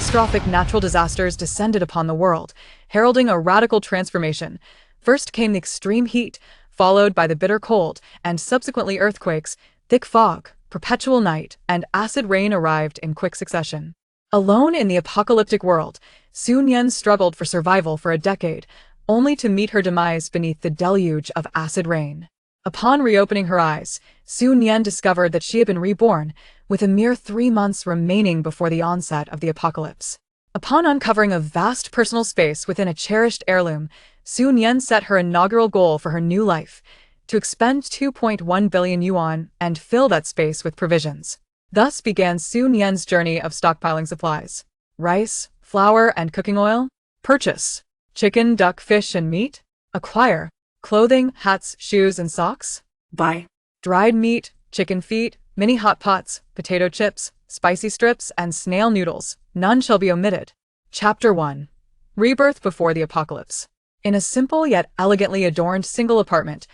catastrophic natural disasters descended upon the world, heralding a radical transformation. First came the extreme heat, followed by the bitter cold, and subsequently earthquakes, thick fog, perpetual night, and acid rain arrived in quick succession. Alone in the apocalyptic world, Su Nian struggled for survival for a decade, only to meet her demise beneath the deluge of acid rain. Upon reopening her eyes, Su Nian discovered that she had been reborn, with a mere 3 months remaining before the onset of the apocalypse. Upon uncovering a vast personal space within a cherished heirloom, Su Nian set her inaugural goal for her new life, to expend 2.1 billion yuan and fill that space with provisions. Thus began Su Nian's journey of stockpiling supplies. Rice, flour, and cooking oil. Purchase. Chicken, duck, fish, and meat. Acquire. Clothing, hats, shoes, and socks. Buy. Dried meat, chicken feet, mini hot pots, potato chips, spicy strips, and snail noodles. None shall be omitted. Chapter 1. Rebirth before the apocalypse. In a simple yet elegantly adorned single apartment,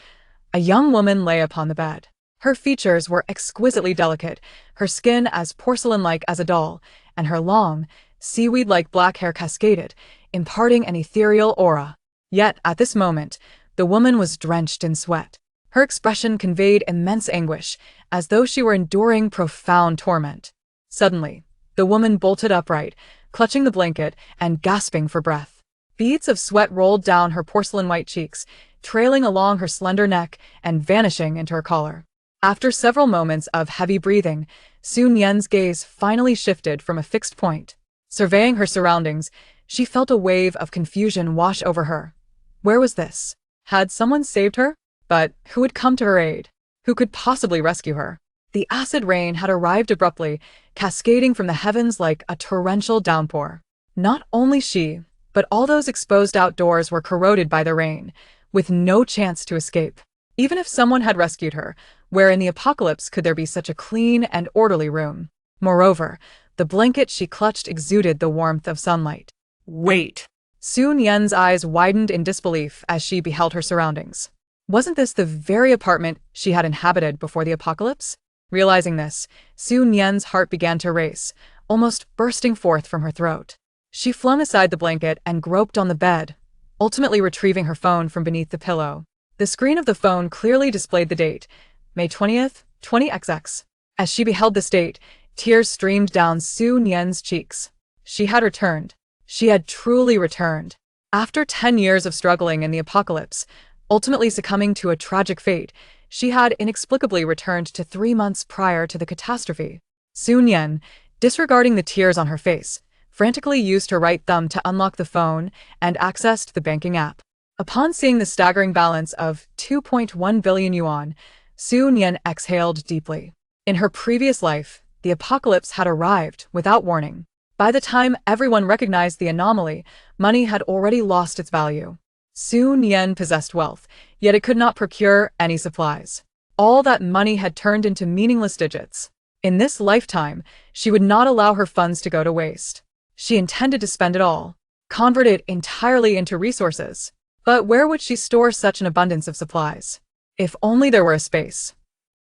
a young woman lay upon the bed. Her features were exquisitely delicate, her skin as porcelain-like as a doll, and her long, seaweed-like black hair cascaded, imparting an ethereal aura. Yet, at this moment, the woman was drenched in sweat. Her expression conveyed immense anguish, as though she were enduring profound torment. Suddenly, the woman bolted upright, clutching the blanket and gasping for breath. Beads of sweat rolled down her porcelain-white cheeks, trailing along her slender neck and vanishing into her collar. After several moments of heavy breathing, Su Nian's gaze finally shifted from a fixed point. Surveying her surroundings, she felt a wave of confusion wash over her. Where was this? Had someone saved her? But who had come to her aid? Who could possibly rescue her? The acid rain had arrived abruptly, cascading from the heavens like a torrential downpour. Not only she, but all those exposed outdoors were corroded by the rain, with no chance to escape. Even if someone had rescued her, where in the apocalypse could there be such a clean and orderly room? Moreover, the blanket she clutched exuded the warmth of sunlight. Wait. Su Nian's eyes widened in disbelief as she beheld her surroundings. Wasn't this the very apartment she had inhabited before the apocalypse? Realizing this, Su Nian's heart began to race, almost bursting forth from her throat. She flung aside the blanket and groped on the bed, ultimately retrieving her phone from beneath the pillow. The screen of the phone clearly displayed the date, May 20th, 20XX. As she beheld this date, tears streamed down Su Nian's cheeks. She had returned. She had truly returned. After 10 years of struggling in the apocalypse, ultimately succumbing to a tragic fate, she had inexplicably returned to 3 months prior to the catastrophe. Su Nian, disregarding the tears on her face, frantically used her right thumb to unlock the phone and accessed the banking app. Upon seeing the staggering balance of 2.1 billion yuan, Su Nian exhaled deeply. In her previous life, the apocalypse had arrived without warning. By the time everyone recognized the anomaly, money had already lost its value. Su Nian possessed wealth, yet it could not procure any supplies. All that money had turned into meaningless digits. In this lifetime, she would not allow her funds to go to waste. She intended to spend it all, convert it entirely into resources. But where would she store such an abundance of supplies? If only there were a space.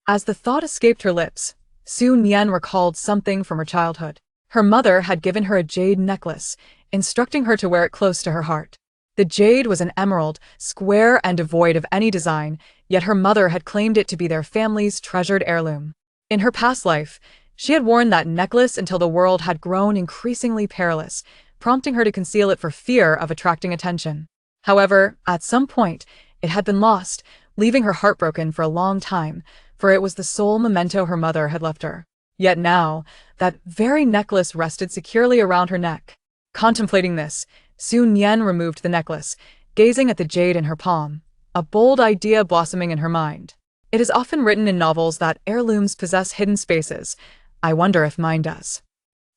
As the thought escaped her lips, Su Nian recalled something from her childhood. Her mother had given her a jade necklace, instructing her to wear it close to her heart. The jade was an emerald, square and devoid of any design, yet her mother had claimed it to be their family's treasured heirloom. In her past life, she had worn that necklace until the world had grown increasingly perilous, prompting her to conceal it for fear of attracting attention. However, at some point, it had been lost, leaving her heartbroken for a long time, for it was the sole memento her mother had left her. Yet now, that very necklace rested securely around her neck. Contemplating this, Su Nian removed the necklace, gazing at the jade in her palm, a bold idea blossoming in her mind. It is often written in novels that heirlooms possess hidden spaces. I wonder if mine does.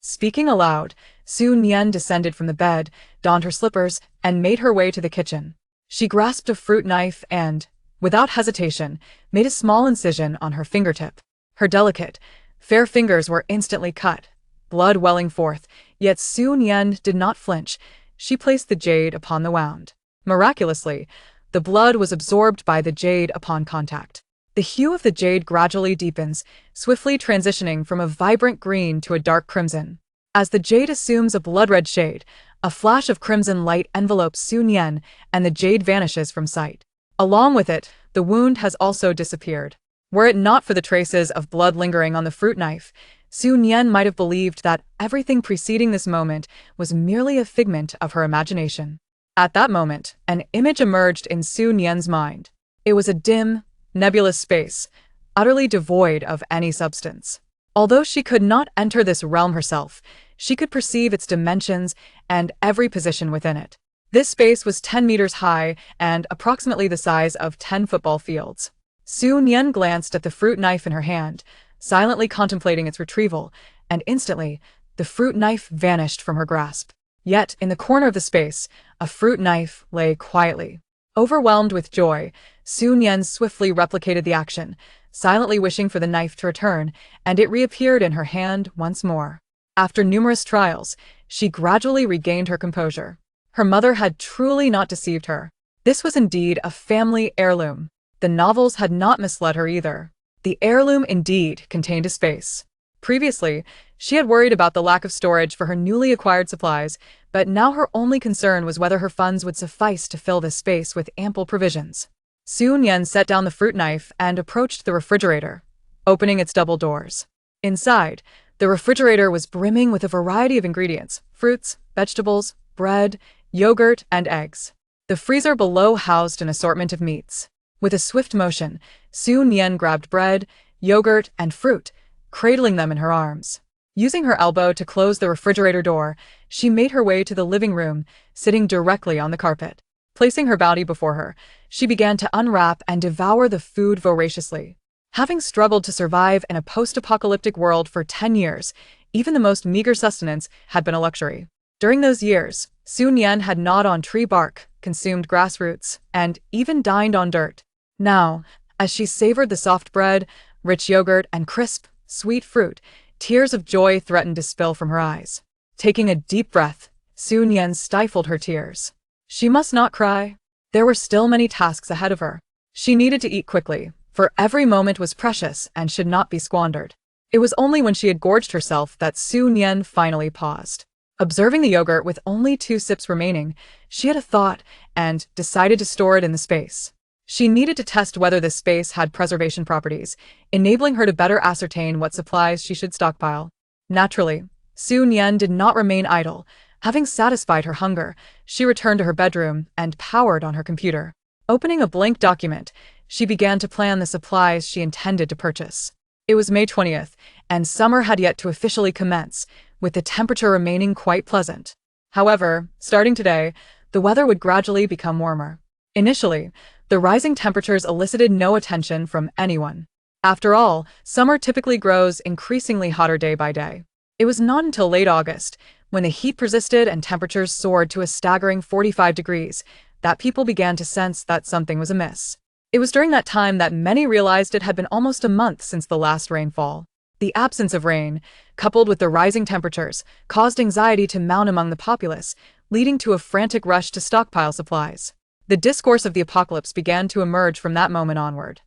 Speaking aloud, Su Nian descended from the bed, donned her slippers, and made her way to the kitchen. She grasped a fruit knife and, without hesitation, made a small incision on her fingertip. Her delicate, fair fingers were instantly cut, blood welling forth, yet Su Nian did not flinch. She placed the jade upon the wound. Miraculously, the blood was absorbed by the jade upon contact. The hue of the jade gradually deepens, swiftly transitioning from a vibrant green to a dark crimson. As the jade assumes a blood-red shade, a flash of crimson light envelopes Su Nian, and the jade vanishes from sight. Along with it, the wound has also disappeared. Were it not for the traces of blood lingering on the fruit knife, Su Nian might have believed that everything preceding this moment was merely a figment of her imagination. At that moment, an image emerged in Su Nian's mind. It was a dim, nebulous space, utterly devoid of any substance. Although she could not enter this realm herself, she could perceive its dimensions and every position within it. This space was 10 meters high and approximately the size of 10 football fields. Su Nian glanced at the fruit knife in her hand, silently contemplating its retrieval, and instantly, the fruit knife vanished from her grasp. Yet, in the corner of the space, a fruit knife lay quietly. Overwhelmed with joy, Su Nian swiftly replicated the action, silently wishing for the knife to return, and it reappeared in her hand once more. After numerous trials, she gradually regained her composure. Her mother had truly not deceived her. This was indeed a family heirloom. The novels had not misled her either. The heirloom indeed contained a space. Previously, she had worried about the lack of storage for her newly acquired supplies, but now her only concern was whether her funds would suffice to fill this space with ample provisions. Su Nian set down the fruit knife and approached the refrigerator, opening its double doors. Inside, the refrigerator was brimming with a variety of ingredients: fruits, vegetables, bread, yogurt, and eggs. The freezer below housed an assortment of meats. With a swift motion, Su Nian grabbed bread, yogurt, and fruit, cradling them in her arms. Using her elbow to close the refrigerator door, she made her way to the living room, sitting directly on the carpet. Placing her bounty before her, she began to unwrap and devour the food voraciously. Having struggled to survive in a post-apocalyptic world for 10 years, even the most meager sustenance had been a luxury. During those years, Su Nian had gnawed on tree bark, consumed grass roots, and even dined on dirt. Now, as she savored the soft bread, rich yogurt, and crisp, sweet fruit, tears of joy threatened to spill from her eyes. Taking a deep breath, Su Nian stifled her tears. She must not cry. There were still many tasks ahead of her. She needed to eat quickly, for every moment was precious and should not be squandered. It was only when she had gorged herself that Su Nian finally paused. Observing the yogurt with only 2 sips remaining, she had a thought and decided to store it in the space. She needed to test whether this space had preservation properties, enabling her to better ascertain what supplies she should stockpile. Naturally, Su Nian did not remain idle. Having satisfied her hunger, she returned to her bedroom and powered on her computer. Opening a blank document, she began to plan the supplies she intended to purchase. It was May 20th, and summer had yet to officially commence, with the temperature remaining quite pleasant. However, starting today, the weather would gradually become warmer. Initially, the rising temperatures elicited no attention from anyone. After all, summer typically grows increasingly hotter day by day. It was not until late August, when the heat persisted and temperatures soared to a staggering 45 degrees, that people began to sense that something was amiss. It was during that time that many realized it had been almost a month since the last rainfall. The absence of rain, coupled with the rising temperatures, caused anxiety to mount among the populace, leading to a frantic rush to stockpile supplies. The discourse of the apocalypse began to emerge from that moment onward.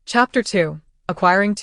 Chapter 2. Acquiring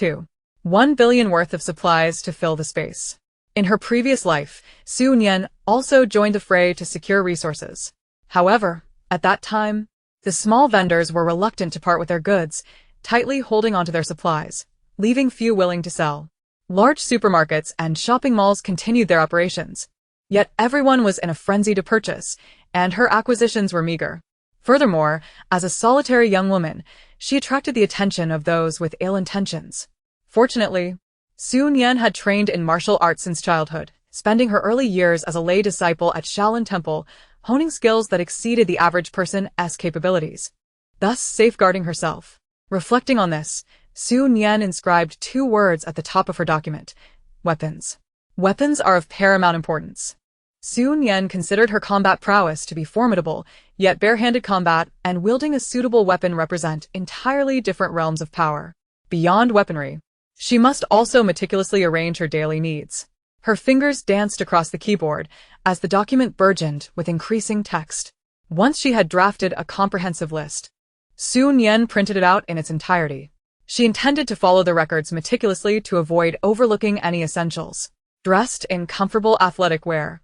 1 billion worth of supplies to fill the space. In her previous life, Su Nian also joined the fray to secure resources. However, at that time, the small vendors were reluctant to part with their goods, tightly holding onto their supplies, leaving few willing to sell. Large supermarkets and shopping malls continued their operations. Yet everyone was in a frenzy to purchase, and her acquisitions were meager. Furthermore, as a solitary young woman, she attracted the attention of those with ill intentions. Fortunately, Su Nian had trained in martial arts since childhood, spending her early years as a lay disciple at Shaolin Temple, honing skills that exceeded the average person's capabilities, thus safeguarding herself. Reflecting on this, Su Nian inscribed 2 words at the top of her document: weapons. Weapons are of paramount importance. Su Nian considered her combat prowess to be formidable, yet barehanded combat and wielding a suitable weapon represent entirely different realms of power. Beyond weaponry, she must also meticulously arrange her daily needs. Her fingers danced across the keyboard as the document burgeoned with increasing text. Once she had drafted a comprehensive list, Su Nian printed it out in its entirety. She intended to follow the records meticulously to avoid overlooking any essentials. dressed in comfortable athletic wear.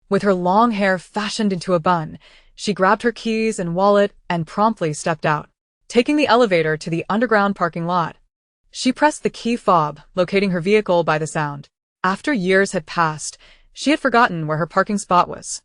With her long hair fashioned into a bun, she grabbed her keys and wallet and promptly stepped out, taking the elevator to the underground parking lot. She pressed the key fob, locating her vehicle by the sound. After years had passed, she had forgotten where her parking spot was.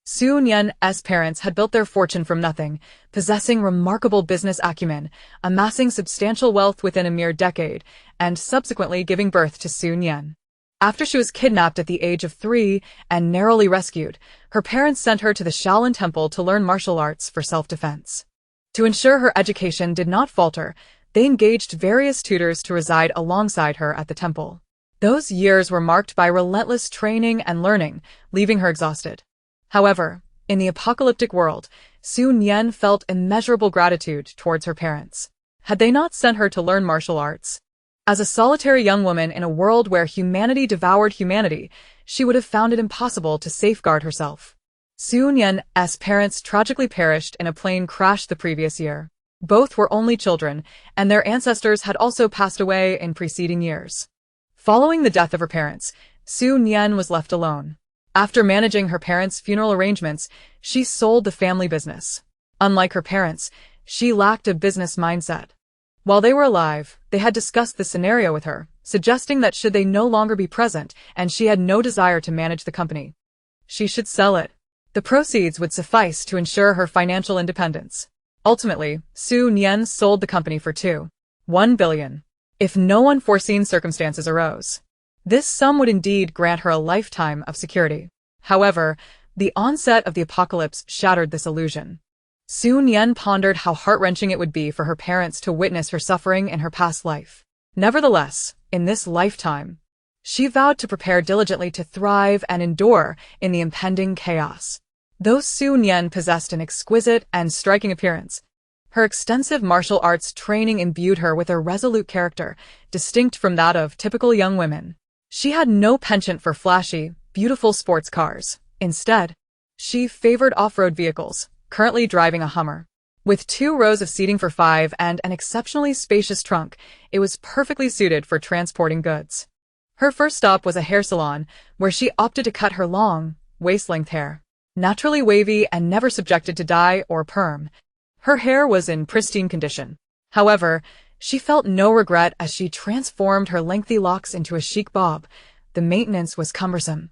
Su Nian's parents had built their fortune from nothing, possessing remarkable business acumen, amassing substantial wealth within a mere decade, and subsequently giving birth to Su Nian. After she was kidnapped at the age of 3 and narrowly rescued, her parents sent her to the Shaolin Temple to learn martial arts for self-defense. To ensure her education did not falter, they engaged various tutors to reside alongside her at the temple. Those years were marked by relentless training and learning, leaving her exhausted. However, in the apocalyptic world, Su Nian felt immeasurable gratitude towards her parents. Had they not sent her to learn martial arts? As a solitary young woman in a world where humanity devoured humanity, she would have found it impossible to safeguard herself. Su Nian's parents tragically perished in a plane crash the previous year. Both were only children, and their ancestors had also passed away in preceding years. Following the death of her parents, Su Nian was left alone. After managing her parents' funeral arrangements, she sold the family business. Unlike her parents, she lacked a business mindset. While they were alive, they had discussed the scenario with her, suggesting that should they no longer be present and she had no desire to manage the company, she should sell it. The proceeds would suffice to ensure her financial independence. Ultimately, Su Nian sold the company for $1 billion. If no unforeseen circumstances arose, this sum would indeed grant her a lifetime of security. However, the onset of the apocalypse shattered this illusion. Su Nian pondered how heart-wrenching it would be for her parents to witness her suffering in her past life. Nevertheless, in this lifetime, she vowed to prepare diligently to thrive and endure in the impending chaos. Though Su Nian possessed an exquisite and striking appearance, her extensive martial arts training imbued her with a resolute character, distinct from that of typical young women. She had no penchant for flashy, beautiful sports cars. Instead, she favored off-road vehicles, currently driving a Hummer. With 2 rows of seating for 5 and an exceptionally spacious trunk, it was perfectly suited for transporting goods. Her first stop was a hair salon, where she opted to cut her long, waist-length hair. Naturally wavy and never subjected to dye or perm, her hair was in pristine condition. However, she felt no regret as she transformed her lengthy locks into a chic bob. The maintenance was cumbersome,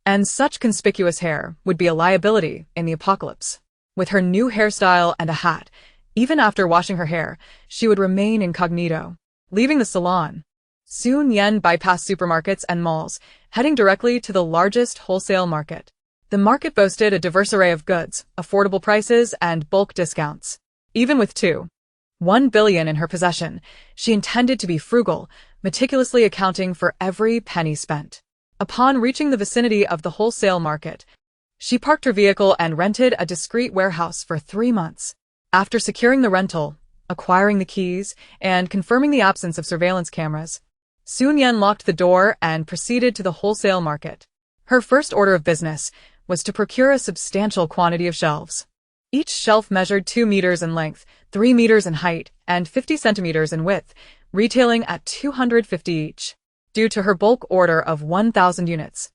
and such conspicuous hair would be a liability in the apocalypse. With her new hairstyle and a hat, even after washing her hair, she would remain incognito. Leaving the salon, Su Nian bypassed supermarkets and malls, heading directly to the largest wholesale market. The market boasted a diverse array of goods, affordable prices, and bulk discounts. Even with $1 billion in her possession, she intended to be frugal, meticulously accounting for every penny spent. Upon reaching the vicinity of the wholesale market, she parked her vehicle and rented a discreet warehouse for 3 months. After securing the rental, acquiring the keys, and confirming the absence of surveillance cameras, Su Nian locked the door and proceeded to the wholesale market. Her first order of business was to procure a substantial quantity of shelves. Each shelf measured 2 meters in length, 3 meters in height, and 50 centimeters in width, retailing at $250 each. Due to her bulk order of 1,000 units,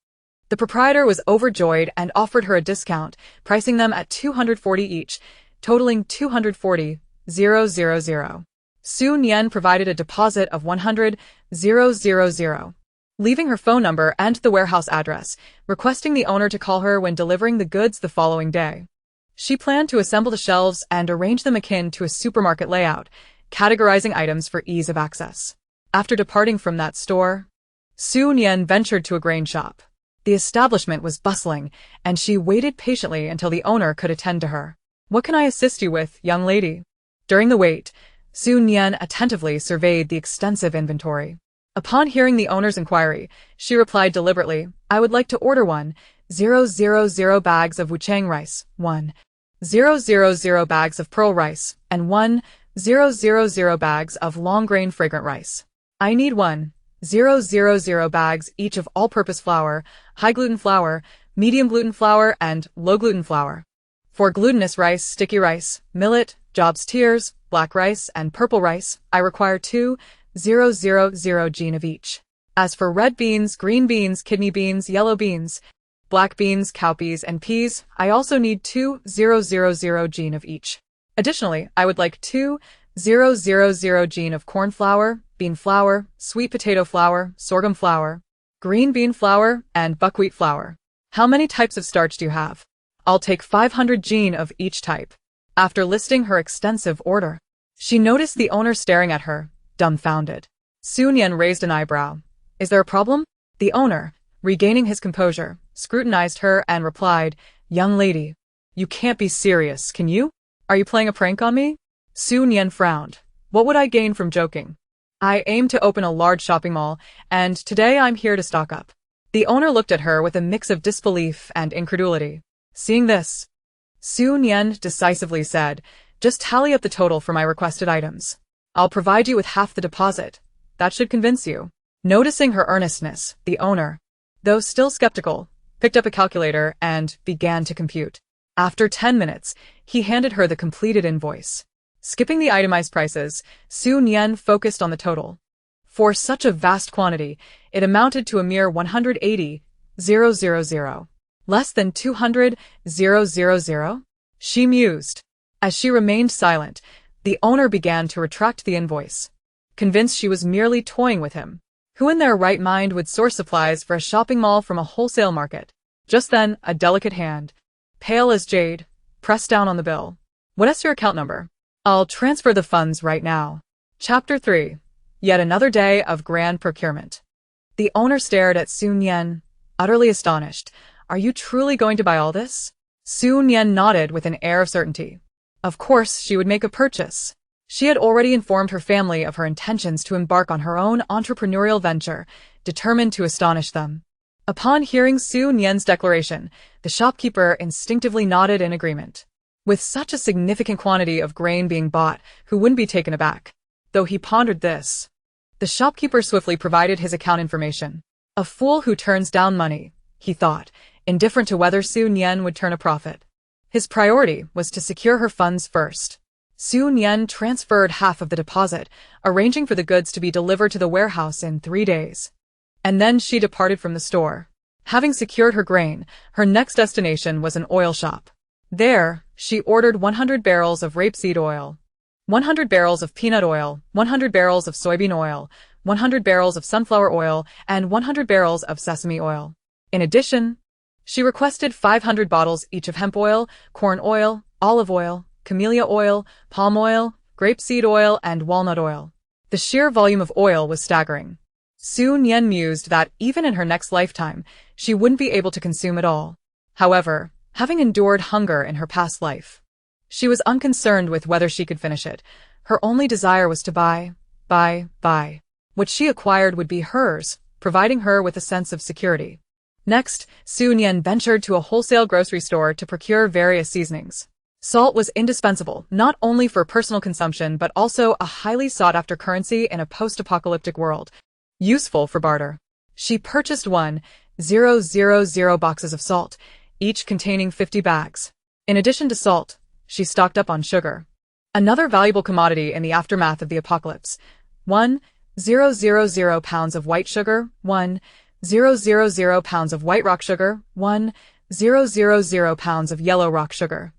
the proprietor was overjoyed and offered her a discount, pricing them at $240 each, totaling $240,000. Su Nian provided a deposit of $100,000, leaving her phone number and the warehouse address, requesting the owner to call her when delivering the goods the following day. She planned to assemble the shelves and arrange them akin to a supermarket layout, categorizing items for ease of access. After departing from that store, Su Nian ventured to a grain shop. The establishment was bustling, and she waited patiently until the owner could attend to her. "What can I assist you with, young lady?" During the wait, Su Nian attentively surveyed the extensive inventory. Upon hearing the owner's inquiry, she replied deliberately, "I would like to order 1,000 bags of wuchang rice, 1,000 bags of pearl rice, and 1,000 bags of long-grain fragrant rice. I need 1,000 bags each of all-purpose flour, high-gluten flour, medium gluten flour, and low-gluten flour. For glutinous rice, sticky rice, millet, Job's tears, black rice, and purple rice, I require 2,000 gene of each. As for red beans, green beans, kidney beans, yellow beans, black beans, cowpeas, and peas, I also need 2,000 gene of each. Additionally, I would like 2,000 gene of corn flour, bean flour, sweet potato flour, sorghum flour, green bean flour, and buckwheat flour. How many types of starch do you have? I'll take 500 gene of each type. After listing her extensive order, she noticed the owner staring at her, dumbfounded. Nian raised an eyebrow. Is there a problem? The owner, regaining his composure, scrutinized her and replied, Young lady, you can't be serious, can you? Are you playing a prank on me? Nian frowned. What would I gain from joking? I aim to open a large shopping mall, and today I'm here to stock up. The owner looked at her with a mix of disbelief and incredulity. Seeing this, Nian decisively said, just tally up the total for my requested items. I'll provide you with half the deposit. That should convince you. Noticing her earnestness, the owner, though still skeptical, picked up a calculator and began to compute. After 10 minutes, he handed her the completed invoice. Skipping the itemized prices, Nian focused on the total. For such a vast quantity, it amounted to a mere 180,000. Less than 200,000? She mused. As she remained silent, the owner began to retract the invoice. Convinced she was merely toying with him. Who in their right mind would source supplies for a shopping mall from a wholesale market? Just then, a delicate hand, pale as jade, pressed down on the bill. What is your account number? I'll transfer the funds right now. Chapter 3. Yet another day of grand procurement. The owner stared at Nian, utterly astonished. Are you truly going to buy all this? Nian nodded with an air of certainty. Of course, she would make a purchase. She had already informed her family of her intentions to embark on her own entrepreneurial venture, determined to astonish them. Upon hearing Nian's declaration, the shopkeeper instinctively nodded in agreement. With such a significant quantity of grain being bought, who wouldn't be taken aback? Though he pondered this, the shopkeeper swiftly provided his account information. A fool who turns down money, he thought, indifferent to whether Nian would turn a profit. His priority was to secure her funds first. Nian transferred half of the deposit, arranging for the goods to be delivered to the warehouse in 3 days. And then she departed from the store. Having secured her grain, her next destination was an oil shop. There, she ordered 100 barrels of rapeseed oil, 100 barrels of peanut oil, 100 barrels of soybean oil, 100 barrels of sunflower oil, and 100 barrels of sesame oil. In addition, she requested 500 bottles each of hemp oil, corn oil, olive oil, camellia oil, palm oil, grapeseed oil, and walnut oil. The sheer volume of oil was staggering. Nian mused that even in her next lifetime, she wouldn't be able to consume it all. However, having endured hunger in her past life, she was unconcerned with whether she could finish it. Her only desire was to buy. What she acquired would be hers, providing her with a sense of security. Next, Nian ventured to a wholesale grocery store to procure various seasonings. Salt was indispensable, not only for personal consumption but also a highly sought-after currency in a post-apocalyptic world, useful for barter. She purchased 1,000 boxes of salt, each containing 50 bags. In addition to salt, she stocked up on sugar, another valuable commodity in the aftermath of the apocalypse. 1,000 pounds of white sugar, 1,000 pounds of white rock sugar, 1,000 pounds of yellow rock sugar,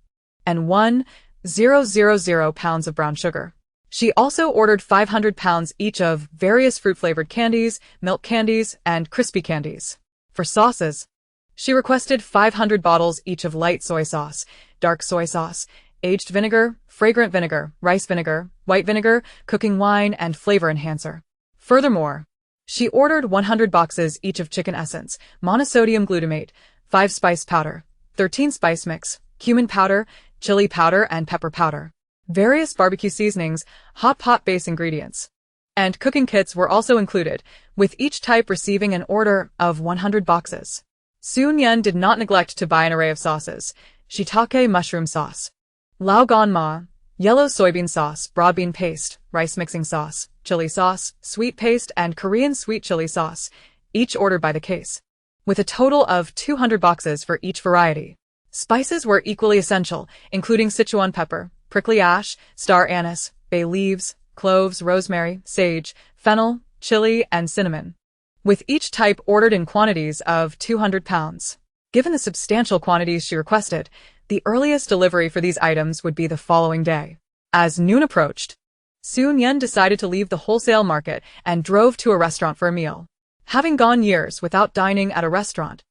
and 1,000 pounds of brown sugar. She also ordered 500 pounds each of various fruit-flavored candies, milk candies, and crispy candies. For sauces, she requested 500 bottles each of light soy sauce, dark soy sauce, aged vinegar, fragrant vinegar, rice vinegar, white vinegar, cooking wine, and flavor enhancer. Furthermore, she ordered 100 boxes each of chicken essence, monosodium glutamate, 5-spice powder, 13-spice mix, cumin powder, chili powder, and pepper powder. Various barbecue seasonings, hot pot base ingredients, and cooking kits were also included, with each type receiving an order of 100 boxes. Nian did not neglect to buy an array of sauces: shiitake mushroom sauce, lao gan ma, yellow soybean sauce, broad bean paste, rice mixing sauce, chili sauce, sweet paste, and Korean sweet chili sauce, each ordered by the case, with a total of 200 boxes for each variety. Spices were equally essential, including Sichuan pepper, prickly ash, star anise, bay leaves, cloves, rosemary, sage, fennel, chili, and cinnamon. with each type ordered in quantities of 200 pounds. Given the substantial quantities she requested, the earliest delivery for these items would be the following day. As noon approached, Nian decided to leave the wholesale market and drove to a restaurant for a meal. Having gone years without dining at a restaurant,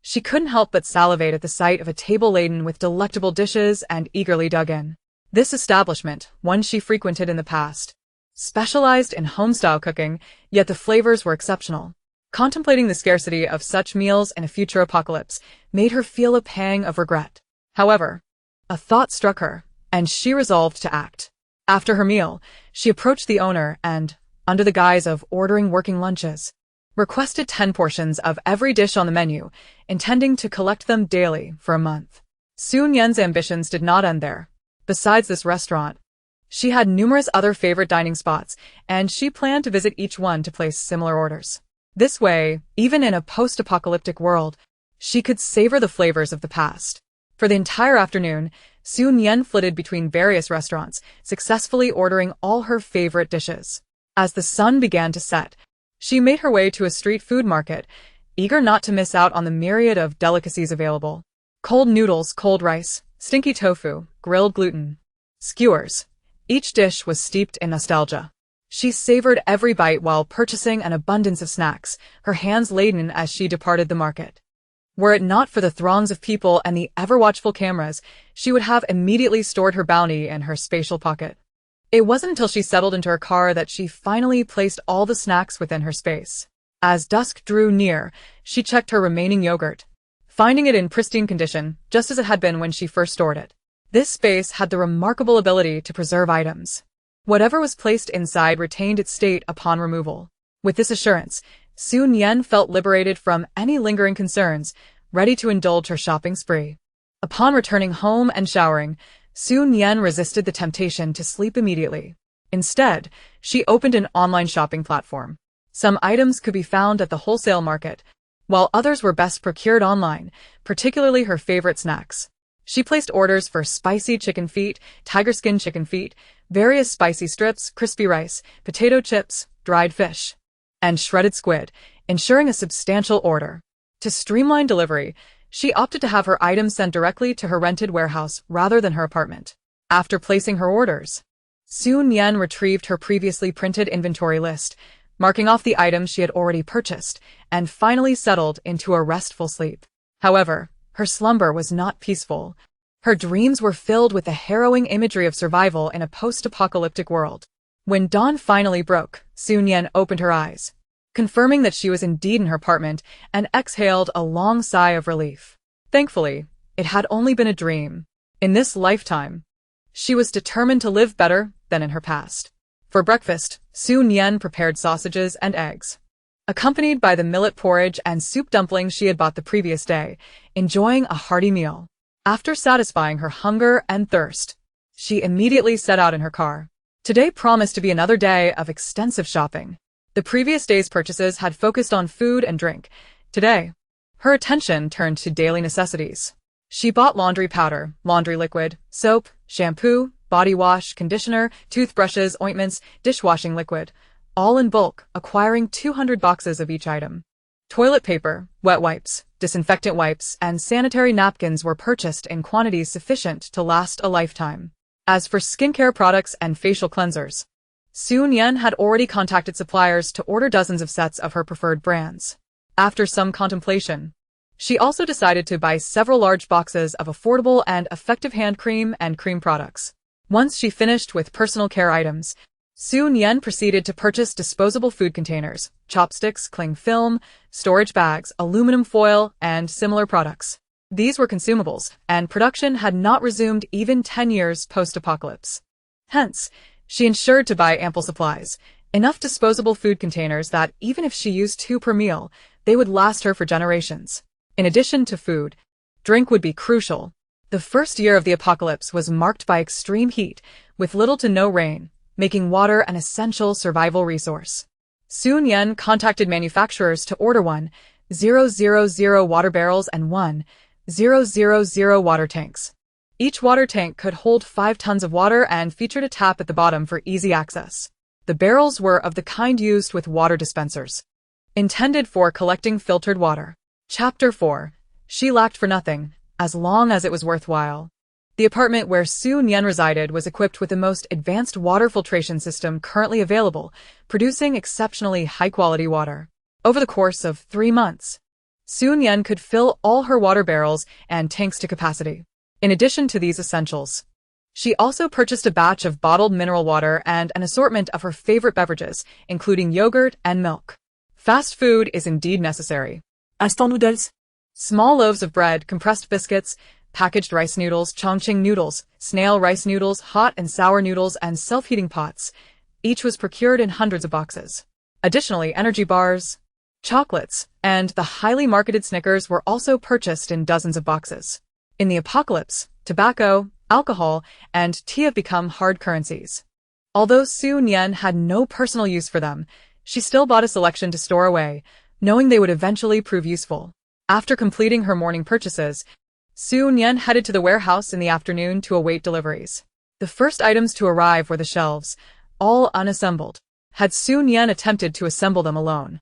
she couldn't help but salivate at the sight of a table laden with delectable dishes and eagerly dug in. This establishment, one she frequented in the past, specialized in home-style cooking, yet the flavors were exceptional. Contemplating the scarcity of such meals in a future apocalypse made her feel a pang of regret. However, a thought struck her, and she resolved to act. After her meal, she approached the owner and, under the guise of ordering working lunches, requested 10 portions of every dish on the menu, intending to collect them daily for a month. Nian's ambitions did not end there. Besides this restaurant, she had numerous other favorite dining spots, and she planned to visit each one to place similar orders. This way, even in a post-apocalyptic world, she could savor the flavors of the past. For the entire afternoon, Nian flitted between various restaurants, successfully ordering all her favorite dishes. As the sun began to set, she made her way to a street food market, eager not to miss out on the myriad of delicacies available. Cold noodles, cold rice, stinky tofu, grilled gluten, skewers. Each dish was steeped in nostalgia. She savored every bite while purchasing an abundance of snacks, her hands laden as she departed the market. Were it not for the throngs of people and the ever-watchful cameras, she would have immediately stored her bounty in her spatial pocket. It wasn't until she settled into her car that she finally placed all the snacks within her space. As dusk drew near, she checked her remaining yogurt, finding it in pristine condition, just as it had been when she first stored it. This space had the remarkable ability to preserve items. Whatever was placed inside retained its state upon removal. With this assurance, Nian felt liberated from any lingering concerns, ready to indulge her shopping spree. Upon returning home and showering, Nian resisted the temptation to sleep immediately. Instead, she opened an online shopping platform. Some items could be found at the wholesale market, while others were best procured online, particularly her favorite snacks. She placed orders for spicy chicken feet, tiger skin chicken feet, various spicy strips, crispy rice, potato chips, dried fish, and shredded squid, ensuring a substantial order. To streamline delivery, she opted to have her items sent directly to her rented warehouse rather than her apartment. After placing her orders, Nian retrieved her previously printed inventory list, marking off the items she had already purchased, and finally settled into a restful sleep. However, her slumber was not peaceful. Her dreams were filled with the harrowing imagery of survival in a post-apocalyptic world. When dawn finally broke, Nian opened her eyes, confirming that she was indeed in her apartment, and exhaled a long sigh of relief. Thankfully, it had only been a dream. In this lifetime, she was determined to live better than in her past. For breakfast, Nian prepared sausages and eggs, accompanied by the millet porridge and soup dumplings she had bought the previous day, enjoying a hearty meal. After satisfying her hunger and thirst, she immediately set out in her car. Today promised to be another day of extensive shopping. The previous day's purchases had focused on food and drink. Today, her attention turned to daily necessities. She bought laundry powder, laundry liquid, soap, shampoo, body wash, conditioner, toothbrushes, ointments, dishwashing liquid, all in bulk, acquiring 200 boxes of each item. Toilet paper, wet wipes, disinfectant wipes, and sanitary napkins were purchased in quantities sufficient to last a lifetime. As for skincare products and facial cleansers, Nian had already contacted suppliers to order dozens of sets of her preferred brands. After some contemplation, she also decided to buy several large boxes of affordable and effective hand cream and cream products. Once she finished with personal care items, Nian proceeded to purchase disposable food containers, chopsticks, cling film, storage bags, aluminum foil, and similar products. These were consumables, and production had not resumed even 10 years post-apocalypse. Hence, she ensured to buy ample supplies, enough disposable food containers that even if she used 2 per meal, they would last her for generations. In addition to food, drink would be crucial. The first year of the apocalypse was marked by extreme heat, with little to no rain, making water an essential survival resource. Nian contacted manufacturers to order 1,000 water barrels and 1,000 water tanks. Each water tank could hold 5 tons of water and featured a tap at the bottom for easy access. The barrels were of the kind used with water dispensers, intended for collecting filtered water. Chapter 4. She lacked for nothing, as long as it was worthwhile. The apartment where Su Nian resided was equipped with the most advanced water filtration system currently available, producing exceptionally high-quality water. Over the course of 3 months, Su Nian could fill all her water barrels and tanks to capacity. In addition to these essentials, she also purchased a batch of bottled mineral water and an assortment of her favorite beverages, including yogurt and milk. Fast food is indeed necessary. Instant noodles. Small loaves of bread, compressed biscuits, packaged rice noodles, Chongqing noodles, snail rice noodles, hot and sour noodles, and self-heating pots. Each was procured in hundreds of boxes. Additionally, energy bars, chocolates, and the highly marketed Snickers were also purchased in dozens of boxes. In the apocalypse, tobacco, alcohol, and tea have become hard currencies. Although Su Nian had no personal use for them, she still bought a selection to store away, knowing they would eventually prove useful. After completing her morning purchases, Su Nian headed to the warehouse in the afternoon to await deliveries. The first items to arrive were the shelves, all unassembled. Had Su Nian attempted to assemble them alone,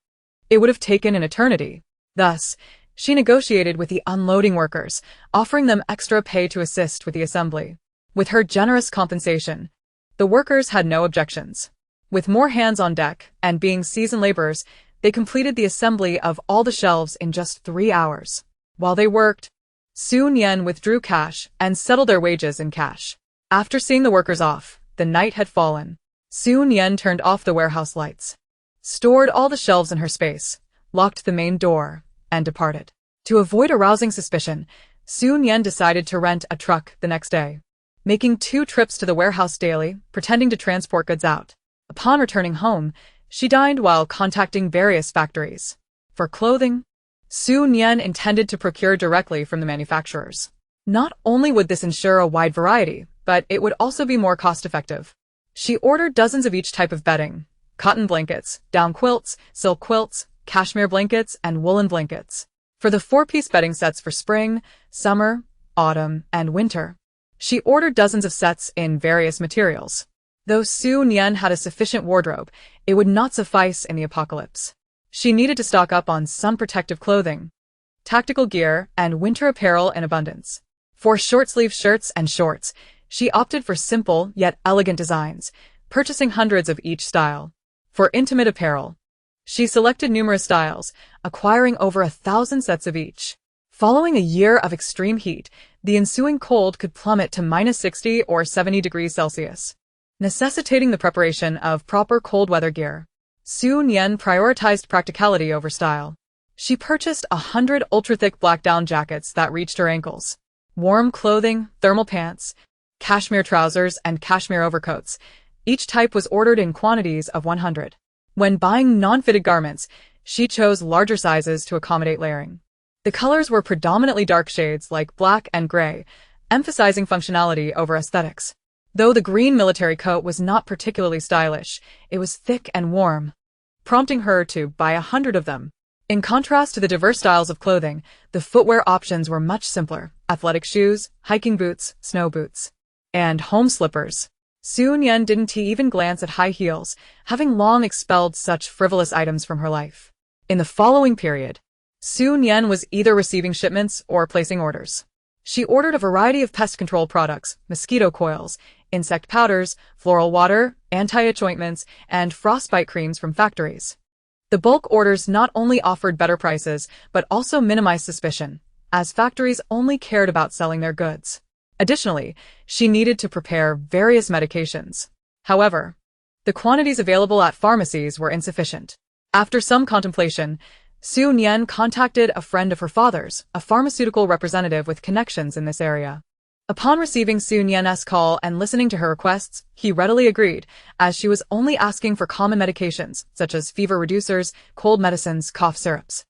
it would have taken an eternity. Thus, she negotiated with the unloading workers, offering them extra pay to assist with the assembly. With her generous compensation, the workers had no objections. With more hands on deck, and being seasoned laborers, they completed the assembly of all the shelves in just 3 hours. While they worked, Su Nian withdrew cash and settled their wages in cash. After seeing the workers off, the night had fallen. Su Nian turned off the warehouse lights, stored all the shelves in her space, locked the main door, and departed. To avoid arousing suspicion, Su Nian decided to rent a truck the next day, making 2 trips to the warehouse daily, pretending to transport goods out. Upon returning home, she dined while contacting various factories. For clothing, Su Nian intended to procure directly from the manufacturers. Not only would this ensure a wide variety, but it would also be more cost-effective. She ordered dozens of each type of bedding: cotton blankets, down quilts, silk quilts, cashmere blankets, and woolen blankets. For the 4-piece bedding sets for spring, summer, autumn, and winter, she ordered dozens of sets in various materials. Though Su Nian had a sufficient wardrobe, it would not suffice in the apocalypse. She needed to stock up on some protective clothing, tactical gear, and winter apparel in abundance. For short-sleeve shirts and shorts, she opted for simple yet elegant designs, purchasing hundreds of each style. For intimate apparel, she selected numerous styles, acquiring over 1,000 sets of each. Following a year of extreme heat, the ensuing cold could plummet to -60 or 70 degrees Celsius, necessitating the preparation of proper cold weather gear. Su Nian prioritized practicality over style. She purchased 100 ultra-thick black down jackets that reached her ankles, warm clothing, thermal pants, cashmere trousers, and cashmere overcoats. Each type was ordered in quantities of 100. When buying non-fitted garments, she chose larger sizes to accommodate layering. The colors were predominantly dark shades like black and gray, emphasizing functionality over aesthetics. Though the green military coat was not particularly stylish, it was thick and warm, prompting her to buy 100 of them. In contrast to the diverse styles of clothing, the footwear options were much simpler: athletic shoes, hiking boots, snow boots, and home slippers. Su Nian didn't even glance at high heels, having long expelled such frivolous items from her life. In the following period, Su Nian was either receiving shipments or placing orders. She ordered a variety of pest control products, mosquito coils, insect powders, floral water, anti-itch ointments, and frostbite creams from factories. The bulk orders not only offered better prices, but also minimized suspicion, as factories only cared about selling their goods. Additionally, she needed to prepare various medications. However, the quantities available at pharmacies were insufficient. After some contemplation, Su Nian contacted a friend of her father's, a pharmaceutical representative with connections in this area. Upon receiving Su Nian's call and listening to her requests, he readily agreed, as she was only asking for common medications, such as fever reducers, cold medicines, cough syrups,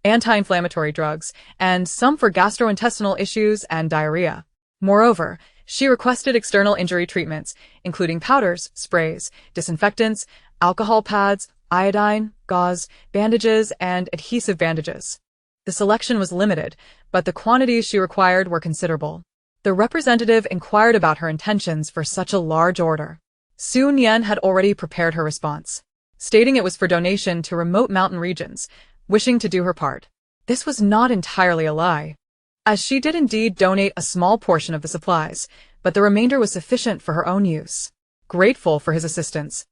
anti-inflammatory drugs, and some for gastrointestinal issues and diarrhea. Moreover, she requested external injury treatments, including powders, sprays, disinfectants, alcohol pads, iodine, gauze, bandages, and adhesive bandages. The selection was limited, but the quantities she required were considerable. The representative inquired about her intentions for such a large order. Su Nian had already prepared her response. stating it was for donation to remote mountain regions, wishing to do her part. This was not entirely a lie, as she did indeed donate a small portion of the supplies, but the remainder was sufficient for her own use. Grateful for his assistance,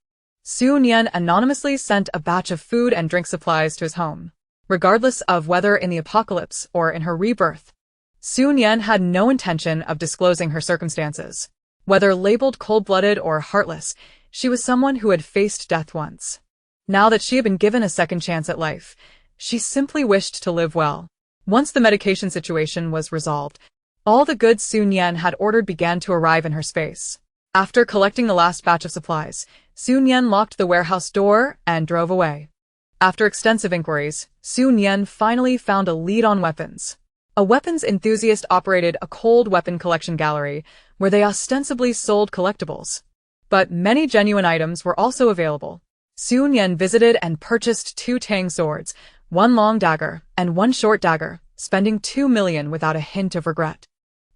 Nian anonymously sent a batch of food and drink supplies to his home. Regardless of whether in the apocalypse or in her rebirth, Nian had no intention of disclosing her circumstances. Whether labeled cold-blooded or heartless, she was someone who had faced death once. Now that she had been given a second chance at life, she simply wished to live well. Once the medication situation was resolved, all the goods Nian had ordered began to arrive in her space. After collecting the last batch of supplies, Nian locked the warehouse door and drove away. After extensive inquiries, Nian finally found a lead on weapons. A weapons enthusiast operated a cold weapon collection gallery where they ostensibly sold collectibles. But many genuine items were also available. Nian visited and purchased 2 tang swords, 1 long dagger, and 1 short dagger, spending 2 million without a hint of regret.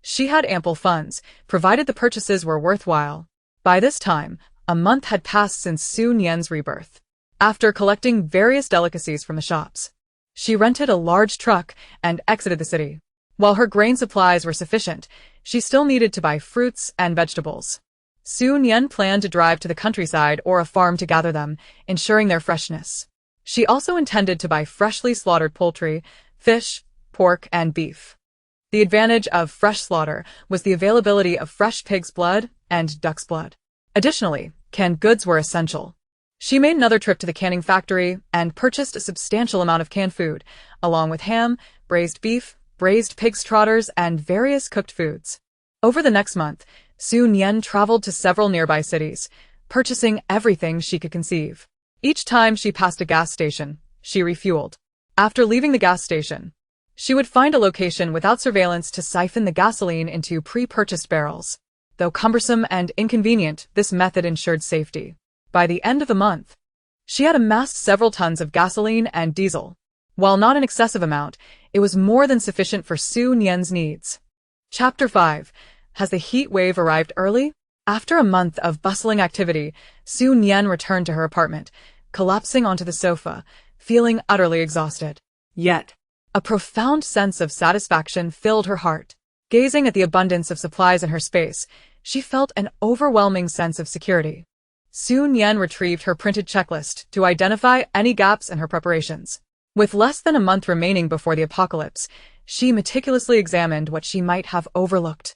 She had ample funds, provided the purchases were worthwhile. By this time, a month had passed since Nian's rebirth. After collecting various delicacies from the shops, she rented a large truck and exited the city. While her grain supplies were sufficient, she still needed to buy fruits and vegetables. Nian planned to drive to the countryside or a farm to gather them, ensuring their freshness. She also intended to buy freshly slaughtered poultry, fish, pork, and beef. The advantage of fresh slaughter was the availability of fresh pig's blood and duck's blood. Additionally, canned goods were essential. She made another trip to the canning factory and purchased a substantial amount of canned food, along with ham, braised beef, braised pig's trotters, and various cooked foods. Over the next month, Nian traveled to several nearby cities, purchasing everything she could conceive. Each time she passed a gas station, she refueled. After leaving the gas station, she would find a location without surveillance to siphon the gasoline into pre-purchased barrels. Though cumbersome and inconvenient, this method ensured safety. By the end of the month, she had amassed several tons of gasoline and diesel. While not an excessive amount, it was more than sufficient for Nian's needs. Chapter 5. Has the heat wave arrived early? After a month of bustling activity, Nian returned to her apartment, collapsing onto the sofa, feeling utterly exhausted. Yet, a profound sense of satisfaction filled her heart. Gazing at the abundance of supplies in her space, she felt an overwhelming sense of security. Nian retrieved her printed checklist to identify any gaps in her preparations. With less than a month remaining before the apocalypse, she meticulously examined what she might have overlooked.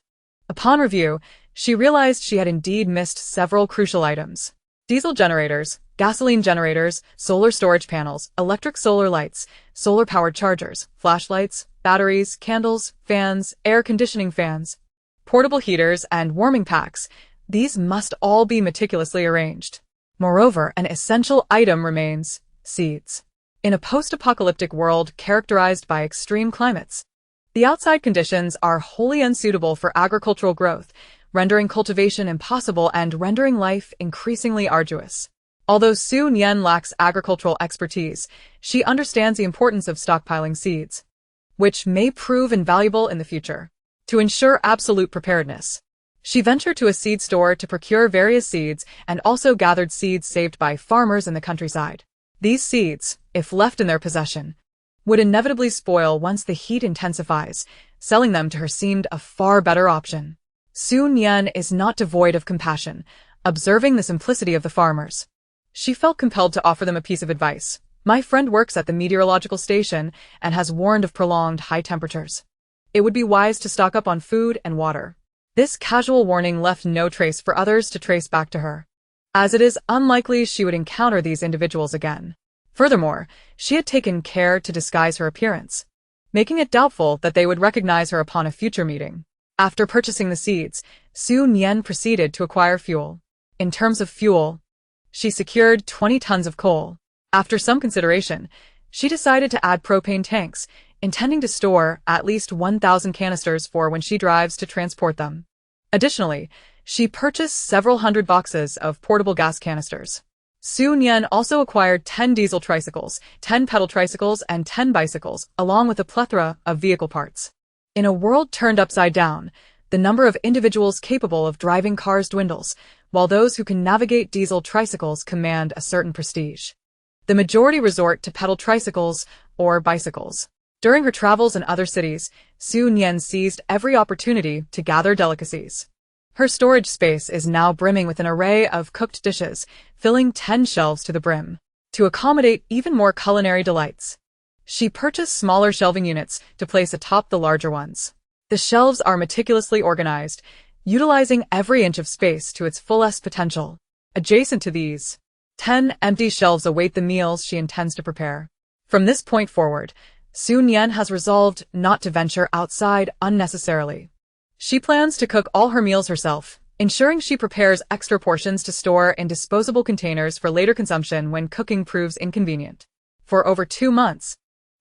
Upon review, she realized she had indeed missed several crucial items. Diesel generators, gasoline generators, solar storage panels, electric solar lights, solar-powered chargers, flashlights, batteries, candles, fans, air conditioning fans, portable heaters, and warming packs. These must all be meticulously arranged. Moreover, an essential item remains: seeds. In a post-apocalyptic world characterized by extreme climates, the outside conditions are wholly unsuitable for agricultural growth, rendering cultivation impossible and rendering life increasingly arduous. Although Nian lacks agricultural expertise, she understands the importance of stockpiling seeds, which may prove invaluable in the future. To ensure absolute preparedness, she ventured to a seed store to procure various seeds and also gathered seeds saved by farmers in the countryside. These seeds, if left in their possession, would inevitably spoil once the heat intensifies. Selling them to her seemed a far better option. Nian is not devoid of compassion. Observing the simplicity of the farmers, she felt compelled to offer them a piece of advice. My friend works at the meteorological station and has warned of prolonged high temperatures. It would be wise to stock up on food and water. This casual warning left no trace for others to trace back to her, as it is unlikely she would encounter these individuals again. Furthermore, she had taken care to disguise her appearance, making it doubtful that they would recognize her upon a future meeting. After purchasing the seeds, Nian proceeded to acquire fuel. In terms of fuel, she secured 20 tons of coal. After some consideration, she decided to add propane tanks, intending to store at least 1,000 canisters for when she drives to transport them. Additionally, she purchased several hundred boxes of portable gas canisters. Nian also acquired 10 diesel tricycles, 10 pedal tricycles, and 10 bicycles, along with a plethora of vehicle parts. In a world turned upside down, the number of individuals capable of driving cars dwindles, while those who can navigate diesel tricycles command a certain prestige. The majority resort to pedal tricycles or bicycles. During her travels in other cities, Nian seized every opportunity to gather delicacies. Her storage space is now brimming with an array of cooked dishes, filling 10 shelves to the brim. To accommodate even more culinary delights, she purchased smaller shelving units to place atop the larger ones. The shelves are meticulously organized, utilizing every inch of space to its fullest potential. Adjacent to these, 10 empty shelves await the meals she intends to prepare. From this point forward, Nian has resolved not to venture outside unnecessarily. She plans to cook all her meals herself, ensuring she prepares extra portions to store in disposable containers for later consumption when cooking proves inconvenient. For over 2 months,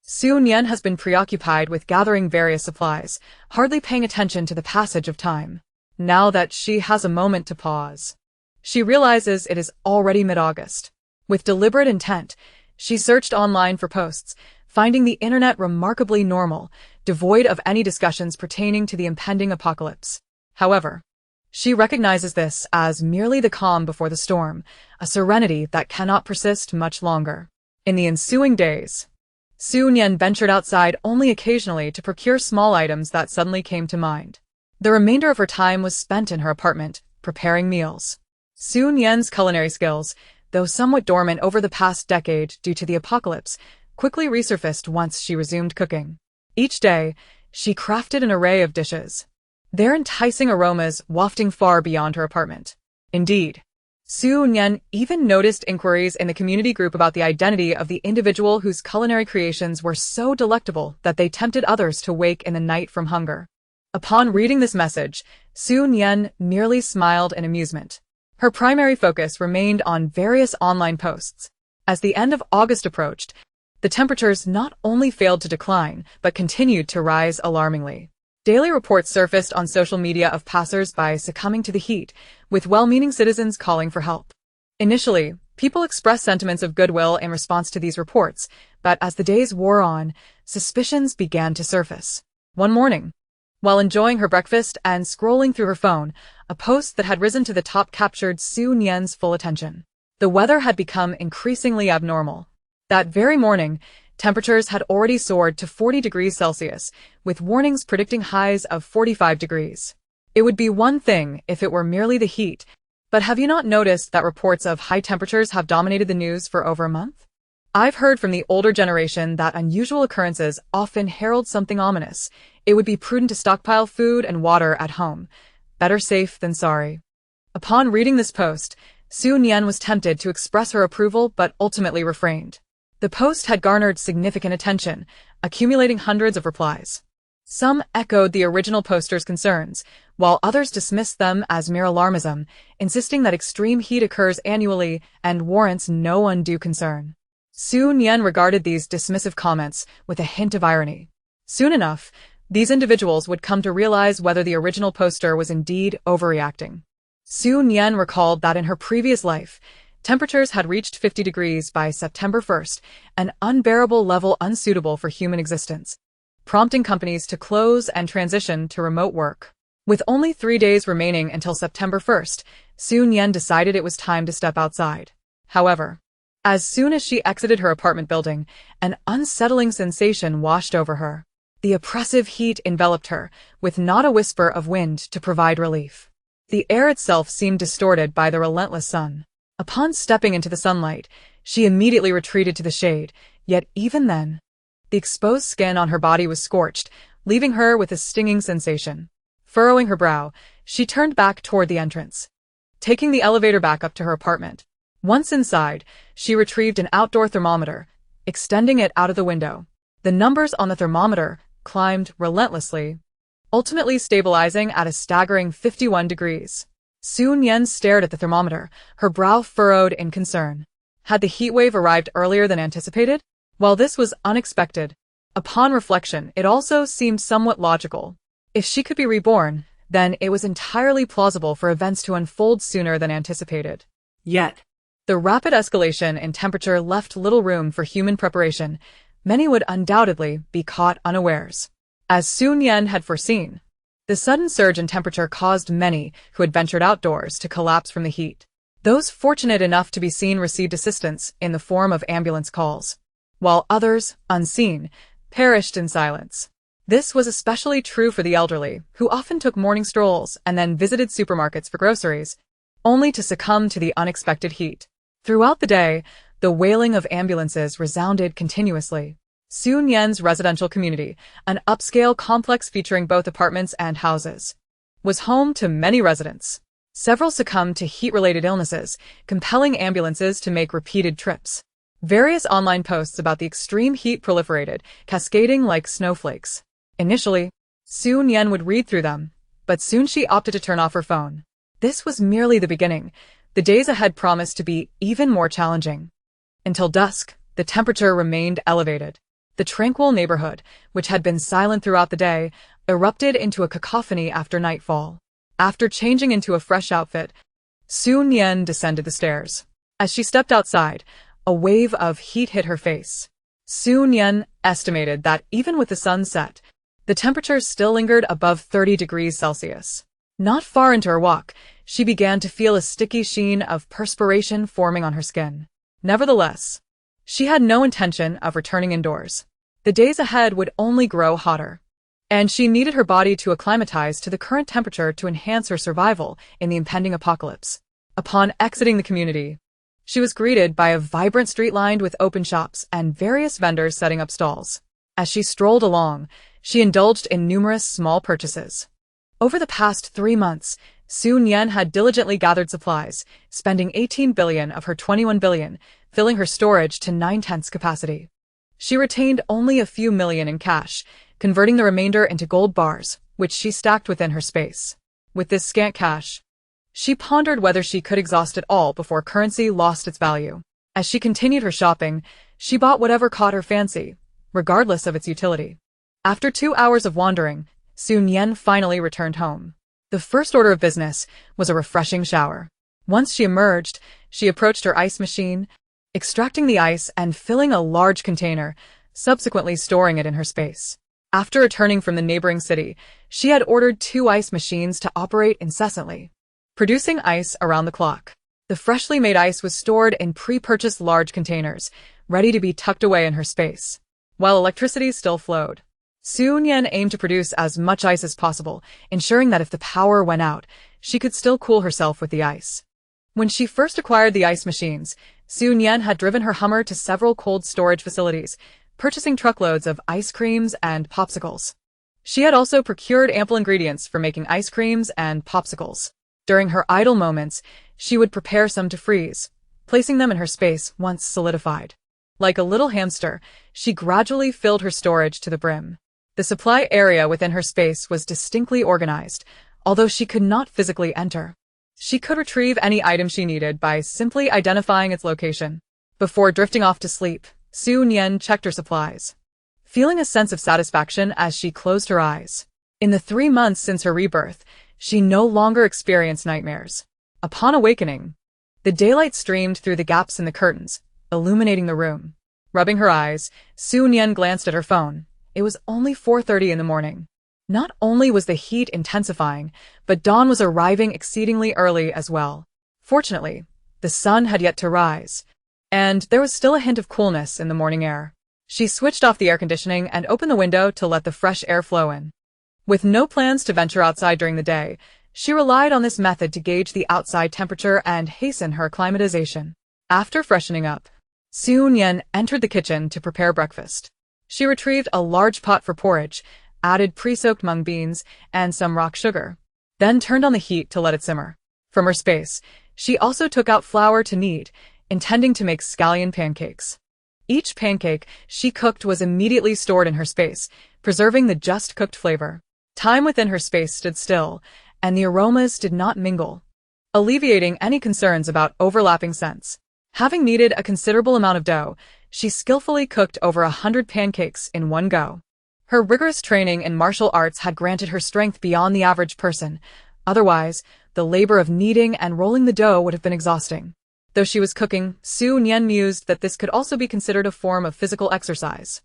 Nian has been preoccupied with gathering various supplies, hardly paying attention to the passage of time. Now that she has a moment to pause, she realizes it is already mid-August. With deliberate intent, she searched online for posts, finding the internet remarkably normal, devoid of any discussions pertaining to the impending apocalypse. However, she recognizes this as merely the calm before the storm, a serenity that cannot persist much longer. In the ensuing days, Nian ventured outside only occasionally to procure small items that suddenly came to mind. The remainder of her time was spent in her apartment, preparing meals. Nian's culinary skills, though somewhat dormant over the past decade due to the apocalypse, quickly resurfaced once she resumed cooking. Each day, she crafted an array of dishes, their enticing aromas wafting far beyond her apartment. Indeed, Nian even noticed inquiries in the community group about the identity of the individual whose culinary creations were so delectable that they tempted others to wake in the night from hunger. Upon reading this message, Nian merely smiled in amusement. Her primary focus remained on various online posts. As the end of August approached, the temperatures not only failed to decline, but continued to rise alarmingly. Daily reports surfaced on social media of passers-by succumbing to the heat, with well-meaning citizens calling for help. Initially, people expressed sentiments of goodwill in response to these reports, but as the days wore on, suspicions began to surface. One morning, while enjoying her breakfast and scrolling through her phone, a post that had risen to the top captured Nian's full attention. The weather had become increasingly abnormal. That very morning, temperatures had already soared to 40 degrees Celsius, with warnings predicting highs of 45 degrees. It would be one thing if it were merely the heat, but have you not noticed that reports of high temperatures have dominated the news for over a month? I've heard from the older generation that unusual occurrences often herald something ominous. It would be prudent to stockpile food and water at home. Better safe than sorry. Upon reading this post, Nian was tempted to express her approval but ultimately refrained. The post had garnered significant attention, accumulating hundreds of replies. Some echoed the original poster's concerns, while others dismissed them as mere alarmism, insisting that extreme heat occurs annually and warrants no undue concern. Nian regarded these dismissive comments with a hint of irony. Soon enough, these individuals would come to realize whether the original poster was indeed overreacting. Nian recalled that in her previous life, temperatures had reached 50 degrees by September 1st, an unbearable level unsuitable for human existence, prompting companies to close and transition to remote work. With only 3 days remaining until September 1st, Nian decided it was time to step outside. However, as soon as she exited her apartment building, an unsettling sensation washed over her. The oppressive heat enveloped her, with not a whisper of wind to provide relief. The air itself seemed distorted by the relentless sun. Upon stepping into the sunlight, she immediately retreated to the shade, yet even then, the exposed skin on her body was scorched, leaving her with a stinging sensation. Furrowing her brow, she turned back toward the entrance, taking the elevator back up to her apartment. Once inside, she retrieved an outdoor thermometer, extending it out of the window. The numbers on the thermometer climbed relentlessly, ultimately stabilizing at a staggering 51 degrees. Nian stared at the thermometer, her brow furrowed in concern. Had the heatwave arrived earlier than anticipated? While this was unexpected, upon reflection, it also seemed somewhat logical. If she could be reborn, then it was entirely plausible for events to unfold sooner than anticipated. Yet, the rapid escalation in temperature left little room for human preparation. Many would undoubtedly be caught unawares. As Nian had foreseen, The sudden surge in temperature caused many who had ventured outdoors to collapse from the heat. Those fortunate enough to be seen received assistance in the form of ambulance calls, while others, unseen, perished in silence. This was especially true for the elderly, who often took morning strolls and then visited supermarkets for groceries, only to succumb to the unexpected heat. Throughout the day, the wailing of ambulances resounded continuously. Su Nian's residential community, an upscale complex featuring both apartments and houses, was home to many residents. Several succumbed to heat-related illnesses, compelling ambulances to make repeated trips. Various online posts about the extreme heat proliferated, cascading like snowflakes. Initially, Su Nian would read through them, but soon she opted to turn off her phone. This was merely the beginning. The days ahead promised to be even more challenging. Until dusk, the temperature remained elevated. The tranquil neighborhood, which had been silent throughout the day, erupted into a cacophony after nightfall. After changing into a fresh outfit, Su Nian descended the stairs. As she stepped outside, a wave of heat hit her face. Su Nian estimated that even with the sun set, the temperature still lingered above 30 degrees Celsius. Not far into her walk, she began to feel a sticky sheen of perspiration forming on her skin. Nevertheless, she had no intention of returning indoors. The days ahead would only grow hotter, and she needed her body to acclimatize to the current temperature to enhance her survival in the impending apocalypse. Upon exiting the community, she was greeted by a vibrant street lined with open shops and various vendors setting up stalls. As she strolled along, she indulged in numerous small purchases. Over the past 3 months, Su Nian had diligently gathered supplies, spending 18 billion of her 21 billion, filling her storage to 9/10 capacity. She retained only a few million in cash, converting the remainder into gold bars, which she stacked within her space. With this scant cash, she pondered whether she could exhaust it all before currency lost its value. As she continued her shopping, she bought whatever caught her fancy, regardless of its utility. After 2 hours of wandering, Su Nian finally returned home. The first order of business was a refreshing shower. Once she emerged, she approached her ice machine, extracting the ice and filling a large container, subsequently storing it in her space. After returning from the neighboring city, she had ordered 2 ice machines to operate incessantly, producing ice around the clock. The freshly made ice was stored in pre-purchased large containers, ready to be tucked away in her space. While electricity still flowed, Su Nian aimed to produce as much ice as possible, ensuring that if the power went out, she could still cool herself with the ice. When she first acquired the ice machines, Su Nian had driven her Hummer to several cold storage facilities, purchasing truckloads of ice creams and popsicles. She had also procured ample ingredients for making ice creams and popsicles. During her idle moments, she would prepare some to freeze, placing them in her space once solidified. Like a little hamster, she gradually filled her storage to the brim. The supply area within her space was distinctly organized, although she could not physically enter. She could retrieve any item she needed by simply identifying its location. Before drifting off to sleep, Su Nian checked her supplies, feeling a sense of satisfaction as she closed her eyes. In the 3 months since her rebirth, she no longer experienced nightmares. Upon awakening, the daylight streamed through the gaps in the curtains, illuminating the room. Rubbing her eyes, Su Nian glanced at her phone. It was only 4:30 in the morning. Not only was the heat intensifying, but dawn was arriving exceedingly early as well. Fortunately, the sun had yet to rise, and there was still a hint of coolness in the morning air. She switched off the air conditioning and opened the window to let the fresh air flow in. With no plans to venture outside during the day, she relied on this method to gauge the outside temperature and hasten her acclimatization. After freshening up, Su Nian entered the kitchen to prepare breakfast. She retrieved a large pot for porridge, added pre-soaked mung beans, and some rock sugar, then turned on the heat to let it simmer. From her space, she also took out flour to knead, intending to make scallion pancakes. Each pancake she cooked was immediately stored in her space, preserving the just-cooked flavor. Time within her space stood still, and the aromas did not mingle, alleviating any concerns about overlapping scents. Having kneaded a considerable amount of dough, she skillfully cooked over 100 pancakes in one go. Her rigorous training in martial arts had granted her strength beyond the average person. Otherwise, the labor of kneading and rolling the dough would have been exhausting. Though she was cooking, Su Nian mused that this could also be considered a form of physical exercise.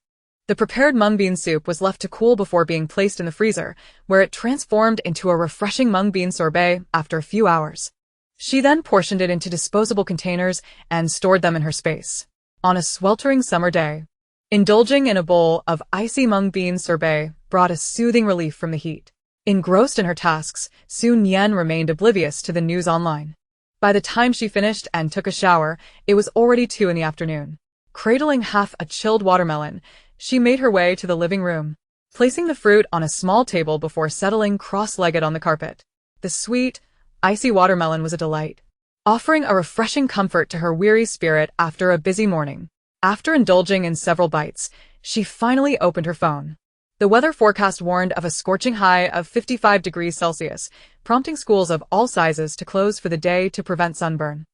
The prepared mung bean soup was left to cool before being placed in the freezer, where it transformed into a refreshing mung bean sorbet after a few hours. She then portioned it into disposable containers and stored them in her space. On a sweltering summer day, indulging in a bowl of icy mung bean sorbet brought a soothing relief from the heat. Engrossed in her tasks, Nian remained oblivious to the news online. By the time she finished and took a shower, it was already 2 in the afternoon. Cradling half a chilled watermelon, she made her way to the living room, placing the fruit on a small table before settling cross-legged on the carpet. The sweet, icy watermelon was a delight, offering a refreshing comfort to her weary spirit after a busy morning. After indulging in several bites, she finally opened her phone. The weather forecast warned of a scorching high of 55 degrees Celsius, prompting schools of all sizes to close for the day to prevent sunburn.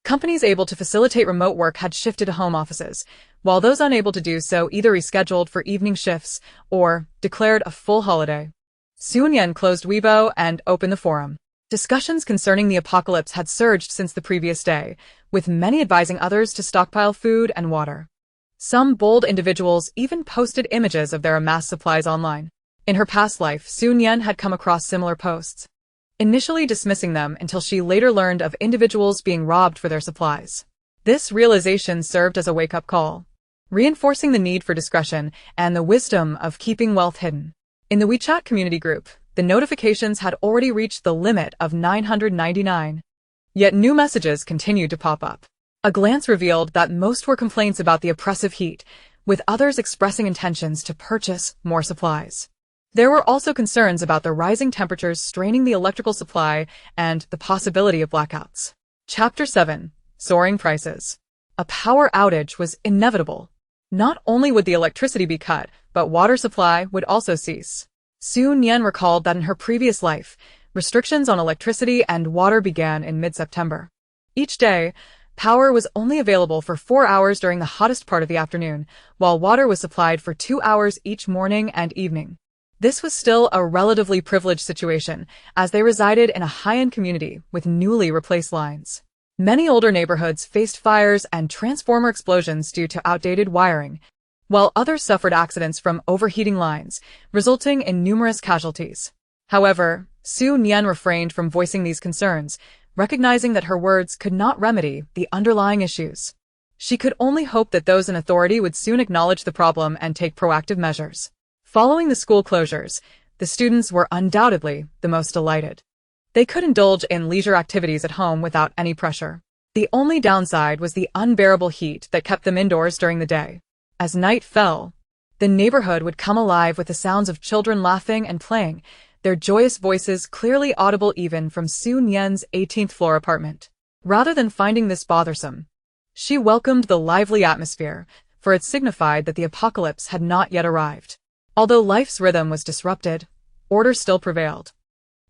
Companies able to facilitate remote work had shifted to home offices, while those unable to do so either rescheduled for evening shifts or declared a full holiday. Nian closed Weibo and opened the forum. Discussions concerning the apocalypse had surged since the previous day, with many advising others to stockpile food and water. Some bold individuals even posted images of their amassed supplies online. In her past life, Nian had come across similar posts, initially dismissing them until she later learned of individuals being robbed for their supplies. This realization served as a wake-up call, reinforcing the need for discretion and the wisdom of keeping wealth hidden. In the WeChat community group, the notifications had already reached the limit of 999. Yet new messages continued to pop up. A glance revealed that most were complaints about the oppressive heat, with others expressing intentions to purchase more supplies. There were also concerns about the rising temperatures straining the electrical supply and the possibility of blackouts. Chapter 7. Soaring Prices. A power outage was inevitable. Not only would the electricity be cut, but water supply would also cease. Nian recalled that in her previous life, restrictions on electricity and water began in mid-September. Each day, power was only available for 4 hours during the hottest part of the afternoon, while water was supplied for 2 hours each morning and evening. This was still a relatively privileged situation, as they resided in a high-end community with newly replaced lines. Many older neighborhoods faced fires and transformer explosions due to outdated wiring, while others suffered accidents from overheating lines, resulting in numerous casualties. However, Nian refrained from voicing these concerns, recognizing that her words could not remedy the underlying issues. She could only hope that those in authority would soon acknowledge the problem and take proactive measures. Following the school closures, the students were undoubtedly the most delighted. They could indulge in leisure activities at home without any pressure. The only downside was the unbearable heat that kept them indoors during the day. As night fell, the neighborhood would come alive with the sounds of children laughing and playing, their joyous voices clearly audible even from Nian's 18th floor apartment. Rather than finding this bothersome, she welcomed the lively atmosphere, for it signified that the apocalypse had not yet arrived. Although life's rhythm was disrupted, order still prevailed.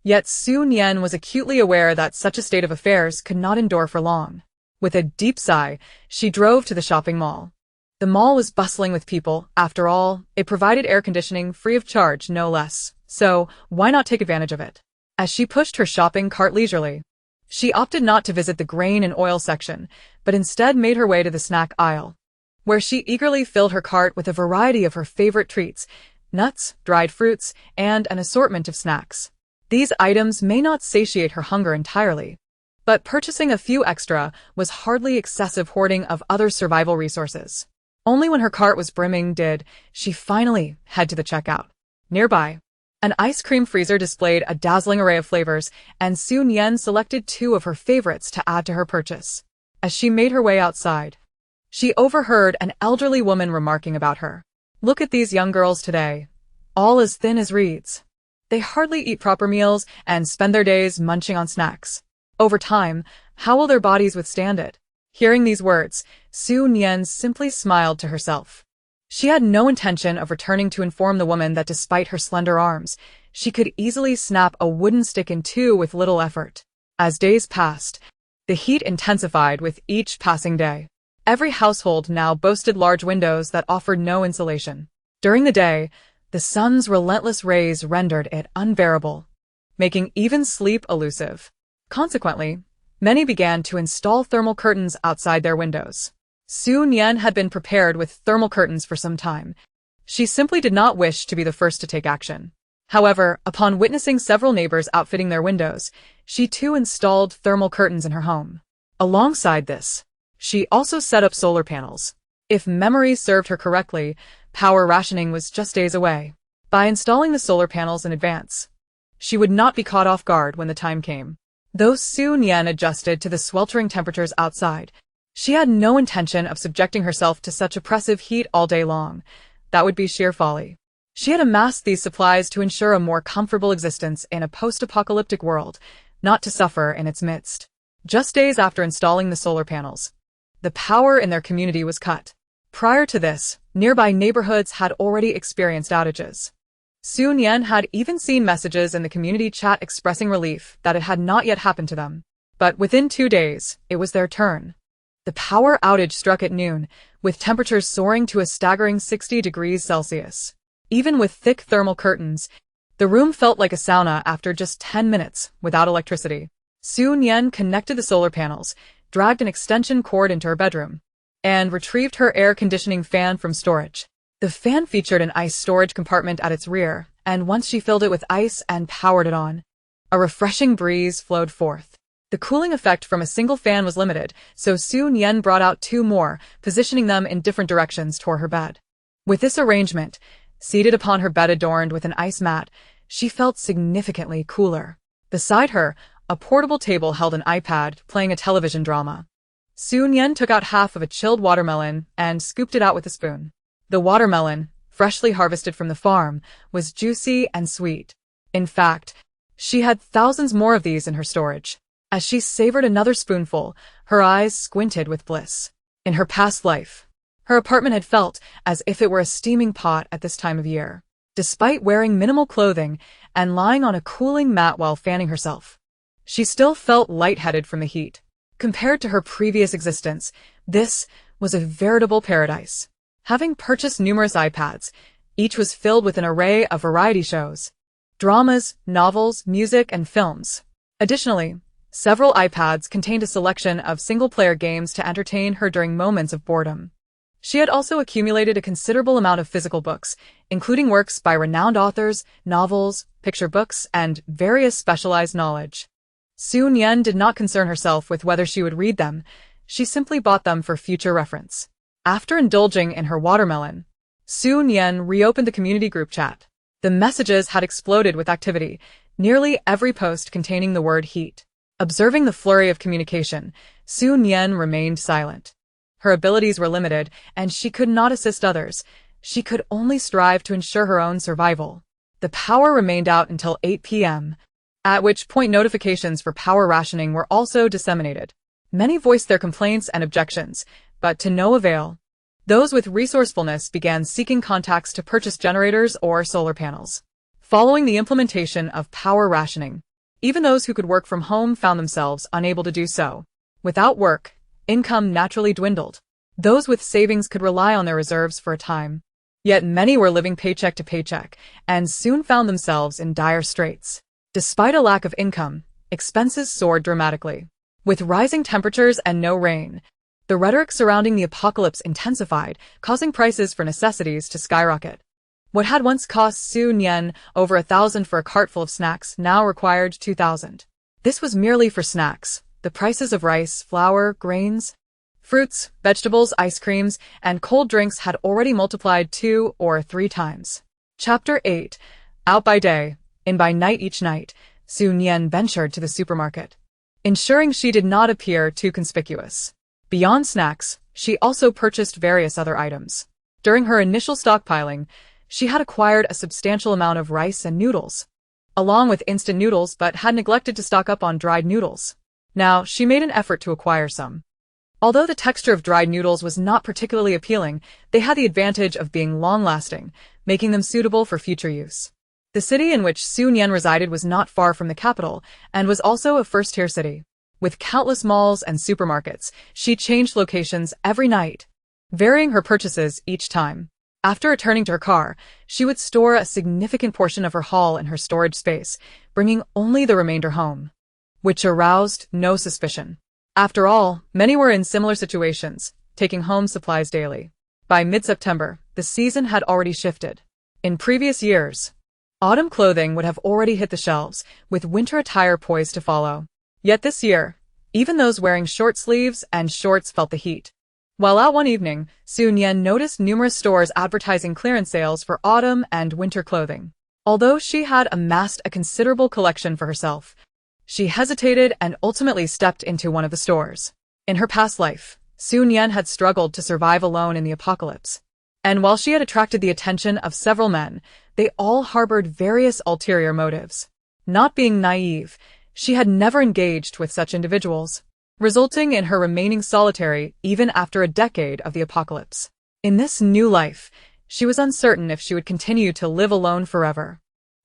Yet Nian was acutely aware that such a state of affairs could not endure for long. With a deep sigh, she drove to the shopping mall. The mall was bustling with people. After all, it provided air conditioning free of charge, no less. So, why not take advantage of it? As she pushed her shopping cart leisurely, she opted not to visit the grain and oil section, but instead made her way to the snack aisle, where she eagerly filled her cart with a variety of her favorite treats, nuts, dried fruits, and an assortment of snacks. These items may not satiate her hunger entirely, but purchasing a few extra was hardly excessive hoarding of other survival resources. Only when her cart was brimming did she finally head to the checkout. Nearby, an ice cream freezer displayed a dazzling array of flavors, and Nian selected 2 of her favorites to add to her purchase. As she made her way outside, she overheard an elderly woman remarking about her. "Look at these young girls today, all as thin as reeds. They hardly eat proper meals and spend their days munching on snacks. Over time, how will their bodies withstand it?" Hearing these words, Nian simply smiled to herself. She had no intention of returning to inform the woman that despite her slender arms, she could easily snap a wooden stick in 2 with little effort. As days passed, the heat intensified with each passing day. Every household now boasted large windows that offered no insulation. During the day, the sun's relentless rays rendered it unbearable, making even sleep elusive. Consequently, many began to install thermal curtains outside their windows. Nian had been prepared with thermal curtains for some time, She simply did not wish to be the first to take action. However, upon witnessing several neighbors outfitting their windows, she too installed thermal curtains in her home. Alongside this, she also set up solar panels. If memory served her correctly, power rationing was just days away. By installing the solar panels in advance, she would not be caught off guard when the time came. Though Su Nian adjusted to the sweltering temperatures outside, she had no intention of subjecting herself to such oppressive heat all day long. That would be sheer folly. She had amassed these supplies to ensure a more comfortable existence in a post-apocalyptic world, not to suffer in its midst. Just days after installing the solar panels, the power in their community was cut. Prior to this, nearby neighborhoods had already experienced outages. Su Nian had even seen messages in the community chat expressing relief that it had not yet happened to them. But within 2 days, it was their turn. The power outage struck at noon, with temperatures soaring to a staggering 60 degrees Celsius. Even with thick thermal curtains, the room felt like a sauna after just 10 minutes without electricity. Su Nian connected the solar panels, dragged an extension cord into her bedroom, and retrieved her air conditioning fan from storage. The fan featured an ice storage compartment at its rear, and once she filled it with ice and powered it on, a refreshing breeze flowed forth. The cooling effect from a single fan was limited, so Su Nian brought out 2 more, positioning them in different directions toward her bed. With this arrangement, seated upon her bed adorned with an ice mat, she felt significantly cooler. Beside her, a portable table held an iPad playing a television drama. Su Nian took out half of a chilled watermelon and scooped it out with a spoon. The watermelon, freshly harvested from the farm, was juicy and sweet. In fact, she had thousands more of these in her storage. As she savored another spoonful, her eyes squinted with bliss. In her past life, her apartment had felt as if it were a steaming pot at this time of year. Despite wearing minimal clothing and lying on a cooling mat while fanning herself, she still felt lightheaded from the heat. Compared to her previous existence, this was a veritable paradise. Having purchased numerous iPads, each was filled with an array of variety shows, dramas, novels, music, and films. Additionally, several iPads contained a selection of single-player games to entertain her during moments of boredom. She had also accumulated a considerable amount of physical books, including works by renowned authors, novels, picture books, and various specialized knowledge. Su Nian did not concern herself with whether she would read them. She simply bought them for future reference. After indulging in her watermelon, Su Nian reopened the community group chat. The messages had exploded with activity, nearly every post containing the word heat. Observing the flurry of communication, Su Nian remained silent. Her abilities were limited, and she could not assist others. She could only strive to ensure her own survival. The power remained out until 8 p.m., at which point notifications for power rationing were also disseminated. Many voiced their complaints and objections, but to no avail. Those with resourcefulness began seeking contacts to purchase generators or solar panels. Following the implementation of power rationing, even those who could work from home found themselves unable to do so. Without work, income naturally dwindled. Those with savings could rely on their reserves for a time. Yet many were living paycheck to paycheck, and soon found themselves in dire straits. Despite a lack of income, expenses soared dramatically. With rising temperatures and no rain, the rhetoric surrounding the apocalypse intensified, causing prices for necessities to skyrocket. What had once cost Su Nian over 1,000 for a cart full of snacks now required 2,000. This was merely for snacks. The prices of rice, flour, grains, fruits, vegetables, ice creams, and cold drinks had already multiplied 2 or 3 times. Chapter 8. Out by day, in by night. Each night, Su Nian ventured to the supermarket, ensuring she did not appear too conspicuous. Beyond snacks, she also purchased various other items. During her initial stockpiling, she had acquired a substantial amount of rice and noodles, along with instant noodles, but had neglected to stock up on dried noodles. Now, she made an effort to acquire some. Although the texture of dried noodles was not particularly appealing, they had the advantage of being long-lasting, making them suitable for future use. The city in which Su Nian resided was not far from the capital, and was also a first-tier city. With countless malls and supermarkets, she changed locations every night, varying her purchases each time. After returning to her car, she would store a significant portion of her haul in her storage space, bringing only the remainder home, which aroused no suspicion. After all, many were in similar situations, taking home supplies daily. By mid-September, the season had already shifted. In previous years, autumn clothing would have already hit the shelves, with winter attire poised to follow. Yet this year, even those wearing short sleeves and shorts felt the heat. While out one evening, Nian noticed numerous stores advertising clearance sales for autumn and winter clothing. Although she had amassed a considerable collection for herself, she hesitated and ultimately stepped into one of the stores. In her past life, Nian had struggled to survive alone in the apocalypse. And while she had attracted the attention of several men, they all harbored various ulterior motives. Not being naive, she had never engaged with such individuals, resulting in her remaining solitary even after a decade of the apocalypse. In this new life, she was uncertain if she would continue to live alone forever.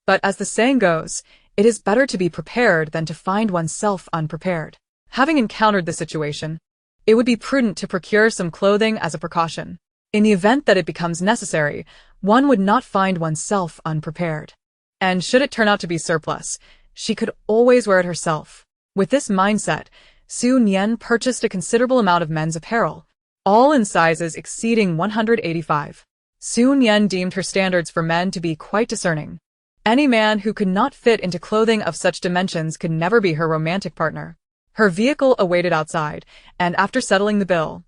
But as the saying goes, it is better to be prepared than to find oneself unprepared. Having encountered the situation, it would be prudent to procure some clothing as a precaution. In the event that it becomes necessary, one would not find oneself unprepared. And should it turn out to be surplus, she could always wear it herself. With this mindset, Nian purchased a considerable amount of men's apparel, all in sizes exceeding 185. Nian deemed her standards for men to be quite discerning. Any man who could not fit into clothing of such dimensions could never be her romantic partner. Her vehicle awaited outside, and after settling the bill,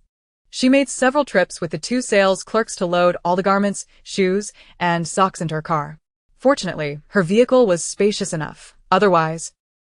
she made several trips with the two sales clerks to load all the garments, shoes, and socks into her car. Fortunately, her vehicle was spacious enough. Otherwise,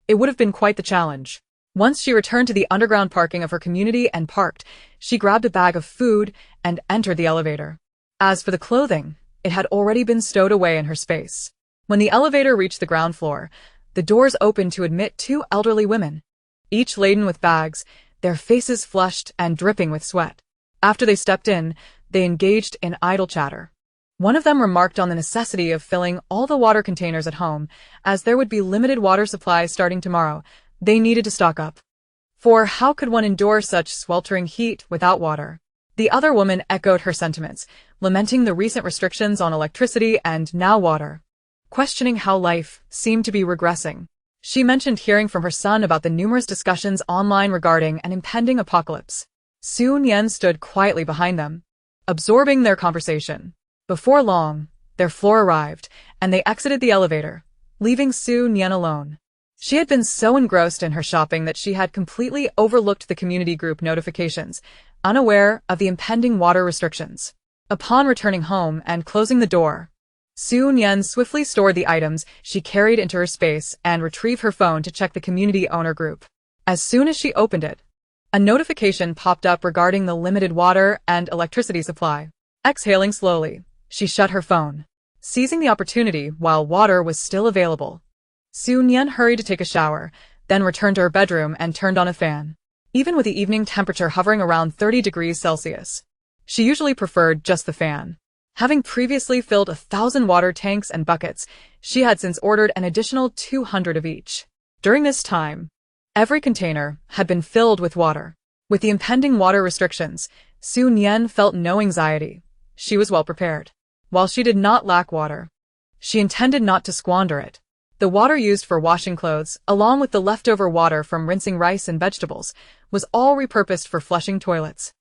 it would have been quite the challenge. Once she returned to the underground parking of her community and parked, she grabbed a bag of food and entered the elevator. As for the clothing, it had already been stowed away in her space. When the elevator reached the ground floor, the doors opened to admit two elderly women, each laden with bags, their faces flushed and dripping with sweat. After they stepped in, they engaged in idle chatter. One of them remarked on the necessity of filling all the water containers at home, as there would be limited water supplies starting tomorrow. They needed to stock up. For how could one endure such sweltering heat without water? The other woman echoed her sentiments, lamenting the recent restrictions on electricity and now water, questioning how life seemed to be regressing. She mentioned hearing from her son about the numerous discussions online regarding an impending apocalypse. Nian stood quietly behind them, absorbing their conversation. Before long, their floor arrived, and they exited the elevator, leaving Nian alone. She had been so engrossed in her shopping that she had completely overlooked the community group notifications, unaware of the impending water restrictions. Upon returning home and closing the door, Nian swiftly stored the items she carried into her space and retrieved her phone to check the community owner group. As soon as she opened it, a notification popped up regarding the limited water and electricity supply. Exhaling slowly, she shut her phone, seizing the opportunity while water was still available. Nian hurried to take a shower, then returned to her bedroom and turned on a fan. Even with the evening temperature hovering around 30 degrees Celsius, she usually preferred just the fan. Having previously filled 1,000 water tanks and buckets, she had since ordered an additional 200 of each. During this time, every container had been filled with water. With the impending water restrictions, Nian felt no anxiety. She was well prepared. While she did not lack water, she intended not to squander it. The water used for washing clothes, along with the leftover water from rinsing rice and vegetables, was all repurposed for flushing toilets,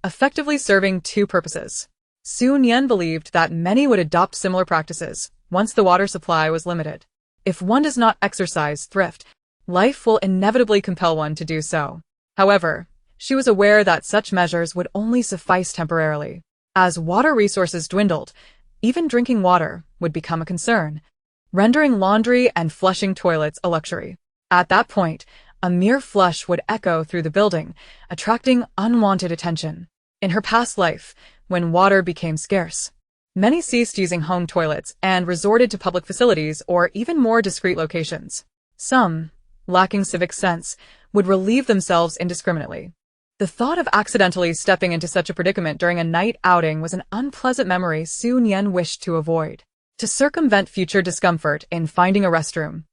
effectively serving two purposes. Nian believed that many would adopt similar practices once the water supply was limited. If one does not exercise thrift, life will inevitably compel one to do so. However, she was aware that such measures would only suffice temporarily. As water resources dwindled, even drinking water would become a concern, rendering laundry and flushing toilets a luxury. At that point, a mere flush would echo through the building, attracting unwanted attention. In her past life, when water became scarce, many ceased using home toilets and resorted to public facilities or even more discreet locations. Some, lacking civic sense, would relieve themselves indiscriminately. The thought of accidentally stepping into such a predicament during a night outing was an unpleasant memory Nian wished to avoid. To circumvent future discomfort in finding a restroom,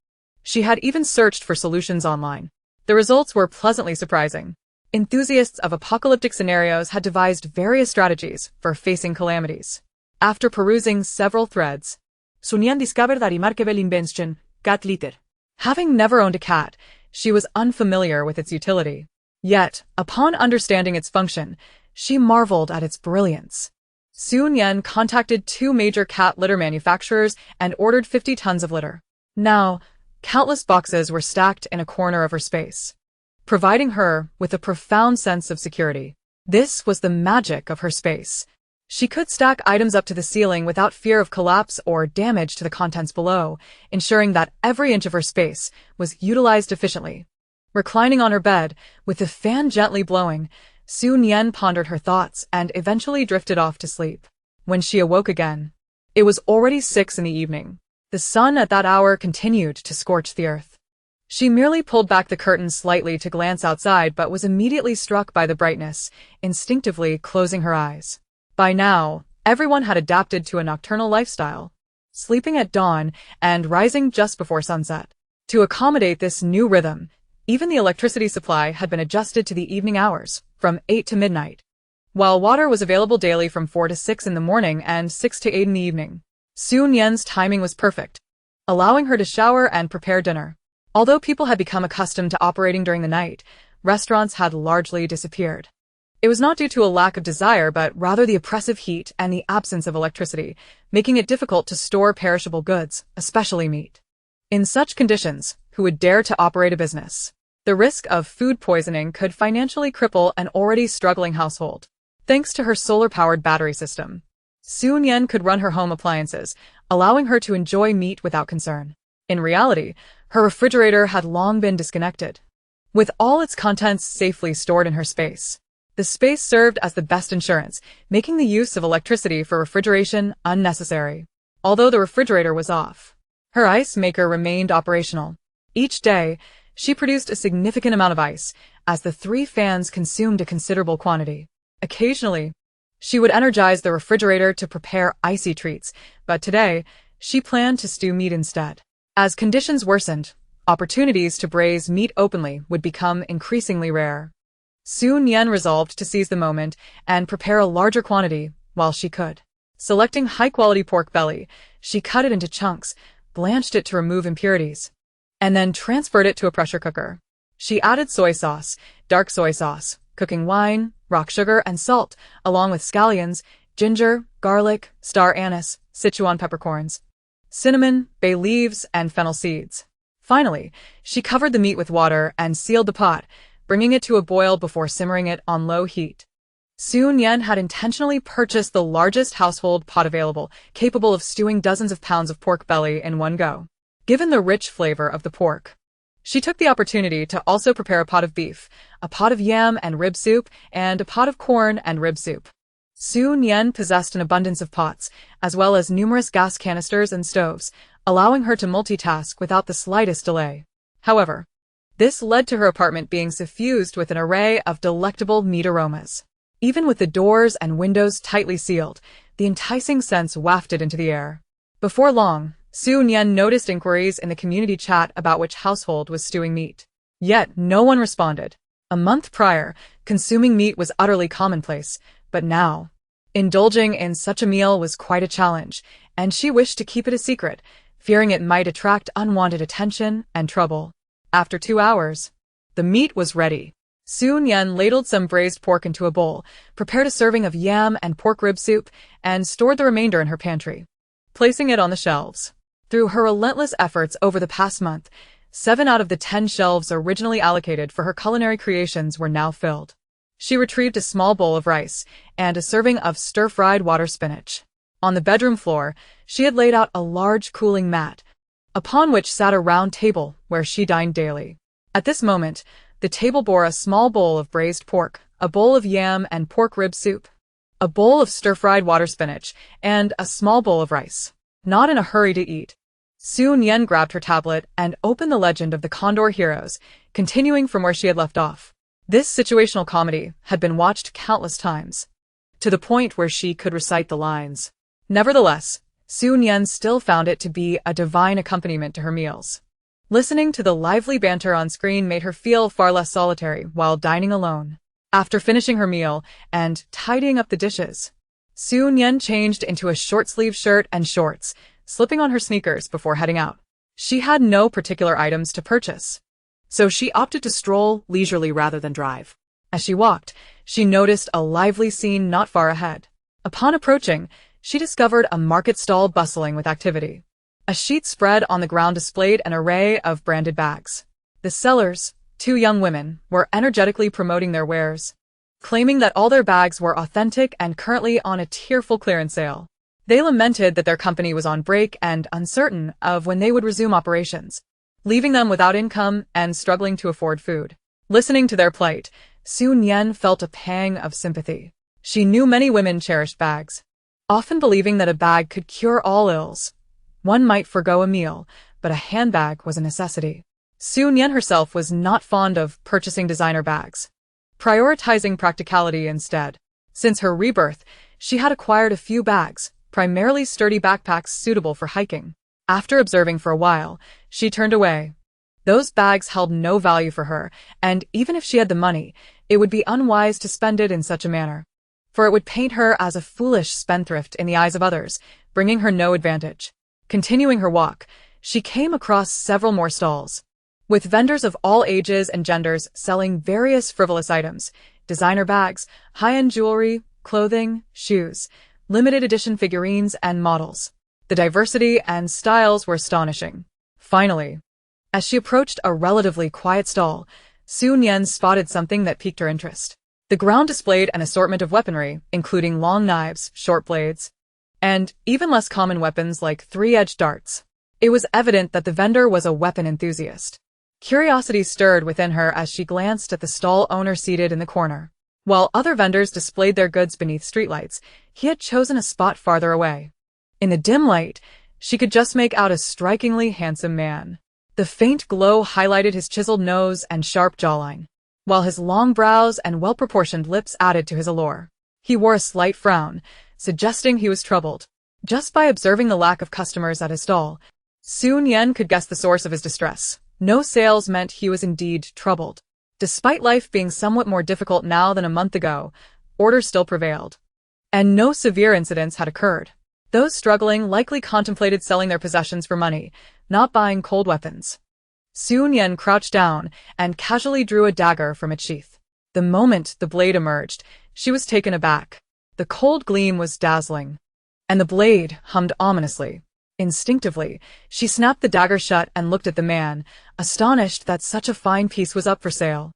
she had even searched for solutions online. The results were pleasantly surprising. Enthusiasts of apocalyptic scenarios had devised various strategies for facing calamities. After perusing several threads, Nian discovered that remarkable invention, cat litter. Having never owned a cat, she was unfamiliar with its utility. Yet, upon understanding its function, she marveled at its brilliance. Su Nian contacted 2 major cat litter manufacturers and ordered 50 tons of litter. Now, countless boxes were stacked in a corner of her space, providing her with a profound sense of security. This was the magic of her space. She could stack items up to the ceiling without fear of collapse or damage to the contents below, ensuring that every inch of her space was utilized efficiently. Reclining on her bed, with the fan gently blowing, Su Nian pondered her thoughts and eventually drifted off to sleep. When she awoke again, it was already 6 in the evening. The sun at that hour continued to scorch the earth. She merely pulled back the curtains slightly to glance outside but was immediately struck by the brightness, instinctively closing her eyes. By now, everyone had adapted to a nocturnal lifestyle, sleeping at dawn and rising just before sunset. To accommodate this new rhythm, even the electricity supply had been adjusted to the evening hours, from 8 to midnight, while water was available daily from 4 to 6 in the morning and 6 to 8 in the evening. Su Nian's timing was perfect, allowing her to shower and prepare dinner. Although people had become accustomed to operating during the night, restaurants had largely disappeared. It was not due to a lack of desire but rather the oppressive heat and the absence of electricity, making it difficult to store perishable goods, especially meat. In such conditions, who would dare to operate a business? The risk of food poisoning could financially cripple an already struggling household. Thanks to her solar-powered battery system, Su Nian could run her home appliances, allowing her to enjoy meat without concern. In reality, her refrigerator had long been disconnected, with all its contents safely stored in her space. The space served as the best insurance, making the use of electricity for refrigeration unnecessary. Although the refrigerator was off, her ice maker remained operational. Each day, she produced a significant amount of ice, as the 3 fans consumed a considerable quantity. Occasionally, she would energize the refrigerator to prepare icy treats, but today, she planned to stew meat instead. As conditions worsened, opportunities to braise meat openly would become increasingly rare. Su Nian resolved to seize the moment and prepare a larger quantity while she could. Selecting high-quality pork belly, she cut it into chunks, blanched it to remove impurities, and then transferred it to a pressure cooker. She added soy sauce, dark soy sauce, cooking wine, rock sugar, and salt, along with scallions, ginger, garlic, star anise, Sichuan peppercorns, cinnamon, bay leaves, and fennel seeds. Finally, she covered the meat with water and sealed the pot, bringing it to a boil before simmering it on low heat. Su Nian had intentionally purchased the largest household pot available, capable of stewing dozens of pounds of pork belly in one go. Given the rich flavor of the pork, she took the opportunity to also prepare a pot of beef, a pot of yam and rib soup, and a pot of corn and rib soup. Su Nian possessed an abundance of pots, as well as numerous gas canisters and stoves, allowing her to multitask without the slightest delay. However, this led to her apartment being suffused with an array of delectable meat aromas. Even with the doors and windows tightly sealed, the enticing scents wafted into the air. Before long, Su Nian noticed inquiries in the community chat about which household was stewing meat. Yet no one responded. A month prior, consuming meat was utterly commonplace, but now, indulging in such a meal was quite a challenge, and she wished to keep it a secret, fearing it might attract unwanted attention and trouble. After 2 hours, the meat was ready. Su Nian ladled some braised pork into a bowl, prepared a serving of yam and pork rib soup, and stored the remainder in her pantry, placing it on the shelves. Through her relentless efforts over the past month, 7 out of the 10 shelves originally allocated for her culinary creations were now filled. She retrieved a small bowl of rice and a serving of stir-fried water spinach. On the bedroom floor, she had laid out a large cooling mat, upon which sat a round table where she dined daily. At this moment, the table bore a small bowl of braised pork, a bowl of yam and pork rib soup, a bowl of stir-fried water spinach, and a small bowl of rice. Not in a hurry to eat, Su Nian grabbed her tablet and opened the Legend of the Condor Heroes, continuing from where she had left off. This situational comedy had been watched countless times, to the point where she could recite the lines. Nevertheless, Su Nian still found it to be a divine accompaniment to her meals. Listening to the lively banter on screen made her feel far less solitary while dining alone. After finishing her meal and tidying up the dishes, Su Nian changed into a short-sleeved shirt and shorts, slipping on her sneakers before heading out. She had no particular items to purchase, so she opted to stroll leisurely rather than drive. As she walked, she noticed a lively scene not far ahead. Upon approaching, she discovered a market stall bustling with activity. A sheet spread on the ground displayed an array of branded bags. The sellers, two young women, were energetically promoting their wares, claiming that all their bags were authentic and currently on a tearful clearance sale. They lamented that their company was on break and uncertain of when they would resume operations, leaving them without income and struggling to afford food. Listening to their plight, Nian felt a pang of sympathy. She knew many women cherished bags, often believing that a bag could cure all ills. One might forgo a meal, but a handbag was a necessity. Nian herself was not fond of purchasing designer bags, prioritizing practicality instead. Since her rebirth, she had acquired a few bags, primarily sturdy backpacks suitable for hiking. After observing for a while, she turned away. Those bags held no value for her, and even if she had the money, it would be unwise to spend it in such a manner, for it would paint her as a foolish spendthrift in the eyes of others, bringing her no advantage. Continuing her walk, she came across several more stalls, with vendors of all ages and genders selling various frivolous items, designer bags, high-end jewelry, clothing, shoes, limited edition figurines, and models. The diversity and styles were astonishing. Finally, as she approached a relatively quiet stall, Nian spotted something that piqued her interest. The ground displayed an assortment of weaponry, including long knives, short blades, and even less common weapons like three-edged darts. It was evident that the vendor was a weapon enthusiast. Curiosity stirred within her as she glanced at the stall owner seated in the corner. While other vendors displayed their goods beneath streetlights, he had chosen a spot farther away. In the dim light, she could just make out a strikingly handsome man. The faint glow highlighted his chiseled nose and sharp jawline, while his long brows and well-proportioned lips added to his allure. He wore a slight frown, suggesting he was troubled. Just by observing the lack of customers at his stall, Nian could guess the source of his distress. No sales meant he was indeed troubled. Despite life being somewhat more difficult now than a month ago, order still prevailed, and no severe incidents had occurred. Those struggling likely contemplated selling their possessions for money, not buying cold weapons. Nian crouched down and casually drew a dagger from its sheath. The moment the blade emerged, she was taken aback. The cold gleam was dazzling, and the blade hummed ominously. Instinctively, she snapped the dagger shut and looked at the man, astonished that such a fine piece was up for sale.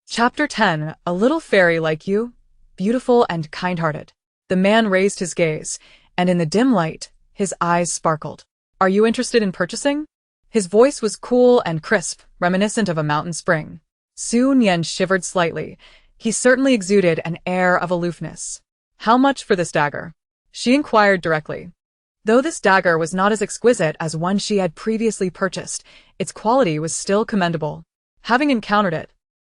Chapter 10. A little fairy like you, beautiful and kind-hearted. The man raised his gaze, and in the dim light, his eyes sparkled. Are you interested in purchasing? His voice was cool and crisp, reminiscent of a mountain spring. Nian shivered slightly. He certainly exuded an air of aloofness. How much for this dagger? She inquired directly. Though this dagger was not as exquisite as one she had previously purchased, its quality was still commendable. Having encountered it,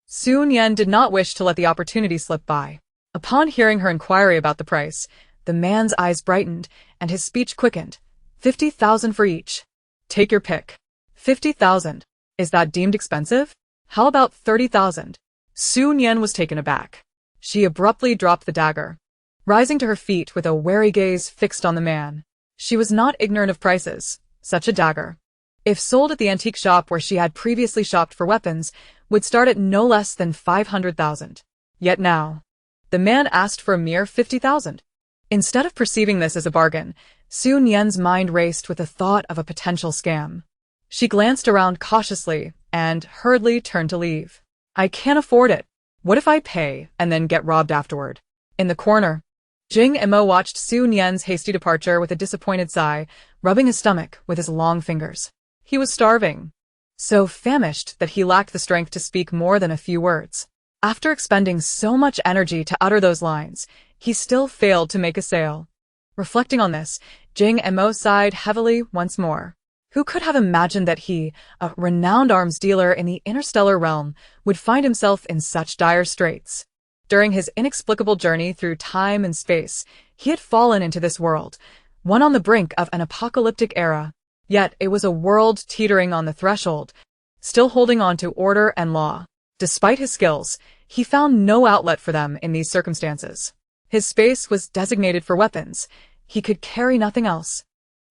Nian did not wish to let the opportunity slip by. Upon hearing her inquiry about the price, the man's eyes brightened and his speech quickened. 50,000 for each. Take your pick. 50,000. Is that deemed expensive? How about 30,000? Nian was taken aback. She abruptly dropped the dagger, rising to her feet with a wary gaze fixed on the man. She was not ignorant of prices. Such a dagger, if sold at the antique shop where she had previously shopped for weapons, would start at no less than 500,000. Yet now, the man asked for a mere 50,000. Instead of perceiving this as a bargain, Nian's mind raced with the thought of a potential scam. She glanced around cautiously and hurriedly turned to leave. I can't afford it. What if I pay and then get robbed afterward? In the corner, Jing Mo watched Nian's hasty departure with a disappointed sigh, rubbing his stomach with his long fingers. He was starving, so famished that he lacked the strength to speak more than a few words. After expending so much energy to utter those lines, he still failed to make a sale. Reflecting on this, Jing Mo sighed heavily once more. Who could have imagined that he, a renowned arms dealer in the interstellar realm, would find himself in such dire straits? During his inexplicable journey through time and space, he had fallen into this world, one on the brink of an apocalyptic era. Yet it was a world teetering on the threshold, still holding on to order and law. Despite his skills, he found no outlet for them in these circumstances. His space was designated for weapons. He could carry nothing else,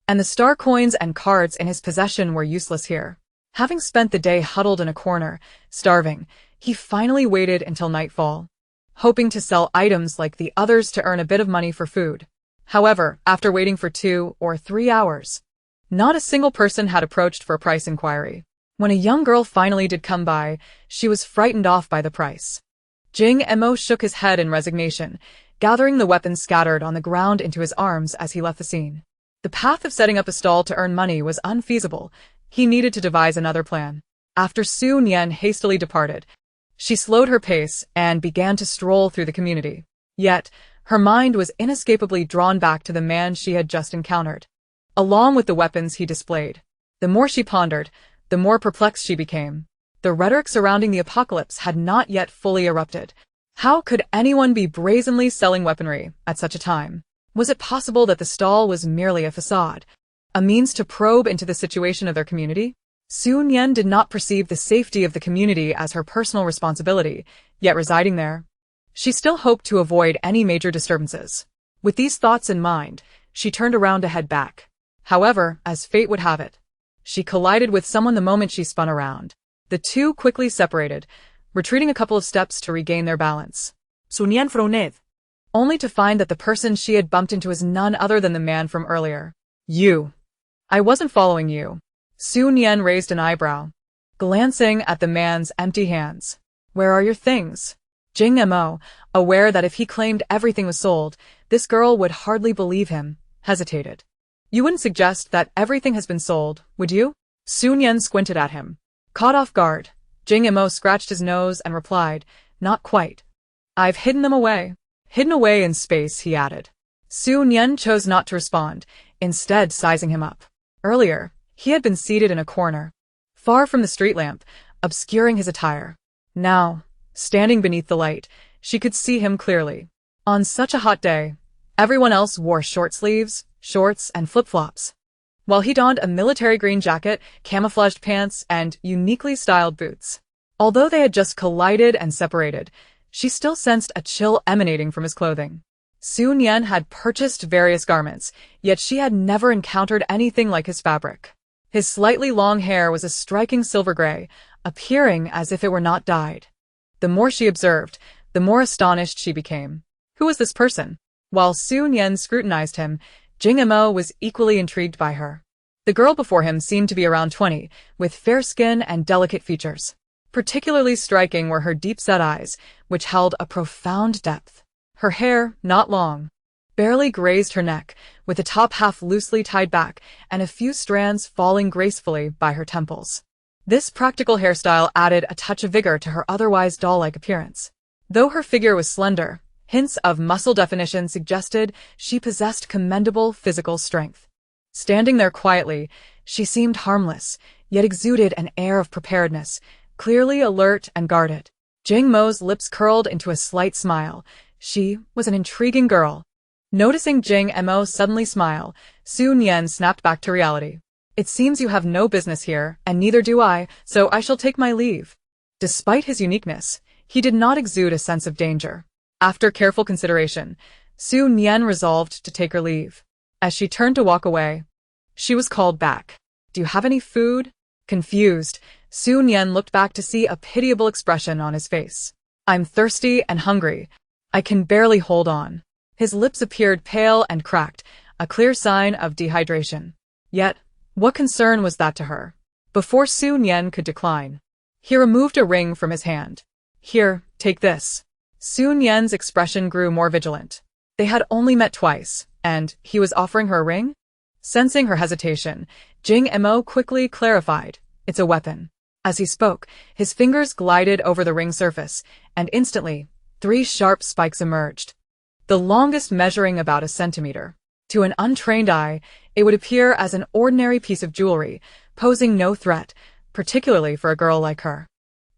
and the star coins and cards in his possession were useless here. Having spent the day huddled in a corner, starving, he finally waited until nightfall, hoping to sell items like the others to earn a bit of money for food. However, after waiting for 2 or 3 hours, not a single person had approached for a price inquiry. When a young girl finally did come by, she was frightened off by the price. Jing Mo shook his head in resignation, gathering the weapons scattered on the ground into his arms as he left the scene. The path of setting up a stall to earn money was unfeasible. He needed to devise another plan. After Su Nian hastily departed, she slowed her pace and began to stroll through the community. Yet, her mind was inescapably drawn back to the man she had just encountered, along with the weapons he displayed. The more she pondered, the more perplexed she became. The rhetoric surrounding the apocalypse had not yet fully erupted. How could anyone be brazenly selling weaponry at such a time? Was it possible that the stall was merely a facade, a means to probe into the situation of their community? Su Nian did not perceive the safety of the community as her personal responsibility, yet residing there, she still hoped to avoid any major disturbances. With these thoughts in mind, she turned around to head back. However, as fate would have it, she collided with someone the moment she spun around. The two quickly separated, retreating a couple of steps to regain their balance. Su Nian frowned, only to find that the person she had bumped into was none other than the man from earlier. You. I wasn't following you. Su Nian raised an eyebrow, glancing at the man's empty hands. Where are your things? Jing Mo, aware that if he claimed everything was sold, this girl would hardly believe him, hesitated. You wouldn't suggest that everything has been sold, would you? Su Nian squinted at him. Caught off guard, Jing Mo scratched his nose and replied, not quite. I've hidden them away. Hidden away in space, he added. Su Nian chose not to respond, instead sizing him up. Earlier, he had been seated in a corner, far from the street lamp, obscuring his attire. Now, standing beneath the light, she could see him clearly. On such a hot day, everyone else wore short sleeves, shorts, and flip-flops, while he donned a military green jacket, camouflaged pants, and uniquely styled boots. Although they had just collided and separated, she still sensed a chill emanating from his clothing. Su Nian had purchased various garments, yet she had never encountered anything like his fabric. His slightly long hair was a striking silver gray, appearing as if it were not dyed. The more she observed, the more astonished she became. Who was this person? While Su Nian scrutinized him, Jing Mo was equally intrigued by her. The girl before him seemed to be around 20, with fair skin and delicate features. Particularly striking were her deep-set eyes, which held a profound depth. Her hair, not long, barely grazed her neck, with the top half loosely tied back and a few strands falling gracefully by her temples. This practical hairstyle added a touch of vigor to her otherwise doll-like appearance. Though her figure was slender, hints of muscle definition suggested she possessed commendable physical strength. Standing there quietly, she seemed harmless, yet exuded an air of preparedness, clearly alert and guarded. Jing Mo's lips curled into a slight smile. She was an intriguing girl. Noticing Jing Mo suddenly smile, Su Nian snapped back to reality. It seems you have no business here, and neither do I, so I shall take my leave. Despite his uniqueness, he did not exude a sense of danger. After careful consideration, Su Nian resolved to take her leave. As she turned to walk away, she was called back. Do you have any food? Confused, Su Nian looked back to see a pitiable expression on his face. I'm thirsty and hungry. I can barely hold on. His lips appeared pale and cracked, a clear sign of dehydration. Yet, what concern was that to her? Before Su Nian could decline, he removed a ring from his hand. Here, take this. Su Nian's expression grew more vigilant. They had only met twice, and he was offering her a ring? Sensing her hesitation, Jing Mo quickly clarified, it's a weapon. As he spoke, his fingers glided over the ring surface, and instantly, 3 sharp spikes emerged, the longest measuring about a centimeter. To an untrained eye, it would appear as an ordinary piece of jewelry, posing no threat, particularly for a girl like her.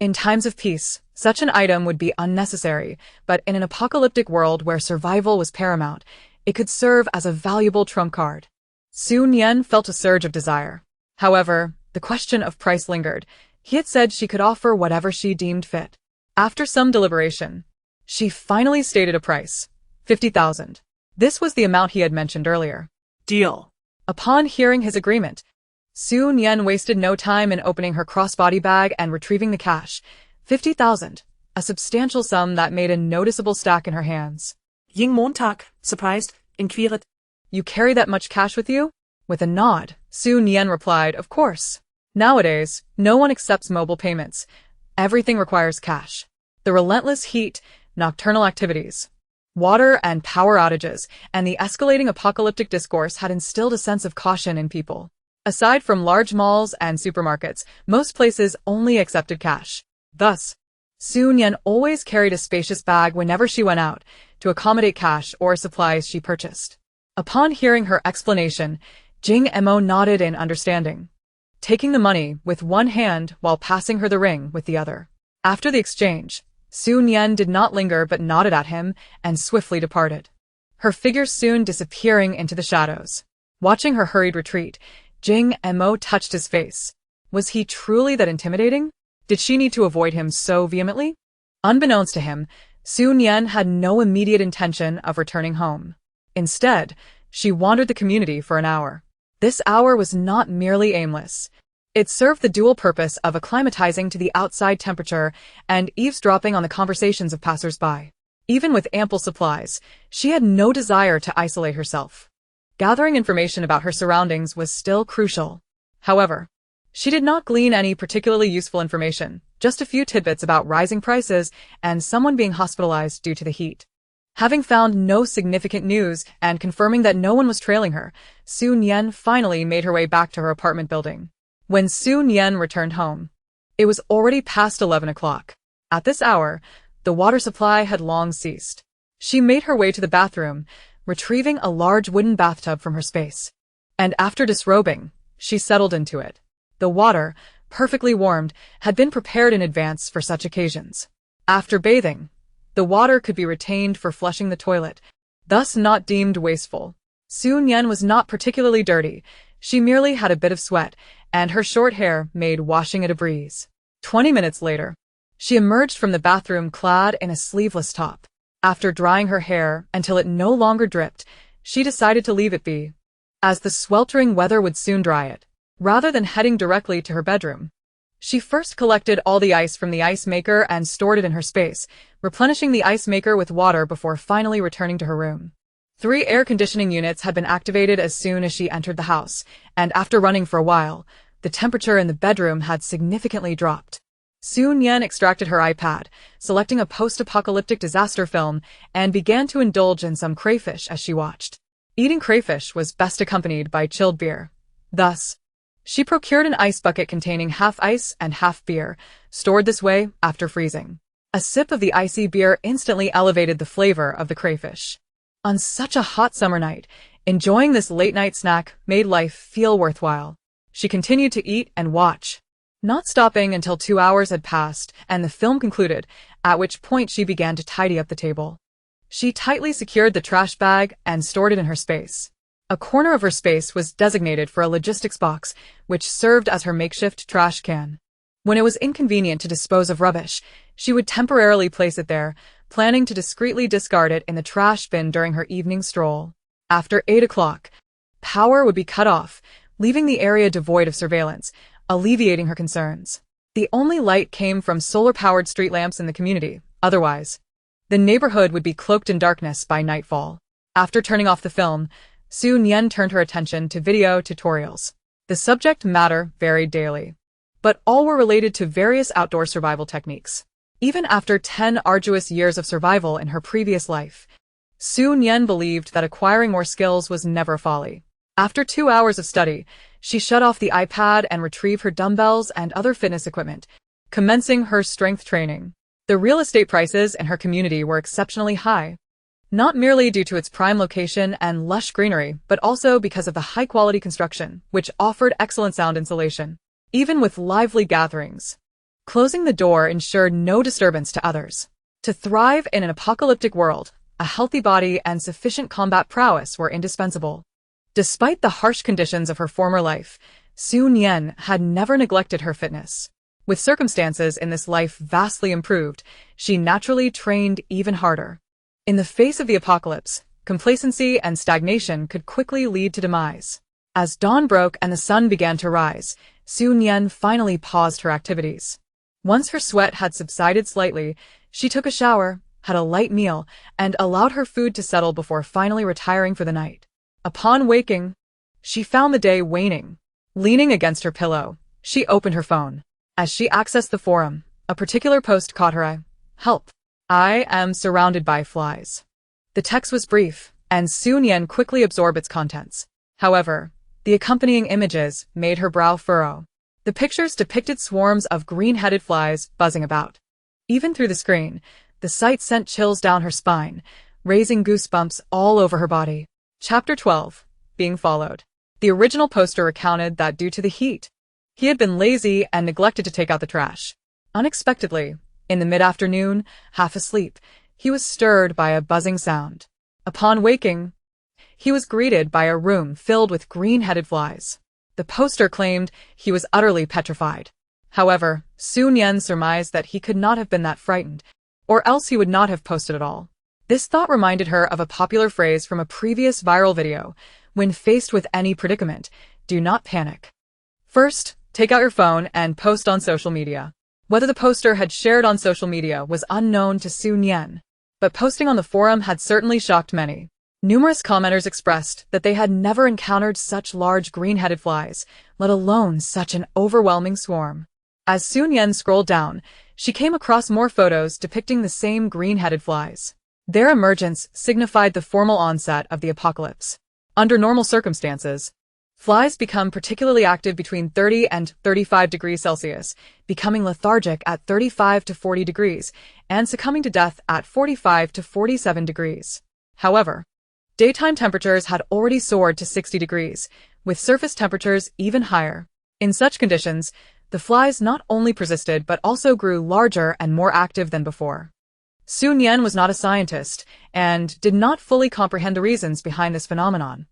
In times of peace, such an item would be unnecessary, but in an apocalyptic world where survival was paramount, it could serve as a valuable trump card. Su Nian felt a surge of desire. However, the question of price lingered. He had said she could offer whatever she deemed fit. After some deliberation, she finally stated a price, 50,000. This was the amount he had mentioned earlier. Deal. Upon hearing his agreement, Su Nian wasted no time in opening her crossbody bag and retrieving the cash, 50,000, a substantial sum that made a noticeable stack in her hands. Jing Montag, surprised, inquired. You carry that much cash with you? With a nod, Su Nian replied, of course. Nowadays, no one accepts mobile payments. Everything requires cash. The relentless heat, nocturnal activities, water and power outages, and the escalating apocalyptic discourse had instilled a sense of caution in people. Aside from large malls and supermarkets, most places only accepted cash. Thus, Su Nian always carried a spacious bag whenever she went out to accommodate cash or supplies she purchased. Upon hearing her explanation, Jing Mo nodded in understanding, taking the money with one hand while passing her the ring with the other. After the exchange, Su Nian did not linger but nodded at him and swiftly departed, her figure soon disappearing into the shadows. Watching her hurried retreat, Jing Mo touched his face. Was he truly that intimidating? Did she need to avoid him so vehemently? Unbeknownst to him, Su Nian had no immediate intention of returning home. Instead, she wandered the community for an hour. This hour was not merely aimless. It served the dual purpose of acclimatizing to the outside temperature and eavesdropping on the conversations of passers-by. Even with ample supplies, she had no desire to isolate herself. Gathering information about her surroundings was still crucial. However, she did not glean any particularly useful information, just a few tidbits about rising prices and someone being hospitalized due to the heat. Having found no significant news and confirming that no one was trailing her, Su Nian finally made her way back to her apartment building. When Su Nian returned home, it was already past 11 o'clock. At this hour, the water supply had long ceased. She made her way to the bathroom, retrieving a large wooden bathtub from her space. And after disrobing, she settled into it. The water, perfectly warmed, had been prepared in advance for such occasions. After bathing, the water could be retained for flushing the toilet, thus not deemed wasteful. Su Nian was not particularly dirty. She merely had a bit of sweat, and her short hair made washing it a breeze. 20 minutes later, she emerged from the bathroom clad in a sleeveless top. After drying her hair until it no longer dripped, she decided to leave it be, as the sweltering weather would soon dry it. Rather than heading directly to her bedroom, she first collected all the ice from the ice maker and stored it in her space, replenishing the ice maker with water before finally returning to her room. 3 air conditioning units had been activated as soon as she entered the house, and after running for a while, the temperature in the bedroom had significantly dropped. Su Nian extracted her iPad, selecting a post-apocalyptic disaster film, and began to indulge in some crayfish as she watched. Eating crayfish was best accompanied by chilled beer. Thus, she procured an ice bucket containing half ice and half beer, stored this way after freezing. A sip of the icy beer instantly elevated the flavor of the crayfish. On such a hot summer night, enjoying this late-night snack made life feel worthwhile. She continued to eat and watch, not stopping until 2 hours had passed and the film concluded, at which point she began to tidy up the table. She tightly secured the trash bag and stored it in her space. A corner of her space was designated for a logistics box, which served as her makeshift trash can. When it was inconvenient to dispose of rubbish, she would temporarily place it there, planning to discreetly discard it in the trash bin during her evening stroll. After 8 o'clock, power would be cut off, leaving the area devoid of surveillance, alleviating her concerns. The only light came from solar-powered street lamps in the community. Otherwise, the neighborhood would be cloaked in darkness by nightfall. After turning off the film, Su Nian turned her attention to video tutorials. The subject matter varied daily, but all were related to various outdoor survival techniques. Even after 10 arduous years of survival in her previous life, Su Nian believed that acquiring more skills was never folly. After 2 hours of study, she shut off the iPad and retrieved her dumbbells and other fitness equipment, commencing her strength training. The real estate prices in her community were exceptionally high, not merely due to its prime location and lush greenery, but also because of the high-quality construction, which offered excellent sound insulation, even with lively gatherings. Closing the door ensured no disturbance to others. To thrive in an apocalyptic world, a healthy body and sufficient combat prowess were indispensable. Despite the harsh conditions of her former life, Su Nian had never neglected her fitness. With circumstances in this life vastly improved, she naturally trained even harder. In the face of the apocalypse, complacency and stagnation could quickly lead to demise. As dawn broke and the sun began to rise, Su Nian finally paused her activities. Once her sweat had subsided slightly, she took a shower, had a light meal, and allowed her food to settle before finally retiring for the night. Upon waking, she found the day waning. Leaning against her pillow, she opened her phone. As she accessed the forum, a particular post caught her eye. Help. I am surrounded by flies. The text was brief, and Nian quickly absorbed its contents. However, the accompanying images made her brow furrow. The pictures depicted swarms of green-headed flies buzzing about. Even through the screen, the sight sent chills down her spine, raising goosebumps all over her body. Chapter 12. Being followed. The original poster recounted that due to the heat, he had been lazy and neglected to take out the trash. Unexpectedly, in the mid-afternoon, half asleep, he was stirred by a buzzing sound. Upon waking, he was greeted by a room filled with green-headed flies. The poster claimed he was utterly petrified. However, Nian surmised that he could not have been that frightened, or else he would not have posted at all. This thought reminded her of a popular phrase from a previous viral video: when faced with any predicament, do not panic. First, take out your phone and post on social media. Whether the poster had shared on social media was unknown to Nian, but posting on the forum had certainly shocked many. Numerous commenters expressed that they had never encountered such large green-headed flies, let alone such an overwhelming swarm. As Nian scrolled down, she came across more photos depicting the same green-headed flies. Their emergence signified the formal onset of the apocalypse. Under normal circumstances, flies become particularly active between 30 and 35 degrees Celsius, becoming lethargic at 35 to 40 degrees, and succumbing to death at 45 to 47 degrees. However, daytime temperatures had already soared to 60 degrees, with surface temperatures even higher. In such conditions, the flies not only persisted but also grew larger and more active than before. Nian was not a scientist and did not fully comprehend the reasons behind this phenomenon.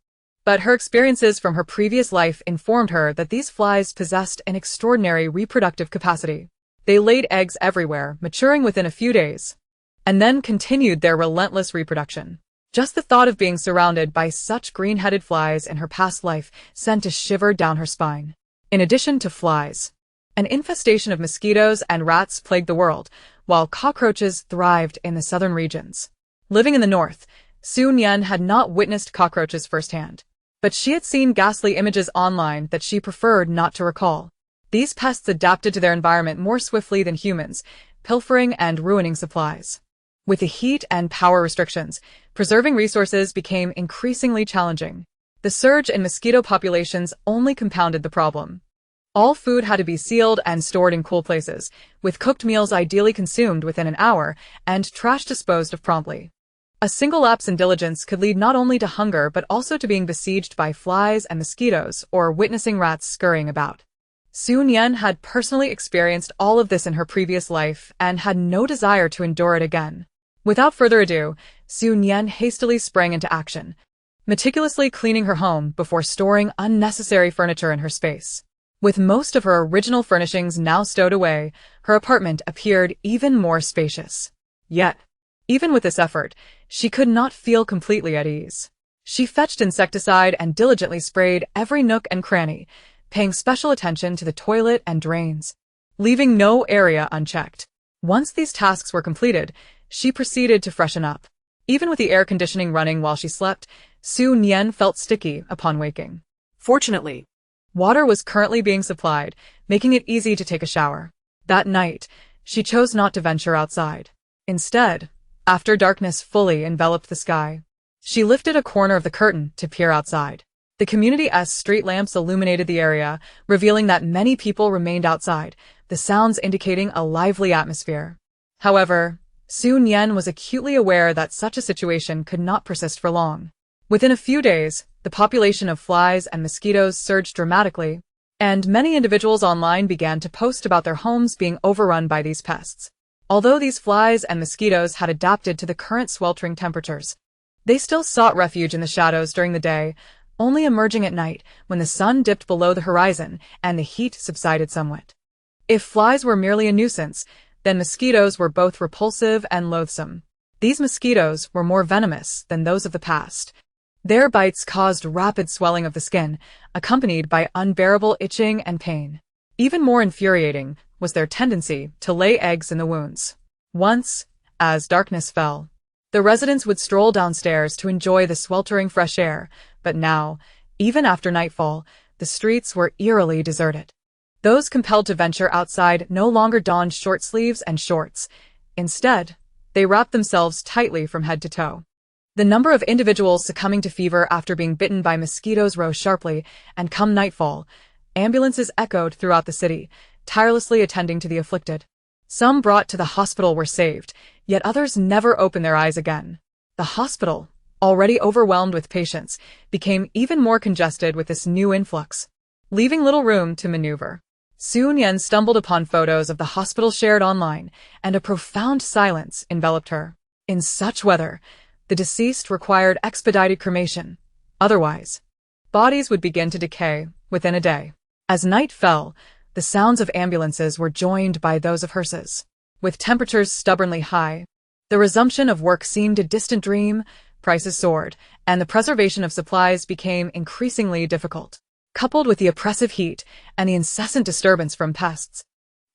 But her experiences from her previous life informed her that these flies possessed an extraordinary reproductive capacity. They laid eggs everywhere, maturing within a few days, and then continued their relentless reproduction. Just the thought of being surrounded by such green-headed flies in her past life sent a shiver down her spine. In addition to flies, an infestation of mosquitoes and rats plagued the world, while cockroaches thrived in the southern regions. Living in the north, Nian had not witnessed cockroaches firsthand, but she had seen ghastly images online that she preferred not to recall. These pests adapted to their environment more swiftly than humans, pilfering and ruining supplies. With the heat and power restrictions, preserving resources became increasingly challenging. The surge in mosquito populations only compounded the problem. All food had to be sealed and stored in cool places, with cooked meals ideally consumed within an hour and trash disposed of promptly. A single lapse in diligence could lead not only to hunger but also to being besieged by flies and mosquitoes or witnessing rats scurrying about. Nian had personally experienced all of this in her previous life and had no desire to endure it again. Without further ado, Nian hastily sprang into action, meticulously cleaning her home before storing unnecessary furniture in her space. With most of her original furnishings now stowed away, her apartment appeared even more spacious. Yet, even with this effort, she could not feel completely at ease. She fetched insecticide and diligently sprayed every nook and cranny, paying special attention to the toilet and drains, leaving no area unchecked. Once these tasks were completed, she proceeded to freshen up. Even with the air conditioning running while she slept, Nian felt sticky upon waking. Fortunately, water was currently being supplied, making it easy to take a shower. That night, she chose not to venture outside. Instead, after darkness fully enveloped the sky, she lifted a corner of the curtain to peer outside. The community's street lamps illuminated the area, revealing that many people remained outside, the sounds indicating a lively atmosphere. However, Nian was acutely aware that such a situation could not persist for long. Within a few days, the population of flies and mosquitoes surged dramatically, and many individuals online began to post about their homes being overrun by these pests. Although these flies and mosquitoes had adapted to the current sweltering temperatures, they still sought refuge in the shadows during the day, only emerging at night when the sun dipped below the horizon and the heat subsided somewhat. If flies were merely a nuisance, then mosquitoes were both repulsive and loathsome. These mosquitoes were more venomous than those of the past. Their bites caused rapid swelling of the skin, accompanied by unbearable itching and pain. Even more infuriating was their tendency to lay eggs in the wounds. Once, as darkness fell, the residents would stroll downstairs to enjoy the sweltering fresh air, But now, even after nightfall, the streets were eerily deserted. Those compelled to venture outside no longer donned short sleeves and shorts. Instead, they wrapped themselves tightly from head to toe. The number of individuals succumbing to fever after being bitten by mosquitoes rose sharply, and come nightfall, ambulances echoed throughout the city, tirelessly attending to the afflicted. Some brought to the hospital were saved, yet others never opened their eyes again. The hospital, already overwhelmed with patients, became even more congested with this new influx, leaving little room to maneuver. Nian stumbled upon photos of the hospital shared online, and a profound silence enveloped her. In such weather, the deceased required expedited cremation. Otherwise, bodies would begin to decay within a day. As night fell, the sounds of ambulances were joined by those of hearses. With temperatures stubbornly high, the resumption of work seemed a distant dream, prices soared, and the preservation of supplies became increasingly difficult. Coupled with the oppressive heat and the incessant disturbance from pests,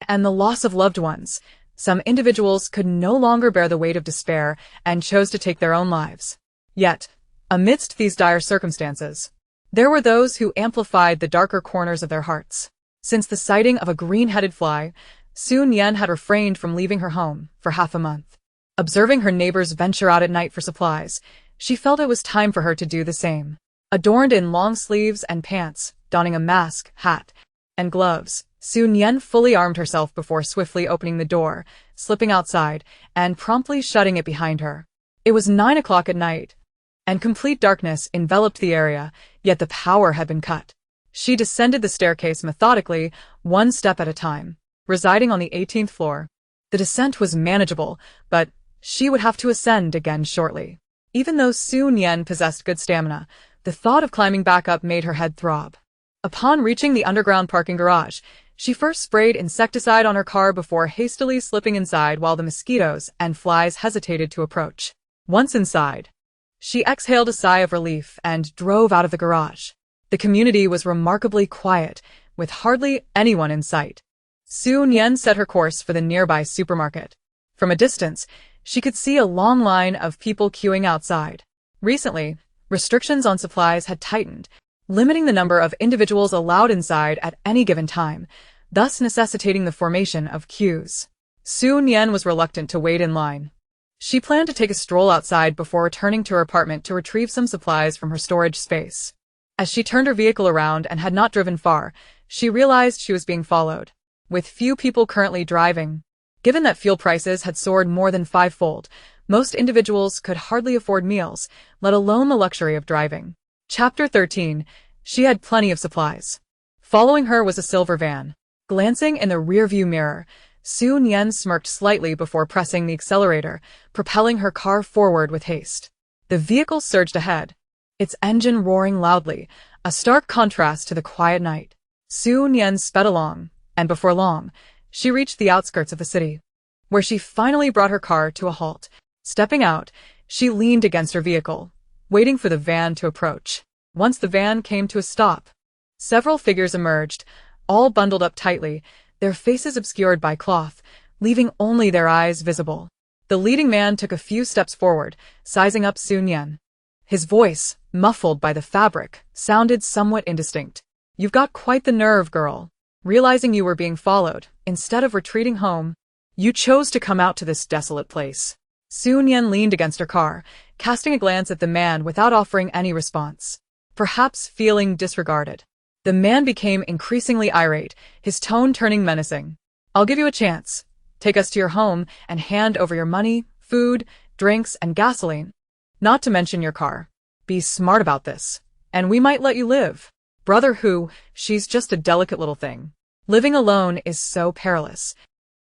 and the loss of loved ones, some individuals could no longer bear the weight of despair and chose to take their own lives. Yet, amidst these dire circumstances, there were those who amplified the darker corners of their hearts. Since the sighting of a green-headed fly, Nian had refrained from leaving her home for half a month. Observing her neighbors venture out at night for supplies, she felt it was time for her to do the same. Adorned in long sleeves and pants, donning a mask, hat, and gloves, Nian fully armed herself before swiftly opening the door, slipping outside, and promptly shutting it behind her. It was 9 o'clock at night, and complete darkness enveloped the area, yet the power had been cut. She descended the staircase methodically, one step at a time, residing on the 18th floor. The descent was manageable, but she would have to ascend again shortly. Even though Nian possessed good stamina, the thought of climbing back up made her head throb. Upon reaching the underground parking garage, she first sprayed insecticide on her car before hastily slipping inside while the mosquitoes and flies hesitated to approach. Once inside, she exhaled a sigh of relief and drove out of the garage. The community was remarkably quiet, with hardly anyone in sight. Nian set her course for the nearby supermarket. From a distance, she could see a long line of people queuing outside. Recently, restrictions on supplies had tightened, limiting the number of individuals allowed inside at any given time, thus necessitating the formation of queues. Nian was reluctant to wait in line. She planned to take a stroll outside before returning to her apartment to retrieve some supplies from her storage space. As she turned her vehicle around and had not driven far, she realized she was being followed. With few people currently driving, given that fuel prices had soared more than fivefold, most individuals could hardly afford meals, let alone the luxury of driving. Chapter 13. She had plenty of supplies. Following her was a silver van. Glancing in the rearview mirror, Nian smirked slightly before pressing the accelerator, propelling her car forward with haste. The vehicle surged ahead, its engine roaring loudly, a stark contrast to the quiet night. Nian sped along, and before long, she reached the outskirts of the city, where she finally brought her car to a halt. Stepping out, she leaned against her vehicle, waiting for the van to approach. Once the van came to a stop, several figures emerged, all bundled up tightly, their faces obscured by cloth, leaving only their eyes visible. The leading man took a few steps forward, sizing up Nian. His voice, muffled by the fabric, sounded somewhat indistinct. "You've got quite the nerve, girl. Realizing you were being followed, instead of retreating home, you chose to come out to this desolate place." Nian leaned against her car, casting a glance at the man without offering any response. Perhaps feeling disregarded. The man became increasingly irate, his tone turning menacing. "I'll give you a chance. Take us to your home and hand over your money, food, drinks, and gasoline. Not to mention your car. Be smart about this, and we might let you live. Brother who, she's just a delicate little thing. Living alone is so perilous.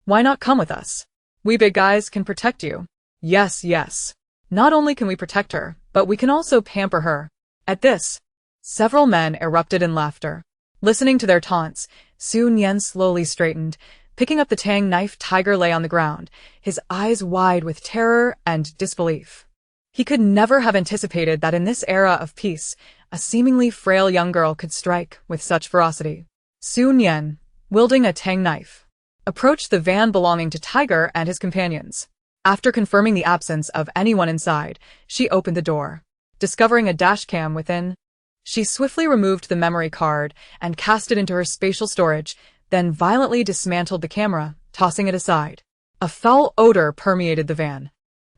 Why not come with us? We big guys can protect you." "Yes, yes. Not only can we protect her, but we can also pamper her." At this, several men erupted in laughter. Listening to their taunts, Nian slowly straightened. Picking up the tang knife Tiger lay on the ground, his eyes wide with terror and disbelief. He could never have anticipated that in this era of peace, a seemingly frail young girl could strike with such ferocity. Nian, wielding a tang knife, approached the van belonging to Tiger and his companions. After confirming the absence of anyone inside, she opened the door. Discovering a dash cam within, She swiftly removed the memory card and cast it into her spatial storage, then violently dismantled the camera, tossing it aside. A foul odor permeated the van,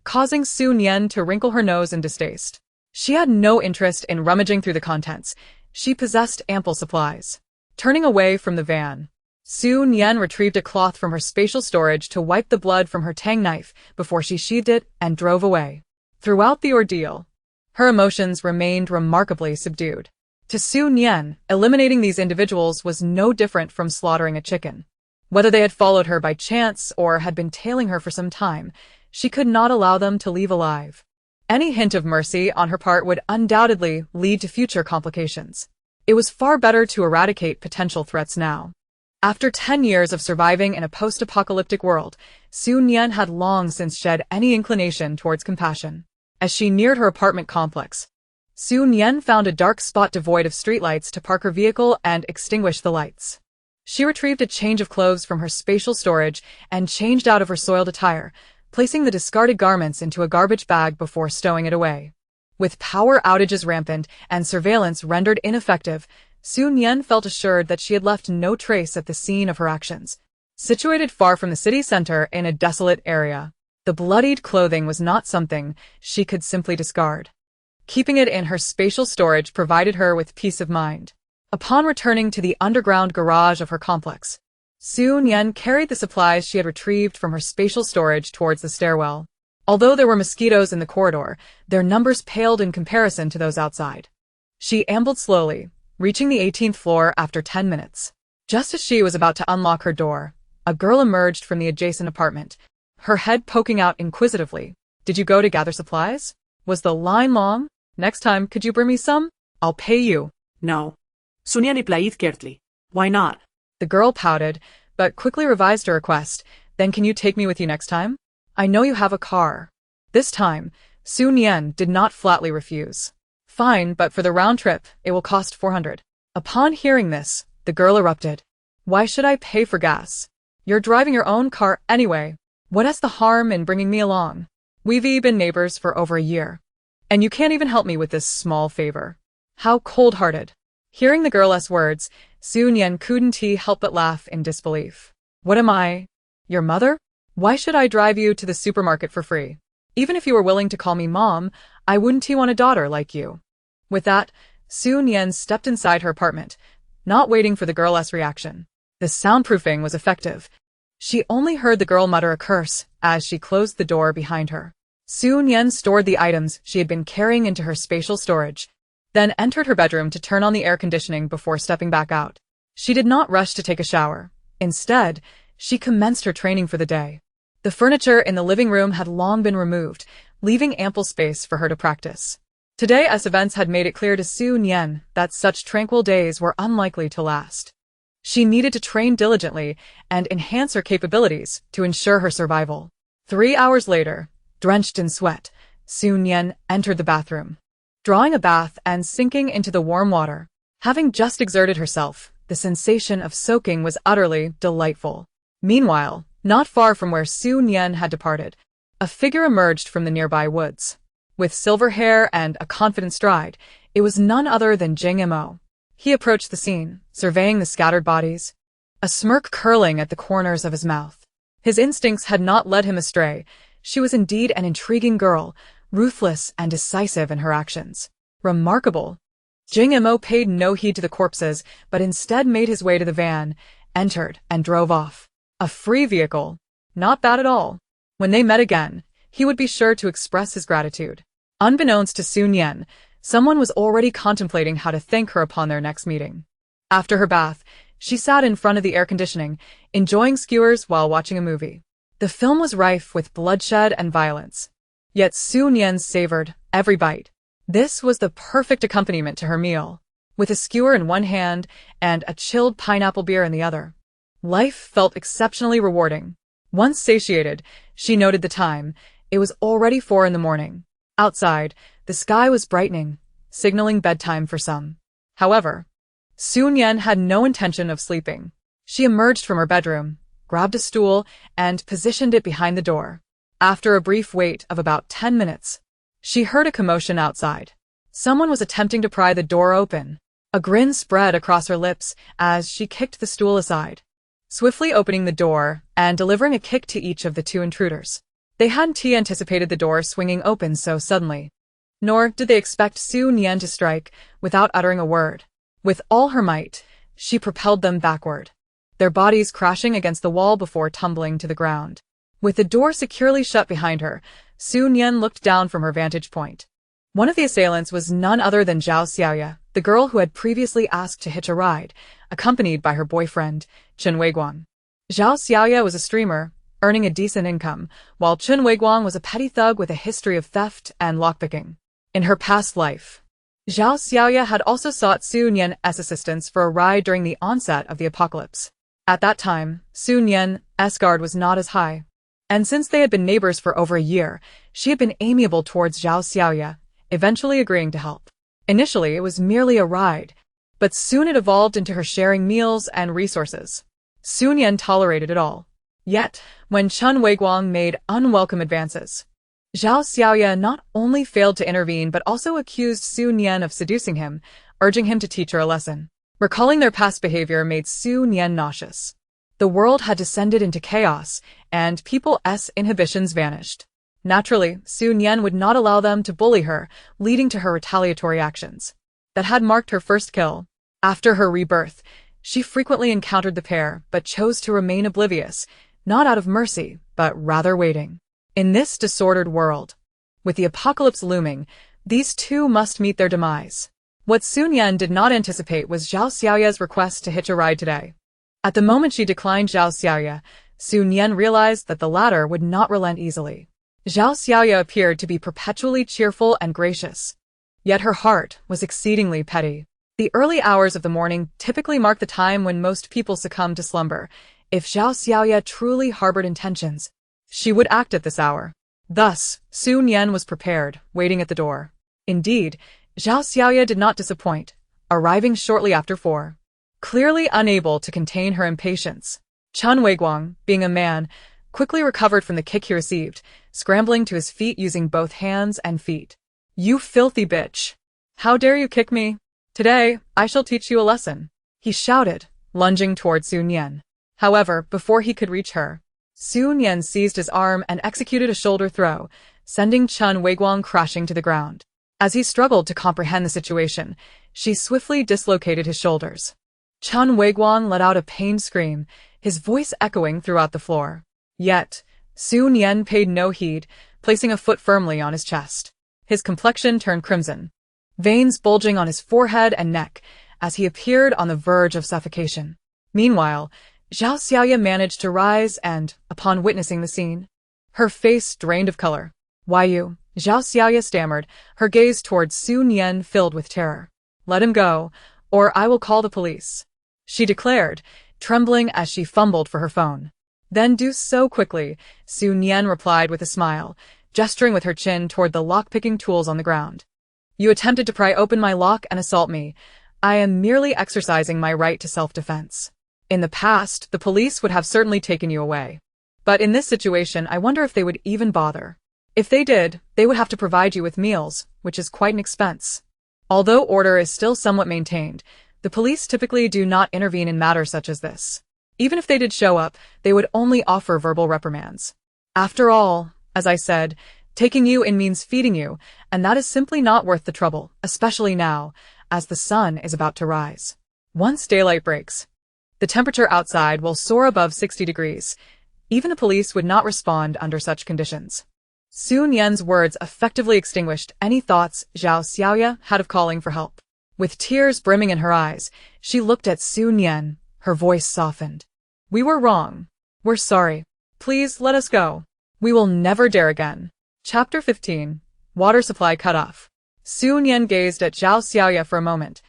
causing Su Nian to wrinkle her nose in distaste. She had no interest in rummaging through the contents. She possessed ample supplies. Turning away from the van, Su Nian retrieved a cloth from her spatial storage to wipe the blood from her tang knife before she sheathed it and drove away. Throughout the ordeal, her emotions remained remarkably subdued. To Su Nian, eliminating these individuals was no different from slaughtering a chicken. Whether they had followed her by chance or had been tailing her for some time, she could not allow them to leave alive. Any hint of mercy on her part would undoubtedly lead to future complications. It was far better to eradicate potential threats now. After 10 years of surviving in a post-apocalyptic world, Su Nian had long since shed any inclination towards compassion. As she neared her apartment complex, Su Nian found a dark spot devoid of streetlights to park her vehicle and extinguish the lights. She retrieved a change of clothes from her spatial storage and changed out of her soiled attire, placing the discarded garments into a garbage bag before stowing it away. With power outages rampant and surveillance rendered ineffective, Su Nian felt assured that she had left no trace at the scene of her actions. Situated far from the city center in a desolate area, the bloodied clothing was not something she could simply discard. Keeping it in her spatial storage provided her with peace of mind. Upon returning to the underground garage of her complex, Su Nian carried the supplies she had retrieved from her spatial storage towards the stairwell. Although there were mosquitoes in the corridor, their numbers paled in comparison to those outside. She ambled slowly, reaching the 18th floor after 10 minutes. Just as she was about to unlock her door, a girl emerged from the adjacent apartment, her head poking out inquisitively. "Did you go to gather supplies? Was the line long? Next time, could you bring me some? I'll pay you." No. Su Nian replied curtly. Why not? The girl pouted, but quickly revised her request. "Then can you take me with you next time? I know you have a car." This time, Su Nian did not flatly refuse. "Fine, but for the round trip, it will cost 400. Upon hearing this, the girl erupted. "Why should I pay for gas? You're driving your own car anyway. What is the harm in bringing me along? We've been neighbors for over a year. And you can't even help me with this small favor." How cold-hearted. Hearing the girl's words, Su Nian couldn't help but laugh in disbelief. "What am I? Your mother? Why should I drive you to the supermarket for free? Even if you were willing to call me mom, I wouldn't want a daughter like you." With that, Su Nian stepped inside her apartment, not waiting for the girl's reaction. The soundproofing was effective. She only heard the girl mutter a curse as she closed the door behind her. Su Nian stored the items she had been carrying into her spatial storage, then entered her bedroom to turn on the air conditioning before stepping back out. She did not rush to take a shower. Instead, she commenced her training for the day. The furniture in the living room had long been removed, leaving ample space for her to practice. Today, as events had made it clear to Su Nian that such tranquil days were unlikely to last. She needed to train diligently and enhance her capabilities to ensure her survival. 3 hours later, drenched in sweat, Su Nian entered the bathroom. Drawing a bath and sinking into the warm water, having just exerted herself, the sensation of soaking was utterly delightful. Meanwhile, not far from where Su Nian had departed, a figure emerged from the nearby woods. With silver hair and a confident stride, it was none other than Jing Mo. He approached the scene, surveying the scattered bodies, a smirk curling at the corners of his mouth. His instincts had not led him astray. She was indeed an intriguing girl, ruthless and decisive in her actions. Remarkable. Jing Mo paid no heed to the corpses, but instead made his way to the van, entered, and drove off. A free vehicle. Not bad at all. When they met again, he would be sure to express his gratitude. Unbeknownst to Su Nian, someone was already contemplating how to thank her upon their next meeting. After her bath, she sat in front of the air conditioning, enjoying skewers while watching a movie. The film was rife with bloodshed and violence. Yet Su Nian savored every bite. This was the perfect accompaniment to her meal, with a skewer in one hand and a chilled pineapple beer in the other. Life felt exceptionally rewarding. Once satiated, she noted the time. It was already 4 in the morning. Outside, the sky was brightening, signaling bedtime for some. However, Su Nian had no intention of sleeping. She emerged from her bedroom, grabbed a stool, and positioned it behind the door. After a brief wait of about 10 minutes, she heard a commotion outside. Someone was attempting to pry the door open. A grin spread across her lips as she kicked the stool aside, swiftly opening the door and delivering a kick to each of the two intruders. They hadn't anticipated the door swinging open so suddenly. Nor did they expect Su Nian to strike without uttering a word. With all her might, she propelled them backward, their bodies crashing against the wall before tumbling to the ground. With the door securely shut behind her, Su Nian looked down from her vantage point. One of the assailants was none other than Zhao Xiaoya, the girl who had previously asked to hitch a ride, accompanied by her boyfriend, Chen Weiguang. Zhao Xiaoya was a streamer, earning a decent income, while Chen Weiguang was a petty thug with a history of theft and lockpicking. In her past life, Zhao Xiaoya had also sought Su Nian's assistance for a ride during the onset of the apocalypse. At that time, Su Nian's guard was not as high, and since they had been neighbors for over a year, she had been amiable towards Zhao Xiaoya, eventually agreeing to help. Initially, it was merely a ride, but soon it evolved into her sharing meals and resources. Su Nian tolerated it all. Yet, when Chen Weiguang made unwelcome advances, Zhao Xiaoya not only failed to intervene but also accused Su Nian of seducing him, urging him to teach her a lesson. Recalling their past behavior made Su Nian nauseous. The world had descended into chaos, and people's inhibitions vanished. Naturally, Su Nian would not allow them to bully her, leading to her retaliatory actions. That had marked her first kill. After her rebirth, she frequently encountered the pair, but chose to remain oblivious, not out of mercy, but rather waiting. In this disordered world, with the apocalypse looming, these two must meet their demise. What Su Nian did not anticipate was Zhao Xiaoya's request to hitch a ride today. At the moment she declined Zhao Xiaoya, Su Nian realized that the latter would not relent easily. Zhao Xiaoya appeared to be perpetually cheerful and gracious, yet her heart was exceedingly petty. The early hours of the morning typically mark the time when most people succumb to slumber. If Zhao Xiaoya truly harbored intentions, she would act at this hour. Thus, Su Nian was prepared, waiting at the door. Indeed, Zhao Xiaoya did not disappoint, arriving shortly after 4. Clearly unable to contain her impatience, Chen Weiguang, being a man, quickly recovered from the kick he received, scrambling to his feet using both hands and feet. "You filthy bitch! How dare you kick me? Today, I shall teach you a lesson," he shouted, lunging toward Su Nian. However, before he could reach her, Su Nian seized his arm and executed a shoulder throw, sending Chen Weiguang crashing to the ground. As he struggled to comprehend the situation, she swiftly dislocated his shoulders. Chen Weiguang let out a pained scream, his voice echoing throughout the floor. Yet, Su Nian paid no heed, placing a foot firmly on his chest. His complexion turned crimson, veins bulging on his forehead and neck as he appeared on the verge of suffocation. Meanwhile, Zhao Xiaoya managed to rise and, upon witnessing the scene, her face drained of color. "Why you?" Zhao Xiaoya stammered, her gaze towards Su Nian filled with terror. "Let him go, or I will call the police," she declared, trembling as she fumbled for her phone. "Then do so quickly," Su Nian replied with a smile, gesturing with her chin toward the lock-picking tools on the ground. "You attempted to pry open my lock and assault me. I am merely exercising my right to self-defense. In the past, the police would have certainly taken you away. But in this situation, I wonder if they would even bother. If they did, they would have to provide you with meals, which is quite an expense." Although order is still somewhat maintained, the police typically do not intervene in matters such as this. Even if they did show up, they would only offer verbal reprimands. After all, as I said, taking you in means feeding you, and that is simply not worth the trouble, especially now, as the sun is about to rise. Once daylight breaks, the temperature outside will soar above 60 degrees. Even the police would not respond under such conditions. Su Nian's words effectively extinguished any thoughts Zhao Xiaoya had of calling for help. With tears brimming in her eyes, she looked at Su Nian, her voice softened. "We were wrong. We're sorry. Please let us go. We will never dare again." Chapter 15. Water supply cut off. Su Nian gazed at Zhao Xiaoya for a moment.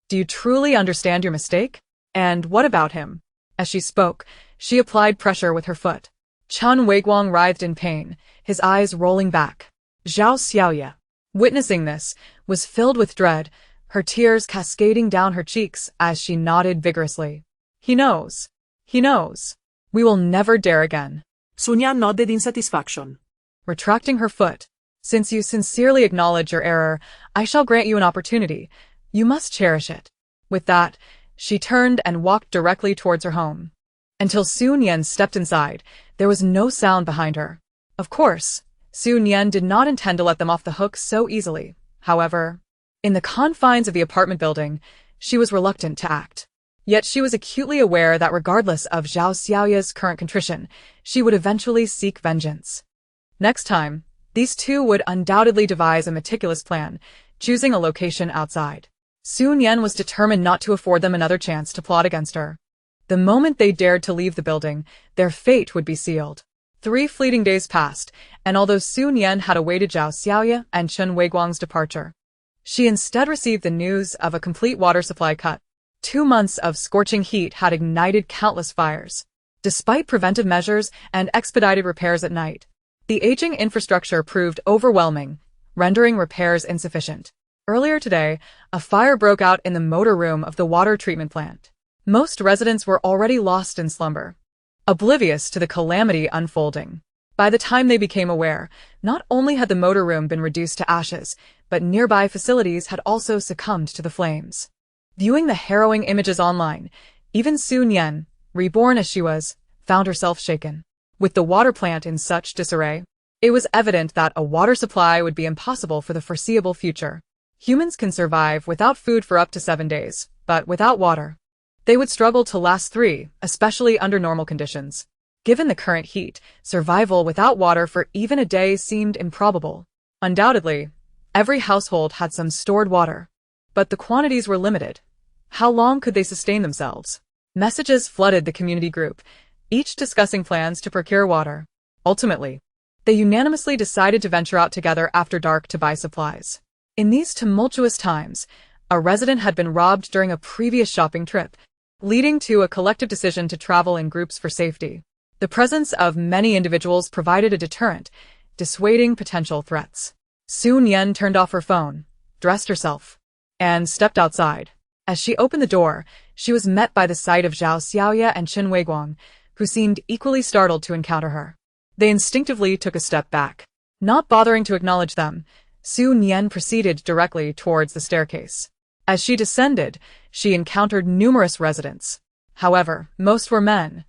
"Do you truly understand your mistake? And what about him?" As she spoke, she applied pressure with her foot. Chen Weiguang writhed in pain, his eyes rolling back. Zhao Xiaoya, witnessing this, was filled with dread, her tears cascading down her cheeks as she nodded vigorously. "He knows. He knows. We will never dare again." Su Nian nodded in satisfaction. Retracting her foot, Since you sincerely acknowledge your error, I shall grant you an opportunity. You must cherish it. With that, she turned and walked directly towards her home. Until Su Nian stepped inside, there was no sound behind her. Of course, Su Nian did not intend to let them off the hook so easily. However, in the confines of the apartment building, she was reluctant to act. Yet she was acutely aware that regardless of Zhao Xiaoya's current contrition, she would eventually seek vengeance. Next time, these two would undoubtedly devise a meticulous plan, choosing a location outside. Su Nian was determined not to afford them another chance to plot against her. The moment they dared to leave the building, their fate would be sealed. 3 fleeting days passed, and although Su Nian had awaited Zhao Xiaoya and Chen Weiguang's departure, she instead received the news of a complete water supply cut. 2 months of scorching heat had ignited countless fires. Despite preventive measures and expedited repairs at night, the aging infrastructure proved overwhelming, rendering repairs insufficient. Earlier today, a fire broke out in the motor room of the water treatment plant. Most residents were already lost in slumber, oblivious to the calamity unfolding. By the time they became aware, not only had the motor room been reduced to ashes, but nearby facilities had also succumbed to the flames. Viewing the harrowing images online, even Su Nian, reborn as she was, found herself shaken. With the water plant in such disarray, it was evident that a water supply would be impossible for the foreseeable future. Humans can survive without food for up to 7 days, but without water, they would struggle to last 3, especially under normal conditions. Given the current heat, survival without water for even a day seemed improbable. Undoubtedly, every household had some stored water, but the quantities were limited. How long could they sustain themselves? Messages flooded the community group, each discussing plans to procure water. Ultimately, they unanimously decided to venture out together after dark to buy supplies. In these tumultuous times, a resident had been robbed during a previous shopping trip, leading to a collective decision to travel in groups for safety. The presence of many individuals provided a deterrent, dissuading potential threats. Su Nian turned off her phone, dressed herself, and stepped outside. As she opened the door, she was met by the sight of Zhao Xiaoya and Chen Weiguang, who seemed equally startled to encounter her. They instinctively took a step back. Not bothering to acknowledge them, Su Nian proceeded directly towards the staircase. As she descended, she encountered numerous residents. However, most were men.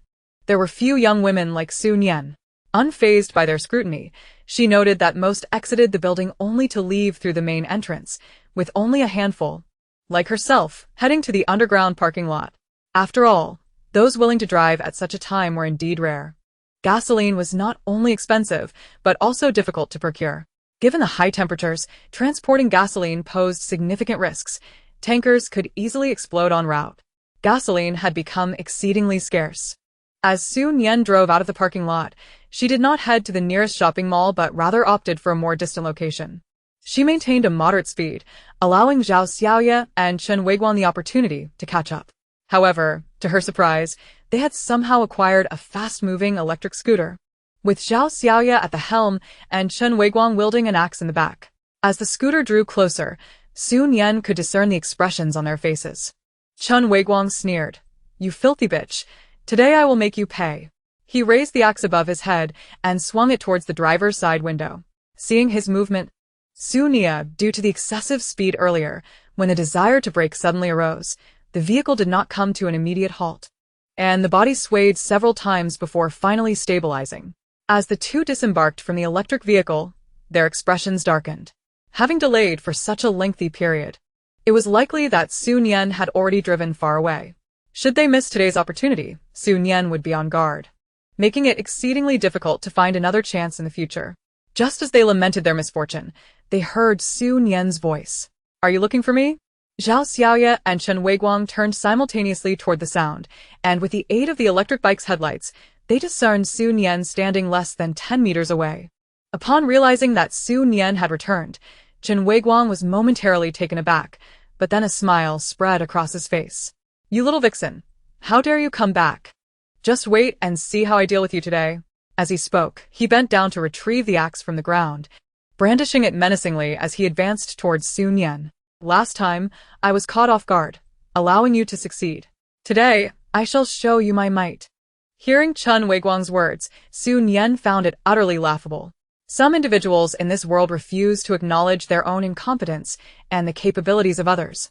There were few young women like Su Nian. Unfazed by their scrutiny, she noted that most exited the building only to leave through the main entrance, with only a handful, like herself, heading to the underground parking lot. After all, those willing to drive at such a time were indeed rare. Gasoline was not only expensive, but also difficult to procure. Given the high temperatures, transporting gasoline posed significant risks. Tankers could easily explode en route. Gasoline had become exceedingly scarce. As Su Nian drove out of the parking lot, she did not head to the nearest shopping mall but rather opted for a more distant location. She maintained a moderate speed, allowing Zhao Xiaoya and Chen Weiguang the opportunity to catch up. However, to her surprise, they had somehow acquired a fast-moving electric scooter, with Zhao Xiaoya at the helm and Chen Weiguang wielding an axe in the back. As the scooter drew closer, Su Nian could discern the expressions on their faces. Chen Weiguang sneered, "You filthy bitch. Today I will make you pay." He raised the axe above his head and swung it towards the driver's side window. Seeing his movement, Su Nian, due to the excessive speed earlier, when the desire to brake suddenly arose, the vehicle did not come to an immediate halt, and the body swayed several times before finally stabilizing. As the two disembarked from the electric vehicle, their expressions darkened. Having delayed for such a lengthy period, it was likely that Su Nian had already driven far away. Should they miss today's opportunity, Su Nian would be on guard, making it exceedingly difficult to find another chance in the future. Just as they lamented their misfortune, they heard Su Nian's voice. "Are you looking for me?" Zhao Xiaoya and Chen Weiguang turned simultaneously toward the sound, and with the aid of the electric bike's headlights, they discerned Su Nian standing less than 10 meters away. Upon realizing that Su Nian had returned, Chen Weiguang was momentarily taken aback, but then a smile spread across his face. "You little vixen, how dare you come back? Just wait and see how I deal with you today." As he spoke, he bent down to retrieve the axe from the ground, brandishing it menacingly as he advanced towards Su Nian. "Last time, I was caught off guard, allowing you to succeed. Today, I shall show you my might." Hearing Chen Weiguang's words, Su Nian found it utterly laughable. Some individuals in this world refuse to acknowledge their own incompetence and the capabilities of others,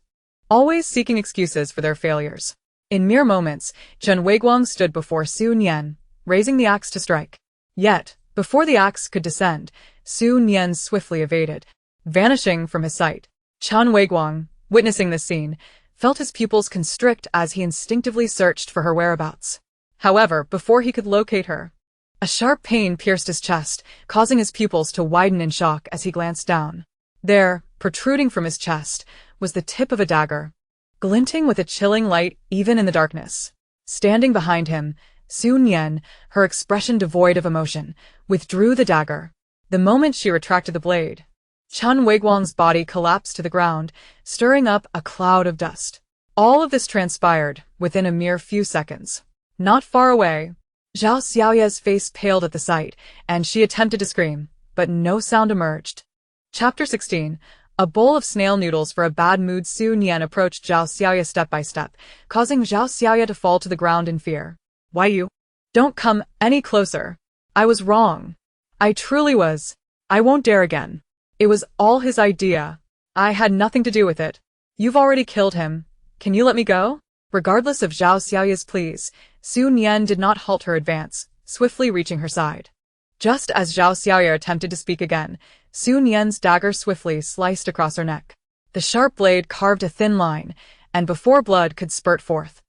always seeking excuses for their failures. In mere moments, Chen Weiguang stood before Su Nian, raising the axe to strike. Yet, before the axe could descend, Su Nian swiftly evaded, vanishing from his sight. Chen Weiguang, witnessing this scene, felt his pupils constrict as he instinctively searched for her whereabouts. However, before he could locate her, a sharp pain pierced his chest, causing his pupils to widen in shock as he glanced down. There, protruding from his chest, was the tip of a dagger, glinting with a chilling light even in the darkness. Standing behind him, Su Nian, her expression devoid of emotion, withdrew the dagger. The moment she retracted the blade, Chen Weiguang's body collapsed to the ground, stirring up a cloud of dust. All of this transpired within a mere few seconds. Not far away, Zhao Xiaoya's face paled at the sight, and she attempted to scream, but no sound emerged. Chapter 16. A bowl of snail noodles for a bad mood. Su Nian approached Zhao Xiaoya step by step, causing Zhao Xiaoya to fall to the ground in fear. Why you? Don't come any closer. I was wrong. I truly was. I won't dare again. It was all his idea. I had nothing to do with it. You've already killed him. Can you let me go? Regardless of Zhao Xiaoya's pleas, Su Nian did not halt her advance, swiftly reaching her side. Just as Zhao Xiaoya attempted to speak again, Su Nian's dagger swiftly sliced across her neck. The sharp blade carved a thin line, and before blood could spurt forth,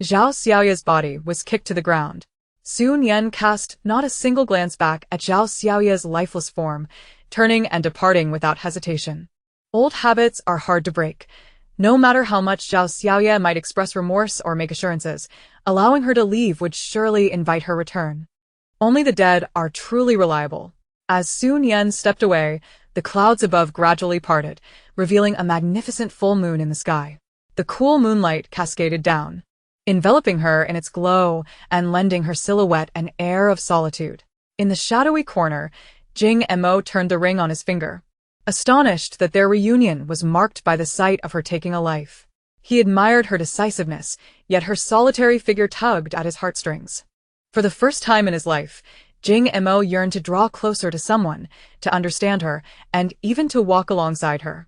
Zhao Xiaoya's body was kicked to the ground. Su Nian cast not a single glance back at Zhao Xiaoya's lifeless form, turning and departing without hesitation. Old habits are hard to break. No matter how much Zhao Xiaoya might express remorse or make assurances, allowing her to leave would surely invite her return. Only the dead are truly reliable. As Su Nian stepped away, the clouds above gradually parted, revealing a magnificent full moon in the sky. The cool moonlight cascaded down, enveloping her in its glow and lending her silhouette an air of solitude. In the shadowy corner, Jing Mo turned the ring on his finger, astonished that their reunion was marked by the sight of her taking a life. He admired her decisiveness, yet her solitary figure tugged at his heartstrings. For the first time in his life, Jing Mo yearned to draw closer to someone, to understand her, and even to walk alongside her.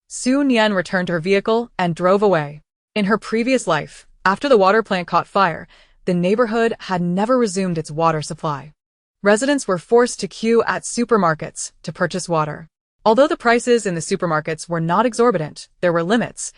Su Nian returned to her vehicle and drove away. In her previous life, after the water plant caught fire, the neighborhood had never resumed its water supply. Residents were forced to queue at supermarkets to purchase water. Although the prices in the supermarkets were not exorbitant, there were limits.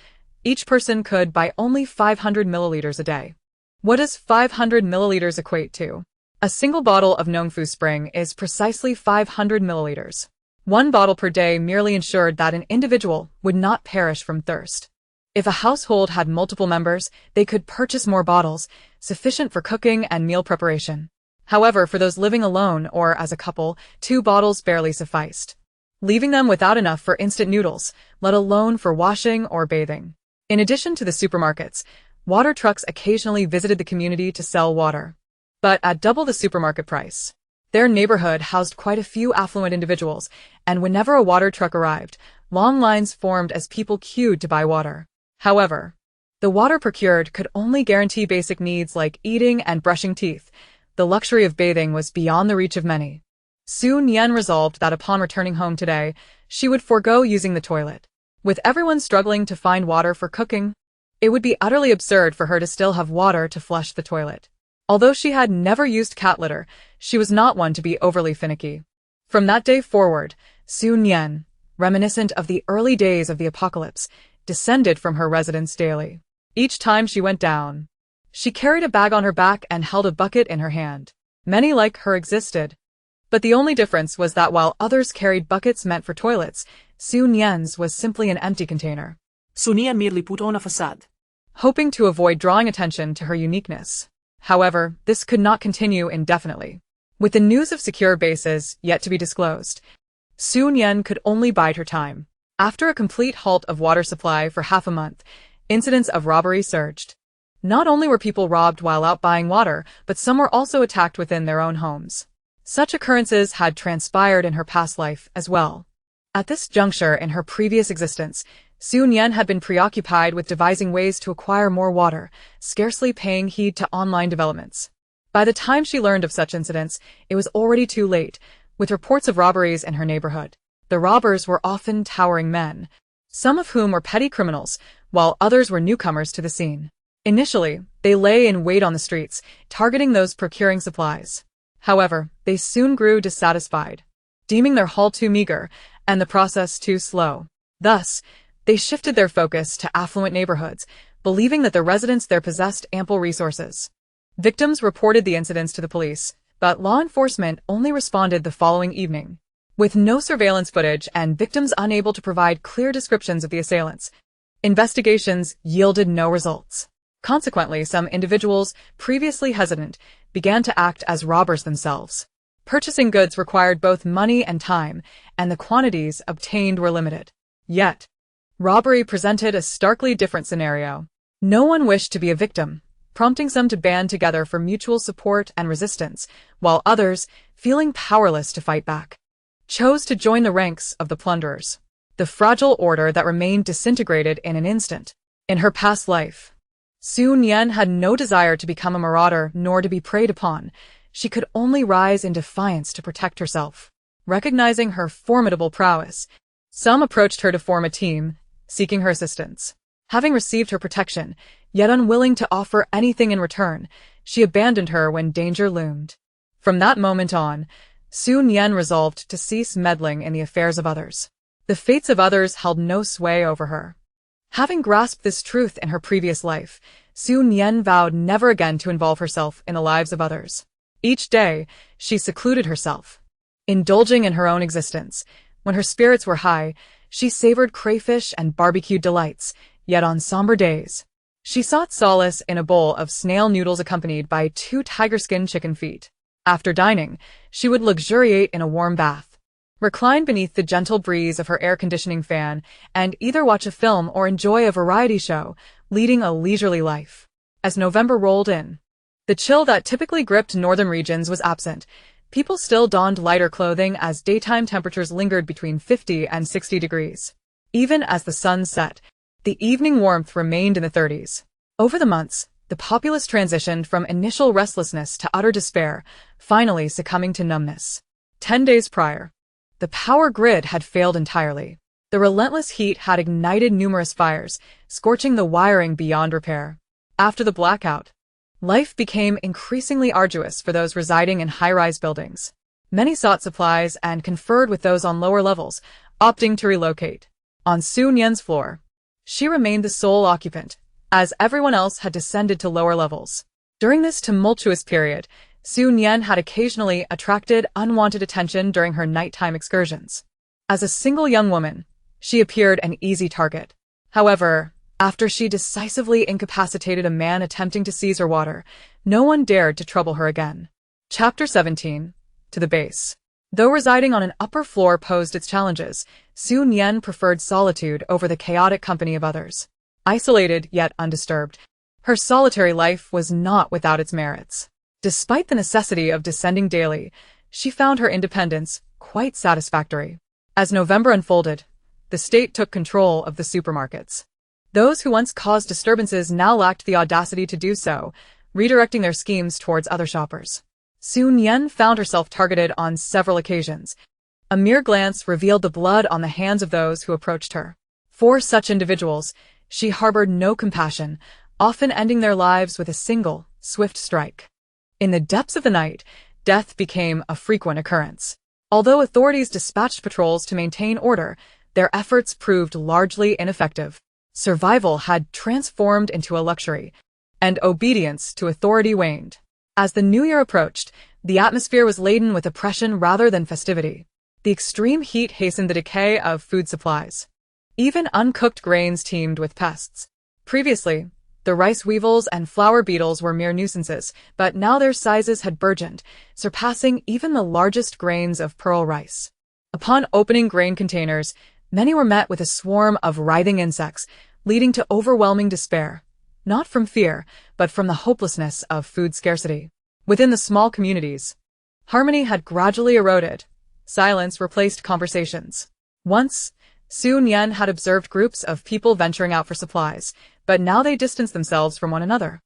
Each person could buy only 500 milliliters a day. What does 500 milliliters equate to? A single bottle of Nongfu Spring is precisely 500 milliliters. One bottle per day merely ensured that an individual would not perish from thirst. If a household had multiple members, they could purchase more bottles, sufficient for cooking and meal preparation. However, for those living alone or as a couple, 2 bottles barely sufficed, leaving them without enough for instant noodles, let alone for washing or bathing. In addition to the supermarkets, water trucks occasionally visited the community to sell water, but at double the supermarket price. Their neighborhood housed quite a few affluent individuals, and whenever a water truck arrived, long lines formed as people queued to buy water. However, the water procured could only guarantee basic needs like eating and brushing teeth. The luxury of bathing was beyond the reach of many. Su Nian resolved that upon returning home today, she would forego using the toilet. With everyone struggling to find water for cooking, it would be utterly absurd for her to still have water to flush the toilet. Although she had never used cat litter, she was not one to be overly finicky. From that day forward, Su Nian, reminiscent of the early days of the apocalypse, descended from her residence daily. Each time she went down, she carried a bag on her back and held a bucket in her hand. Many like her existed, but the only difference was that while others carried buckets meant for toilets, Su Nian's was simply an empty container. Su Nian merely put on a facade, hoping to avoid drawing attention to her uniqueness. However, this could not continue indefinitely. With the news of secure bases yet to be disclosed, Su Nian could only bide her time. After a complete halt of water supply for half a month, incidents of robbery surged. Not only were people robbed while out buying water, but some were also attacked within their own homes. Such occurrences had transpired in her past life as well. At this juncture in her previous existence, Su Nian had been preoccupied with devising ways to acquire more water, scarcely paying heed to online developments. By the time she learned of such incidents, it was already too late. with reports of robberies in her neighborhood. The robbers were often towering men, some of whom were petty criminals, while others were newcomers to the scene. Initially, they lay in wait on the streets, targeting those procuring supplies. However, they soon grew dissatisfied, deeming their haul too meager and the process too slow. Thus, they shifted their focus to affluent neighborhoods, believing that the residents there possessed ample resources. Victims reported the incidents to the police, but law enforcement only responded the following evening. With no surveillance footage and victims unable to provide clear descriptions of the assailants, investigations yielded no results. Consequently, some individuals, previously hesitant, began to act as robbers themselves. Purchasing goods required both money and time, and the quantities obtained were limited. Yet, robbery presented a starkly different scenario. No one wished to be a victim, prompting some to band together for mutual support and resistance, while others, feeling powerless to fight back, chose to join the ranks of the plunderers. The fragile order that remained disintegrated in an instant. In her past life, Nian had no desire to become a marauder nor to be preyed upon. She could only rise in defiance to protect herself. Recognizing her formidable prowess, some approached her to form a team, seeking her assistance. Having received her protection, yet unwilling to offer anything in return, she abandoned her when danger loomed. From that moment on, Nian resolved to cease meddling in the affairs of others. The fates of others held no sway over her. Having grasped this truth in her previous life, Nian vowed never again to involve herself in the lives of others. Each day, she secluded herself, indulging in her own existence. When her spirits were high, she savored crayfish and barbecued delights, yet on somber days, she sought solace in a bowl of snail noodles accompanied by 2 tiger-skin chicken feet. After dining, she would luxuriate in a warm bath, recline beneath the gentle breeze of her air-conditioning fan, and either watch a film or enjoy a variety show, leading a leisurely life. As November rolled in, the chill that typically gripped northern regions was absent. People still donned lighter clothing as daytime temperatures lingered between 50 and 60 degrees. Even as the sun set, the evening warmth remained in the 30s. Over the months, the populace transitioned from initial restlessness to utter despair, finally succumbing to numbness. 10 days prior, the power grid had failed entirely. The relentless heat had ignited numerous fires, scorching the wiring beyond repair. After the blackout, life became increasingly arduous for those residing in high-rise buildings. Many sought supplies and conferred with those on lower levels, opting to relocate. On Nian's floor, she remained the sole occupant, as everyone else had descended to lower levels. During this tumultuous period, Nian had occasionally attracted unwanted attention during her nighttime excursions. As a single young woman, she appeared an easy target. However, after she decisively incapacitated a man attempting to seize her water, no one dared to trouble her again. Chapter 17. To the base. Though residing on an upper floor posed its challenges, Nian preferred solitude over the chaotic company of others. Isolated yet undisturbed, her solitary life was not without its merits. Despite the necessity of descending daily, she found her independence quite satisfactory. As November unfolded, the state took control of the supermarkets. Those who once caused disturbances now lacked the audacity to do so, redirecting their schemes towards other shoppers. Nian found herself targeted on several occasions. A mere glance revealed the blood on the hands of those who approached her. For such individuals, she harbored no compassion, often ending their lives with a single, swift strike. In the depths of the night, death became a frequent occurrence. Although authorities dispatched patrols to maintain order, their efforts proved largely ineffective. Survival had transformed into a luxury, and obedience to authority waned. As the new year approached, the atmosphere was laden with oppression rather than festivity. The extreme heat hastened the decay of food supplies. Even uncooked grains teemed with pests. Previously, the rice weevils and flour beetles were mere nuisances, but now their sizes had burgeoned, surpassing even the largest grains of pearl rice. Upon opening grain containers, many were met with a swarm of writhing insects, leading to overwhelming despair, not from fear, but from the hopelessness of food scarcity. Within the small communities, harmony had gradually eroded. Silence replaced conversations. Once, Nian had observed groups of people venturing out for supplies, but now they distanced themselves from one another,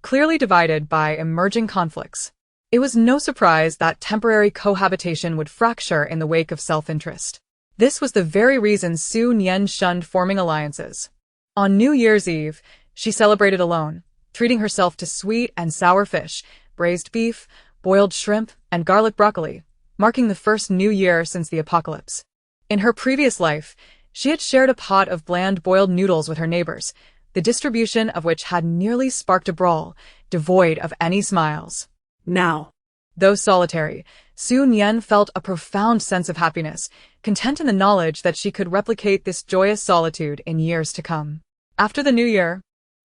clearly divided by emerging conflicts. It was no surprise that temporary cohabitation would fracture in the wake of self-interest. This was the very reason Su Nian shunned forming alliances. On New Year's Eve, she celebrated alone, treating herself to sweet and sour fish, braised beef, boiled shrimp, and garlic broccoli, marking the first new year since the apocalypse. In her previous life, she had shared a pot of bland boiled noodles with her neighbors, the distribution of which had nearly sparked a brawl, devoid of any smiles. Now, Though solitary, Su Nian felt a profound sense of happiness, content in the knowledge that she could replicate this joyous solitude in years to come. After the new year,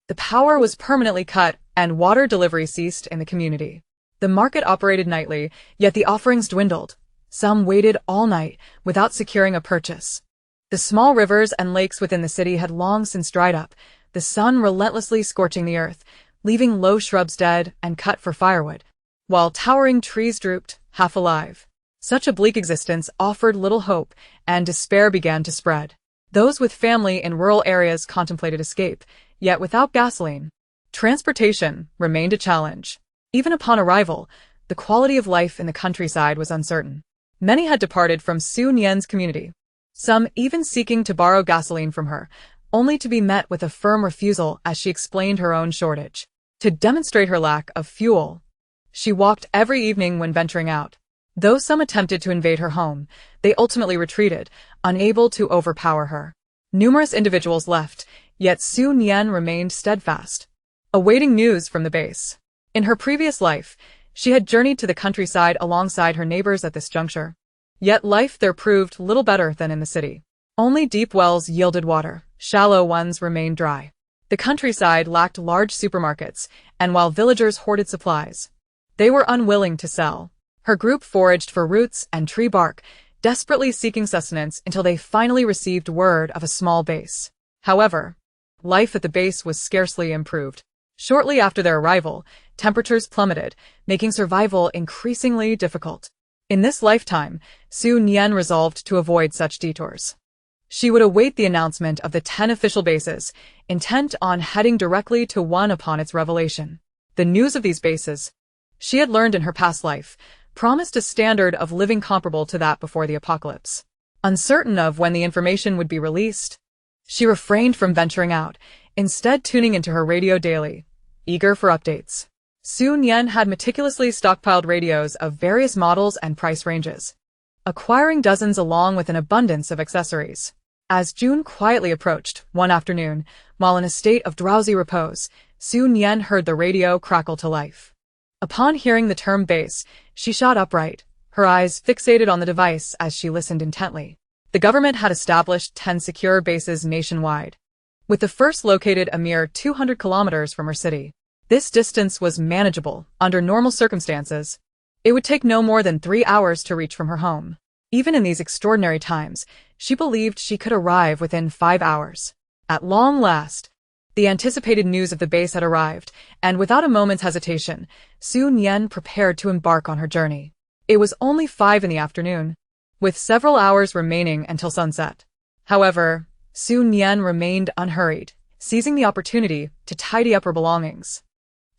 the power was permanently cut and water delivery ceased in the community. The market operated nightly, yet the offerings dwindled. Some waited all night without securing a purchase. The small rivers and lakes within the city had long since dried up, the sun relentlessly scorching the earth, leaving low shrubs dead and cut for firewood, while towering trees drooped, half alive. Such a bleak existence offered little hope, and despair began to spread. Those with family in rural areas contemplated escape, yet without gasoline. Transportation remained a challenge. Even upon arrival, the quality of life in the countryside was uncertain. Many had departed from Su Nian's community, some even seeking to borrow gasoline from her, only to be met with a firm refusal as she explained her own shortage. To demonstrate her lack of fuel, she walked every evening when venturing out. Though some attempted to invade her home, they ultimately retreated, unable to overpower her. Numerous individuals left, yet Su Nian remained steadfast, awaiting news from the base. In her previous life, she had journeyed to the countryside alongside her neighbors at this juncture. Yet life there proved little better than in the city. Only deep wells yielded water, shallow ones remained dry. The countryside lacked large supermarkets, and while villagers hoarded supplies, they were unwilling to sell. Her group foraged for roots and tree bark, desperately seeking sustenance until they finally received word of a small base. However, life at the base was scarcely improved. Shortly after their arrival, temperatures plummeted, making survival increasingly difficult. In this lifetime, Su Nian resolved to avoid such detours. She would await the announcement of the 10 official bases, intent on heading directly to one upon its revelation. The news of these bases, she had learned in her past life, promised a standard of living comparable to that before the apocalypse. Uncertain of when the information would be released, she refrained from venturing out, instead tuning into her radio daily, eager for updates. Su Nian had meticulously stockpiled radios of various models and price ranges, acquiring dozens along with an abundance of accessories. As June quietly approached, one afternoon, while in a state of drowsy repose, Su Nian heard the radio crackle to life. Upon hearing the term base, she shot upright, her eyes fixated on the device as she listened intently. The government had established 10 secure bases nationwide, with the first located a mere 200 kilometers from her city. This distance was manageable under normal circumstances. It would take no more than 3 hours to reach from her home. Even in these extraordinary times, she believed she could arrive within 5 hours. At long last, the anticipated news of the base had arrived, and without a moment's hesitation, Su Nian prepared to embark on her journey. It was only 5 in the afternoon, with several hours remaining until sunset. However, Su Nian remained unhurried, seizing the opportunity to tidy up her belongings.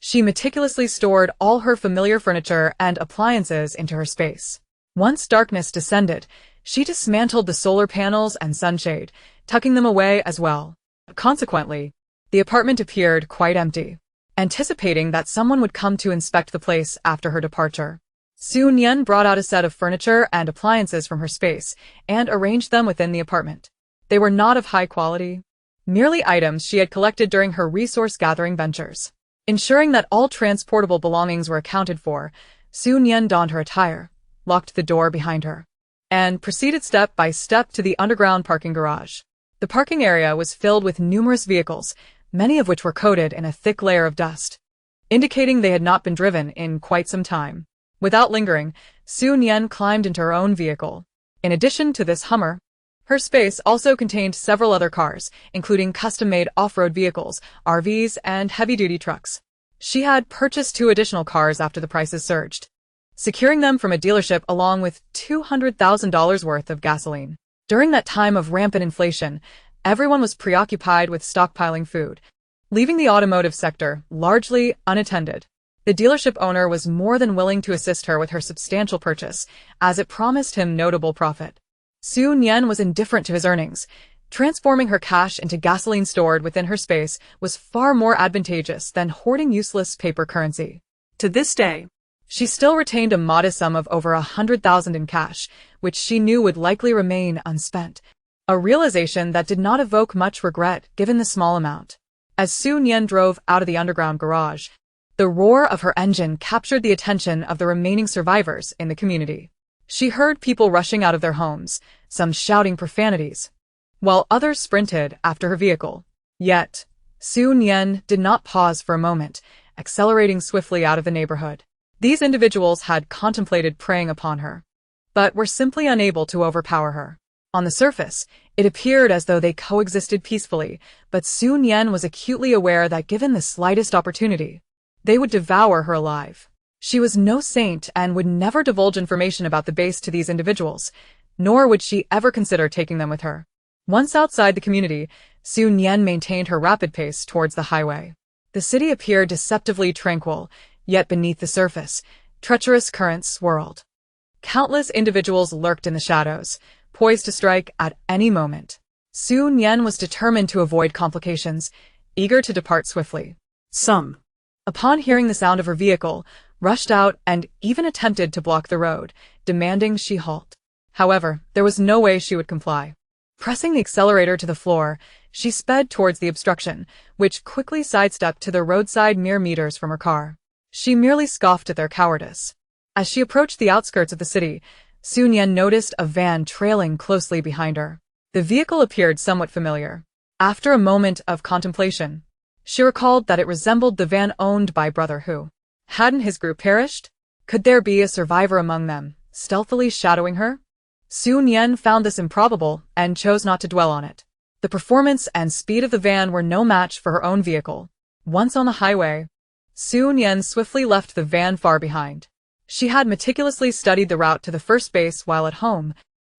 She meticulously stored all her familiar furniture and appliances into her space. Once darkness descended, she dismantled the solar panels and sunshade, tucking them away as well. Consequently, the apartment appeared quite empty. Anticipating that someone would come to inspect the place after her departure, Su Nian brought out a set of furniture and appliances from her space and arranged them within the apartment. They were not of high quality, merely items she had collected during her resource-gathering ventures. Ensuring that all transportable belongings were accounted for, Su Nian donned her attire, locked the door behind her, and proceeded step by step to the underground parking garage. The parking area was filled with numerous vehicles, many of which were coated in a thick layer of dust, indicating they had not been driven in quite some time. Without lingering, Su Nian climbed into her own vehicle. In addition to this Hummer, her space also contained several other cars, including custom-made off-road vehicles, RVs, and heavy-duty trucks. She had purchased 2 additional cars after the prices surged, securing them from a dealership along with $200,000 worth of gasoline. During that time of rampant inflation, everyone was preoccupied with stockpiling food, leaving the automotive sector largely unattended. The dealership owner was more than willing to assist her with her substantial purchase, as it promised him notable profit. Su Nian was indifferent to his earnings. Transforming her cash into gasoline stored within her space was far more advantageous than hoarding useless paper currency. To this day, She still retained a modest sum of over 100,000 in cash, which she knew would likely remain unspent. A realization that did not evoke much regret given the small amount. As Su Nian drove out of the underground garage, the roar of her engine captured the attention of the remaining survivors in the community. She heard people rushing out of their homes, some shouting profanities, while others sprinted after her vehicle. Yet, Su Nian did not pause for a moment, accelerating swiftly out of the neighborhood. These individuals had contemplated preying upon her, but were simply unable to overpower her. On the surface, it appeared as though they coexisted peacefully, but Su Nian was acutely aware that given the slightest opportunity, they would devour her alive. She was no saint and would never divulge information about the base to these individuals, nor would she ever consider taking them with her. Once outside the community, Su Nian maintained her rapid pace towards the highway. The city appeared deceptively tranquil, yet beneath the surface, treacherous currents swirled. Countless individuals lurked in the shadows, poised to strike at any moment. Su Nian was determined to avoid complications, eager to depart swiftly. Some, Upon hearing the sound of her vehicle, rushed out and even attempted to block the road, demanding she halt. However, there was no way she would comply. Pressing the accelerator to the floor, she sped towards the obstruction, which quickly sidestepped to the roadside mere meters from her car. She merely scoffed at their cowardice. As she approached the outskirts of the city, Su Nian noticed a van trailing closely behind her. The vehicle appeared somewhat familiar. After a moment of contemplation, she recalled that it resembled the van owned by Brother Hu. Hadn't his group perished? Could there be a survivor among them, stealthily shadowing her? Su Nian found this improbable and chose not to dwell on it. The performance and speed of the van were no match for her own vehicle. Once on the highway, Su Nian swiftly left the van far behind. She had meticulously studied the route to the first base while at home,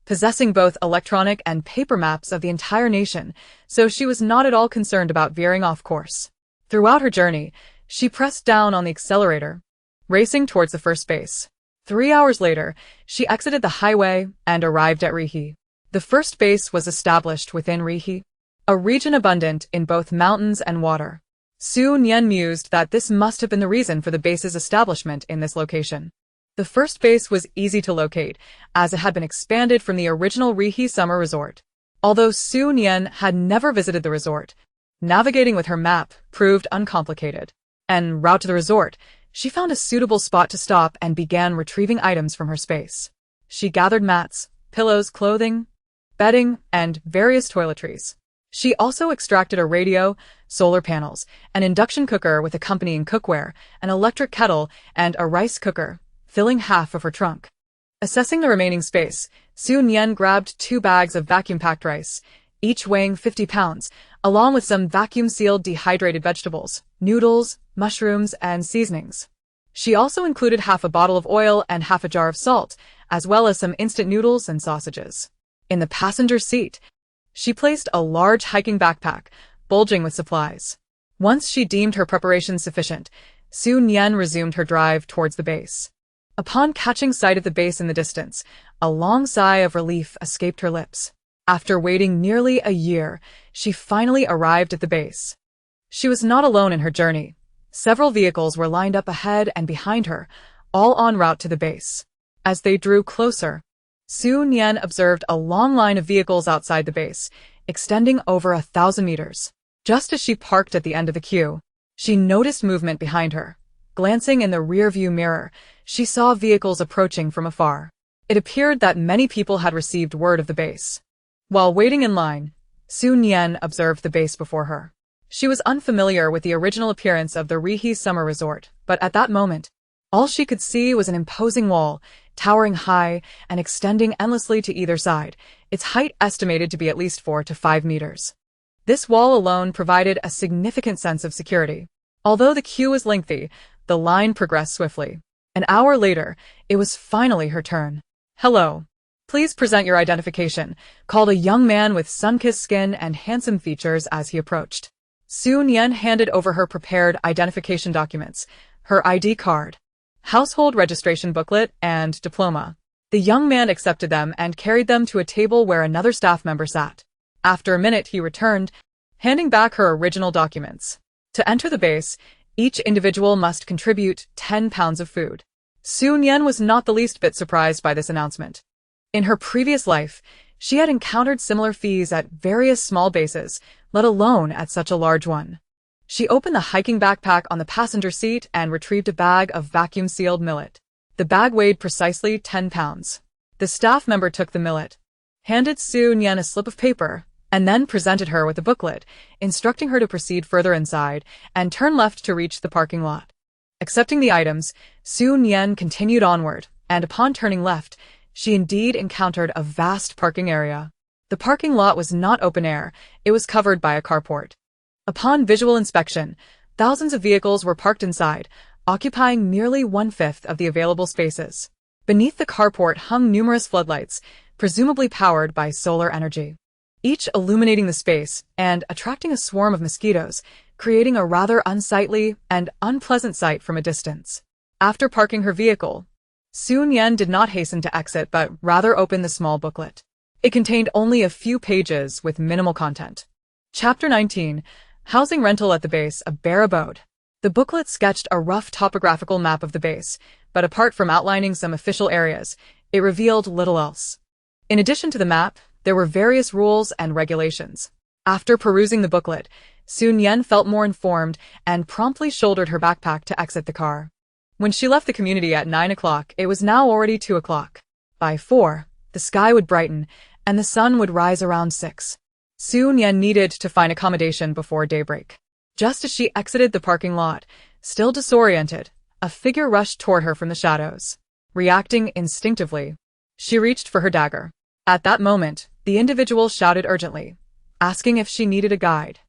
possessing both electronic and paper maps of the entire nation, so she was not at all concerned about veering off course. Throughout her journey, she pressed down on the accelerator, racing towards the first base. 3 hours later, she exited the highway and arrived at Rihe. The first base was established within Rihe, a region abundant in both mountains and water. Su Nian mused that this must have been the reason for the base's establishment in this location. The first base was easy to locate, as it had been expanded from the original Rihe summer resort. Although Su Nian had never visited the resort, navigating with her map proved uncomplicated. En route to the resort, she found a suitable spot to stop and began retrieving items from her space. She gathered mats, pillows, clothing, bedding, and various toiletries. She also extracted a radio, solar panels, an induction cooker with accompanying cookware, an electric kettle, and a rice cooker, filling half of her trunk. Assessing the remaining space, Su Nian grabbed 2 bags of vacuum-packed rice, each weighing 50 pounds, along with some vacuum-sealed dehydrated vegetables, noodles, mushrooms, and seasonings. She also included half a bottle of oil and half a jar of salt, as well as some instant noodles and sausages. In the passenger seat, she placed a large hiking backpack, bulging with supplies. Once she deemed her preparations sufficient, Su Nian resumed her drive towards the base. Upon catching sight of the base in the distance, a long sigh of relief escaped her lips. After waiting nearly a year, she finally arrived at the base. She was not alone in her journey. Several vehicles were lined up ahead and behind her, all en route to the base. As they drew closer, Su Nian observed a long line of vehicles outside the base, extending over 1,000 meters. Just as she parked at the end of the queue, she noticed movement behind her. Glancing in the rearview mirror, she saw vehicles approaching from afar. It appeared that many people had received word of the base. While waiting in line, Su Nian observed the base before her. She was unfamiliar with the original appearance of the Rihe summer resort, but at that moment, all she could see was an imposing wall, towering high and extending endlessly to either side, its height estimated to be at least 4 to 5 meters. This wall alone provided a significant sense of security. Although the queue was lengthy, the line progressed swiftly. An hour later, it was finally her turn. "Hello. Please present your identification," called a young man with sun-kissed skin and handsome features as he approached. Su Nian handed over her prepared identification documents, her ID card, household registration booklet, and diploma. The young man accepted them and carried them to a table where another staff member sat. After a minute, he returned, handing back her original documents. To enter the base, each individual must contribute 10 pounds of food. Su Nian was not the least bit surprised by this announcement. In her previous life, she had encountered similar fees at various small bases, let alone at such a large one. She opened the hiking backpack on the passenger seat and retrieved a bag of vacuum-sealed millet. The bag weighed precisely 10 pounds. The staff member took the millet, handed Su Nian a slip of paper, and then presented her with a booklet, instructing her to proceed further inside and turn left to reach the parking lot. Accepting the items, Su Nian continued onward, and upon turning left, she indeed encountered a vast parking area. The parking lot was not open air, it was covered by a carport. Upon visual inspection, thousands of vehicles were parked inside, occupying nearly 1/5 of the available spaces. Beneath the carport hung numerous floodlights, presumably powered by solar energy, each illuminating the space and attracting a swarm of mosquitoes, creating a rather unsightly and unpleasant sight from a distance. After parking her vehicle, Su Nian did not hasten to exit but rather opened the small booklet. It contained only a few pages with minimal content. Chapter 19. Housing rental at the base, a bare abode. The booklet sketched a rough topographical map of the base, but apart from outlining some official areas, it revealed little else. In addition to the map, there were various rules and regulations. After perusing the booklet, Su Nian felt more informed and promptly shouldered her backpack to exit the car. When she left the community at 9 o'clock, it was now already 2 o'clock. By 4, the sky would brighten, and the sun would rise around 6. Su Nian needed to find accommodation before daybreak. Just as she exited the parking lot, still disoriented, a figure rushed toward her from the shadows. Reacting instinctively, she reached for her dagger. At that moment, the individual shouted urgently, asking if she needed a guide.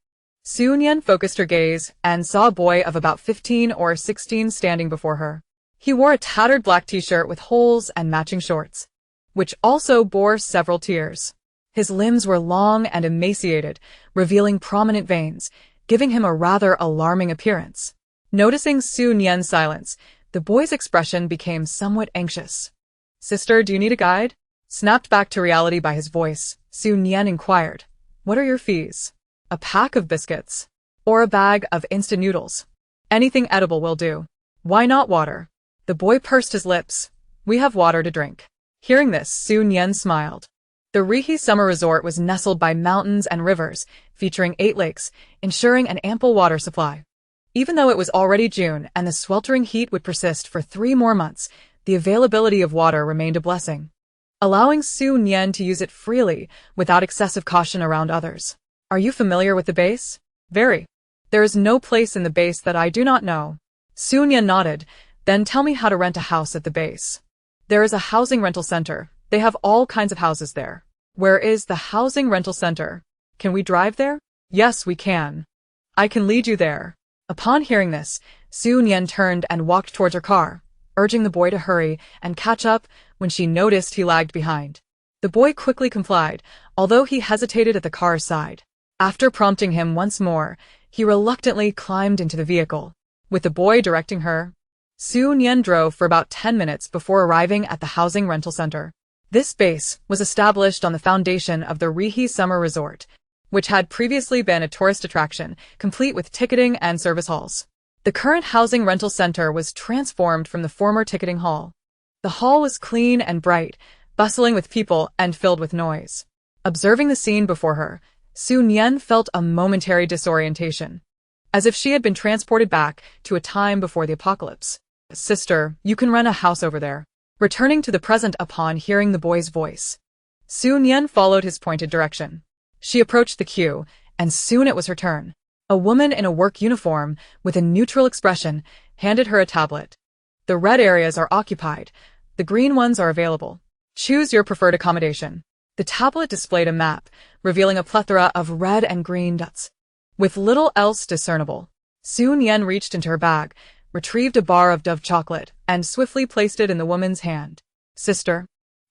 Su Nian focused her gaze and saw a boy of about 15 or 16 standing before her. He wore a tattered black t-shirt with holes and matching shorts, which also bore several tears. His limbs were long and emaciated, revealing prominent veins, giving him a rather alarming appearance. Noticing Su Nian's silence, the boy's expression became somewhat anxious. "Sister, do you need a guide?" Snapped back to reality by his voice, Su Nian inquired, "What are your fees?" "A pack of biscuits. Or a bag of instant noodles. Anything edible will do." "Why not water?" The boy pursed his lips. "We have water to drink." Hearing this, Su Nian smiled. The Rihi Summer Resort was nestled by mountains and rivers, featuring 8 lakes, ensuring an ample water supply. Even though it was already June and the sweltering heat would persist for 3 more months, the availability of water remained a blessing, allowing Su Nian to use it freely without excessive caution around others. "Are you familiar with the base?" "Very. There is no place in the base that I do not know." Su Nian nodded. "Then tell me how to rent a house at the base." "There is a housing rental center. They have all kinds of houses there." "Where is the housing rental center? Can we drive there?" "Yes, we can. I can lead you there." Upon hearing this, Su Nian turned and walked towards her car, urging the boy to hurry and catch up when she noticed he lagged behind. The boy quickly complied, although he hesitated at the car's side. After prompting him once more, he reluctantly climbed into the vehicle. With the boy directing her, Su Nian drove for about 10 minutes before arriving at the housing rental center. This base was established on the foundation of the Rihi Summer Resort, which had previously been a tourist attraction, complete with ticketing and service halls. The current housing rental center was transformed from the former ticketing hall. The hall was clean and bright, bustling with people and filled with noise. Observing the scene before her, Su Nian felt a momentary disorientation, as if she had been transported back to a time before the apocalypse. "Sister, you can rent a house over there." Returning to the present upon hearing the boy's voice, Su Nian followed his pointed direction. She approached the queue, and soon it was her turn. A woman in a work uniform, with a neutral expression, handed her a tablet. "The red areas are occupied. The green ones are available. Choose your preferred accommodation." The tablet displayed a map, revealing a plethora of red and green dots. With little else discernible, Su Nian reached into her bag, retrieved a bar of Dove chocolate, and swiftly placed it in the woman's hand. "Sister,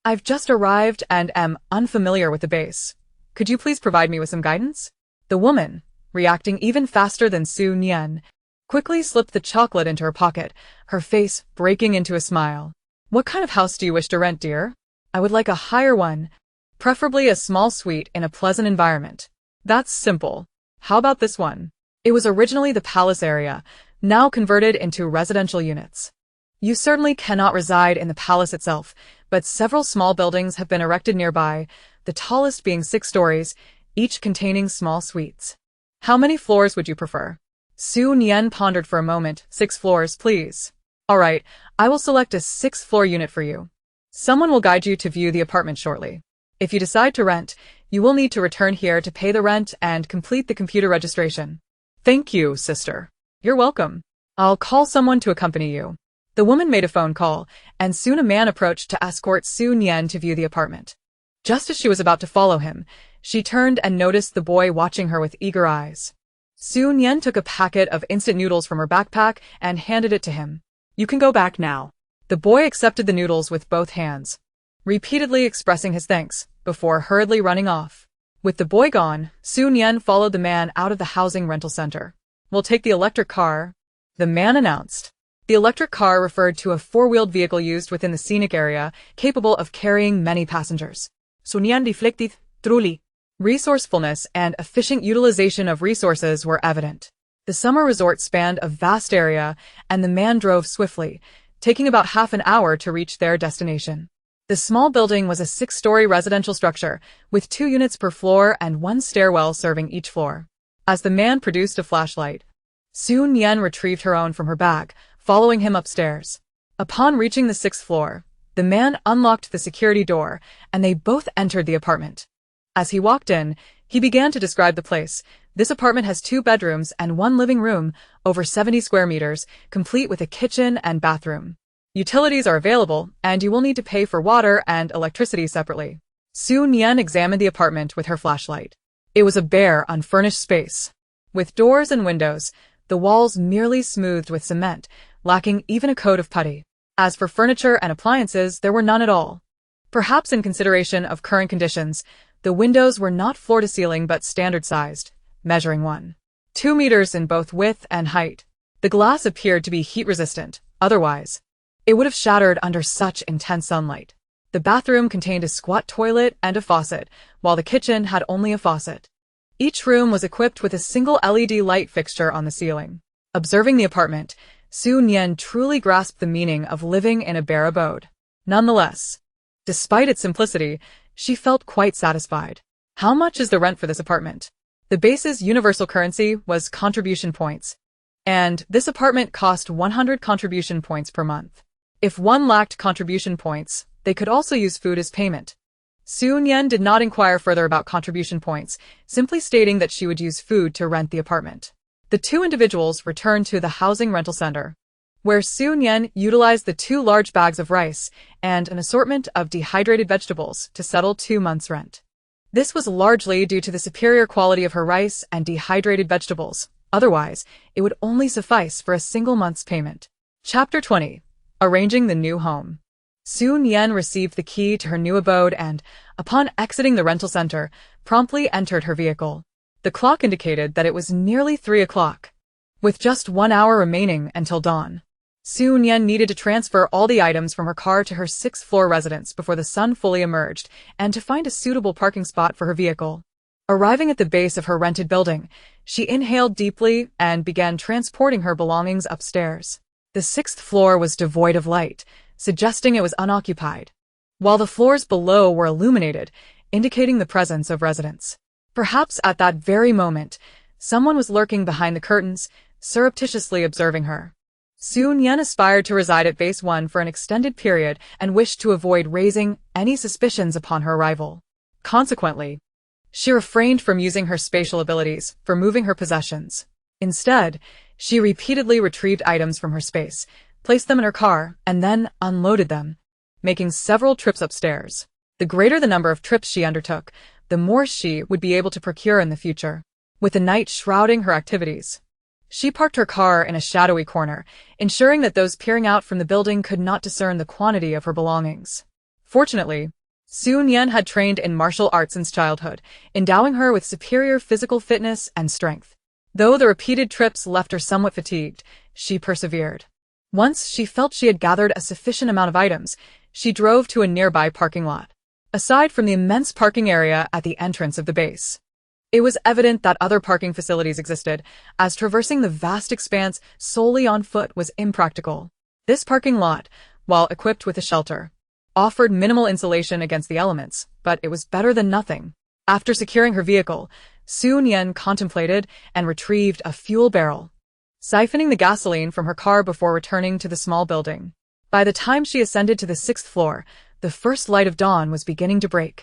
I've just arrived and am unfamiliar with the base. Could you please provide me with some guidance?" The woman, reacting even faster than Su Nian, quickly slipped the chocolate into her pocket, her face breaking into a smile. What kind of house do you wish to rent, dear? I would like a higher one, preferably a small suite in a pleasant environment. That's simple. How about this one? It was originally the palace area, now converted into residential units. You certainly cannot reside in the palace itself, but several small buildings have been erected nearby, the tallest being 6 stories, each containing small suites. How many floors would you prefer? Nian pondered for a moment. 6 floors, please. All right, I will select a 6th-floor unit for you. Someone will guide you to view the apartment shortly. If you decide to rent, you will need to return here to pay the rent and complete the computer registration. Thank you, sister. You're welcome. I'll call someone to accompany you. The woman made a phone call, and soon a man approached to escort Nian to view the apartment. Just as she was about to follow him, she turned and noticed the boy watching her with eager eyes. Nian took a packet of instant noodles from her backpack and handed it to him. You can go back now. The boy accepted the noodles with both hands, repeatedly expressing his thanks, before hurriedly running off. With the boy gone, Nian followed the man out of the housing rental center. We'll take the electric car, the man announced. The electric car referred to a 4-wheeled vehicle used within the scenic area, capable of carrying many passengers. Nian reflected, truly. Resourcefulness and efficient utilization of resources were evident. The summer resort spanned a vast area, and the man drove swiftly, taking about half an hour to reach their destination. The small building was a 6-story residential structure, with 2 units per floor and 1 stairwell serving each floor. As the man produced a flashlight, Nian retrieved her own from her bag, following him upstairs. Upon reaching the 6th floor, the man unlocked the security door, and they both entered the apartment. As he walked in, he began to describe the place. This apartment has 2 bedrooms and 1 living room, over 70 square meters, complete with a kitchen and bathroom. Utilities are available, and you will need to pay for water and electricity separately. Nian examined the apartment with her flashlight. It was a bare, unfurnished space, with doors and windows, the walls merely smoothed with cement, lacking even a coat of putty. As for furniture and appliances, there were none at all. Perhaps in consideration of current conditions, the windows were not floor-to-ceiling but standard-sized, measuring 1.2 meters in both width and height. The glass appeared to be heat-resistant, otherwise it would have shattered under such intense sunlight. The bathroom contained a squat toilet and a faucet, while the kitchen had only a faucet. Each room was equipped with a single LED light fixture on the ceiling. Observing the apartment, Nian truly grasped the meaning of living in a bare abode. Nonetheless, despite its simplicity, she felt quite satisfied. How much is the rent for this apartment? The base's universal currency was contribution points, and this apartment cost 100 contribution points per month. If one lacked contribution points, they could also use food as payment. Nian did not inquire further about contribution points, simply stating that she would use food to rent the apartment. The 2 individuals returned to the housing rental center, where Nian utilized the 2 large bags of rice and an assortment of dehydrated vegetables to settle 2 months' rent. This was largely due to the superior quality of her rice and dehydrated vegetables. Otherwise, it would only suffice for a single month's payment. Chapter 20. Arranging the new home. Nian received the key to her new abode and, upon exiting the rental center, promptly entered her vehicle. The clock indicated that it was nearly 3 o'clock. With just 1 hour remaining until dawn, Nian needed to transfer all the items from her car to her 6th-floor residence before the sun fully emerged and to find a suitable parking spot for her vehicle. Arriving at the base of her rented building, she inhaled deeply and began transporting her belongings upstairs. The 6th floor was devoid of light, suggesting it was unoccupied, while the floors below were illuminated, indicating the presence of residents. Perhaps at that very moment, someone was lurking behind the curtains, surreptitiously observing her. Nian aspired to reside at Base 1 for an extended period and wished to avoid raising any suspicions upon her arrival. Consequently, she refrained from using her spatial abilities for moving her possessions. Instead, she repeatedly retrieved items from her space, placed them in her car, and then unloaded them, making several trips upstairs. The greater the number of trips she undertook, the more she would be able to procure in the future. With the night shrouding her activities, she parked her car in a shadowy corner, ensuring that those peering out from the building could not discern the quantity of her belongings. Fortunately, Nian had trained in martial arts since childhood, endowing her with superior physical fitness and strength. Though the repeated trips left her somewhat fatigued, she persevered. Once she felt she had gathered a sufficient amount of items, she drove to a nearby parking lot. Aside from the immense parking area at the entrance of the base, it was evident that other parking facilities existed, as traversing the vast expanse solely on foot was impractical. This parking lot, while equipped with a shelter, offered minimal insulation against the elements, but it was better than nothing. After securing her vehicle, Nian contemplated and retrieved a fuel barrel, siphoning the gasoline from her car before returning to the small building. By the time she ascended to the 6th floor, the first light of dawn was beginning to break,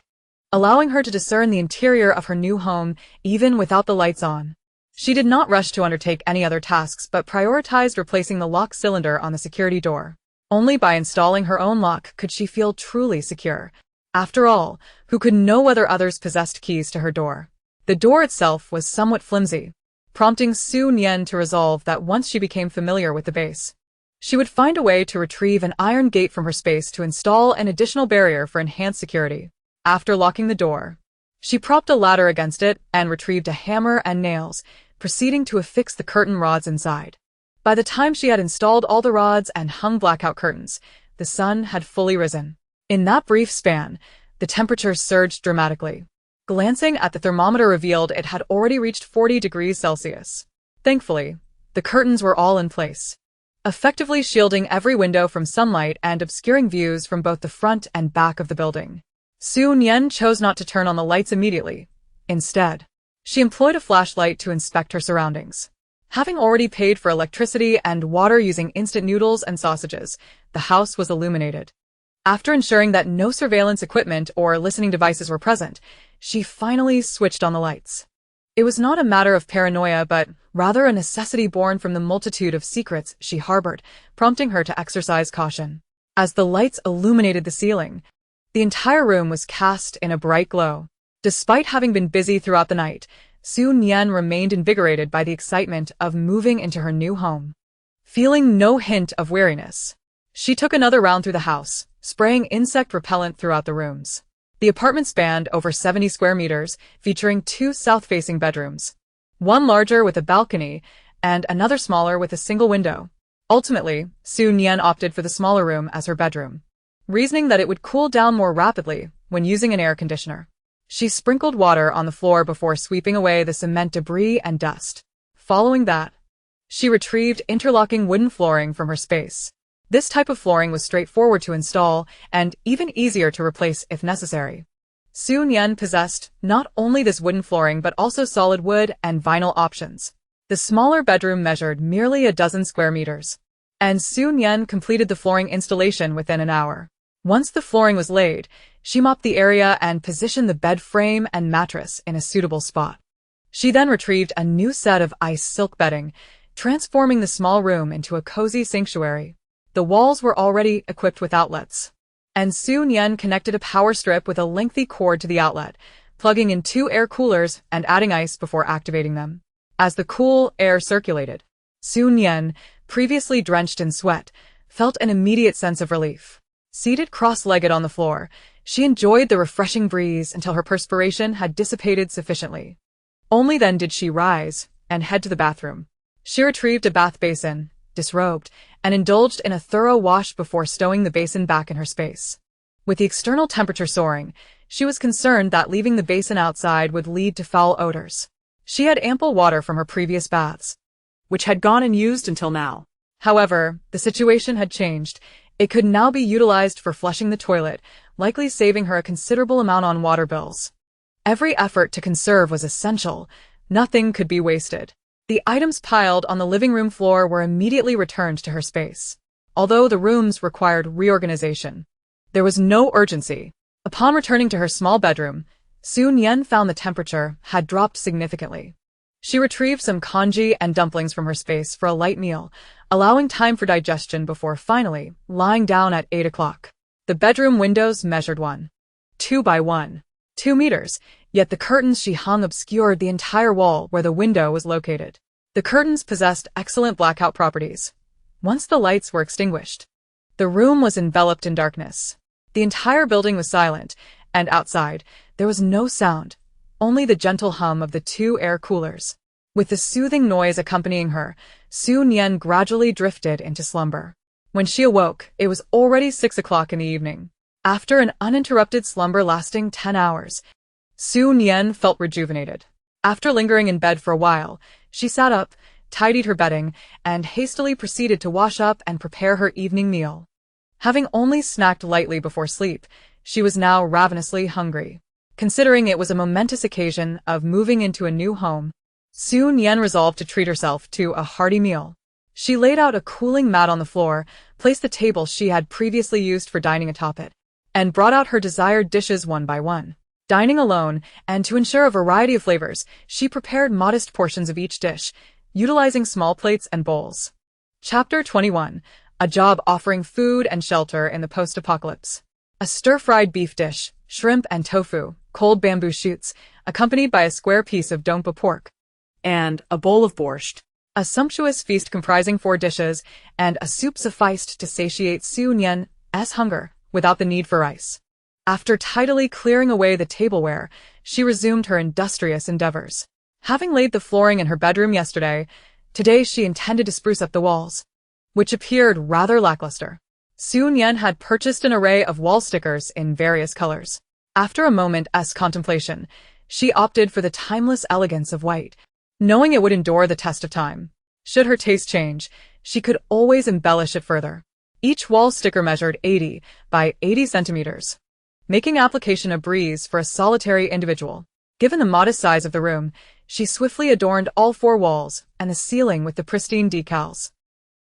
allowing her to discern the interior of her new home even without the lights on. She did not rush to undertake any other tasks but prioritized replacing the lock cylinder on the security door. Only by installing her own lock could she feel truly secure. After all, who could know whether others possessed keys to her door? The door itself was somewhat flimsy, prompting Nian to resolve that once she became familiar with the base, she would find a way to retrieve an iron gate from her space to install an additional barrier for enhanced security. After locking the door, she propped a ladder against it and retrieved a hammer and nails, proceeding to affix the curtain rods inside. By the time she had installed all the rods and hung blackout curtains, the sun had fully risen. In that brief span, the temperature surged dramatically. Glancing at the thermometer revealed it had already reached 40 degrees Celsius. Thankfully, the curtains were all in place, effectively shielding every window from sunlight and obscuring views from both the front and back of the building. Nian chose not to turn on the lights immediately. Instead, she employed a flashlight to inspect her surroundings. Having already paid for electricity and water using instant noodles and sausages, the house was illuminated. After ensuring that no surveillance equipment or listening devices were present, she finally switched on the lights. It was not a matter of paranoia, but rather a necessity born from the multitude of secrets she harbored, prompting her to exercise caution. As the lights illuminated the ceiling, the entire room was cast in a bright glow. Despite having been busy throughout the night, Nian remained invigorated by the excitement of moving into her new home. Feeling no hint of weariness, she took another round through the house, spraying insect repellent throughout the rooms. The apartment spanned over 70 square meters, featuring 2 south-facing bedrooms, one larger with a balcony and another smaller with a single window. Ultimately, Nian opted for the smaller room as her bedroom, reasoning that it would cool down more rapidly when using an air conditioner. She sprinkled water on the floor before sweeping away the cement debris and dust. Following that, she retrieved interlocking wooden flooring from her space. This type of flooring was straightforward to install and even easier to replace if necessary. Nian possessed not only this wooden flooring but also solid wood and vinyl options. The smaller bedroom measured merely a dozen square meters, and Nian completed the flooring installation within an hour. Once the flooring was laid, she mopped the area and positioned the bed frame and mattress in a suitable spot. She then retrieved a new set of ice silk bedding, transforming the small room into a cozy sanctuary. The walls were already equipped with outlets, and Nian connected a power strip with a lengthy cord to the outlet, plugging in 2 air coolers and adding ice before activating them. As the cool air circulated, Nian, previously drenched in sweat, felt an immediate sense of relief. Seated cross-legged on the floor, she enjoyed the refreshing breeze until her perspiration had dissipated sufficiently. Only then did she rise and head to the bathroom. She retrieved a bath basin, disrobed, and indulged in a thorough wash before stowing the basin back in her space. With the external temperature soaring, she was concerned that leaving the basin outside would lead to foul odors. She had ample water from her previous baths, which had gone unused until now. However, the situation had changed. It could now be utilized for flushing the toilet, likely saving her a considerable amount on water bills. Every effort to conserve was essential. Nothing could be wasted. The items piled on the living room floor were immediately returned to her space. Although the rooms required reorganization, there was no urgency. Upon returning to her small bedroom, Nian found the temperature had dropped significantly. She retrieved some congee and dumplings from her space for a light meal, allowing time for digestion before finally lying down at 8 o'clock. The bedroom windows measured 2 by 2 meters, yet the curtains she hung obscured the entire wall where the window was located. The curtains possessed excellent blackout properties. Once the lights were extinguished, the room was enveloped in darkness. The entire building was silent, and outside, there was no sound, only the gentle hum of the 2 air coolers. With the soothing noise accompanying her, Su Nian gradually drifted into slumber. When she awoke, it was already 6 o'clock in the evening. After an uninterrupted slumber lasting 10 hours, Su Nian felt rejuvenated. After lingering in bed for a while, she sat up, tidied her bedding, and hastily proceeded to wash up and prepare her evening meal. Having only snacked lightly before sleep, she was now ravenously hungry. Considering it was a momentous occasion of moving into a new home, Su Nian resolved to treat herself to a hearty meal. She laid out a cooling mat on the floor, placed the table she had previously used for dining atop it, and brought out her desired dishes one by one. Dining alone, and to ensure a variety of flavors, she prepared modest portions of each dish, utilizing small plates and bowls. Chapter 21. A job offering food and shelter in the post-apocalypse. A stir-fried beef dish, shrimp and tofu, cold bamboo shoots, accompanied by a square piece of dongpa pork, And a bowl of borscht. a sumptuous feast comprising 4 dishes, and a soup sufficed to satiate Su Nian's hunger, without the need for rice. After tidily clearing away the tableware, she resumed her industrious endeavors. Having laid the flooring in her bedroom yesterday, today she intended to spruce up the walls, which appeared rather lackluster. Su Nian had purchased an array of wall stickers in various colors. After a moment's contemplation, she opted for the timeless elegance of white, knowing it would endure the test of time. Should her taste change, she could always embellish it further. Each wall sticker measured 80 by 80 centimeters, making application a breeze for a solitary individual. Given the modest size of the room, she swiftly adorned all 4 walls and the ceiling with the pristine decals.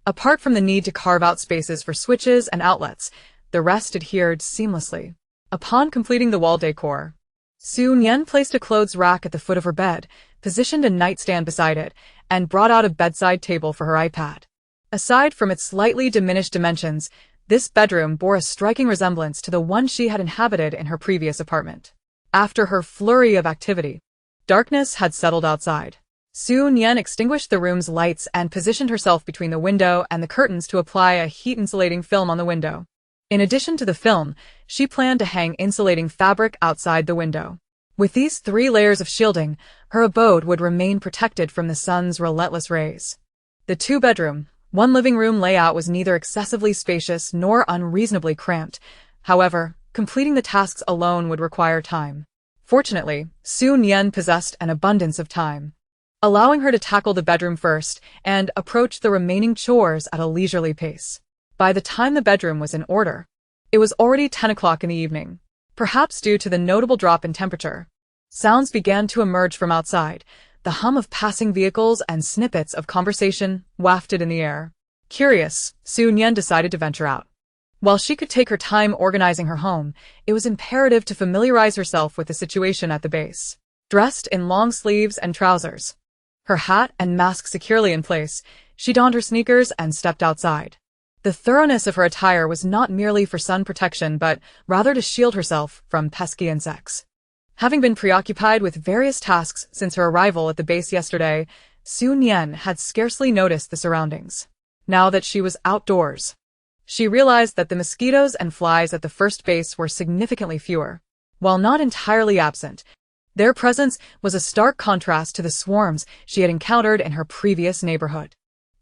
Apart from the need to carve out spaces for switches and outlets, the rest adhered seamlessly. Upon completing the wall decor, Su Nian placed a clothes rack at the foot of her bed, positioned a nightstand beside it, and brought out a bedside table for her iPad. Aside from its slightly diminished dimensions, this bedroom bore a striking resemblance to the one she had inhabited in her previous apartment. After her flurry of activity, darkness had settled outside. Su Nian extinguished the room's lights and positioned herself between the window and the curtains to apply a heat-insulating film on the window. In addition to the film, she planned to hang insulating fabric outside the window. With these 3 layers of shielding, her abode would remain protected from the sun's relentless rays. The 2-bedroom, 1-living-room layout was neither excessively spacious nor unreasonably cramped. However, completing the tasks alone would require time. Fortunately, Su Nian possessed an abundance of time, allowing her to tackle the bedroom first and approach the remaining chores at a leisurely pace. By the time the bedroom was in order, it was already 10 o'clock in the evening. Perhaps due to the notable drop in temperature, sounds began to emerge from outside, the hum of passing vehicles and snippets of conversation wafted in the air. Curious, Su Nian decided to venture out. While she could take her time organizing her home, it was imperative to familiarize herself with the situation at the base. Dressed in long sleeves and trousers, her hat and mask securely in place, she donned her sneakers and stepped outside. The thoroughness of her attire was not merely for sun protection but rather to shield herself from pesky insects. Having been preoccupied with various tasks since her arrival at the base yesterday, Su Nian had scarcely noticed the surroundings. Now that she was outdoors, she realized that the mosquitoes and flies at the first base were significantly fewer. While not entirely absent, their presence was a stark contrast to the swarms she had encountered in her previous neighborhood.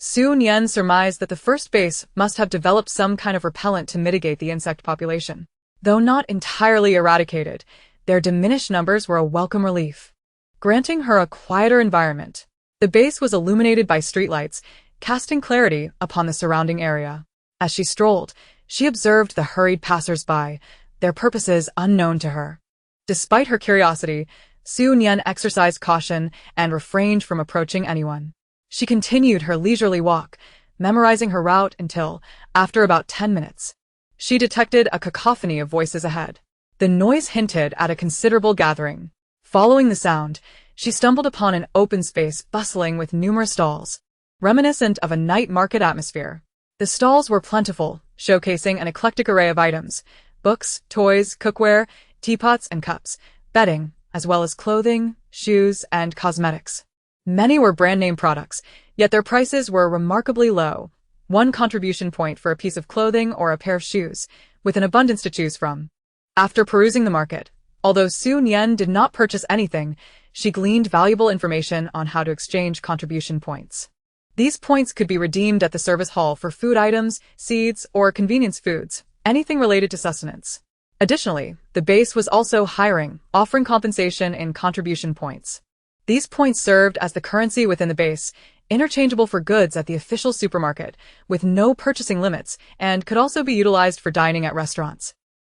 Su Nian surmised that the first base must have developed some kind of repellent to mitigate the insect population. Though not entirely eradicated, their diminished numbers were a welcome relief, granting her a quieter environment. The base was illuminated by streetlights, casting clarity upon the surrounding area. As she strolled, she observed the hurried passers-by, their purposes unknown to her. Despite her curiosity, Su Nian exercised caution and refrained from approaching anyone. She continued her leisurely walk, memorizing her route until, after about 10 minutes, she detected a cacophony of voices ahead. The noise hinted at a considerable gathering. Following the sound, she stumbled upon an open space bustling with numerous stalls, reminiscent of a night market atmosphere. The stalls were plentiful, showcasing an eclectic array of items: books, toys, cookware, teapots and cups, bedding, as well as clothing, shoes, and cosmetics. Many were brand-name products, yet their prices were remarkably low. 1 contribution point for a piece of clothing or a pair of shoes, with an abundance to choose from. After perusing the market, although Su Nian did not purchase anything, she gleaned valuable information on how to exchange contribution points. These points could be redeemed at the service hall for food items, seeds, or convenience foods, anything related to sustenance. Additionally, the base was also hiring, offering compensation in contribution points. These points served as the currency within the base, interchangeable for goods at the official supermarket, with no purchasing limits, and could also be utilized for dining at restaurants,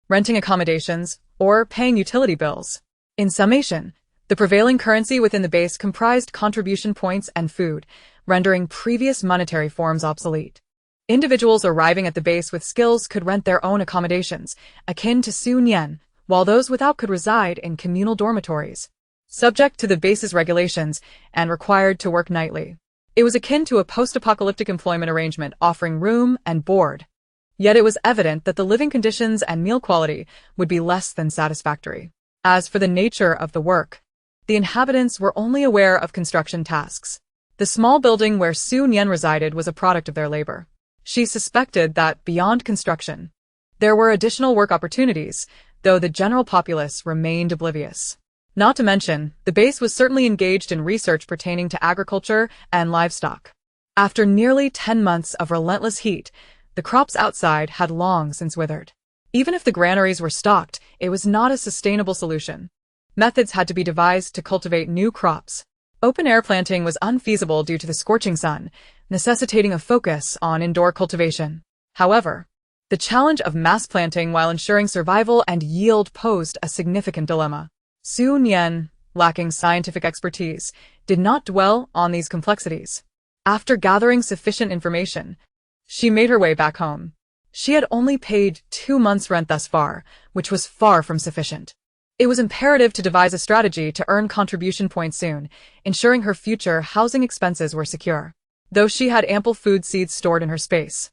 renting accommodations, or paying utility bills. In summation, the prevailing currency within the base comprised contribution points and food, rendering previous monetary forms obsolete. Individuals arriving at the base with skills could rent their own accommodations, akin to Su Nian, while those without could reside in communal dormitories, subject to the base's regulations and required to work nightly. It was akin to a post-apocalyptic employment arrangement offering room and board. Yet it was evident that the living conditions and meal quality would be less than satisfactory. As for the nature of the work, the inhabitants were only aware of construction tasks. The small building where Su Nian resided was a product of their labor. She suspected that, beyond construction, there were additional work opportunities, though the general populace remained oblivious. Not to mention, the base was certainly engaged in research pertaining to agriculture and livestock. After nearly 10 months of relentless heat, the crops outside had long since withered. Even if the granaries were stocked, it was not a sustainable solution. Methods had to be devised to cultivate new crops. Open-air planting was unfeasible due to the scorching sun, necessitating a focus on indoor cultivation. However, the challenge of mass planting while ensuring survival and yield posed a significant dilemma. Su Nian, lacking scientific expertise, did not dwell on these complexities. After gathering sufficient information, she made her way back home. She had only paid 2 months' rent thus far, which was far from sufficient. It was imperative to devise a strategy to earn contribution points soon, ensuring her future housing expenses were secure. Though she had ample food seeds stored in her space,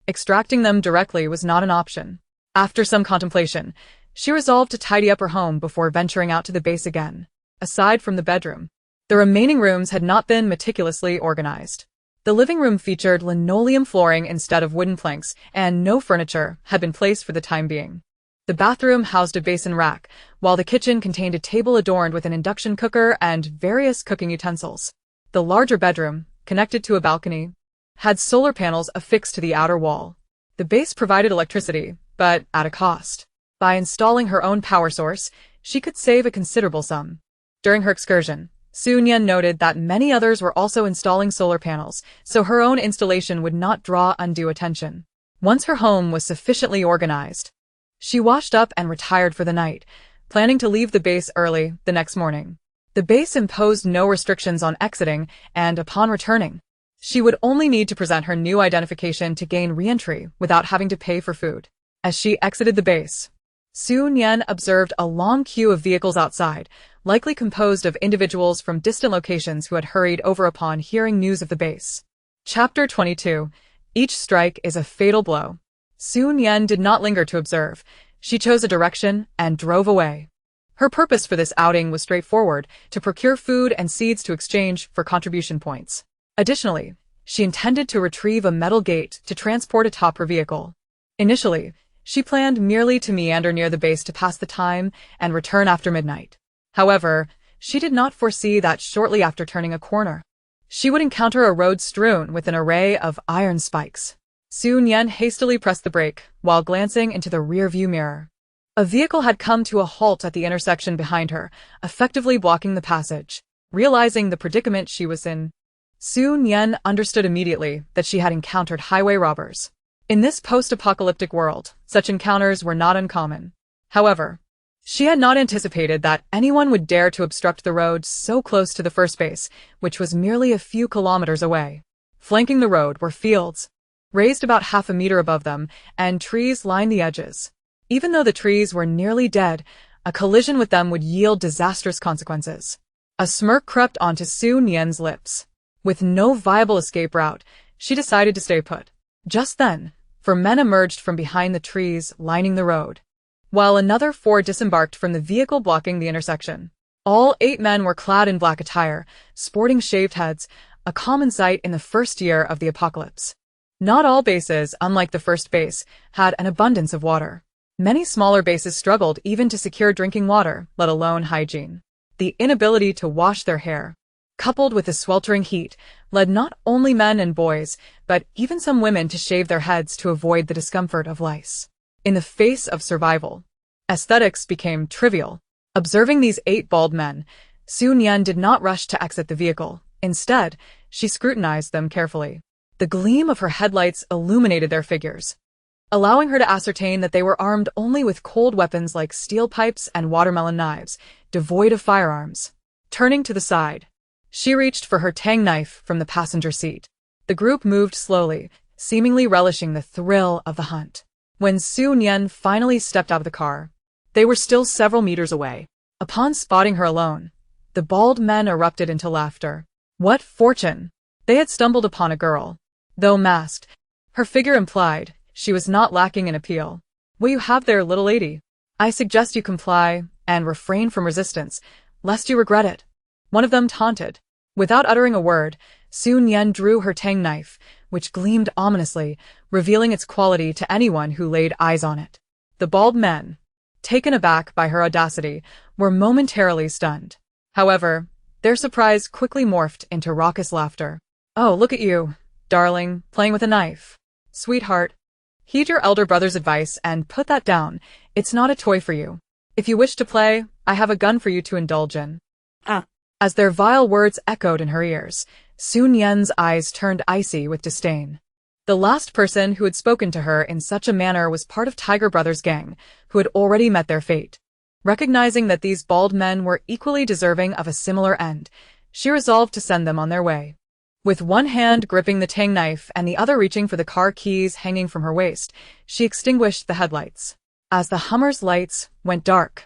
extracting them directly was not an option. After some contemplation, she resolved to tidy up her home before venturing out to the base again. Aside from the bedroom, the remaining rooms had not been meticulously organized. The living room featured linoleum flooring instead of wooden planks, and no furniture had been placed for the time being. The bathroom housed a basin rack, while the kitchen contained a table adorned with an induction cooker and various cooking utensils. The larger bedroom, connected to a balcony, had solar panels affixed to the outer wall. The base provided electricity, but at a cost. By installing her own power source, she could save a considerable sum. During her excursion, Su Nian noted that many others were also installing solar panels, so her own installation would not draw undue attention. Once her home was sufficiently organized, she washed up and retired for the night, planning to leave the base early the next morning. The base imposed no restrictions on exiting, and upon returning, she would only need to present her new identification to gain re-entry without having to pay for food. As she exited the base, Su Nian observed a long queue of vehicles outside, likely composed of individuals from distant locations who had hurried over upon hearing news of the base. Chapter 22. Each strike is a fatal blow. Su Nian did not linger to observe. She chose a direction and drove away. Her purpose for this outing was straightforward, to procure food and seeds to exchange for contribution points. Additionally, she intended to retrieve a metal gate to transport atop her vehicle. Initially, she planned merely to meander near the base to pass the time and return after midnight. However, she did not foresee that shortly after turning a corner, she would encounter a road strewn with an array of iron spikes. Su Nian hastily pressed the brake while glancing into the rear-view mirror. A vehicle had come to a halt at the intersection behind her, effectively blocking the passage. Realizing the predicament she was in, Su Nian understood immediately that she had encountered highway robbers. In this post-apocalyptic world, such encounters were not uncommon. However, she had not anticipated that anyone would dare to obstruct the road so close to the first base, which was merely a few kilometers away. Flanking the road were fields, raised about half a meter above them, and trees lined the edges. Even though the trees were nearly dead, a collision with them would yield disastrous consequences. A smirk crept onto Su Nian's lips. With no viable escape route, she decided to stay put. Just then, 4 men emerged from behind the trees lining the road, while another 4 disembarked from the vehicle blocking the intersection. All 8 men were clad in black attire, sporting shaved heads, a common sight in the first year of the apocalypse. Not all bases, unlike the first base, had an abundance of water. Many smaller bases struggled even to secure drinking water, let alone hygiene. the inability to wash their hair, coupled with the sweltering heat, led not only men and boys, but even some women to shave their heads to avoid the discomfort of lice. In the face of survival, aesthetics became trivial. Observing these 8 bald men, Nian did not rush to exit the vehicle. Instead, she scrutinized them carefully. The gleam of her headlights illuminated their figures, allowing her to ascertain that they were armed only with cold weapons like steel pipes and watermelon knives, devoid of firearms. Turning to the side, she reached for her tang knife from the passenger seat. The group moved slowly, seemingly relishing the thrill of the hunt. When Nian finally stepped out of the car, they were still several meters away. Upon spotting her alone, the bald men erupted into laughter. What fortune! They had stumbled upon a girl. Though masked, her figure implied she was not lacking in appeal. Will you have there, little lady? I suggest you comply and refrain from resistance, lest you regret it. One of them taunted. Without uttering a word, Nian drew her tang knife, which gleamed ominously, revealing its quality to anyone who laid eyes on it. The bald men, taken aback by her audacity, were momentarily stunned. However, their surprise quickly morphed into raucous laughter. Oh, look at you, darling, playing with a knife. Sweetheart, heed your elder brother's advice and put that down. It's not a toy for you. If you wish to play, I have a gun for you to indulge in. As their vile words echoed in her ears, Nian's eyes turned icy with disdain. The last person who had spoken to her in such a manner was part of Tiger Brothers' gang, who had already met their fate. Recognizing that these bald men were equally deserving of a similar end, she resolved to send them on their way. With one hand gripping the tang knife and the other reaching for the car keys hanging from her waist, she extinguished the headlights. As the Hummer's lights went dark,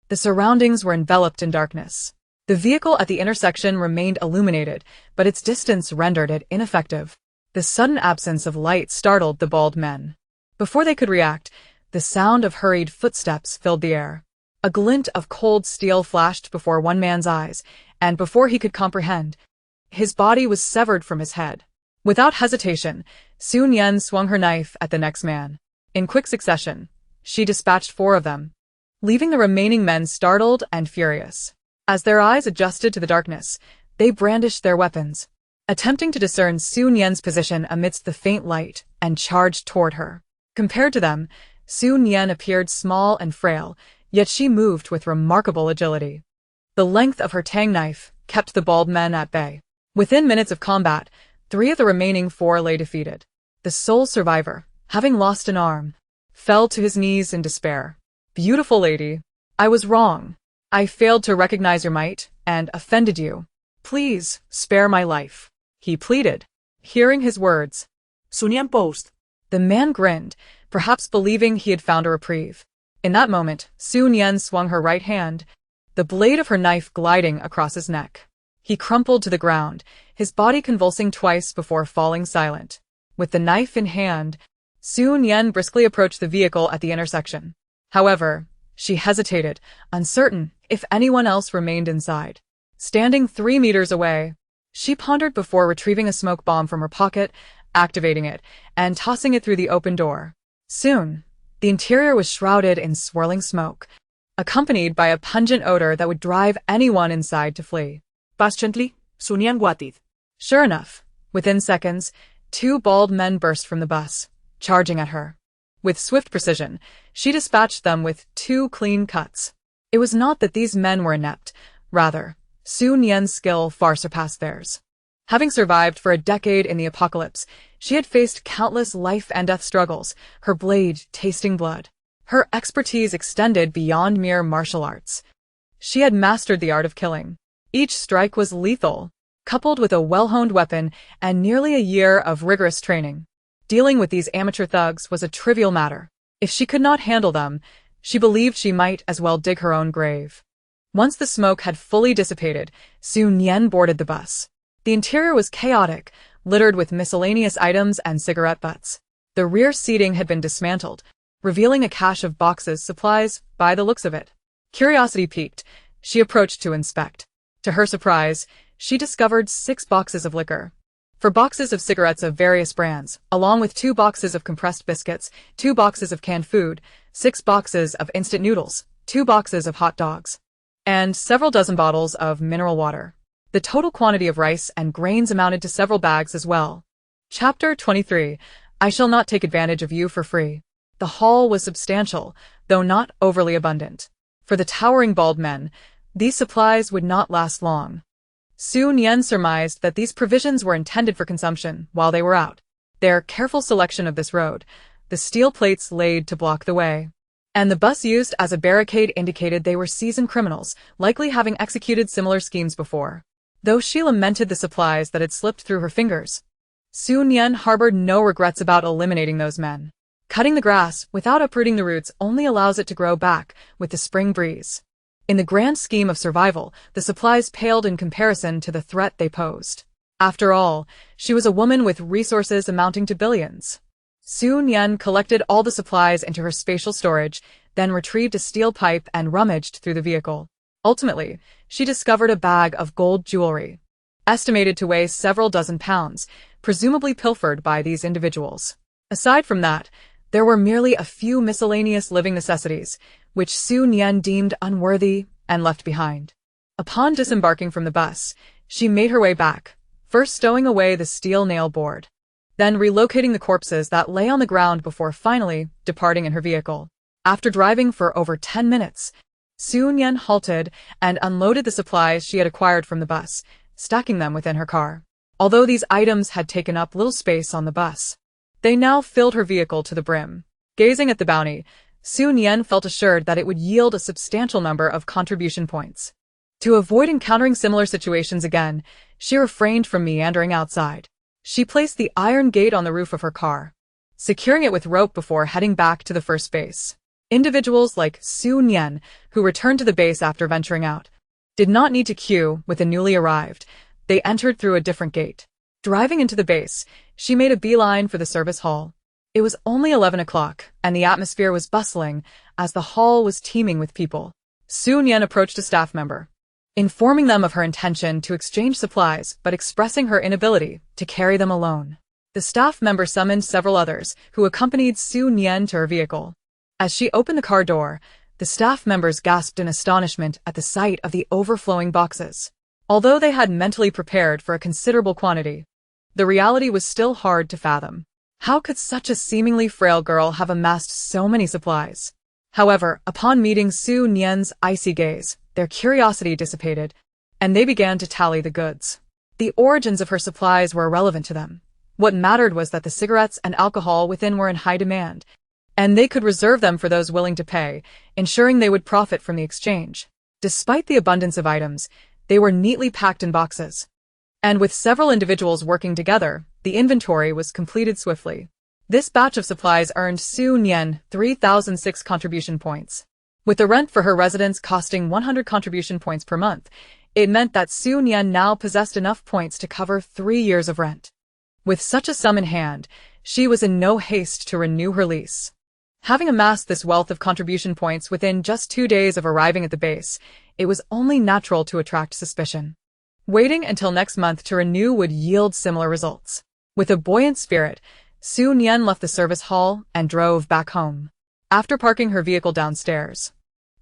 the surroundings were enveloped in darkness. The vehicle at the intersection remained illuminated, but its distance rendered it ineffective. The sudden absence of light startled the bald men. Before they could react, the sound of hurried footsteps filled the air. A glint of cold steel flashed before one man's eyes, and before he could comprehend, his body was severed from his head. Without hesitation, Nian swung her knife at the next man. In quick succession, she dispatched 4 of them, leaving the remaining men startled and furious. As their eyes adjusted to the darkness, they brandished their weapons, attempting to discern Nian's position amidst the faint light, and charged toward her. Compared to them, Nian appeared small and frail, yet she moved with remarkable agility. The length of her tang knife kept the bald men at bay. Within minutes of combat, 3 of the remaining 4 lay defeated. The sole survivor, having lost an arm, fell to his knees in despair. Beautiful lady, I was wrong. I failed to recognize your might and offended you. Please, spare my life, he pleaded. Hearing his words, Nian paused. The man grinned, perhaps believing he had found a reprieve. In that moment, Nian swung her right hand, the blade of her knife gliding across his neck. He crumpled to the ground, his body convulsing twice before falling silent. With the knife in hand, Nian briskly approached the vehicle at the intersection. However, she hesitated, uncertain if anyone else remained inside. Standing 3 meters away, she pondered before retrieving a smoke bomb from her pocket, activating it, and tossing it through the open door. Soon, the interior was shrouded in swirling smoke, accompanied by a pungent odor that would drive anyone inside to flee. Patiently, Nian waited. Sure enough, within seconds, 2 bald men burst from the bus, charging at her. With swift precision, she dispatched them with 2 clean cuts. It was not that these men were inept, rather, Nian's skill far surpassed theirs. Having survived for a decade in the apocalypse, she had faced countless life-and-death struggles, her blade tasting blood. Her expertise extended beyond mere martial arts. She had mastered the art of killing. Each strike was lethal, coupled with a well-honed weapon and nearly a year of rigorous training. Dealing with these amateur thugs was a trivial matter. If she could not handle them, she believed she might as well dig her own grave. Once the smoke had fully dissipated, Nian boarded the bus. The interior was chaotic, littered with miscellaneous items and cigarette butts. The rear seating had been dismantled, revealing a cache of boxes, supplies, by the looks of it. Curiosity piqued, she approached to inspect. To her surprise, she discovered 6 boxes of liquor, 4 boxes of cigarettes of various brands, along with 2 boxes of compressed biscuits, 2 boxes of canned food, 6 boxes of instant noodles, 2 boxes of hot dogs. and several dozen bottles of mineral water. The total quantity of rice and grains amounted to several bags as well. Chapter 23. I shall not take advantage of you for free. The haul was substantial, though not overly abundant. For the towering bald men, these supplies would not last long. Su Nian surmised that these provisions were intended for consumption while they were out. Their careful selection of this road, the steel plates laid to block the way, and the bus used as a barricade indicated they were seasoned criminals, likely having executed similar schemes before. Though she lamented the supplies that had slipped through her fingers, Su Nian harbored no regrets about eliminating those men. Cutting the grass without uprooting the roots only allows it to grow back with the spring breeze. In the grand scheme of survival, the supplies paled in comparison to the threat they posed. After all, she was a woman with resources amounting to billions. Su Nian collected all the supplies into her spatial storage, then retrieved a steel pipe and rummaged through the vehicle. Ultimately, she discovered a bag of gold jewelry, estimated to weigh several dozen pounds, presumably pilfered by these individuals. Aside from that, there were merely a few miscellaneous living necessities, which Su Nian deemed unworthy and left behind. Upon disembarking from the bus, she made her way back, first stowing away the steel nail board, then relocating the corpses that lay on the ground before finally departing in her vehicle. After driving for over 10 minutes, Su Nian halted and unloaded the supplies she had acquired from the bus, stacking them within her car. Although these items had taken up little space on the bus, they now filled her vehicle to the brim. Gazing at the bounty, Su Nian felt assured that it would yield a substantial number of contribution points. To avoid encountering similar situations again, she refrained from meandering outside. She placed the iron gate on the roof of her car, securing it with rope before heading back to the first base. Individuals like Su Nian, who returned to the base after venturing out, did not need to queue with the newly arrived. They entered through a different gate. Driving into the base, she made a beeline for the service hall. It was only 11 o'clock, and the atmosphere was bustling as the hall was teeming with people. Su Nian approached a staff member, informing them of her intention to exchange supplies but expressing her inability to carry them alone. The staff member summoned several others, who accompanied Su Nian to her vehicle. As she opened the car door, the staff members gasped in astonishment at the sight of the overflowing boxes. Although they had mentally prepared for a considerable quantity, the reality was still hard to fathom. How could such a seemingly frail girl have amassed so many supplies? However, upon meeting Su Nian's icy gaze, their curiosity dissipated, and they began to tally the goods. The origins of her supplies were irrelevant to them. What mattered was that the cigarettes and alcohol within were in high demand, and they could reserve them for those willing to pay, ensuring they would profit from the exchange. Despite the abundance of items, they were neatly packed in boxes, and with several individuals working together, the inventory was completed swiftly. This batch of supplies earned Su Nian 3,006 contribution points. With the rent for her residence costing 100 contribution points per month, it meant that Su Nian now possessed enough points to cover 3 years of rent. With such a sum in hand, she was in no haste to renew her lease. Having amassed this wealth of contribution points within just 2 days of arriving at the base, it was only natural to attract suspicion. Waiting until next month to renew would yield similar results. With a buoyant spirit, Su Nian left the service hall and drove back home. After parking her vehicle downstairs,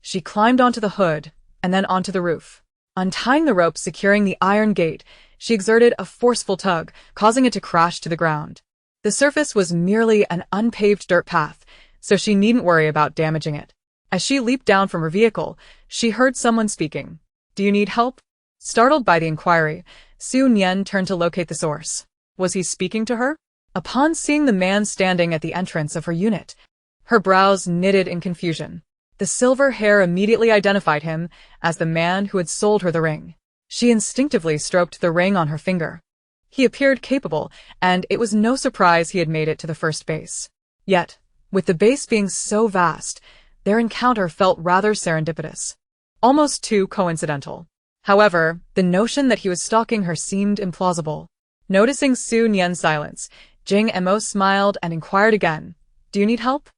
she climbed onto the hood and then onto the roof. Untying the rope securing the iron gate, she exerted a forceful tug, causing it to crash to the ground. The surface was merely an unpaved dirt path, so she needn't worry about damaging it. As she leaped down from her vehicle, she heard someone speaking. "Do you need help?" Startled by the inquiry, Su Nian turned to locate the source. Was he speaking to her? Upon seeing the man standing at the entrance of her unit, her brows knitted in confusion. The silver hair immediately identified him as the man who had sold her the ring. She instinctively stroked the ring on her finger. He appeared capable, and it was no surprise he had made it to the first base. Yet, with the base being so vast, their encounter felt rather serendipitous, almost too coincidental. However, the notion that he was stalking her seemed implausible. Noticing Su Nian's silence, Jing Mo smiled and inquired again, "Do you need help?"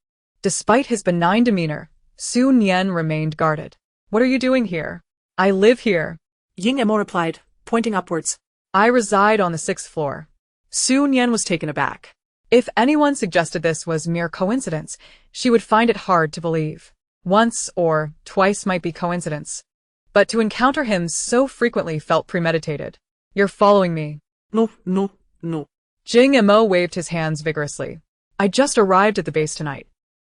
Despite his benign demeanor, Su Nian remained guarded. "What are you doing here?" "I live here," Jing Mo replied, pointing upwards. "I reside on the 6th floor." Su Nian was taken aback. If anyone suggested this was mere coincidence, she would find it hard to believe. Once or twice might be coincidence, but to encounter him so frequently felt premeditated. You're following me. No, no, no. Jing Mo waved his hands vigorously. I just arrived at the base tonight.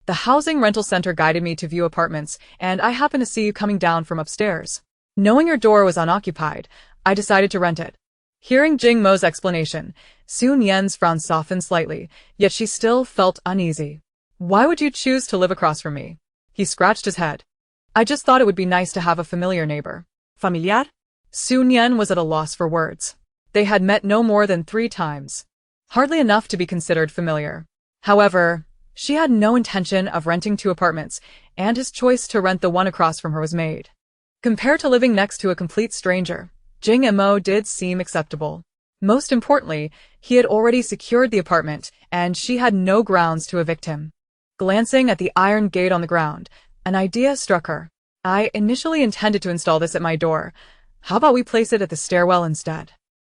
The housing rental center guided me to view apartments, and I happened to see you coming down from upstairs. Knowing your door was unoccupied, I decided to rent it. Hearing Jing Mo's explanation, Su Nian's frown softened slightly, yet she still felt uneasy. Why would you choose to live across from me? He scratched his head. I just thought it would be nice to have a familiar neighbor. Familiar? Su Nian was at a loss for words. They had met no more than 3 times. Hardly enough to be considered familiar. However, she had no intention of renting 2 apartments, and his choice to rent the one across from her was made. Compared to living next to a complete stranger, Jing Mo did seem acceptable. Most importantly, he had already secured the apartment, and she had no grounds to evict him. Glancing at the iron gate on the ground, an idea struck her. I initially intended to install this at my door. How about we place it at the stairwell instead?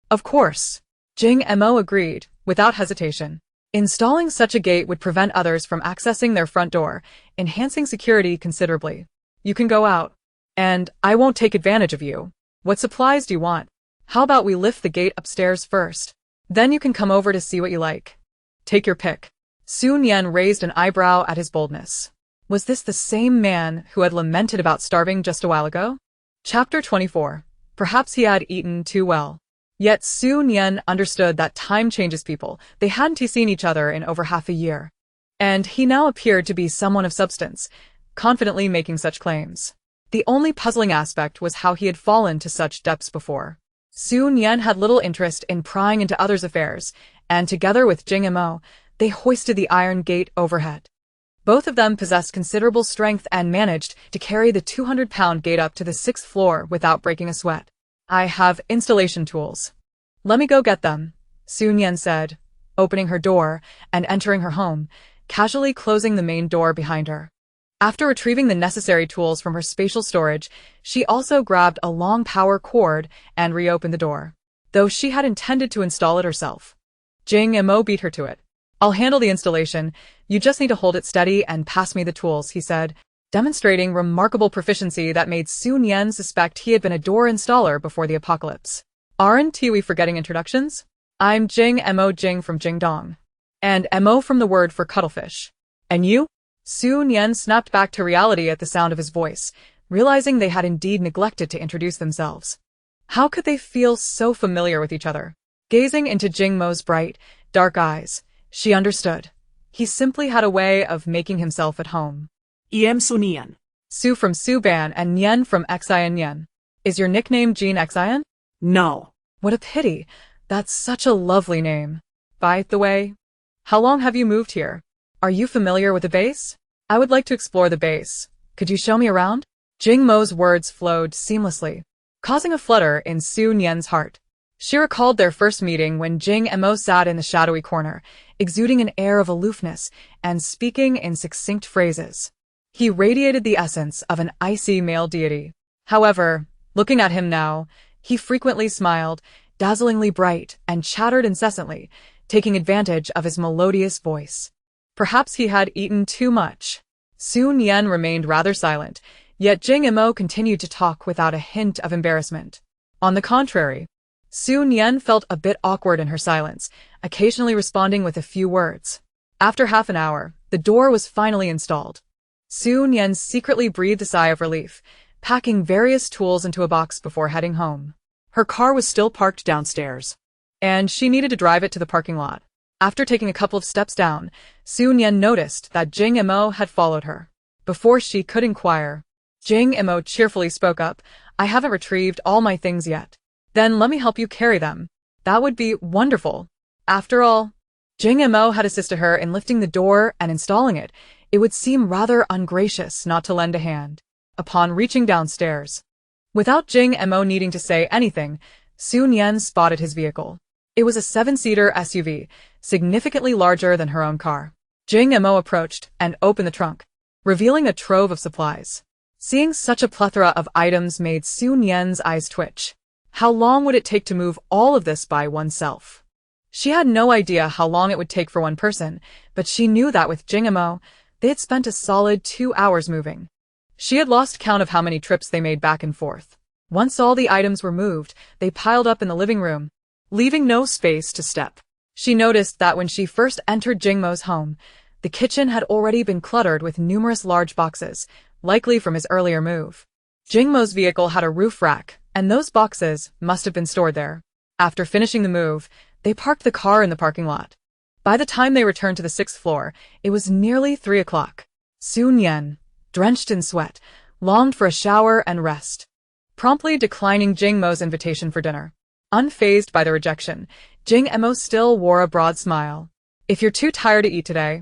Of course. Jing Mo agreed, without hesitation. Installing such a gate would prevent others from accessing their front door, enhancing security considerably. You can go out. And I won't take advantage of you. What supplies do you want? How about we lift the gate upstairs first? Then you can come over to see what you like. Take your pick. Su Nian raised an eyebrow at his boldness. Was this the same man who had lamented about starving just a while ago? Chapter 24. Perhaps he had eaten too well. Yet Su Nian understood that time changes people. They hadn't seen each other in over half a year. And he now appeared to be someone of substance, confidently making such claims. The only puzzling aspect was how he had fallen to such depths before. Su Nian had little interest in prying into others' affairs, and together with Jing Mo, they hoisted the iron gate overhead. Both of them possessed considerable strength and managed to carry the 200-pound gate up to the 6th floor without breaking a sweat. I have installation tools. Let me go get them, Su Nian said, opening her door and entering her home, casually closing the main door behind her. After retrieving the necessary tools from her spatial storage, she also grabbed a long power cord and reopened the door, though she had intended to install it herself. Jing Mo beat her to it. I'll handle the installation. You just need to hold it steady and pass me the tools, he said, demonstrating remarkable proficiency that made Su Nian suspect he had been a door installer before the apocalypse. Aren't we forgetting introductions? I'm Jing Mo Jing from Jingdong. And Mo from the word for cuttlefish. And you? Su Nian snapped back to reality at the sound of his voice, realizing they had indeed neglected to introduce themselves. How could they feel so familiar with each other? Gazing into Jing Mo's bright, dark eyes, she understood. He simply had a way of making himself at home. I am Su Nian. Su from Suban and Nian from Xian Nian. Is your nickname Jean Xian? No. What a pity. That's such a lovely name. By the way, how long have you moved here? Are you familiar with the base? I would like to explore the base. Could you show me around? Jing Mo's words flowed seamlessly, causing a flutter in Su Nian's heart. She recalled their first meeting when Jing Mo sat in the shadowy corner, exuding an air of aloofness and speaking in succinct phrases. He radiated the essence of an icy male deity. However, looking at him now, he frequently smiled, dazzlingly bright, and chattered incessantly, taking advantage of his melodious voice. Perhaps he had eaten too much. Su Nian remained rather silent, yet Jing Mo continued to talk without a hint of embarrassment. On the contrary, Su Nian felt a bit awkward in her silence, occasionally responding with a few words. After half an hour, the door was finally installed. Su Nian secretly breathed a sigh of relief, packing various tools into a box before heading home. Her car was still parked downstairs, and she needed to drive it to the parking lot. After taking a couple of steps down, Su Nian noticed that Jing Mo had followed her. Before she could inquire, Jing Mo cheerfully spoke up, I haven't retrieved all my things yet. Then let me help you carry them. That would be wonderful. After all, Jing Mo had assisted her in lifting the door and installing it. It would seem rather ungracious not to lend a hand. Upon reaching downstairs, without Jing Mo needing to say anything, Su Nian spotted his vehicle. It was a 7-seater SUV, significantly larger than her own car. Jing Mo approached and opened the trunk, revealing a trove of supplies. Seeing such a plethora of items made Su Nian's eyes twitch. How long would it take to move all of this by oneself? She had no idea how long it would take for one person, but she knew that with Jing Mo, they had spent a solid 2 hours moving. She had lost count of how many trips they made back and forth. Once all the items were moved, they piled up in the living room, leaving no space to step. She noticed that when she first entered Jing Mo's home, the kitchen had already been cluttered with numerous large boxes, likely from his earlier move. Jing Mo's vehicle had a roof rack, and those boxes must have been stored there. After finishing the move, they parked the car in the parking lot. By the time they returned to the 6th floor, it was nearly 3 o'clock. Nian, drenched in sweat, longed for a shower and rest, promptly declining Jing Mo's invitation for dinner. Unfazed by the rejection, Jing Mo still wore a broad smile. If you're too tired to eat today,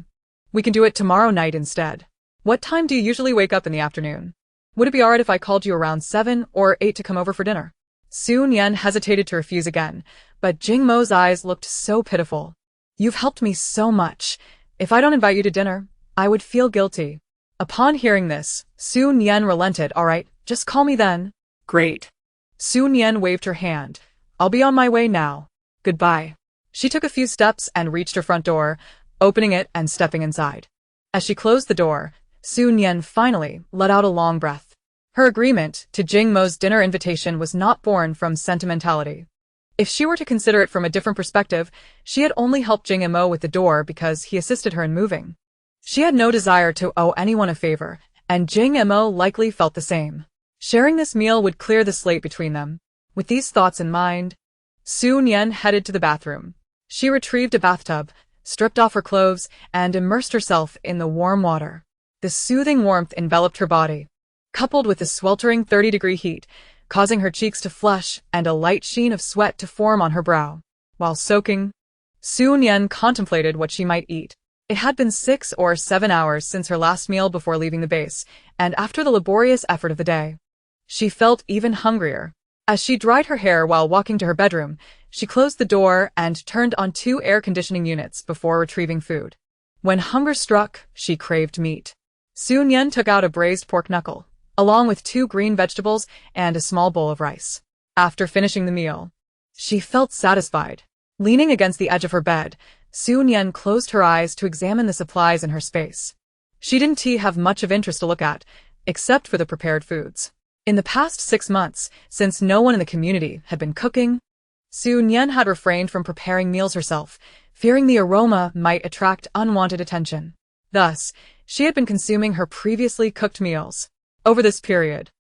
we can do it tomorrow night instead. What time do you usually wake up in the afternoon? Would it be alright if I called you around 7 or 8 to come over for dinner? Nian hesitated to refuse again, but Jing Mo's eyes looked so pitiful. You've helped me so much. If I don't invite you to dinner, I would feel guilty. Upon hearing this, Nian relented. Alright, just call me then. Great. Nian waved her hand. I'll be on my way now. Goodbye. She took a few steps and reached her front door, opening it and stepping inside. As she closed the door, Nian finally let out a long breath. Her agreement to Jing Mo's dinner invitation was not born from sentimentality. If she were to consider it from a different perspective, she had only helped Jing Mo with the door because he assisted her in moving. She had no desire to owe anyone a favor, and Jing Mo likely felt the same. Sharing this meal would clear the slate between them. With these thoughts in mind, Nian headed to the bathroom. She retrieved a bathtub, stripped off her clothes, and immersed herself in the warm water. The soothing warmth enveloped her body, coupled with the sweltering 30-degree heat, causing her cheeks to flush and a light sheen of sweat to form on her brow. While soaking, Nian contemplated what she might eat. It had been 6 or 7 hours since her last meal before leaving the base, and after the laborious effort of the day, she felt even hungrier. As she dried her hair while walking to her bedroom, she closed the door and turned on 2 air conditioning units before retrieving food. When hunger struck, she craved meat. Nian took out a braised pork knuckle, along with 2 green vegetables and a small bowl of rice. After finishing the meal, she felt satisfied. Leaning against the edge of her bed, Nian closed her eyes to examine the supplies in her space. She didn't have much of interest to look at, except for the prepared foods. In the past 6 months, since no one in the community had been cooking, Nian had refrained from preparing meals herself, fearing the aroma might attract unwanted attention. Thus, she had been consuming her previously cooked meals. Over this period,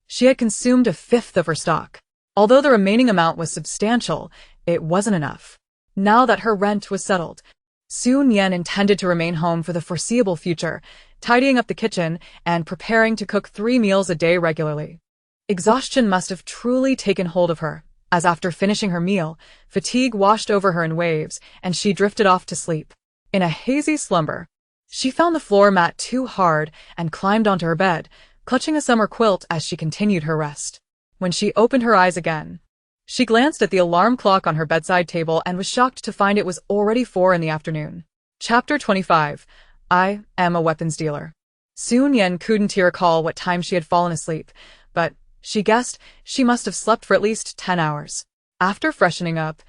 she had consumed 1/5 of her stock. Although the remaining amount was substantial, it wasn't enough. Now that her rent was settled, Nian intended to remain home for the foreseeable future, tidying up the kitchen and preparing to cook 3 meals a day regularly. Exhaustion must have truly taken hold of her, as after finishing her meal, fatigue washed over her in waves and she drifted off to sleep. In a hazy slumber, she found the floor mat too hard and climbed onto her bed, clutching a summer quilt as she continued her rest. When she opened her eyes again, she glanced at the alarm clock on her bedside table and was shocked to find it was already 4 in the afternoon. Chapter 25. I am a weapons dealer. Nian couldn't recall what time she had fallen asleep, but she guessed she must have slept for at least 10 hours. After freshening up,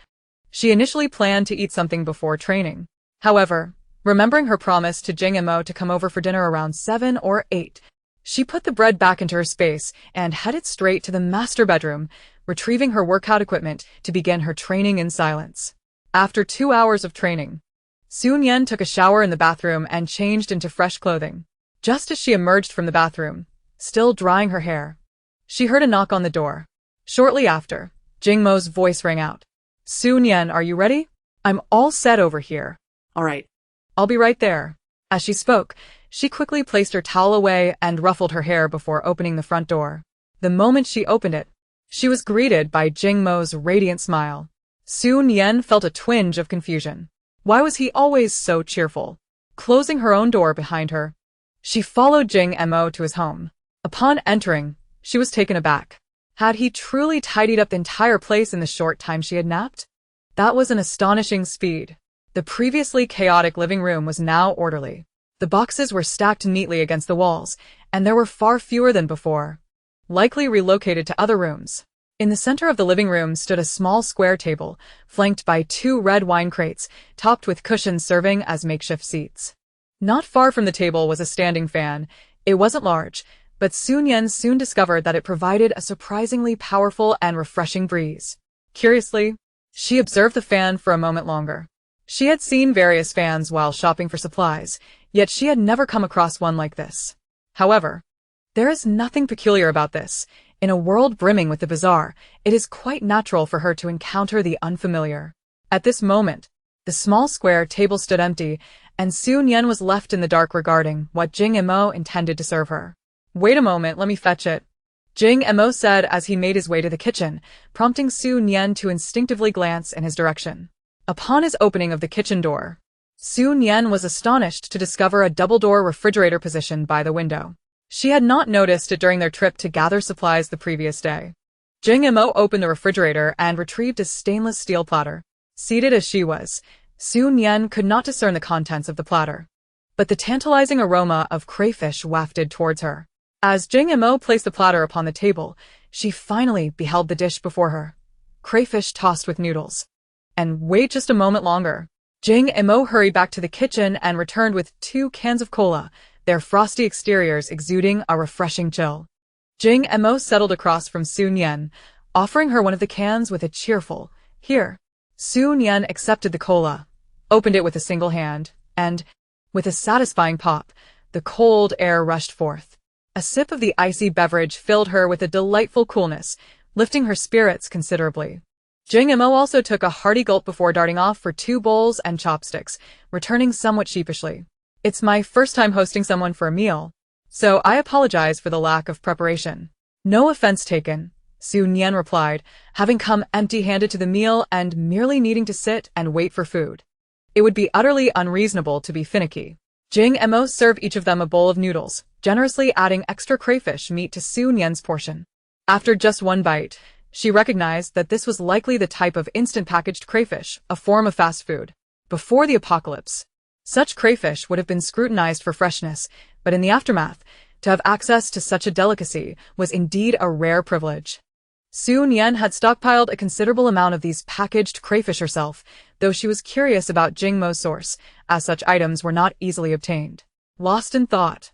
she initially planned to eat something before training. However, remembering her promise to Jing Mo to come over for dinner around 7 or 8, she put the bread back into her space and headed straight to the master bedroom, retrieving her workout equipment to begin her training in silence. After 2 hours of training, Nian took a shower in the bathroom and changed into fresh clothing. Just as she emerged from the bathroom, still drying her hair, she heard a knock on the door. Shortly after, Jing Mo's voice rang out. Nian, are you ready? I'm all set over here. All right. I'll be right there. As she spoke, she quickly placed her towel away and ruffled her hair before opening the front door. The moment she opened it, she was greeted by Jing Mo's radiant smile. Nian felt a twinge of confusion. Why was he always so cheerful? Closing her own door behind her, she followed Jing Mo to his home. Upon entering, she was taken aback. Had he truly tidied up the entire place in the short time she had napped? That was an astonishing speed. The previously chaotic living room was now orderly. The boxes were stacked neatly against the walls, and there were far fewer than before, likely relocated to other rooms. In the center of the living room stood a small square table, flanked by 2 red wine crates, topped with cushions serving as makeshift seats. Not far from the table was a standing fan. It wasn't large, but Su Nian soon discovered that it provided a surprisingly powerful and refreshing breeze. Curiously, she observed the fan for a moment longer. She had seen various fans while shopping for supplies, yet she had never come across one like this. However, there is nothing peculiar about this. In a world brimming with the bizarre, it is quite natural for her to encounter the unfamiliar. At this moment, the small square table stood empty, and Su Nian was left in the dark regarding what Jing Mo intended to serve her. "Wait a moment, let me fetch it," Jing Mo said as he made his way to the kitchen, prompting Su Nian to instinctively glance in his direction. Upon his opening of the kitchen door, Su Nian was astonished to discover a double-door refrigerator positioned by the window. She had not noticed it during their trip to gather supplies the previous day. Jing Mo opened the refrigerator and retrieved a stainless steel platter. Seated as she was, Su Nian could not discern the contents of the platter, but the tantalizing aroma of crayfish wafted towards her. As Jing Mo placed the platter upon the table, she finally beheld the dish before her. Crayfish tossed with noodles. And wait just a moment longer. Jing Mo hurried back to the kitchen and returned with 2 cans of cola, their frosty exteriors exuding a refreshing chill. Jing Mo settled across from Su Nian, offering her one of the cans with a cheerful, "Here." Su Nian accepted the cola, opened it with a single hand, and, with a satisfying pop, the cold air rushed forth. A sip of the icy beverage filled her with a delightful coolness, lifting her spirits considerably. Jing Mo also took a hearty gulp before darting off for 2 bowls and chopsticks, returning somewhat sheepishly. "It's my first time hosting someone for a meal, so I apologize for the lack of preparation." "No offense taken," Su Nian replied, having come empty-handed to the meal and merely needing to sit and wait for food. It would be utterly unreasonable to be finicky. Jing Mo served each of them a bowl of noodles, generously adding extra crayfish meat to Su Nian's portion. After just one bite, she recognized that this was likely the type of instant packaged crayfish, a form of fast food. Before the apocalypse, such crayfish would have been scrutinized for freshness, but in the aftermath, to have access to such a delicacy was indeed a rare privilege. Su Nian had stockpiled a considerable amount of these packaged crayfish herself, though she was curious about Jing Mo's source, as such items were not easily obtained. Lost in thought,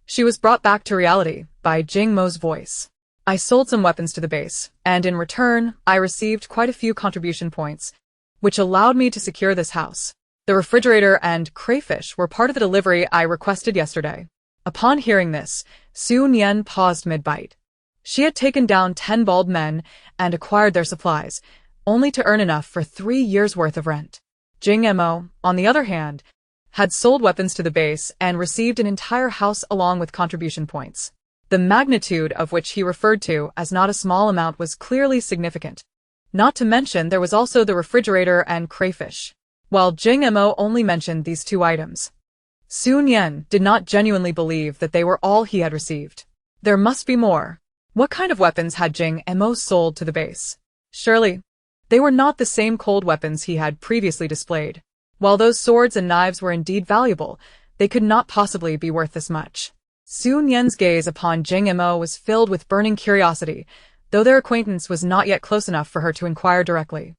she was brought back to reality by Jing Mo's voice. "I sold some weapons to the base, and in return, I received quite a few contribution points, which allowed me to secure this house. The refrigerator and crayfish were part of the delivery I requested yesterday." Upon hearing this, Su Nian paused mid-bite. She had taken down 10 bald men and acquired their supplies, only to earn enough for 3 years' worth of rent. Jing Mo, on the other hand, had sold weapons to the base and received an entire house along with contribution points. The magnitude of which he referred to as not a small amount was clearly significant. Not to mention there was also the refrigerator and crayfish. While Jing Mo only mentioned these 2 items, Su Nian did not genuinely believe that they were all he had received. There must be more. What kind of weapons had Jing Mo sold to the base? Surely, they were not the same cold weapons he had previously displayed. While those swords and knives were indeed valuable, they could not possibly be worth this much. Su Nian's gaze upon Jing Mo was filled with burning curiosity, though their acquaintance was not yet close enough for her to inquire directly.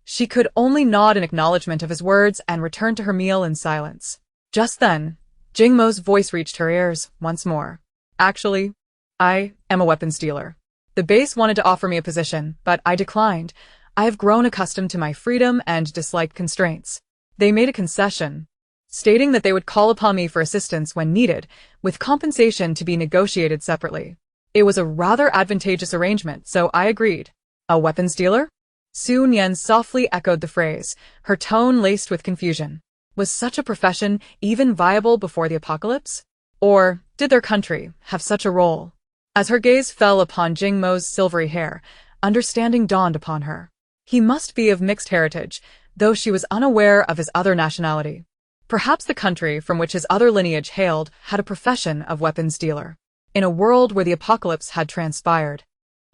She could only nod in acknowledgement of his words and return to her meal in silence. Just then, Jing Mo's voice reached her ears once more. "Actually, I am a weapons dealer. The base wanted to offer me a position, but I declined. I have grown accustomed to my freedom and dislike constraints. They made a concession, stating that they would call upon me for assistance when needed, with compensation to be negotiated separately. It was a rather advantageous arrangement, so I agreed." "A weapons dealer?" Su Nian softly echoed the phrase, her tone laced with confusion. Was such a profession even viable before the apocalypse? Or did their country have such a role? As her gaze fell upon Jing Mo's silvery hair, understanding dawned upon her. He must be of mixed heritage, though she was unaware of his other nationality. Perhaps the country from which his other lineage hailed had a profession of weapons dealer. In a world where the apocalypse had transpired,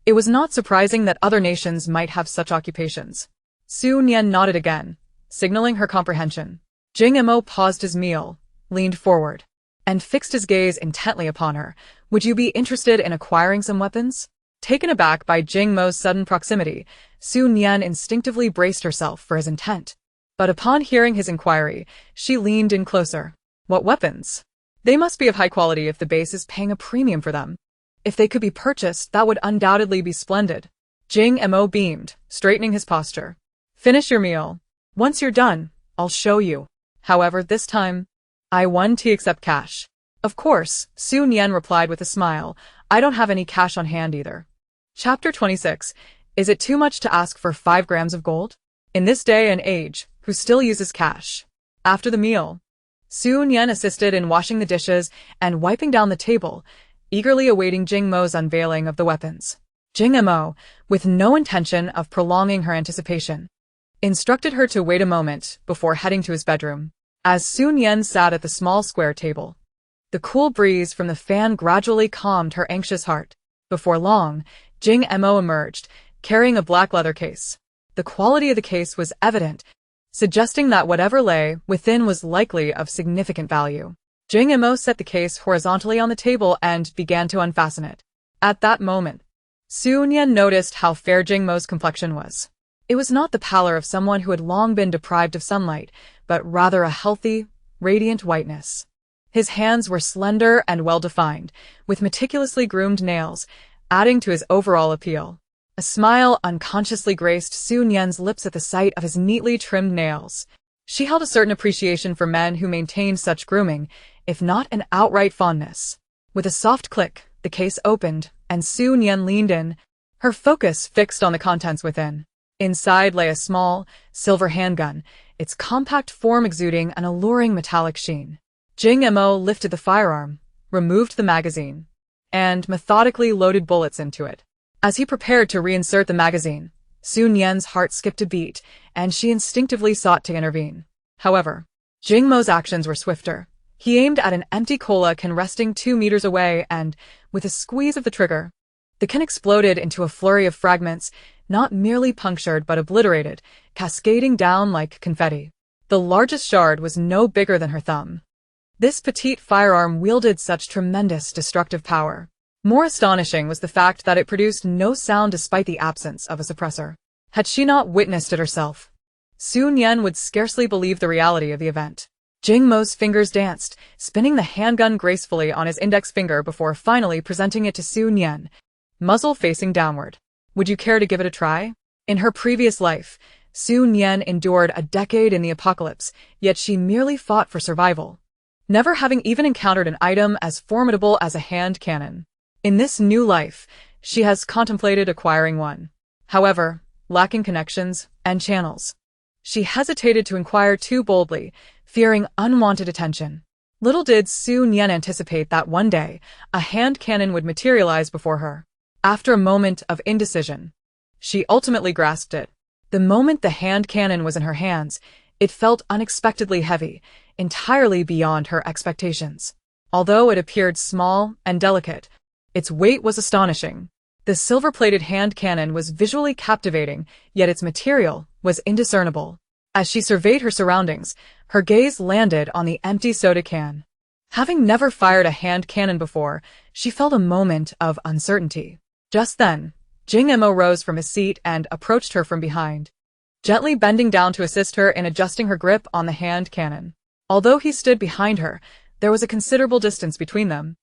it was not surprising that other nations might have such occupations. Su Nian nodded again, signaling her comprehension. Jing Mo paused his meal, leaned forward, and fixed his gaze intently upon her. "Would you be interested in acquiring some weapons?" Taken aback by Jing Mo's sudden proximity, Su Nian instinctively braced herself for his intent. But upon hearing his inquiry, she leaned in closer. "What weapons? They must be of high quality if the base is paying a premium for them." If they could be purchased, that would undoubtedly be splendid. Jing Mo beamed, straightening his posture. Finish your meal. Once you're done, I'll show you. However, this time, I want to accept cash. Of course, Su Nian replied with a smile. I don't have any cash on hand either. Chapter 26. Is it too much to ask for 5 grams of gold? In this day and age, who still uses cash? After the meal, Su Nian assisted in washing the dishes and wiping down the table, eagerly awaiting Jing Mo's unveiling of the weapons. Jing Mo, with no intention of prolonging her anticipation, instructed her to wait a moment before heading to his bedroom. As Su Nian sat at the small square table, the cool breeze from the fan gradually calmed her anxious heart. Before long, Jing Mo emerged, carrying a black leather case. The quality of the case was evident, suggesting that whatever lay within was likely of significant value. Jing Mo set the case horizontally on the table and began to unfasten it. At that moment, Su Nian noticed how fair Jing Mo's complexion was. It was not the pallor of someone who had long been deprived of sunlight, but rather a healthy, radiant whiteness. His hands were slender and well-defined, with meticulously groomed nails, adding to his overall appeal. A smile unconsciously graced Su Nian's lips at the sight of his neatly trimmed nails. She held a certain appreciation for men who maintained such grooming, if not an outright fondness. With a soft click, the case opened, and Su Nian leaned in, her focus fixed on the contents within. Inside lay a small, silver handgun, its compact form exuding an alluring metallic sheen. Jing Mo lifted the firearm, removed the magazine, and methodically loaded bullets into it. As he prepared to reinsert the magazine, Su Nian's heart skipped a beat, and she instinctively sought to intervene. However, Jing Mo's actions were swifter. He aimed at an empty cola can resting 2 meters away and, with a squeeze of the trigger, the can exploded into a flurry of fragments, not merely punctured but obliterated, cascading down like confetti. The largest shard was no bigger than her thumb. This petite firearm wielded such tremendous destructive power. More astonishing was the fact that it produced no sound despite the absence of a suppressor. Had she not witnessed it herself, Su Nian would scarcely believe the reality of the event. Jing Mo's fingers danced, spinning the handgun gracefully on his index finger before finally presenting it to Su Nian, muzzle facing downward. Would you care to give it a try? In her previous life, Su Nian endured a decade in the apocalypse, yet she merely fought for survival, never having even encountered an item as formidable as a hand cannon. In this new life, she has contemplated acquiring one. However, lacking connections and channels, she hesitated to inquire too boldly, fearing unwanted attention. Little did Su Nian anticipate that one day, a hand cannon would materialize before her. After a moment of indecision, she ultimately grasped it. The moment the hand cannon was in her hands, it felt unexpectedly heavy, entirely beyond her expectations. Although it appeared small and delicate, its weight was astonishing. The silver-plated hand cannon was visually captivating, yet its material was indiscernible. As she surveyed her surroundings, her gaze landed on the empty soda can. Having never fired a hand cannon before, she felt a moment of uncertainty. Just then, Jing Mo rose from his seat and approached her from behind, gently bending down to assist her in adjusting her grip on the hand cannon. Although he stood behind her, there was a considerable distance between them.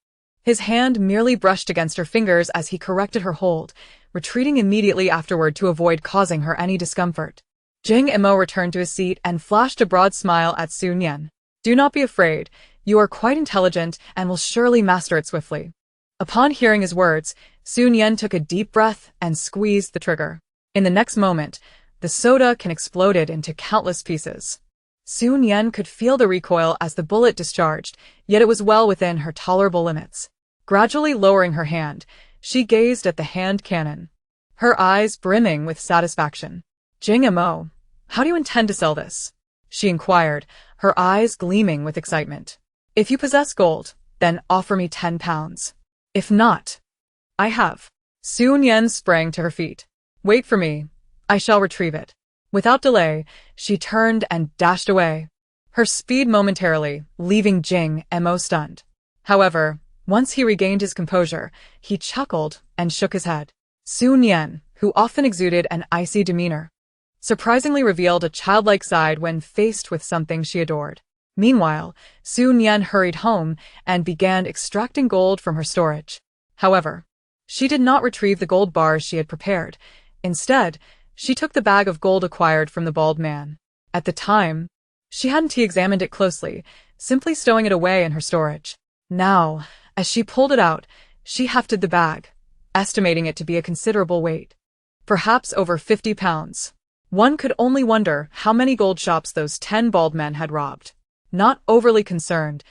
His hand merely brushed against her fingers as he corrected her hold, retreating immediately afterward to avoid causing her any discomfort. Jing Mo returned to his seat and flashed a broad smile at Su Nian. Do not be afraid, you are quite intelligent and will surely master it swiftly. Upon hearing his words, Su Nian took a deep breath and squeezed the trigger. In the next moment, the soda can exploded into countless pieces. Su Nian could feel the recoil as the bullet discharged, yet it was well within her tolerable limits. Gradually lowering her hand, she gazed at the hand cannon, her eyes brimming with satisfaction. Jing Mo, how do you intend to sell this? She inquired, her eyes gleaming with excitement. If you possess gold, then offer me 10 pounds. If not, I have. Su Nian sprang to her feet. Wait for me, I shall retrieve it. Without delay, she turned and dashed away, her speed momentarily leaving Jing Mo stunned. However, once he regained his composure, he chuckled and shook his head. Su Nian, who often exuded an icy demeanor, surprisingly revealed a childlike side when faced with something she adored. Meanwhile, Su Nian hurried home and began extracting gold from her storage. However, She did not retrieve the gold bars she had prepared. Instead, she took the bag of gold acquired from the bald man. At the time, she hadn't examined it closely, simply stowing it away in her storage. Now, as she pulled it out, she hefted the bag, estimating it to be a considerable weight. Perhaps over 50 pounds. One could only wonder how many gold shops those 10 bald men had robbed. Not overly concerned,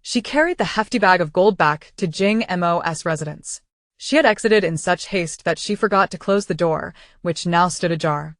she carried the hefty bag of gold back to Jing Mo's residence. She had exited in such haste that she forgot to close the door, which now stood ajar.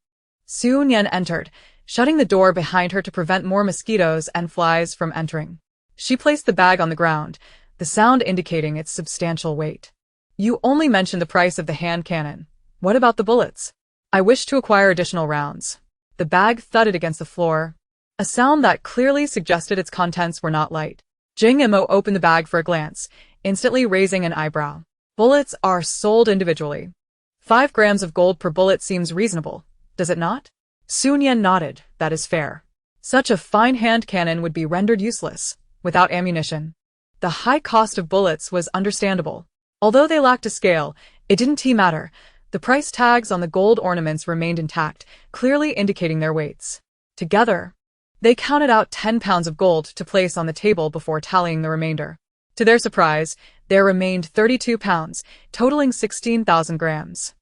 Nian entered, shutting the door behind her to prevent more mosquitoes and flies from entering. She placed the bag on the ground, the sound indicating its substantial weight. You only mentioned the price of the hand cannon. What about the bullets? I wish to acquire additional rounds. The bag thudded against the floor, a sound that clearly suggested its contents were not light. Jing Mo opened the bag for a glance, instantly raising an eyebrow. Bullets are sold individually. 5 grams of gold per bullet seems reasonable, does it not? Nian nodded. That is fair. Such a fine hand cannon would be rendered useless, without ammunition. The high cost of bullets was understandable. Although they lacked a scale, it didn't matter. The price tags on the gold ornaments remained intact, clearly indicating their weights. Together, they counted out 10 pounds of gold to place on the table before tallying the remainder. To their surprise, there remained 32 pounds, totaling 16,000 grams.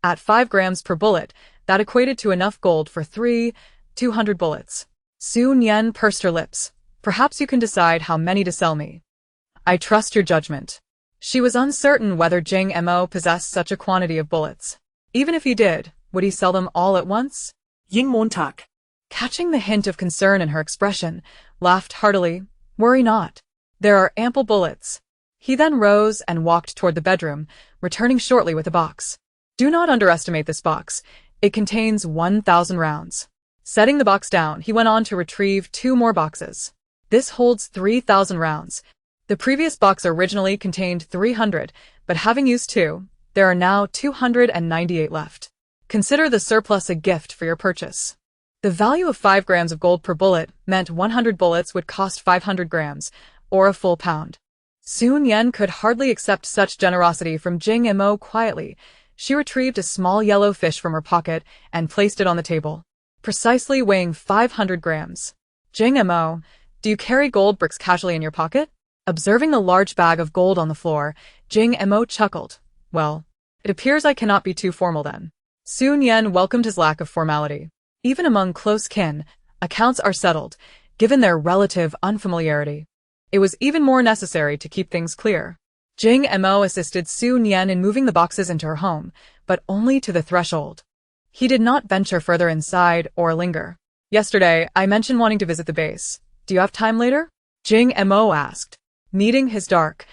At 5 grams per bullet, that equated to enough gold for 200 bullets. Nian pursed her lips. Perhaps you can decide how many to sell me. I trust your judgment. She was uncertain whether Jing Mo possessed such a quantity of bullets. Even if he did, would he sell them all at once? Jing Mo, Catching the hint of concern in her expression, laughed heartily. Worry not. There are ample bullets. He then rose and walked toward the bedroom, returning shortly with a box. Do not underestimate this box. It contains 1,000 rounds. Setting the box down, he went on to retrieve 2 more boxes. This holds 3,000 rounds. The previous box originally contained 300, but having used 2, there are now 298 left. Consider the surplus a gift for your purchase. The value of 5 grams of gold per bullet meant 100 bullets would cost 500 grams, or a full pound. Nian could hardly accept such generosity from Jing Mo quietly. She retrieved a small yellow fish from her pocket and placed it on the table, precisely weighing 500 grams. Jing Mo, do you carry gold bricks casually in your pocket? Observing the large bag of gold on the floor, Jing Mo chuckled. Well, it appears I cannot be too formal then. Nian welcomed his lack of formality. Even among close kin, accounts are settled, given their relative unfamiliarity. It was even more necessary to keep things clear. Jing Mo assisted Nian in moving the boxes into her home, but only to the threshold. He did not venture further inside or linger. Yesterday, I mentioned wanting to visit the base. Do you have time later? Jing Mo asked. Meeting his dark,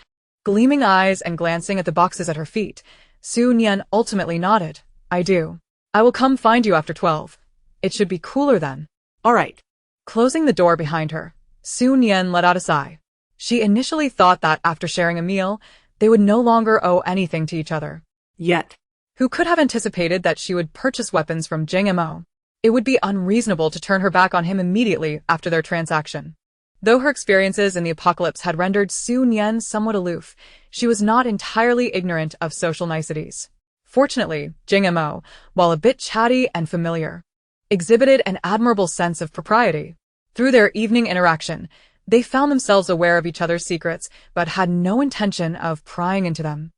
gleaming eyes and glancing at the boxes at her feet, Nian ultimately nodded. I do. I will come find you after 12. It should be cooler then. All right. Closing the door behind her, Nian let out a sigh. She initially thought that after sharing a meal, they would no longer owe anything to each other. Yet. Who could have anticipated that she would purchase weapons from Jing Mo? It would be unreasonable to turn her back on him immediately after their transaction. Though her experiences in the apocalypse had rendered Nian somewhat aloof, she was not entirely ignorant of social niceties. Fortunately, Jing Mo, while a bit chatty and familiar, exhibited an admirable sense of propriety. Through their evening interaction, they found themselves aware of each other's secrets, but had no intention of prying into them.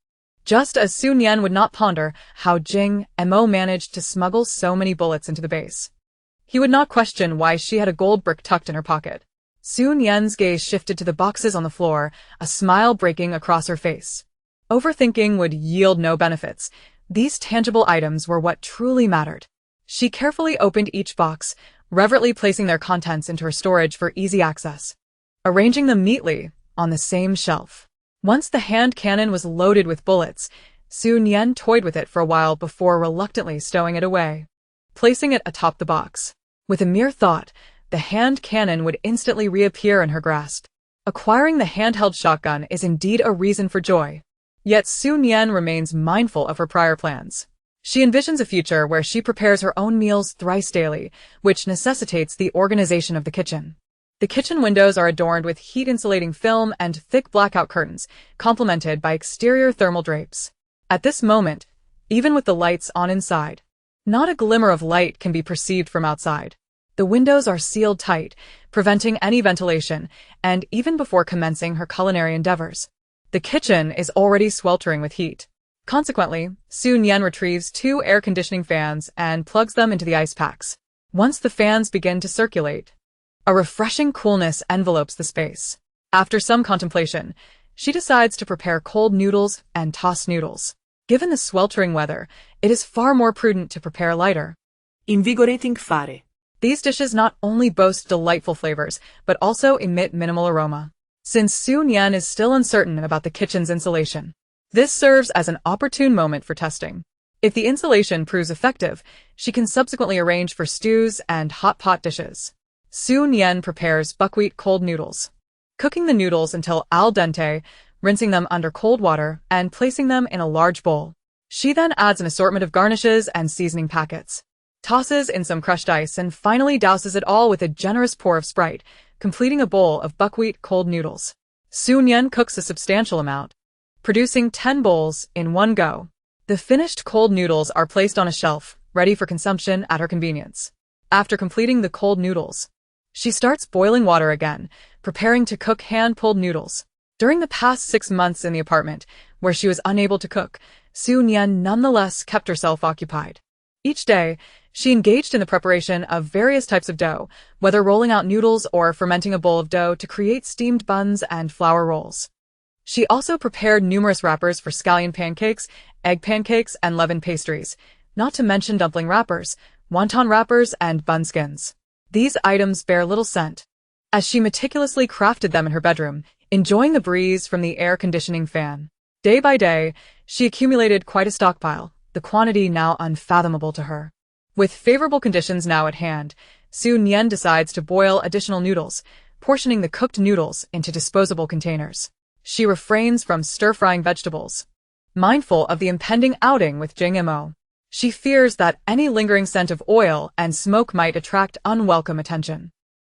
Just as Nian would not ponder how Jing Mo managed to smuggle so many bullets into the base. He would not question why she had a gold brick tucked in her pocket. Nian's gaze shifted to the boxes on the floor, a smile breaking across her face. Overthinking would yield no benefits. These tangible items were what truly mattered. She carefully opened each box, reverently placing their contents into her storage for easy access, arranging them neatly on the same shelf. Once the hand cannon was loaded with bullets, Nian toyed with it for a while before reluctantly stowing it away, placing it atop the box. With a mere thought, the hand cannon would instantly reappear in her grasp. Acquiring the handheld shotgun is indeed a reason for joy. Yet Nian remains mindful of her prior plans. She envisions a future where she prepares her own meals thrice daily, which necessitates the organization of the kitchen. The kitchen windows are adorned with heat-insulating film and thick blackout curtains, complemented by exterior thermal drapes. At this moment, even with the lights on inside, not a glimmer of light can be perceived from outside. The windows are sealed tight, preventing any ventilation, and even before commencing her culinary endeavors, the kitchen is already sweltering with heat. Consequently, Su Nian retrieves 2 air conditioning fans and plugs them into the ice packs. Once the fans begin to circulate, a refreshing coolness envelopes the space. After some contemplation, she decides to prepare cold noodles and tossed noodles. Given the sweltering weather, it is far more prudent to prepare lighter, Invigorating fare. These dishes not only boast delightful flavors, but also emit minimal aroma. Since Su Nian is still uncertain about the kitchen's insulation, this serves as an opportune moment for testing. If the insulation proves effective, she can subsequently arrange for stews and hot pot dishes. Su Nian prepares buckwheat cold noodles, cooking the noodles until al dente, rinsing them under cold water, and placing them in a large bowl. She then adds an assortment of garnishes and seasoning packets, tosses in some crushed ice, and finally douses it all with a generous pour of Sprite, completing a bowl of buckwheat cold noodles. Su Nian cooks a substantial amount, producing 10 bowls in one go. The finished cold noodles are placed on a shelf, ready for consumption at her convenience. After completing the cold noodles, she starts boiling water again, preparing to cook hand-pulled noodles. During the past 6 months in the apartment, where she was unable to cook, Su Nian nonetheless kept herself occupied. Each day, she engaged in the preparation of various types of dough, whether rolling out noodles or fermenting a bowl of dough to create steamed buns and flour rolls. She also prepared numerous wrappers for scallion pancakes, egg pancakes, and leavened pastries, not to mention dumpling wrappers, wonton wrappers, and bun skins. These items bear little scent, as she meticulously crafted them in her bedroom, enjoying the breeze from the air conditioning fan. Day by day, she accumulated quite a stockpile, the quantity now unfathomable to her. With favorable conditions now at hand, Su Nian decides to boil additional noodles, portioning the cooked noodles into disposable containers. She refrains from stir-frying vegetables, mindful of the impending outing with Jing Mo. She fears that any lingering scent of oil and smoke might attract unwelcome attention.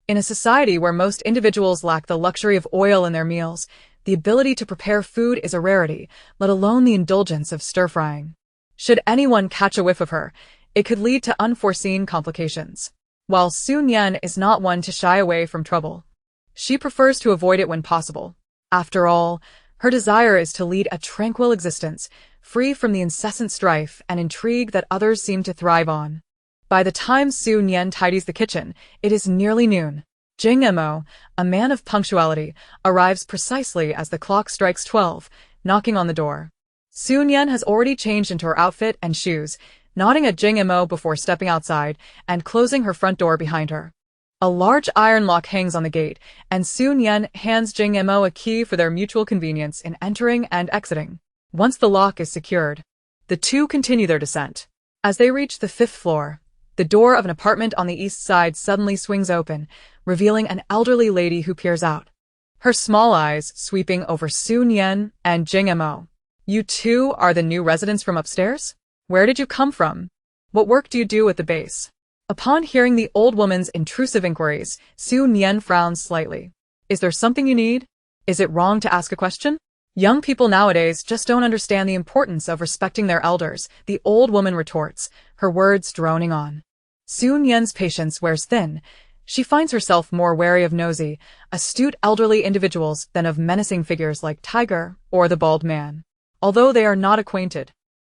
In a society where most individuals lack the luxury of oil in their meals, the ability to prepare food is a rarity, let alone the indulgence of stir-frying. Should anyone catch a whiff of her, it could lead to unforeseen complications. While Su Nian is not one to shy away from trouble, she prefers to avoid it when possible. After all, her desire is to lead a tranquil existence, free from the incessant strife and intrigue that others seem to thrive on. By the time Su Nian tidies the kitchen, it is nearly noon. Jing Mo, a man of punctuality, arrives precisely as the clock strikes 12, knocking on the door. Su Nian has already changed into her outfit and shoes, nodding at Jing Mo before stepping outside and closing her front door behind her. A large iron lock hangs on the gate, and Su Nian hands Jing Mo a key for their mutual convenience in entering and exiting. Once the lock is secured, the two continue their descent. As they reach the 5th floor, the door of an apartment on the east side suddenly swings open, revealing an elderly lady who peers out, her small eyes sweeping over Su Nian and Jing Mo. "You two are the new residents from upstairs? Where did you come from? What work do you do at the base?" Upon hearing the old woman's intrusive inquiries, Su Nian frowns slightly. "Is there something you need? Is it wrong to ask a question?" "Young people nowadays just don't understand the importance of respecting their elders," the old woman retorts, her words droning on. Su Nian's patience wears thin. She finds herself more wary of nosy, astute elderly individuals than of menacing figures like Tiger or the Bald Man. Although they are not acquainted,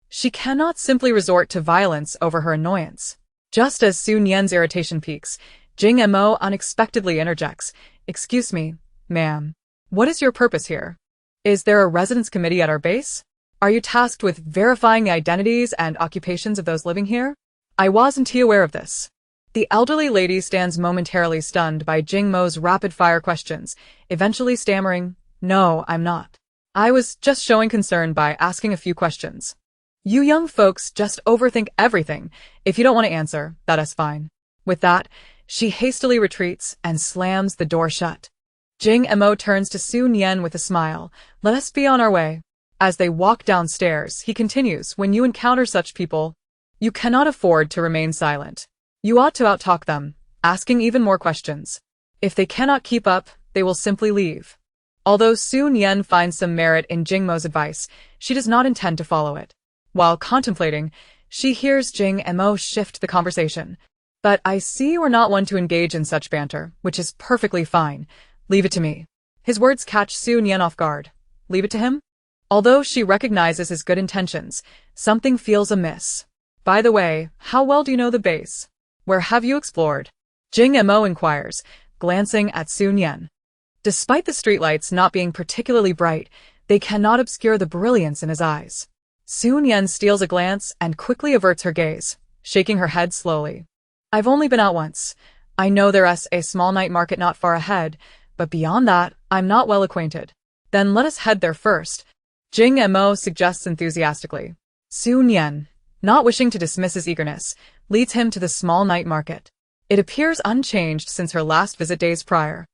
she cannot simply resort to violence over her annoyance. Just as Su Nian's irritation peaks, Jing Mo unexpectedly interjects, "Excuse me, ma'am. What is your purpose here? Is there a residence committee at our base? Are you tasked with verifying the identities and occupations of those living here? I wasn't aware of this." The elderly lady stands momentarily stunned by Jing Mo's rapid-fire questions, eventually stammering, "No, I'm not. I was just showing concern by asking a few questions." "You young folks just overthink everything. If you don't want to answer, that is fine." With that, she hastily retreats and slams the door shut. Jing Mo turns to Su Nian with a smile. "Let us be on our way." As they walk downstairs, he continues, "When you encounter such people, you cannot afford to remain silent. You ought to outtalk them, asking even more questions. If they cannot keep up, they will simply leave. Although Su Nian finds some merit in Jing Mo's advice, she does not intend to follow it. While contemplating, she hears Jing Mo shift the conversation. But I see you are not one to engage in such banter, which is perfectly fine. Leave it to me. His words catch Su Nian off guard. Leave it to him? Although she recognizes his good intentions, something feels amiss. By the way, how well do you know the base? Where have you explored? Jing Mo inquires, glancing at Su Nian. Despite the streetlights not being particularly bright, they cannot obscure the brilliance in his eyes. Su Nian steals a glance and quickly averts her gaze, shaking her head slowly. I've only been out once. I know there's a small night market not far ahead, but beyond that, I'm not well acquainted. Then let us head there first, Jing Mo suggests enthusiastically. Su Nian, not wishing to dismiss his eagerness, leads him to the small night market. It appears unchanged since her last visit days prior.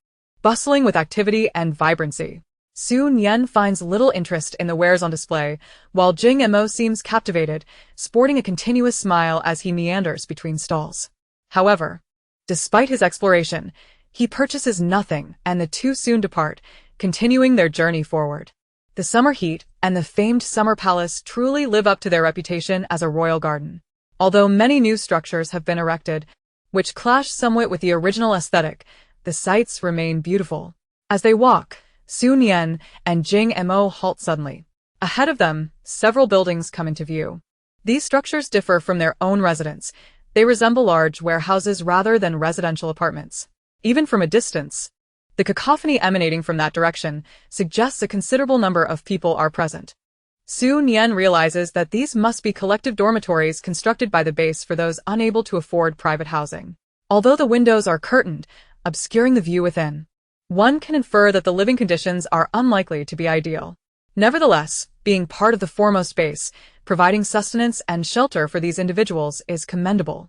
Bustling with activity and vibrancy, Su Nian finds little interest in the wares on display, while Jing Mo seems captivated, sporting a continuous smile as he meanders between stalls. However, despite his exploration, he purchases nothing and the two soon depart, continuing their journey forward. The summer heat and the famed summer palace truly live up to their reputation as a royal garden. Although many new structures have been erected, which clash somewhat with the original aesthetic, the sights remain beautiful. As they walk, Su Nian and Jing Mo halt suddenly. Ahead of them, several buildings come into view. These structures differ from their own residence. They resemble large warehouses rather than residential apartments. Even from a distance, the cacophony emanating from that direction suggests a considerable number of people are present. Su Nian realizes that these must be collective dormitories constructed by the base for those unable to afford private housing. Although the windows are curtained, obscuring the view within, one can infer that the living conditions are unlikely to be ideal. Nevertheless, being part of the foremost base, providing sustenance and shelter for these individuals is commendable.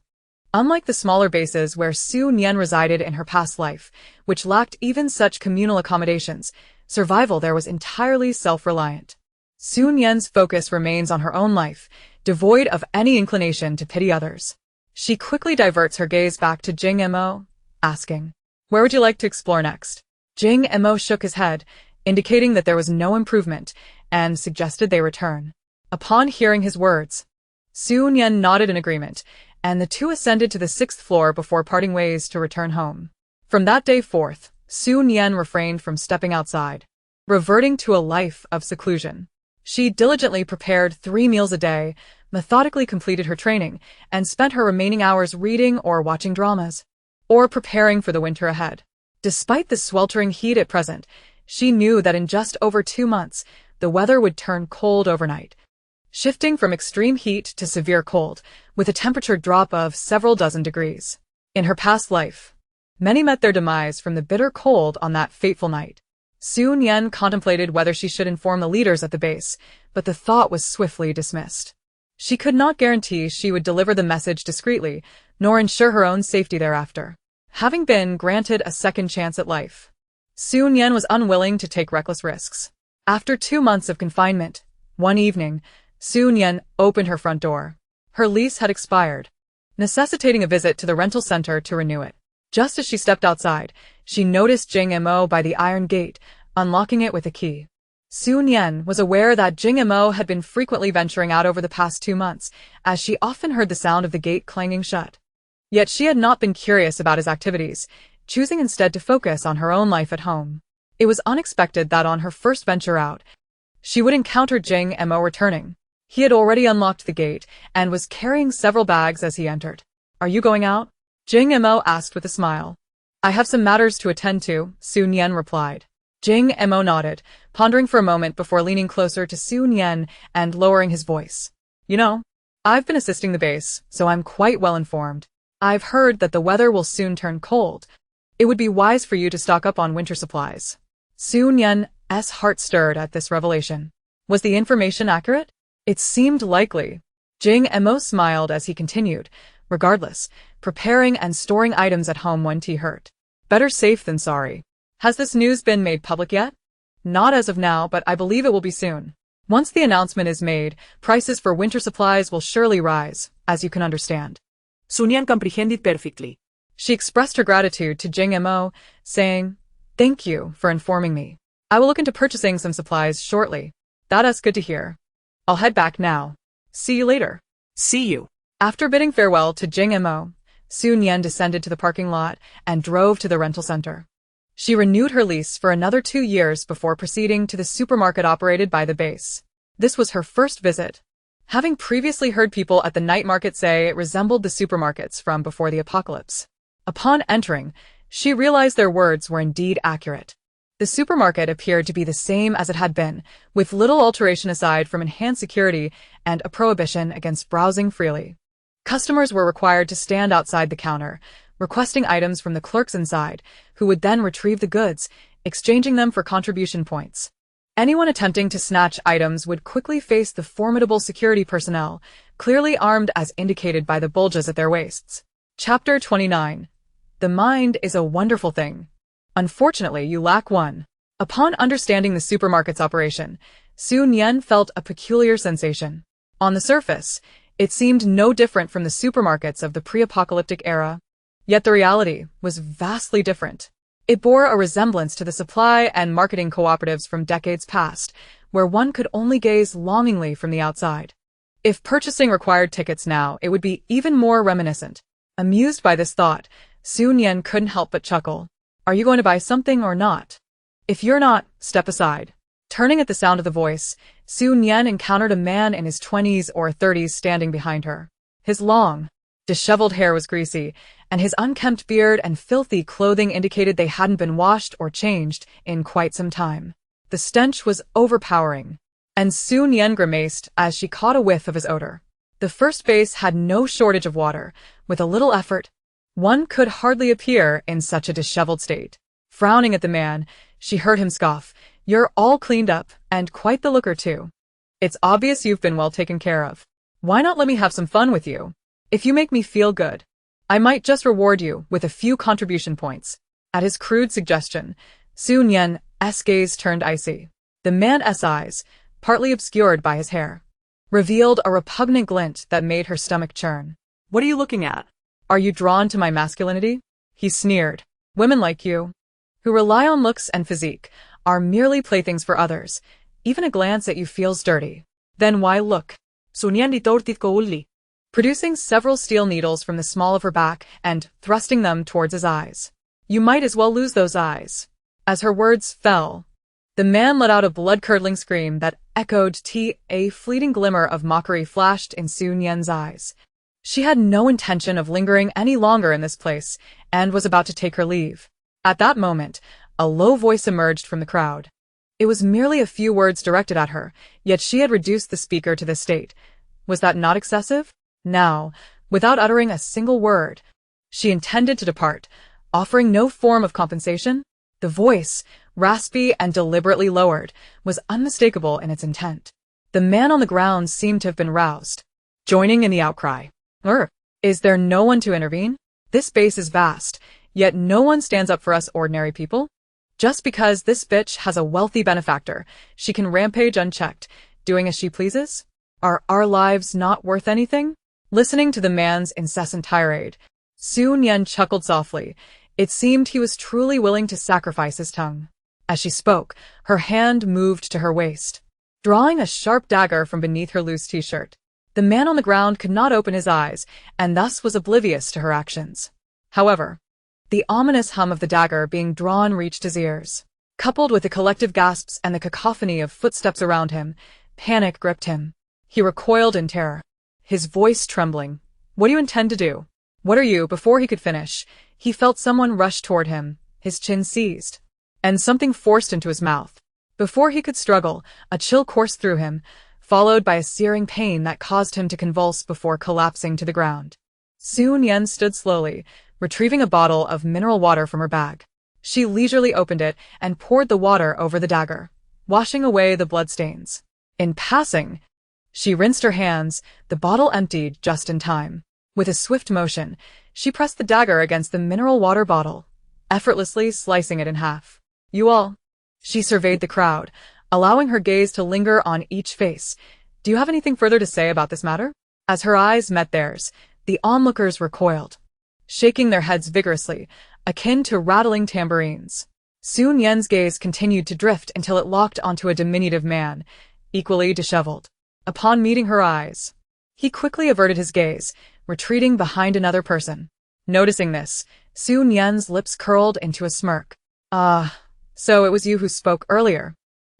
Unlike the smaller bases where Su Nian resided in her past life, which lacked even such communal accommodations, survival there was entirely self-reliant. Su Nian's focus remains on her own life, devoid of any inclination to pity others. She quickly diverts her gaze back to Jing Mo, asking, "Where would you like to explore next?" Jing Mo shook his head, indicating that there was no improvement, and suggested they return. Upon hearing his words, Su Nian nodded in agreement, and the two ascended to the 6th floor before parting ways to return home. From that day forth, Su Nian refrained from stepping outside, reverting to a life of seclusion. She diligently prepared 3 meals a day, methodically completed her training, and spent her remaining hours reading or watching dramas, or preparing for the winter ahead. Despite the sweltering heat at present, she knew that in just over 2 months, the weather would turn cold overnight, shifting from extreme heat to severe cold, with a temperature drop of several dozen degrees. In her past life, many met their demise from the bitter cold on that fateful night. Su Nian contemplated whether she should inform the leaders at the base, but the thought was swiftly dismissed. She could not guarantee she would deliver the message discreetly, nor ensure her own safety thereafter. Having been granted a second chance at life, Su Nian was unwilling to take reckless risks. After 2 months of confinement, one evening, Su Nian opened her front door. Her lease had expired, necessitating a visit to the rental center to renew it. Just as she stepped outside, she noticed Jing Mo by the iron gate, unlocking it with a key. Su Nian was aware that Jing Mo had been frequently venturing out over the past 2 months, as she often heard the sound of the gate clanging shut. Yet she had not been curious about his activities, choosing instead to focus on her own life at home. It was unexpected that on her first venture out, she would encounter Jing Mo returning. He had already unlocked the gate and was carrying several bags as he entered. "Are you going out?" Jing Mo asked with a smile. "I have some matters to attend to," Su Nian replied. Jing Mo nodded, pondering for a moment before leaning closer to Su Nian and lowering his voice. "You know, I've been assisting the base, so I'm quite well informed. I've heard that the weather will soon turn cold. It would be wise for you to stock up on winter supplies." Su Nian's heart stirred at this revelation. Was the information accurate? It seemed likely. Jing Mo smiled as he continued, "Regardless, preparing and storing items at home won't hurt. Better safe than sorry. Has this news been made public yet?" "Not as of now, but I believe it will be soon. Once the announcement is made, prices for winter supplies will surely rise, as you can understand." Su Nian comprehended perfectly. She expressed her gratitude to Jing Mo, saying, "Thank you for informing me. I will look into purchasing some supplies shortly. That's good to hear. I'll head back now. See you later. See you. After bidding farewell to Jing Mo, Nian descended to the parking lot and drove to the rental center. She renewed her lease for another 2 years before proceeding to the supermarket operated by the base. This was her first visit. Having previously heard people at the night market say it resembled the supermarkets from before the apocalypse. Upon entering, she realized their words were indeed accurate. The supermarket appeared to be the same as it had been, with little alteration aside from enhanced security and a prohibition against browsing freely. Customers were required to stand outside the counter, requesting items from the clerks inside, who would then retrieve the goods, exchanging them for contribution points. Anyone attempting to snatch items would quickly face the formidable security personnel, clearly armed as indicated by the bulges at their waists. Chapter 29. The mind is a wonderful thing. Unfortunately, you lack one. Upon understanding the supermarket's operation, Nian felt a peculiar sensation. On the surface, it seemed no different from the supermarkets of the pre-apocalyptic era. Yet the reality was vastly different. It bore a resemblance to the supply and marketing cooperatives from decades past, where one could only gaze longingly from the outside. If purchasing required tickets now, it would be even more reminiscent. Amused by this thought, Nian couldn't help but chuckle. Are you going to buy something or not? If you're not, step aside. Turning at the sound of the voice, Nian encountered a man in his 20s or 30s standing behind her. His long, disheveled hair was greasy, and his unkempt beard and filthy clothing indicated they hadn't been washed or changed in quite some time. The stench was overpowering, and Nian grimaced as she caught a whiff of his odor. The first base had no shortage of water. With a little effort, one could hardly appear in such a disheveled state. Frowning at the man, she heard him scoff, "You're all cleaned up, and quite the looker too. It's obvious you've been well taken care of. Why not let me have some fun with you? If you make me feel good, I might just reward you with a few contribution points." At his crude suggestion, Nian's gaze turned icy. The man's eyes, partly obscured by his hair, revealed a repugnant glint that made her stomach churn. What are you looking at? Are you drawn to my masculinity? He sneered. Women like you, who rely on looks and physique, are merely playthings for others. Even a glance at you feels dirty. Then why look? Nian tortit ko ulli. Producing several steel needles from the small of her back and thrusting them towards his eyes. You might as well lose those eyes. As her words fell, the man let out a blood-curdling scream that echoed. A fleeting glimmer of mockery flashed in Nian's eyes. She had no intention of lingering any longer in this place and was about to take her leave. At that moment, a low voice emerged from the crowd. It was merely a few words directed at her, yet she had reduced the speaker to this state. Was that not excessive? Now, without uttering a single word, she intended to depart, offering no form of compensation. The voice, raspy and deliberately lowered, was unmistakable in its intent. The man on the ground seemed to have been roused, joining in the outcry. Is there no one to intervene? This base is vast, yet no one stands up for us ordinary people? Just because this bitch has a wealthy benefactor, she can rampage unchecked, doing as she pleases? Are our lives not worth anything? Listening to the man's incessant tirade, Nian chuckled softly. It seemed he was truly willing to sacrifice his tongue. As she spoke, her hand moved to her waist, drawing a sharp dagger from beneath her loose t-shirt. The man on the ground could not open his eyes, and thus was oblivious to her actions. However, the ominous hum of the dagger being drawn reached his ears. Coupled with the collective gasps and the cacophony of footsteps around him, panic gripped him. He recoiled in terror, his voice trembling. What do you intend to do? What are you? Before he could finish, he felt someone rush toward him, his chin seized, and something forced into his mouth. Before he could struggle, a chill coursed through him, followed by a searing pain that caused him to convulse before collapsing to the ground. Nian stood slowly, retrieving a bottle of mineral water from her bag. She leisurely opened it and poured the water over the dagger, washing away the bloodstains. In passing, she rinsed her hands, the bottle emptied just in time. With a swift motion, she pressed the dagger against the mineral water bottle, effortlessly slicing it in half. You all. She surveyed the crowd, allowing her gaze to linger on each face. Do you have anything further to say about this matter? As her eyes met theirs, the onlookers recoiled, shaking their heads vigorously, akin to rattling tambourines. Su Nian's gaze continued to drift until it locked onto a diminutive man, equally disheveled. Upon meeting her eyes, he quickly averted his gaze, retreating behind another person. Noticing this, Su Nian's lips curled into a smirk. Ah, so it was you who spoke earlier.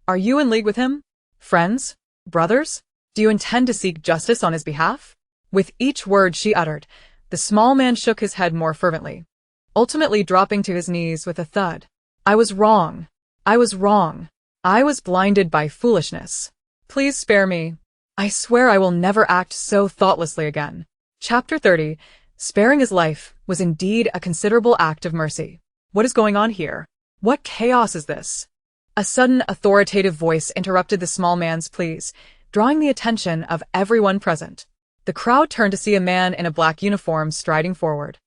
Are you in league with him? Friends? Brothers? Do you intend to seek justice on his behalf? With each word she uttered, the small man shook his head more fervently, ultimately dropping to his knees with a thud. I was wrong. I was wrong. I was blinded by foolishness. Please spare me. I swear I will never act so thoughtlessly again. Chapter 30. Sparing his life was indeed a considerable act of mercy. What is going on here? What chaos is this? A sudden authoritative voice interrupted the small man's pleas, drawing the attention of everyone present. The crowd turned to see a man in a black uniform striding forward.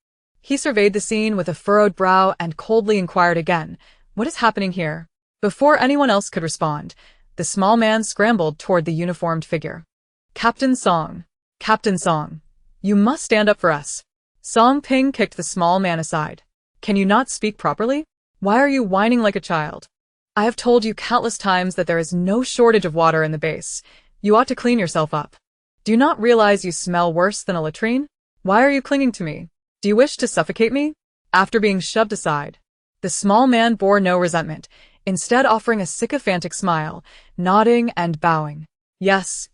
He surveyed the scene with a furrowed brow and coldly inquired again, "What is happening here?" Before anyone else could respond, the small man scrambled toward the uniformed figure. Captain Song. Captain Song. You must stand up for us. Song Ping kicked the small man aside. Can you not speak properly? Why are you whining like a child? I have told you countless times that there is no shortage of water in the base. You ought to clean yourself up. Do you not realize you smell worse than a latrine? Why are you clinging to me? Do you wish to suffocate me? After being shoved aside, the small man bore no resentment, instead offering a sycophantic smile, nodding and bowing. Yes,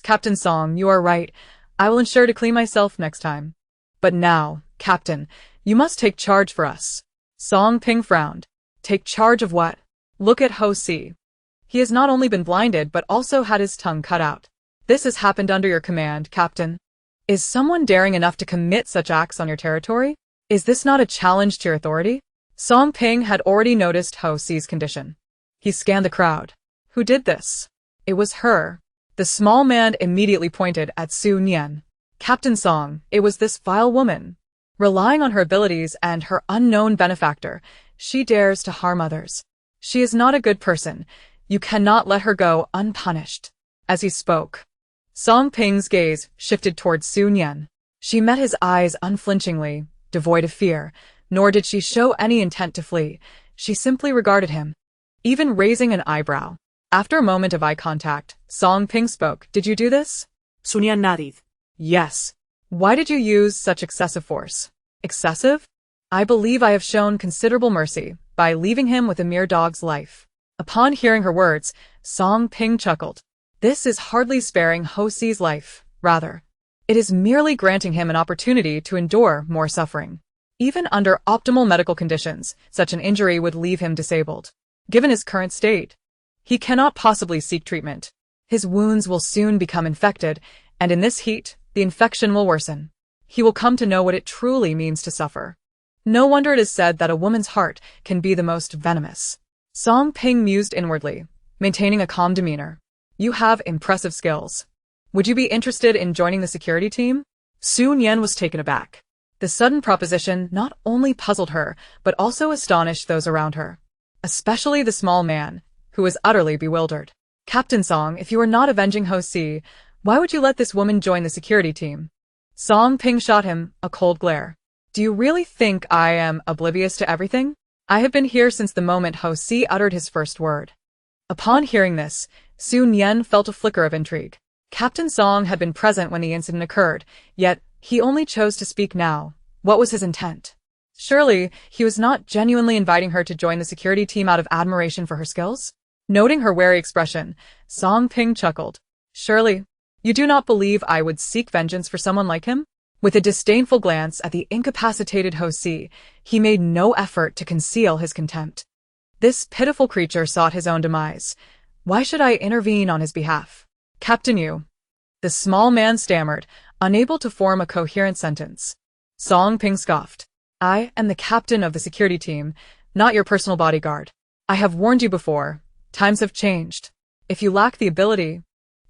Captain Song, you are right. I will ensure to clean myself next time. But now, Captain, you must take charge for us. Song Ping frowned. Take charge of what? Look at Ho Si. He has not only been blinded but also had his tongue cut out. This has happened under your command, Captain. Is someone daring enough to commit such acts on your territory? Is this not a challenge to your authority? Song Ping had already noticed Ho Si's condition. He scanned the crowd. Who did this? It was her. The small man immediately pointed at Su Nian. Captain Song, it was this vile woman. Relying on her abilities and her unknown benefactor, she dares to harm others. She is not a good person. You cannot let her go unpunished. As he spoke, Song Ping's gaze shifted towards Su Nian. She met his eyes unflinchingly, devoid of fear, nor did she show any intent to flee. She simply regarded him, even raising an eyebrow. After a moment of eye contact, Song Ping spoke. Did you do this? Su Nian nodded. Yes. Why did you use such excessive force? Excessive? I believe I have shown considerable mercy by leaving him with a mere dog's life. Upon hearing her words, Song Ping chuckled. This is hardly sparing Ho Si's life, rather. It is merely granting him an opportunity to endure more suffering. Even under optimal medical conditions, such an injury would leave him disabled. Given his current state, he cannot possibly seek treatment. His wounds will soon become infected, and in this heat, the infection will worsen. He will come to know what it truly means to suffer. No wonder it is said that a woman's heart can be the most venomous. Song Ping mused inwardly, maintaining a calm demeanor. You have impressive skills. Would you be interested in joining the security team? Su Nian was taken aback. The sudden proposition not only puzzled her, but also astonished those around her, especially the small man, who was utterly bewildered. Captain Song, if you are not avenging Ho Si, why would you let this woman join the security team? Song Ping shot him a cold glare. Do you really think I am oblivious to everything? I have been here since the moment Ho Si uttered his first word. Upon hearing this, Su Nian felt a flicker of intrigue. Captain Song had been present when the incident occurred, yet he only chose to speak now. What was his intent? Surely, he was not genuinely inviting her to join the security team out of admiration for her skills? Noting her wary expression, Song Ping chuckled. Surely, you do not believe I would seek vengeance for someone like him? With a disdainful glance at the incapacitated Ho Si, he made no effort to conceal his contempt. This pitiful creature sought his own demise. Why should I intervene on his behalf? Captain you. The small man stammered, unable to form a coherent sentence. Song Ping scoffed. I am the captain of the security team, not your personal bodyguard. I have warned you before. Times have changed. If you lack the ability,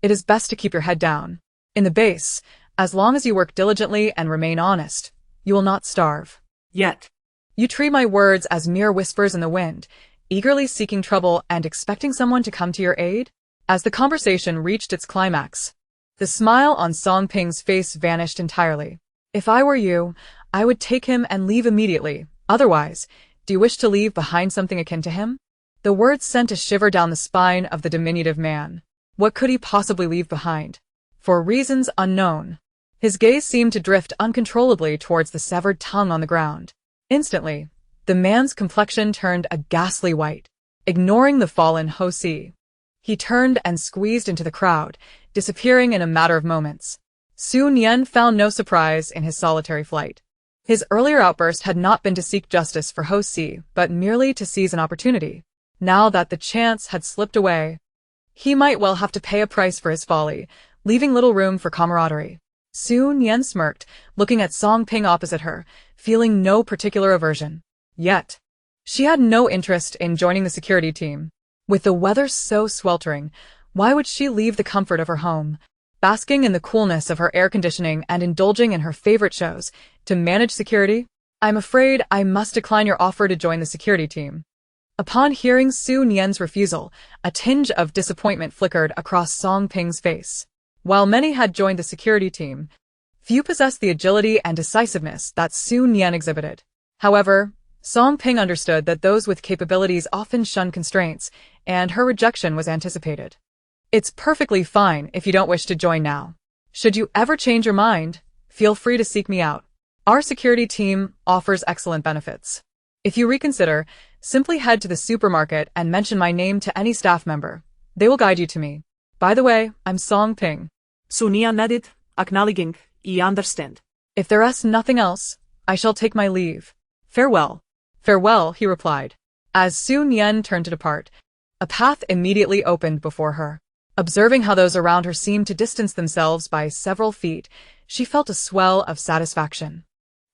it is best to keep your head down. In the base, as long as you work diligently and remain honest, you will not starve. Yet. You treat my words as mere whispers in the wind, eagerly seeking trouble and expecting someone to come to your aid? As the conversation reached its climax, the smile on Song Ping's face vanished entirely. If I were you, I would take him and leave immediately. Otherwise, Do you wish to leave behind something akin to him? The words sent a shiver down the spine of the diminutive man. What could he possibly leave behind? For reasons unknown, his gaze seemed to drift uncontrollably towards the severed tongue on the ground. Instantly, the man's complexion turned a ghastly white. Ignoring the fallen Ho-Si, he turned and squeezed into the crowd, disappearing in a matter of moments. Su Nian found no surprise in his solitary flight. His earlier outburst had not been to seek justice for Ho-Si, but merely to seize an opportunity. Now that the chance had slipped away, he might well have to pay a price for his folly, leaving little room for camaraderie. Su Nian smirked, looking at Song Ping opposite her, feeling no particular aversion. Yet, she had no interest in joining the security team. With the weather so sweltering, why would she leave the comfort of her home, basking in the coolness of her air conditioning and indulging in her favorite shows, to manage security? I'm afraid I must decline your offer to join the security team. Upon hearing Su Nian's refusal, a tinge of disappointment flickered across Song Ping's face. While many had joined the security team, few possessed the agility and decisiveness that Su Nian exhibited. However, Song Ping understood that those with capabilities often shun constraints, and her rejection was anticipated. It's perfectly fine if you don't wish to join now. Should you ever change your mind, feel free to seek me out. Our security team offers excellent benefits. If you reconsider, simply head to the supermarket and mention my name to any staff member. They will guide you to me. By the way, I'm Song Ping. Su Nian nodded, acknowledging, "I understand." If there is nothing else, I shall take my leave. Farewell. Farewell, he replied. As Su Nian turned to depart, a path immediately opened before her. Observing how those around her seemed to distance themselves by several feet, she felt a swell of satisfaction.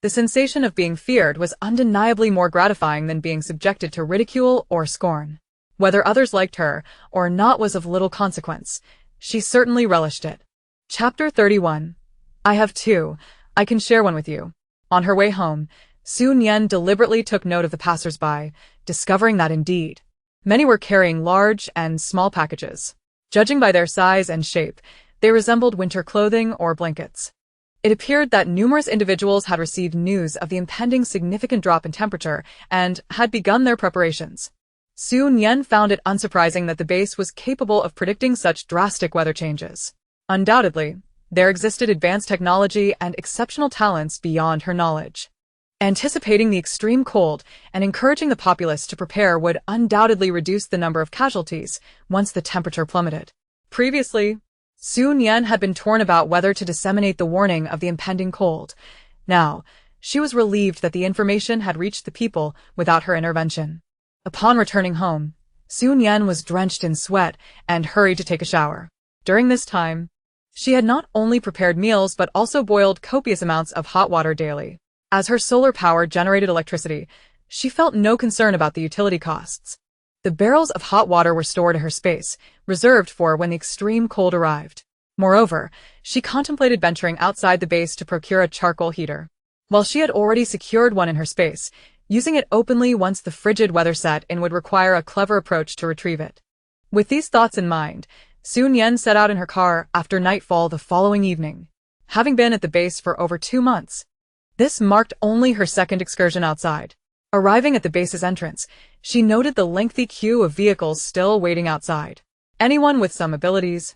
The sensation of being feared was undeniably more gratifying than being subjected to ridicule or scorn. Whether others liked her or not was of little consequence. She certainly relished it. Chapter 31. I have two. I can share one with you. On her way home, Su Nian deliberately took note of the passers-by, discovering that indeed, many were carrying large and small packages. Judging by their size and shape, they resembled winter clothing or blankets. It appeared that numerous individuals had received news of the impending significant drop in temperature and had begun their preparations. Su Nian found it unsurprising that the base was capable of predicting such drastic weather changes. Undoubtedly, there existed advanced technology and exceptional talents beyond her knowledge. Anticipating the extreme cold and encouraging the populace to prepare would undoubtedly reduce the number of casualties once the temperature plummeted. Previously, Su Nian had been torn about whether to disseminate the warning of the impending cold. Now, she was relieved that the information had reached the people without her intervention. Upon returning home, Su Nian was drenched in sweat and hurried to take a shower. During this time, she had not only prepared meals but also boiled copious amounts of hot water daily. As her solar power generated electricity, she felt no concern about the utility costs. The barrels of hot water were stored in her space, reserved for when the extreme cold arrived. Moreover, she contemplated venturing outside the base to procure a charcoal heater. While she had already secured one in her space, using it openly once the frigid weather set in would require a clever approach to retrieve it. With these thoughts in mind, Su Nian set out in her car after nightfall the following evening. Having been at the base for over 2 months, this marked only her second excursion outside. Arriving at the base's entrance, she noted the lengthy queue of vehicles still waiting outside. Anyone with some abilities,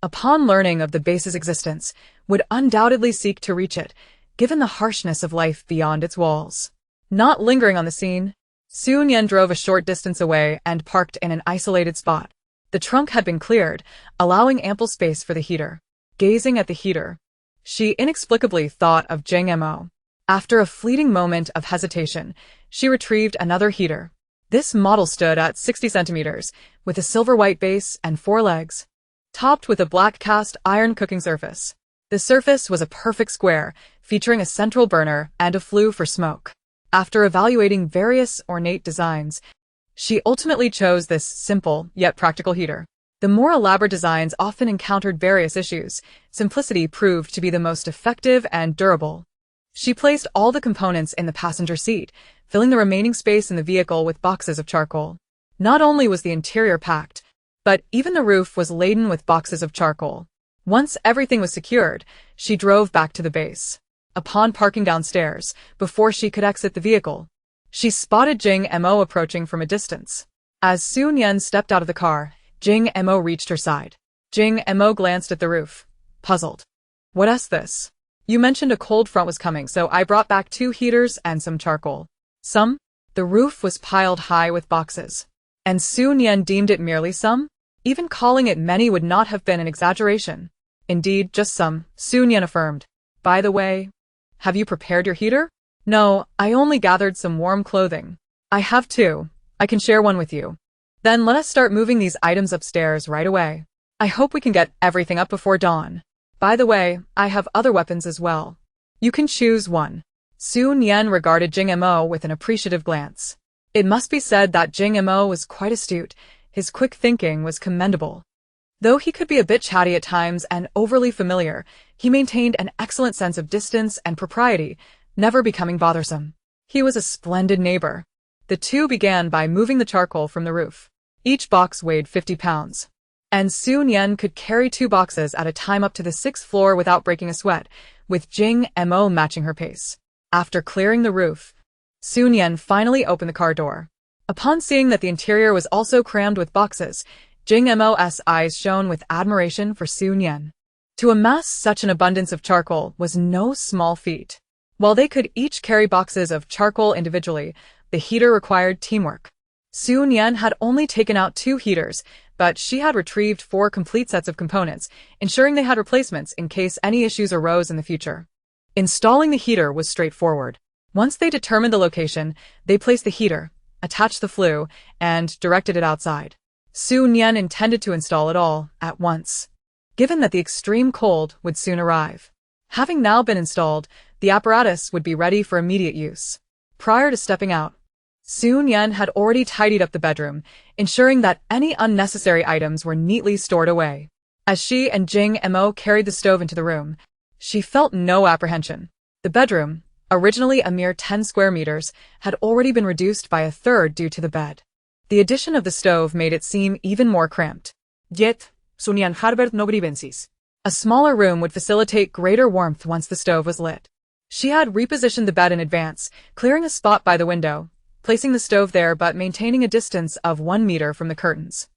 upon learning of the base's existence, would undoubtedly seek to reach it, given the harshness of life beyond its walls. Not lingering on the scene, Su Nian drove a short distance away and parked in an isolated spot. The trunk had been cleared, allowing ample space for the heater. Gazing at the heater, she inexplicably thought of Jing Mo. After a fleeting moment of hesitation, she retrieved another heater. This model stood at 60 centimeters, with a silver-white base and 4 legs, topped with a black cast iron cooking surface. The surface was a perfect square, featuring a central burner and a flue for smoke. After evaluating various ornate designs, she ultimately chose this simple yet practical heater. The more elaborate designs often encountered various issues. Simplicity proved to be the most effective and durable. She placed all the components in the passenger seat, filling the remaining space in the vehicle with boxes of charcoal. Not only was the interior packed, but even the roof was laden with boxes of charcoal. Once everything was secured, she drove back to the base. Upon parking downstairs, before she could exit the vehicle, She spotted Jing Mo approaching from a distance. As Su Nian stepped out of the car, Jing Mo reached her side. Jing Mo glanced at the roof, puzzled. What's this? You mentioned a cold front was coming, so I brought back 2 heaters and some charcoal. Some? The roof was piled high with boxes. And Su Nian deemed it merely some? Even calling it many would not have been an exaggeration. Indeed, just some, Su Nian affirmed. By the way, have you prepared your heater? No, I only gathered some warm clothing. I have 2. I can share one with you. Then let us start moving these items upstairs right away. I hope we can get everything up before dawn. By the way, I have other weapons as well. You can choose one. Su Nian regarded Jing Mo with an appreciative glance. It must be said that Jing Mo was quite astute. His quick thinking was commendable. Though he could be a bit chatty at times and overly familiar, he maintained an excellent sense of distance and propriety, never becoming bothersome. He was a splendid neighbor. The two began by moving the charcoal from the roof. Each box weighed 50 pounds. And Su Nian could carry 2 boxes at a time up to the 6th floor without breaking a sweat, with Jing Mo matching her pace. After clearing the roof, Su Nian finally opened the car door. Upon seeing that the interior was also crammed with boxes, Jing Mo's eyes shone with admiration for Su Nian. To amass such an abundance of charcoal was no small feat. While they could each carry boxes of charcoal individually, the heater required teamwork. Su Nian had only taken out 2 heaters, but she had retrieved 4 complete sets of components, ensuring they had replacements in case any issues arose in the future. Installing the heater was straightforward. Once they determined the location, they placed the heater, attached the flue, and directed it outside. Su Nian intended to install it all at once, given that the extreme cold would soon arrive. Having now been installed, the apparatus would be ready for immediate use. Prior to stepping out, Su Nian had already tidied up the bedroom, ensuring that any unnecessary items were neatly stored away. As she and Jing Mo carried the stove into the room, she felt no apprehension. The bedroom, originally a mere 10 square meters, had already been reduced by 1/3 due to the bed. The addition of the stove made it seem even more cramped. Yet, Su Nian Harbert no grivensis. A smaller room would facilitate greater warmth once the stove was lit. She had repositioned the bed in advance, clearing a spot by the window, placing the stove there but maintaining a distance of 1 meter from the curtains.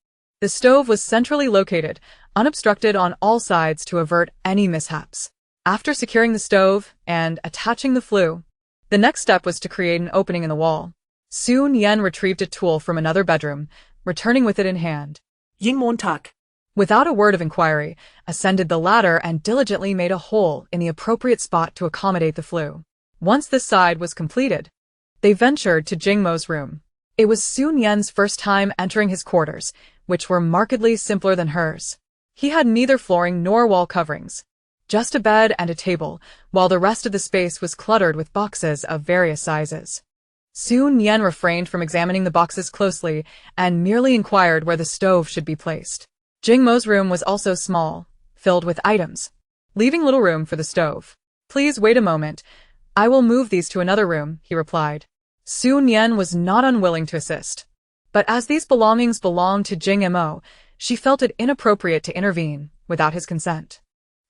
The stove was centrally located, unobstructed on all sides to avert any mishaps. After securing the stove and attaching the flue, the next step was to create an opening in the wall. Su Nian retrieved a tool from another bedroom, returning with it in hand. Jing Mo tak. Without a word of inquiry, ascended the ladder and diligently made a hole in the appropriate spot to accommodate the flue. Once this side was completed, they ventured to Jing Mo's room. It was Su Nian's first time entering his quarters, which were markedly simpler than hers. He had neither flooring nor wall coverings, just a bed and a table, while the rest of the space was cluttered with boxes of various sizes. Su Nian refrained from examining the boxes closely and merely inquired where the stove should be placed. Jing Mo's room was also small, filled with items, leaving little room for the stove. Please wait a moment. I will move these to another room, he replied. Su Nian was not unwilling to assist, but as these belongings belonged to Jing Mo, she felt it inappropriate to intervene without his consent.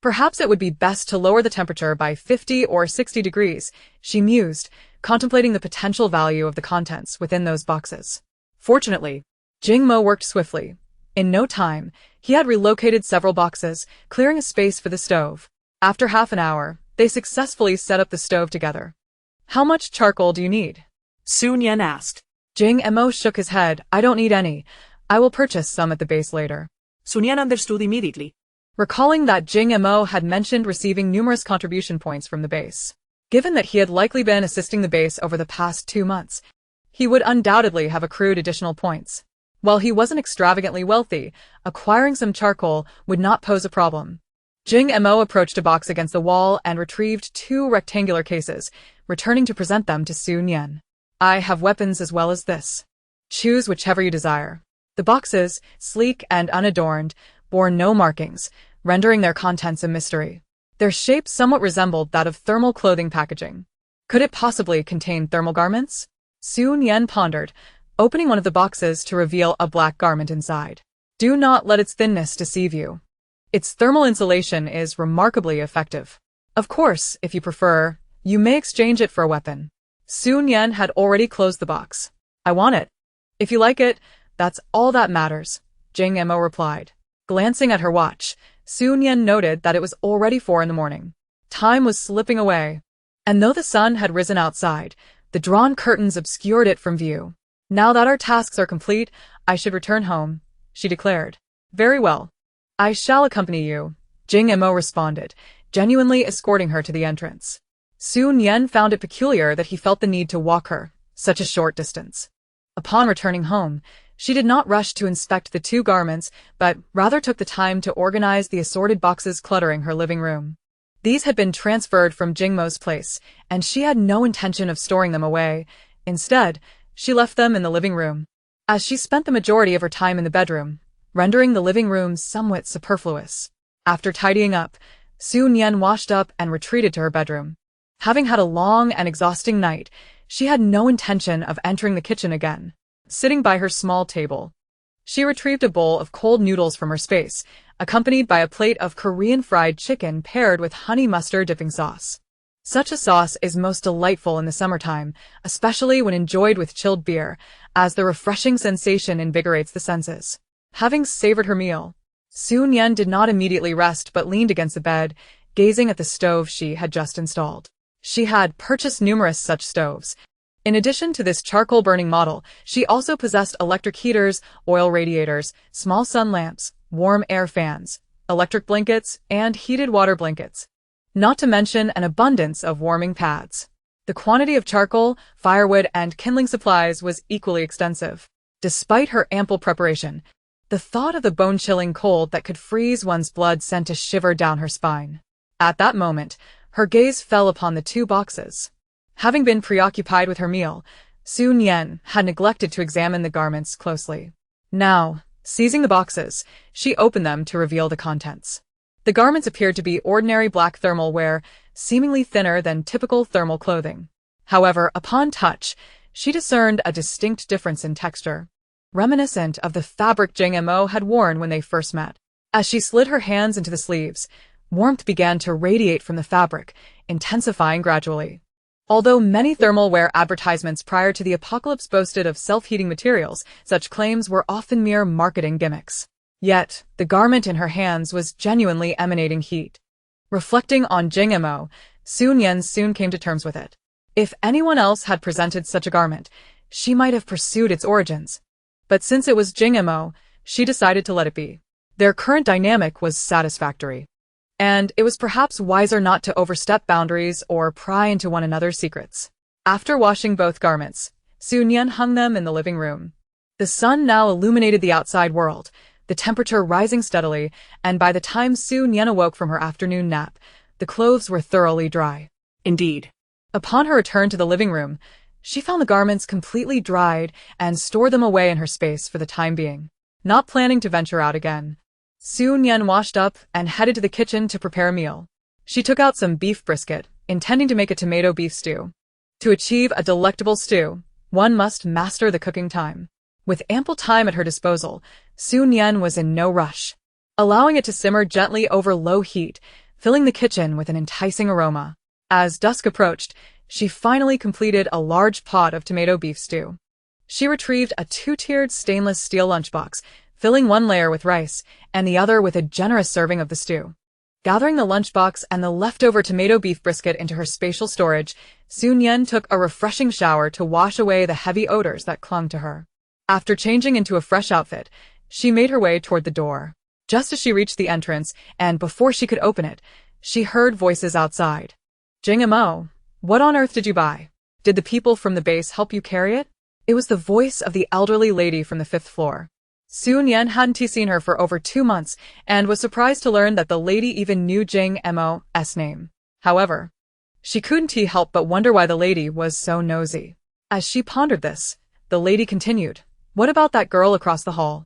Perhaps it would be best to lower the temperature by 50 or 60 degrees, she mused, contemplating the potential value of the contents within those boxes. Fortunately, Jing Mo worked swiftly. In no time, he had relocated several boxes, clearing a space for the stove. After half an hour, they successfully set up the stove together. How much charcoal do you need? Su Nian asked. Jing Mo shook his head. I don't need any. I will purchase some at the base later. Su Nian understood immediately. Recalling that Jing Mo had mentioned receiving numerous contribution points from the base. Given that he had likely been assisting the base over the past 2 months, he would undoubtedly have accrued additional points. While he wasn't extravagantly wealthy, acquiring some charcoal would not pose a problem. Jing Mo approached a box against the wall and retrieved 2 rectangular cases, returning to present them to Su Nian. I have weapons as well as this. Choose whichever you desire. The boxes, sleek and unadorned, bore no markings, rendering their contents a mystery. Their shape somewhat resembled that of thermal clothing packaging. Could it possibly contain thermal garments? Su Nian pondered, opening one of the boxes to reveal a black garment inside. Do not let its thinness deceive you. Its thermal insulation is remarkably effective. Of course, if you prefer, you may exchange it for a weapon. Su Nian had already closed the box. I want it. If you like it, that's all that matters, Jing Mo replied. Glancing at her watch, Su Nian noted that it was already 4 a.m. Time was slipping away, and though the sun had risen outside, the drawn curtains obscured it from view. Now that our tasks are complete, I should return home, she declared. Very well. I shall accompany you, Jing Mo responded, genuinely escorting her to the entrance. Su Nian found it peculiar that he felt the need to walk her such a short distance. Upon returning home, she did not rush to inspect the 2 garments, but rather took the time to organize the assorted boxes cluttering her living room. These had been transferred from Jing Mo's place, and she had no intention of storing them away. Instead, she left them in the living room, as she spent the majority of her time in the bedroom, rendering the living room somewhat superfluous. After tidying up, Su Nian washed up and retreated to her bedroom. Having had a long and exhausting night, she had no intention of entering the kitchen again. Sitting by her small table, she retrieved a bowl of cold noodles from her space, accompanied by a plate of Korean fried chicken paired with honey mustard dipping sauce. Such a sauce is most delightful in the summertime, especially when enjoyed with chilled beer, as the refreshing sensation invigorates the senses. Having savored her meal, Su Nian did not immediately rest but leaned against the bed, gazing at the stove she had just installed. She had purchased numerous such stoves. In addition to this charcoal-burning model, she also possessed electric heaters, oil radiators, small sun lamps, warm air fans, electric blankets, and heated water blankets, not to mention an abundance of warming pads. The quantity of charcoal, firewood, and kindling supplies was equally extensive. Despite her ample preparation, the thought of the bone-chilling cold that could freeze one's blood sent a shiver down her spine. At that moment, her gaze fell upon the 2 boxes. Having been preoccupied with her meal, Su Nian had neglected to examine the garments closely. Now, seizing the boxes, she opened them to reveal the contents. The garments appeared to be ordinary black thermal wear, seemingly thinner than typical thermal clothing. However, upon touch, she discerned a distinct difference in texture, reminiscent of the fabric Jing Mo had worn when they first met. As she slid her hands into the sleeves, warmth began to radiate from the fabric, intensifying gradually. Although many thermal wear advertisements prior to the apocalypse boasted of self-heating materials, such claims were often mere marketing gimmicks. Yet, the garment in her hands was genuinely emanating heat. Reflecting on Jing Mo, Su Nian soon came to terms with it. If anyone else had presented such a garment, she might have pursued its origins. But since it was Jing Mo, she decided to let it be. Their current dynamic was satisfactory, and it was perhaps wiser not to overstep boundaries or pry into one another's secrets. After washing both garments, Su Nian hung them in the living room. The sun now illuminated the outside world, the temperature rising steadily, and by the time Su Nian awoke from her afternoon nap, the clothes were thoroughly dry. Indeed. Upon her return to the living room, she found the garments completely dried and stored them away in her space for the time being. Not planning to venture out again, Su Nian washed up and headed to the kitchen to prepare a meal. She took out some beef brisket, intending to make a tomato beef stew. To achieve a delectable stew, one must master the cooking time. With ample time at her disposal, Su Nian was in no rush, allowing it to simmer gently over low heat, filling the kitchen with an enticing aroma. As dusk approached, she finally completed a large pot of tomato beef stew. She retrieved a 2-tiered stainless steel lunchbox, filling one layer with rice and the other with a generous serving of the stew. Gathering the lunchbox and the leftover tomato beef brisket into her spatial storage, Su Nian took a refreshing shower to wash away the heavy odors that clung to her. After changing into a fresh outfit, she made her way toward the door. Just as she reached the entrance, and before she could open it, she heard voices outside. Jing Mo, what on earth did you buy? Did the people from the base help you carry it? It was the voice of the elderly lady from the 5th floor. Su Nian hadn't seen her for over 2 months, and was surprised to learn that the lady even knew Jing Mo's name. However, she couldn't help but wonder why the lady was so nosy. As she pondered this, the lady continued, what about that girl across the hall?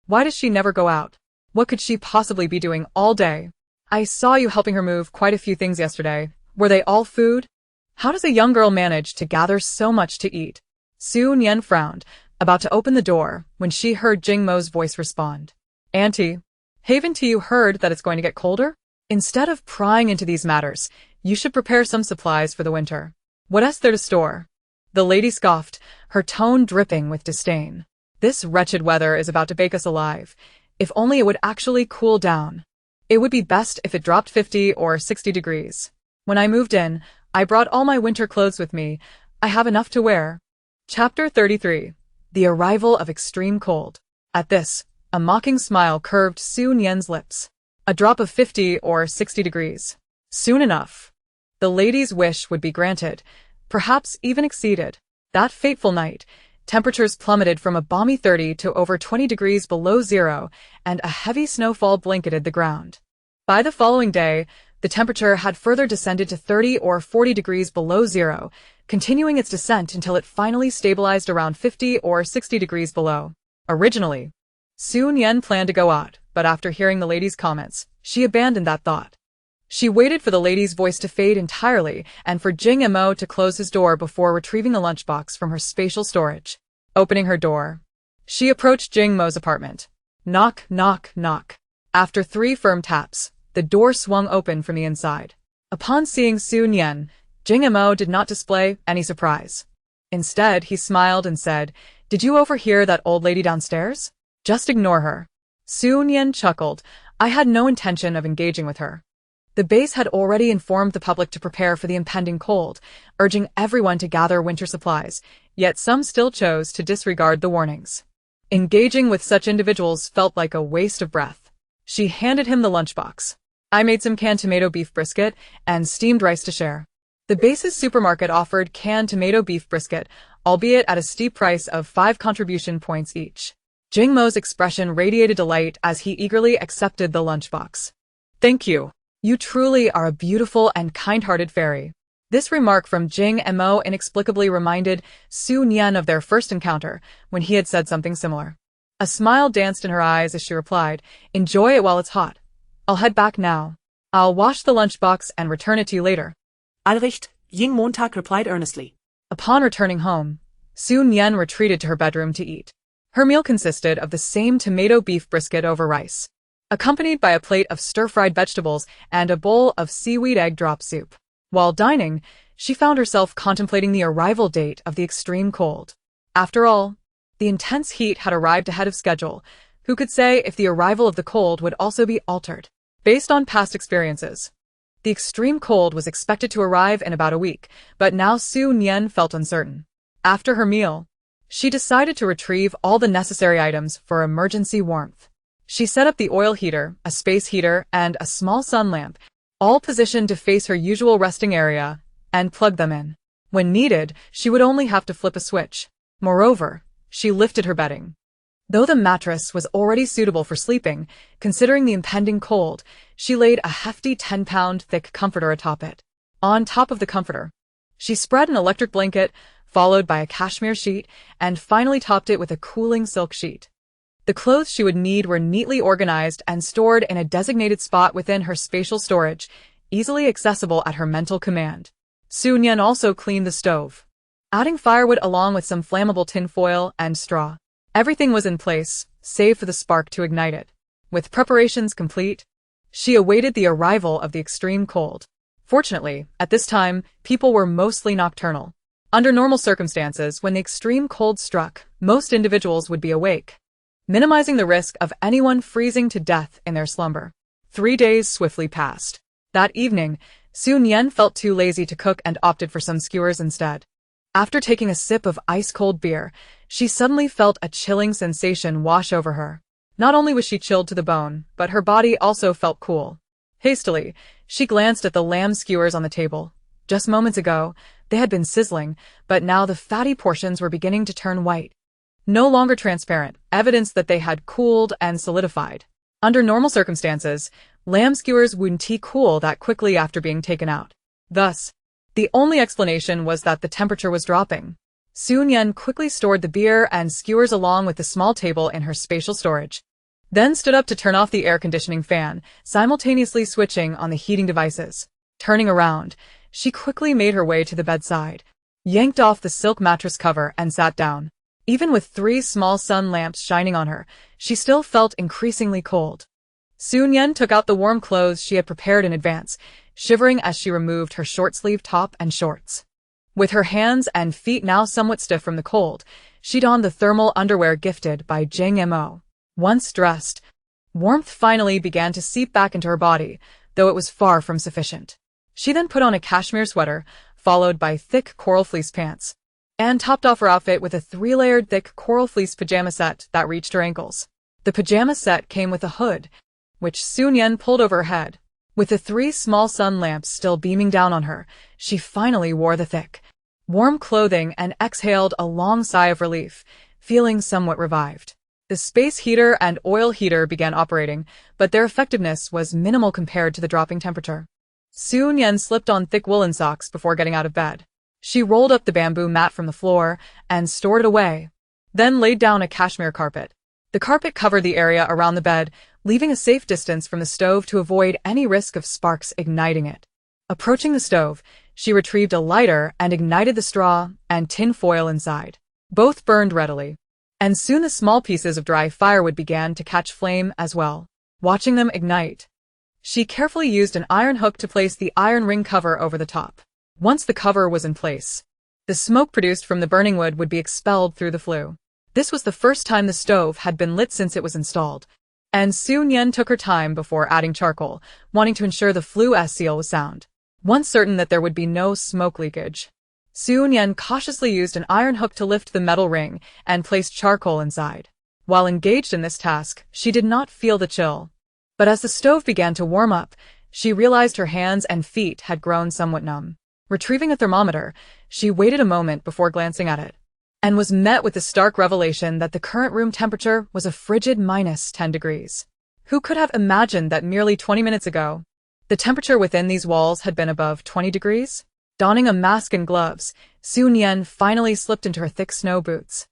Why does she never go out? What could she possibly be doing all day? I saw you helping her move quite a few things yesterday. Were they all food? How does a young girl manage to gather so much to eat? Su Nian frowned, about to open the door, when she heard Jing Mo's voice respond. Auntie, haven't you heard that it's going to get colder? Instead of prying into these matters, you should prepare some supplies for the winter. What else there to store? The lady scoffed, her tone dripping with disdain. This wretched weather is about to bake us alive. If only it would actually cool down. It would be best if it dropped 50 or 60 degrees. When I moved in, I brought all my winter clothes with me. I have enough to wear. Chapter 33. The Arrival of Extreme Cold. At this, a mocking smile curved Su Nian's lips. A drop of 50 or 60 degrees. Soon enough. The lady's wish would be granted, perhaps even exceeded. That fateful night, temperatures plummeted from a balmy 30 to over 20 degrees below zero, and a heavy snowfall blanketed the ground. By the following day, the temperature had further descended to 30 or 40 degrees below zero, continuing its descent until it finally stabilized around 50 or 60 degrees below. Originally, Su Nian planned to go out, but after hearing the lady's comments, she abandoned that thought. She waited for the lady's voice to fade entirely and for Jing Mo to close his door before retrieving the lunchbox from her spatial storage. Opening her door, she approached Jing Mo's apartment. Knock, knock, knock. After 3 firm taps, the door swung open from the inside. Upon seeing Su Nian, Jing Mo did not display any surprise. Instead, he smiled and said, "Did you overhear that old lady downstairs? Just ignore her." Su Nian chuckled. I had no intention of engaging with her. The base had already informed the public to prepare for the impending cold, urging everyone to gather winter supplies, yet some still chose to disregard the warnings. Engaging with such individuals felt like a waste of breath. She handed him the lunchbox. I made some canned tomato beef brisket and steamed rice to share. The base's supermarket offered canned tomato beef brisket, albeit at a steep price of 5 contribution points each. Jing Mo's expression radiated delight as he eagerly accepted the lunchbox. "Thank you. You truly are a beautiful and kind-hearted fairy." This remark from Jing Mo inexplicably reminded Su Nian of their first encounter, when he had said something similar. A smile danced in her eyes as she replied, "Enjoy it while it's hot. I'll head back now. I'll wash the lunchbox and return it to you later." Allrecht, Jing Montag replied earnestly. Upon returning home, Su Nian retreated to her bedroom to eat. Her meal consisted of the same tomato beef brisket over rice, accompanied by a plate of stir-fried vegetables and a bowl of seaweed egg drop soup. While dining, she found herself contemplating the arrival date of the extreme cold. After all, the intense heat had arrived ahead of schedule. Who could say if the arrival of the cold would also be altered? Based on past experiences, the extreme cold was expected to arrive in about a week, but now Su Nian felt uncertain. After her meal, she decided to retrieve all the necessary items for emergency warmth. She set up the oil heater, a space heater, and a small sun lamp, all positioned to face her usual resting area, and plugged them in. When needed, she would only have to flip a switch. Moreover, she lifted her bedding. Though the mattress was already suitable for sleeping, considering the impending cold, she laid a hefty 10-pound thick comforter atop it. On top of the comforter, she spread an electric blanket, followed by a cashmere sheet, and finally topped it with a cooling silk sheet. The clothes she would need were neatly organized and stored in a designated spot within her spatial storage, easily accessible at her mental command. Su Nian also cleaned the stove, adding firewood along with some flammable tin foil and straw. Everything was in place, save for the spark to ignite it. With preparations complete, she awaited the arrival of the extreme cold. Fortunately, at this time, people were mostly nocturnal. Under normal circumstances, when the extreme cold struck, most individuals would be awake, minimizing the risk of anyone freezing to death in their slumber. 3 days swiftly passed. That evening, Su Nian felt too lazy to cook and opted for some skewers instead. After taking a sip of ice-cold beer, she suddenly felt a chilling sensation wash over her. Not only was she chilled to the bone, but her body also felt cool. Hastily, she glanced at the lamb skewers on the table. Just moments ago, they had been sizzling, but now the fatty portions were beginning to turn white. No longer transparent, evidence that they had cooled and solidified. Under normal circumstances, lamb skewers wouldn't cool that quickly after being taken out. Thus, the only explanation was that the temperature was dropping. Su Nian quickly stored the beer and skewers along with the small table in her spatial storage, then stood up to turn off the air conditioning fan, simultaneously switching on the heating devices. Turning around, she quickly made her way to the bedside, yanked off the silk mattress cover and sat down. Even with 3 small sun lamps shining on her, she still felt increasingly cold. Su Nian took out the warm clothes she had prepared in advance, shivering as she removed her short-sleeved top and shorts. With her hands and feet now somewhat stiff from the cold, she donned the thermal underwear gifted by Jing Mo. Once dressed, warmth finally began to seep back into her body, though it was far from sufficient. She then put on a cashmere sweater, followed by thick coral fleece pants, and topped off her outfit with a 3-layered thick coral fleece pajama set that reached her ankles. The pajama set came with a hood, which Nian pulled over her head. With the 3 small sun lamps still beaming down on her, she finally wore the thick, warm clothing and exhaled a long sigh of relief, feeling somewhat revived. The space heater and oil heater began operating, but their effectiveness was minimal compared to the dropping temperature. Nian slipped on thick woolen socks before getting out of bed. She rolled up the bamboo mat from the floor and stored it away, then laid down a cashmere carpet. The carpet covered the area around the bed, leaving a safe distance from the stove to avoid any risk of sparks igniting it. Approaching the stove, she retrieved a lighter and ignited the straw and tin foil inside. Both burned readily, and soon the small pieces of dry firewood began to catch flame as well. Watching them ignite, she carefully used an iron hook to place the iron ring cover over the top. Once the cover was in place, the smoke produced from the burning wood would be expelled through the flue. This was the first time the stove had been lit since it was installed, and Nian took her time before adding charcoal, wanting to ensure the flue seal was sound. Once certain that there would be no smoke leakage, Nian cautiously used an iron hook to lift the metal ring and placed charcoal inside. While engaged in this task, she did not feel the chill. But as the stove began to warm up, she realized her hands and feet had grown somewhat numb. Retrieving a thermometer, she waited a moment before glancing at it, and was met with the stark revelation that the current room temperature was a frigid -10 degrees. Who could have imagined that merely 20 minutes ago, the temperature within these walls had been above 20 degrees? Donning a mask and gloves, Nian finally slipped into her thick snow boots,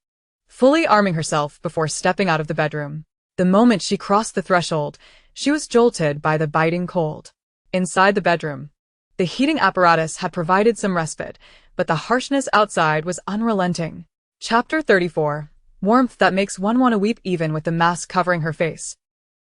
fully arming herself before stepping out of the bedroom. The moment she crossed the threshold, she was jolted by the biting cold. Inside the bedroom, the heating apparatus had provided some respite, but the harshness outside was unrelenting. Chapter 34. Warmth that makes one want to weep even with the mask covering her face.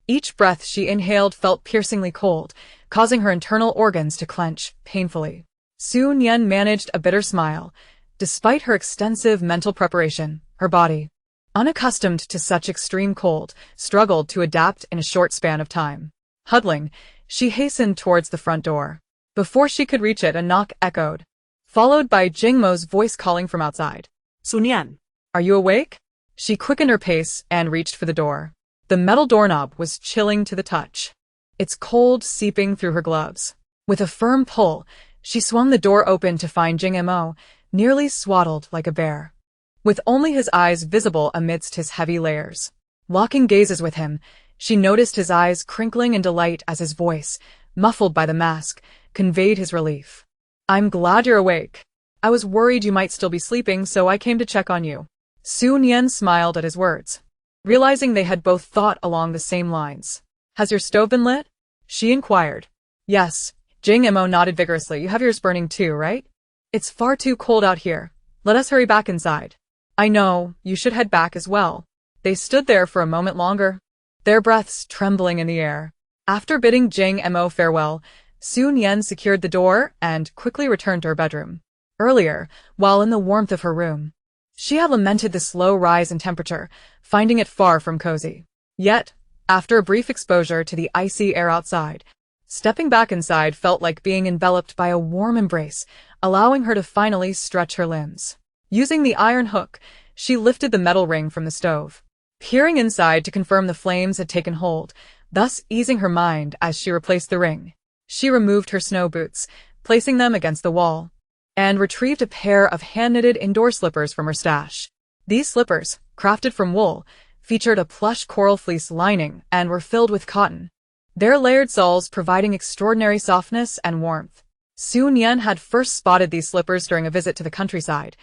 Each breath she inhaled felt piercingly cold, causing her internal organs to clench painfully. Nian managed a bitter smile. Despite her extensive mental preparation, her body, unaccustomed to such extreme cold, struggled to adapt in a short span of time. Huddling, she hastened towards the front door. Before she could reach it, a knock echoed, followed by Jing Mo's voice calling from outside. Nian. Are you awake? She quickened her pace and reached for the door. The metal doorknob was chilling to the touch, its cold seeping through her gloves. With a firm pull, she swung the door open to find Jing Mo, nearly swaddled like a bear, with only his eyes visible amidst his heavy layers. Locking gazes with him, she noticed his eyes crinkling in delight as his voice, muffled by the mask, conveyed his relief. I'm glad you're awake. I was worried you might still be sleeping, so I came to check on you. Nian smiled at his words, realizing they had both thought along the same lines. Has your stove been lit? She inquired. Yes. Jing Mo nodded vigorously. You have yours burning too, right? It's far too cold out here. Let us hurry back inside. I know, you should head back as well. They stood there for a moment longer, their breaths trembling in the air. After bidding Jing Mo farewell, Nian secured the door and quickly returned to her bedroom. Earlier, while in the warmth of her room, she had lamented the slow rise in temperature, finding it far from cozy. Yet, after a brief exposure to the icy air outside, stepping back inside felt like being enveloped by a warm embrace, allowing her to finally stretch her limbs. Using the iron hook, she lifted the metal ring from the stove, peering inside to confirm the flames had taken hold, thus easing her mind as she replaced the ring. She removed her snow boots, placing them against the wall, and retrieved a pair of hand-knitted indoor slippers from her stash. These slippers, crafted from wool, featured a plush coral fleece lining and were filled with cotton, their layered soles providing extraordinary softness and warmth. Nian had first spotted these slippers during a visit to the countryside,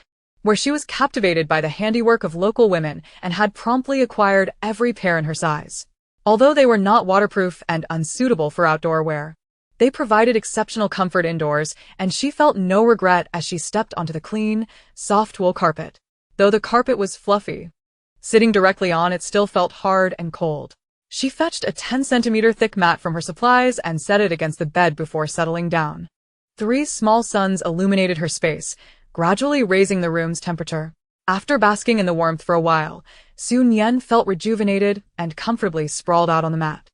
where she was captivated by the handiwork of local women and had promptly acquired every pair in her size. Although they were not waterproof and unsuitable for outdoor wear, they provided exceptional comfort indoors, and she felt no regret as she stepped onto the clean, soft wool carpet. Though the carpet was fluffy, sitting directly on it still felt hard and cold. She fetched a 10-centimeter thick mat from her supplies and set it against the bed before settling down. 3 small suns illuminated her space, gradually raising the room's temperature. After basking in the warmth for a while, Nian felt rejuvenated and comfortably sprawled out on the mat.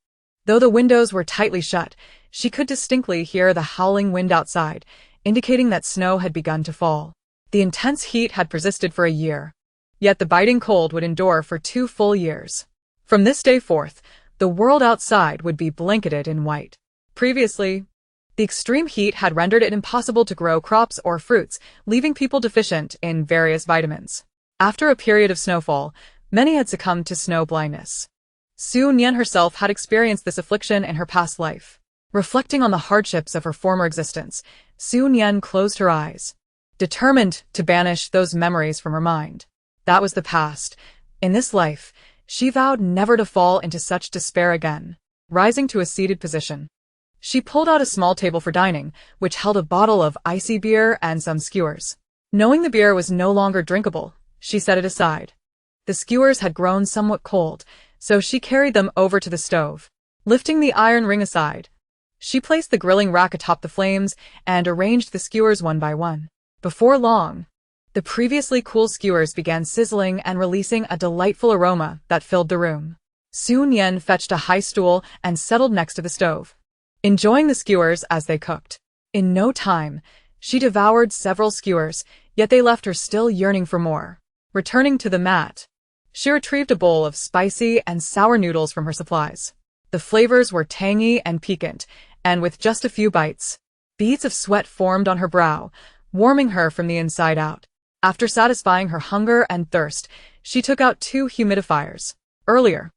Though the windows were tightly shut, she could distinctly hear the howling wind outside, indicating that snow had begun to fall. The intense heat had persisted for a year. Yet the biting cold would endure for 2 full years. From this day forth, the world outside would be blanketed in white. Previously, the extreme heat had rendered it impossible to grow crops or fruits, leaving people deficient in various vitamins. After a period of snowfall, many had succumbed to snow blindness. Nian herself had experienced this affliction in her past life. Reflecting on the hardships of her former existence, Nian closed her eyes, determined to banish those memories from her mind. That was the past. In this life, she vowed never to fall into such despair again. Rising to a seated position, she pulled out a small table for dining, which held a bottle of icy beer and some skewers. Knowing the beer was no longer drinkable, she set it aside. The skewers had grown somewhat cold, so she carried them over to the stove. Lifting the iron ring aside, she placed the grilling rack atop the flames and arranged the skewers one by one. Before long, the previously cool skewers began sizzling and releasing a delightful aroma that filled the room. Nian fetched a high stool and settled next to the stove, enjoying the skewers as they cooked. In no time, she devoured several skewers, yet they left her still yearning for more. Returning to the mat, she retrieved a bowl of spicy and sour noodles from her supplies. The flavors were tangy and piquant, and with just a few bites, beads of sweat formed on her brow, warming her from the inside out. After satisfying her hunger and thirst, she took out 2 humidifiers. Earlier,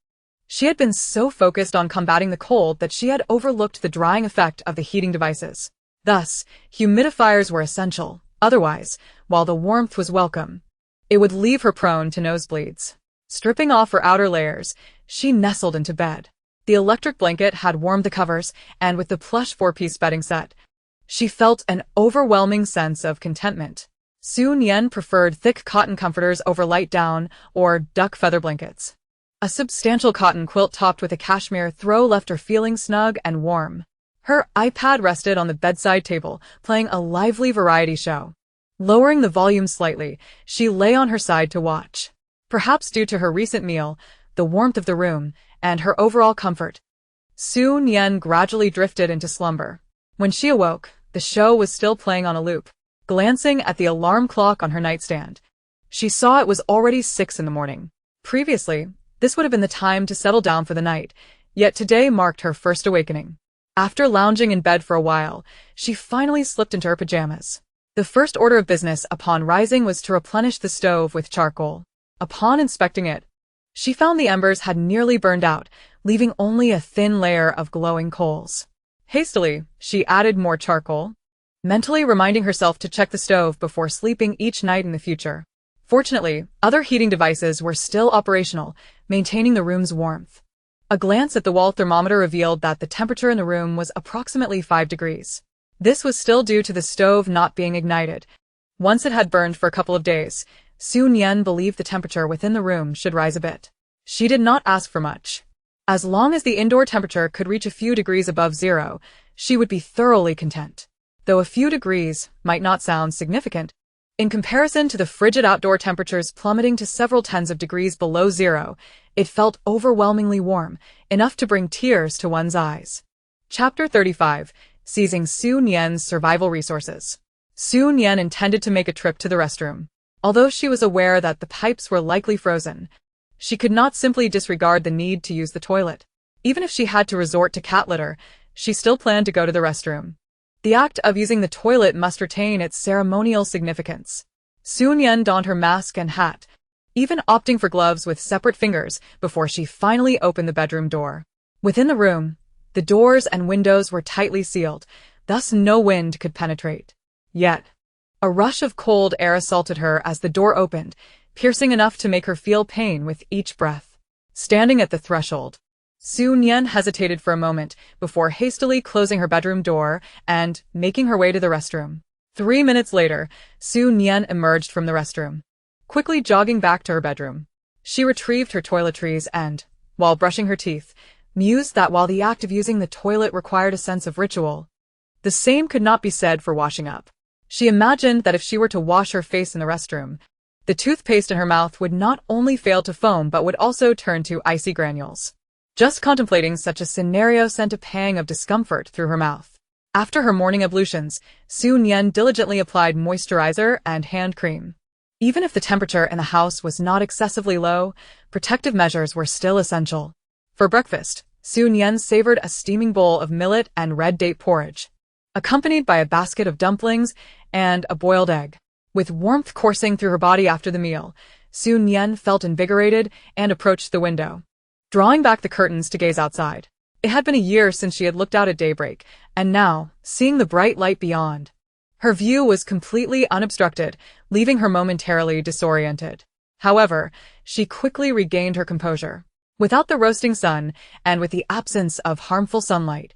she had been so focused on combating the cold that she had overlooked the drying effect of the heating devices. Thus, humidifiers were essential. Otherwise, while the warmth was welcome, it would leave her prone to nosebleeds. Stripping off her outer layers, she nestled into bed. The electric blanket had warmed the covers, and with the plush 4-piece bedding set, she felt an overwhelming sense of contentment. Nian preferred thick cotton comforters over light down or duck feather blankets. A substantial cotton quilt topped with a cashmere throw left her feeling snug and warm. Her iPad rested on the bedside table, playing a lively variety show. Lowering the volume slightly, she lay on her side to watch. Perhaps due to her recent meal, the warmth of the room, and her overall comfort, Nian gradually drifted into slumber. When she awoke, the show was still playing on a loop. Glancing at the alarm clock on her nightstand, she saw it was already 6 in the morning. Previously, this would have been the time to settle down for the night, yet today marked her first awakening. After lounging in bed for a while, she finally slipped into her pajamas. The first order of business upon rising was to replenish the stove with charcoal. Upon inspecting it, she found the embers had nearly burned out, leaving only a thin layer of glowing coals. Hastily, she added more charcoal, mentally reminding herself to check the stove before sleeping each night in the future. Fortunately, other heating devices were still operational, maintaining the room's warmth. A glance at the wall thermometer revealed that the temperature in the room was approximately 5 degrees. This was still due to the stove not being ignited. Once it had burned for a couple of days, Nian believed the temperature within the room should rise a bit. She did not ask for much. As long as the indoor temperature could reach a few degrees above zero, she would be thoroughly content. Though a few degrees might not sound significant, in comparison to the frigid outdoor temperatures plummeting to several tens of degrees below zero, it felt overwhelmingly warm, enough to bring tears to one's eyes. Chapter 35. Seizing Nian's survival resources. Nian intended to make a trip to the restroom. Although she was aware that the pipes were likely frozen, she could not simply disregard the need to use the toilet. Even if she had to resort to cat litter, she still planned to go to the restroom. The act of using the toilet must retain its ceremonial significance. Nian donned her mask and hat, even opting for gloves with separate fingers before she finally opened the bedroom door. Within the room, the doors and windows were tightly sealed, thus no wind could penetrate. Yet, a rush of cold air assaulted her as the door opened, piercing enough to make her feel pain with each breath. Standing at the threshold, Nian hesitated for a moment before hastily closing her bedroom door and making her way to the restroom. 3 minutes later, Nian emerged from the restroom. Quickly jogging back to her bedroom, she retrieved her toiletries and, while brushing her teeth, mused that while the act of using the toilet required a sense of ritual, the same could not be said for washing up. She imagined that if she were to wash her face in the restroom, the toothpaste in her mouth would not only fail to foam but would also turn to icy granules. Just contemplating such a scenario sent a pang of discomfort through her mouth. After her morning ablutions, Nian diligently applied moisturizer and hand cream. Even if the temperature in the house was not excessively low, protective measures were still essential. For breakfast, Nian savored a steaming bowl of millet and red date porridge, accompanied by a basket of dumplings and a boiled egg. With warmth coursing through her body after the meal, Nian felt invigorated and approached the window, drawing back the curtains to gaze outside. It had been a year since she had looked out at daybreak, and now, seeing the bright light beyond, her view was completely unobstructed, leaving her momentarily disoriented. However, she quickly regained her composure. Without the roasting sun, and with the absence of harmful sunlight,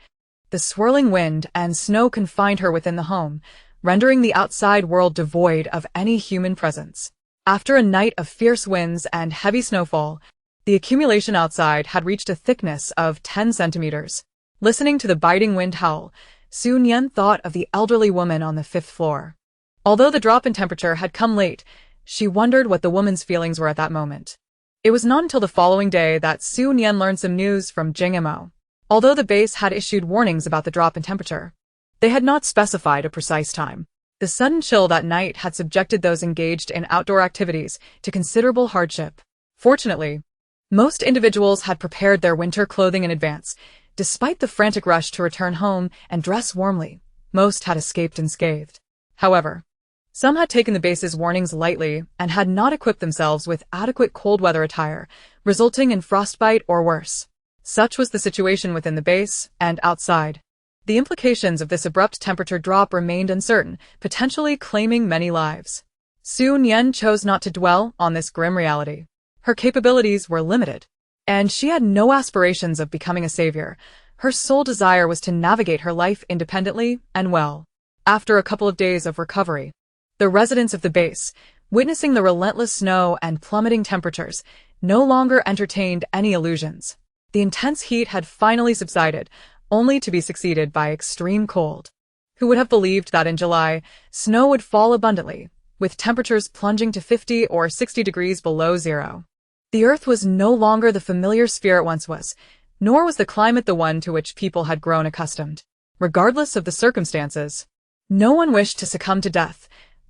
the swirling wind and snow confined her within the home, rendering the outside world devoid of any human presence. After a night of fierce winds and heavy snowfall, the accumulation outside had reached a thickness of 10 centimeters. Listening to the biting wind howl, Nian thought of the elderly woman on the 5th floor. Although the drop in temperature had come late, she wondered what the woman's feelings were at that moment. It was not until the following day that Nian learned some news from Jing Mo. Although the base had issued warnings about the drop in temperature, they had not specified a precise time. The sudden chill that night had subjected those engaged in outdoor activities to considerable hardship. Fortunately, most individuals had prepared their winter clothing in advance. Despite the frantic rush to return home and dress warmly, most had escaped unscathed. However, some had taken the base's warnings lightly and had not equipped themselves with adequate cold weather attire, resulting in frostbite or worse. Such was the situation within the base and outside. The implications of this abrupt temperature drop remained uncertain, potentially claiming many lives. Nian chose not to dwell on this grim reality. Her capabilities were limited, and she had no aspirations of becoming a savior. Her sole desire was to navigate her life independently and well. After a couple of days of recovery, the residents of the base, witnessing the relentless snow and plummeting temperatures, no longer entertained any illusions. The intense heat had finally subsided, only to be succeeded by extreme cold. Who would have believed that in July, snow would fall abundantly, with temperatures plunging to 50 or 60 degrees below zero? The Earth was no longer the familiar sphere it once was, nor was the climate the one to which people had grown accustomed. Regardless of the circumstances, no one wished to succumb to death.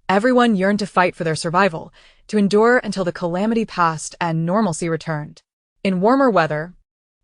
Everyone yearned to fight for their survival, to endure until the calamity passed and normalcy returned. In warmer weather,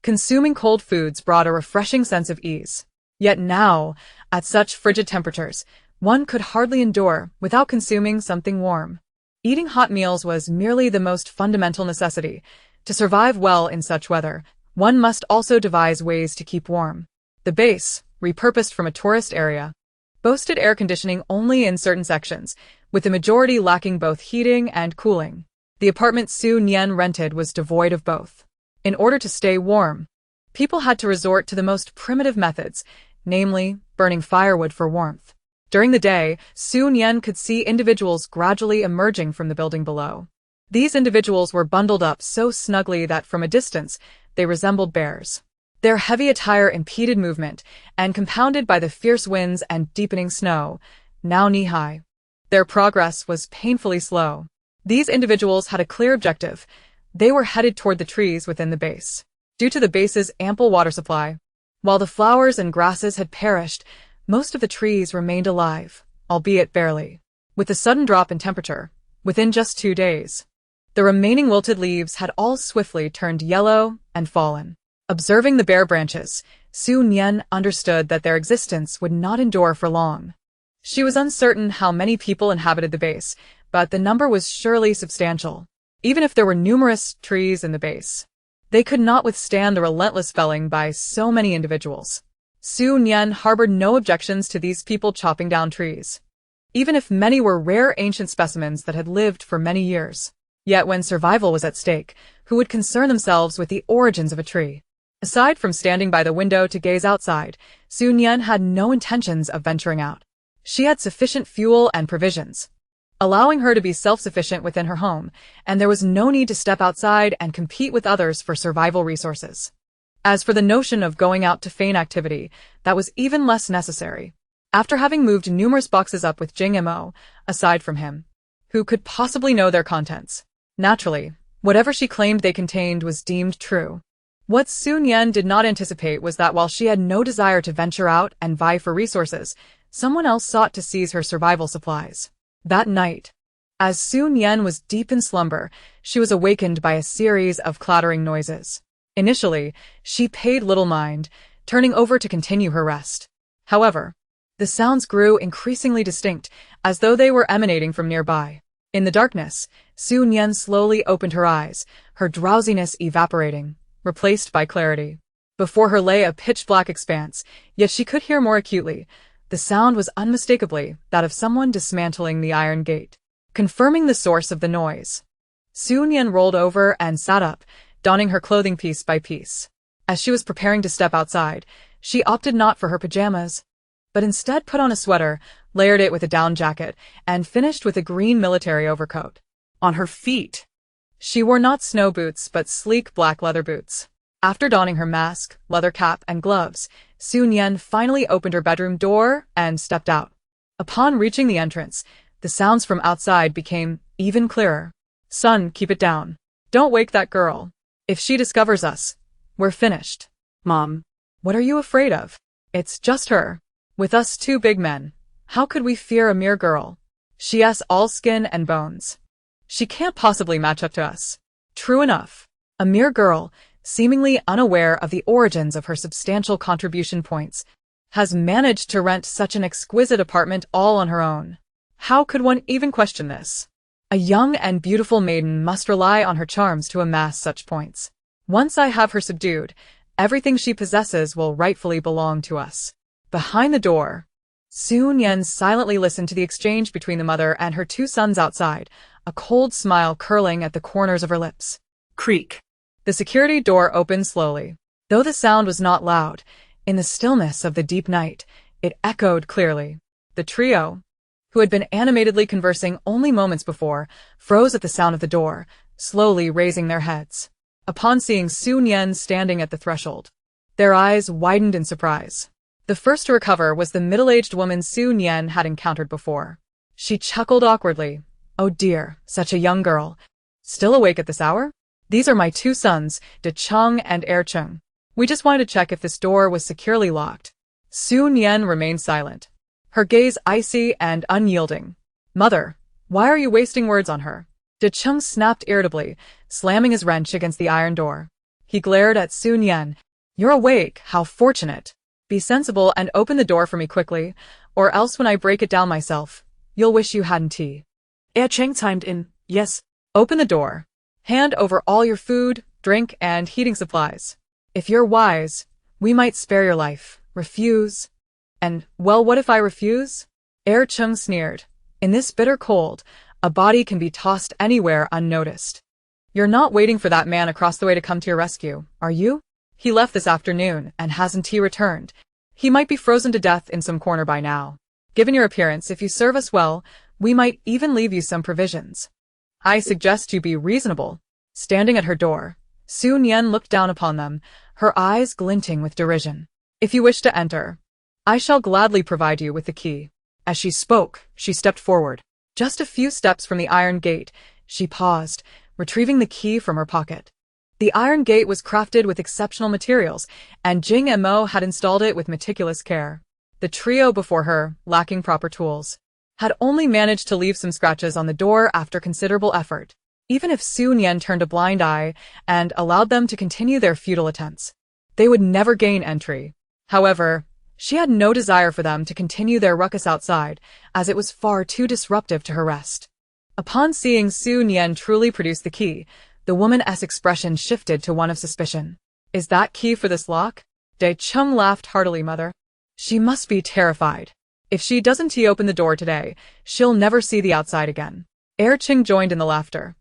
consuming cold foods brought a refreshing sense of ease. Yet now, at such frigid temperatures, one could hardly endure without consuming something warm. Eating hot meals was merely the most fundamental necessity. To survive well in such weather, one must also devise ways to keep warm. The base, repurposed from a tourist area, boasted air conditioning only in certain sections, with the majority lacking both heating and cooling. The apartment Nian rented was devoid of both. In order to stay warm, people had to resort to the most primitive methods, namely, burning firewood for warmth. During the day, Nian could see individuals gradually emerging from the building below. These individuals were bundled up so snugly that from a distance, they resembled bears. Their heavy attire impeded movement, and compounded by the fierce winds and deepening snow, now knee-high, their progress was painfully slow. These individuals had a clear objective. They were headed toward the trees within the base. Due to the base's ample water supply, while the flowers and grasses had perished, most of the trees remained alive, albeit barely. With the sudden drop in temperature, within just 2 days, the remaining wilted leaves had all swiftly turned yellow and fallen. Observing the bare branches, Nian understood that their existence would not endure for long. She was uncertain how many people inhabited the base, but the number was surely substantial. Even if there were numerous trees in the base, they could not withstand the relentless felling by so many individuals. Nian harbored no objections to these people chopping down trees, even if many were rare ancient specimens that had lived for many years. Yet when survival was at stake, who would concern themselves with the origins of a tree? Aside from standing by the window to gaze outside, Nian had no intentions of venturing out. She had sufficient fuel and provisions, allowing her to be self-sufficient within her home, and there was no need to step outside and compete with others for survival resources. As for the notion of going out to feign activity, that was even less necessary. After having moved numerous boxes up with Jing Mo, aside from him, who could possibly know their contents? Naturally, whatever she claimed they contained was deemed true. What Su Nian did not anticipate was that while she had no desire to venture out and vie for resources, someone else sought to seize her survival supplies. That night, as Su Nian was deep in slumber, she was awakened by a series of clattering noises. Initially, she paid little mind, turning over to continue her rest. However, the sounds grew increasingly distinct, as though they were emanating from nearby. In the darkness, Su Nian slowly opened her eyes, her drowsiness evaporating, replaced by clarity. Before her lay a pitch-black expanse, yet she could hear more acutely. The sound was unmistakably that of someone dismantling the iron gate. Confirming the source of the noise, Su Nian rolled over and sat up, donning her clothing piece by piece. As she was preparing to step outside, she opted not for her pajamas, but instead put on a sweater, layered it with a down jacket, and finished with a green military overcoat. On her feet, she wore not snow boots but sleek black leather boots. After donning her mask, leather cap, and gloves, Su Nian finally opened her bedroom door and stepped out. Upon reaching the entrance, the sounds from outside became even clearer. "Son, keep it down. Don't wake that girl. If she discovers us, we're finished." Mom. "What are you afraid of? It's just her. With us two big men, how could we fear a mere girl? She's all skin and bones. She can't possibly match up to us." True enough. A mere girl, seemingly unaware of the origins of her substantial contribution points, has managed to rent such an exquisite apartment all on her own. How could one even question this? A young and beautiful maiden must rely on her charms to amass such points. Once I have her subdued, everything she possesses will rightfully belong to us. Behind the door, Su Nian silently listened to the exchange between the mother and her two sons outside, a cold smile curling at the corners of her lips. Creak. The security door opened slowly. Though the sound was not loud, in the stillness of the deep night, it echoed clearly. The trio, who had been animatedly conversing only moments before, froze at the sound of the door, slowly raising their heads. Upon seeing Su Nian standing at the threshold, their eyes widened in surprise. The first to recover was the middle-aged woman Su Nian had encountered before. She chuckled awkwardly. "Oh dear, such a young girl. Still awake at this hour? These are my two sons, De Cheng and Er Cheng. We just wanted to check if this door was securely locked." Su Nian remained silent, her gaze icy and unyielding. "Mother, why are you wasting words on her?" De Cheng snapped irritably, slamming his wrench against the iron door. He glared at Su Nian. "You're awake, how fortunate. Be sensible and open the door for me quickly, or else when I break it down myself, you'll wish you hadn't tea." Er Cheng chimed in, "Yes." "Open the door. Hand over all your food, drink, and heating supplies. If you're wise, we might spare your life. Refuse. And, well, what if I refuse?" Er Cheng sneered. "In this bitter cold, a body can be tossed anywhere unnoticed. You're not waiting for that man across the way to come to your rescue, are you? He left this afternoon, and hasn't he returned? He might be frozen to death in some corner by now. Given your appearance, if you serve us well, we might even leave you some provisions. I suggest you be reasonable." Standing at her door, Su Nian looked down upon them, her eyes glinting with derision. "If you wish to enter, I shall gladly provide you with the key." As she spoke, she stepped forward. Just a few steps from the iron gate, she paused, retrieving the key from her pocket. The iron gate was crafted with exceptional materials, and Jing Mo had installed it with meticulous care. The trio before her, lacking proper tools, had only managed to leave some scratches on the door after considerable effort. Even if Su Nian turned a blind eye and allowed them to continue their futile attempts, they would never gain entry. However, she had no desire for them to continue their ruckus outside, as it was far too disruptive to her rest. Upon seeing Su Nian truly produce the key, the woman's expression shifted to one of suspicion. "Is that key for this lock?" De Cheng laughed heartily. "Mother, she must be terrified. If she doesn't open the door today, she'll never see the outside again." Er Cheng joined in the laughter,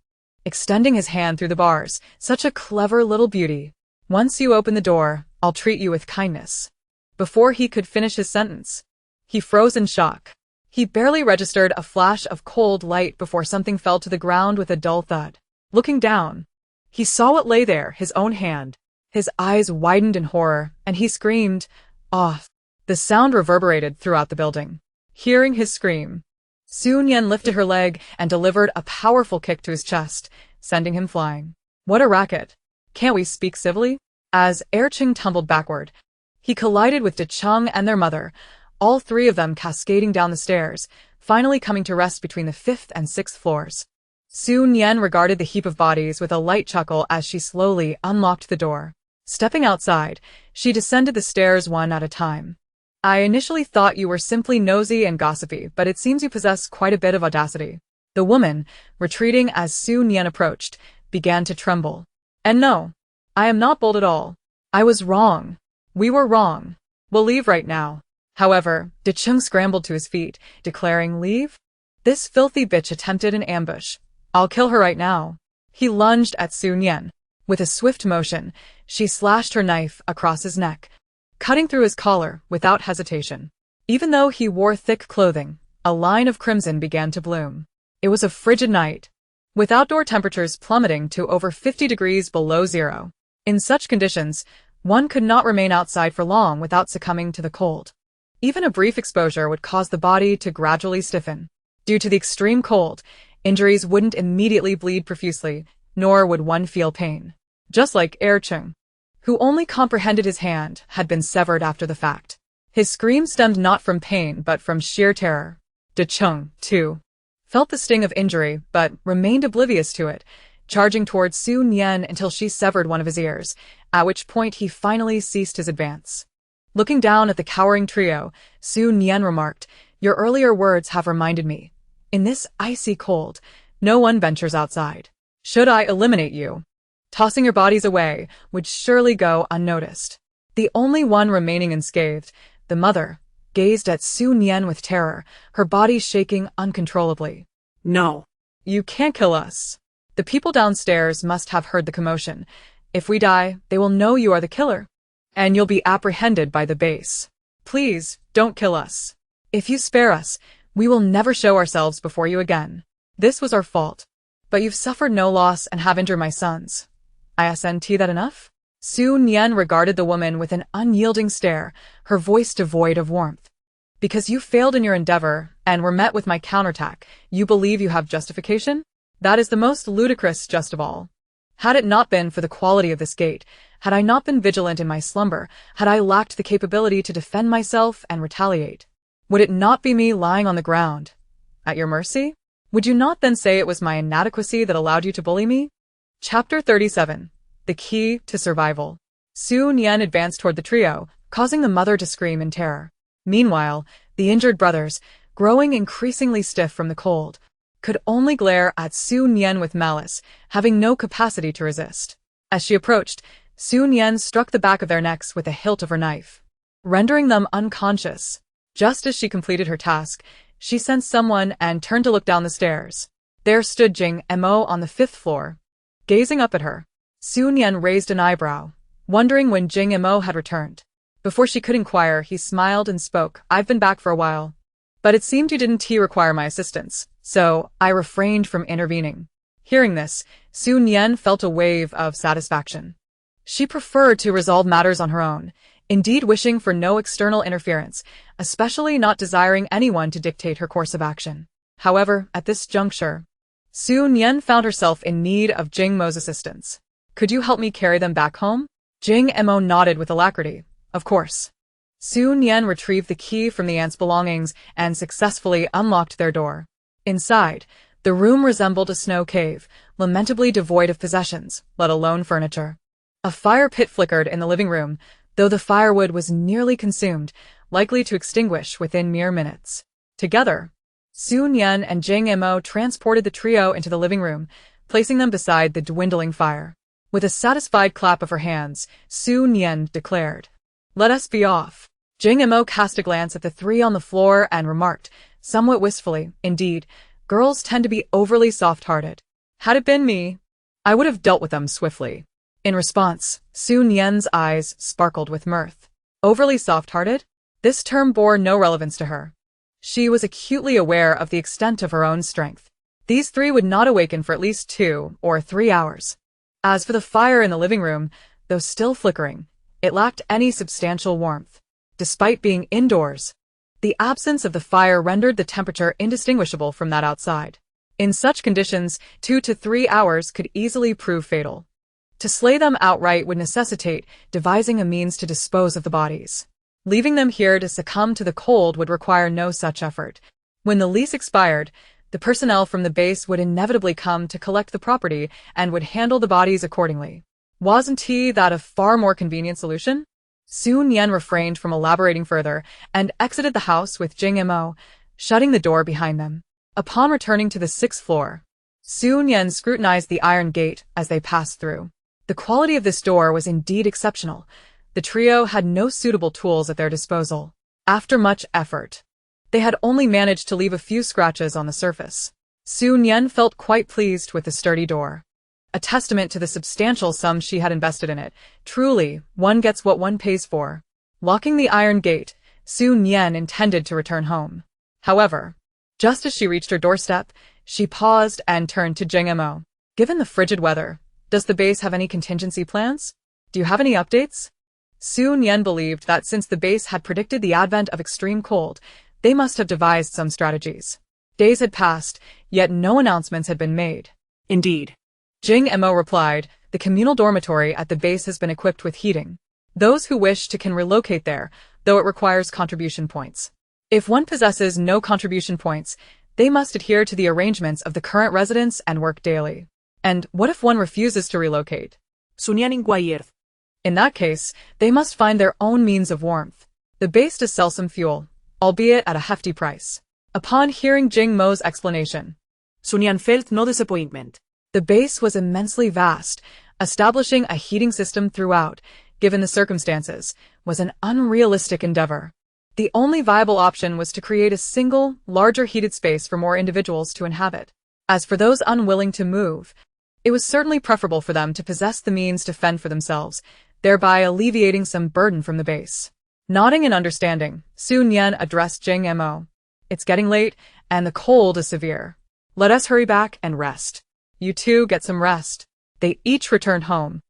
extending his hand through the bars. "Such a clever little beauty. Once you open the door, I'll treat you with kindness." Before he could finish his sentence, he froze in shock. He barely registered a flash of cold light before something fell to the ground with a dull thud. Looking down, he saw what lay there, his own hand. His eyes widened in horror, and he screamed, "Ah!" The sound reverberated throughout the building. Hearing his scream, Su Nian lifted her leg and delivered a powerful kick to his chest, sending him flying. What a racket! Can't we speak civilly? As Ercheng tumbled backward, he collided with Decheng and their mother, all three of them cascading down the stairs, finally coming to rest between the 5th and 6th floors. Su Nian regarded the heap of bodies with a light chuckle as she slowly unlocked the door. Stepping outside, she descended the stairs one at a time. I initially thought you were simply nosy and gossipy, but it seems you possess quite a bit of audacity. The woman, retreating as Su Nian approached, began to tremble. And no, I am not bold at all. I was wrong. We were wrong. We'll leave right now. However, Decheng scrambled to his feet, declaring, "Leave? This filthy bitch attempted an ambush. I'll kill her right now." He lunged at Su Nian. With a swift motion, she slashed her knife across his neck, cutting through his collar without hesitation. Even though he wore thick clothing, a line of crimson began to bloom. It was a frigid night, with outdoor temperatures plummeting to over 50 degrees below zero. In such conditions, one could not remain outside for long without succumbing to the cold. Even a brief exposure would cause the body to gradually stiffen. Due to the extreme cold, injuries wouldn't immediately bleed profusely, nor would one feel pain. Just like Ercheng, who only comprehended his hand had been severed after the fact. His scream stemmed not from pain but from sheer terror. Decheng, too, felt the sting of injury but remained oblivious to it, charging towards Su Nian until she severed one of his ears, at which point he finally ceased his advance. Looking down at the cowering trio, Su Nian remarked, "Your earlier words have reminded me. In this icy cold, no one ventures outside. Should I eliminate you, tossing your bodies away would surely go unnoticed." The only one remaining unscathed, the mother, gazed at Su Nian with terror, her body shaking uncontrollably. No. "You can't kill us. The people downstairs must have heard the commotion. If we die, they will know you are the killer, and you'll be apprehended by the base. Please, don't kill us. If you spare us, we will never show ourselves before you again. This was our fault. But you've suffered no loss and have injured my sons. Isn't that enough?" Su Nian regarded the woman with an unyielding stare, her voice devoid of warmth. "Because you failed in your endeavor and were met with my counterattack, you believe you have justification? That is the most ludicrous just of all. Had it not been for the quality of this gate, had I not been vigilant in my slumber, had I lacked the capability to defend myself and retaliate, would it not be me lying on the ground, at your mercy? Would you not then say it was my inadequacy that allowed you to bully me?" Chapter 37. The Key to Survival. Su Nian advanced toward the trio, causing the mother to scream in terror. Meanwhile, the injured brothers, growing increasingly stiff from the cold, could only glare at Su Nian with malice, having no capacity to resist. As she approached, Su Nian struck the back of their necks with the hilt of her knife, rendering them unconscious. Just as she completed her task, she sensed someone and turned to look down the stairs. There stood Jing Mo on the 5th floor, gazing up at her. Su Nian raised an eyebrow, wondering when Jing Mo had returned. Before she could inquire, he smiled and spoke, "I've been back for a while, but it seemed you didn't require my assistance, so I refrained from intervening." Hearing this, Su Nian felt a wave of satisfaction. She preferred to resolve matters on her own, indeed wishing for no external interference, especially not desiring anyone to dictate her course of action. However, at this juncture, Su Nian found herself in need of Jing Mo's assistance. "Could you help me carry them back home?" Jing Mo nodded with alacrity. "Of course." Su Nian retrieved the key from the aunt's belongings and successfully unlocked their door. Inside, the room resembled a snow cave, lamentably devoid of possessions, let alone furniture. A fire pit flickered in the living room, though the firewood was nearly consumed, likely to extinguish within mere minutes. Together, Su Nian and Jing Mo transported the trio into the living room, placing them beside the dwindling fire. With a satisfied clap of her hands, Su Nian declared, "Let us be off." Jing Mo cast a glance at the three on the floor and remarked, somewhat wistfully, "Indeed, girls tend to be overly soft-hearted. Had it been me, I would have dealt with them swiftly." In response, Su Nian's eyes sparkled with mirth. Overly soft-hearted? This term bore no relevance to her. She was acutely aware of the extent of her own strength. These three would not awaken for at least 2 or 3 hours. As for the fire in the living room, though still flickering, it lacked any substantial warmth. despite being indoors. The absence of the fire rendered the temperature indistinguishable from that outside. In such conditions, 2 to 3 hours could easily prove fatal. To slay them outright would necessitate devising a means to dispose of the bodies. Leaving them here to succumb to the cold would require no such effort. When the lease expired, the personnel from the base would inevitably come to collect the property and would handle the bodies accordingly. Wasn't that a far more convenient solution? Soon Nian refrained from elaborating further and exited the house with Jing Mo, shutting the door behind them. Upon returning to the 6th floor, Su Nian scrutinized the iron gate as they passed through. The quality of this door was indeed exceptional. The trio had no suitable tools at their disposal. After much effort, they had only managed to leave a few scratches on the surface. Su Nian felt quite pleased with the sturdy door, a testament to the substantial sum she had invested in it. Truly, one gets what one pays for. Locking the iron gate, Su Nian intended to return home. However, just as she reached her doorstep, she paused and turned to Jing Mo. Given the frigid weather, does the base have any contingency plans? Do you have any updates? Su Nian believed that since the base had predicted the advent of extreme cold, they must have devised some strategies. Days had passed, yet no announcements had been made. Indeed. Jing Mo replied, the communal dormitory at the base has been equipped with heating. Those who wish to can relocate there, though it requires contribution points. If one possesses no contribution points, they must adhere to the arrangements of the current residents and work daily. And what if one refuses to relocate? Su Nian inquired. In that case, they must find their own means of warmth. The base does sell some fuel, albeit at a hefty price. Upon hearing Jing Mo's explanation, Su Nian felt no disappointment. The base was immensely vast. Establishing a heating system throughout, given the circumstances, was an unrealistic endeavor. The only viable option was to create a single, larger heated space for more individuals to inhabit. As for those unwilling to move, it was certainly preferable for them to possess the means to fend for themselves, thereby alleviating some burden from the base. Nodding in understanding, Su Nian addressed Jing Mo. It's getting late, and the cold is severe. Let us hurry back and rest. You two get some rest. They each returned home,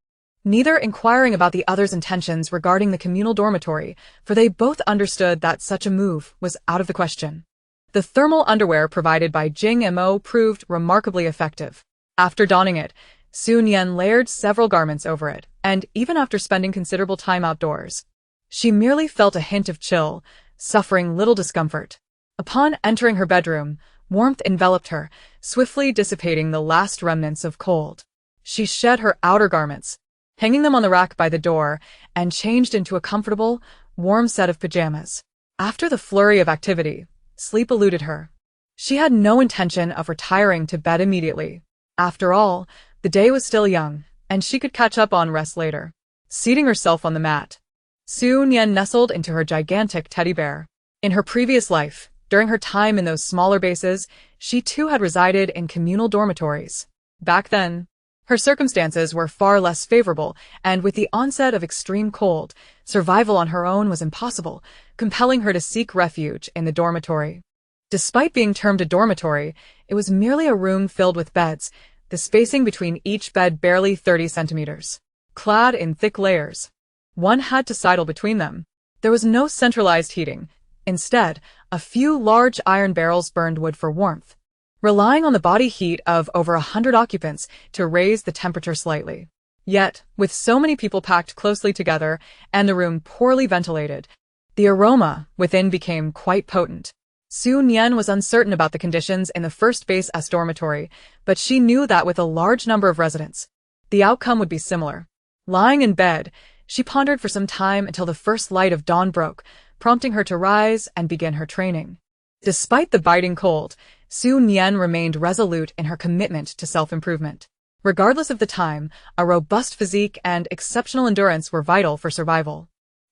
neither inquiring about the other's intentions regarding the communal dormitory, for they both understood that such a move was out of the question. The thermal underwear provided by Jing Mo proved remarkably effective. After donning it, Su Nian layered several garments over it, and even after spending considerable time outdoors, she merely felt a hint of chill, suffering little discomfort. Upon entering her bedroom, warmth enveloped her, swiftly dissipating the last remnants of cold. She shed her outer garments, hanging them on the rack by the door, and changed into a comfortable, warm set of pajamas. After the flurry of activity, sleep eluded her. She had no intention of retiring to bed immediately. After all, the day was still young, and she could catch up on rest later. Seating herself on the mat, Su Nian nestled into her gigantic teddy bear. In her previous life, during her time in those smaller bases, she too had resided in communal dormitories. Back then, her circumstances were far less favorable, and with the onset of extreme cold, survival on her own was impossible, compelling her to seek refuge in the dormitory. Despite being termed a dormitory, it was merely a room filled with beds, the spacing between each bed barely 30 centimeters. Clad in thick layers, one had to sidle between them. There was no centralized heating. Instead, a few large iron barrels burned wood for warmth, relying on the body heat of over 100 occupants to raise the temperature slightly. Yet, with so many people packed closely together and the room poorly ventilated, the aroma within became quite potent. Su Nian was uncertain about the conditions in the first base S dormitory, but she knew that with a large number of residents, the outcome would be similar. Lying in bed, she pondered for some time until the first light of dawn broke, prompting her to rise and begin her training. Despite the biting cold, Su Nian remained resolute in her commitment to self-improvement. Regardless of the time, a robust physique and exceptional endurance were vital for survival.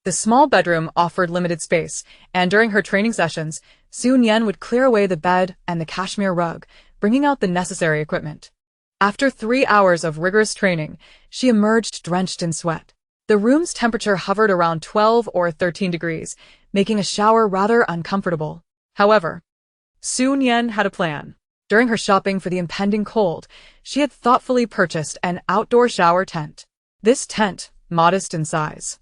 The small bedroom offered limited space, and during her training sessions, Su Nian would clear away the bed and the cashmere rug, bringing out the necessary equipment. After 3 hours of rigorous training, she emerged drenched in sweat. The room's temperature hovered around 12 or 13 degrees, making a shower rather uncomfortable. However, Su Nian had a plan. During her shopping for the impending cold, she had thoughtfully purchased an outdoor shower tent. This tent, modest in size,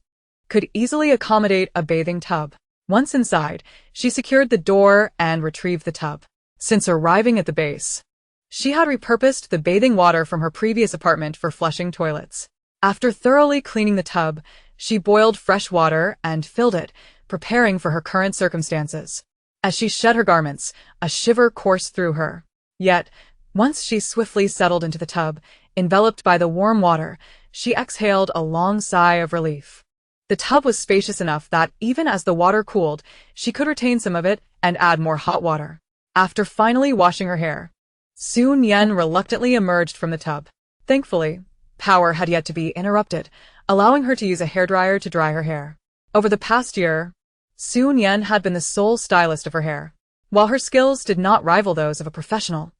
could easily accommodate a bathing tub. Once inside, she secured the door and retrieved the tub. Since arriving at the base, she had repurposed the bathing water from her previous apartment for flushing toilets. After thoroughly cleaning the tub, she boiled fresh water and filled it, preparing for her current circumstances. As she shed her garments, a shiver coursed through her. Yet, once she swiftly settled into the tub, enveloped by the warm water, she exhaled a long sigh of relief. The tub was spacious enough that even as the water cooled, she could retain some of it and add more hot water. After finally washing her hair, Su Nian reluctantly emerged from the tub. Thankfully, power had yet to be interrupted, allowing her to use a hairdryer to dry her hair. Over the past year, Su Nian had been the sole stylist of her hair. While her skills did not rival those of a professional,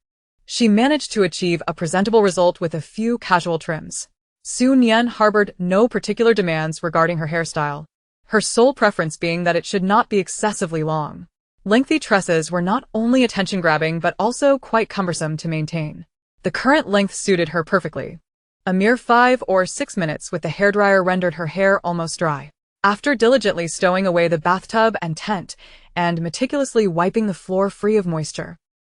she managed to achieve a presentable result with a few casual trims. Su Nian harbored no particular demands regarding her hairstyle, her sole preference being that it should not be excessively long. Lengthy tresses were not only attention-grabbing but also quite cumbersome to maintain. The current length suited her perfectly. A mere 5 or 6 minutes with the hairdryer rendered her hair almost dry. After diligently stowing away the bathtub and tent, and meticulously wiping the floor free of moisture,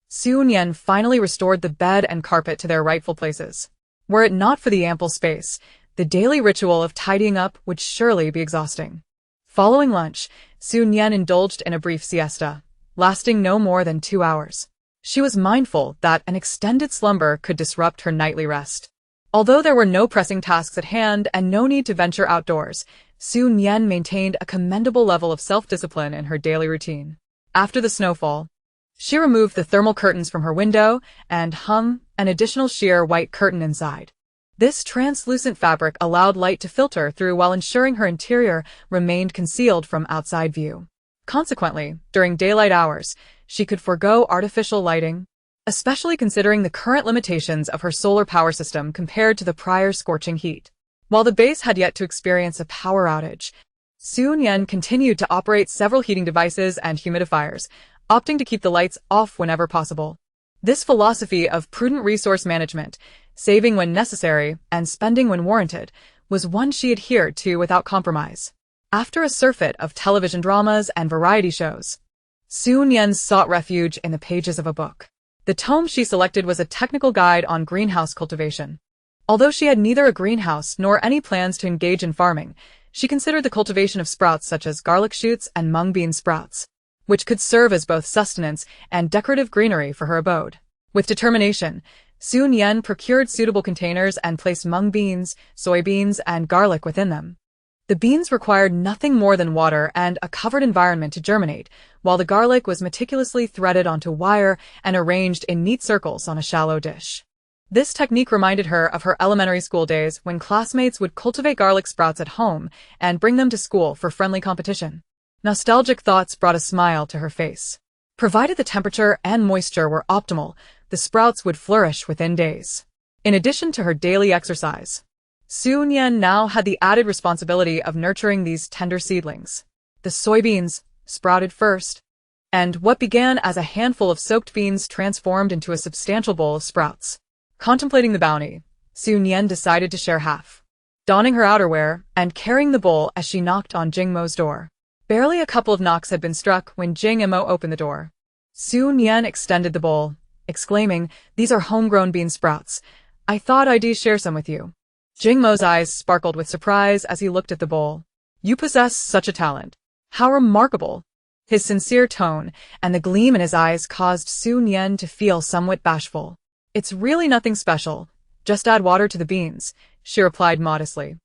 Su Nian finally restored the bed and carpet to their rightful places. Were it not for the ample space, the daily ritual of tidying up would surely be exhausting. Following lunch, Su Nian indulged in a brief siesta, lasting no more than 2 hours. She was mindful that an extended slumber could disrupt her nightly rest. Although there were no pressing tasks at hand and no need to venture outdoors, Su Nian maintained a commendable level of self-discipline in her daily routine. After the snowfall, she removed the thermal curtains from her window and hung an additional sheer white curtain inside. This translucent fabric allowed light to filter through while ensuring her interior remained concealed from outside view. Consequently, during daylight hours, she could forego artificial lighting, especially considering the current limitations of her solar power system compared to the prior scorching heat. While the base had yet to experience a power outage, Su Nian continued to operate several heating devices and humidifiers, opting to keep the lights off whenever possible. This philosophy of prudent resource management, saving when necessary and spending when warranted, was one she adhered to without compromise. After a surfeit of television dramas and variety shows, Su Nian sought refuge in the pages of a book. The tome she selected was a technical guide on greenhouse cultivation. Although she had neither a greenhouse nor any plans to engage in farming, she considered the cultivation of sprouts such as garlic shoots and mung bean sprouts, which could serve as both sustenance and decorative greenery for her abode. With determination, Su Nian procured suitable containers and placed mung beans, soybeans, and garlic within them. The beans required nothing more than water and a covered environment to germinate, while the garlic was meticulously threaded onto wire and arranged in neat circles on a shallow dish. This technique reminded her of her elementary school days when classmates would cultivate garlic sprouts at home and bring them to school for friendly competition. Nostalgic thoughts brought a smile to her face. Provided the temperature and moisture were optimal, the sprouts would flourish within days. In addition to her daily exercise, Su Nian now had the added responsibility of nurturing these tender seedlings. The soybeans sprouted first, and what began as a handful of soaked beans transformed into a substantial bowl of sprouts. Contemplating the bounty, Su Nian decided to share half, donning her outerwear and carrying the bowl as she knocked on Jing Mo's door. Barely a couple of knocks had been struck when Jing Mo opened the door. Su Nian extended the bowl, exclaiming, "These are homegrown bean sprouts. I thought I'd share some with you." Jing Mo's eyes sparkled with surprise as he looked at the bowl. "You possess such a talent. How remarkable!" His sincere tone and the gleam in his eyes caused Su Nian to feel somewhat bashful. "It's really nothing special. Just add water to the beans," she replied modestly.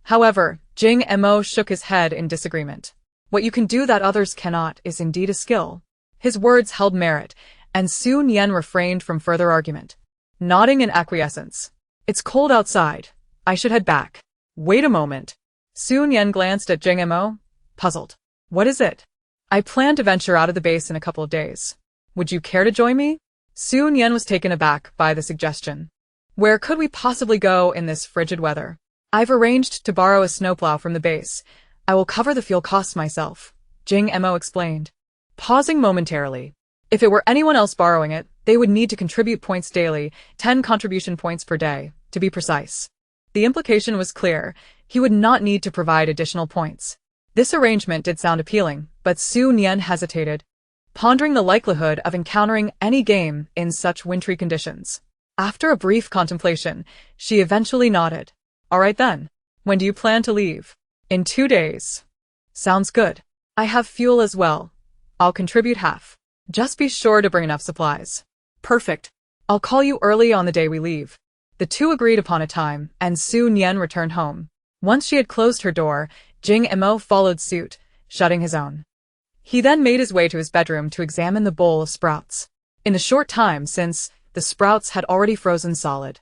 However, Jing Mo shook his head in disagreement. "What you can do that others cannot is indeed a skill." His words held merit, and Su Nian refrained from further argument. Nodding in acquiescence. "It's cold outside. I should head back." "Wait a moment." Su Nian glanced at Jing Mo, puzzled. "What is it?" "I plan to venture out of the base in a couple of days. Would you care to join me?" Su Nian was taken aback by the suggestion. "Where could we possibly go in this frigid weather?" "I've arranged to borrow a snowplow from the base. I will cover the fuel costs myself," Jing Mo explained. Pausing momentarily. If it were anyone else borrowing it, they would need to contribute points daily, 10 contribution points per day, to be precise. The implication was clear. He would not need to provide additional points. This arrangement did sound appealing, but Su Nian hesitated, pondering the likelihood of encountering any game in such wintry conditions. After a brief contemplation, she eventually nodded. All right then. When do you plan to leave? In 2 days. Sounds good. I have fuel as well. I'll contribute half. Just be sure to bring enough supplies. Perfect. I'll call you early on the day we leave. The two agreed upon a time, and Su Nian returned home. Once she had closed her door, Jing Mo followed suit, shutting his own. He then made his way to his bedroom to examine the bowl of sprouts. In the short time since, the sprouts had already frozen solid.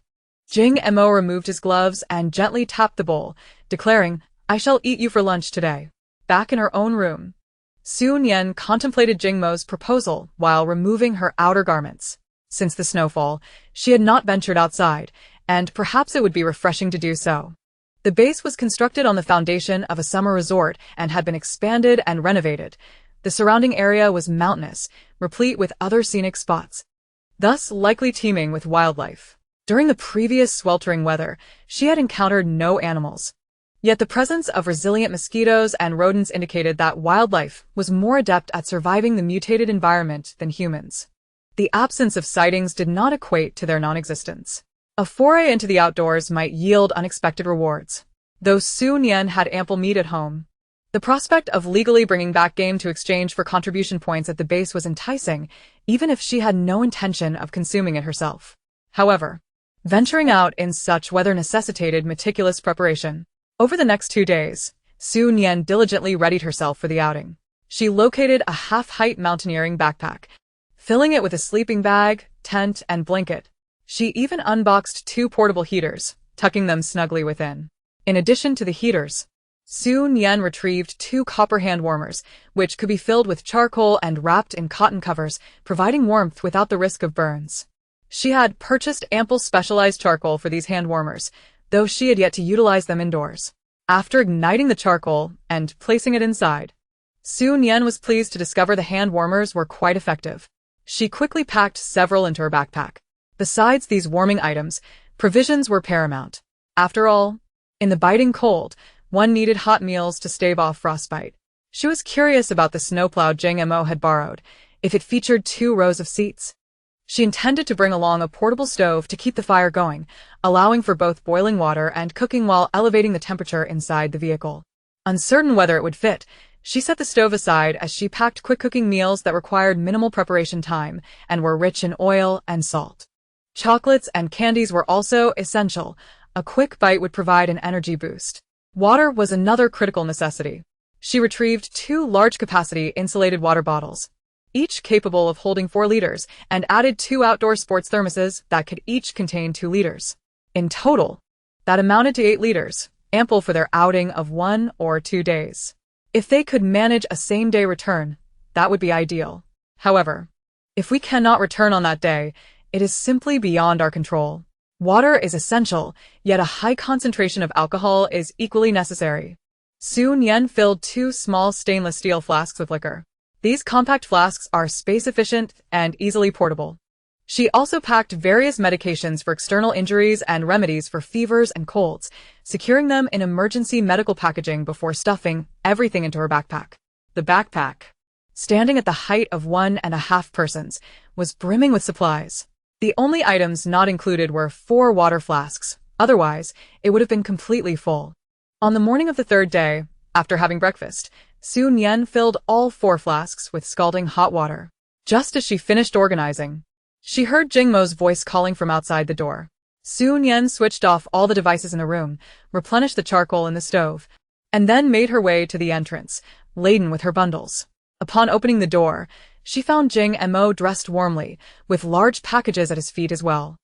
Jing Mo removed his gloves and gently tapped the bowl, declaring, I shall eat you for lunch today. Back in her own room, Su Nian contemplated Jing Mo's proposal while removing her outer garments. Since the snowfall, she had not ventured outside, and perhaps it would be refreshing to do so. The base was constructed on the foundation of a summer resort and had been expanded and renovated. The surrounding area was mountainous, replete with other scenic spots, thus likely teeming with wildlife. During the previous sweltering weather, she had encountered no animals. Yet the presence of resilient mosquitoes and rodents indicated that wildlife was more adept at surviving the mutated environment than humans. The absence of sightings did not equate to their non-existence. A foray into the outdoors might yield unexpected rewards. Though Su Nian had ample meat at home, the prospect of legally bringing back game to exchange for contribution points at the base was enticing, even if she had no intention of consuming it herself. However, venturing out in such weather necessitated meticulous preparation. Over the next 2 days, Su Nian diligently readied herself for the outing. She located a half-height mountaineering backpack, filling it with a sleeping bag, tent, and blanket. She even unboxed 2 portable heaters, tucking them snugly within. In addition to the heaters, Su Nian retrieved 2 copper hand warmers, which could be filled with charcoal and wrapped in cotton covers, providing warmth without the risk of burns. She had purchased ample specialized charcoal for these hand warmers, though she had yet to utilize them indoors. After igniting the charcoal and placing it inside, Su Nian was pleased to discover the hand warmers were quite effective. She quickly packed several into her backpack. Besides these warming items, provisions were paramount. After all, in the biting cold, one needed hot meals to stave off frostbite. She was curious about the snowplow Jing Mo had borrowed, if it featured 2 rows of seats. She intended to bring along a portable stove to keep the fire going, allowing for both boiling water and cooking while elevating the temperature inside the vehicle. Uncertain whether it would fit, she set the stove aside as she packed quick-cooking meals that required minimal preparation time and were rich in oil and salt. Chocolates and candies were also essential. A quick bite would provide an energy boost. Water was another critical necessity. She retrieved 2 large-capacity insulated water bottles, each capable of holding 4 liters, and added 2 outdoor sports thermoses that could each contain 2 liters. In total, that amounted to 8 liters, ample for their outing of 1 or 2 days. If they could manage a same-day return, that would be ideal. However, if we cannot return on that day, it is simply beyond our control. Water is essential, yet a high concentration of alcohol is equally necessary. Su Nian filled 2 small stainless steel flasks with liquor. These compact flasks are space-efficient and easily portable. She also packed various medications for external injuries and remedies for fevers and colds, securing them in emergency medical packaging before stuffing everything into her backpack. The backpack, standing at the height of 1.5 persons, was brimming with supplies. The only items not included were 4 water flasks. Otherwise, it would have been completely full. On the morning of the 3rd day, after having breakfast, Su Nian filled all 4 flasks with scalding hot water. Just as she finished organizing, she heard Jing Mo's voice calling from outside the door. Su Nian switched off all the devices in the room, replenished the charcoal in the stove, and then made her way to the entrance, laden with her bundles. Upon opening the door, she found Jing Mo dressed warmly, with large packages at his feet as well.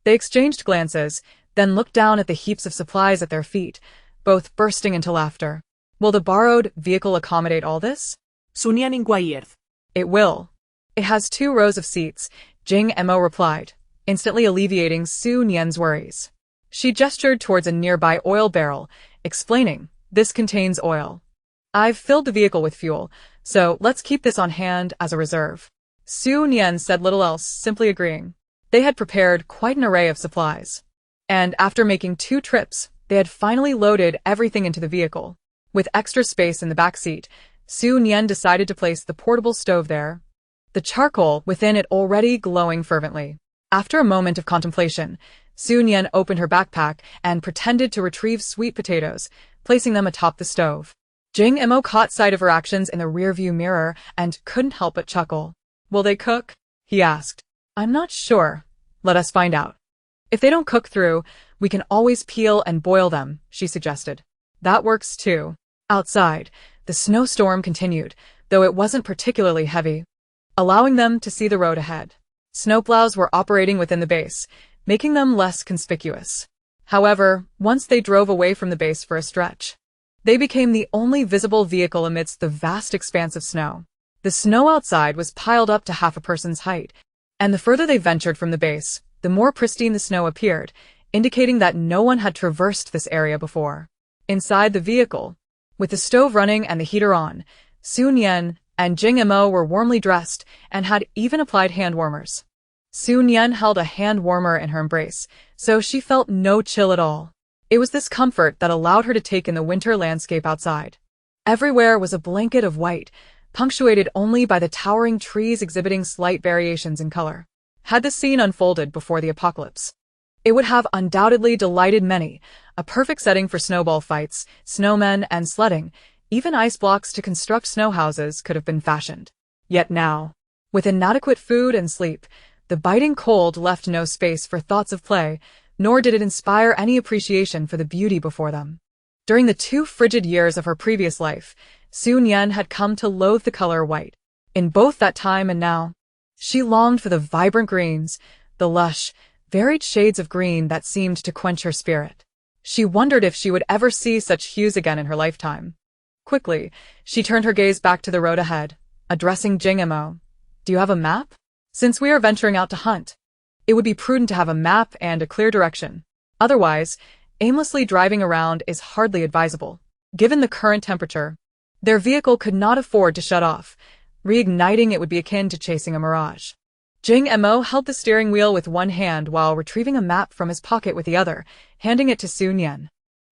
They exchanged glances, then looked down at the heaps of supplies at their feet, both bursting into laughter. Will the borrowed vehicle accommodate all this? Su Nian inquired. It will. It has 2 rows of seats, Jing Mo replied, instantly alleviating Su Nian's worries. She gestured towards a nearby oil barrel, explaining, this contains oil. I've filled the vehicle with fuel, so let's keep this on hand as a reserve. Su Nian said little else, simply agreeing. They had prepared quite an array of supplies. And after making 2 trips, They had finally loaded everything into the vehicle. With extra space in the back seat, Su Nian decided to place the portable stove there, the charcoal within it already glowing fervently. After a moment of contemplation, Su Nian opened her backpack and pretended to retrieve sweet potatoes, placing them atop the stove. Jing Mo caught sight of her actions in the rearview mirror and couldn't help but chuckle. "Will they cook?" he asked. "I'm not sure. Let us find out. If they don't cook through, we can always peel and boil them," she suggested. "That works too." Outside, the snowstorm continued, though it wasn't particularly heavy, allowing them to see the road ahead. Snowplows were operating within the base, making them less conspicuous. However, once they drove away from the base for a stretch, they became the only visible vehicle amidst the vast expanse of snow. The snow outside was piled up to half a person's height, and the further they ventured from the base, the more pristine the snow appeared, indicating that no one had traversed this area before. Inside the vehicle, with the stove running and the heater on, Su Nian and Jing Mo were warmly dressed and had even applied hand warmers. Su Nian held a hand warmer in her embrace, so she felt no chill at all. It was this comfort that allowed her to take in the winter landscape outside. Everywhere was a blanket of white, punctuated only by the towering trees exhibiting slight variations in color. Had the scene unfolded before the apocalypse, it would have undoubtedly delighted many, a perfect setting for snowball fights, snowmen, and sledding. Even ice blocks to construct snow houses could have been fashioned. Yet now, with inadequate food and sleep, the biting cold left no space for thoughts of play, nor did it inspire any appreciation for the beauty before them. During the 2 frigid years of her previous life, Su Nian had come to loathe the color white. In both that time and now, she longed for the vibrant greens, the lush, varied shades of green that seemed to quench her spirit. She wondered if she would ever see such hues again in her lifetime. Quickly, she turned her gaze back to the road ahead, addressing Jing Mo. "Do you have a map? Since we are venturing out to hunt, it would be prudent to have a map and a clear direction. Otherwise, aimlessly driving around is hardly advisable. Given the current temperature, their vehicle could not afford to shut off. Reigniting it would be akin to chasing a mirage." Jing Mo held the steering wheel with one hand while retrieving a map from his pocket with the other, handing it to Su Nian.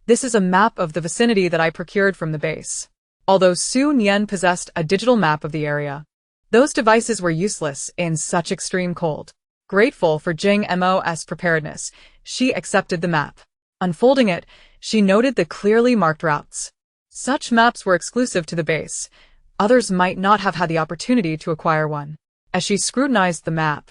"This is a map of the vicinity that I procured from the base." Although Su Nian possessed a digital map of the area, those devices were useless in such extreme cold. Grateful for Jing Mo's preparedness, she accepted the map. Unfolding it, she noted the clearly marked routes. Such maps were exclusive to the base. Others might not have had the opportunity to acquire one. As she scrutinized the map,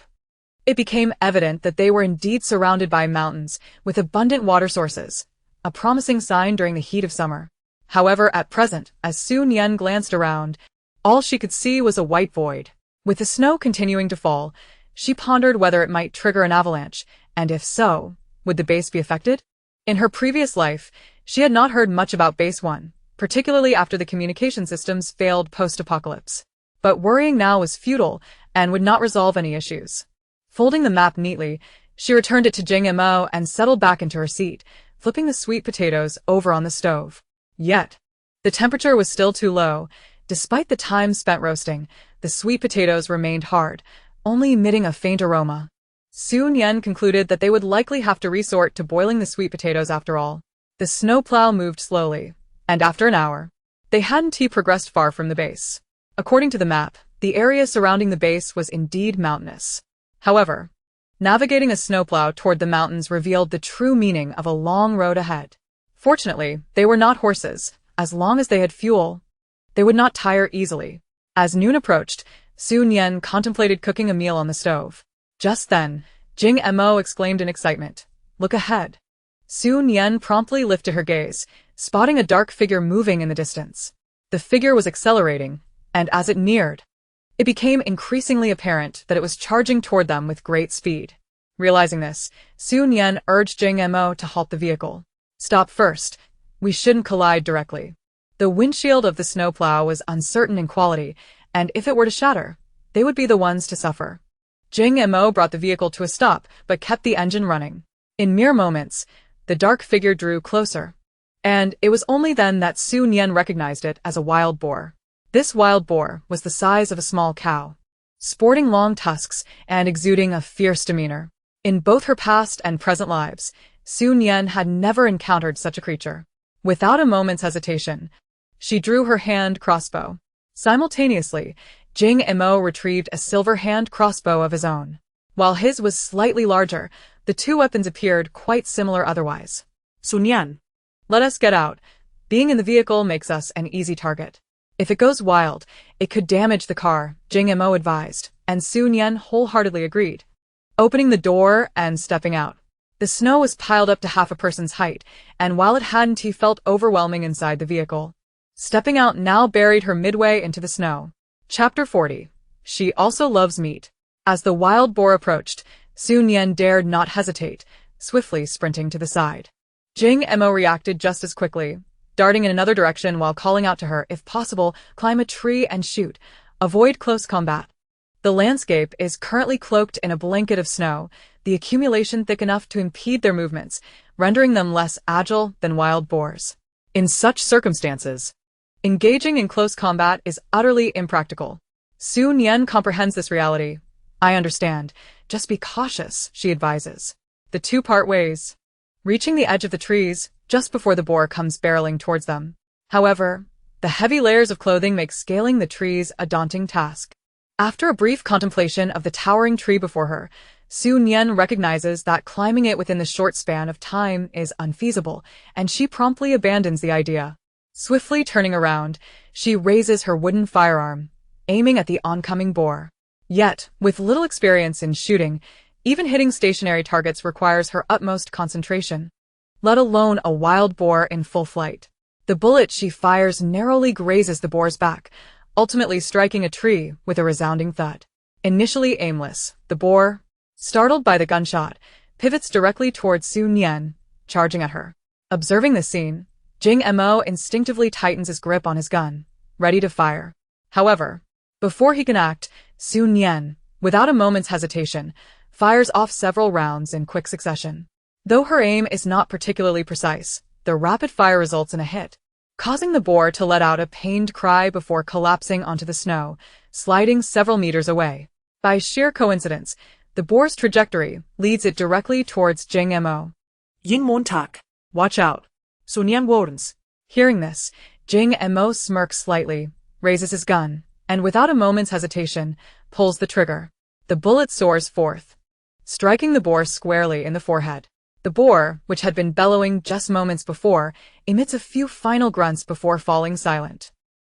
it became evident that they were indeed surrounded by mountains with abundant water sources, a promising sign during the heat of summer. However, at present, as Su Nian glanced around, all she could see was a white void. With the snow continuing to fall, she pondered whether it might trigger an avalanche, and if so, would the base be affected? In her previous life, she had not heard much about Base 1, particularly after the communication systems failed post-apocalypse. But worrying now was futile and would not resolve any issues. Folding the map neatly, she returned it to Jing Mo and settled back into her seat, flipping the sweet potatoes over on the stove. Yet, the temperature was still too low. Despite the time spent roasting, the sweet potatoes remained hard, only emitting a faint aroma. Su Nian concluded that they would likely have to resort to boiling the sweet potatoes after all. The snowplow moved slowly, and after an hour, they hadn't progressed far from the base. According to the map, the area surrounding the base was indeed mountainous. However, navigating a snowplow toward the mountains revealed the true meaning of a long road ahead. Fortunately, they were not horses. As long as they had fuel, they would not tire easily. As noon approached, Su Nian contemplated cooking a meal on the stove. Just then, Jing Mo exclaimed in excitement, "Look ahead." Su Nian promptly lifted her gaze, spotting a dark figure moving in the distance. The figure was accelerating, and as it neared, it became increasingly apparent that it was charging toward them with great speed. Realizing this, Su Nian urged Jing Mo to halt the vehicle. "Stop first. We shouldn't collide directly." The windshield of the snowplow was uncertain in quality, and if it were to shatter, they would be the ones to suffer. Jing Mo brought the vehicle to a stop, but kept the engine running. In mere moments, the dark figure drew closer, and it was only then that Su Nian recognized it as a wild boar. This wild boar was the size of a small cow, sporting long tusks and exuding a fierce demeanor. In both her past and present lives, Su Nian had never encountered such a creature. Without a moment's hesitation, she drew her hand crossbow. Simultaneously, Jing Mo retrieved a silver hand crossbow of his own. While his was slightly larger, the two weapons appeared quite similar otherwise. Su Nian. Let us get out. Being in the vehicle makes us an easy target. If it goes wild, it could damage the car, Jing Mo advised, and Su Nian wholeheartedly agreed. Opening the door and stepping out. The snow was piled up to half a person's height, and while it hadn't, he felt overwhelming inside the vehicle. Stepping out now buried her midway into the snow. Chapter 40. She also loves meat. As the wild boar approached, Su Nian dared not hesitate, swiftly sprinting to the side. Jing Mo reacted just as quickly, darting in another direction while calling out to her, if possible, climb a tree and shoot. Avoid close combat. The landscape is currently cloaked in a blanket of snow, the accumulation thick enough to impede their movements, rendering them less agile than wild boars. In such circumstances, engaging in close combat is utterly impractical. Su Nian comprehends this reality. I understand. Just be cautious, she advises. The two part ways, reaching the edge of the trees just before the boar comes barreling towards them. However, the heavy layers of clothing make scaling the trees a daunting task. After a brief contemplation of the towering tree before her, Su Nian recognizes that climbing it within the short span of time is unfeasible, and she promptly abandons the idea. Swiftly turning around, she raises her wooden firearm, aiming at the oncoming boar. Yet, with little experience in shooting, even hitting stationary targets requires her utmost concentration, let alone a wild boar in full flight. The bullet she fires narrowly grazes the boar's back, ultimately striking a tree with a resounding thud. Initially aimless, the boar, startled by the gunshot, pivots directly towards Su Nian, charging at her. Observing the scene, Jing Mo instinctively tightens his grip on his gun, ready to fire. However, before he can act, Su Nian, without a moment's hesitation, fires off several rounds in quick succession. Though her aim is not particularly precise, the rapid fire results in a hit, causing the boar to let out a pained cry before collapsing onto the snow, sliding several meters away. By sheer coincidence, the boar's trajectory leads it directly towards Jing Mo. Jing Mo attack. Watch out. Su Nian warns. Hearing this, Jing Mo smirks slightly, raises his gun, and without a moment's hesitation, pulls the trigger. The bullet soars forth, striking the boar squarely in the forehead. The boar, which had been bellowing just moments before, emits a few final grunts before falling silent.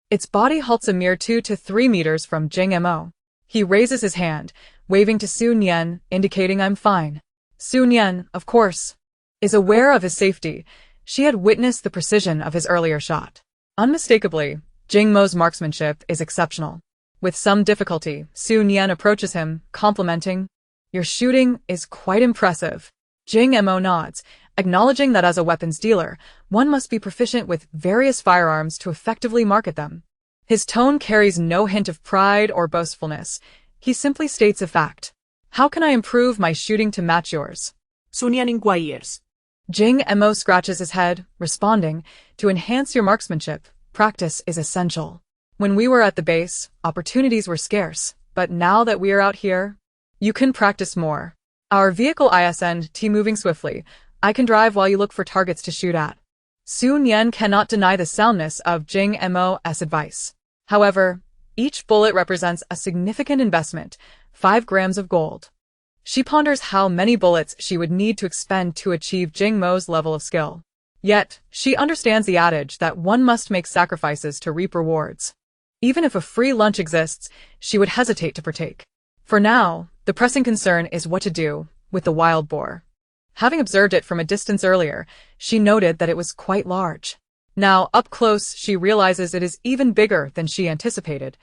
Its body halts a mere 2 to 3 meters from Jing Mo. He raises his hand, waving to Su Nian, indicating I'm fine. Su Nian, of course, is aware of his safety. She had witnessed the precision of his earlier shot. Unmistakably, Jing Mo's marksmanship is exceptional. With some difficulty, Su Nian approaches him, complimenting, "Your shooting is quite impressive." Jing Mo nods, acknowledging that as a weapons dealer, one must be proficient with various firearms to effectively market them. His tone carries no hint of pride or boastfulness. He simply states a fact. How can I improve my shooting to match yours? Su Nian inquires. Jing Mo scratches his head, responding, to enhance your marksmanship, practice is essential. When we were at the base, opportunities were scarce, but now that we are out here, you can practice more. Our vehicle isn't moving swiftly. I can drive while you look for targets to shoot at. Su Nian cannot deny the soundness of Jing Mo's advice. However, each bullet represents a significant investment, 5 grams of gold. She ponders how many bullets she would need to expend to achieve Jing Mo's level of skill. Yet, she understands the adage that one must make sacrifices to reap rewards. Even if a free lunch exists, she would hesitate to partake. For now, the pressing concern is what to do with the wild boar. Having observed it from a distance earlier, she noted that it was quite large. Now, up close, she realizes it is even bigger than she anticipated,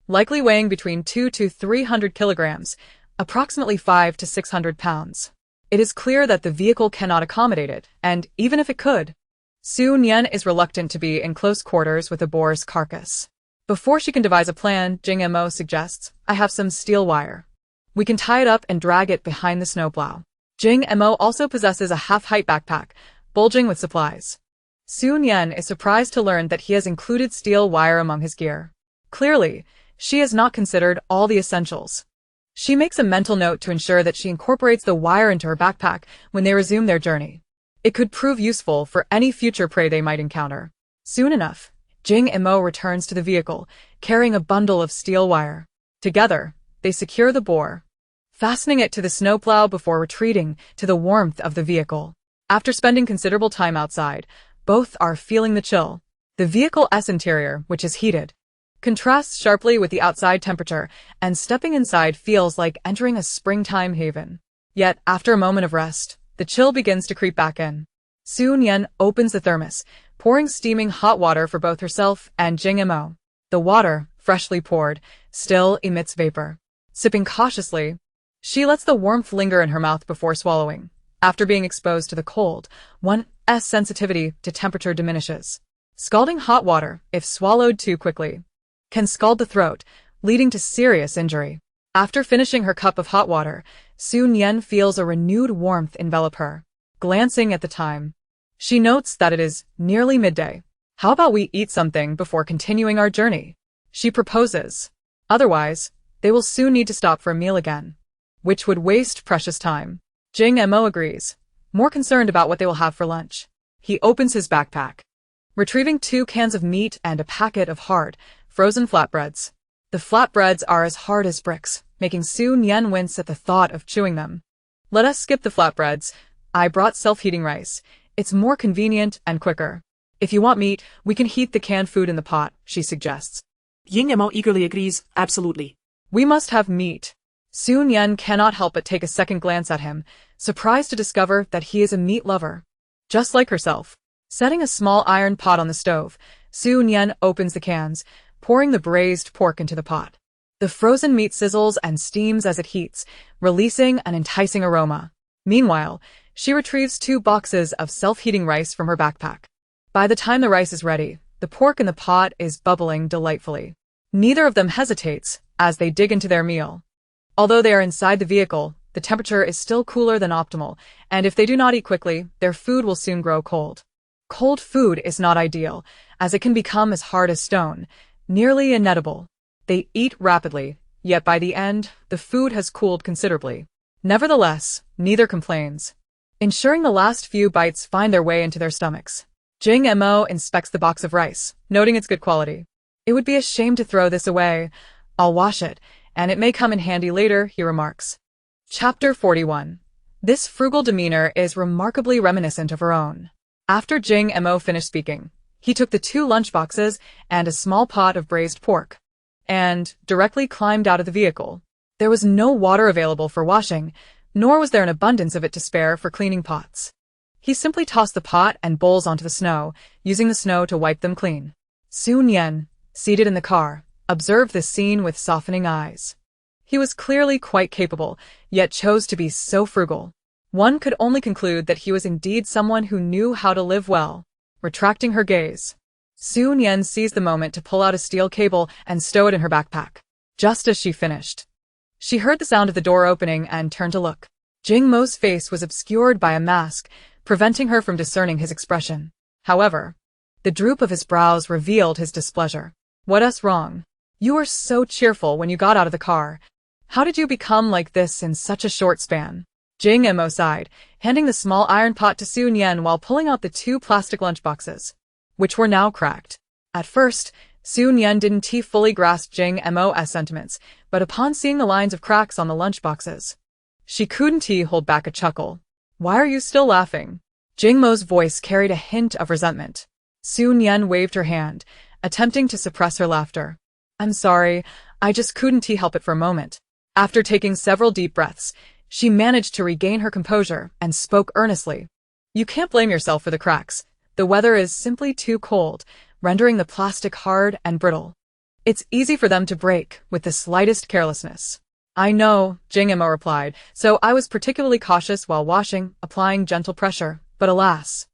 likely weighing between 200 to 300 kilograms, approximately 500 to 600 pounds. It is clear that the vehicle cannot accommodate it, and even if it could, Su Nian is reluctant to be in close quarters with a boar's carcass. Before she can devise a plan, Jing Mo suggests, I have some steel wire. We can tie it up and drag it behind the snowplow. Jing Mo also possesses a half-height backpack, bulging with supplies. Su Nian is surprised to learn that he has included steel wire among his gear. Clearly, she has not considered all the essentials. She makes a mental note to ensure that she incorporates the wire into her backpack when they resume their journey. It could prove useful for any future prey they might encounter. Soon enough, Jing Mo returns to the vehicle, carrying a bundle of steel wire. Together, they secure the boar, fastening it to the snowplow before retreating to the warmth of the vehicle. After spending considerable time outside, both are feeling the chill. The vehicle's interior, which is heated, contrasts sharply with the outside temperature, and stepping inside feels like entering a springtime haven. Yet, after a moment of rest, the chill begins to creep back in. Nian opens the thermos, pouring steaming hot water for both herself and Jing Mo. The water, freshly poured, still emits vapor. Sipping cautiously, she lets the warmth linger in her mouth before swallowing. After being exposed to the cold, one's sensitivity to temperature diminishes. Scalding hot water, if swallowed too quickly, can scald the throat, leading to serious injury. After finishing her cup of hot water, Nian feels a renewed warmth envelop her. Glancing at the time, she notes that it is nearly midday. How about we eat something before continuing our journey? She proposes. Otherwise, they will soon need to stop for a meal again, which would waste precious time. Jing Mo agrees, more concerned about what they will have for lunch. He opens his backpack, retrieving 2 cans of meat and a packet of hard, frozen flatbreads. The flatbreads are as hard as bricks, making Nian wince at the thought of chewing them. Let us skip the flatbreads. I brought self-heating rice. It's more convenient and quicker. If you want meat, we can heat the canned food in the pot, she suggests. Jing Mo eagerly agrees, absolutely. We must have meat. Nian cannot help but take a second glance at him, surprised to discover that he is a meat lover, just like herself. Setting a small iron pot on the stove, Nian opens the cans, pouring the braised pork into the pot. The frozen meat sizzles and steams as it heats, releasing an enticing aroma. Meanwhile, she retrieves 2 boxes of self-heating rice from her backpack. By the time the rice is ready, the pork in the pot is bubbling delightfully. Neither of them hesitates as they dig into their meal. Although they are inside the vehicle, the temperature is still cooler than optimal, and if they do not eat quickly, their food will soon grow cold. Cold food is not ideal, as it can become as hard as stone, nearly inedible. They eat rapidly, yet by the end, the food has cooled considerably. Nevertheless, neither complains, ensuring the last few bites find their way into their stomachs. Jing Mo inspects the box of rice, noting its good quality. It would be a shame to throw this away. I'll wash it, and it may come in handy later, he remarks. Chapter 41. This frugal demeanor is remarkably reminiscent of her own. After Jing Mo finished speaking, he took the 2 lunchboxes and a small pot of braised pork, and directly climbed out of the vehicle. There was no water available for washing, nor was there an abundance of it to spare for cleaning pots. He simply tossed the pot and bowls onto the snow, using the snow to wipe them clean. Nian, seated in the car, observed this scene with softening eyes. He was clearly quite capable, yet chose to be so frugal. One could only conclude that he was indeed someone who knew how to live well. Retracting her gaze, Nian seized the moment to pull out a steel cable and stow it in her backpack. Just as she finished, she heard the sound of the door opening and turned to look. Jing Mo's face was obscured by a mask, preventing her from discerning his expression. However, the droop of his brows revealed his displeasure. What's wrong? You were so cheerful when you got out of the car. How did you become like this in such a short span? Jing Mo sighed, handing the small iron pot to Nian while pulling out the 2 plastic lunchboxes, which were now cracked. At first, Nian didn't fully grasp Jing Mo's sentiments, but upon seeing the lines of cracks on the lunchboxes, she couldn't hold back a chuckle. Why are you still laughing? Jing Mo's voice carried a hint of resentment. Nian waved her hand, attempting to suppress her laughter. I'm sorry, I just couldn't help it for a moment. After taking several deep breaths, she managed to regain her composure and spoke earnestly. You can't blame yourself for the cracks. The weather is simply too cold, rendering the plastic hard and brittle. It's easy for them to break with the slightest carelessness. I know, Jing Mo replied, so I was particularly cautious while washing, applying gentle pressure, but alas,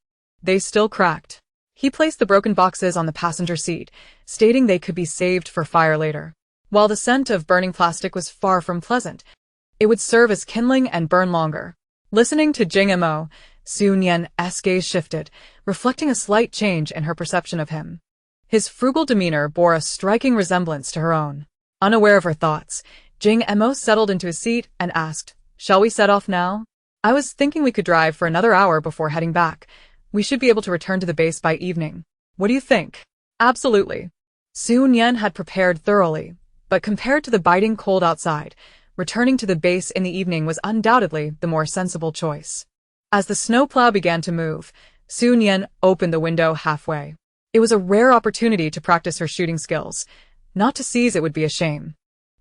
they still cracked. He placed the broken boxes on the passenger seat, stating they could be saved for fire later. While the scent of burning plastic was far from pleasant, it would serve as kindling and burn longer. Listening to Jing Mo, Nian's gaze shifted, reflecting a slight change in her perception of him. His frugal demeanor bore a striking resemblance to her own. Unaware of her thoughts, Jing Mo settled into his seat and asked, "Shall we set off now?" I was thinking we could drive for another hour before heading back. We should be able to return to the base by evening. What do you think? Absolutely. Nian had prepared thoroughly, but compared to the biting cold outside, returning to the base in the evening was undoubtedly the more sensible choice. As the snowplow began to move, Nian opened the window halfway. It was a rare opportunity to practice her shooting skills. Not to seize it would be a shame.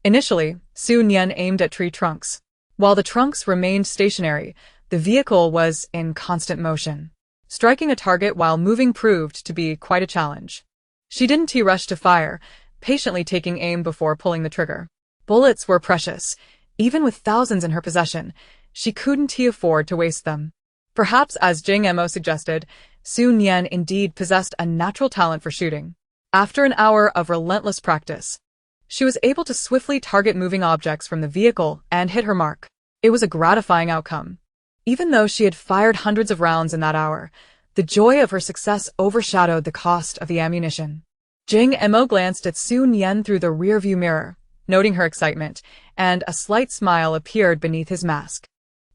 Initially, Nian aimed at tree trunks. While the trunks remained stationary, the vehicle was in constant motion. Striking a target while moving proved to be quite a challenge. She didn't rush to fire, patiently taking aim before pulling the trigger. Bullets were precious. Even with thousands in her possession, she couldn't afford to waste them. Perhaps, as Jing Mo suggested, Nian indeed possessed a natural talent for shooting. After an hour of relentless practice, she was able to swiftly target moving objects from the vehicle and hit her mark. It was a gratifying outcome. Even though she had fired hundreds of rounds in that hour, the joy of her success overshadowed the cost of the ammunition. Jing Mo glanced at Nian through the rearview mirror, noting her excitement, and a slight smile appeared beneath his mask.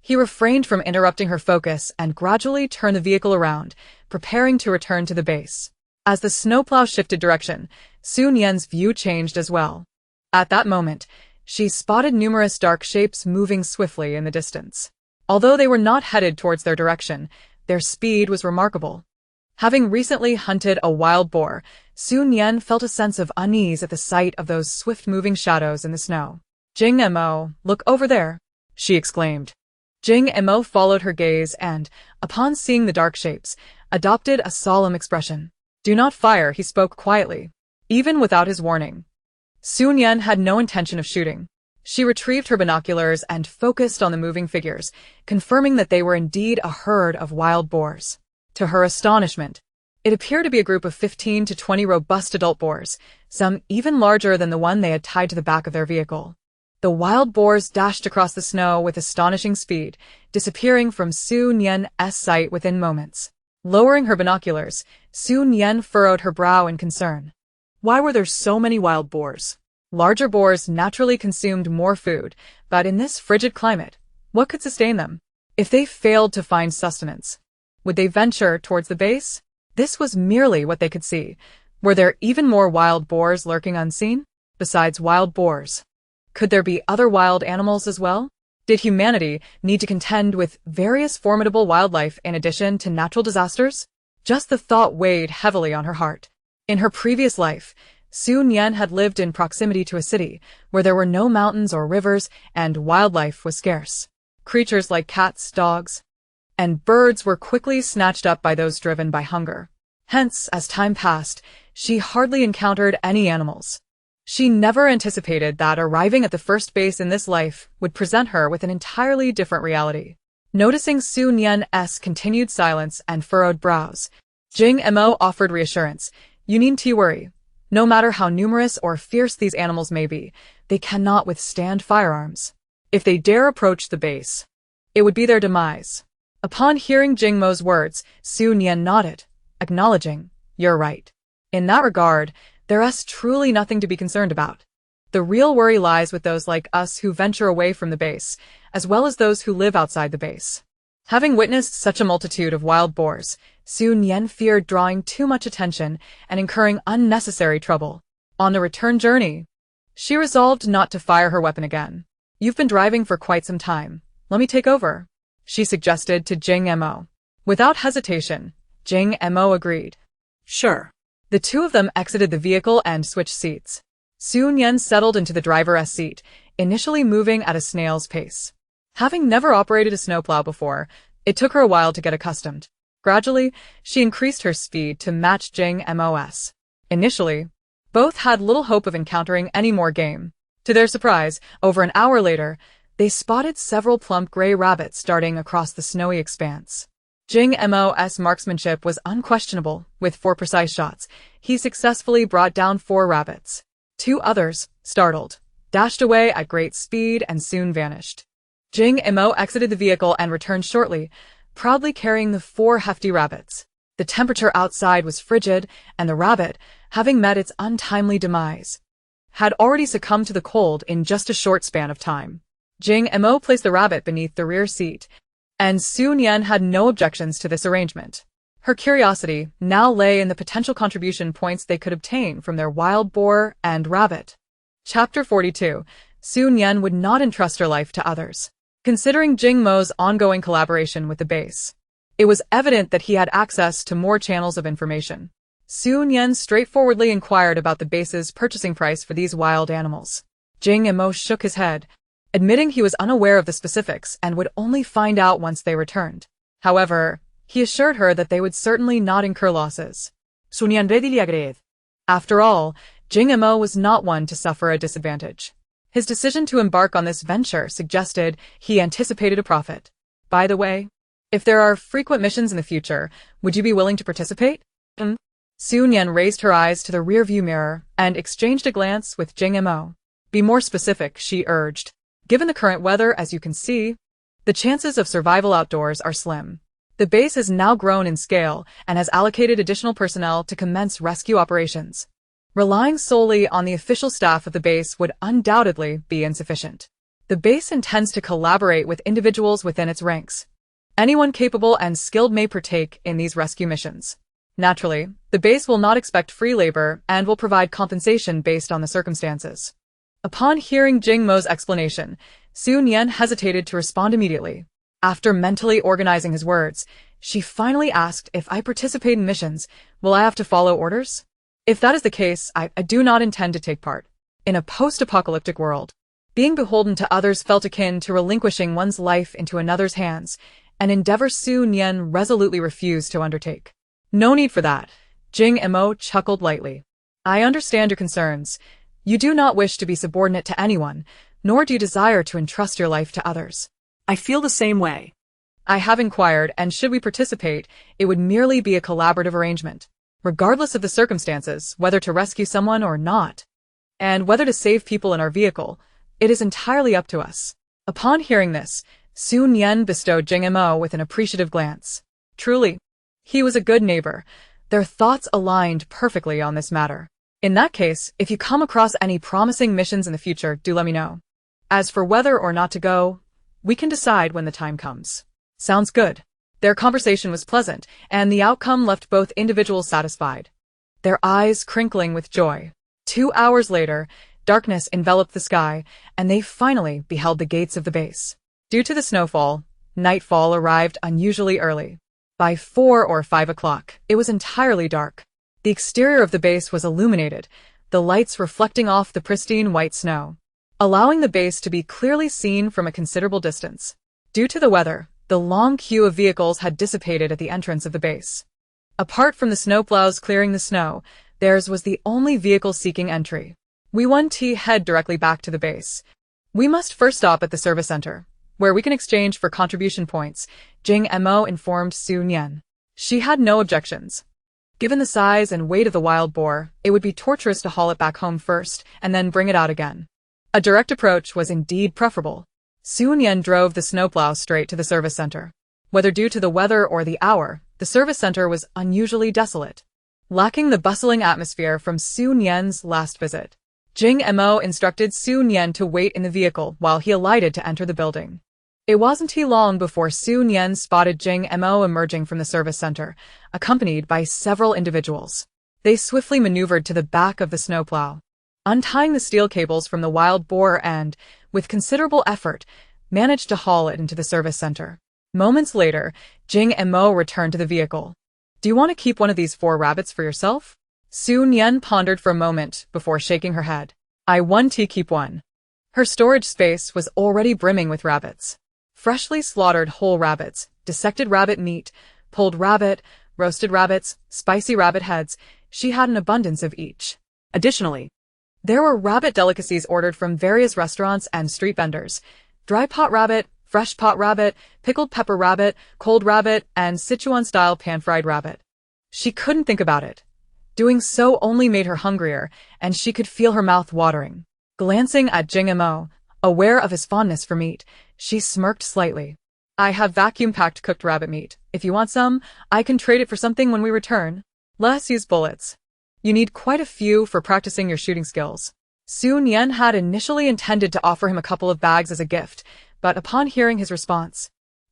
He refrained from interrupting her focus and gradually turned the vehicle around, preparing to return to the base. As the snowplow shifted direction, Nian's view changed as well. At that moment, she spotted numerous dark shapes moving swiftly in the distance. Although they were not headed towards their direction, their speed was remarkable. Having recently hunted a wild boar, Nian felt a sense of unease at the sight of those swift-moving shadows in the snow. "Jing Mo, look over there," she exclaimed. Jing Mo followed her gaze and, upon seeing the dark shapes, adopted a solemn expression. "Do not fire," he spoke quietly. Even without his warning, Nian had no intention of shooting. She retrieved her binoculars and focused on the moving figures, confirming that they were indeed a herd of wild boars. To her astonishment, it appeared to be a group of 15 to 20 robust adult boars, some even larger than the one they had tied to the back of their vehicle. The wild boars dashed across the snow with astonishing speed, disappearing from Nian's sight within moments. Lowering her binoculars, Nian furrowed her brow in concern. Why were there so many wild boars? Larger boars naturally consumed more food, but in this frigid climate, what could sustain them? If they failed to find sustenance, would they venture towards the base? This was merely what they could see. Were there even more wild boars lurking unseen? Besides wild boars, could there be other wild animals as well? Did humanity need to contend with various formidable wildlife in addition to natural disasters? Just the thought weighed heavily on her heart. In her previous life, Nian had lived in proximity to a city where there were no mountains or rivers and wildlife was scarce. Creatures like cats, dogs, and birds were quickly snatched up by those driven by hunger. Hence, as time passed, she hardly encountered any animals. She never anticipated that arriving at the first base in this life would present her with an entirely different reality. Noticing Nian's continued silence and furrowed brows, Jing Mo offered reassurance. "You needn't worry. No matter how numerous or fierce these animals may be, they cannot withstand firearms. If they dare approach the base, it would be their demise." Upon hearing Jing Mo's words, Nian nodded, acknowledging, "You're right. In that regard, there's truly nothing to be concerned about. The real worry lies with those like us who venture away from the base, as well as those who live outside the base." Having witnessed such a multitude of wild boars, Nian feared drawing too much attention and incurring unnecessary trouble. On the return journey, she resolved not to fire her weapon again. "You've been driving for quite some time. Let me take over," she suggested to Jing Mo. Without hesitation, Jing Mo agreed. Sure. The two of them exited the vehicle and switched seats. Nian settled into the driver's seat, initially moving at a snail's pace. Having never operated a snowplow before, it took her a while to get accustomed. Gradually, she increased her speed to match Jing Mo's. Initially, both had little hope of encountering any more game. To their surprise, over an hour later, they spotted several plump gray rabbits darting across the snowy expanse. Jing Mo's marksmanship was unquestionable. With 4 precise shots, he successfully brought down 4 rabbits. 2 others, startled, dashed away at great speed and soon vanished. Jing Mo exited the vehicle and returned shortly, proudly carrying the 4 hefty rabbits. The temperature outside was frigid, and the rabbit, having met its untimely demise, had already succumbed to the cold in just a short span of time. Jing Mo placed the rabbit beneath the rear seat And Su Nian had no objections to this arrangement. Her curiosity now lay in the potential contribution points they could obtain from their wild boar and rabbit. Chapter 42. Su Nian would not entrust her life to others. Considering Jing Mo's ongoing collaboration with the base, it was evident that he had access to more channels of information. Su Nian straightforwardly inquired about the base's purchasing price for these wild animals. Jing Mo shook his head, admitting he was unaware of the specifics and would only find out once they returned. However, he assured her that they would certainly not incur losses. Su Nian readily agreed. After all, Jing Mo was not one to suffer a disadvantage. His decision to embark on this venture suggested he anticipated a profit. By the way, if there are frequent missions in the future, would you be willing to participate? Su Nian raised her eyes to the rearview mirror and exchanged a glance with Jing Mo. Be more specific, she urged. Given the current weather, as you can see, the chances of survival outdoors are slim. The base has now grown in scale and has allocated additional personnel to commence rescue operations. Relying solely on the official staff of the base would undoubtedly be insufficient. The base intends to collaborate with individuals within its ranks. Anyone capable and skilled may partake in these rescue missions. Naturally, the base will not expect free labor and will provide compensation based on the circumstances. Upon hearing Jing Mo's explanation, Su Nian hesitated to respond immediately. After mentally organizing his words, she finally asked, if I participate in missions, will I have to follow orders? If that is the case, I do not intend to take part. In a post-apocalyptic world, being beholden to others felt akin to relinquishing one's life into another's hands, an endeavor Su Nian resolutely refused to undertake. No need for that. Jing Mo chuckled lightly. I understand your concerns. You do not wish to be subordinate to anyone, nor do you desire to entrust your life to others. I feel the same way. I have inquired, and should we participate, it would merely be a collaborative arrangement, regardless of the circumstances, whether to rescue someone or not, and whether to save people in our vehicle. It is entirely up to us. Upon hearing this, Su Nian bestowed Jing Mo with an appreciative glance. Truly, he was a good neighbor. Their thoughts aligned perfectly on this matter. In that case, if you come across any promising missions in the future, do let me know. As for whether or not to go, we can decide when the time comes. Sounds good. Their conversation was pleasant, and the outcome left both individuals satisfied, their eyes crinkling with joy. 2 hours later, darkness enveloped the sky, and they finally beheld the gates of the base. Due to the snowfall, nightfall arrived unusually early. By 4 or 5 o'clock, it was entirely dark. The exterior of the base was illuminated, the lights reflecting off the pristine white snow, allowing the base to be clearly seen from a considerable distance. Due to the weather, the long queue of vehicles had dissipated at the entrance of the base. Apart from the snowplows clearing the snow, theirs was the only vehicle seeking entry. We want to head directly back to the base. We must first stop at the service center, where we can exchange for contribution points, Jing Mo informed Su Nian. She had no objections. Given the size and weight of the wild boar, it would be torturous to haul it back home first and then bring it out again. A direct approach was indeed preferable. Su Nian drove the snowplow straight to the service center. Whether due to the weather or the hour, the service center was unusually desolate, lacking the bustling atmosphere from Su Nian's last visit. Jing Mo instructed Su Nian to wait in the vehicle while he alighted to enter the building. It wasn't too long before Su Nian spotted Jing Mo emerging from the service center, accompanied by several individuals. They swiftly maneuvered to the back of the snowplow, untying the steel cables from the wild boar and, with considerable effort, managed to haul it into the service center. Moments later, Jing Mo returned to the vehicle. Do you want to keep one of these 4 rabbits for yourself? Su Nian pondered for a moment before shaking her head. I want to keep one. Her storage space was already brimming with rabbits. Freshly slaughtered whole rabbits, dissected rabbit meat, pulled rabbit, roasted rabbits, spicy rabbit heads. She had an abundance of each. Additionally, there were rabbit delicacies ordered from various restaurants and street vendors. Dry pot rabbit, fresh pot rabbit, pickled pepper rabbit, cold rabbit, and Sichuan-style pan-fried rabbit. She couldn't think about it. Doing so only made her hungrier, and she could feel her mouth watering. Glancing at Jing Mo, aware of his fondness for meat, she smirked slightly. I have vacuum-packed cooked rabbit meat. If you want some, I can trade it for something when we return. Let's use bullets. You need quite a few for practicing your shooting skills. Su Nian had initially intended to offer him a couple of bags as a gift, but upon hearing his response,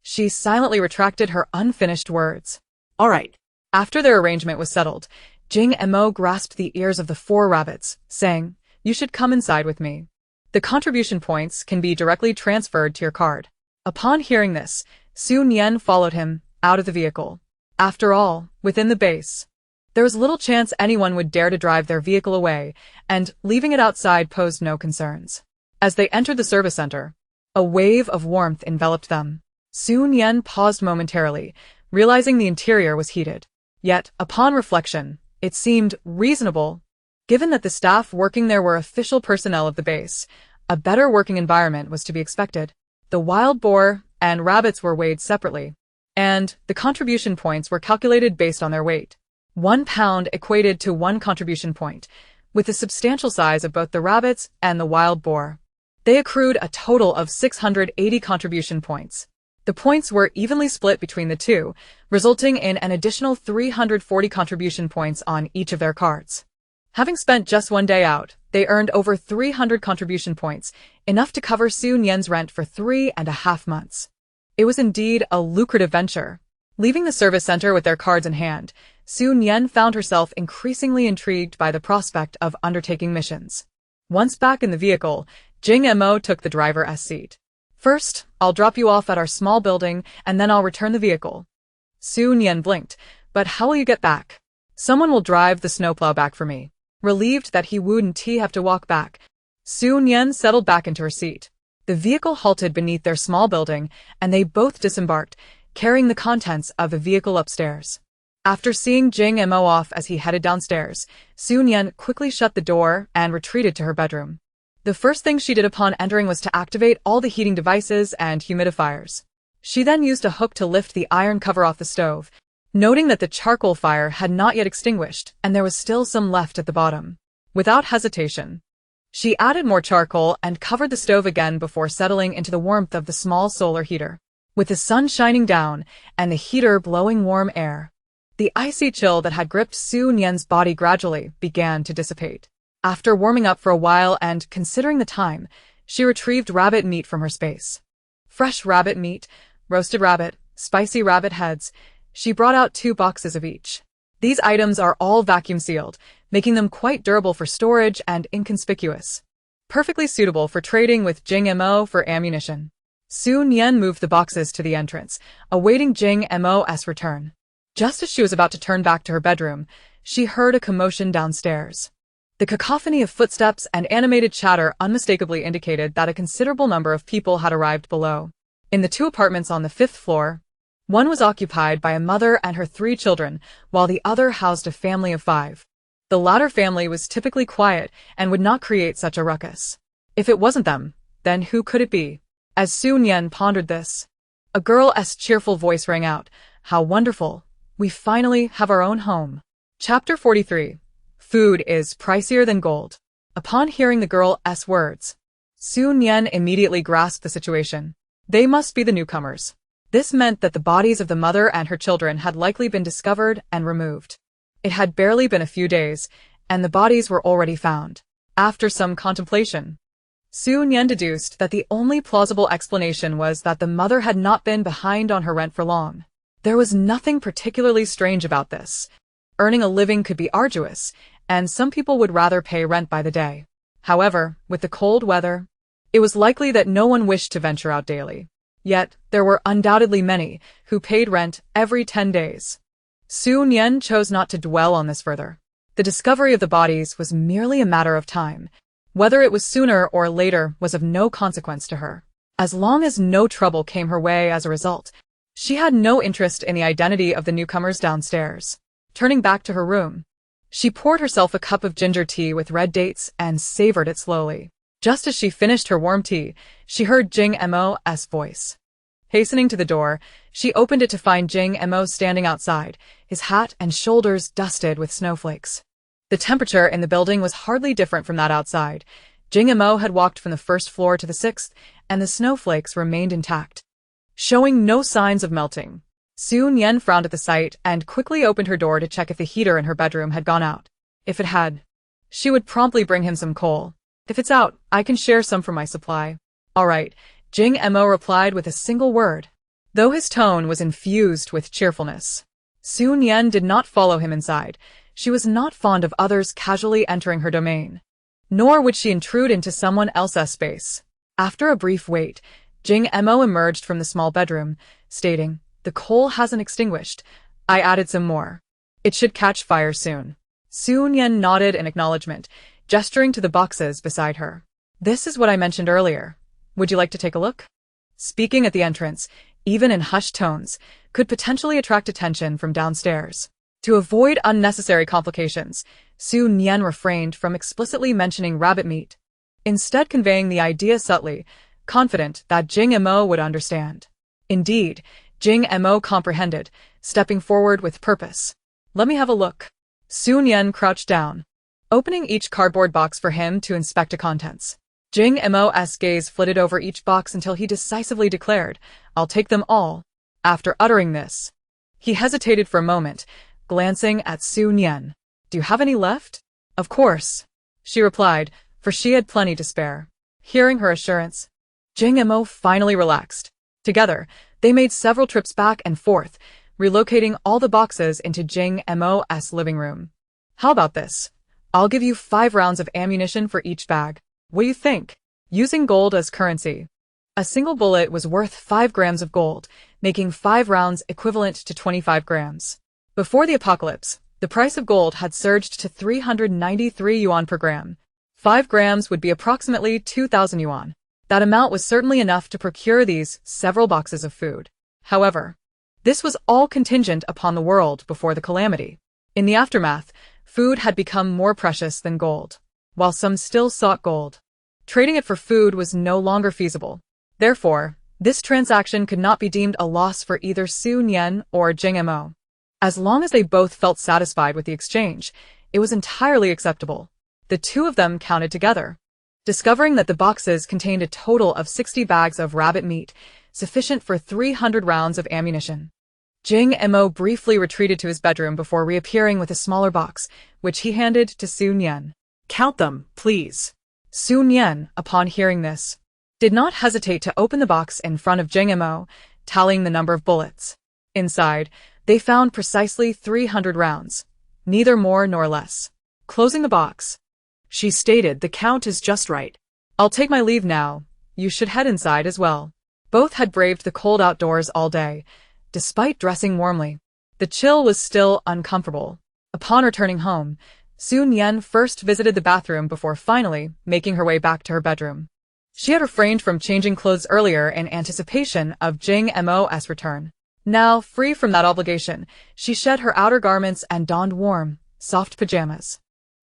She silently retracted her unfinished words. All right. After their arrangement was settled, Jing Mo grasped the ears of the 4 rabbits, saying, "You should come inside with me. The contribution points can be directly transferred to your card." Upon hearing this, Nian followed him out of the vehicle. After all, within the base, there was little chance anyone would dare to drive their vehicle away, and leaving it outside posed no concerns. As they entered the service center, a wave of warmth enveloped them. Nian paused momentarily, realizing the interior was heated. Yet, upon reflection, it seemed reasonable. Given that the staff working there were official personnel of the base, a better working environment was to be expected. The wild boar and rabbits were weighed separately, and the contribution points were calculated based on their weight. 1 pound equated to 1 contribution point, with the substantial size of both the rabbits and the wild boar. They accrued a total of 680 contribution points. The points were evenly split between the two, resulting in an additional 340 contribution points on each of their cards. Having spent just 1 day out, they earned over 300 contribution points, enough to cover Nian's rent for 3.5 months. It was indeed a lucrative venture. Leaving the service center with their cards in hand, Nian found herself increasingly intrigued by the prospect of undertaking missions. Once back in the vehicle, Jing Mo took the driver's seat. "First, I'll drop you off at our small building, and then I'll return the vehicle." Nian blinked. "But how will you get back?" "Someone will drive the snowplow back for me." Relieved that he wouldn't have to walk back, Nian settled back into her seat. The vehicle halted beneath their small building, and they both disembarked, carrying the contents of the vehicle upstairs. After seeing Jing Mo off as he headed downstairs, Nian quickly shut the door and retreated to her bedroom. The first thing she did upon entering was to activate all the heating devices and humidifiers. She then used a hook to lift the iron cover off the stove, noting that the charcoal fire had not yet extinguished and there was still some left at the bottom. Without hesitation, she added more charcoal and covered the stove again before settling into the warmth of the small solar heater. With the sun shining down and the heater blowing warm air, the icy chill that had gripped Nian's body gradually began to dissipate. After warming up for a while and considering the time, she retrieved rabbit meat from her space. Fresh rabbit meat, roasted rabbit, spicy rabbit heads. She brought out 2 boxes of each. These items are all vacuum sealed, making them quite durable for storage and inconspicuous. Perfectly suitable for trading with Jing Mo for ammunition. Nian moved the boxes to the entrance, awaiting Jing Mo's return. Just as she was about to turn back to her bedroom, she heard a commotion downstairs. The cacophony of footsteps and animated chatter unmistakably indicated that a considerable number of people had arrived below. In the 2 apartments on the 5th floor, one was occupied by a mother and her 3 children, while the other housed a family of 5. The latter family was typically quiet and would not create such a ruckus. If it wasn't them, then who could it be? As Nian pondered this, a girl's cheerful voice rang out, "How wonderful! We finally have our own home." Chapter 43. Food is pricier than gold. Upon hearing the girl's words, Nian immediately grasped the situation. They must be the newcomers. This meant that the bodies of the mother and her children had likely been discovered and removed. It had barely been a few days, and the bodies were already found. After some contemplation, Nian deduced that the only plausible explanation was that the mother had not been behind on her rent for long. There was nothing particularly strange about this. Earning a living could be arduous, and some people would rather pay rent by the day. However, with the cold weather, it was likely that no one wished to venture out daily. Yet, there were undoubtedly many who paid rent every 10 days. Nian chose not to dwell on this further. The discovery of the bodies was merely a matter of time. Whether it was sooner or later was of no consequence to her. As long as no trouble came her way as a result, she had no interest in the identity of the newcomers downstairs. Turning back to her room, she poured herself a cup of ginger tea with red dates and savored it slowly. Just as she finished her warm tea, she heard Jing Mo's voice. Hastening to the door, she opened it to find Jing Mo standing outside, his hat and shoulders dusted with snowflakes. The temperature in the building was hardly different from that outside. Jing Mo had walked from the 1st floor to the 6th, and the snowflakes remained intact, showing no signs of melting. Nian frowned at the sight and quickly opened her door to check if the heater in her bedroom had gone out. If it had, she would promptly bring him some coal. "If it's out, I can share some from my supply." "All right," Jing Mo replied with a single word. though his tone was infused with cheerfulness. Su Nian did not follow him inside. She was not fond of others casually entering her domain. Nor would she intrude into someone else's space. After a brief wait, Jing Mo emerged from the small bedroom, stating, "The coal hasn't extinguished. I added some more. It should catch fire soon." Su Nian nodded in acknowledgement, gesturing to the boxes beside her. "This is what I mentioned earlier. Would you like to take a look?" Speaking at the entrance, even in hushed tones, could potentially attract attention from downstairs. To avoid unnecessary complications, Su Nian refrained from explicitly mentioning rabbit meat, instead conveying the idea subtly, confident that Jing Mo would understand. Indeed, Jing Mo comprehended, stepping forward with purpose. "Let me have a look." Su Nian crouched down, opening each cardboard box for him to inspect the contents. Jing Mo's gaze flitted over each box until he decisively declared, "I'll take them all." After uttering this, he hesitated for a moment, glancing at Su Nian. "Do you have any left?" "Of course," she replied, for she had plenty to spare. Hearing her assurance, Jing Mo finally relaxed. Together, they made several trips back and forth, relocating all the boxes into Jing Mo's living room. "How about this? I'll give you 5 rounds of ammunition for each bag. What do you think?" Using gold as currency. A single bullet was worth 5 grams of gold, making 5 rounds equivalent to 25 grams. Before the apocalypse, the price of gold had surged to 393 yuan per gram. 5 grams would be approximately 2,000 yuan. That amount was certainly enough to procure these several boxes of food. However, this was all contingent upon the world before the calamity. In the aftermath, food had become more precious than gold. While some still sought gold, trading it for food was no longer feasible. Therefore, this transaction could not be deemed a loss for either Su Nian or Jing Mo. As long as they both felt satisfied with the exchange, it was entirely acceptable. The two of them counted together, discovering that the boxes contained a total of 60 bags of rabbit meat, sufficient for 300 rounds of ammunition. Jing Mo briefly retreated to his bedroom before reappearing with a smaller box, which he handed to Su Nian. "Count them, please." Su Nian, upon hearing this, did not hesitate to open the box in front of Jing Mo, tallying the number of bullets. Inside, they found precisely 300 rounds, neither more nor less. Closing the box, she stated, "The count is just right. I'll take my leave now. You should head inside as well." Both had braved the cold outdoors all day, despite dressing warmly. The chill was still uncomfortable. Upon returning home, Su Nian first visited the bathroom before finally making her way back to her bedroom. She had refrained from changing clothes earlier in anticipation of Jing Mo's return. Now, free from that obligation, she shed her outer garments and donned warm, soft pajamas.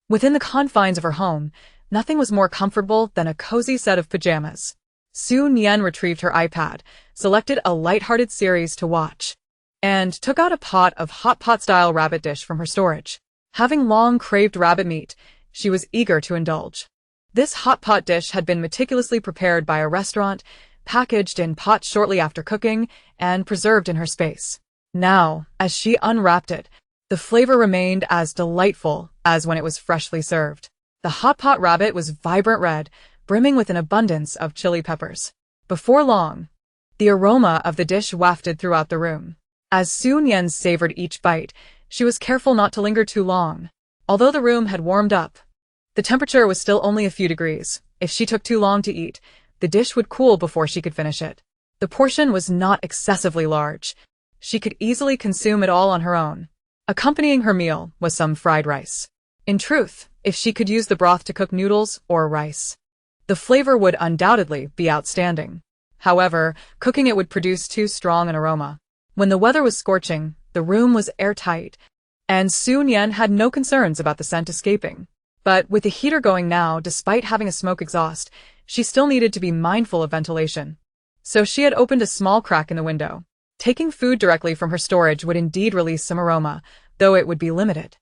Within the confines of her home, nothing was more comfortable than a cozy set of pajamas. Su Nian retrieved her iPad, selected a light-hearted series to watch, and took out a pot of hotpot-style rabbit dish from her storage. Having long craved rabbit meat, she was eager to indulge. This hotpot dish had been meticulously prepared by a restaurant, packaged in pots shortly after cooking, and preserved in her space. Now, as she unwrapped it, the flavor remained as delightful as when it was freshly served. The hotpot rabbit was vibrant red, brimming with an abundance of chili peppers. Before long, the aroma of the dish wafted throughout the room. As Su Nian savored each bite, she was careful not to linger too long. Although the room had warmed up, the temperature was still only a few degrees. If she took too long to eat, the dish would cool before she could finish it. The portion was not excessively large. She could easily consume it all on her own. Accompanying her meal was some fried rice. In truth, if she could use the broth to cook noodles or rice, the flavor would undoubtedly be outstanding. However, cooking it would produce too strong an aroma. When the weather was scorching, the room was airtight, and Su Nian had no concerns about the scent escaping. But with the heater going now, despite having a smoke exhaust, she still needed to be mindful of ventilation. So she had opened a small crack in the window. Taking food directly from her storage would indeed release some aroma, though it would be limited.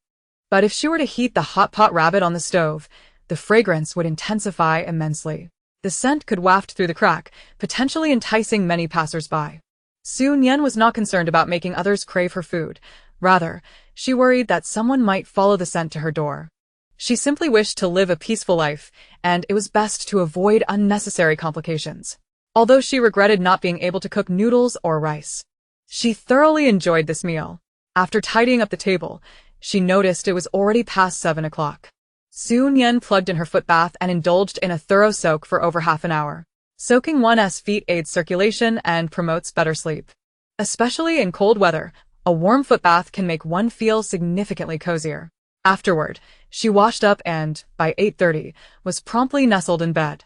But if she were to heat the hot pot rabbit on the stove, the fragrance would intensify immensely. The scent could waft through the crack, potentially enticing many passers-by. Su Nian was not concerned about making others crave her food. Rather, she worried that someone might follow the scent to her door. She simply wished to live a peaceful life, and it was best to avoid unnecessary complications. although she regretted not being able to cook noodles or rice. She thoroughly enjoyed this meal. After tidying up the table, she noticed it was already past 7 o'clock. Nian plugged in her foot bath and indulged in a thorough soak for over half an hour. Soaking one's feet aids circulation and promotes better sleep. Especially in cold weather, a warm foot bath can make one feel significantly cozier. Afterward, she washed up and, by 8:30, was promptly nestled in bed.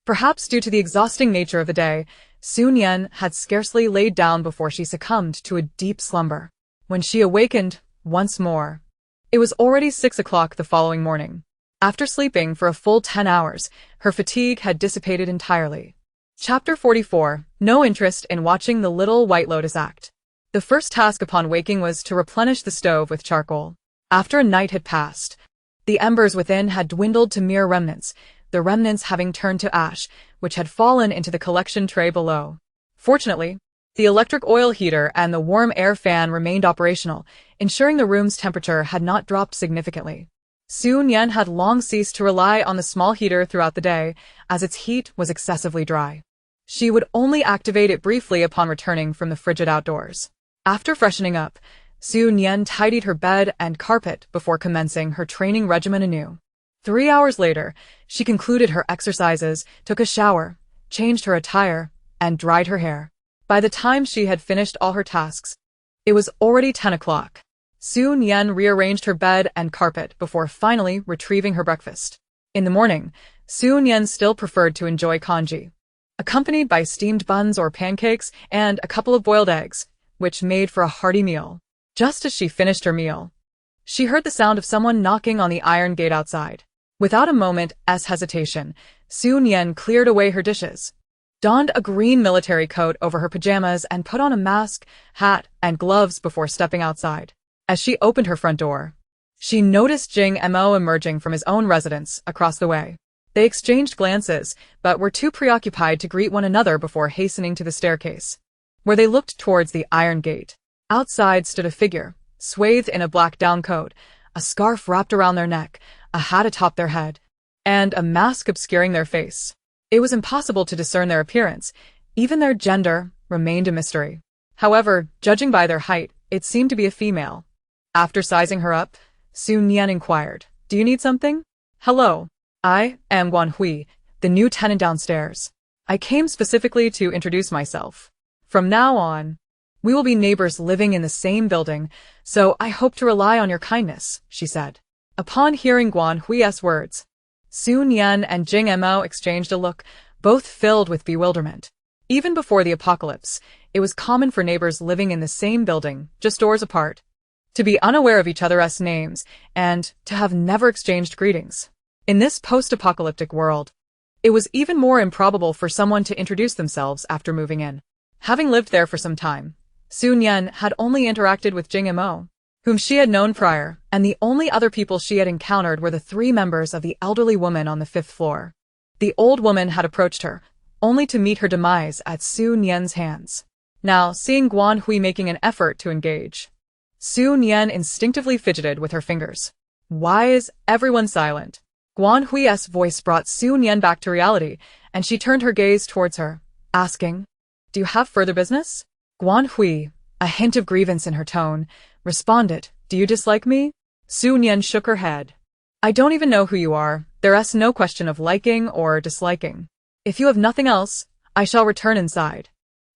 Perhaps due to the exhausting nature of the day, Nian had scarcely laid down before she succumbed to a deep slumber. When she awakened, once more, it was already 6 o'clock the following morning. After sleeping for a full 10 hours, her fatigue had dissipated entirely. Chapter 44. No interest in watching the Little White Lotus act. The first task upon waking was to replenish the stove with charcoal. After a night had passed, the embers within had dwindled to mere remnants, the remnants having turned to ash, which had fallen into the collection tray below. Fortunately, the electric oil heater and the warm air fan remained operational, ensuring the room's temperature had not dropped significantly. Nian had long ceased to rely on the small heater throughout the day, as its heat was excessively dry. She would only activate it briefly upon returning from the frigid outdoors. After freshening up, Nian tidied her bed and carpet before commencing her training regimen anew. 3 hours later, she concluded her exercises, took a shower, changed her attire, and dried her hair. By the time she had finished all her tasks, it was already 10 o'clock. Nian rearranged her bed and carpet before finally retrieving her breakfast. In the morning, Nian still preferred to enjoy congee, accompanied by steamed buns or pancakes and a couple of boiled eggs, which made for a hearty meal. Just as she finished her meal, she heard the sound of someone knocking on the iron gate outside. Without a moment's hesitation, Nian cleared away her dishes, donned a green military coat over her pajamas, and put on a mask, hat, and gloves before stepping outside. As she opened her front door, she noticed Jing Mo emerging from his own residence across the way. They exchanged glances, but were too preoccupied to greet one another before hastening to the staircase, where they looked towards the iron gate. Outside stood a figure, swathed in a black down coat, a scarf wrapped around their neck, a hat atop their head, and a mask obscuring their face. It was impossible to discern their appearance. Even their gender remained a mystery. However, judging by their height, it seemed to be a female. After sizing her up, Nian inquired, "Do you need something?" "Hello. I am Guanhui, the new tenant downstairs. I came specifically to introduce myself. From now on, we will be neighbors living in the same building, so I hope to rely on your kindness," she said. Upon hearing Guanhui's words, Nian and Jing Mo exchanged a look, both filled with bewilderment. Even before the apocalypse, it was common for neighbors living in the same building, just doors apart, to be unaware of each other's names and to have never exchanged greetings. In this post-apocalyptic world, it was even more improbable for someone to introduce themselves after moving in. Having lived there for some time, Nian had only interacted with Jing Mo, whom she had known prior, and the only other people she had encountered were the 3 members of the elderly woman on the 5th floor. The old woman had approached her, only to meet her demise at Nian's hands. Now, seeing Guanhui making an effort to engage, Nian instinctively fidgeted with her fingers. "Why is everyone silent?" Guanhui's voice brought Nian back to reality, and she turned her gaze towards her, asking, "Do you have further business?" Guanhui, a hint of grievance in her tone, responded, "Do you dislike me?" Nian shook her head. "I don't even know who you are. There's no question of liking or disliking. If you have nothing else, I shall return inside.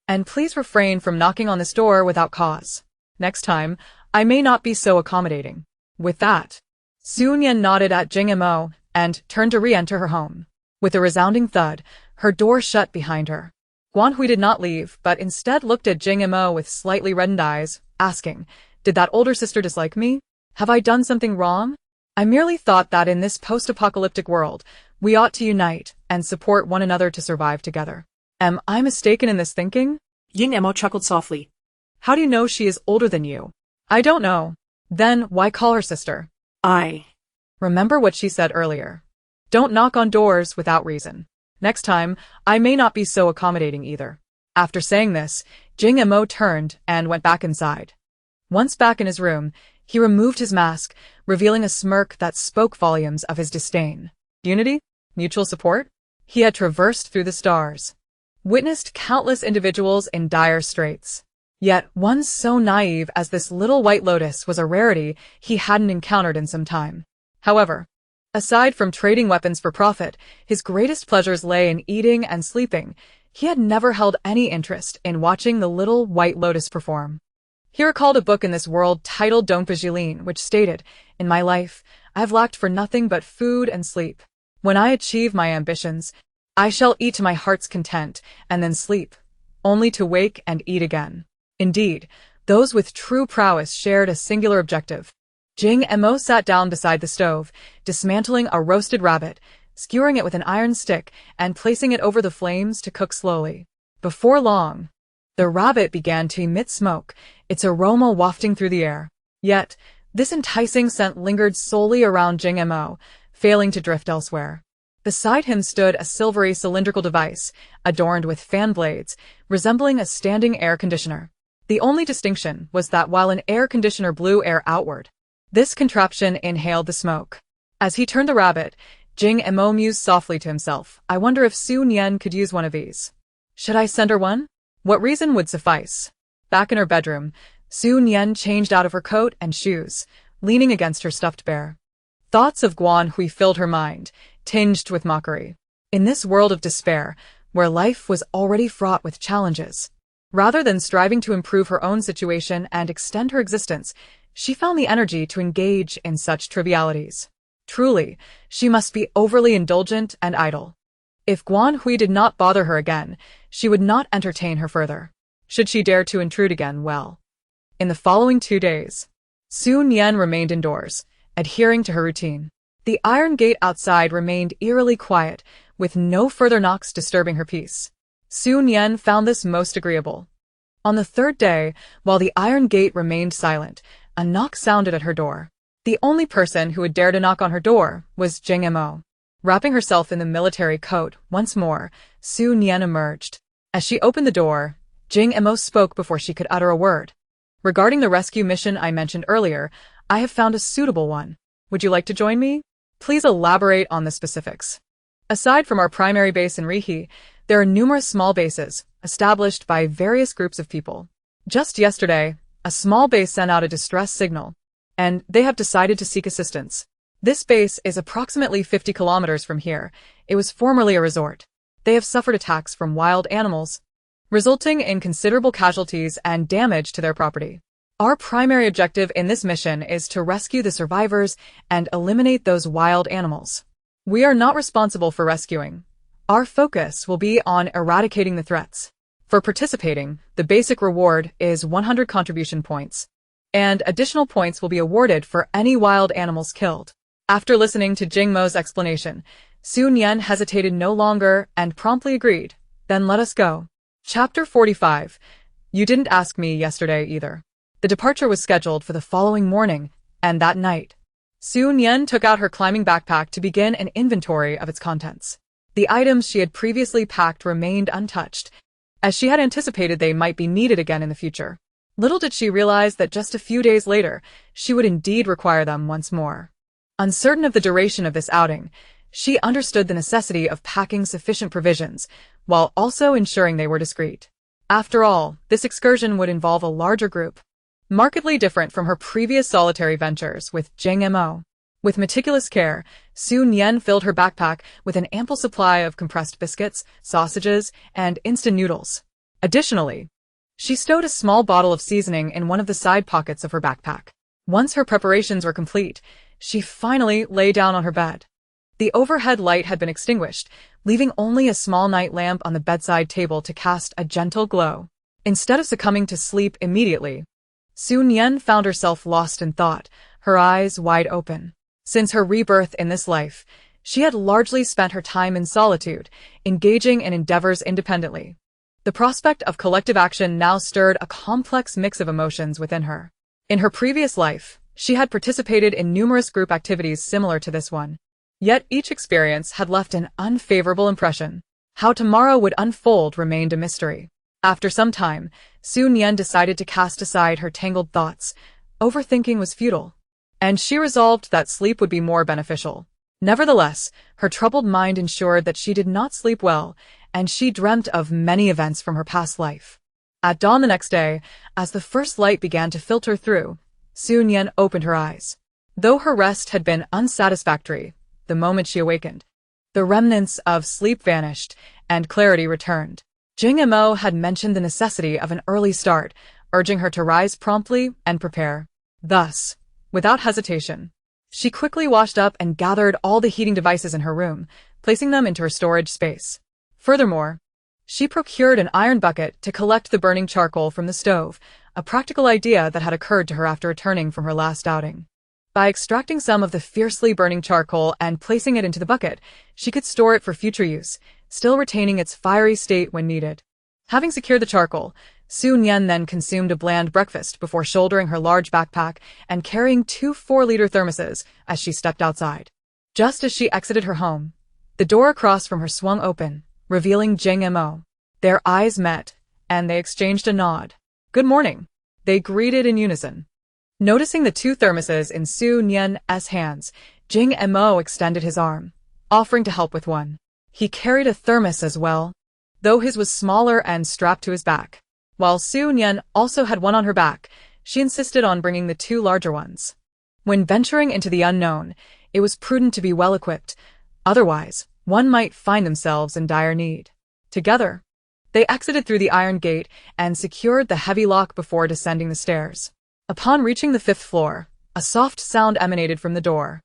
And please refrain from knocking on this door without cause. Next time, I may not be so accommodating." With that, Nian nodded at Jing Mo and turned to re-enter her home. With a resounding thud, her door shut behind her. Guanhui did not leave, but instead looked at Jing Mo with slightly reddened eyes, asking, "Did that older sister dislike me? Have I done something wrong? I merely thought that in this post-apocalyptic world, we ought to unite and support one another to survive together. Am I mistaken in this thinking?" Jing Mo chuckled softly. "How do you know she is older than you?" "I don't know." "Then why call her sister?" I Remember what she said earlier. Don't knock on doors without reason. Next time, I may not be so accommodating either. After saying this, Jing Mo turned and went back inside. Once back in his room, he removed his mask, revealing a smirk that spoke volumes of his disdain. Unity? Mutual support? He had traversed through the stars. witnessed countless individuals in dire straits. Yet one so naive as this little white lotus was a rarity he hadn't encountered in some time. However, aside from trading weapons for profit, his greatest pleasures lay in eating and sleeping. He had never held any interest in watching the little white lotus perform. He recalled a book in this world titled Don't Vigilin, which stated, "In my life, I have lacked for nothing but food and sleep. When I achieve my ambitions, I shall eat to my heart's content and then sleep, only to wake and eat again." Indeed, those with true prowess shared a singular objective. Jing Mo sat down beside the stove, dismantling a roasted rabbit, skewering it with an iron stick, and placing it over the flames to cook slowly. Before long, the rabbit began to emit smoke, its aroma wafting through the air. Yet, this enticing scent lingered solely around Jing Mo, failing to drift elsewhere. Beside him stood a silvery cylindrical device, adorned with fan blades, resembling a standing air conditioner. The only distinction was that while an air conditioner blew air outward, this contraption inhaled the smoke. As he turned the rabbit, Jing Mo mused softly to himself, "I wonder if Nian could use one of these. Should I send her one? What reason would suffice?" Back in her bedroom, Nian changed out of her coat and shoes, leaning against her stuffed bear. Thoughts of Guan Hui filled her mind, tinged with mockery. In this world of despair, where life was already fraught with challenges, rather than striving to improve her own situation and extend her existence, she found the energy to engage in such trivialities. Truly, she must be overly indulgent and idle. If Guan Hui did not bother her again, she would not entertain her further. Should she dare to intrude again, well. In the following 2 days, Nian remained indoors, adhering to her routine. The iron gate outside remained eerily quiet, with no further knocks disturbing her peace. Nian found this most agreeable. On the 3rd day, while the iron gate remained silent, a knock sounded at her door. The only person who would dare to knock on her door was Jing Mo. Wrapping herself in the military coat once more, Nian emerged. As she opened the door, Jing Mo spoke before she could utter a word. "Regarding the rescue mission I mentioned earlier, I have found a suitable one. Would you like to join me? Please elaborate on the specifics." Aside from our primary base in Rihe, there are numerous small bases, established by various groups of people. Just yesterday, a small base sent out a distress signal, and they have decided to seek assistance. This base is approximately 50 kilometers from here. It was formerly a resort. They have suffered attacks from wild animals, resulting in considerable casualties and damage to their property. Our primary objective in this mission is to rescue the survivors and eliminate those wild animals. We are not responsible for rescuing. Our focus will be on eradicating the threats. For participating, the basic reward is 100 contribution points, and additional points will be awarded for any wild animals killed. After listening to Jing Mo's explanation, Nian hesitated no longer and promptly agreed. "Then let us go." Chapter 45. You didn't ask me yesterday either. The departure was scheduled for the following morning, and that night, Nian took out her climbing backpack to begin an inventory of its contents. The items she had previously packed remained untouched, as she had anticipated they might be needed again in the future. Little did she realize that just a few days later, she would indeed require them once more. Uncertain of the duration of this outing, she understood the necessity of packing sufficient provisions, while also ensuring they were discreet. After all, this excursion would involve a larger group, markedly different from her previous solitary ventures with Jing Mo. With meticulous care, Nian filled her backpack with an ample supply of compressed biscuits, sausages, and instant noodles. Additionally, she stowed a small bottle of seasoning in one of the side pockets of her backpack. Once her preparations were complete, she finally lay down on her bed. The overhead light had been extinguished, leaving only a small night lamp on the bedside table to cast a gentle glow. Instead of succumbing to sleep immediately, Nian found herself lost in thought, her eyes wide open. Since her rebirth in this life, she had largely spent her time in solitude, engaging in endeavors independently. The prospect of collective action now stirred a complex mix of emotions within her. In her previous life, she had participated in numerous group activities similar to this one. Yet each experience had left an unfavorable impression. How tomorrow would unfold remained a mystery. After some time, Nian decided to cast aside her tangled thoughts. Overthinking was futile, and she resolved that sleep would be more beneficial. Nevertheless, her troubled mind ensured that she did not sleep well, and she dreamt of many events from her past life. At dawn the next day, as the first light began to filter through, Nian opened her eyes. Though her rest had been unsatisfactory, the moment she awakened, the remnants of sleep vanished and clarity returned. Jing Mo had mentioned the necessity of an early start, urging her to rise promptly and prepare. Thus, without hesitation, she quickly washed up and gathered all the heating devices in her room, placing them into her storage space. Furthermore, she procured an iron bucket to collect the burning charcoal from the stove, a practical idea that had occurred to her after returning from her last outing. By extracting some of the fiercely burning charcoal and placing it into the bucket, she could store it for future use, still retaining its fiery state when needed. Having secured the charcoal, Nian then consumed a bland breakfast before shouldering her large backpack and carrying 2 4-liter thermoses as she stepped outside. Just as she exited her home, the door across from her swung open, revealing Jing Mo. Their eyes met, and they exchanged a nod. "Good morning," they greeted in unison. Noticing the 2 thermoses in Nian's hands, Jing Mo extended his arm, offering to help with one. He carried a thermos as well, though his was smaller and strapped to his back. While Nian also had one on her back, she insisted on bringing the 2 larger ones. When venturing into the unknown, it was prudent to be well-equipped, otherwise, one might find themselves in dire need. Together, they exited through the iron gate and secured the heavy lock before descending the stairs. Upon reaching the 5th floor, a soft sound emanated from the door,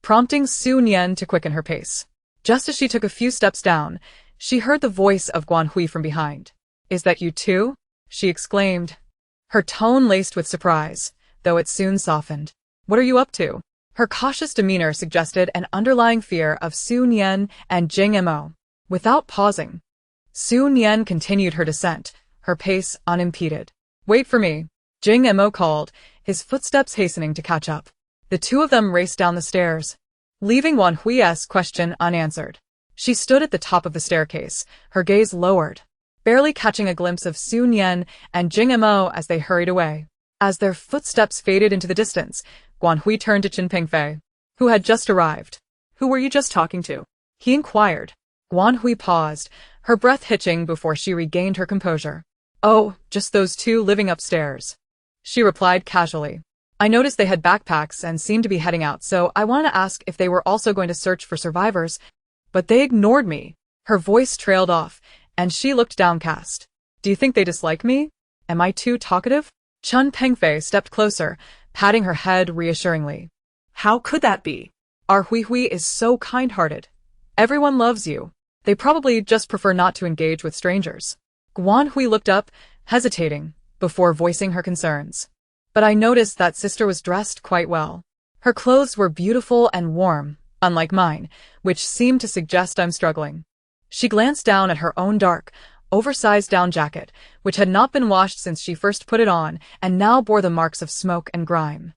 prompting Nian to quicken her pace. Just as she took a few steps down, she heard the voice of Guanhui from behind. "Is that you too?" she exclaimed, her tone laced with surprise, though it soon softened. "What are you up to?" Her cautious demeanor suggested an underlying fear of Nian and Jing Mo. Without pausing, Nian continued her descent, her pace unimpeded. "Wait for me," Jing Mo called, his footsteps hastening to catch up. The 2 of them raced down the stairs, leaving Guanhui's question unanswered. She stood at the top of the staircase, her gaze lowered, barely catching a glimpse of Nian and Jing Mo as they hurried away. As their footsteps faded into the distance, Guanhui turned to Qin Pengfei, who had just arrived. Who were you just talking to? He inquired. Guanhui paused, her breath hitching before she regained her composure. "Oh, just those 2 living upstairs," she replied casually. "I noticed they had backpacks and seemed to be heading out, so I wanted to ask if they were also going to search for survivors, but they ignored me." Her voice trailed off, and she looked downcast. "Do you think they dislike me? Am I too talkative?" Qin Pengfei stepped closer, patting her head reassuringly. "How could that be? "Our Hui is so kind-hearted. Everyone loves you. They probably just prefer not to engage with strangers." Guanhui looked up, hesitating, before voicing her concerns. "But I noticed that sister was dressed quite well. Her clothes were beautiful and warm, unlike mine, which seemed to suggest I'm struggling." She glanced down at her own dark, oversized down jacket, which had not been washed since she first put it on and now bore the marks of smoke and grime.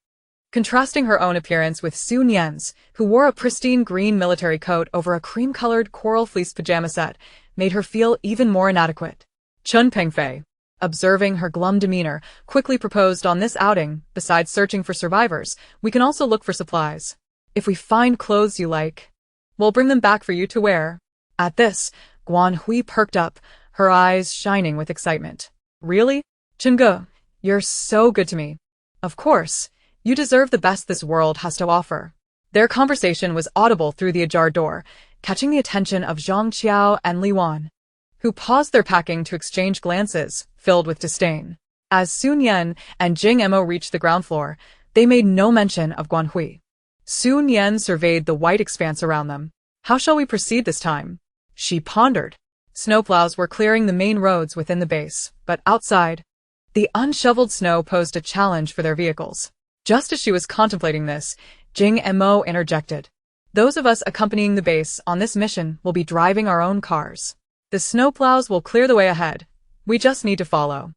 Contrasting her own appearance with Nian's, who wore a pristine green military coat over a cream-colored coral fleece pajama set, made her feel even more inadequate. Qin Pengfei, observing her glum demeanor, quickly proposed on this outing, besides searching for survivors, we can also look for supplies. If we find clothes you like, we'll bring them back for you to wear. At this, Guanhui perked up, her eyes shining with excitement. "Really? Qingge, you're so good to me. Of course, you deserve the best this world has to offer." Their conversation was audible through the ajar door, catching the attention of Zhang Qiao and Li Wan, who paused their packing to exchange glances, filled with disdain. As Nian and Jing Mo reached the ground floor, they made no mention of Guanhui. Nian surveyed the white expanse around them. "How shall we proceed this time?" she pondered. Snowplows were clearing the main roads within the base, but outside, the unshoveled snow posed a challenge for their vehicles. Just as she was contemplating this, Jing Mo interjected. "Those of us accompanying the base on this mission will be driving our own cars. The snowplows will clear the way ahead. We just need to follow."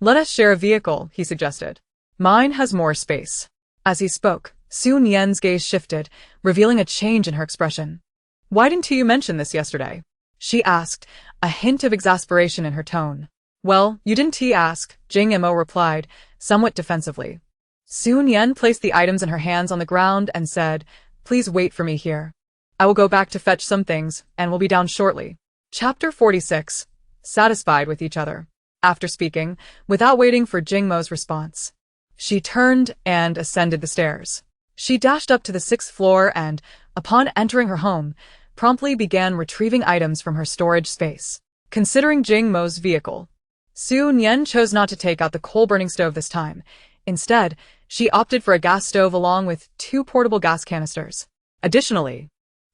"Let us share a vehicle," he suggested. "Mine has more space." As he spoke, Nian's gaze shifted, revealing a change in her expression. "Why didn't you mention this yesterday?" she asked, a hint of exasperation in her tone. "Well, you didn't ask," Jing Mo replied, somewhat defensively. Nian placed the items in her hands on the ground and said, "Please wait for me here. I will go back to fetch some things, and will be down shortly." Chapter 46. Satisfied with each other. After speaking, without waiting for Jing Mo's response, she turned and ascended the stairs. She dashed up to the 6th floor and, upon entering her home, promptly began retrieving items from her storage space. Considering Jing Mo's vehicle, Nian chose not to take out the coal-burning stove this time. Instead, she opted for a gas stove along with 2 portable gas canisters. Additionally,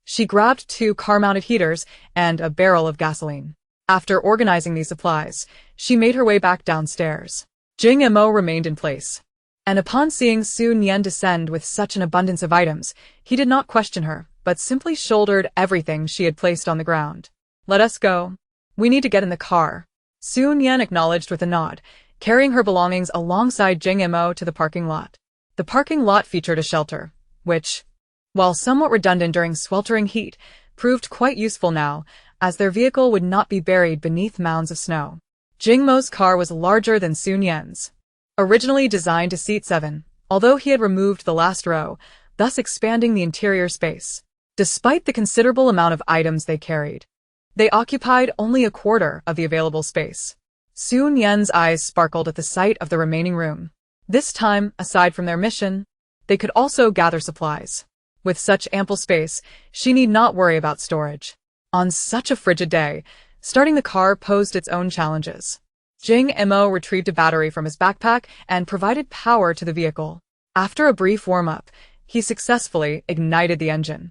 she grabbed 2 car-mounted heaters and a barrel of gasoline. After organizing these supplies, she made her way back downstairs. Jing Mo remained in place, and upon seeing Nian descend with such an abundance of items, he did not question her, but simply shouldered everything she had placed on the ground. "Let us go. We need to get in the car." Nian acknowledged with a nod, carrying her belongings alongside Jing Mo to the parking lot. The parking lot featured a shelter, which, while somewhat redundant during sweltering heat, proved quite useful now, as their vehicle would not be buried beneath mounds of snow. Jing Mo's car was larger than Nian's. Originally designed to seat 7, although he had removed the last row, thus expanding the interior space. Despite the considerable amount of items they carried, they occupied only a quarter of the available space. Nian's eyes sparkled at the sight of the remaining room. This time, aside from their mission, they could also gather supplies. With such ample space, she need not worry about storage. On such a frigid day, starting the car posed its own challenges. Jing Mo retrieved a battery from his backpack and provided power to the vehicle. After a brief warm-up, he successfully ignited the engine.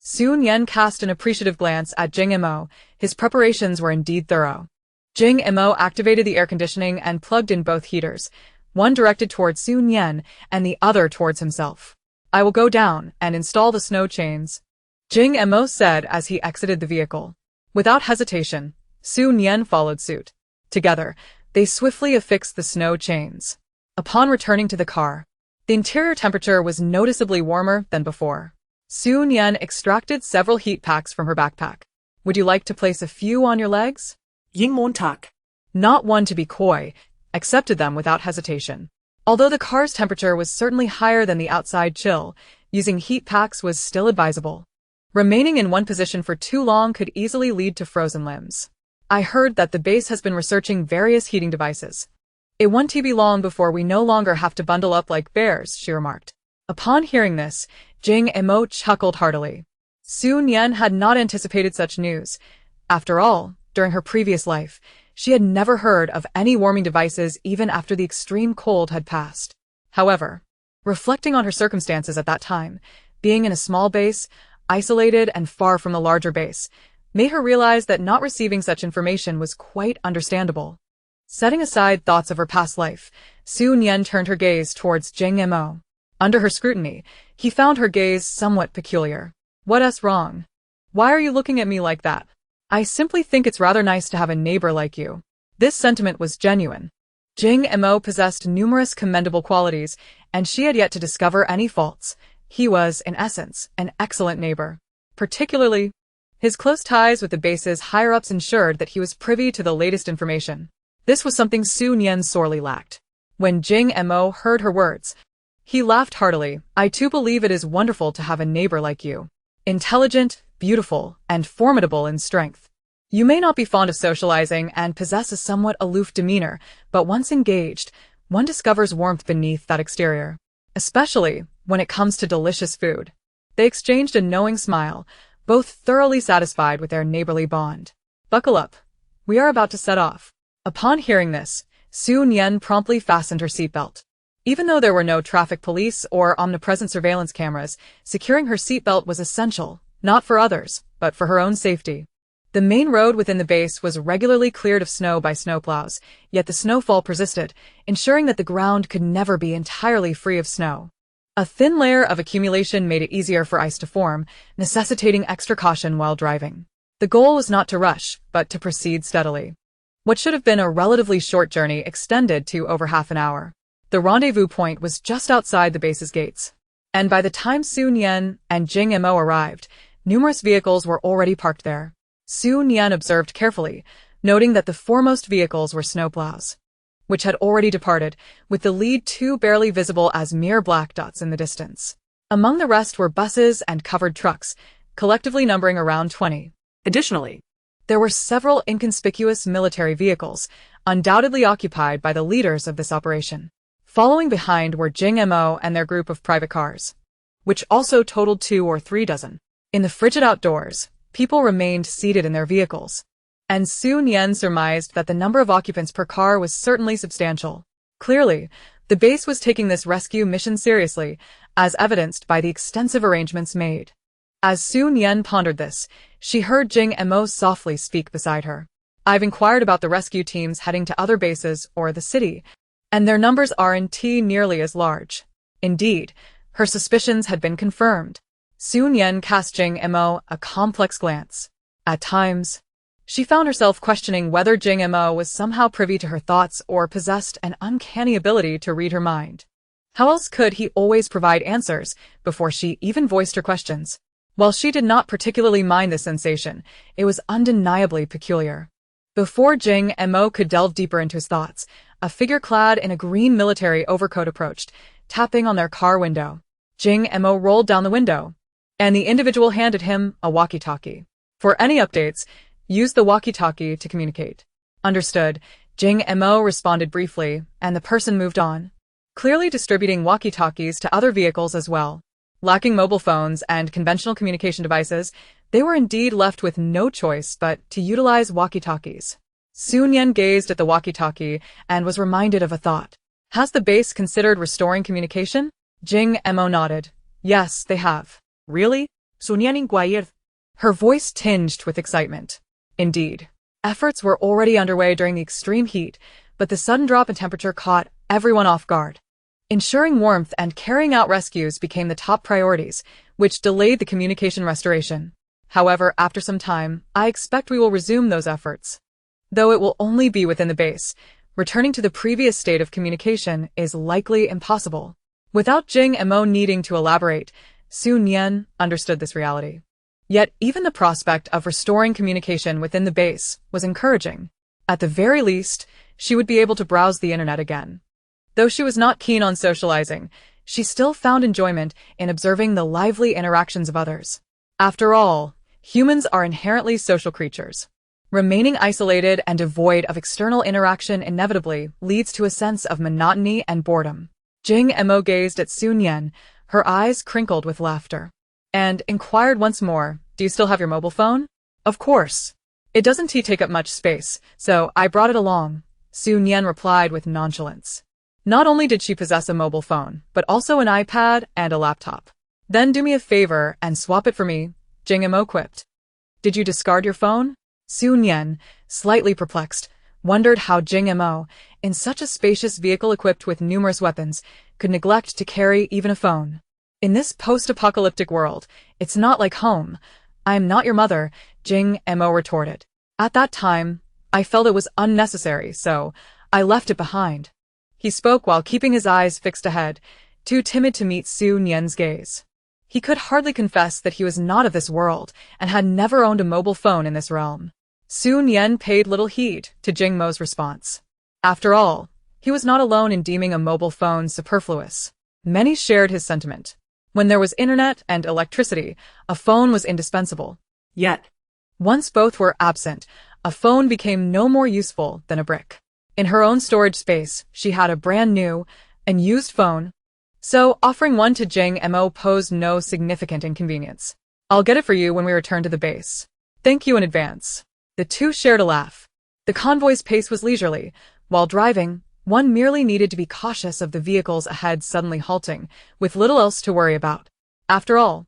Nian cast an appreciative glance at Jing Mo. His preparations were indeed thorough. Jing Mo activated the air conditioning and plugged in both heaters, one directed towards Nian and the other towards himself. "I will go down and install the snow chains," Jing Mo said as he exited the vehicle. Without hesitation, Nian followed suit. Together, they swiftly affixed the snow chains. Upon returning to the car, the interior temperature was noticeably warmer than before. Nian extracted several heat packs from her backpack. "Would you like to place a few on your legs?" Jing Mo tak. Not one to be coy, accepted them without hesitation. Although the car's temperature was certainly higher than the outside chill, using heat packs was still advisable. Remaining in one position for too long could easily lead to frozen limbs. "I heard that the base has been researching various heating devices. It won't be long before we no longer have to bundle up like bears," she remarked. Upon hearing this, Jing Mo chuckled heartily. Nian had not anticipated such news. After all, during her previous life, she had never heard of any warming devices even after the extreme cold had passed. However, reflecting on her circumstances at that time, being in a small base, isolated and far from the larger base, made her realize that not receiving such information was quite understandable. Setting aside thoughts of her past life, Nian turned her gaze towards Jing Mo. Under her scrutiny, he found her gaze somewhat peculiar. "What's wrong? Why are you looking at me like that?" "I simply think it's rather nice to have a neighbor like you." This sentiment was genuine. Jing Mo possessed numerous commendable qualities, and she had yet to discover any faults. He was, in essence, an excellent neighbor. Particularly, his close ties with the base's higher-ups ensured that he was privy to the latest information. This was something Nian sorely lacked. When Jing Mo heard her words, he laughed heartily. "I too believe it is wonderful to have a neighbor like you. Intelligent, beautiful, and formidable in strength. You may not be fond of socializing and possess a somewhat aloof demeanor, but once engaged, one discovers warmth beneath that exterior. Especially when it comes to delicious food." They exchanged a knowing smile, both thoroughly satisfied with their neighborly bond. "Buckle up. We are about to set off." Upon hearing this, Nian promptly fastened her seatbelt. Even though there were no traffic police or omnipresent surveillance cameras, securing her seatbelt was essential, not for others, but for her own safety. The main road within the base was regularly cleared of snow by snowplows, yet the snowfall persisted, ensuring that the ground could never be entirely free of snow. A thin layer of accumulation made it easier for ice to form, necessitating extra caution while driving. The goal was not to rush, but to proceed steadily. What should have been a relatively short journey extended to over half an hour. The rendezvous point was just outside the base's gates, and by the time Nian and Jing Mo arrived, numerous vehicles were already parked there. Nian observed carefully, noting that the foremost vehicles were snowplows, which had already departed, with the lead 2 barely visible as mere black dots in the distance. Among the rest were buses and covered trucks, collectively numbering around 20. Additionally, There were several inconspicuous military vehicles, undoubtedly occupied by the leaders of this operation. Following behind were Jing Mo and their group of private cars, which also totaled 2 or 3 dozen. In the frigid outdoors, people remained seated in their vehicles, and Su Nian surmised that the number of occupants per car was certainly substantial. Clearly, the base was taking this rescue mission seriously, as evidenced by the extensive arrangements made. As Su Nian pondered this, she heard Jing Mo softly speak beside her. "I've inquired about the rescue teams heading to other bases or the city, and their numbers aren't nearly as large." Indeed, her suspicions had been confirmed. Su Nian cast Jing Mo a complex glance. At times, she found herself questioning whether Jing Mo was somehow privy to her thoughts or possessed an uncanny ability to read her mind. How else could he always provide answers before she even voiced her questions? While she did not particularly mind this sensation, it was undeniably peculiar. Before Jing Mo could delve deeper into his thoughts, a figure clad in a green military overcoat approached, tapping on their car window. Jing Mo rolled down the window, and the individual handed him a walkie-talkie. "For any updates, use the walkie-talkie to communicate." "Understood," Jing Mo responded briefly, and the person moved on, clearly distributing walkie-talkies to other vehicles as well. Lacking mobile phones and conventional communication devices, they were indeed left with no choice but to utilize walkie-talkies. Su Nian gazed at the walkie-talkie and was reminded of a thought. "Has the base considered restoring communication?" Jing Mo nodded. "Yes, they have." "Really?" Su Nian inquired. Her voice tinged with excitement. Indeed, efforts were already underway during the extreme heat, but the sudden drop in temperature caught everyone off guard. Ensuring warmth and carrying out rescues became the top priorities, which delayed the communication restoration. However, after some time, I expect we will resume those efforts. Though it will only be within the base, returning to the previous state of communication is likely impossible. Without Jing Mo needing to elaborate, Su Nian understood this reality. Yet even the prospect of restoring communication within the base was encouraging. At the very least, she would be able to browse the internet again. Though she was not keen on socializing, she still found enjoyment in observing the lively interactions of others. After all, humans are inherently social creatures. Remaining isolated and devoid of external interaction inevitably leads to a sense of monotony and boredom. Jing Mo gazed at Su Nian, her eyes crinkled with laughter, and inquired once more, "Do you still have your mobile phone?" "Of course. It doesn't take up much space, so I brought it along," Su Nian replied with nonchalance. Not only did she possess a mobile phone, but also an iPad and a laptop. "Then do me a favor and swap it for me," Jing Mo quipped. "Did you discard your phone?" Su Nian, slightly perplexed, wondered how Jing Mo, in such a spacious vehicle equipped with numerous weapons, could neglect to carry even a phone. "In this post-apocalyptic world, it's not like home. I am not your mother," Jing Mo retorted. "At that time, I felt it was unnecessary, so I left it behind." He spoke while keeping his eyes fixed ahead, too timid to meet Su Nian's gaze. He could hardly confess that he was not of this world and had never owned a mobile phone in this realm. Su Nian paid little heed to Jing Mo's response. After all, he was not alone in deeming a mobile phone superfluous. Many shared his sentiment. When there was internet and electricity, a phone was indispensable. Yet, once both were absent, a phone became no more useful than a brick. In her own storage space, she had a brand new, unused phone, so offering one to Jing Mo posed no significant inconvenience. "I'll get it for you when we return to the base. Thank you in advance." The two shared a laugh. The convoy's pace was leisurely. While driving, one merely needed to be cautious of the vehicles ahead suddenly halting, with little else to worry about. After all,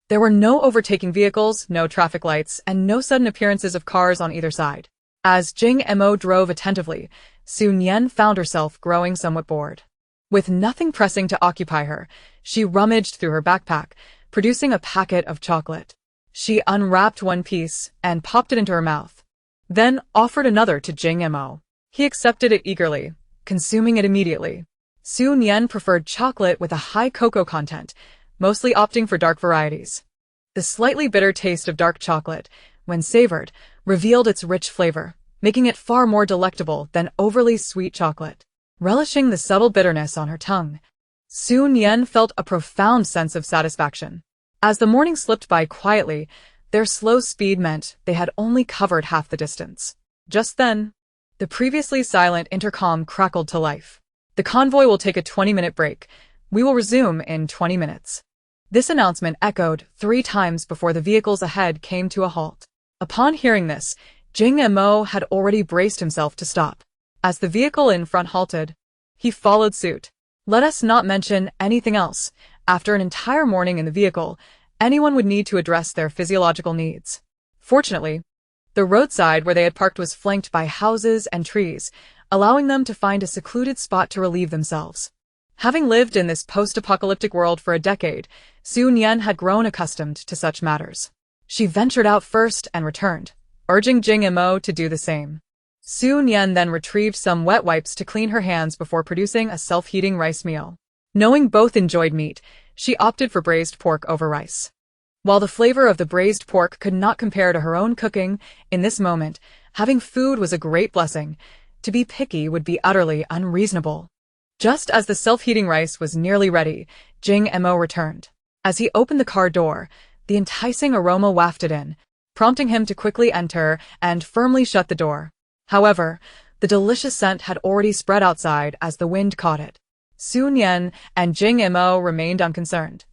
there were no overtaking vehicles, no traffic lights, and no sudden appearances of cars on either side. As Jing Mo drove attentively, Su Nian found herself growing somewhat bored. With nothing pressing to occupy her, she rummaged through her backpack, producing a packet of chocolate. She unwrapped one piece and popped it into her mouth, then offered another to Jing Mo. He accepted it eagerly, consuming it immediately. Su Nian preferred chocolate with a high cocoa content, mostly opting for dark varieties. The slightly bitter taste of dark chocolate, when savored, revealed its rich flavor, making it far more delectable than overly sweet chocolate. Relishing the subtle bitterness on her tongue, Su Nian felt a profound sense of satisfaction. As the morning slipped by quietly, Their slow speed meant they had only covered half the distance. Just then, the previously silent intercom crackled to life. The convoy will take a 20-minute break. We will resume in 20 minutes. This announcement echoed 3 times before the vehicles ahead came to a halt. Upon hearing this, Jing Mo had already braced himself to stop. As the vehicle in front halted, he followed suit. Let us not mention anything else. After an entire morning in the vehicle, anyone would need to address their physiological needs. Fortunately, the roadside where they had parked was flanked by houses and trees, allowing them to find a secluded spot to relieve themselves. Having lived in this post-apocalyptic world for a decade, Nian had grown accustomed to such matters. She ventured out first and returned, urging Jing Mo to do the same. Nian then retrieved some wet wipes to clean her hands before producing a self-heating rice meal. Knowing both enjoyed meat, she opted for braised pork over rice. While the flavor of the braised pork could not compare to her own cooking, in this moment, having food was a great blessing. To be picky would be utterly unreasonable. Just as the self-heating rice was nearly ready, Jing Mo returned. As he opened the car door, the enticing aroma wafted in, prompting him to quickly enter and firmly shut the door. However, the delicious scent had already spread outside as the wind caught it. Nian and Jing Mo remained unconcerned.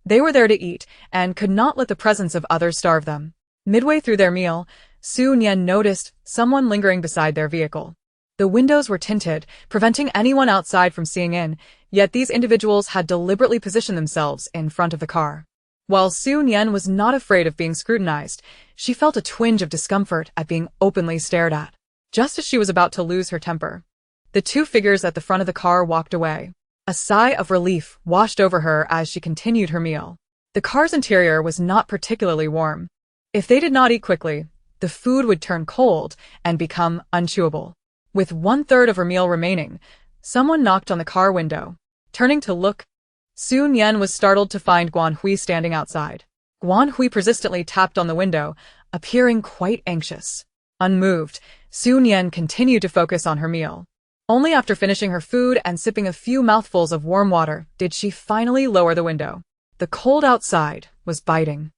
They were there to eat and could not let the presence of others starve them. Midway through their meal, Nian noticed someone lingering beside their vehicle. The windows were tinted, preventing anyone outside from seeing in, yet these individuals had deliberately positioned themselves in front of the car. While Nian was not afraid of being scrutinized, she felt a twinge of discomfort at being openly stared at. Just as she was about to lose her temper, the 2 figures at the front of the car walked away. A sigh of relief washed over her as she continued her meal. The car's interior was not particularly warm. If they did not eat quickly, the food would turn cold and become unchewable. With 1/3 of her meal remaining, someone knocked on the car window. Turning to look, Nian was startled to find Guanhui standing outside. Guanhui persistently tapped on the window, appearing quite anxious. Unmoved, Nian continued to focus on her meal. Only after finishing her food and sipping a few mouthfuls of warm water did she finally lower the window. The cold outside was biting,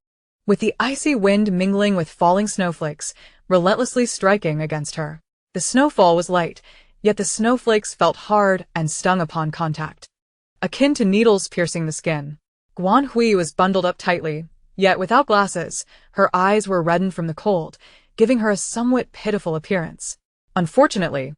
with the icy wind mingling with falling snowflakes, relentlessly striking against her. The snowfall was light, yet the snowflakes felt hard and stung upon contact, akin to needles piercing the skin. Guanhui was bundled up tightly, yet without glasses. Her eyes were reddened from the cold, giving her a somewhat pitiful appearance. Unfortunately,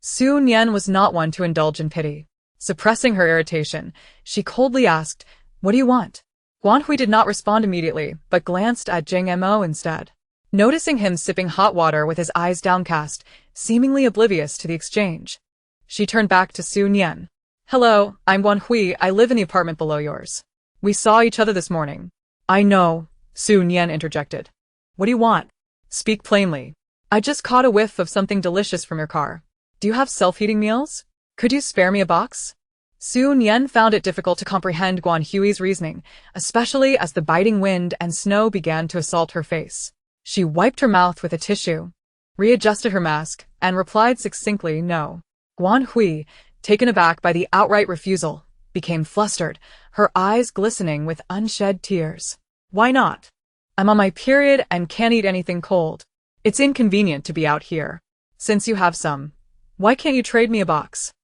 Nian was not one to indulge in pity. Suppressing her irritation, she coldly asked, "What do you want?" Guanhui did not respond immediately, but glanced at Jing Mo instead. Noticing him sipping hot water with his eyes downcast, seemingly oblivious to the exchange, she turned back to Nian. "Hello, I'm Guanhui. I live in the apartment below yours. We saw each other this morning." "I know," Nian interjected. "What do you want?" "Speak plainly. I just caught a whiff of something delicious from your car. Do you have self-heating meals? Could you spare me a box?" Nian found it difficult to comprehend Guanhui's reasoning, especially as the biting wind and snow began to assault her face. She wiped her mouth with a tissue, readjusted her mask, and replied succinctly no. Guanhui, taken aback by the outright refusal, became flustered, her eyes glistening with unshed tears. "Why not?" "I'm on my period and can't eat anything cold. It's inconvenient to be out here. Since you have some, why can't you trade me a box?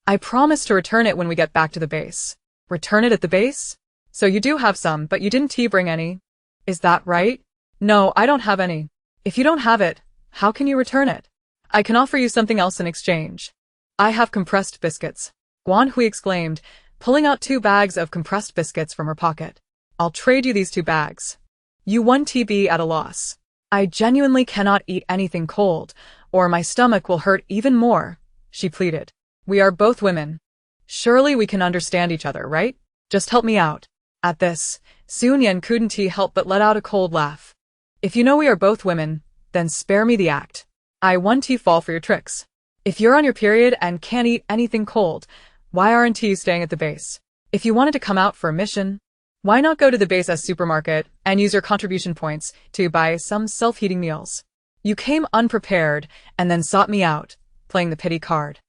I promised to return it when we get back to the base." "Return it at the base? So you do have some, but you didn't bring any. Is that right?" "No, I don't have any." "If you don't have it, how can you return it?" "I can offer you something else in exchange." "I have compressed biscuits," Guanhui exclaimed, pulling out 2 bags of compressed biscuits from her pocket. "I'll trade you these 2 bags. You won't be at a loss." "I genuinely cannot eat anything cold, or my stomach will hurt even more," she pleaded. "We are both women. Surely we can understand each other, right? Just help me out." At this, Nian couldn't help but let out a cold laugh. "If you know we are both women, then spare me the act. I won't fall for your tricks. If you're on your period and can't eat anything cold, why aren't you staying at the base? If you wanted to come out for a mission, why not go to the base's supermarket and use your contribution points to buy some self-heating meals? You came unprepared and then sought me out, playing the pity card.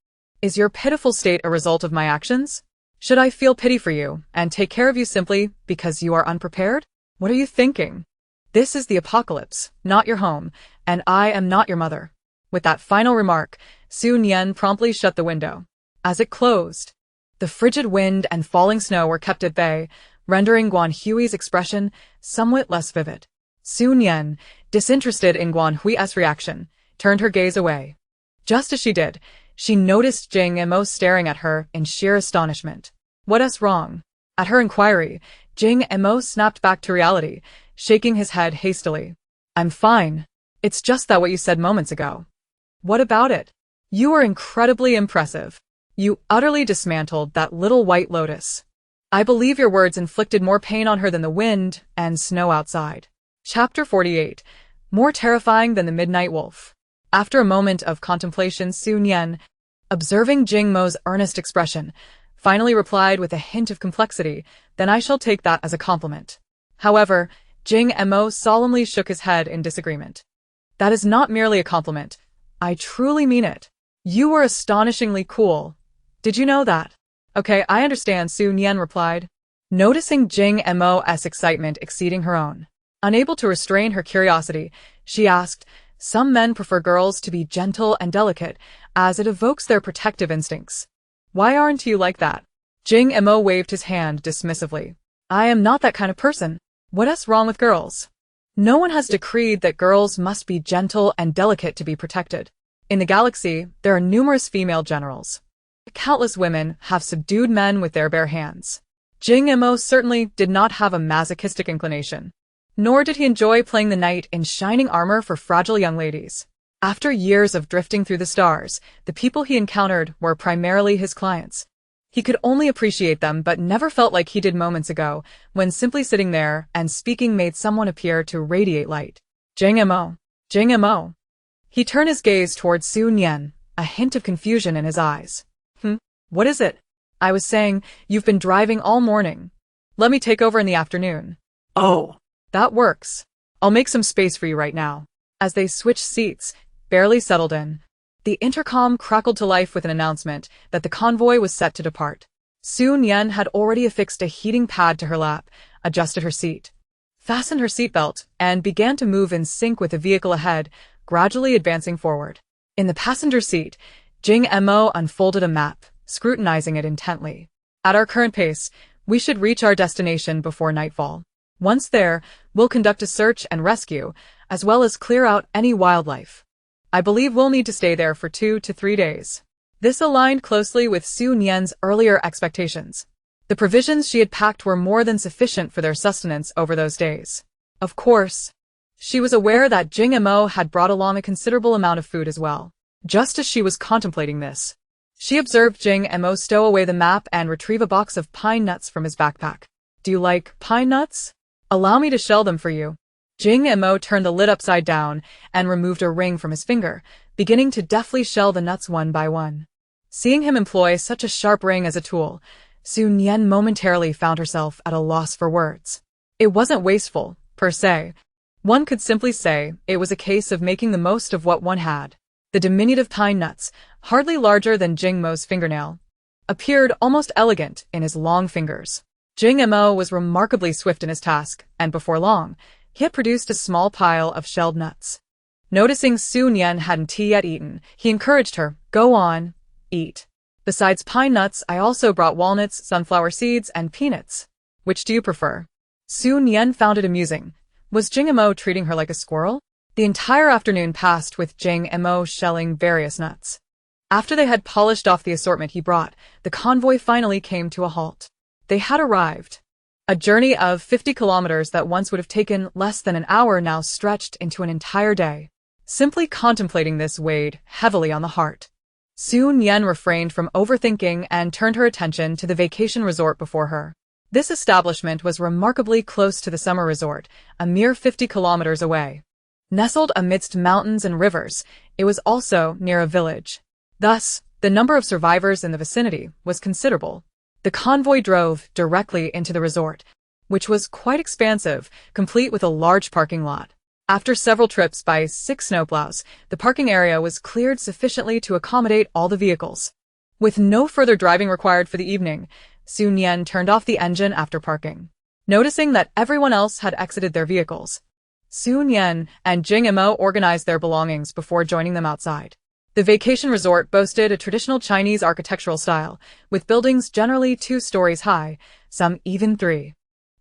Is your pitiful state a result of my actions? Should I feel pity for you and take care of you simply because you are unprepared? What are you thinking?" This is the apocalypse, not your home, and I am not your mother. With that final remark, Su Nian promptly shut the window. As it closed, the frigid wind and falling snow were kept at bay, rendering Guan Hui's expression somewhat less vivid. Su Nian, disinterested in Guan Hui's reaction, turned her gaze away. Just as she did, she noticed Jing Mo staring at her in sheer astonishment. What's wrong? At her inquiry, Jing Mo snapped back to reality, shaking his head hastily. I'm fine. It's just that what you said moments ago. What about it? You were incredibly impressive. You utterly dismantled that little white lotus. I believe your words inflicted more pain on her than the wind and snow outside. Chapter 48. More terrifying than the midnight wolf. After a moment of contemplation, Su Nian, observing Jing Mo's earnest expression, finally replied with a hint of complexity, then I shall take that as a compliment. However, Jing Mo solemnly shook his head in disagreement. That is not merely a compliment. I truly mean it. You were astonishingly cool. Did you know that? Okay, I understand, Su Nian replied, noticing Jing Mo's excitement exceeding her own. Unable to restrain her curiosity, she asked, some men prefer girls to be gentle and delicate, as it evokes their protective instincts. Why aren't you like that? Jing Mo waved his hand dismissively. I am not that kind of person. What's wrong with girls? No one has decreed that girls must be gentle and delicate to be protected. In the galaxy, there are numerous female generals. Countless women have subdued men with their bare hands. Jing Mo certainly did not have a masochistic inclination. Nor did he enjoy playing the knight in shining armor for fragile young ladies. After years of drifting through the stars, the people he encountered were primarily his clients. He could only appreciate them but never felt like he did moments ago, when simply sitting there and speaking made someone appear to radiate light. Jing Mo. Jing Mo. He turned his gaze towards Su Nian, a hint of confusion in his eyes. What is it? I was saying, you've been driving all morning. Let me take over in the afternoon. Oh. That works. I'll make some space for you right now. As they switched seats, barely settled in, the intercom crackled to life with an announcement that the convoy was set to depart. Su Nian had already affixed a heating pad to her lap, adjusted her seat, fastened her seatbelt, and began to move in sync with the vehicle ahead, gradually advancing forward. In the passenger seat, Jing Mo unfolded a map, scrutinizing it intently. At our current pace, we should reach our destination before nightfall. Once there, we'll conduct a search and rescue, as well as clear out any wildlife. I believe we'll need to stay there for 2 to 3 days. This aligned closely with Su Nian's earlier expectations. The provisions she had packed were more than sufficient for their sustenance over those days. Of course, she was aware that Jing Mo had brought along a considerable amount of food as well. Just as she was contemplating this, she observed Jing Mo stow away the map and retrieve a box of pine nuts from his backpack. Do you like pine nuts? Allow me to shell them for you. Jing Mo turned the lid upside down and removed a ring from his finger, beginning to deftly shell the nuts one by one. Seeing him employ such a sharp ring as a tool, Su Nian momentarily found herself at a loss for words. It wasn't wasteful, per se. One could simply say it was a case of making the most of what one had. The diminutive pine nuts, hardly larger than Jing Mo's fingernail, appeared almost elegant in his long fingers. Jing Mo was remarkably swift in his task, and before long, he had produced a small pile of shelled nuts. Noticing Su Nian hadn't yet eaten, he encouraged her, go on, eat. Besides pine nuts, I also brought walnuts, sunflower seeds, and peanuts. Which do you prefer? Su Nian found it amusing. Was Jing Mo treating her like a squirrel? The entire afternoon passed with Jing Mo shelling various nuts. After they had polished off the assortment he brought, the convoy finally came to a halt. They had arrived. A journey of 50 kilometers that once would have taken less than an hour now stretched into an entire day. Simply contemplating this weighed heavily on the heart. Su Nian refrained from overthinking and turned her attention to the vacation resort before her. This establishment was remarkably close to the summer resort, a mere 50 kilometers away. Nestled amidst mountains and rivers, it was also near a village. Thus, the number of survivors in the vicinity was considerable. The convoy drove directly into the resort, which was quite expansive, complete with a large parking lot. After several trips by 6 snowplows, the parking area was cleared sufficiently to accommodate all the vehicles. With no further driving required for the evening, Su Nian turned off the engine after parking. Noticing that everyone else had exited their vehicles, Su Nian and Jing Mo organized their belongings before joining them outside. The vacation resort boasted a traditional Chinese architectural style, with buildings generally 2 stories high, some even 3.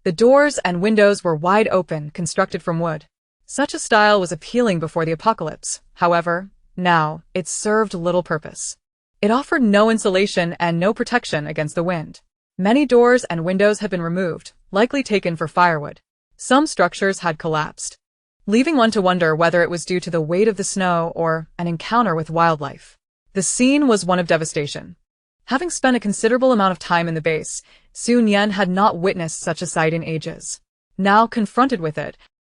The doors and windows were wide open, constructed from wood. Such a style was appealing before the apocalypse. However, now, it served little purpose. It offered no insulation and no protection against the wind. Many doors and windows had been removed, likely taken for firewood. Some structures had collapsed, leaving one to wonder whether it was due to the weight of the snow or an encounter with wildlife. The scene was one of devastation. Having spent a considerable amount of time in the base, Su Nian had not witnessed such a sight in ages. Now confronted with it,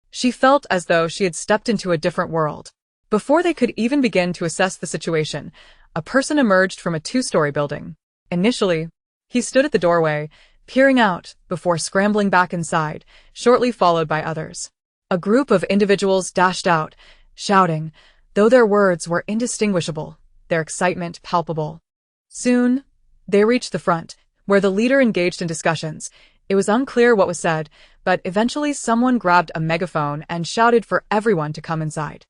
she felt as though she had stepped into a different world. Before they could even begin to assess the situation, a person emerged from a 2-story building. Initially, he stood at the doorway, peering out, before scrambling back inside, shortly followed by others. A group of individuals dashed out, shouting, though their words were indistinguishable, their excitement palpable. Soon, they reached the front, where the leader engaged in discussions. It was unclear what was said, but eventually someone grabbed a megaphone and shouted for everyone to come inside.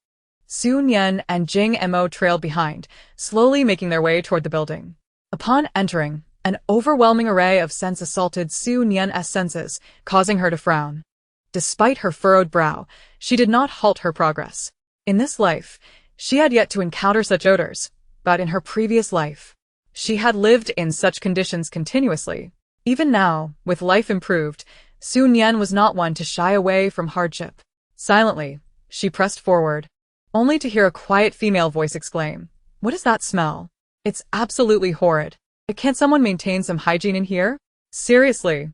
Su Nian and Jing Mo trailed behind, slowly making their way toward the building. Upon entering, an overwhelming array of scents assaulted Su Nian's senses, causing her to frown. Despite her furrowed brow, she did not halt her progress. In this life, she had yet to encounter such odors, but in her previous life, she had lived in such conditions continuously. Even now, with life improved, Su Nian was not one to shy away from hardship. Silently, she pressed forward, only to hear a quiet female voice exclaim, "What is that smell? It's absolutely horrid. Can't someone maintain some hygiene in here? Seriously."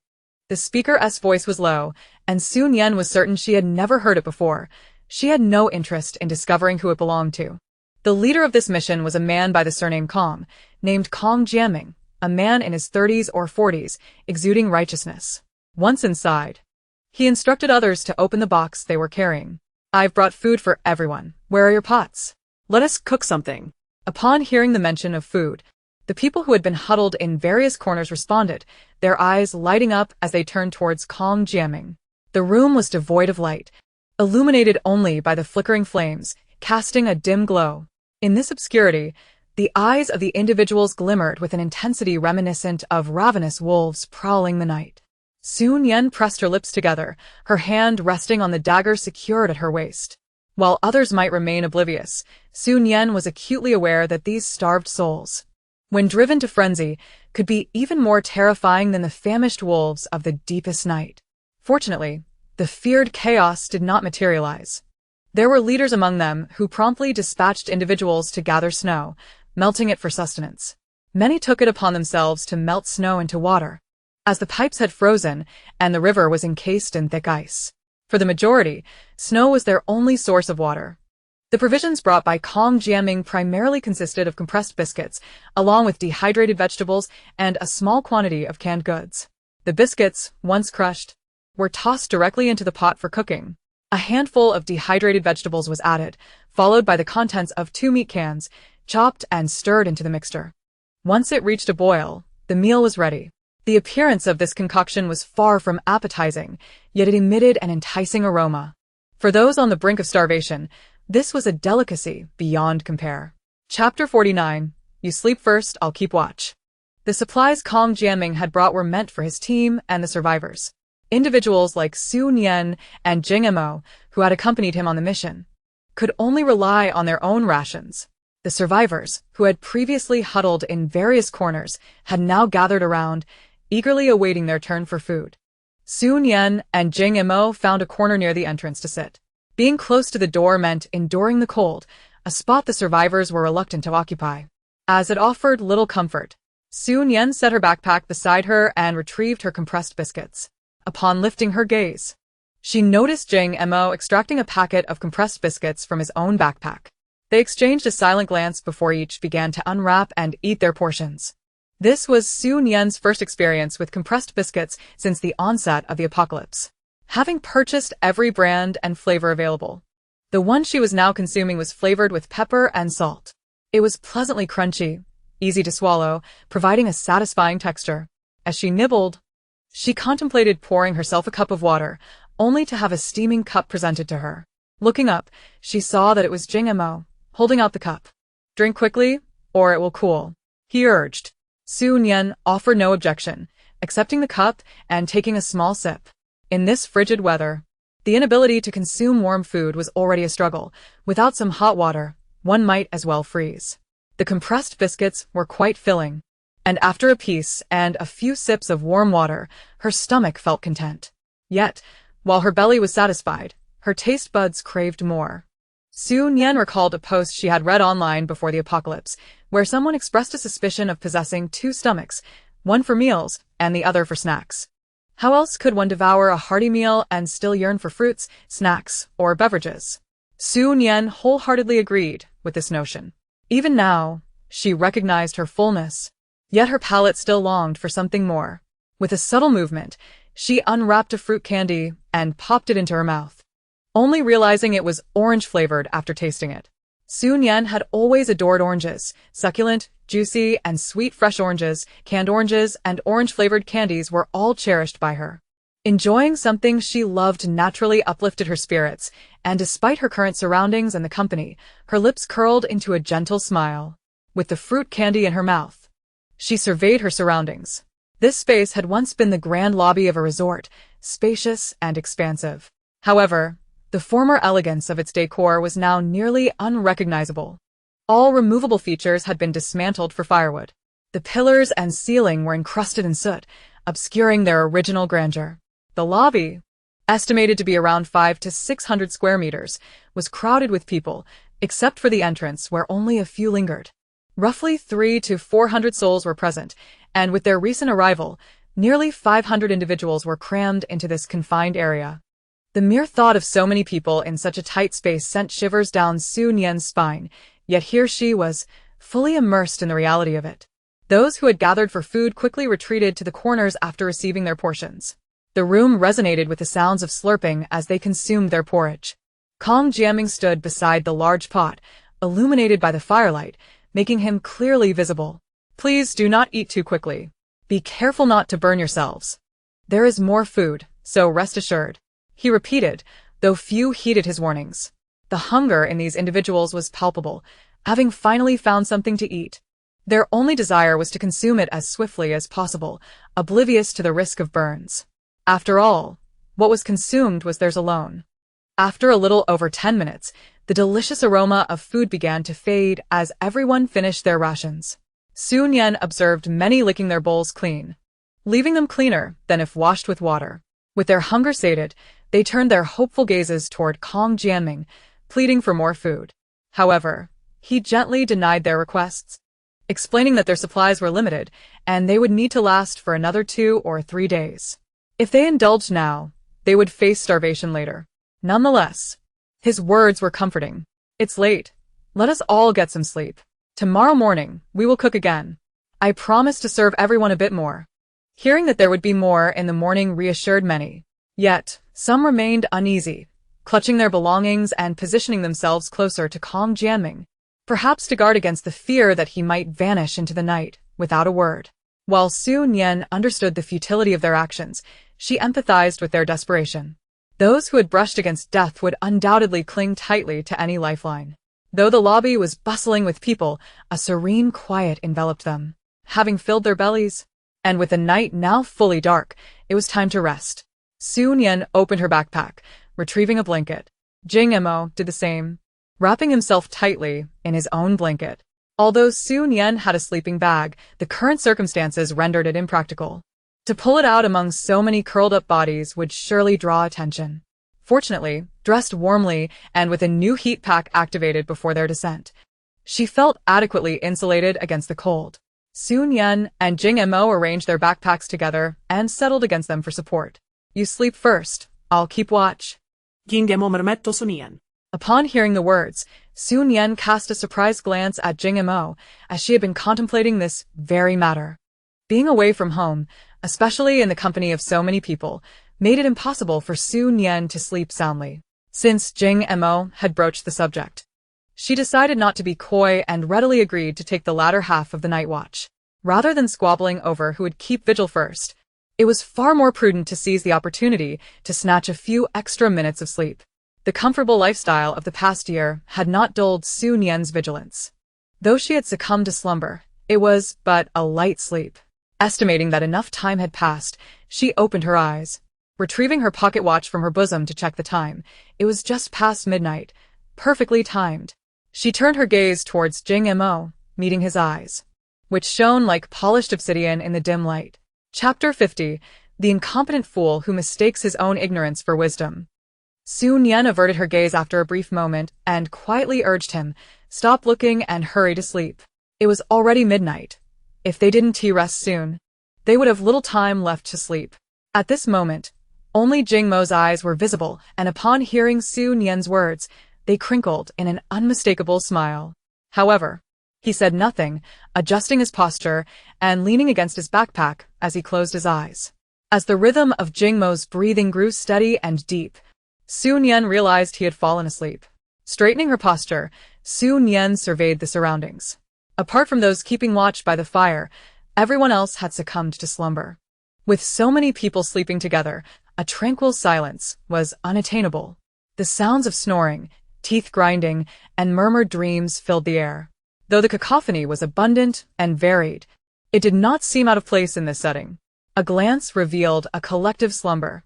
The speaker's voice was low, and Su Nian was certain she had never heard it before. She had no interest in discovering who it belonged to. The leader of this mission was a man by the surname Kong, named Kong Jiaming, a man in his 30s or 40s, exuding righteousness. Once inside, he instructed others to open the box they were carrying. "I've brought food for everyone. Where are your pots? Let us cook something." Upon hearing the mention of food, the people who had been huddled in various corners responded, their eyes lighting up as they turned towards Kong Jiaming. The room was devoid of light, illuminated only by the flickering flames, casting a dim glow. In this obscurity, the eyes of the individuals glimmered with an intensity reminiscent of ravenous wolves prowling the night. Su Nian pressed her lips together, her hand resting on the dagger secured at her waist. While others might remain oblivious, Su Nian was acutely aware that these starved souls, when driven to frenzy, could be even more terrifying than the famished wolves of the deepest night. Fortunately, the feared chaos did not materialize. There were leaders among them who promptly dispatched individuals to gather snow, melting it for sustenance. Many took it upon themselves to melt snow into water, as the pipes had frozen and the river was encased in thick ice. For the majority, snow was their only source of water. The provisions brought by Kong Jiaming primarily consisted of compressed biscuits, along with dehydrated vegetables and a small quantity of canned goods. The biscuits, once crushed, were tossed directly into the pot for cooking. A handful of dehydrated vegetables was added, followed by the contents of 2 meat cans, chopped and stirred into the mixture. Once it reached a boil, the meal was ready. The appearance of this concoction was far from appetizing, yet it emitted an enticing aroma. For those on the brink of starvation, this was a delicacy beyond compare. Chapter 49. You sleep first, I'll keep watch. The supplies Kong Jiaming had brought were meant for his team and the survivors. Individuals like Su Nian and Jing Mo, who had accompanied him on the mission, could only rely on their own rations. The survivors, who had previously huddled in various corners, had now gathered around, eagerly awaiting their turn for food. Su Nian and Jing Mo found a corner near the entrance to sit. Being close to the door meant enduring the cold, a spot the survivors were reluctant to occupy, as it offered little comfort. Su Nian set her backpack beside her and retrieved her compressed biscuits. Upon lifting her gaze, she noticed Jing Mo extracting a packet of compressed biscuits from his own backpack. They exchanged a silent glance before each began to unwrap and eat their portions. This was Su Nian's first experience with compressed biscuits since the onset of the apocalypse. Having purchased every brand and flavor available, the one she was now consuming was flavored with pepper and salt. It was pleasantly crunchy, easy to swallow, providing a satisfying texture. As she nibbled, she contemplated pouring herself a cup of water, only to have a steaming cup presented to her. Looking up, she saw that it was Jing Mo, holding out the cup. "Drink quickly, or it will cool," he urged. Su Nian offered no objection, accepting the cup and taking a small sip. In this frigid weather, the inability to consume warm food was already a struggle. Without some hot water, one might as well freeze. The compressed biscuits were quite filling, and after a piece and a few sips of warm water, her stomach felt content. Yet, while her belly was satisfied, her taste buds craved more. Su Nian recalled a post she had read online before the apocalypse, where someone expressed a suspicion of possessing two stomachs, one for meals and the other for snacks. How else could one devour a hearty meal and still yearn for fruits, snacks, or beverages? Su Nian wholeheartedly agreed with this notion. Even now, she recognized her fullness, yet her palate still longed for something more. With a subtle movement, she unwrapped a fruit candy and popped it into her mouth, only realizing it was orange-flavored after tasting it. Su Nian had always adored oranges. Succulent, juicy, and sweet fresh oranges, canned oranges, and orange-flavored candies were all cherished by her. Enjoying something she loved naturally uplifted her spirits, and despite her current surroundings and the company, her lips curled into a gentle smile. With the fruit candy in her mouth, she surveyed her surroundings. This space had once been the grand lobby of a resort, spacious and expansive. However, the former elegance of its decor was now nearly unrecognizable. All removable features had been dismantled for firewood. The pillars and ceiling were encrusted in soot, obscuring their original grandeur. The lobby, estimated to be around 500 to 600 square meters, was crowded with people, except for the entrance where only a few lingered. Roughly 300 to 400 souls were present, and with their recent arrival, nearly 500 individuals were crammed into this confined area. The mere thought of so many people in such a tight space sent shivers down Su Nian's spine, yet here she was, fully immersed in the reality of it. Those who had gathered for food quickly retreated to the corners after receiving their portions. The room resonated with the sounds of slurping as they consumed their porridge. Kong Jiaming stood beside the large pot, illuminated by the firelight, making him clearly visible. "Please do not eat too quickly. Be careful not to burn yourselves. There is more food, so rest assured," he repeated, though few heeded his warnings. The hunger in these individuals was palpable, having finally found something to eat. Their only desire was to consume it as swiftly as possible, oblivious to the risk of burns. After all, what was consumed was theirs alone. After a little over 10 minutes, the delicious aroma of food began to fade as everyone finished their rations. Su Nian observed many licking their bowls clean, leaving them cleaner than if washed with water. With their hunger sated, they turned their hopeful gazes toward Kong Jiaming, pleading for more food. However, he gently denied their requests, explaining that their supplies were limited and they would need to last for another 2 or 3 days. If they indulged now, they would face starvation later. Nonetheless, his words were comforting. "It's late. Let us all get some sleep. Tomorrow morning, we will cook again. I promise to serve everyone a bit more." Hearing that there would be more in the morning reassured many. Yet, some remained uneasy, clutching their belongings and positioning themselves closer to Kong Jiaming, perhaps to guard against the fear that he might vanish into the night without a word. While Su Nian understood the futility of their actions, she empathized with their desperation. Those who had brushed against death would undoubtedly cling tightly to any lifeline. Though the lobby was bustling with people, a serene quiet enveloped them. Having filled their bellies, and with the night now fully dark, it was time to rest. Su Nian opened her backpack, retrieving a blanket. Jing Mo did the same, wrapping himself tightly in his own blanket. Although Su Nian had a sleeping bag, the current circumstances rendered it impractical. To pull it out among so many curled-up bodies would surely draw attention. Fortunately, dressed warmly and with a new heat pack activated before their descent, she felt adequately insulated against the cold. Su Nian and Jing Mo arranged their backpacks together and settled against them for support. "You sleep first. I'll keep watch." Jing Mo mermetto Su Nian. Upon hearing the words, Su Nian cast a surprised glance at Jing Mo, as she had been contemplating this very matter. Being away from home, especially in the company of so many people, made it impossible for Su Nian to sleep soundly. Since Jing Mo had broached the subject, she decided not to be coy and readily agreed to take the latter half of the night watch. Rather than squabbling over who would keep vigil first, It was far more prudent to seize the opportunity to snatch a few extra minutes of sleep. The comfortable lifestyle of the past year had not dulled Su Nian's vigilance. Though she had succumbed to slumber, it was but a light sleep. Estimating that enough time had passed, she opened her eyes. Retrieving her pocket watch from her bosom to check the time, it was just past midnight, perfectly timed. She turned her gaze towards Jing Mo, meeting his eyes, which shone like polished obsidian in the dim light. Chapter 50. The Incompetent Fool Who Mistakes His Own Ignorance for Wisdom. Su Nian averted her gaze after a brief moment and quietly urged him, "Stop looking and hurry to sleep." It was already midnight. If they didn't rest soon, they would have little time left to sleep. At this moment, only Jing Mo's eyes were visible, and upon hearing Su Nian's words, they crinkled in an unmistakable smile. However, he said nothing, adjusting his posture and leaning against his backpack as he closed his eyes. As the rhythm of Jing Mo's breathing grew steady and deep, Su Nian realized he had fallen asleep. Straightening her posture, Su Nian surveyed the surroundings. Apart from those keeping watch by the fire, everyone else had succumbed to slumber. With so many people sleeping together, a tranquil silence was unattainable. The sounds of snoring, teeth grinding, and murmured dreams filled the air. Though the cacophony was abundant and varied, it did not seem out of place in this setting. A glance revealed a collective slumber.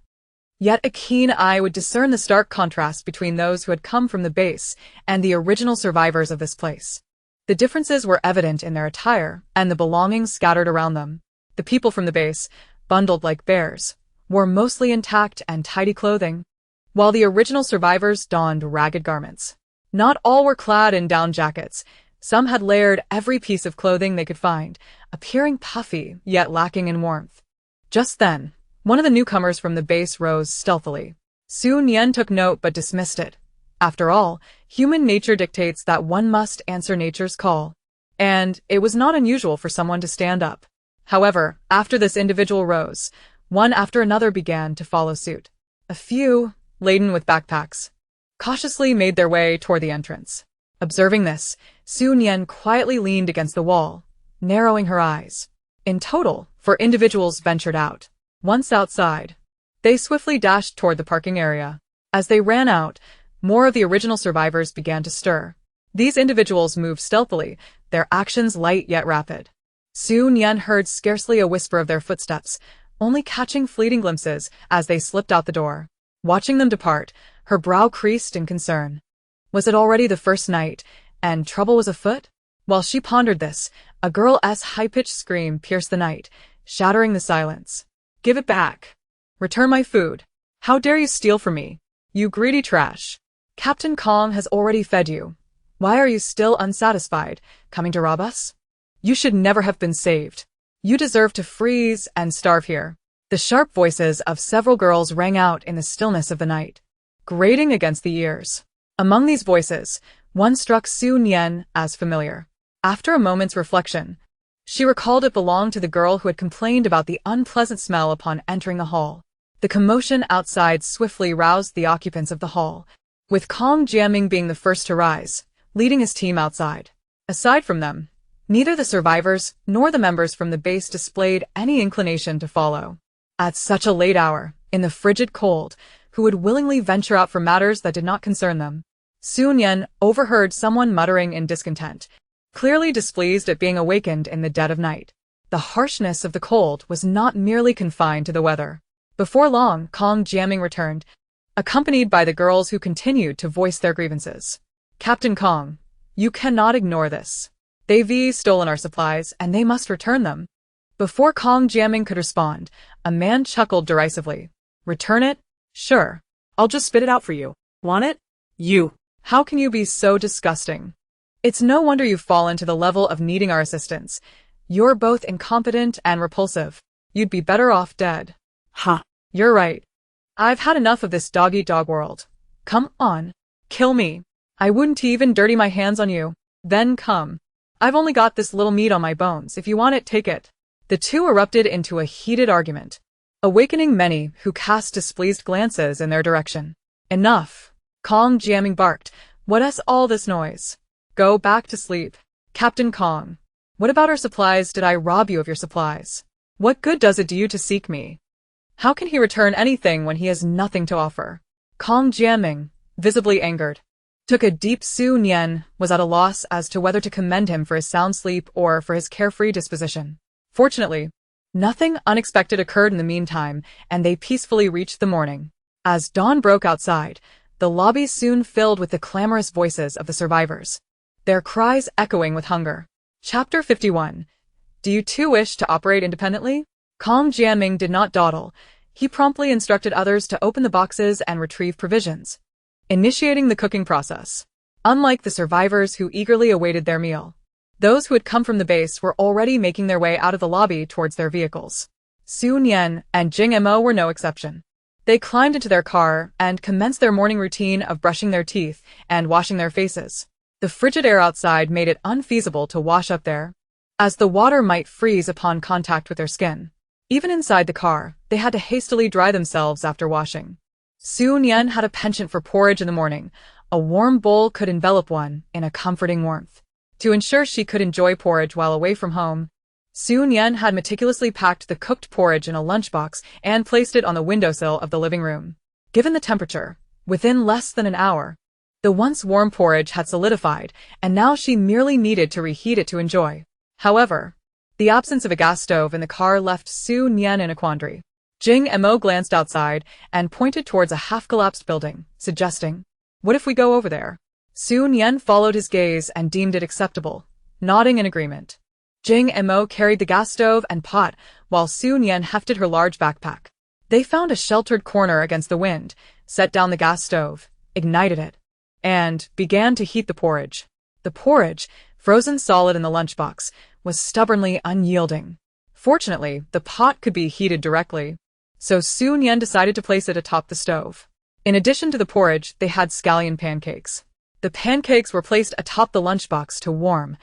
Yet a keen eye would discern the stark contrast between those who had come from the base and the original survivors of this place. The differences were evident in their attire and the belongings scattered around them. The people from the base, bundled like bears, wore mostly intact and tidy clothing, while the original survivors donned ragged garments. Not all were clad in down jackets. Some had layered every piece of clothing they could find, appearing puffy yet lacking in warmth. Just then, one of the newcomers from the base rose stealthily. Su Nian took note but dismissed it. After all, human nature dictates that one must answer nature's call, and it was not unusual for someone to stand up. However, after this individual rose, one after another began to follow suit. A few, laden with backpacks, cautiously made their way toward the entrance. Observing this, Su Nian quietly leaned against the wall, narrowing her eyes. In total, 4 individuals ventured out. Once outside, they swiftly dashed toward the parking area. As they ran out, more of the original survivors began to stir. These individuals moved stealthily, their actions light yet rapid. Su Nian heard scarcely a whisper of their footsteps, only catching fleeting glimpses as they slipped out the door. Watching them depart, her brow creased in concern. Was it already the first night, and trouble was afoot? While she pondered this, a girl's high-pitched scream pierced the night, shattering the silence. "Give it back! Return my food! How dare you steal from me? You greedy trash! Captain Kong has already fed you. Why are you still unsatisfied, coming to rob us? You should never have been saved. You deserve to freeze and starve here." The sharp voices of several girls rang out in the stillness of the night, grating against the ears. Among these voices, one struck Su Nian as familiar. After a moment's reflection, she recalled it belonged to the girl who had complained about the unpleasant smell upon entering the hall. The commotion outside swiftly roused the occupants of the hall, with Kong Jiaming being the first to rise, leading his team outside. Aside from them, neither the survivors nor the members from the base displayed any inclination to follow. At such a late hour, in the frigid cold, who would willingly venture out for matters that did not concern them? Su Nian overheard someone muttering in discontent, clearly displeased at being awakened in the dead of night. The harshness of the cold was not merely confined to the weather. Before long, Kong Jiaming returned, accompanied by the girls who continued to voice their grievances. "Captain Kong, you cannot ignore this. They've stolen our supplies, and they must return them." Before Kong Jiaming could respond, a man chuckled derisively. "Return it? Sure. I'll just spit it out for you. Want it? You. How can you be so disgusting? It's no wonder you've fallen to the level of needing our assistance. You're both incompetent and repulsive. You'd be better off dead." "Huh. You're right. I've had enough of this dog-eat-dog world. Come on. Kill me. I wouldn't even dirty my hands on you. Then come. I've only got this little meat on my bones. If you want it, take it." The two erupted into a heated argument, awakening many who cast displeased glances in their direction. "Enough," Kong Jiaming barked. "What's all this noise? Go back to sleep." "Captain Kong, what about our supplies? Did I rob you of your supplies? What good does it do you to seek me? How can he return anything when he has nothing to offer? Kong Jiaming, visibly angered, took a deep Su Nian was at a loss as to whether to commend him for his sound sleep or for his carefree disposition. Fortunately, nothing unexpected occurred in the meantime, and they peacefully reached the morning. As dawn broke outside, the lobby soon filled with the clamorous voices of the survivors, their cries echoing with hunger. Chapter 51. Do you too wish to operate independently? Kong Jiaming did not dawdle. He promptly instructed others to open the boxes and retrieve provisions, initiating the cooking process. Unlike the survivors who eagerly awaited their meal, those who had come from the base were already making their way out of the lobby towards their vehicles. Su Nian and Jing Mo were no exception. They climbed into their car and commenced their morning routine of brushing their teeth and washing their faces. The frigid air outside made it unfeasible to wash up there, as the water might freeze upon contact with their skin. Even inside the car, they had to hastily dry themselves after washing. Su Nian had a penchant for porridge in the morning. A warm bowl could envelop one in a comforting warmth. To ensure she could enjoy porridge while away from home, Su Nian had meticulously packed the cooked porridge in a lunchbox and placed it on the windowsill of the living room. Given the temperature, within less than an hour, the once warm porridge had solidified, and now she merely needed to reheat it to enjoy. However, the absence of a gas stove in the car left Su Nian in a quandary. Jing Mo glanced outside and pointed towards a half-collapsed building, suggesting, "What if we go over there?" Su Nian followed his gaze and deemed it acceptable, nodding in agreement. Jing Mo carried the gas stove and pot, while Su Nian hefted her large backpack. They found a sheltered corner against the wind, set down the gas stove, ignited it, and began to heat the porridge. The porridge, frozen solid in the lunchbox, was stubbornly unyielding. Fortunately, the pot could be heated directly, so Su Nian decided to place it atop the stove. In addition to the porridge, they had scallion pancakes. The pancakes were placed atop the lunchbox to warm,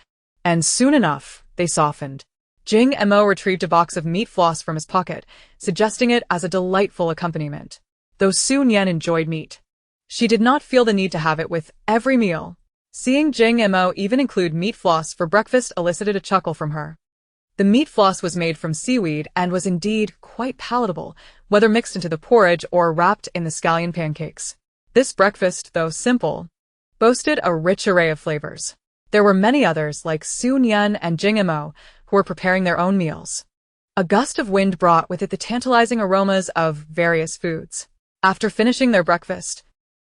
and soon enough, they softened. Jing Mo retrieved a box of meat floss from his pocket, suggesting it as a delightful accompaniment. Though Su Nian enjoyed meat, she did not feel the need to have it with every meal. Seeing Jing Mo even include meat floss for breakfast elicited a chuckle from her. The meat floss was made from seaweed and was indeed quite palatable, whether mixed into the porridge or wrapped in the scallion pancakes. This breakfast, though simple, boasted a rich array of flavors. There were many others like Su Nian and Jing Mo who were preparing their own meals. A gust of wind brought with it the tantalizing aromas of various foods. After finishing their breakfast,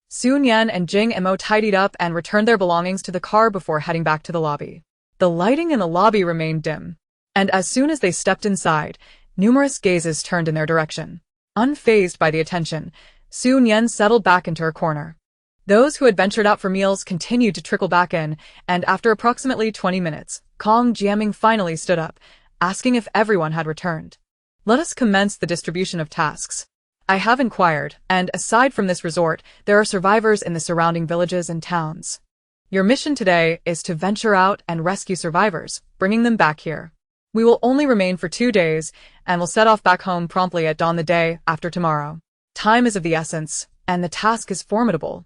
Su Nian and Jing Mo tidied up and returned their belongings to the car before heading back to the lobby. The lighting in the lobby remained dim, and as soon as they stepped inside, numerous gazes turned in their direction. Unfazed by the attention, Su Nian settled back into her corner. Those who had ventured out for meals continued to trickle back in, and after approximately 20 minutes, Kong Jiaming finally stood up, asking if everyone had returned. "Let us commence the distribution of tasks. I have inquired, and aside from this resort, there are survivors in the surrounding villages and towns. Your mission today is to venture out and rescue survivors, bringing them back here. We will only remain for 2 days, and will set off back home promptly at dawn the day after tomorrow. Time is of the essence, and the task is formidable.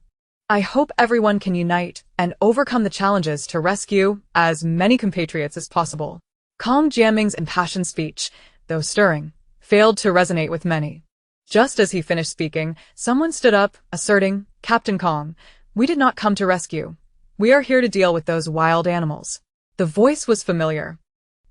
I hope everyone can unite and overcome the challenges to rescue as many compatriots as possible." Kong Jiaming's impassioned speech, though stirring, failed to resonate with many. Just as he finished speaking, someone stood up, asserting, "Captain Kong, we did not come to rescue. We are here to deal with those wild animals." The voice was familiar,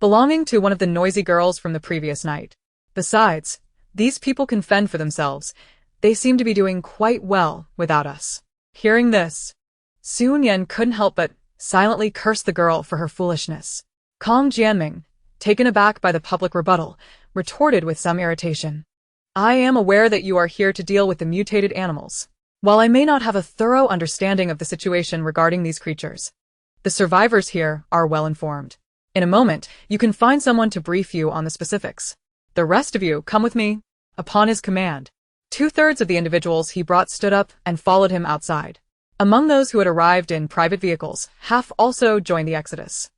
belonging to one of the noisy girls from the previous night. Besides, these people can fend for themselves. They seem to be doing quite well without us. Hearing this, Su Nian couldn't help but silently curse the girl for her foolishness. Kong Jiaming, taken aback by the public rebuttal, retorted with some irritation, "I am aware that you are here to deal with the mutated animals. While I may not have a thorough understanding of the situation regarding these creatures, the survivors here are well informed. In a moment, you can find someone to brief you on the specifics. The rest of you, come with me." Upon his command, 2/3 of the individuals he brought stood up and followed him outside. Among those who had arrived in private vehicles, half also joined the exodus.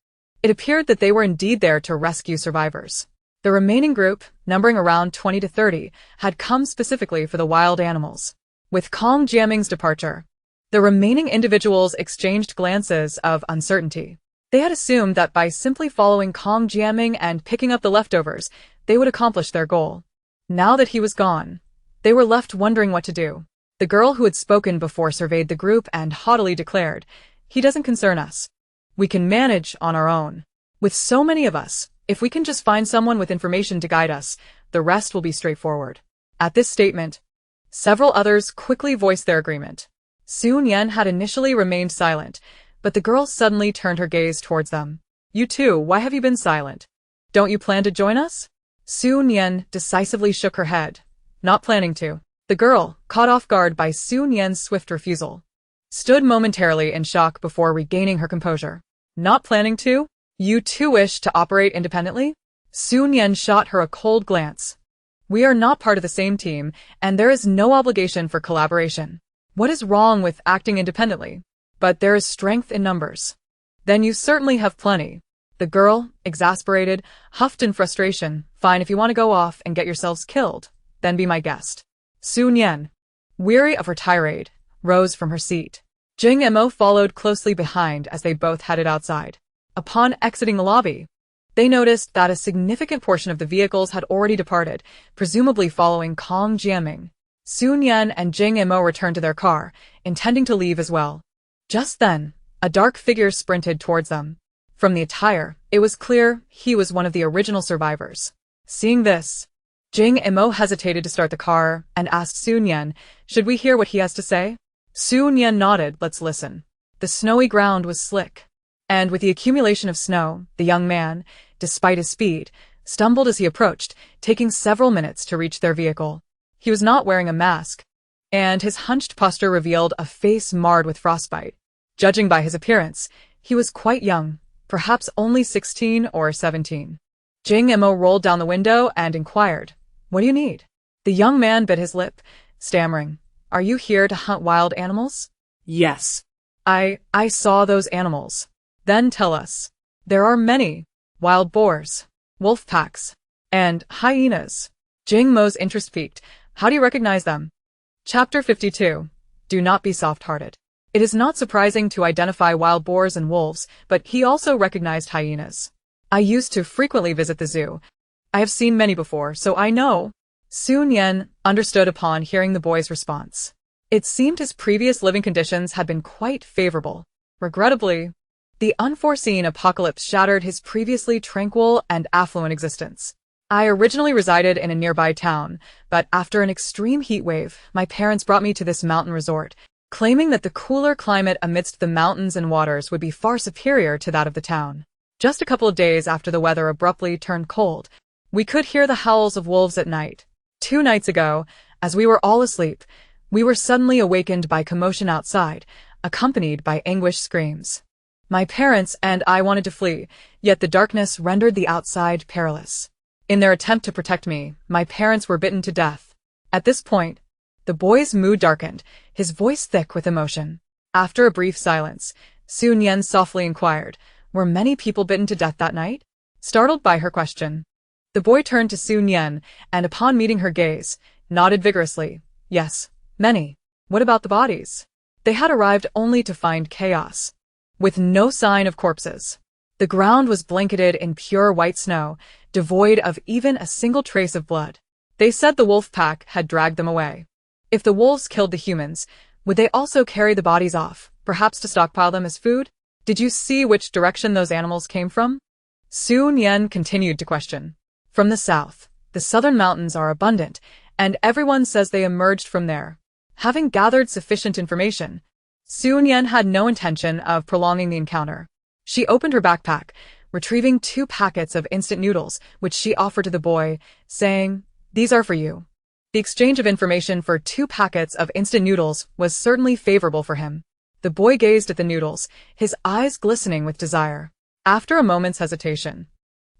It appeared that they were indeed there to rescue survivors. The remaining group, numbering around 20 to 30, had come specifically for the wild animals. With Kong Jiaming's departure, the remaining individuals exchanged glances of uncertainty. They had assumed that by simply following Kong Jiaming and picking up the leftovers, they would accomplish their goal. Now that he was gone, they were left wondering what to do. The girl who had spoken before surveyed the group and haughtily declared, "He doesn't concern us. We can manage on our own. With so many of us, if we can just find someone with information to guide us, the rest will be straightforward." At this statement, several others quickly voiced their agreement. Nian had initially remained silent, but the girl suddenly turned her gaze towards them. "You too, why have you been silent? Don't you plan to join us?" Nian decisively shook her head. "Not planning to." The girl, caught off guard by Nian's swift refusal, stood momentarily in shock before regaining her composure. "Not planning to? You too wish to operate independently?" Nian shot her a cold glance. "We are not part of the same team, and there is no obligation for collaboration. What is wrong with acting independently? But there is strength in numbers." "Then you certainly have plenty." The girl, exasperated, huffed in frustration. "Fine, if you want to go off and get yourselves killed, then be my guest." Nian, weary of her tirade, rose from her seat. Jing Mo followed closely behind as they both headed outside. Upon exiting the lobby, they noticed that a significant portion of the vehicles had already departed, presumably following Kong Jiaming. Nian and Jing Mo returned to their car, intending to leave as well. Just then, a dark figure sprinted towards them. From the attire, it was clear he was one of the original survivors. Seeing this, Jing Mo hesitated to start the car and asked Nian, "Should we hear what he has to say?" Nian nodded. "Let's listen." The snowy ground was slick, and with the accumulation of snow, the young man, despite his speed, stumbled as he approached, taking several minutes to reach their vehicle. He was not wearing a mask, and his hunched posture revealed a face marred with frostbite. Judging by his appearance, he was quite young, perhaps only 16 or 17. Jing Mo rolled down the window and inquired, "What do you need?" The young man bit his lip, stammering, "Are you here to hunt wild animals?" Yes. I saw those animals." "Then tell us." "There are many. Wild boars, wolf packs, and hyenas." Jing Mo's interest peaked. "How do you recognize them?" Chapter 52. Do not be soft-hearted. It is not surprising to identify wild boars and wolves, but he also recognized hyenas. "I used to frequently visit the zoo. I have seen many before, so I know." Nian understood upon hearing the boy's response. It seemed his previous living conditions had been quite favorable. Regrettably, the unforeseen apocalypse shattered his previously tranquil and affluent existence. "I originally resided in a nearby town, but after an extreme heat wave, my parents brought me to this mountain resort, claiming that the cooler climate amidst the mountains and waters would be far superior to that of the town. Just a couple of days after the weather abruptly turned cold, we could hear the howls of wolves at night. 2 nights ago, as we were all asleep, we were suddenly awakened by commotion outside, accompanied by anguished screams. My parents and I wanted to flee, yet the darkness rendered the outside perilous. In their attempt to protect me, my parents were bitten to death." At this point, the boy's mood darkened, his voice thick with emotion. After a brief silence, Nian softly inquired, "Were many people bitten to death that night?" Startled by her question, the boy turned to Nian and, upon meeting her gaze, nodded vigorously. "Yes, many." "What about the bodies?" They had arrived only to find chaos, with no sign of corpses. The ground was blanketed in pure white snow, devoid of even a single trace of blood. They said the wolf pack had dragged them away. If the wolves killed the humans, would they also carry the bodies off, perhaps to stockpile them as food? "Did you see which direction those animals came from?" Nian continued to question. "From the south. The southern mountains are abundant, and everyone says they emerged from there." Having gathered sufficient information, Nian had no intention of prolonging the encounter. She opened her backpack, retrieving 2 packets of instant noodles, which she offered to the boy, saying, "These are for you." The exchange of information for 2 packets of instant noodles was certainly favorable for him. The boy gazed at the noodles, his eyes glistening with desire. After a moment's hesitation,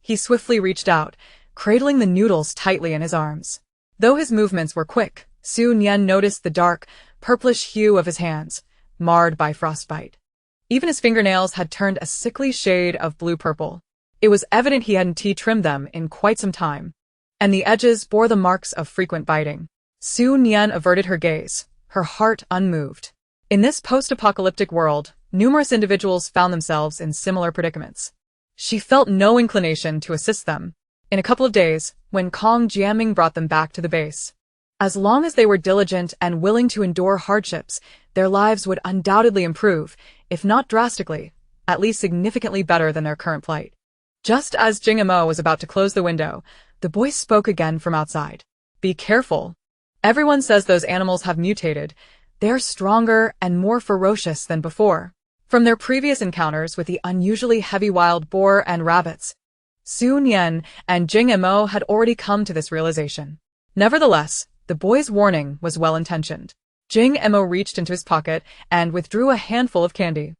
he swiftly reached out, cradling the noodles tightly in his arms. Though his movements were quick, Nian noticed the dark, purplish hue of his hands, marred by frostbite. Even his fingernails had turned a sickly shade of blue-purple. It was evident he hadn't trimmed them in quite some time, and the edges bore the marks of frequent biting. Nian averted her gaze, her heart unmoved. In this post-apocalyptic world, numerous individuals found themselves in similar predicaments. She felt no inclination to assist them. In a couple of days, when Kong Jiaming brought them back to the base. As long as they were diligent and willing to endure hardships, their lives would undoubtedly improve, if not drastically, at least significantly better than their current plight. Just as Jing Mo was about to close the window, the boy spoke again from outside. Be careful. Everyone says those animals have mutated. They're stronger and more ferocious than before. From their previous encounters with the unusually heavy wild boar and rabbits, Su Nian and Jing Mo had already come to this realization. Nevertheless, the boy's warning was well-intentioned. Jing Mo reached into his pocket and withdrew a handful of candy.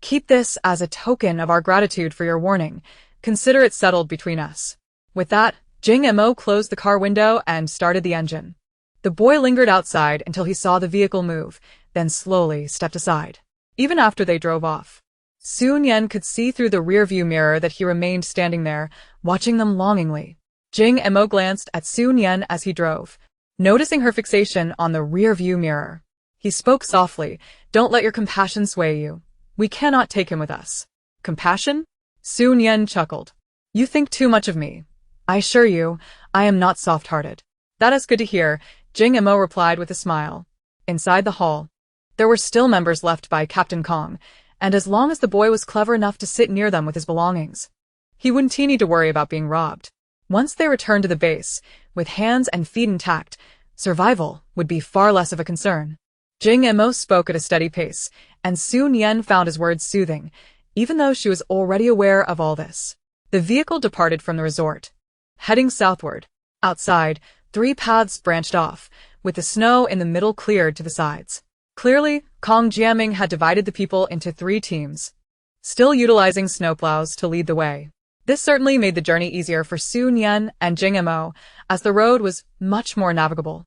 Keep this as a token of our gratitude for your warning. Consider it settled between us. With that, Jing Mo closed the car window and started the engine. The boy lingered outside until he saw the vehicle move, then slowly stepped aside. Even after they drove off, Su Nian could see through the rearview mirror that he remained standing there, watching them longingly. Jing Mo glanced at Su Nian as he drove, noticing her fixation on the rearview mirror. He spoke softly, "Don't let your compassion sway you. We cannot take him with us." Compassion? Su Nian chuckled. You think too much of me. I assure you, I am not soft-hearted. That is good to hear, Jing Mo replied with a smile. Inside the hall, there were still members left by Captain Kong, and as long as the boy was clever enough to sit near them with his belongings, he wouldn't need to worry about being robbed. Once they returned to the base, with hands and feet intact, survival would be far less of a concern. Jing Mo spoke at a steady pace, and Su Nian found his words soothing, even though she was already aware of all this. The vehicle departed from the resort, heading southward. Outside, 3 paths branched off, with the snow in the middle cleared to the sides. Clearly, Kong Jiaming had divided the people into 3 teams, still utilizing snowplows to lead the way. This certainly made the journey easier for Su Nian and Jing Mo, as the road was much more navigable.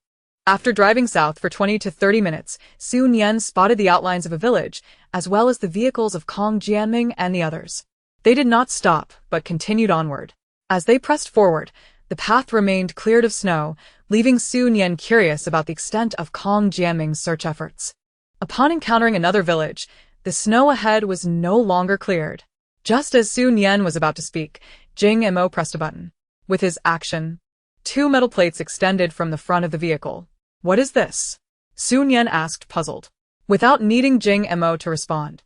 After driving south for 20 to 30 minutes, Su Nian spotted the outlines of a village, as well as the vehicles of Kong Jiaming and the others. They did not stop, but continued onward. As they pressed forward, the path remained cleared of snow, leaving Su Nian curious about the extent of Kong Jiaming's search efforts. Upon encountering another village, the snow ahead was no longer cleared. Just as Su Nian was about to speak, Jing Mo pressed a button. With his action, 2 metal plates extended from the front of the vehicle. What is this? Su Nian asked, puzzled. Without needing Jing Mo to respond,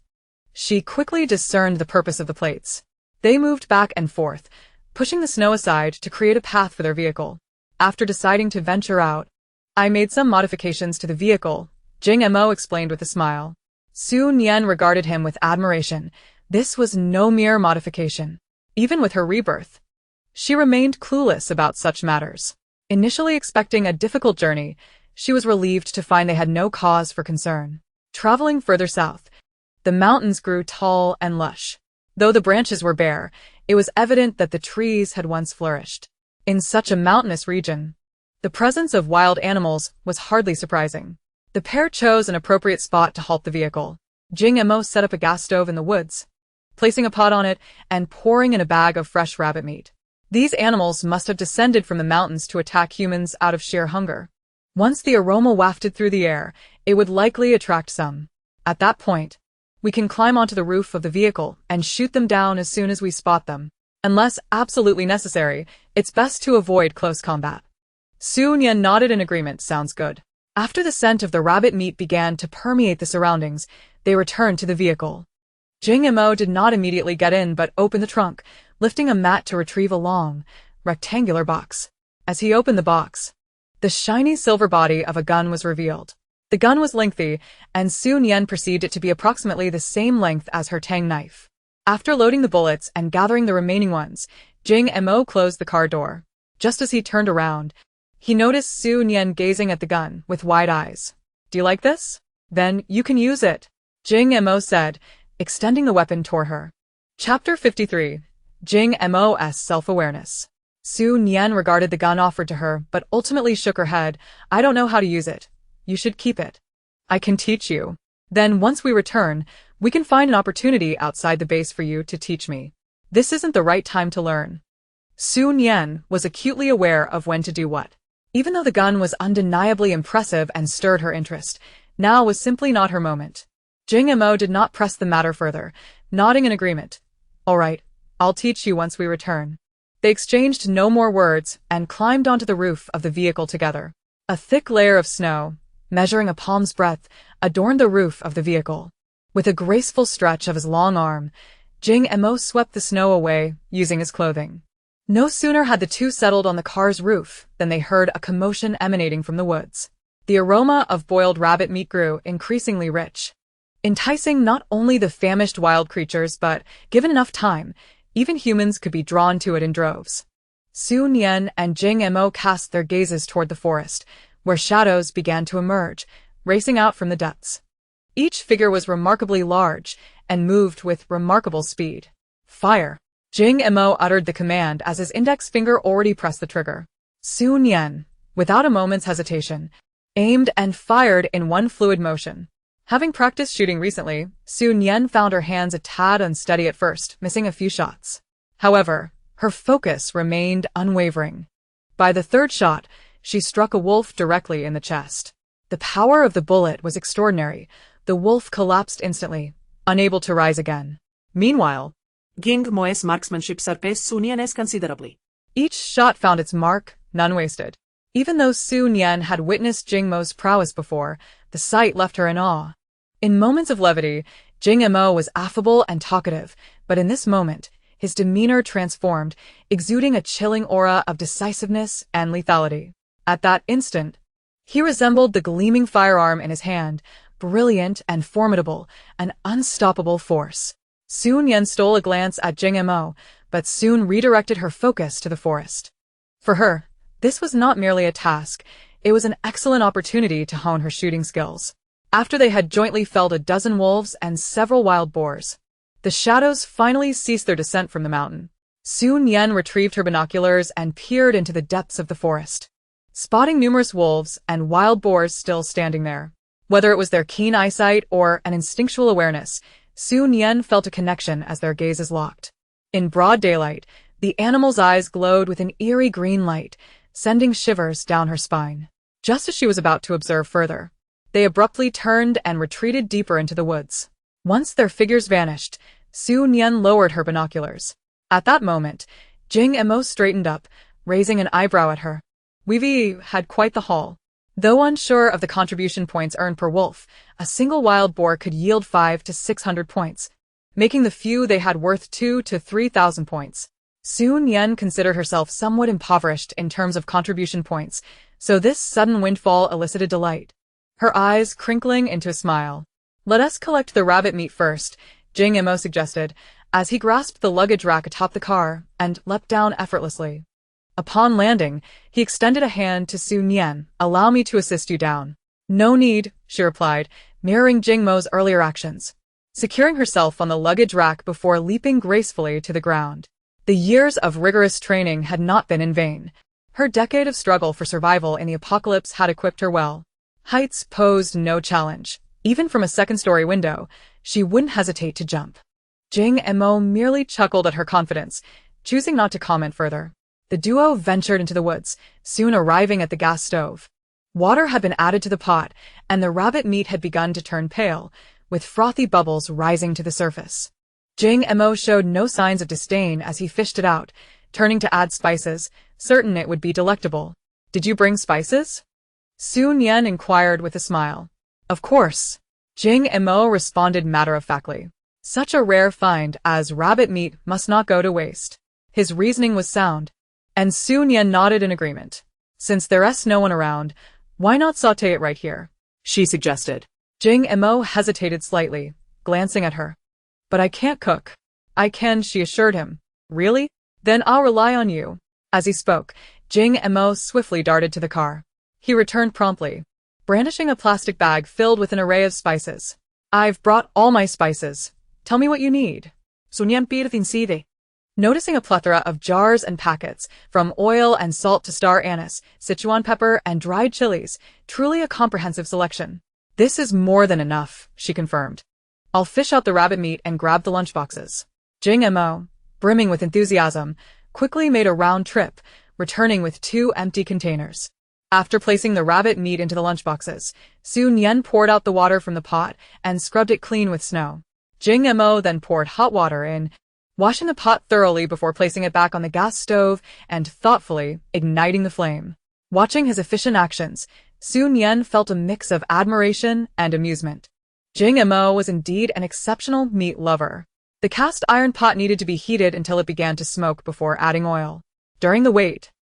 she quickly discerned the purpose of the plates. They moved back and forth, pushing the snow aside to create a path for their vehicle. After deciding to venture out, I made some modifications to the vehicle, Jing Mo explained with a smile. Su Nian regarded him with admiration. This was no mere modification. Even with her rebirth, she remained clueless about such matters. Initially expecting a difficult journey, she was relieved to find they had no cause for concern. Traveling further south, the mountains grew tall and lush. Though the branches were bare, it was evident that the trees had once flourished. In such a mountainous region, the presence of wild animals was hardly surprising. The pair chose an appropriate spot to halt the vehicle. Jing Mo set up a gas stove in the woods, placing a pot on it and pouring in a bag of fresh rabbit meat. These animals must have descended from the mountains to attack humans out of sheer hunger. Once the aroma wafted through the air, it would likely attract some. At that point, we can climb onto the roof of the vehicle and shoot them down as soon as we spot them. Unless absolutely necessary, it's best to avoid close combat. Su Nian nodded in agreement. Sounds good. After the scent of the rabbit meat began to permeate the surroundings, they returned to the vehicle. Jing Mo did not immediately get in but opened the trunk, lifting a mat to retrieve a long, rectangular box. As he opened the box, the shiny silver body of a gun was revealed. The gun was lengthy, and Su Nian perceived it to be approximately the same length as her tang knife. After loading the bullets and gathering the remaining ones, Jing Mo closed the car door. Just as he turned around, he noticed Su Nian gazing at the gun with wide eyes. Do you like this? Then you can use it, Jing Mo said, extending the weapon toward her. Chapter 53. Jing Mo's Self-Awareness. Su Nian regarded the gun offered to her, but ultimately shook her head. I don't know how to use it. You should keep it. I can teach you. Then once we return, we can find an opportunity outside the base for you to teach me. This isn't the right time to learn. Su Nian was acutely aware of when to do what. Even though the gun was undeniably impressive and stirred her interest, now was simply not her moment. Jing Mo did not press the matter further, nodding in agreement. All right, I'll teach you once we return. They exchanged no more words and climbed onto the roof of the vehicle together. A thick layer of snow, measuring a palm's breadth, adorned the roof of the vehicle. With a graceful stretch of his long arm, Jing Mo swept the snow away using his clothing. No sooner had the two settled on the car's roof than they heard a commotion emanating from the woods. The aroma of boiled rabbit meat grew increasingly rich, enticing not only the famished wild creatures but, given enough time, even humans could be drawn to it in droves. Su Nian and Jing Mo cast their gazes toward the forest, where shadows began to emerge, racing out from the depths. Each figure was remarkably large and moved with remarkable speed. Fire! Jing Mo uttered the command as his index finger already pressed the trigger. Su Nian, without a moment's hesitation, aimed and fired in one fluid motion. Having practiced shooting recently, Su Nian found her hands a tad unsteady at first, missing a few shots. However, her focus remained unwavering. By the third shot, she struck a wolf directly in the chest. The power of the bullet was extraordinary. The wolf collapsed instantly, unable to rise again. Meanwhile, Jing Mo's marksmanship surpassed Su Nian's considerably. each shot found its mark, none wasted. Even though Su Nian had witnessed Jing Mo's prowess before, the sight left her in awe. In moments of levity, Jing Mo was affable and talkative, but in this moment, his demeanor transformed, exuding a chilling aura of decisiveness and lethality. At that instant, he resembled the gleaming firearm in his hand, brilliant and formidable, an unstoppable force. Su Nian stole a glance at Jing Mo, but soon redirected her focus to the forest. For her, this was not merely a task, it was an excellent opportunity to hone her shooting skills. After they had jointly felled a dozen wolves and several wild boars, the shadows finally ceased their descent from the mountain. Su Nian retrieved her binoculars and peered into the depths of the forest, spotting numerous wolves and wild boars still standing there. Whether it was their keen eyesight or an instinctual awareness, Su Nian felt a connection as their gazes locked. In broad daylight, the animal's eyes glowed with an eerie green light, sending shivers down her spine. Just as she was about to observe further, they abruptly turned and retreated deeper into the woods. Once their figures vanished, Su Nian lowered her binoculars. At that moment, Jing Mo straightened up, raising an eyebrow at her. We've had quite the haul. Though unsure of the contribution points earned per wolf, a single wild boar could yield 500 to 600 points, making the few they had worth 2,000 to 3,000 points. Su Nian considered herself somewhat impoverished in terms of contribution points, so this sudden windfall elicited delight. Her eyes crinkling into a smile. "Let us collect the rabbit meat first," Jing Mo suggested, as he grasped the luggage rack atop the car and leapt down effortlessly. Upon landing, he extended a hand to Su Nian. "Allow me to assist you down." "No need," she replied, mirroring Jing Mo's earlier actions, securing herself on the luggage rack before leaping gracefully to the ground. The years of rigorous training had not been in vain. Her decade of struggle for survival in the apocalypse had equipped her well. Heights posed no challenge. Even from a second-story window, she wouldn't hesitate to jump. Jing Mo merely chuckled at her confidence, choosing not to comment further. The duo ventured into the woods, soon arriving at the gas stove. Water had been added to the pot, and the rabbit meat had begun to turn pale, with frothy bubbles rising to the surface. Jing Mo showed no signs of disdain as he fished it out, turning to add spices, certain it would be delectable. "Did you bring spices?" Su Nian inquired with a smile. "Of course." Jing Mo responded matter-of-factly. Such a rare find as rabbit meat must not go to waste. His reasoning was sound, and Su Nian nodded in agreement. "Since there's no one around, why not saute it right here?" she suggested. Jing Mo hesitated slightly, glancing at her. "But I can't cook." "I can," she assured him. "Really? Then I'll rely on you." As he spoke, Jing Mo swiftly darted to the car. He returned promptly, brandishing a plastic bag filled with an array of spices. "I've brought all my spices. Tell me what you need." Su Nian incide. Noticing a plethora of jars and packets, from oil and salt to star anise, Sichuan pepper, and dried chilies, truly a comprehensive selection. "This is more than enough," she confirmed. "I'll fish out the rabbit meat and grab the lunchboxes." Jing Mo, brimming with enthusiasm, quickly made a round trip, returning with 2 empty containers. After placing the rabbit meat into the lunchboxes, Su Nian poured out the water from the pot and scrubbed it clean with snow. Jing Mo then poured hot water in, washing the pot thoroughly before placing it back on the gas stove and thoughtfully igniting the flame. Watching his efficient actions, Su Nian felt a mix of admiration and amusement. Jing Mo was indeed an exceptional meat lover. The cast iron pot needed to be heated until it began to smoke before adding oil. During the wait,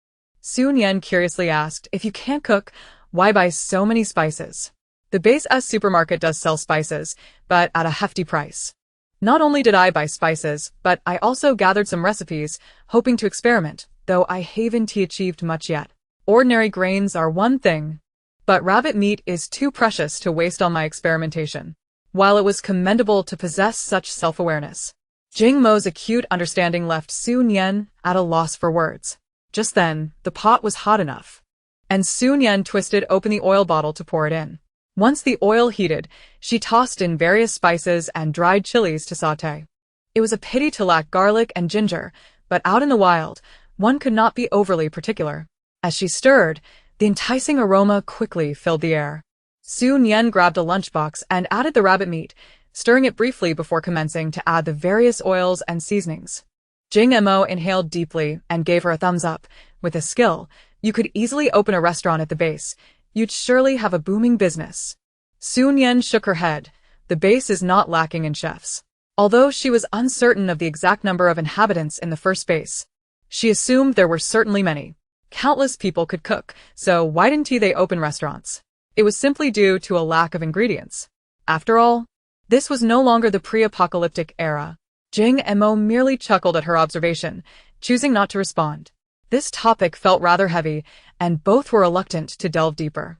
Su Nian curiously asked, if you can't cook, why buy so many spices? The base S supermarket does sell spices, but at a hefty price. Not only did I buy spices, but I also gathered some recipes, hoping to experiment, though I haven't achieved much yet. Ordinary grains are one thing, but rabbit meat is too precious to waste on my experimentation. While it was commendable to possess such self-awareness, Jing Mo's acute understanding left Su Nian at a loss for words. Just then, the pot was hot enough, and Su Nian twisted open the oil bottle to pour it in. Once the oil heated, she tossed in various spices and dried chilies to sauté. It was a pity to lack garlic and ginger, but out in the wild, one could not be overly particular. As she stirred, the enticing aroma quickly filled the air. Su Nian grabbed a lunchbox and added the rabbit meat, stirring it briefly before commencing to add the various oils and seasonings. Jing Mo inhaled deeply and gave her a thumbs up. With a skill, you could easily open a restaurant at the base. You'd surely have a booming business. Su Nian shook her head. The base is not lacking in chefs. Although she was uncertain of the exact number of inhabitants in the first base, she assumed there were certainly many. Countless people could cook, so why didn't they open restaurants? It was simply due to a lack of ingredients. After all, this was no longer the pre-apocalyptic era. Jing Mo merely chuckled at her observation, choosing not to respond. This topic felt rather heavy, and both were reluctant to delve deeper.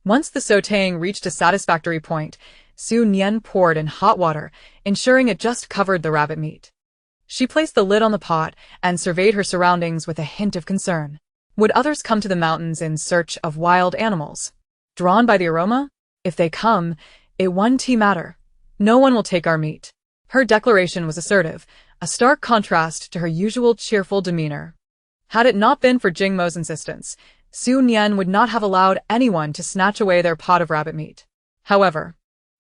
Once the sautéing reached a satisfactory point, Su Nian poured in hot water, ensuring it just covered the rabbit meat. She placed the lid on the pot and surveyed her surroundings with a hint of concern. Would others come to the mountains in search of wild animals? Drawn by the aroma? If they come, it won't matter. No one will take our meat. Her declaration was assertive, a stark contrast to her usual cheerful demeanor. Had it not been for Jing Mo's insistence, Su Nian would not have allowed anyone to snatch away their pot of rabbit meat. However,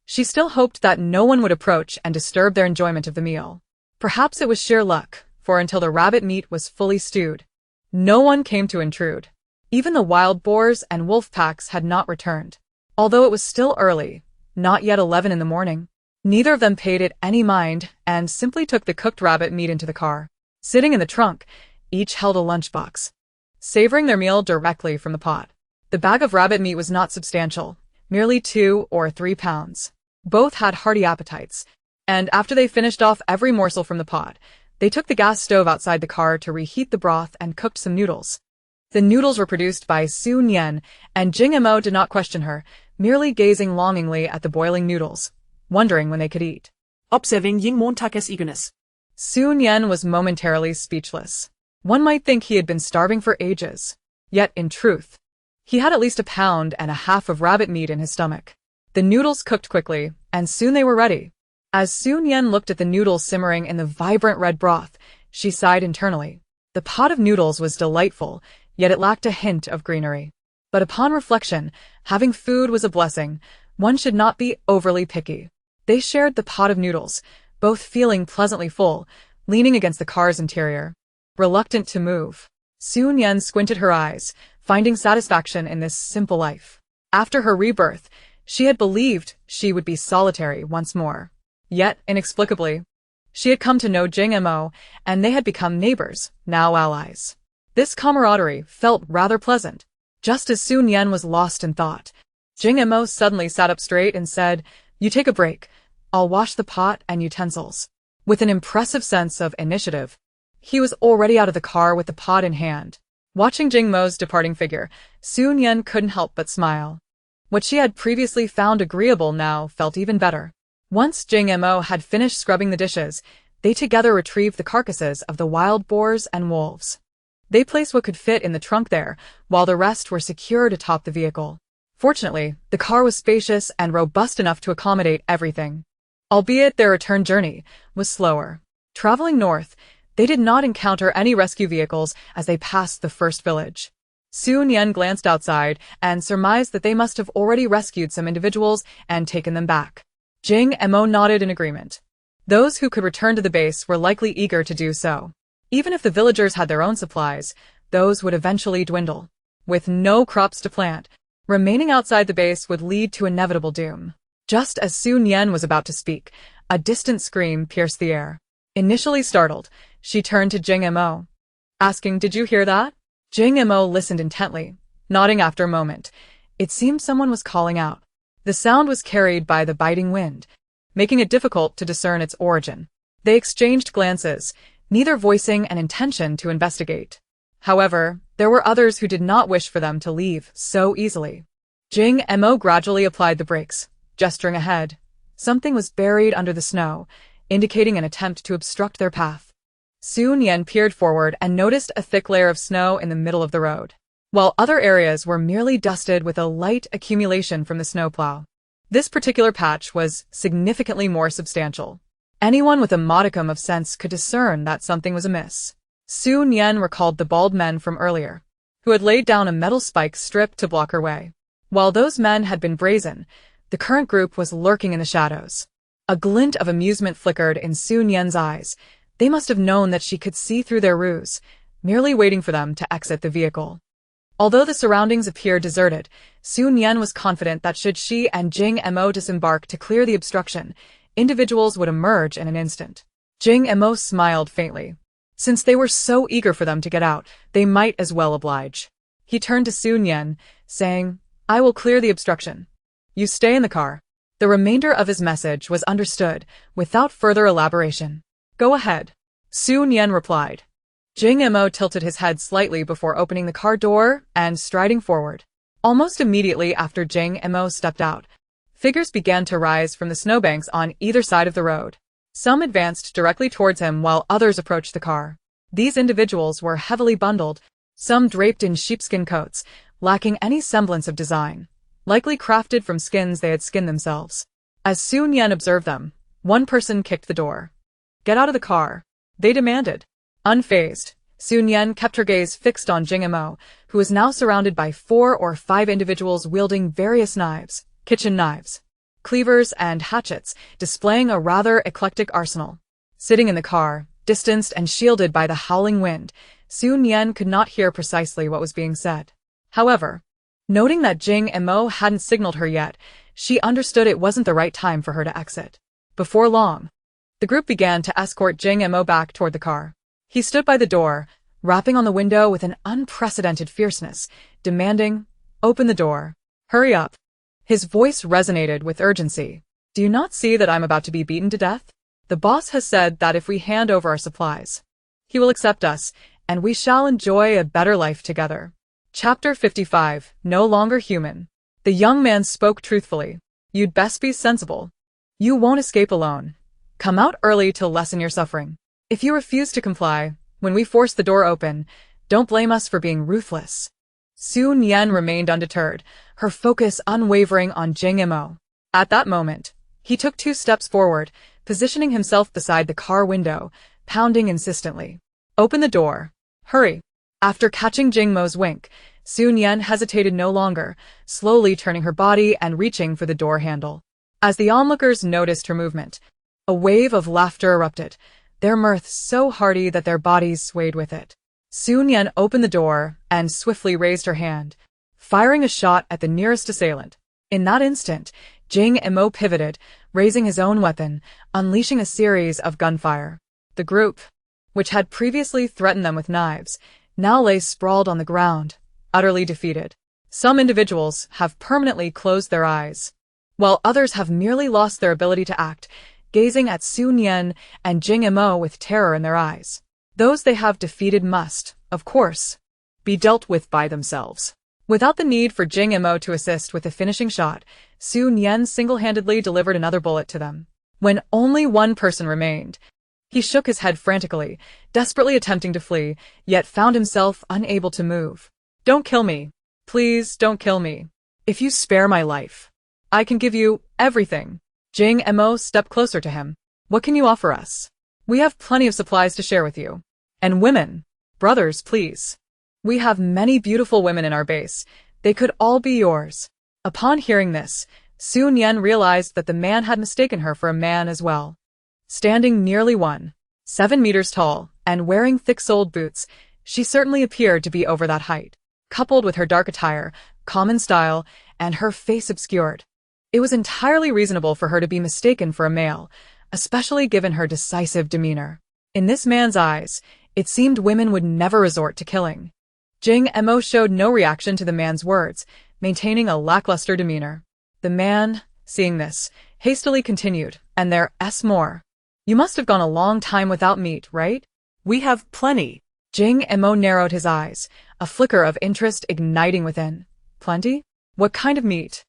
she still hoped that no one would approach and disturb their enjoyment of the meal. Perhaps it was sheer luck, for until the rabbit meat was fully stewed, no one came to intrude. Even the wild boars and wolf packs had not returned. Although it was still early, not yet 11 in the morning, neither of them paid it any mind and simply took the cooked rabbit meat into the car. Sitting in the trunk, each held a lunchbox, savoring their meal directly from the pot. The bag of rabbit meat was not substantial, merely 2 or 3 pounds. Both had hearty appetites, and after they finished off every morsel from the pot, they took the gas stove outside the car to reheat the broth and cooked some noodles. The noodles were produced by Su Nian, and Jing Mo did not question her, merely gazing longingly at the boiling noodles, wondering when they could eat. Observing Jing Mo's eagerness, Su Nian was momentarily speechless. One might think he had been starving for ages. Yet, in truth, he had at least 1.5 pounds of rabbit meat in his stomach. The noodles cooked quickly, and soon they were ready. As Su Nian looked at the noodles simmering in the vibrant red broth, she sighed internally. The pot of noodles was delightful, yet it lacked a hint of greenery. But upon reflection, having food was a blessing. One should not be overly picky. They shared the pot of noodles, both feeling pleasantly full, leaning against the car's interior. Reluctant to move, Su Nian squinted her eyes, finding satisfaction in this simple life. After her rebirth, she had believed she would be solitary once more. Yet, inexplicably, she had come to know Jing Mo, and they had become neighbors, now allies. This camaraderie felt rather pleasant. Just as Su Nian was lost in thought, Jing Mo suddenly sat up straight and said, "You take a break. I'll wash the pot and utensils." With an impressive sense of initiative, he was already out of the car with the pot in hand. Watching Jing Mo's departing figure, Su Nian couldn't help but smile. What she had previously found agreeable now felt even better. Once Jing Mo had finished scrubbing the dishes, they together retrieved the carcasses of the wild boars and wolves. They placed what could fit in the trunk there, while the rest were secured atop the vehicle. Fortunately, the car was spacious and robust enough to accommodate everything. Albeit their return journey was slower. Traveling north, they did not encounter any rescue vehicles as they passed the first village. Su Nian glanced outside and surmised that they must have already rescued some individuals and taken them back. Jing Mo nodded in agreement. Those who could return to the base were likely eager to do so. Even if the villagers had their own supplies, those would eventually dwindle. With no crops to plant, remaining outside the base would lead to inevitable doom. Just as Su Nian was about to speak, a distant scream pierced the air. Initially startled, she turned to Jing Mo, asking, "Did you hear that?" Jing Mo listened intently, nodding after a moment. It seemed someone was calling out. The sound was carried by the biting wind, making it difficult to discern its origin. They exchanged glances, neither voicing an intention to investigate. However, there were others who did not wish for them to leave so easily. Jing Mo gradually applied the brakes, gesturing ahead. Something was buried under the snow, indicating an attempt to obstruct their path. Su Nian peered forward and noticed a thick layer of snow in the middle of the road, while other areas were merely dusted with a light accumulation from the snowplow. This particular patch was significantly more substantial. Anyone with a modicum of sense could discern that something was amiss. Su Nian recalled the bald men from earlier, who had laid down a metal spike strip to block her way. While those men had been brazen, the current group was lurking in the shadows. A glint of amusement flickered in Su Nian's eyes. They must have known that she could see through their ruse, merely waiting for them to exit the vehicle. Although the surroundings appeared deserted, Su Nian was confident that should she and Jing Mo disembark to clear the obstruction, individuals would emerge in an instant. Jing Mo smiled faintly. Since they were so eager for them to get out, they might as well oblige. He turned to Su Nian, saying, "I will clear the obstruction. You stay in the car." The remainder of his message was understood, without further elaboration. "Go ahead," Su Nian replied. Jing Mo tilted his head slightly before opening the car door and striding forward. Almost immediately after Jing Mo stepped out, figures began to rise from the snowbanks on either side of the road. Some advanced directly towards him while others approached the car. These individuals were heavily bundled, some draped in sheepskin coats, lacking any semblance of design, likely crafted from skins they had skinned themselves. As Su Nian observed them, one person kicked the door. "Get out of the car," they demanded. Unfazed, Su Nian kept her gaze fixed on Jing Mo, who was now surrounded by 4 or 5 individuals wielding various knives, kitchen knives, cleavers, and hatchets, displaying a rather eclectic arsenal. Sitting in the car, distanced and shielded by the howling wind, Su Nian could not hear precisely what was being said. However, noting that Jing Mo hadn't signaled her yet, she understood it wasn't the right time for her to exit. Before long, the group began to escort Jing Mo back toward the car. He stood by the door, rapping on the window with an unprecedented fierceness, demanding, "Open the door. Hurry up." His voice resonated with urgency. "Do you not see that I'm about to be beaten to death? The boss has said that if we hand over our supplies, he will accept us, and we shall enjoy a better life together." Chapter 55, No Longer Human. The young man spoke truthfully. "You'd best be sensible. You won't escape alone. Come out early to lessen your suffering. If you refuse to comply, when we force the door open, don't blame us for being ruthless." Su Nian remained undeterred, her focus unwavering on Jing Mo. At that moment, he took 2 steps forward, positioning himself beside the car window, pounding insistently. "Open the door. Hurry." After catching Jing Mo's wink, Su Nian hesitated no longer, slowly turning her body and reaching for the door handle. As the onlookers noticed her movement, a wave of laughter erupted, their mirth so hearty that their bodies swayed with it. Su Nian opened the door and swiftly raised her hand, firing a shot at the nearest assailant. In that instant, Jing Mo pivoted, raising his own weapon, unleashing a series of gunfire. The group, which had previously threatened them with knives, now lay sprawled on the ground, utterly defeated. Some individuals have permanently closed their eyes, while others have merely lost their ability to act, gazing at Su Nian and Jing Mo with terror in their eyes. Those they have defeated must, of course, be dealt with by themselves. Without the need for Jing Mo to assist with the finishing shot, Su Nian single-handedly delivered another bullet to them. When only one person remained, he shook his head frantically, desperately attempting to flee, yet found himself unable to move. "Don't kill me. Please don't kill me. If you spare my life, I can give you everything." Jing Mo stepped closer to him. "What can you offer us? We have plenty of supplies to share with you. And women. Brothers, please. We have many beautiful women in our base. They could all be yours." Upon hearing this, Su Nian realized that the man had mistaken her for a man as well. Standing nearly 1.7 meters tall and wearing thick-soled boots, she certainly appeared to be over that height. Coupled with her dark attire, common style, and her face obscured, it was entirely reasonable for her to be mistaken for a male, especially given her decisive demeanor. In this man's eyes, it seemed women would never resort to killing. Jing Mo showed no reaction to the man's words, maintaining a lackluster demeanor. The man, seeing this, hastily continued, and there's more. You must have gone a long time without meat, right? We have plenty. Jing Mo narrowed his eyes, a flicker of interest igniting within. Plenty? What kind of meat?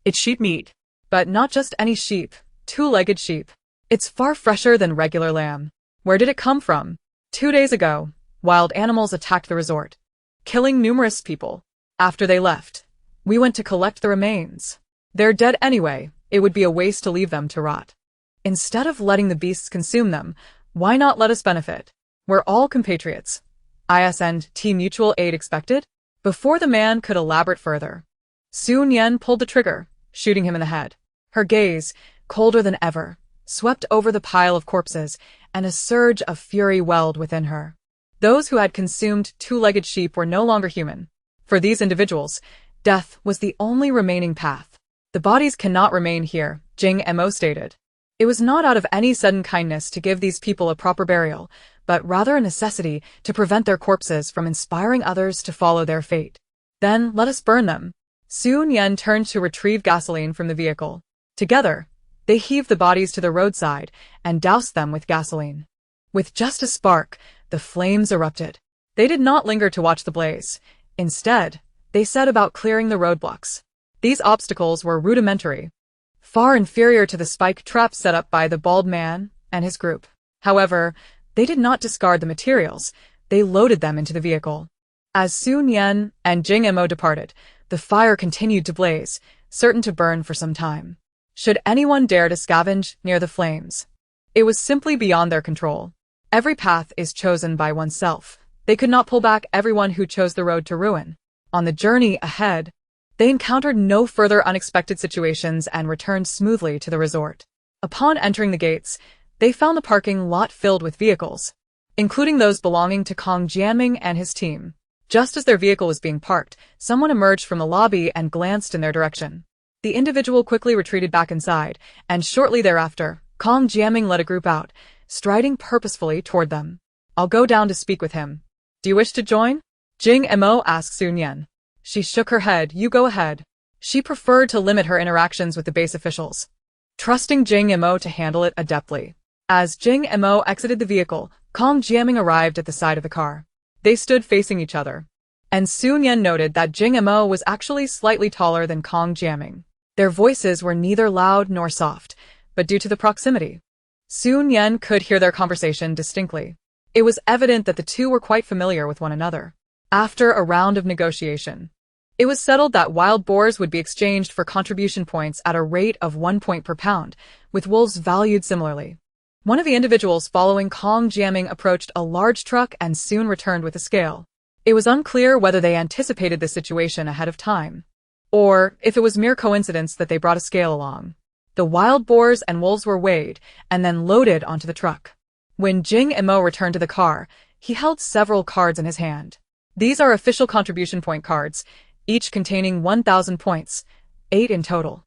It's sheep meat. But not just any sheep, two-legged sheep. It's far fresher than regular lamb. Where did it come from? 2 days ago, wild animals attacked the resort, killing numerous people. After they left, we went to collect the remains. They're dead anyway, it would be a waste to leave them to rot. Instead of letting the beasts consume them, why not let us benefit? We're all compatriots. ISNT mutual aid expected? Before the man could elaborate further, Su Nian pulled the trigger, shooting him in the head. Her gaze, colder than ever, swept over the pile of corpses, and a surge of fury welled within her. Those who had consumed two-legged sheep were no longer human. For these individuals, death was the only remaining path. The bodies cannot remain here, Jing Mo stated. It was not out of any sudden kindness to give these people a proper burial, but rather a necessity to prevent their corpses from inspiring others to follow their fate. Then let us burn them. Su Nian turned to retrieve gasoline from the vehicle. Together, they heaved the bodies to the roadside and doused them with gasoline. With just a spark, the flames erupted. They did not linger to watch the blaze. Instead, they set about clearing the roadblocks. These obstacles were rudimentary, far inferior to the spike traps set up by the bald man and his group. However, they did not discard the materials, they loaded them into the vehicle. As Su Nian and Jing Mo departed, the fire continued to blaze, certain to burn for some time. Should anyone dare to scavenge near the flames, it was simply beyond their control. Every path is chosen by oneself. They could not pull back everyone who chose the road to ruin. On the journey ahead, they encountered no further unexpected situations and returned smoothly to the resort. Upon entering the gates, they found the parking lot filled with vehicles, including those belonging to Kong Jianming and his team. Just as their vehicle was being parked, someone emerged from the lobby and glanced in their direction. The individual quickly retreated back inside, and shortly thereafter, Kong Jianming led a group out, striding purposefully toward them. I'll go down to speak with him. Do you wish to join? Jing Mo asked Su Nian. She shook her head. You go ahead. She preferred to limit her interactions with the base officials, trusting Jing Mo to handle it adeptly. As Jing Mo exited the vehicle, Kong Jianming arrived at the side of the car. They stood facing each other, and Su Nian noted that Jing Mo was actually slightly taller than Kong Jianming. Their voices were neither loud nor soft, but due to the proximity, Su Nian could hear their conversation distinctly. It was evident that the two were quite familiar with one another. After a round of negotiation, it was settled that wild boars would be exchanged for contribution points at a rate of 1 point per pound, with wolves valued similarly. One of the individuals following Kong Jianming approached a large truck and soon returned with a scale. It was unclear whether they anticipated this situation ahead of time, or if it was mere coincidence that they brought a scale along. The wild boars and wolves were weighed and then loaded onto the truck. When Jing Mo returned to the car, he held several cards in his hand. These are official contribution point cards, each containing 1,000 points, 8 in total.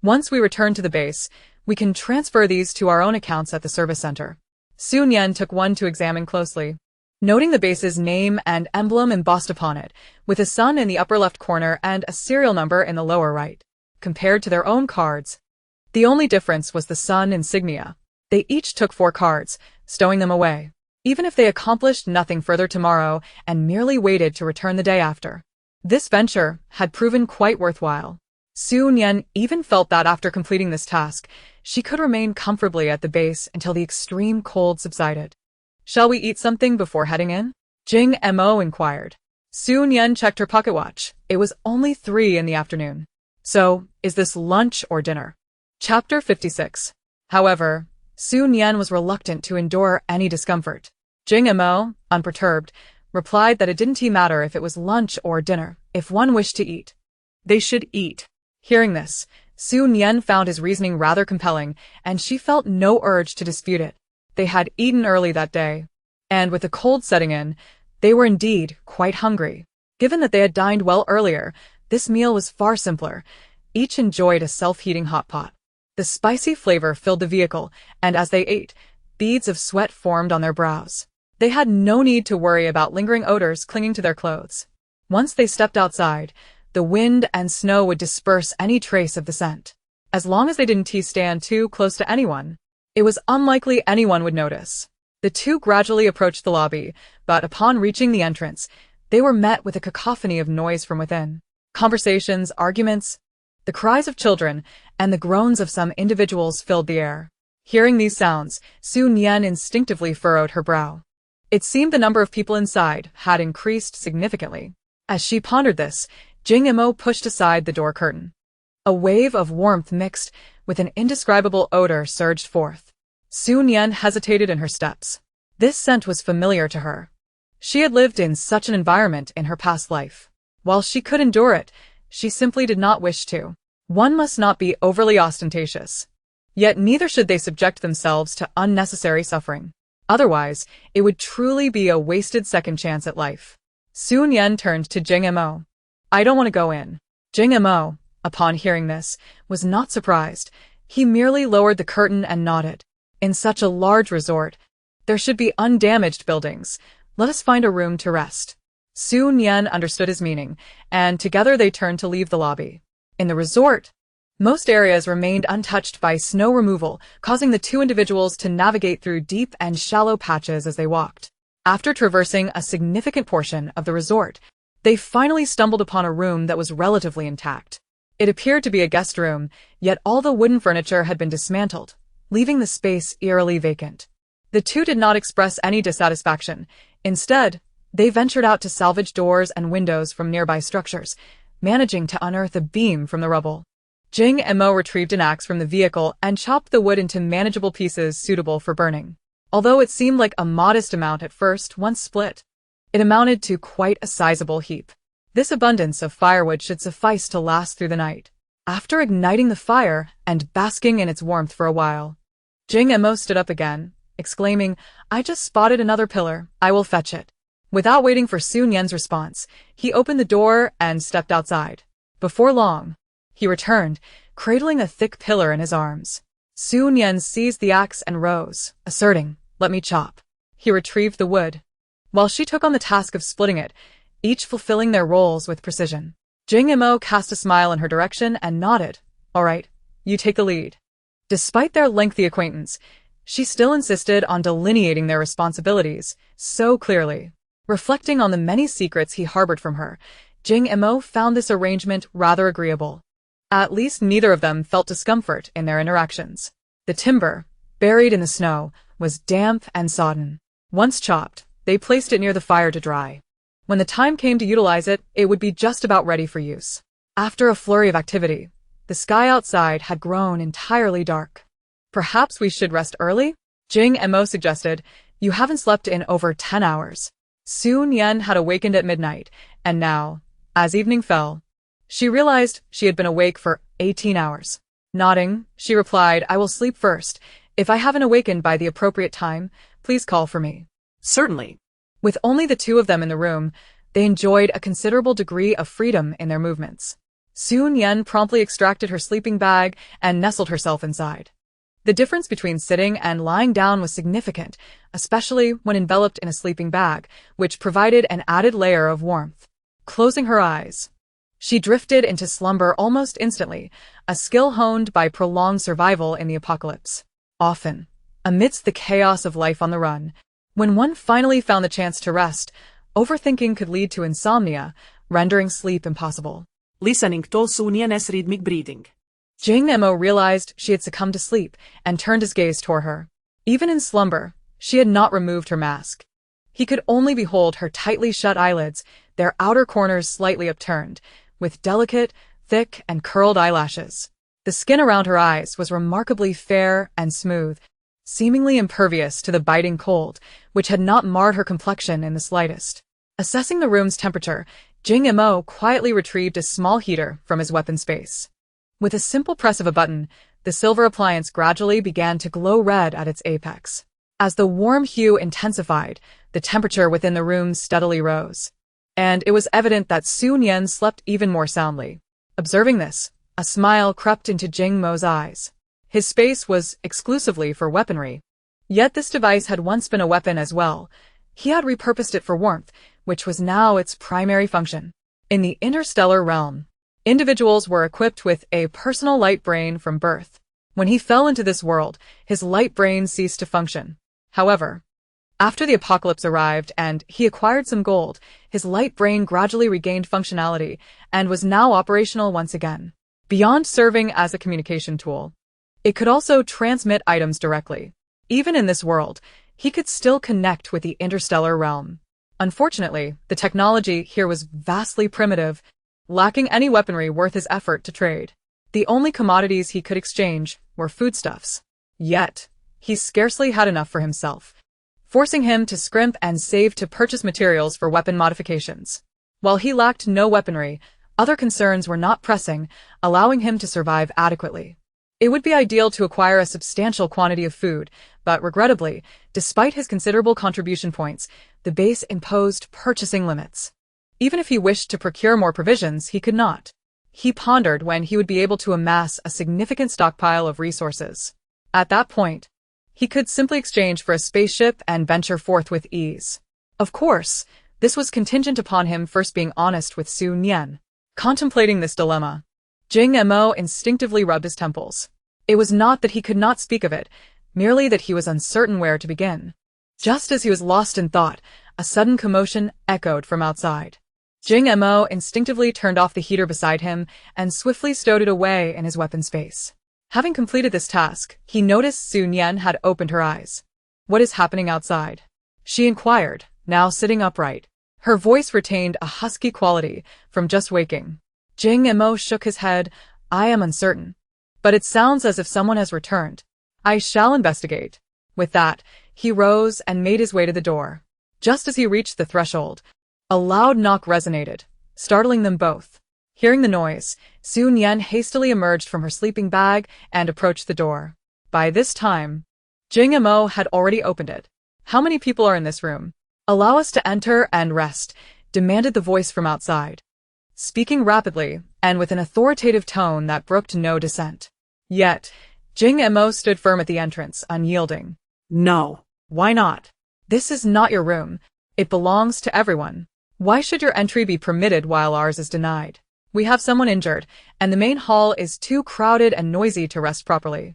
Once we return to the base, we can transfer these to our own accounts at the service center. Su Nian took one to examine closely, noting the base's name and emblem embossed upon it, with a sun in the upper left corner and a serial number in the lower right. Compared to their own cards, the only difference was the sun insignia. They each took 4 cards, stowing them away, even if they accomplished nothing further tomorrow and merely waited to return the day after. This venture had proven quite worthwhile. Su Nian even felt that after completing this task, she could remain comfortably at the base until the extreme cold subsided. Shall we eat something before heading in? Jing Mo inquired. Su Nian checked her pocket watch. It was only 3 in the afternoon. So, is this lunch or dinner? Chapter 56. However, Su Nian was reluctant to endure any discomfort. Jing Mo, unperturbed, replied that it didn't matter if it was lunch or dinner. If one wished to eat, they should eat. Hearing this, Su Nian found his reasoning rather compelling, and she felt no urge to dispute it. They had eaten early that day, and with the cold setting in, they were indeed quite hungry. Given that they had dined well earlier, this meal was far simpler. Each enjoyed a self-heating hot pot. The spicy flavor filled the vehicle, and as they ate, beads of sweat formed on their brows. They had no need to worry about lingering odors clinging to their clothes. Once they stepped outside, the wind and snow would disperse any trace of the scent. As long as they didn't stand too close to anyone, it was unlikely anyone would notice. The two gradually approached the lobby, but upon reaching the entrance, they were met with a cacophony of noise from within. Conversations, arguments, the cries of children, and the groans of some individuals filled the air. Hearing these sounds, Nian instinctively furrowed her brow. It seemed the number of people inside had increased significantly. As she pondered this, Jing Mo pushed aside the door curtain. A wave of warmth mixed with an indescribable odor surged forth. Nian hesitated in her steps. This scent was familiar to her. She had lived in such an environment in her past life. While she could endure it, she simply did not wish to. One must not be overly ostentatious. Yet neither should they subject themselves to unnecessary suffering. Otherwise, it would truly be a wasted second chance at life. Nian turned to Jing Mo. I don't want to go in. Jing Mo, upon hearing this, was not surprised. He merely lowered the curtain and nodded. In such a large resort, there should be undamaged buildings. Let us find a room to rest. Nian understood his meaning, and together they turned to leave the lobby. In the resort, most areas remained untouched by snow removal, causing the two individuals to navigate through deep and shallow patches as they walked. After traversing a significant portion of the resort, they finally stumbled upon a room that was relatively intact. It appeared to be a guest room, yet all the wooden furniture had been dismantled, leaving the space eerily vacant. The two did not express any dissatisfaction. Instead, they ventured out to salvage doors and windows from nearby structures, managing to unearth a beam from the rubble. Jing Mo retrieved an axe from the vehicle and chopped the wood into manageable pieces suitable for burning. Although it seemed like a modest amount at first, once split, it amounted to quite a sizable heap. This abundance of firewood should suffice to last through the night. After igniting the fire and basking in its warmth for a while, Jing Mo stood up again, exclaiming, I just spotted another pillar, I will fetch it. Without waiting for Nian's response, he opened the door and stepped outside. Before long, he returned, cradling a thick pillar in his arms. Nian seized the axe and rose, asserting, let me chop. He retrieved the wood, while she took on the task of splitting it, each fulfilling their roles with precision. Jing Mo cast a smile in her direction and nodded. All right, you take the lead. Despite their lengthy acquaintance, she still insisted on delineating their responsibilities so clearly. Reflecting on the many secrets he harbored from her, Jing Mo found this arrangement rather agreeable. At least neither of them felt discomfort in their interactions. The timber, buried in the snow, was damp and sodden. Once chopped, they placed it near the fire to dry. When the time came to utilize it, it would be just about ready for use. After a flurry of activity, the sky outside had grown entirely dark. Perhaps we should rest early? Jing Mo suggested. You haven't slept in over 10 hours. Nian had awakened at midnight, and now, as evening fell, she realized she had been awake for 18 hours. Nodding, she replied, I will sleep first. If I haven't awakened by the appropriate time, please call for me. Certainly. With only the two of them in the room, they enjoyed a considerable degree of freedom in their movements. Nian promptly extracted her sleeping bag and nestled herself inside. The difference between sitting and lying down was significant, especially when enveloped in a sleeping bag, which provided an added layer of warmth. Closing her eyes, she drifted into slumber almost instantly, a skill honed by prolonged survival in the apocalypse. Often, amidst the chaos of life on the run, when one finally found the chance to rest, overthinking could lead to insomnia, rendering sleep impossible. Listening to Nian's rhythmic breathing. Jing Mo realized she had succumbed to sleep and turned his gaze toward her. Even in slumber, she had not removed her mask. He could only behold her tightly shut eyelids, their outer corners slightly upturned, with delicate, thick, and curled eyelashes. The skin around her eyes was remarkably fair and smooth, seemingly impervious to the biting cold, which had not marred her complexion in the slightest. Assessing the room's temperature, Jing Mo quietly retrieved a small heater from his weapon space. With a simple press of a button, the silver appliance gradually began to glow red at its apex. As the warm hue intensified, the temperature within the room steadily rose. And it was evident that Su Nian slept even more soundly. Observing this, a smile crept into Jing Mo's eyes. His space was exclusively for weaponry. Yet this device had once been a weapon as well. He had repurposed it for warmth, which was now its primary function. In the interstellar realm, individuals were equipped with a personal light brain from birth. When he fell into this world, his light brain ceased to function. However, after the apocalypse arrived and he acquired some gold, his light brain gradually regained functionality and was now operational once again. Beyond serving as a communication tool, it could also transmit items directly. Even in this world, he could still connect with the interstellar realm. Unfortunately, the technology here was vastly primitive, lacking any weaponry worth his effort to trade. The only commodities he could exchange were foodstuffs. Yet, he scarcely had enough for himself, forcing him to scrimp and save to purchase materials for weapon modifications. While he lacked no weaponry, other concerns were not pressing, allowing him to survive adequately. It would be ideal to acquire a substantial quantity of food, but regrettably, despite his considerable contribution points, the base imposed purchasing limits. Even if he wished to procure more provisions, he could not. He pondered when he would be able to amass a significant stockpile of resources. At that point, he could simply exchange for a spaceship and venture forth with ease. Of course, this was contingent upon him first being honest with Su Nian. Contemplating this dilemma, Jing Mo instinctively rubbed his temples. It was not that he could not speak of it, merely that he was uncertain where to begin. Just as he was lost in thought, a sudden commotion echoed from outside. Jing Mo instinctively turned off the heater beside him and swiftly stowed it away in his weapon space. Having completed this task, he noticed Su Nian had opened her eyes. "What is happening outside?" she inquired, now sitting upright. Her voice retained a husky quality from just waking. Jing Mo shook his head. "I am uncertain. But it sounds as if someone has returned. I shall investigate." With that, he rose and made his way to the door. Just as he reached the threshold, a loud knock resonated, startling them both. Hearing the noise, Su Nian hastily emerged from her sleeping bag and approached the door. By this time, Jing Mo had already opened it. "How many people are in this room? Allow us to enter and rest," demanded the voice from outside, speaking rapidly and with an authoritative tone that brooked no dissent. Yet, Jing Mo stood firm at the entrance, unyielding. No. "Why not? This is not your room. It belongs to everyone. Why should your entry be permitted while ours is denied? We have someone injured, and the main hall is too crowded and noisy to rest properly.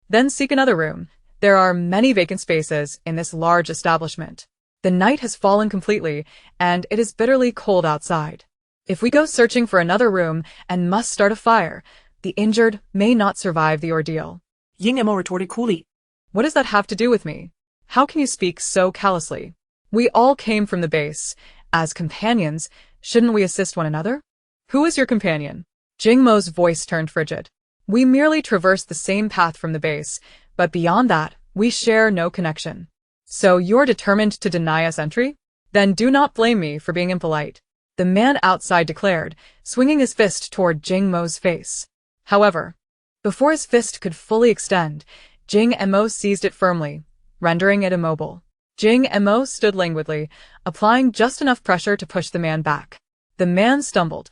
Then seek another room. There are many vacant spaces in this large establishment. The night has fallen completely, and it is bitterly cold outside. If we go searching for another room and must start a fire, the injured may not survive the ordeal." Jing Mo retorted coolly. "What does that have to do with me? How can you speak so callously? We all came from the base. As companions, shouldn't we assist one another?" "Who is your companion?" Jing Mo's voice turned frigid. "We merely traverse the same path from the base, but beyond that, we share no connection." "So you're determined to deny us entry? Then do not blame me for being impolite," the man outside declared, swinging his fist toward Jing Mo's face. However, before his fist could fully extend, Jing Mo seized it firmly, rendering it immobile. Jing Mo stood languidly, applying just enough pressure to push the man back. The man stumbled,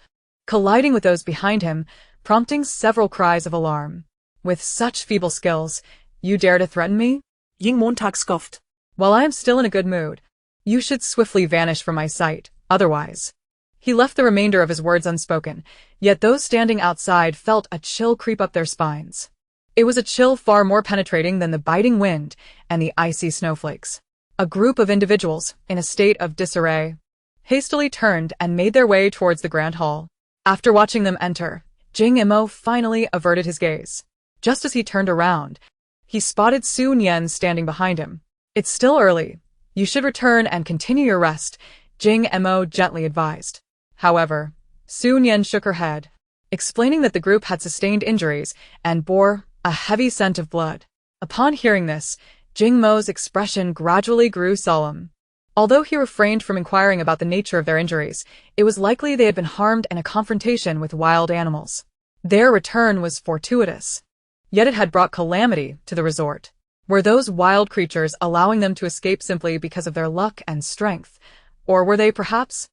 colliding with those behind him, prompting several cries of alarm. "With such feeble skills, you dare to threaten me?" Jing Montag scoffed. "While I am still in a good mood, you should swiftly vanish from my sight, otherwise." He left the remainder of his words unspoken, yet those standing outside felt a chill creep up their spines. It was a chill far more penetrating than the biting wind and the icy snowflakes. A group of individuals, in a state of disarray, hastily turned and made their way towards the grand hall. After watching them enter, Jing Mo finally averted his gaze. Just as he turned around, he spotted Su Nian standing behind him. "It's still early. You should return and continue your rest," Jing Mo gently advised. However, Su Nian shook her head, explaining that the group had sustained injuries and bore a heavy scent of blood. Upon hearing this, Jing Mo's expression gradually grew solemn. Although he refrained from inquiring about the nature of their injuries, it was likely they had been harmed in a confrontation with wild animals. Their return was fortuitous, yet it had brought calamity to the resort. Were those wild creatures allowing them to escape simply because of their luck and strength? Or were they, perhaps,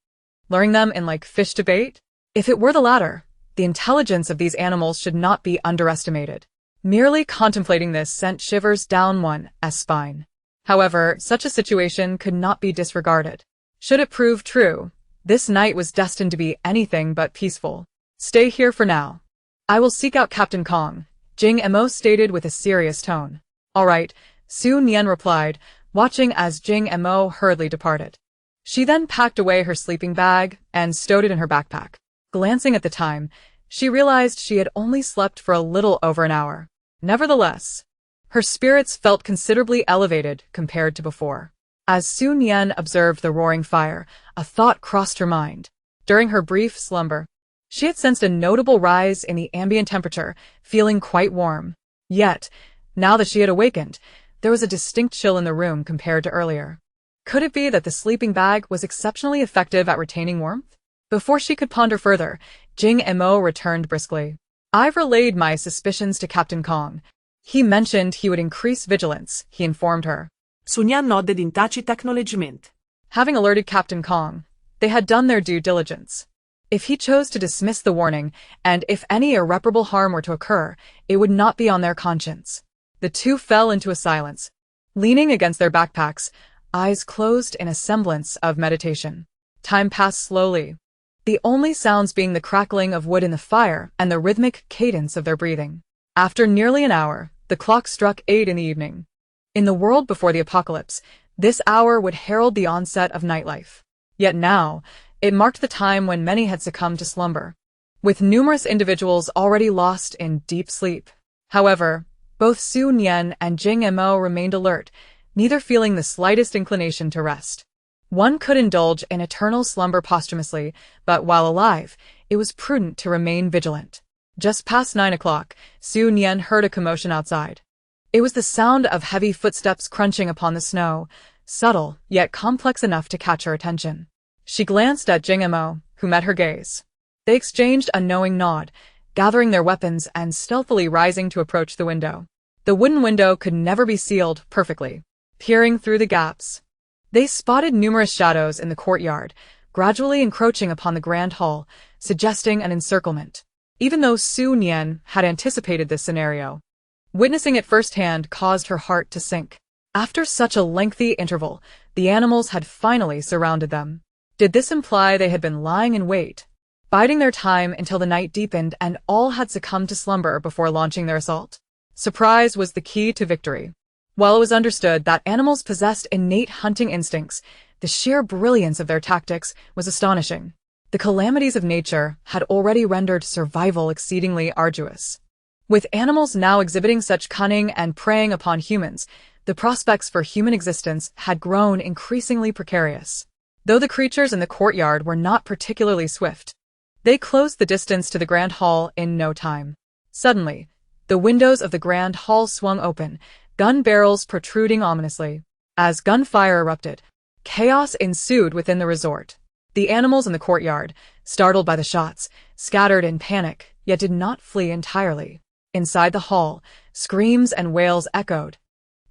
luring them in like fish to bait? If it were the latter, the intelligence of these animals should not be underestimated. Merely contemplating this sent shivers down one's spine. However, such a situation could not be disregarded. Should it prove true, this night was destined to be anything but peaceful. Stay here for now. I will seek out Captain Kong, Jing Mo stated with a serious tone. All right, Su Nian replied, watching as Jing Mo hurriedly departed. She then packed away her sleeping bag and stowed it in her backpack. Glancing at the time, she realized she had only slept for a little over an hour. Nevertheless, her spirits felt considerably elevated compared to before. As Su Nian observed the roaring fire, a thought crossed her mind. During her brief slumber, she had sensed a notable rise in the ambient temperature, feeling quite warm. Yet, now that she had awakened, there was a distinct chill in the room compared to earlier. Could it be that the sleeping bag was exceptionally effective at retaining warmth? Before she could ponder further, Jing Mo returned briskly. I've relayed my suspicions to Captain Kong. He mentioned he would increase vigilance, he informed her. Su Nian nodded in tacit acknowledgement. Having alerted Captain Kong, they had done their due diligence. If he chose to dismiss the warning, and if any irreparable harm were to occur, it would not be on their conscience. The two fell into a silence, leaning against their backpacks, eyes closed in a semblance of meditation. Time passed slowly, the only sounds being the crackling of wood in the fire and the rhythmic cadence of their breathing. After nearly an hour, the clock struck 8 in the evening. In the world before the apocalypse, this hour would herald the onset of nightlife. Yet now, it marked the time when many had succumbed to slumber, with numerous individuals already lost in deep sleep. However, both Su Nian and Jing Mo remained alert, neither feeling the slightest inclination to rest. One could indulge in eternal slumber posthumously, but while alive, it was prudent to remain vigilant. Just past 9 o'clock, Su Nian heard a commotion outside. It was the sound of heavy footsteps crunching upon the snow, subtle yet complex enough to catch her attention. She glanced at Jing Mo, who met her gaze. They exchanged a knowing nod, gathering their weapons and stealthily rising to approach the window. The wooden window could never be sealed perfectly. Peering through the gaps, they spotted numerous shadows in the courtyard, gradually encroaching upon the grand hall, suggesting an encirclement. Even though Su Nian had anticipated this scenario, witnessing it firsthand caused her heart to sink. After such a lengthy interval, the animals had finally surrounded them. Did this imply they had been lying in wait, biding their time until the night deepened and all had succumbed to slumber before launching their assault? Surprise was the key to victory. While it was understood that animals possessed innate hunting instincts, the sheer brilliance of their tactics was astonishing. The calamities of nature had already rendered survival exceedingly arduous. With animals now exhibiting such cunning and preying upon humans, the prospects for human existence had grown increasingly precarious. Though the creatures in the courtyard were not particularly swift, they closed the distance to the grand hall in no time. Suddenly, the windows of the grand hall swung open, gun barrels protruding ominously. As gunfire erupted, chaos ensued within the resort. The animals in the courtyard, startled by the shots, scattered in panic, yet did not flee entirely. Inside the hall, screams and wails echoed,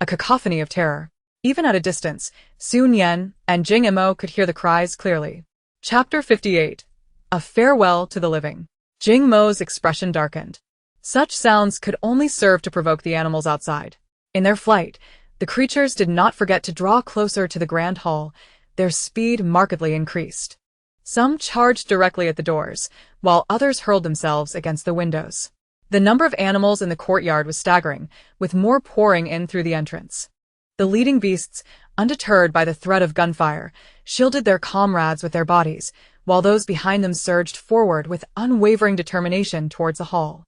a cacophony of terror. Even at a distance, Su Nian and Jing Mo could hear the cries clearly. Chapter 58. A Farewell to the Living. Jing Mo's expression darkened. Such sounds could only serve to provoke the animals outside. In their flight, the creatures did not forget to draw closer to the grand hall. Their speed markedly increased. Some charged directly at the doors, while others hurled themselves against the windows. The number of animals in the courtyard was staggering, with more pouring in through the entrance. The leading beasts, undeterred by the threat of gunfire, shielded their comrades with their bodies, while those behind them surged forward with unwavering determination towards the hall.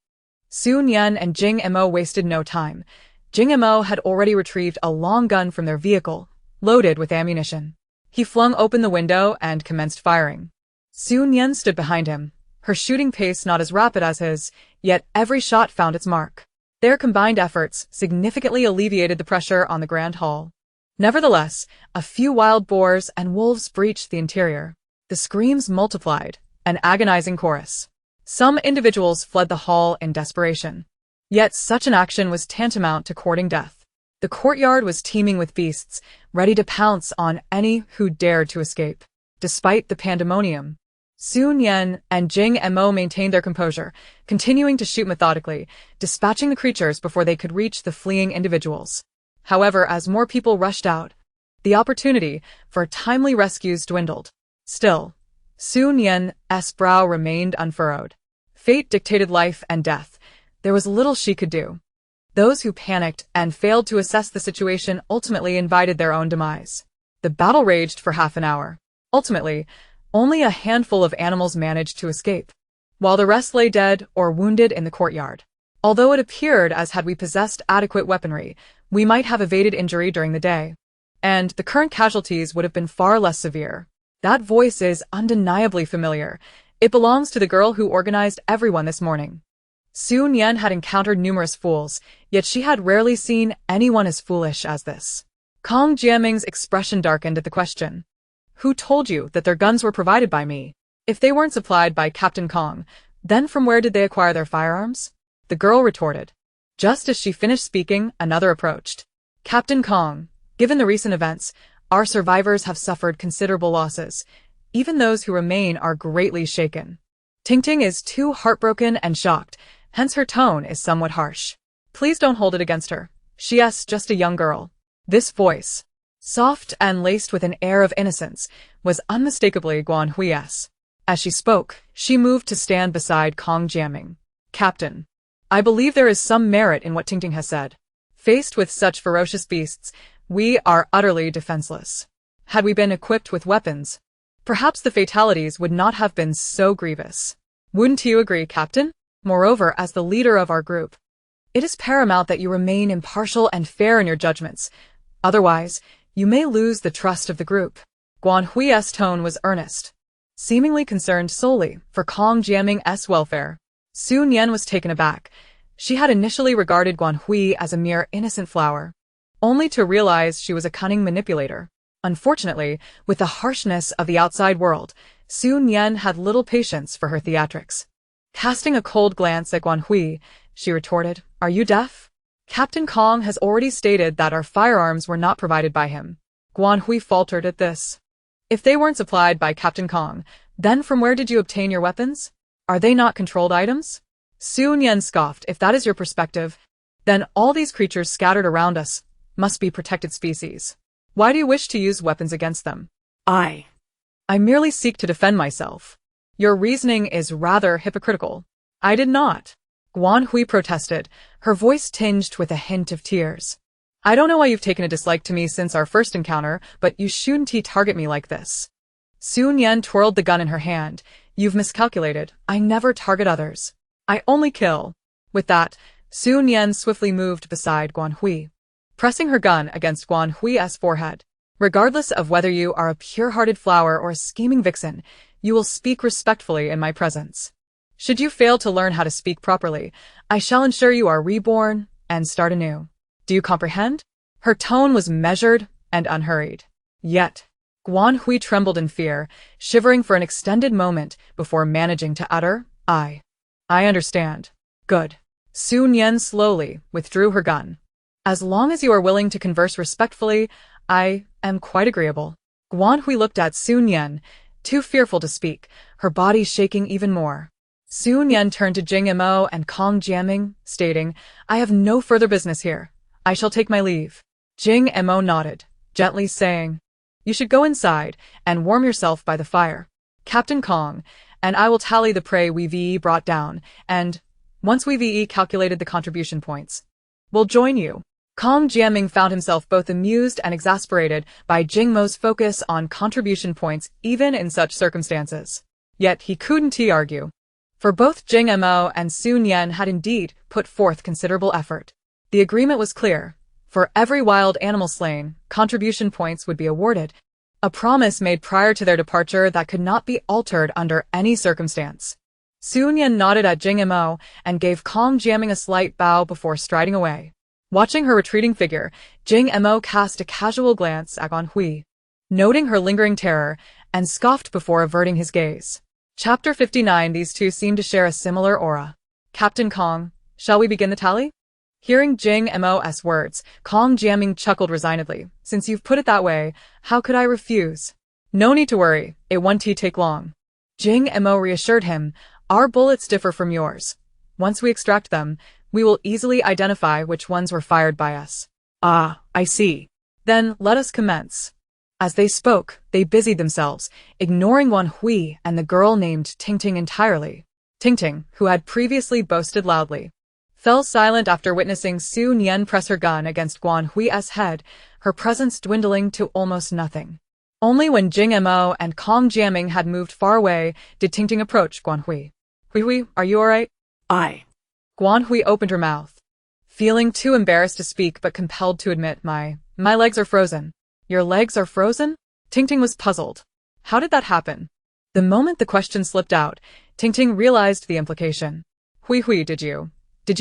Su Nian and Jing Mo wasted no time. Jing Mo had already retrieved a long gun from their vehicle, loaded with ammunition. He flung open the window and commenced firing. Su Nian stood behind him, her shooting pace not as rapid as his, yet every shot found its mark. Their combined efforts significantly alleviated the pressure on the grand hall. Nevertheless, a few wild boars and wolves breached the interior. The screams multiplied, an agonizing chorus. Some individuals fled the hall in desperation. Yet such an action was tantamount to courting death. The courtyard was teeming with beasts, ready to pounce on any who dared to escape. Despite the pandemonium, Su Nian and Jing Mo maintained their composure, continuing to shoot methodically, dispatching the creatures before they could reach the fleeing individuals. However, as more people rushed out, the opportunity for timely rescues dwindled. Still, Su Nian's brow remained unfurrowed. Fate dictated life and death. There was little she could do. Those who panicked and failed to assess the situation ultimately invited their own demise. The battle raged for half an hour. Ultimately, only a handful of animals managed to escape, while the rest lay dead or wounded in the courtyard. Although it appeared as had we possessed adequate weaponry, we might have evaded injury during the day, and the current casualties would have been far less severe. That voice is undeniably familiar. It belongs to the girl who organized everyone this morning. Su Nian had encountered numerous fools, yet she had rarely seen anyone as foolish as this. Kong Jiaming's expression darkened at the question. Who told you that their guns were provided by me? If they weren't supplied by Captain Kong, then from where did they acquire their firearms? The girl retorted. Just as she finished speaking, another approached. Captain Kong, given the recent events, our survivors have suffered considerable losses. Even those who remain are greatly shaken. Tingting is too heartbroken and shocked, hence her tone is somewhat harsh. Please don't hold it against her. She's just a young girl. This voice, soft and laced with an air of innocence, was unmistakably Guan Hui's. As she spoke, she moved to stand beside Kong Jiaming. Captain, I believe there is some merit in what Tingting has said. Faced with such ferocious beasts, we are utterly defenseless. Had we been equipped with weapons, perhaps the fatalities would not have been so grievous. Wouldn't you agree, Captain? Moreover, as the leader of our group, it is paramount that you remain impartial and fair in your judgments. Otherwise, you may lose the trust of the group. Guan Hui's tone was earnest, seemingly concerned solely for Kong Jiaming's welfare. Su Nian was taken aback. She had initially regarded Guan Hui as a mere innocent flower, only to realize she was a cunning manipulator. Unfortunately, with the harshness of the outside world, Su Nian had little patience for her theatrics. Casting a cold glance at Guan Hui, she retorted, Are you deaf? Captain Kong has already stated that our firearms were not provided by him. Guan Hui faltered at this. If they weren't supplied by Captain Kong, then from where did you obtain your weapons? Are they not controlled items? Su Nian scoffed. If that is your perspective, then all these creatures scattered around us must be protected species. Why do you wish to use weapons against them? I merely seek to defend myself. Your reasoning is rather hypocritical. I did not. Guan Hui protested, her voice tinged with a hint of tears. I don't know why you've taken a dislike to me since our first encounter, but you shouldn't target me like this. Su Nian twirled the gun in her hand. You've miscalculated. I never target others. I only kill. With that, Su Nian swiftly moved beside Guan Hui, pressing her gun against Guan Hui's forehead. Regardless of whether you are a pure-hearted flower or a scheming vixen, you will speak respectfully in my presence. Should you fail to learn how to speak properly, I shall ensure you are reborn and start anew. Do you comprehend? Her tone was measured and unhurried. Yet, Guan Hui trembled in fear, shivering for an extended moment before managing to utter, I understand. Good. Su Nian slowly withdrew her gun. As long as you are willing to converse respectfully, I am quite agreeable. Guan Hui looked at Su Nian, too fearful to speak, her body shaking even more. Su Nian turned to Jing Mo and Kong Jiaming, stating, I have no further business here. I shall take my leave. Jing Mo nodded, gently saying, You should go inside and warm yourself by the fire. Captain Kong, and I will tally the prey we brought down, and, once we calculated the contribution points, we'll join you. Kong Jiaming found himself both amused and exasperated by Jing Mo's focus on contribution points even in such circumstances. Yet he couldn't argue. For both Jing Mo and Su Nian had indeed put forth considerable effort. The agreement was clear. For every wild animal slain, contribution points would be awarded, a promise made prior to their departure that could not be altered under any circumstance. Su Nian nodded at Jing Mo and gave Kong Jiaming a slight bow before striding away. Watching her retreating figure, Jing Mo cast a casual glance at Guan Hui, noting her lingering terror, and scoffed before averting his gaze. Chapter 59. These two seemed to share a similar aura. Captain Kong, shall we begin the tally? Hearing Jing Mo's words, Kong Jiaming chuckled resignedly. Since you've put it that way, how could I refuse? No need to worry, it won't take long. Jing Mo reassured him, our bullets differ from yours. Once we extract them, we will easily identify which ones were fired by us. Ah, I see. Then let us commence. As they spoke, they busied themselves, ignoring Guan Hui and the girl named Tingting entirely. Tingting, who had previously boasted loudly, fell silent after witnessing Su Nian press her gun against Guan Hui's head, her presence dwindling to almost nothing. Only when Jing Mo and Kong Jiaming had moved far away did Tingting approach Guan Hui. Hui, are you alright? Guan Hui opened her mouth, feeling too embarrassed to speak but compelled to admit, my legs are frozen. Your legs are frozen? Tingting was puzzled. How did that happen? The moment the question slipped out, Tingting realized the implication. Hui, did you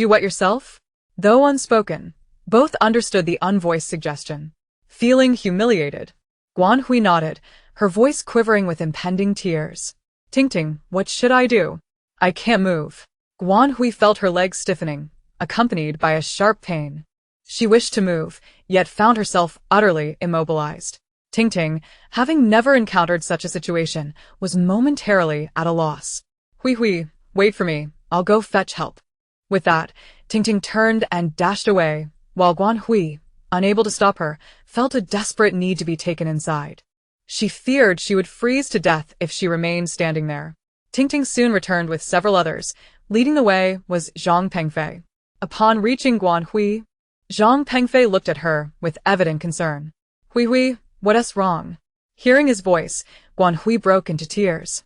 wet yourself? Though unspoken, both understood the unvoiced suggestion. Feeling humiliated, Guan Hui nodded, her voice quivering with impending tears. Tingting, what should I do? I can't move. Guan Hui felt her legs stiffening, accompanied by a sharp pain. She wished to move, yet found herself utterly immobilized. Tingting, having never encountered such a situation, was momentarily at a loss. Hui, wait for me, I'll go fetch help. With that, Tingting turned and dashed away, while Guan Hui, unable to stop her, felt a desperate need to be taken inside. She feared she would freeze to death if she remained standing there. Tingting soon returned with several others. Leading the way was Zhang Pengfei. Upon reaching Guan Hui, Zhang Pengfei looked at her with evident concern. Hui, what's wrong? Hearing his voice, Guan Hui broke into tears.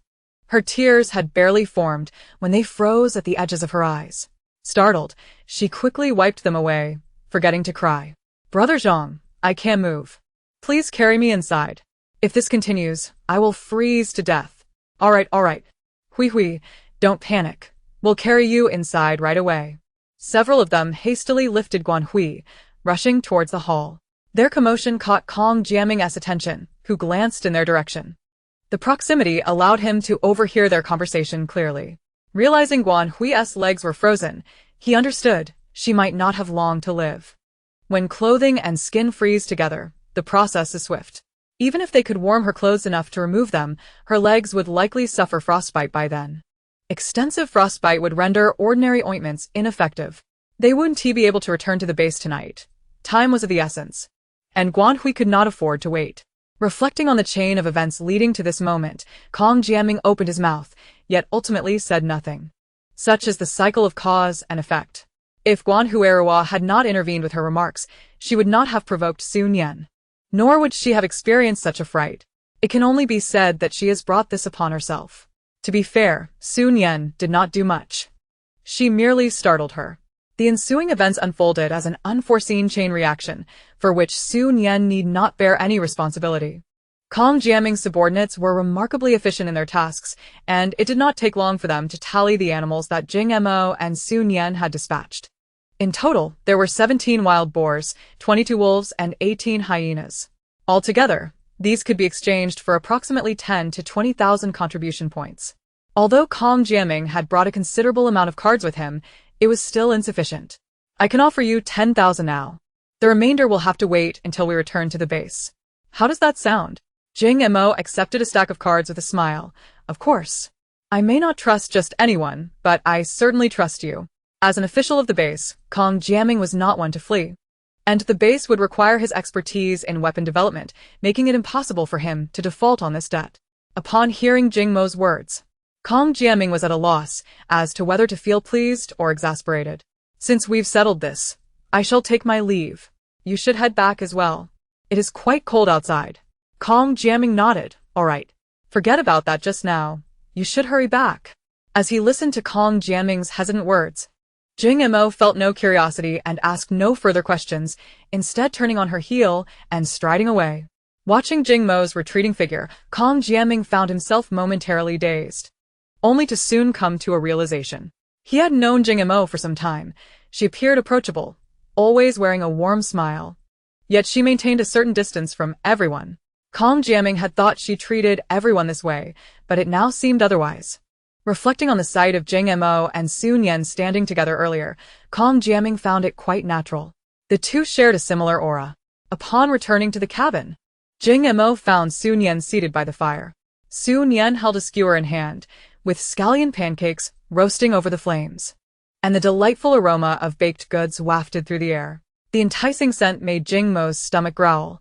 Her tears had barely formed when they froze at the edges of her eyes. Startled, she quickly wiped them away, forgetting to cry. Brother Zhang, I can't move. Please carry me inside. If this continues, I will freeze to death. All right. Hui, don't panic. We'll carry you inside right away. Several of them hastily lifted Guan Hui, rushing towards the hall. Their commotion caught Kong Jiaming's attention, who glanced in their direction. The proximity allowed him to overhear their conversation clearly. Realizing Guan Hui's legs were frozen, he understood she might not have long to live. When clothing and skin freeze together, the process is swift. Even if they could warm her clothes enough to remove them, her legs would likely suffer frostbite by then. Extensive frostbite would render ordinary ointments ineffective. They wouldn't be able to return to the base tonight. Time was of the essence, and Guan Hui could not afford to wait. Reflecting on the chain of events leading to this moment, Kong Jiaming opened his mouth, yet ultimately said nothing. Such is the cycle of cause and effect. If Guan Huerua had not intervened with her remarks, she would not have provoked Su Nian. Nor would she have experienced such a fright. It can only be said that she has brought this upon herself. To be fair, Su Nian did not do much. She merely startled her. The ensuing events unfolded as an unforeseen chain reaction, for which Su Nian need not bear any responsibility. Kong Jiaming's subordinates were remarkably efficient in their tasks, and it did not take long for them to tally the animals that Jing Mo and Su Nian had dispatched. In total, there were 17 wild boars, 22 wolves, and 18 hyenas. Altogether, these could be exchanged for approximately 10 to 20,000 contribution points. Although Kong Jiaming had brought a considerable amount of cards with him, it was still insufficient. I can offer you 10,000 now. The remainder will have to wait until we return to the base. How does that sound? Jing Mo accepted a stack of cards with a smile. Of course. I may not trust just anyone, but I certainly trust you. As an official of the base, Kong Jiaming was not one to flee. And the base would require his expertise in weapon development, making it impossible for him to default on this debt. Upon hearing Jing Mo's words, Kong Jiaming was at a loss as to whether to feel pleased or exasperated. Since we've settled this, I shall take my leave. You should head back as well. It is quite cold outside. Kong Jiaming nodded. All right. Forget about that just now. You should hurry back. As he listened to Kong Jiaming's hesitant words, Jing Mo felt no curiosity and asked no further questions, instead turning on her heel and striding away. Watching Jing Mo's retreating figure, Kong Jiaming found himself momentarily dazed, only to soon come to a realization. He had known Jing Mo for some time. She appeared approachable, always wearing a warm smile. Yet she maintained a certain distance from everyone. Kong Jiaming had thought she treated everyone this way, but it now seemed otherwise. Reflecting on the sight of Jing Mo and Su Nian standing together earlier, Kong Jiaming found it quite natural. The two shared a similar aura. Upon returning to the cabin, Jing Mo found Su Nian seated by the fire. Su Nian held a skewer in hand, with scallion pancakes roasting over the flames, and the delightful aroma of baked goods wafted through the air. The enticing scent made Jing Mo's stomach growl.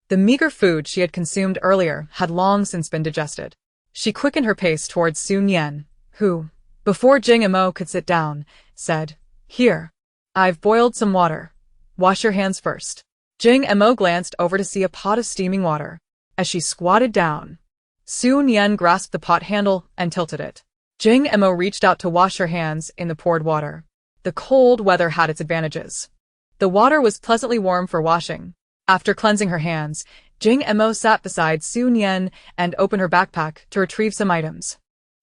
The meager food she had consumed earlier had long since been digested. She quickened her pace towards Su Nian, who, before Jing Mo could sit down, said, "Here, I've boiled some water. Wash your hands first." Jing Mo glanced over to see a pot of steaming water. As she squatted down, Su Nian grasped the pot handle and tilted it. Jing Mo reached out to wash her hands in the poured water. The cold weather had its advantages. The water was pleasantly warm for washing. After cleansing her hands, Jing Mo sat beside Su Nian and opened her backpack to retrieve some items.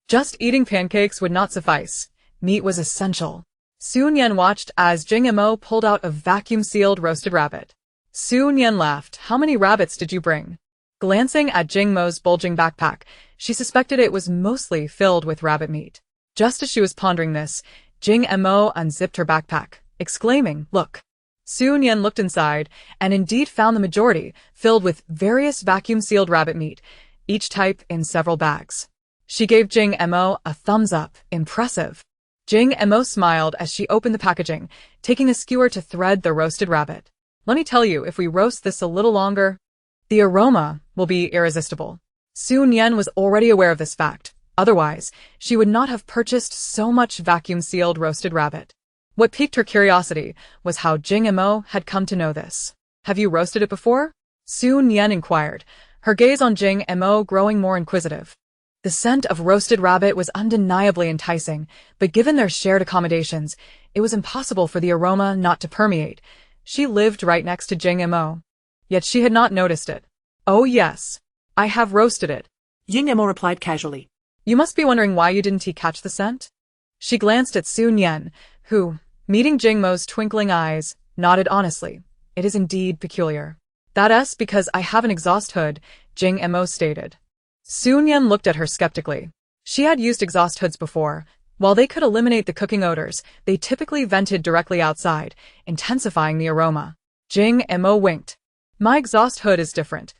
Just eating pancakes would not suffice. Meat was essential. Su Nian watched as Jing Mo pulled out a vacuum-sealed roasted rabbit. Su Nian laughed. "How many rabbits did you bring?" Glancing at Jing Mo's bulging backpack, she suspected it was mostly filled with rabbit meat. Just as she was pondering this, Jing Mo unzipped her backpack, exclaiming, "Look!" Su Nian looked inside, and indeed found the majority filled with various vacuum-sealed rabbit meat, each type in several bags. She gave Jing Mo a thumbs up. "Impressive." Jing Mo smiled as she opened the packaging, taking a skewer to thread the roasted rabbit. "Let me tell you, if we roast this a little longer, the aroma will be irresistible." Su Nian was already aware of this fact. Otherwise, she would not have purchased so much vacuum-sealed roasted rabbit. What piqued her curiosity was how Jing Mo had come to know this. "Have you roasted it before?" Su Nian inquired, her gaze on Jing Mo growing more inquisitive. The scent of roasted rabbit was undeniably enticing, but given their shared accommodations, it was impossible for the aroma not to permeate. She lived right next to Jing Mo. Yet she had not noticed it. "Oh yes, I have roasted it," Jing Mo replied casually. "You must be wondering why you didn't catch the scent?" She glanced at Su Nian, who, meeting Jing Mo's twinkling eyes, nodded honestly. "It is indeed peculiar." "That's because I have an exhaust hood," Jing Mo stated. Su Nian looked at her skeptically. She had used exhaust hoods before. While they could eliminate the cooking odors, they typically vented directly outside, intensifying the aroma. Jing Mo winked. "My exhaust hood is different.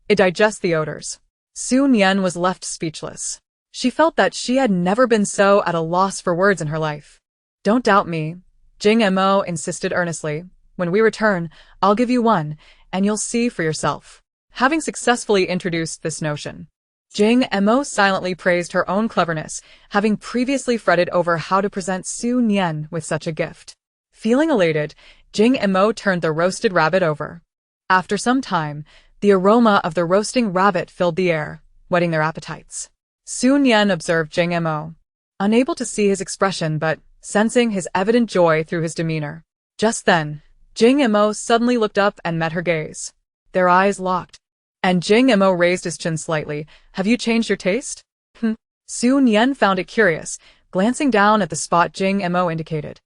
It digests the odors." Su Nian was left speechless. She felt that she had never been so at a loss for words in her life. "Don't doubt me," Jing Mo insisted earnestly. "When we return, I'll give you one, and you'll see for yourself." Having successfully introduced this notion, Jing Mo silently praised her own cleverness, having previously fretted over how to present Su Nian with such a gift. Feeling elated, Jing Mo turned the roasted rabbit over. After some time, the aroma of the roasting rabbit filled the air, whetting their appetites. Su Nian observed Jing Mo, unable to see his expression but sensing his evident joy through his demeanor. Just then, Jing Mo suddenly looked up and met her gaze. Their eyes locked, and Jing Mo raised his chin slightly. "Have you changed your taste?" Su Nian found it curious, glancing down at the spot Jing Mo indicated,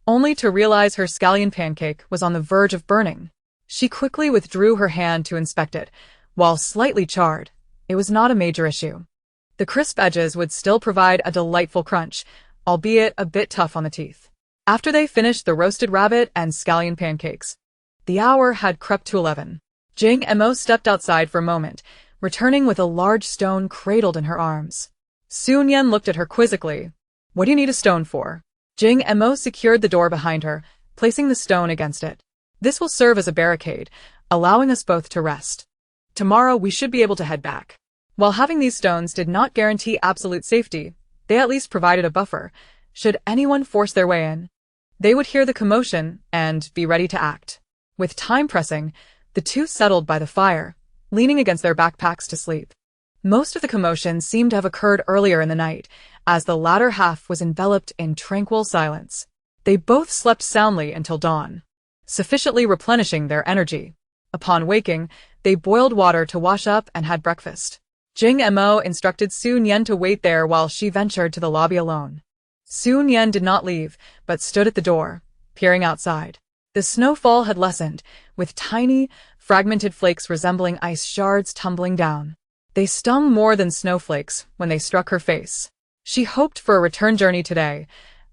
only to realize her scallion pancake was on the verge of burning. She quickly withdrew her hand to inspect it. While slightly charred, it was not a major issue. The crisp edges would still provide a delightful crunch, albeit a bit tough on the teeth. After they finished the roasted rabbit and scallion pancakes, the hour had crept to 11. Jing Mo stepped outside for a moment, returning with a large stone cradled in her arms. Su Nian looked at her quizzically. "What do you need a stone for?" Jing Mo secured the door behind her, placing the stone against it. "This will serve as a barricade, allowing us both to rest. Tomorrow we should be able to head back." While having these stones did not guarantee absolute safety, they at least provided a buffer. Should anyone force their way in, they would hear the commotion and be ready to act. With time pressing, the two settled by the fire, leaning against their backpacks to sleep. Most of the commotion seemed to have occurred earlier in the night, as the latter half was enveloped in tranquil silence. They both slept soundly until dawn, sufficiently replenishing their energy. Upon waking, they boiled water to wash up and had breakfast. Jing Mo instructed Su Nian to wait there while she ventured to the lobby alone. Su Nian did not leave, but stood at the door, peering outside. The snowfall had lessened, with tiny, fragmented flakes resembling ice shards tumbling down. They stung more than snowflakes when they struck her face. She hoped for a return journey today.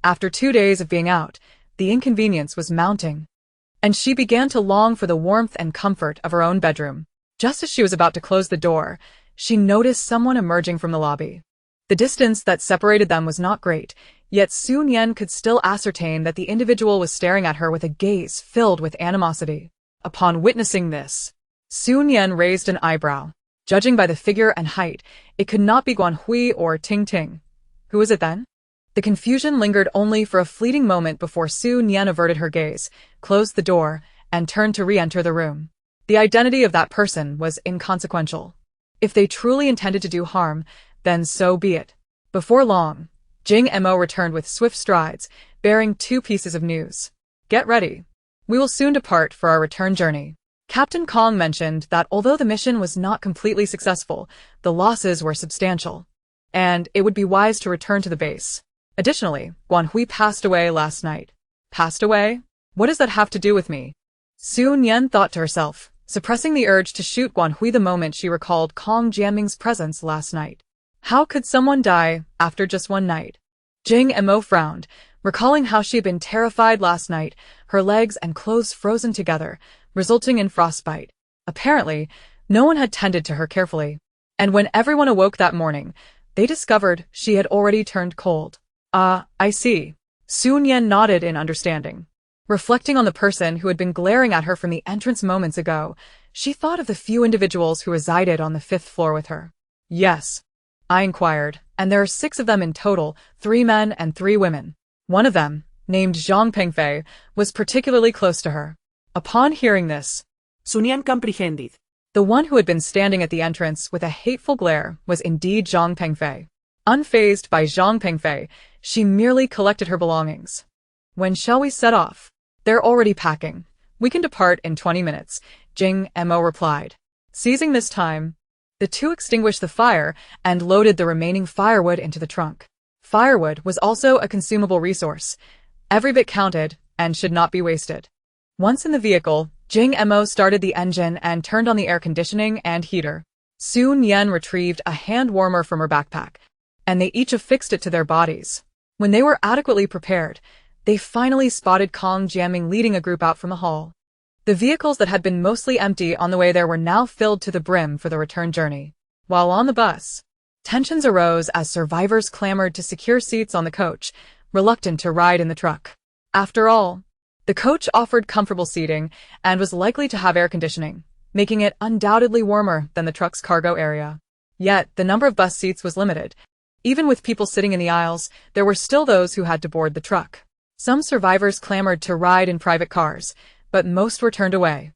After 2 days of being out, the inconvenience was mounting, and she began to long for the warmth and comfort of her own bedroom. Just as she was about to close the door, she noticed someone emerging from the lobby. The distance that separated them was not great, yet Su Nian could still ascertain that the individual was staring at her with a gaze filled with animosity. Upon witnessing this, Su Nian raised an eyebrow. Judging by the figure and height, it could not be Guan Hui or Ting Ting. Who was it then? The confusion lingered only for a fleeting moment before Su Nian averted her gaze, closed the door, and turned to re-enter the room. The identity of that person was inconsequential. If they truly intended to do harm, then so be it. Before long, Jing Mo returned with swift strides, bearing 2 pieces of news. Get ready. We will soon depart for our return journey. Captain Kong mentioned that although the mission was not completely successful, the losses were substantial, and it would be wise to return to the base. Additionally, Guan Hui passed away last night. Passed away? What does that have to do with me? Su Nian thought to herself, suppressing the urge to shoot Guan Hui the moment she recalled Kong Jiaming's presence last night. How could someone die after just 1 night? Jing Mo frowned, recalling how she had been terrified last night, her legs and clothes frozen together, resulting in frostbite. Apparently, no one had tended to her carefully, and when everyone awoke that morning, they discovered she had already turned cold. I see. Su Nian nodded in understanding. Reflecting on the person who had been glaring at her from the entrance moments ago, she thought of the few individuals who resided on the 5th floor with her. Yes, I inquired, and there are 6 of them in total, 3 men and 3 women. One of them, named Zhang Pengfei, was particularly close to her. Upon hearing this, Su Nian comprehended. The one who had been standing at the entrance with a hateful glare was indeed Zhang Pengfei. Unfazed by Zhang Pengfei, she merely collected her belongings. When shall we set off? They're already packing. We can depart in 20 minutes, Jing Mo replied. Seizing this time, the 2 extinguished the fire and loaded the remaining firewood into the trunk. Firewood was also a consumable resource. Every bit counted and should not be wasted. Once in the vehicle, Jing Mo started the engine and turned on the air conditioning and heater. Su Nian retrieved a hand warmer from her backpack, and they each affixed it to their bodies. When they were adequately prepared, they finally spotted Kong Jiaming leading a group out from the hall. The vehicles that had been mostly empty on the way there were now filled to the brim for the return journey. While on the bus, tensions arose as survivors clamored to secure seats on the coach, reluctant to ride in the truck. After all, the coach offered comfortable seating and was likely to have air conditioning, making it undoubtedly warmer than the truck's cargo area. Yet, the number of bus seats was limited. Even with people sitting in the aisles, there were still those who had to board the truck. Some survivors clamored to ride in private cars, but most were turned away.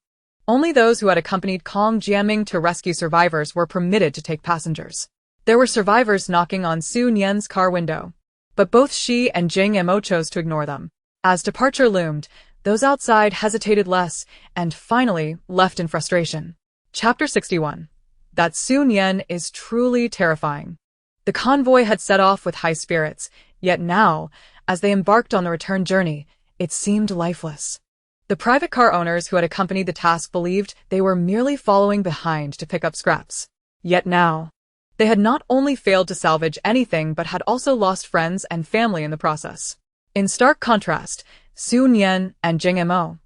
Only those who had accompanied Kong Jiaming to rescue survivors were permitted to take passengers. There were survivors knocking on Su Nian's car window, but both she and Jing Mo chose to ignore them. As departure loomed, those outside hesitated less and finally left in frustration. Chapter 61. That Su Nian is truly terrifying. The convoy had set off with high spirits, yet now, as they embarked on the return journey, it seemed lifeless. The private car owners who had accompanied the task believed they were merely following behind to pick up scraps. Yet now, they had not only failed to salvage anything but had also lost friends and family in the process. In stark contrast, Su Nian and Jing Mo,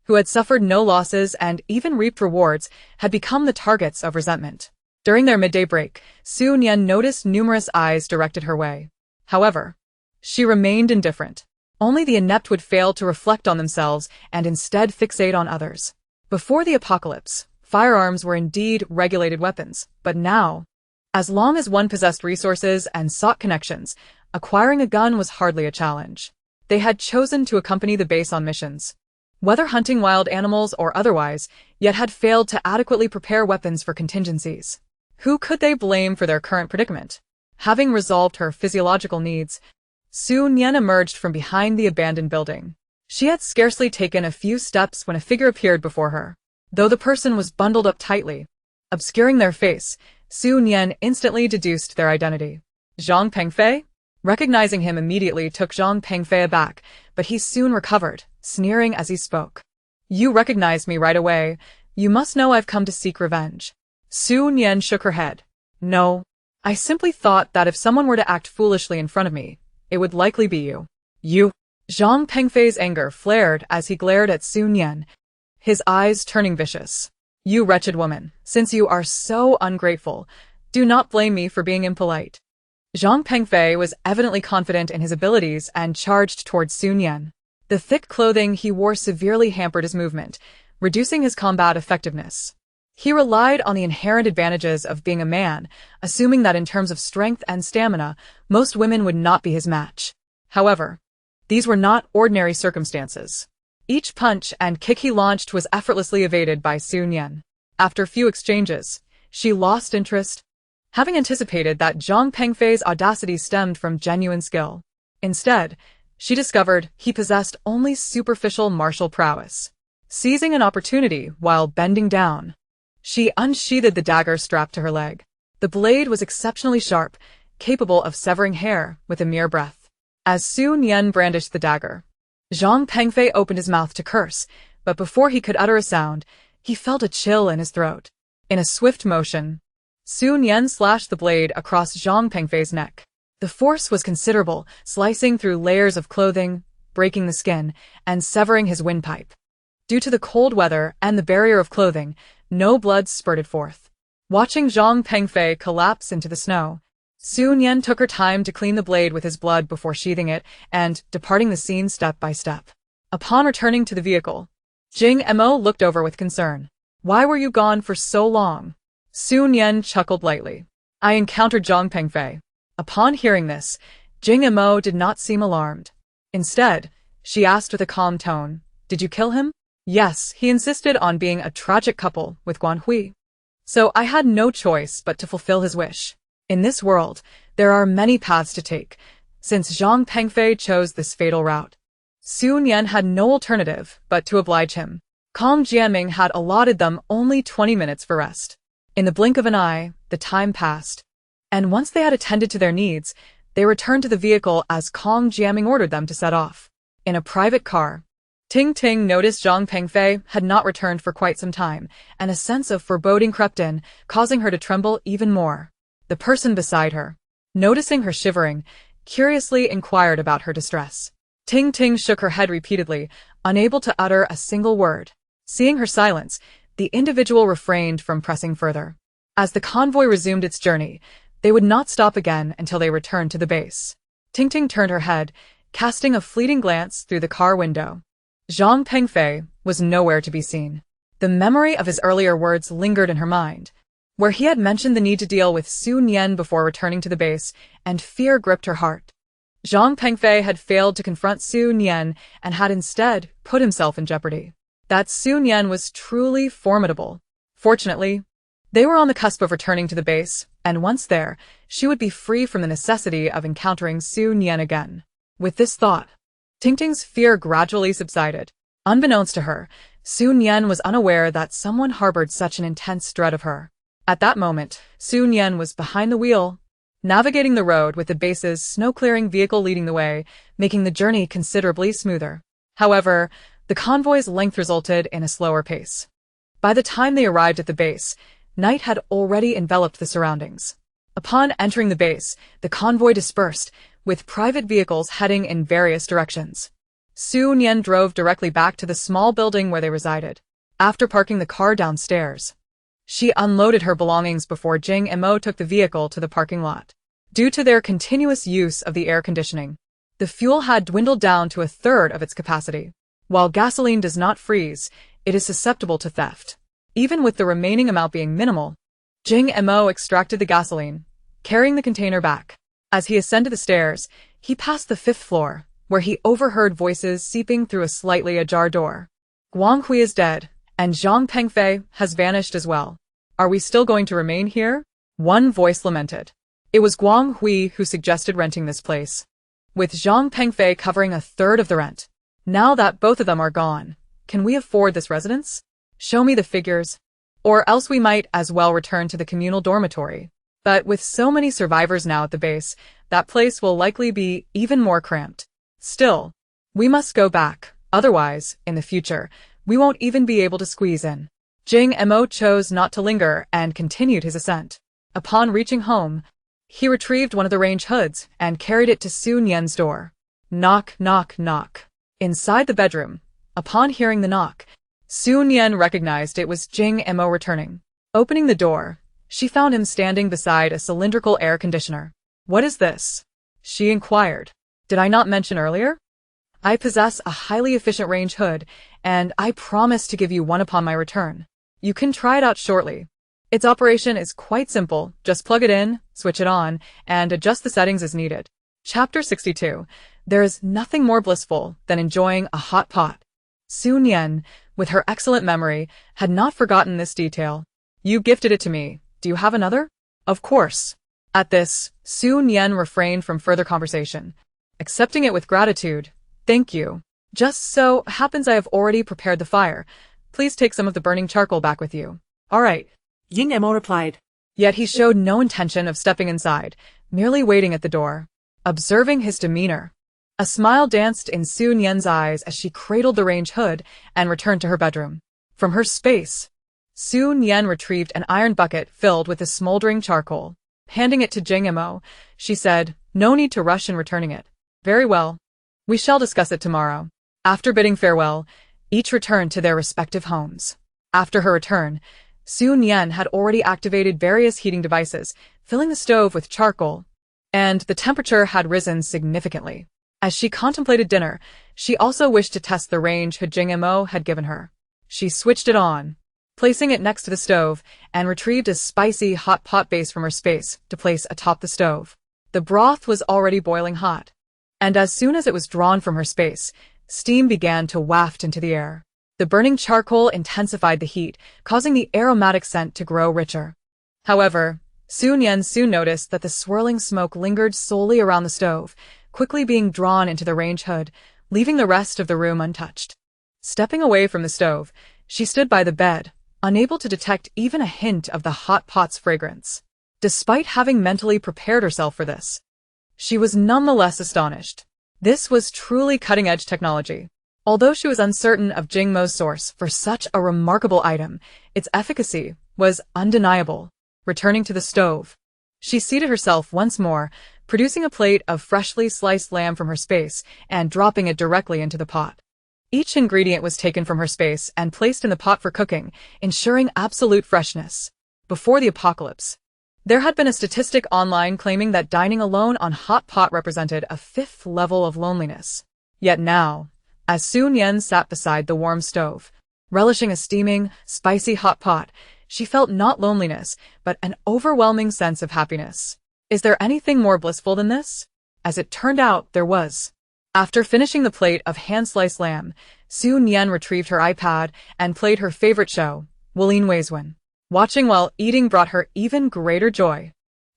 who had suffered no losses and even reaped rewards, had become the targets of resentment. During their midday break, Su Nian noticed numerous eyes directed her way. However, she remained indifferent. Only the inept would fail to reflect on themselves and instead fixate on others. Before the apocalypse, firearms were indeed regulated weapons, but now, as long as one possessed resources and sought connections, acquiring a gun was hardly a challenge. They had chosen to accompany the base on missions, whether hunting wild animals or otherwise, yet had failed to adequately prepare weapons for contingencies. Who could they blame for their current predicament? Having resolved her physiological needs, Su Nian emerged from behind the abandoned building. She had scarcely taken a few steps when a figure appeared before her. Though the person was bundled up tightly, obscuring their face, Su Nian instantly deduced their identity. Zhang Pengfei? Recognizing him immediately took Zhang Pengfei aback, but he soon recovered, sneering as he spoke. You recognized me right away. You must know I've come to seek revenge. Su Nian shook her head. No, I simply thought that if someone were to act foolishly in front of me, it would likely be you. You. Zhang Pengfei's anger flared as he glared at Su Nian, his eyes turning vicious. You wretched woman, since you are so ungrateful, do not blame me for being impolite. Zhang Pengfei was evidently confident in his abilities and charged towards Su Nian. The thick clothing he wore severely hampered his movement, reducing his combat effectiveness. He relied on the inherent advantages of being a man, assuming that in terms of strength and stamina, most women would not be his match. However, these were not ordinary circumstances. Each punch and kick he launched was effortlessly evaded by Su Nian. After few exchanges, she lost interest, having anticipated that Zhang Pengfei's audacity stemmed from genuine skill. Instead, she discovered he possessed only superficial martial prowess. Seizing an opportunity while bending down, she unsheathed the dagger strapped to her leg. The blade was exceptionally sharp, capable of severing hair with a mere breath. As Su Nian brandished the dagger, Zhang Pengfei opened his mouth to curse, but before he could utter a sound, he felt a chill in his throat. In a swift motion, Su Nian slashed the blade across Zhang Pengfei's neck. The force was considerable, slicing through layers of clothing, breaking the skin, and severing his windpipe. Due to the cold weather and the barrier of clothing, no blood spurted forth. Watching Zhang Pengfei collapse into the snow, Su Nian took her time to clean the blade with his blood before sheathing it and departing the scene step by step. Upon returning to the vehicle, Jing Mo looked over with concern. Why were you gone for so long? Su Nian chuckled lightly. I encountered Zhang Pengfei. Upon hearing this, Jing Mo did not seem alarmed. Instead, she asked with a calm tone, did you kill him? Yes, he insisted on being a tragic couple with Guan Hui. So I had no choice but to fulfill his wish. In this world, there are many paths to take, since Zhang Pengfei chose this fatal route. Su Nian had no alternative but to oblige him. Kong Jianming had allotted them only 20 minutes for rest. In the blink of an eye, the time passed, and once they had attended to their needs, they returned to the vehicle as Kong Jianming ordered them to set off. In a private car, Ting Ting noticed Zhang Pengfei had not returned for quite some time, and a sense of foreboding crept in, causing her to tremble even more. The person beside her, noticing her shivering, curiously inquired about her distress. Ting Ting shook her head repeatedly, unable to utter a single word. Seeing her silence, the individual refrained from pressing further. As the convoy resumed its journey, they would not stop again until they returned to the base. Ting Ting turned her head, casting a fleeting glance through the car window. Zhang Pengfei was nowhere to be seen. The memory of his earlier words lingered in her mind, where he had mentioned the need to deal with Su Nian before returning to the base, and fear gripped her heart. Zhang Pengfei had failed to confront Su Nian and had instead put himself in jeopardy. That Su Nian was truly formidable. Fortunately, they were on the cusp of returning to the base, and once there, she would be free from the necessity of encountering Su Nian again. With this thought, Ting Ting's fear gradually subsided. Unbeknownst to her, Su Nian was unaware that someone harbored such an intense dread of her. At that moment, Su Nian was behind the wheel, navigating the road with the base's snow-clearing vehicle leading the way, making the journey considerably smoother. However, the convoy's length resulted in a slower pace. By the time they arrived at the base, night had already enveloped the surroundings. Upon entering the base, the convoy dispersed, with private vehicles heading in various directions. Su Nian drove directly back to the small building where they resided. After parking the car downstairs, she unloaded her belongings before Jing Mo took the vehicle to the parking lot. Due to their continuous use of the air conditioning, the fuel had dwindled down to a third of its capacity. While gasoline does not freeze, it is susceptible to theft. Even with the remaining amount being minimal, Jing Mo extracted the gasoline, carrying the container back. As he ascended the stairs, he passed the 5th floor, where he overheard voices seeping through a slightly ajar door. Guang Hui is dead, and Zhang Pengfei has vanished as well. Are we still going to remain here? One voice lamented. It was Guang Hui who suggested renting this place, with Zhang Pengfei covering a third of the rent. Now that both of them are gone, can we afford this residence? Show me the figures, or else we might as well return to the communal dormitory. But with so many survivors now at the base, that place will likely be even more cramped. Still, we must go back, otherwise, in the future, we won't even be able to squeeze in. Jing Mo chose not to linger and continued his ascent. Upon reaching home, He retrieved one of the range hoods and carried it to Su Nian's door. Knock, knock, knock. Inside the bedroom, upon hearing the knock, Su Nian recognized it was Jing Mo returning. Opening the door, she found him standing beside a cylindrical air conditioner. "What is this?" she inquired. "Did I not mention earlier? I possess a highly efficient range hood, and I promise to give you one upon my return. You can try it out shortly. Its operation is quite simple. Just plug it in, switch it on, and adjust the settings as needed." Chapter 62. There is nothing more blissful than enjoying a hot pot. Su Nian, with her excellent memory, had not forgotten this detail. "You gifted it to me. Do you have another?" "Of course." At this, Su Nian refrained from further conversation, accepting it with gratitude. "Thank you. Just so happens I have already prepared the fire. Please take some of the burning charcoal back with you." "All right," Jing Mo replied. Yet he showed no intention of stepping inside, merely waiting at the door. Observing his demeanor, a smile danced in Su Nian's eyes as she cradled the range hood and returned to her bedroom. From her space, Su Nian retrieved an iron bucket filled with the smoldering charcoal. Handing it to Jing Mo, she said, "No need to rush in returning it." "Very well. We shall discuss it tomorrow." After bidding farewell, each returned to their respective homes. After her return, Su Nian had already activated various heating devices, filling the stove with charcoal, and the temperature had risen significantly. As she contemplated dinner, she also wished to test the range hood Jing Mo had given her. She switched it on, placing it next to the stove, and retrieved a spicy hot pot base from her space to place atop the stove. The broth was already boiling hot, and as soon as it was drawn from her space, steam began to waft into the air. The burning charcoal intensified the heat, causing the aromatic scent to grow richer. However, Su Nian soon noticed that the swirling smoke lingered solely around the stove, quickly being drawn into the range hood, leaving the rest of the room untouched. Stepping away from the stove, she stood by the bed, unable to detect even a hint of the hot pot's fragrance. Despite having mentally prepared herself for this, she was nonetheless astonished. This was truly cutting-edge technology. Although she was uncertain of Jing Mo's source for such a remarkable item, its efficacy was undeniable. Returning to the stove, she seated herself once more, producing a plate of freshly sliced lamb from her space and dropping it directly into the pot. Each ingredient was taken from her space and placed in the pot for cooking, ensuring absolute freshness. Before the apocalypse, there had been a statistic online claiming that dining alone on hot pot represented a 5th level of loneliness. Yet now, as Su Nian sat beside the warm stove, relishing a steaming, spicy hot pot, she felt not loneliness, but an overwhelming sense of happiness. Is there anything more blissful than this? As it turned out, there was. After finishing the plate of hand-sliced lamb, Su Nian retrieved her iPad and played her favorite show, Luosifen. Watching while eating brought her even greater joy.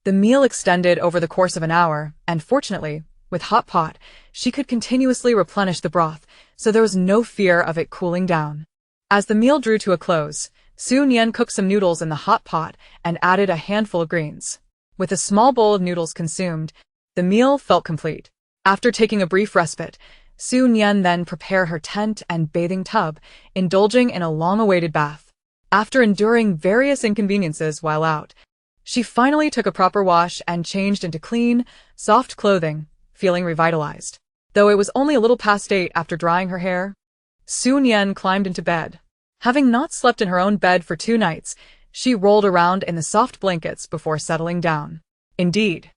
The meal extended over the course of an hour, and fortunately, with hot pot, she could continuously replenish the broth, so there was no fear of it cooling down. As the meal drew to a close, Su Nian cooked some noodles in the hot pot and added a handful of greens. With a small bowl of noodles consumed, the meal felt complete. After taking a brief respite, Su Nian then prepared her tent and bathing tub, indulging in a long-awaited bath. After enduring various inconveniences while out, she finally took a proper wash and changed into clean, soft clothing, feeling revitalized. Though it was only a little past 8 after drying her hair, Su Nian climbed into bed. Having not slept in her own bed for 2 nights, she rolled around in the soft blankets before settling down. Indeed,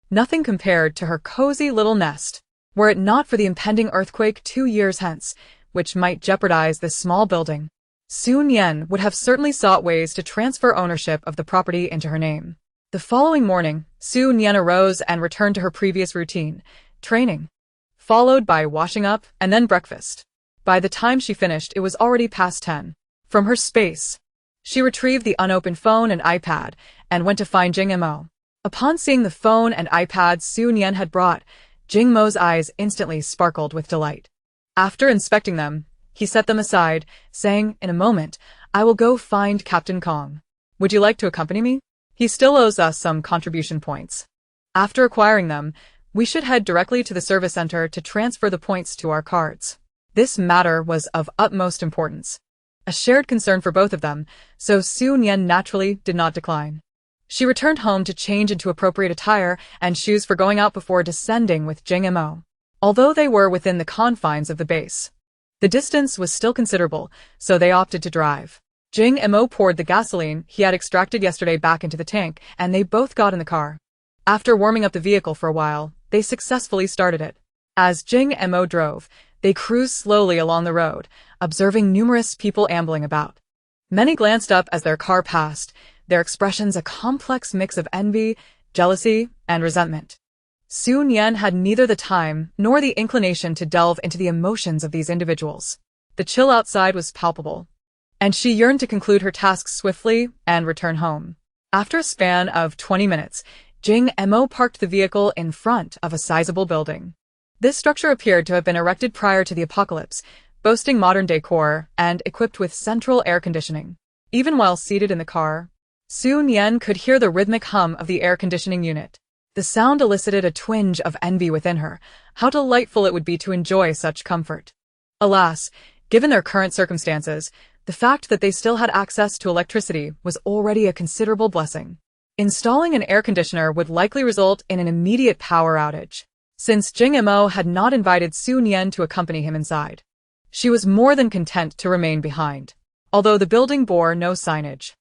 nothing compared to her cozy little nest, were it not for the impending earthquake 2 years hence, which might jeopardize this small building. Su Nian would have certainly sought ways to transfer ownership of the property into her name. The following morning, Su Nian arose and returned to her previous routine, training, followed by washing up and then breakfast. By the time she finished, it was already past 10. From her space, she retrieved the unopened phone and iPad and went to find Jing Mo. Upon seeing the phone and iPad Su Nian had brought, Jing Mo's eyes instantly sparkled with delight. After inspecting them, he set them aside, saying, "In a moment, I will go find Captain Kong. Would you like to accompany me? He still owes us some contribution points. After acquiring them, we should head directly to the service center to transfer the points to our cards." This matter was of utmost importance, a shared concern for both of them, so Su Nian naturally did not decline. She returned home to change into appropriate attire and shoes for going out before descending with Jing Mo. Although they were within the confines of the base, the distance was still considerable, so they opted to drive. Jing Mo poured the gasoline he had extracted yesterday back into the tank, and they both got in the car. After warming up the vehicle for a while, they successfully started it. As Jing Mo drove, they cruised slowly along the road, observing numerous people ambling about. Many glanced up as their car passed, their expressions a complex mix of envy, jealousy, and resentment. Su Nian had neither the time nor the inclination to delve into the emotions of these individuals. The chill outside was palpable, and she yearned to conclude her tasks swiftly and return home. After a span of 20 minutes, Jing Mo parked the vehicle in front of a sizable building. This structure appeared to have been erected prior to the apocalypse, boasting modern decor and equipped with central air conditioning. Even while seated in the car, Su Nian could hear the rhythmic hum of the air conditioning unit. The sound elicited a twinge of envy within her. How delightful it would be to enjoy such comfort. Alas, given their current circumstances, the fact that they still had access to electricity was already a considerable blessing. Installing an air conditioner would likely result in an immediate power outage. Since Jing Mo had not invited Su Nian to accompany him inside, she was more than content to remain behind. Although the building bore no signage,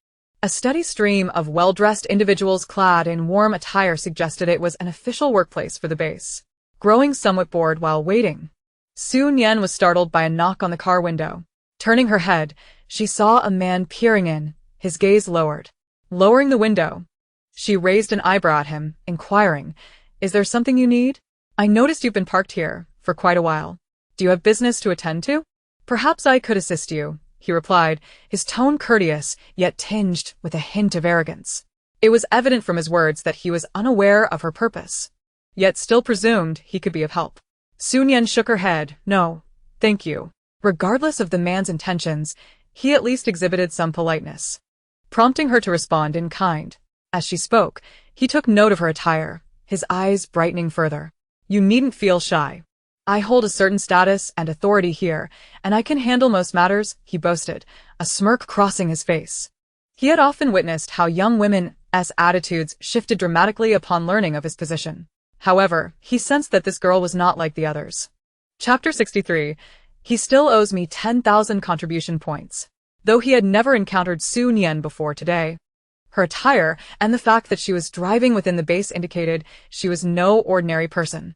a steady stream of well-dressed individuals clad in warm attire suggested it was an official workplace for the base. Growing somewhat bored while waiting, Su Nian was startled by a knock on the car window. Turning her head, she saw a man peering in, his gaze lowered. Lowering the window, she raised an eyebrow at him, inquiring, "Is there something you need? I noticed you've been parked here for quite a while. Do you have business to attend to?" "Perhaps I could assist you," he replied, his tone courteous, yet tinged with a hint of arrogance. It was evident from his words that he was unaware of her purpose, yet still presumed he could be of help. Su Nian shook her head. "No, thank you." Regardless of the man's intentions, he at least exhibited some politeness, prompting her to respond in kind. As she spoke, he took note of her attire, his eyes brightening further. "You needn't feel shy. I hold a certain status and authority here, and I can handle most matters," he boasted, a smirk crossing his face. He had often witnessed how young women's attitudes shifted dramatically upon learning of his position. However, he sensed that this girl was not like the others. Chapter 63. He still owes me 10,000 contribution points. Though he had never encountered Su Nian before today, her attire and the fact that she was driving within the base indicated she was no ordinary person.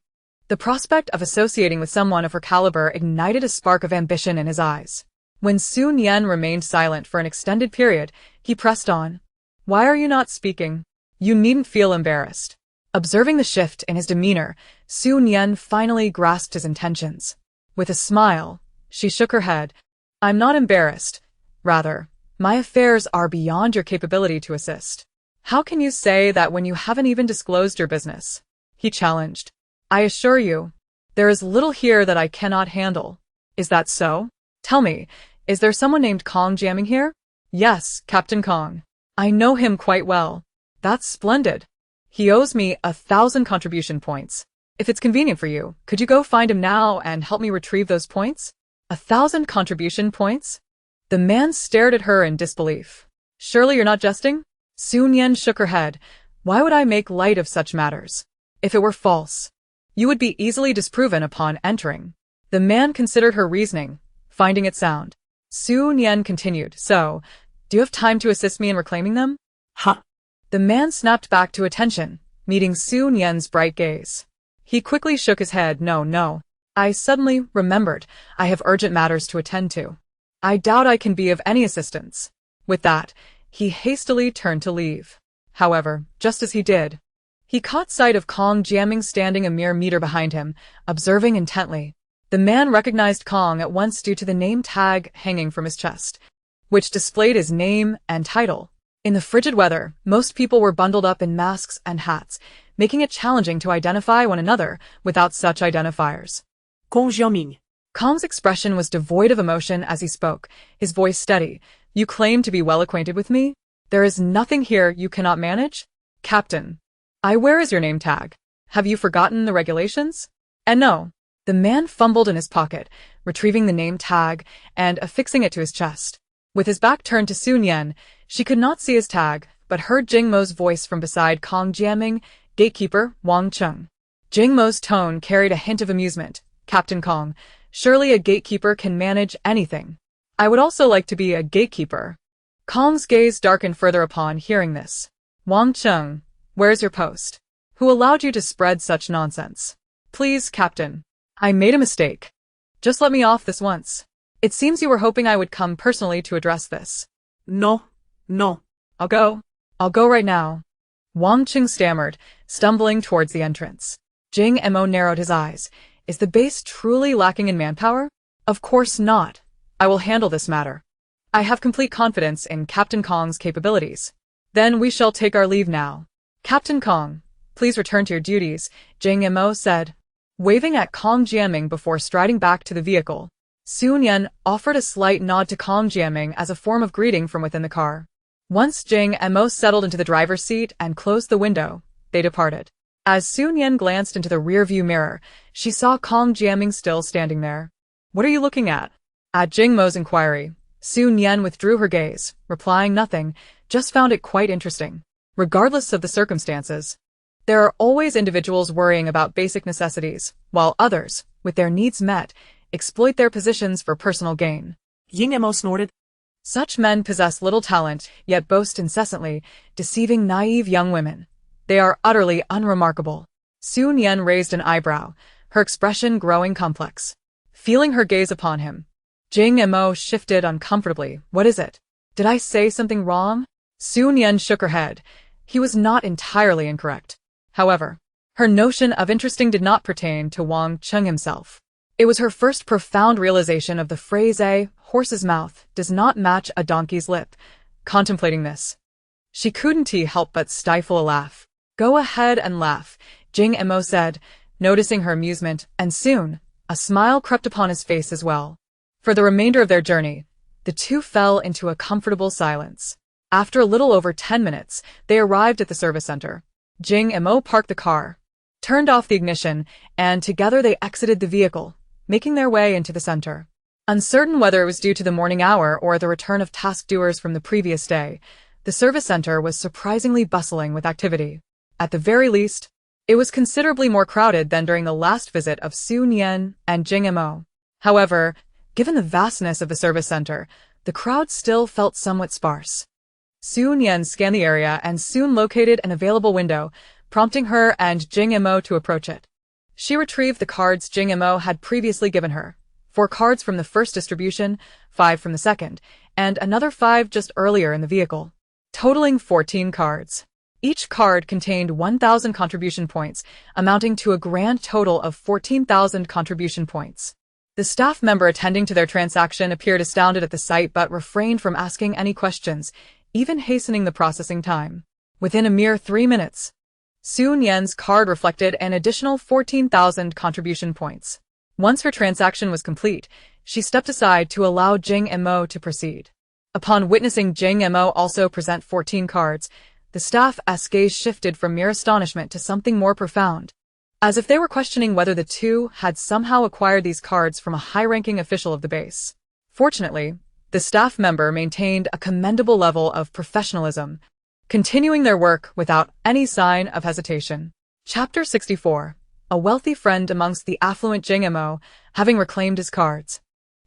The prospect of associating with someone of her caliber ignited a spark of ambition in his eyes. When Su Nian remained silent for an extended period, he pressed on. "Why are you not speaking? You needn't feel embarrassed." Observing the shift in his demeanor, Su Nian finally grasped his intentions. With a smile, she shook her head. "I'm not embarrassed. Rather, my affairs are beyond your capability to assist." "How can you say that when you haven't even disclosed your business?" he challenged. "I assure you, there is little here that I cannot handle." "Is that so? Tell me, is there someone named Kong jamming here?" "Yes, Captain Kong. I know him quite well." "That's splendid. He owes me 1,000 contribution points. If it's convenient for you, could you go find him now and help me retrieve those points?" 1,000 contribution points? The man stared at her in disbelief. "Surely you're not jesting?" Su Nian shook her head. "Why would I make light of such matters? If it were false, you would be easily disproven upon entering." The man considered her reasoning, finding it sound. Su Nian continued, "So, do you have time to assist me in reclaiming them?" "Huh?" The man snapped back to attention, meeting Su Nian's bright gaze. He quickly shook his head. No. I suddenly remembered I have urgent matters to attend to. I doubt I can be of any assistance." With that, he hastily turned to leave. However, just as he did, he caught sight of Kong jamming standing a mere meter behind him, observing intently. The man recognized Kong at once due to the name tag hanging from his chest, which displayed his name and title. In the frigid weather, most people were bundled up in masks and hats, making it challenging to identify one another without such identifiers. Kong Xiaoming. Kong's expression was devoid of emotion as he spoke, his voice steady. "You claim to be well acquainted with me? There is nothing here you cannot manage?" "Captain, where is your name tag? Have you forgotten the regulations?" "And no." The man fumbled in his pocket, retrieving the name tag and affixing it to his chest. With his back turned to Su Nian, she could not see his tag, but heard Jing Mo's voice from beside Kong Jiaming, gatekeeper Wang Cheng. Jing Mo's tone carried a hint of amusement. Captain Kong, surely a gatekeeper can manage anything. I would also like to be a gatekeeper. Kong's gaze darkened further upon hearing this. Wang Cheng, where's your post? Who allowed you to spread such nonsense? Please, Captain. I made a mistake. Just let me off this once. It seems you were hoping I would come personally to address this. No. I'll go right now. Wang Cheng stammered, stumbling towards the entrance. Jing Mo narrowed his eyes. Is the base truly lacking in manpower? Of course not. I will handle this matter. I have complete confidence in Captain Kong's capabilities. Then we shall take our leave now. Captain Kong, please return to your duties, Jing Mo said, waving at Kong Jiaming before striding back to the vehicle. Nian offered a slight nod to Kong Jiaming as a form of greeting from within the car. Once Jing Mo settled into the driver's seat and closed the window, they departed. As Nian glanced into the rear-view mirror, she saw Kong Jiaming still standing there. What are you looking at? At Jing Mo's inquiry, Nian withdrew her gaze, replying nothing, just found it quite interesting. Regardless of the circumstances, there are always individuals worrying about basic necessities, while others, with their needs met, exploit their positions for personal gain. Jing Mo snorted. Such men possess little talent, yet boast incessantly, deceiving naive young women. They are utterly unremarkable. Nian raised an eyebrow, her expression growing complex. Feeling her gaze upon him, Jing Mo shifted uncomfortably. What is it? Did I say something wrong? Nian shook her head. He was not entirely incorrect. However, her notion of interesting did not pertain to Wang Cheng himself. It was her first profound realization of the phrase a horse's mouth does not match a donkey's lip. Contemplating this, she couldn't help but stifle a laugh. Go ahead and laugh, Jing Mo said, noticing her amusement, and soon, a smile crept upon his face as well. For the remainder of their journey, the two fell into a comfortable silence. After a little over 10 minutes, they arrived at the service center. Jing Mo parked the car, turned off the ignition, and together they exited the vehicle, making their way into the center. Uncertain whether it was due to the morning hour or the return of task doers from the previous day, the service center was surprisingly bustling with activity. At the very least, it was considerably more crowded than during the last visit of Nian and Jing Mo. However, given the vastness of the service center, the crowd still felt somewhat sparse. Nian scanned the area and soon located an available window, prompting her and Jing Mo to approach it. She retrieved the cards Jing Mo had previously given her, 4 cards from the first distribution, 5 from the second, and another 5 just earlier in the vehicle, totaling 14 cards. Each card contained 1,000 contribution points, amounting to a grand total of 14,000 contribution points. The staff member attending to their transaction appeared astounded at the sight but refrained from asking any questions, even hastening the processing time. Within a mere 3 minutes, Nian's card reflected an additional 14,000 contribution points. Once her transaction was complete, she stepped aside to allow Jing Mo to proceed. Upon witnessing Jing Mo also present 14 cards, the staff's gaze shifted from mere astonishment to something more profound, as if they were questioning whether the two had somehow acquired these cards from a high-ranking official of the base. Fortunately, the staff member maintained a commendable level of professionalism, continuing their work without any sign of hesitation. Chapter 64. A wealthy friend amongst the affluent Jing Mo, having reclaimed his cards,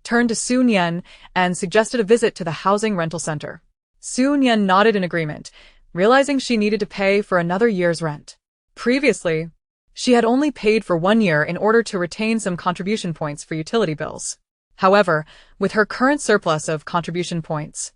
turned to Nian and suggested a visit to the housing rental center. Nian nodded in agreement, realizing she needed to pay for another year's rent. Previously, she had only paid for 1 year in order to retain some contribution points for utility bills. However, with her current surplus of contribution points,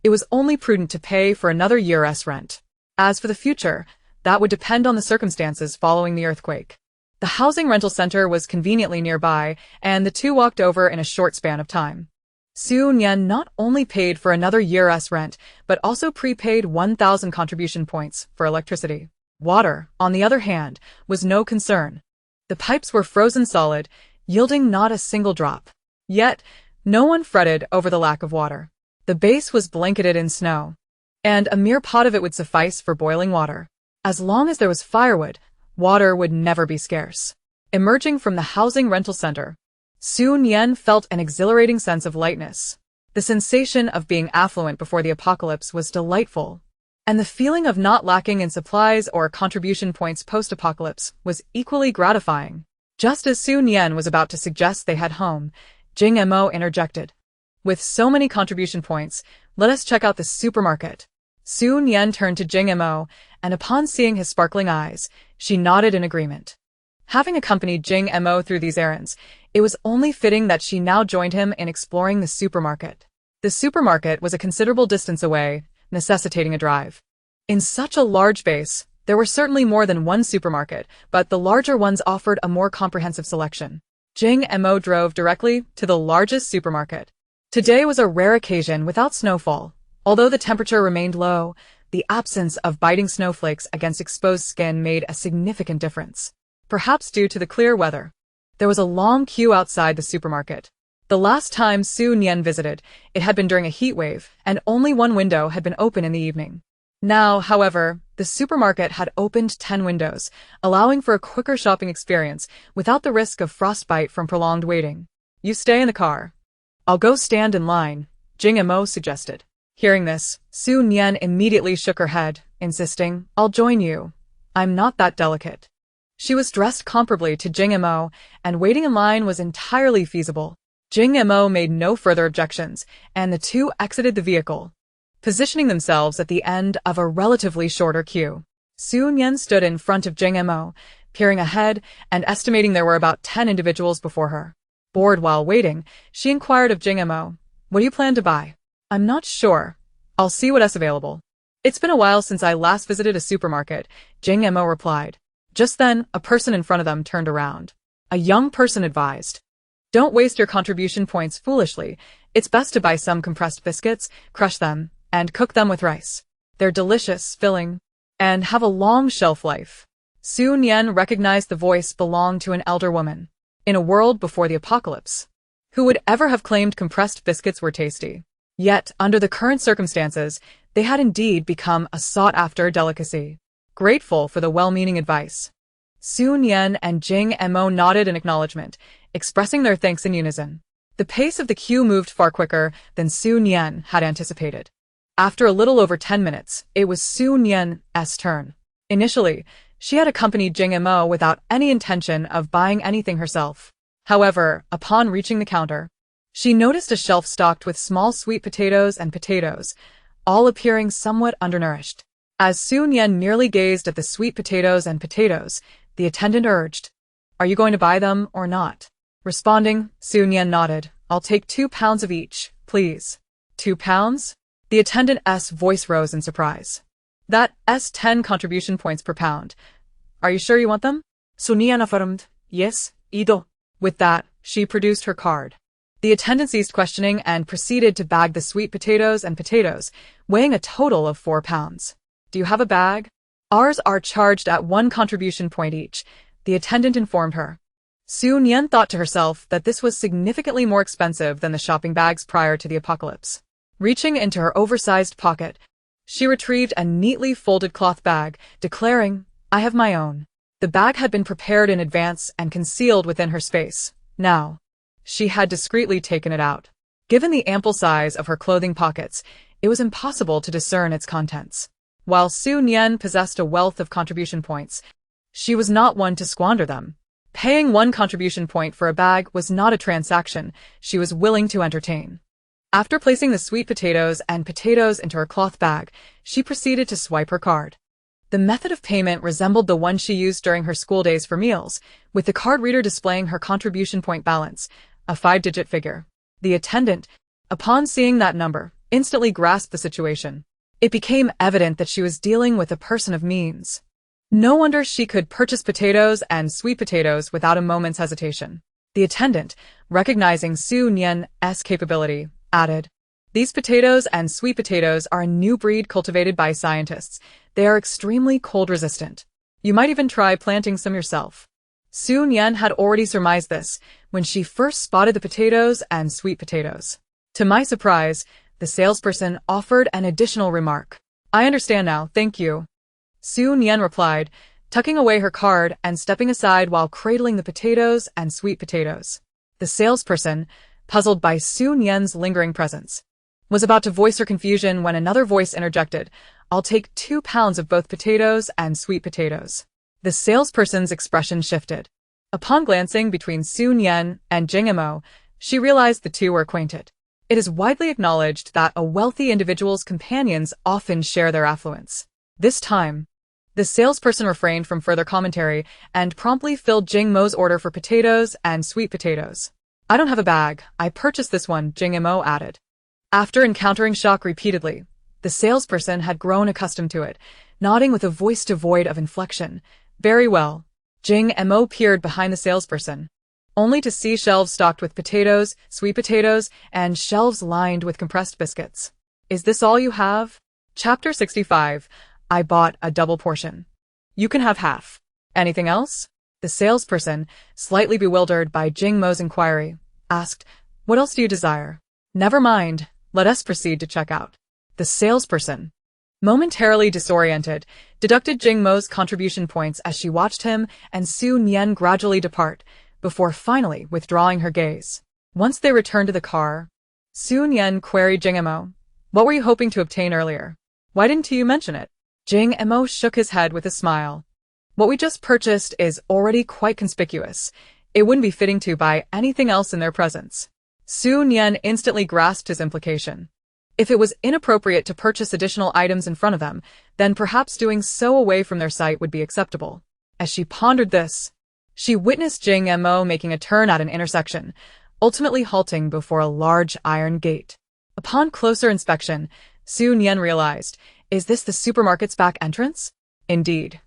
it was only prudent to pay for another year's rent. As for the future, that would depend on the circumstances following the earthquake. The housing rental center was conveniently nearby, and the two walked over in a short span of time. Nian not only paid for another year's rent, but also prepaid 1,000 contribution points for electricity. Water, on the other hand, was no concern. The pipes were frozen solid, yielding not a single drop. Yet, no one fretted over the lack of water. The base was blanketed in snow, and a mere pot of it would suffice for boiling water. As long as there was firewood, water would never be scarce. Emerging from the housing rental center, Nian felt an exhilarating sense of lightness. The sensation of being affluent before the apocalypse was delightful. And the feeling of not lacking in supplies or contribution points post-apocalypse was equally gratifying. Just as Su Nian was about to suggest they head home, Jing Mo interjected. With so many contribution points, let us check out the supermarket. Su Nian turned to Jing Mo, and upon seeing his sparkling eyes, she nodded in agreement. Having accompanied Jing Mo through these errands, it was only fitting that she now joined him in exploring the supermarket. The supermarket was a considerable distance away, necessitating a drive. In such a large base, there were certainly more than one supermarket, but the larger ones offered a more comprehensive selection. Jing Mo drove directly to the largest supermarket. Today was a rare occasion without snowfall. Although the temperature remained low, the absence of biting snowflakes against exposed skin made a significant difference. Perhaps due to the clear weather. There was a long queue outside the supermarket. The last time Su Nian visited, it had been during a heatwave, and only one window had been open in the evening. Now, however, the supermarket had opened 10 windows, allowing for a quicker shopping experience without the risk of frostbite from prolonged waiting. You stay in the car. I'll go stand in line, Jing Mo suggested. Hearing this, Su Nian immediately shook her head, insisting, I'll join you. I'm not that delicate. She was dressed comparably to Jing Mo, and waiting in line was entirely feasible. Jing Mo made no further objections, and the two exited the vehicle, positioning themselves at the end of a relatively shorter queue. Su Nian stood in front of Jing Mo, peering ahead and estimating there were about 10 individuals before her. Bored while waiting, she inquired of Jing Mo, what do you plan to buy? I'm not sure. I'll see what's available. It's been a while since I last visited a supermarket, Jing Mo replied. Just then, a person in front of them turned around. A young person advised. Don't waste your contribution points foolishly. It's best to buy some compressed biscuits, crush them, and cook them with rice. They're delicious, filling, and have a long shelf life. Su Nian recognized the voice belonged to an elder woman. In a world before the apocalypse, who would ever have claimed compressed biscuits were tasty? Yet, under the current circumstances, they had indeed become a sought-after delicacy. Grateful for the well-meaning advice, Su Nian and Jing Mo nodded in acknowledgement, expressing their thanks in unison. The pace of the queue moved far quicker than Su Nian had anticipated. After a little over 10 minutes, it was Su Nian's turn. Initially, she had accompanied Jing Mo without any intention of buying anything herself. However, upon reaching the counter, she noticed a shelf stocked with small sweet potatoes and potatoes, all appearing somewhat undernourished. As Su Nian merely gazed at the sweet potatoes and potatoes, the attendant urged, "Are you going to buy them or not?" Responding, Su Nian nodded. "I'll take 2 pounds of each, please." 2 pounds? The attendant's voice rose in surprise. That's 10 contribution points per pound. Are you sure you want them? Su Nian affirmed. Yes, Ido. With that, she produced her card. The attendant ceased questioning and proceeded to bag the sweet potatoes and potatoes, weighing a total of 4 pounds. Do you have a bag? Ours are charged at 1 contribution point each, the attendant informed her. Su Nian thought to herself that this was significantly more expensive than the shopping bags prior to the apocalypse. Reaching into her oversized pocket, she retrieved a neatly folded cloth bag, declaring, "I have my own." The bag had been prepared in advance and concealed within her space. Now, she had discreetly taken it out. Given the ample size of her clothing pockets, it was impossible to discern its contents. While Su Nian possessed a wealth of contribution points, she was not one to squander them. Paying 1 contribution point for a bag was not a transaction she was willing to entertain. After placing the sweet potatoes and potatoes into her cloth bag, she proceeded to swipe her card. The method of payment resembled the one she used during her school days for meals, with the card reader displaying her contribution point balance, a 5-digit figure. The attendant, upon seeing that number, instantly grasped the situation. It became evident that she was dealing with a person of means. No wonder she could purchase potatoes and sweet potatoes without a moment's hesitation. The attendant, recognizing Su Nian's capability, added, "These potatoes and sweet potatoes are a new breed cultivated by scientists. They are extremely cold-resistant. You might even try planting some yourself." Su Nian had already surmised this when she first spotted the potatoes and sweet potatoes. To my surprise, the salesperson offered an additional remark. "I understand now, thank you," Su Nian replied, tucking away her card and stepping aside while cradling the potatoes and sweet potatoes. The salesperson, puzzled by Su Nian's lingering presence, was about to voice her confusion when another voice interjected, I'll take 2 pounds of both potatoes and sweet potatoes. The salesperson's expression shifted. Upon glancing between Su Nian and Jing Mo, she realized the two were acquainted. It is widely acknowledged that a wealthy individual's companions often share their affluence. This time, the salesperson refrained from further commentary and promptly filled Jing Mo's order for potatoes and sweet potatoes. I don't have a bag. I purchased this one, Jing Mo added. After encountering shock repeatedly, the salesperson had grown accustomed to it, nodding with a voice devoid of inflection. Very well. Jing Mo peered behind the salesperson, only to see shelves stocked with potatoes, sweet potatoes, and shelves lined with compressed biscuits. Is this all you have? Chapter 65. I bought a double portion. You can have half. Anything else? The salesperson, slightly bewildered by Jing Mo's inquiry, asked, What else do you desire? Never mind. Let us proceed to check out. The salesperson, momentarily disoriented, deducted Jing Mo's contribution points as she watched him and Su Nian gradually depart, before finally withdrawing her gaze. Once they returned to the car, Su Nian queried Jing Mo, What were you hoping to obtain earlier? Why didn't you mention it? Jing Mo shook his head with a smile. What we just purchased is already quite conspicuous. It wouldn't be fitting to buy anything else in their presence. Su Nian instantly grasped his implication. If it was inappropriate to purchase additional items in front of them, then perhaps doing so away from their sight would be acceptable. As she pondered this, she witnessed Jing Mo making a turn at an intersection, ultimately halting before a large iron gate. Upon closer inspection, Su Nian realized, Is this the supermarket's back entrance? Indeed.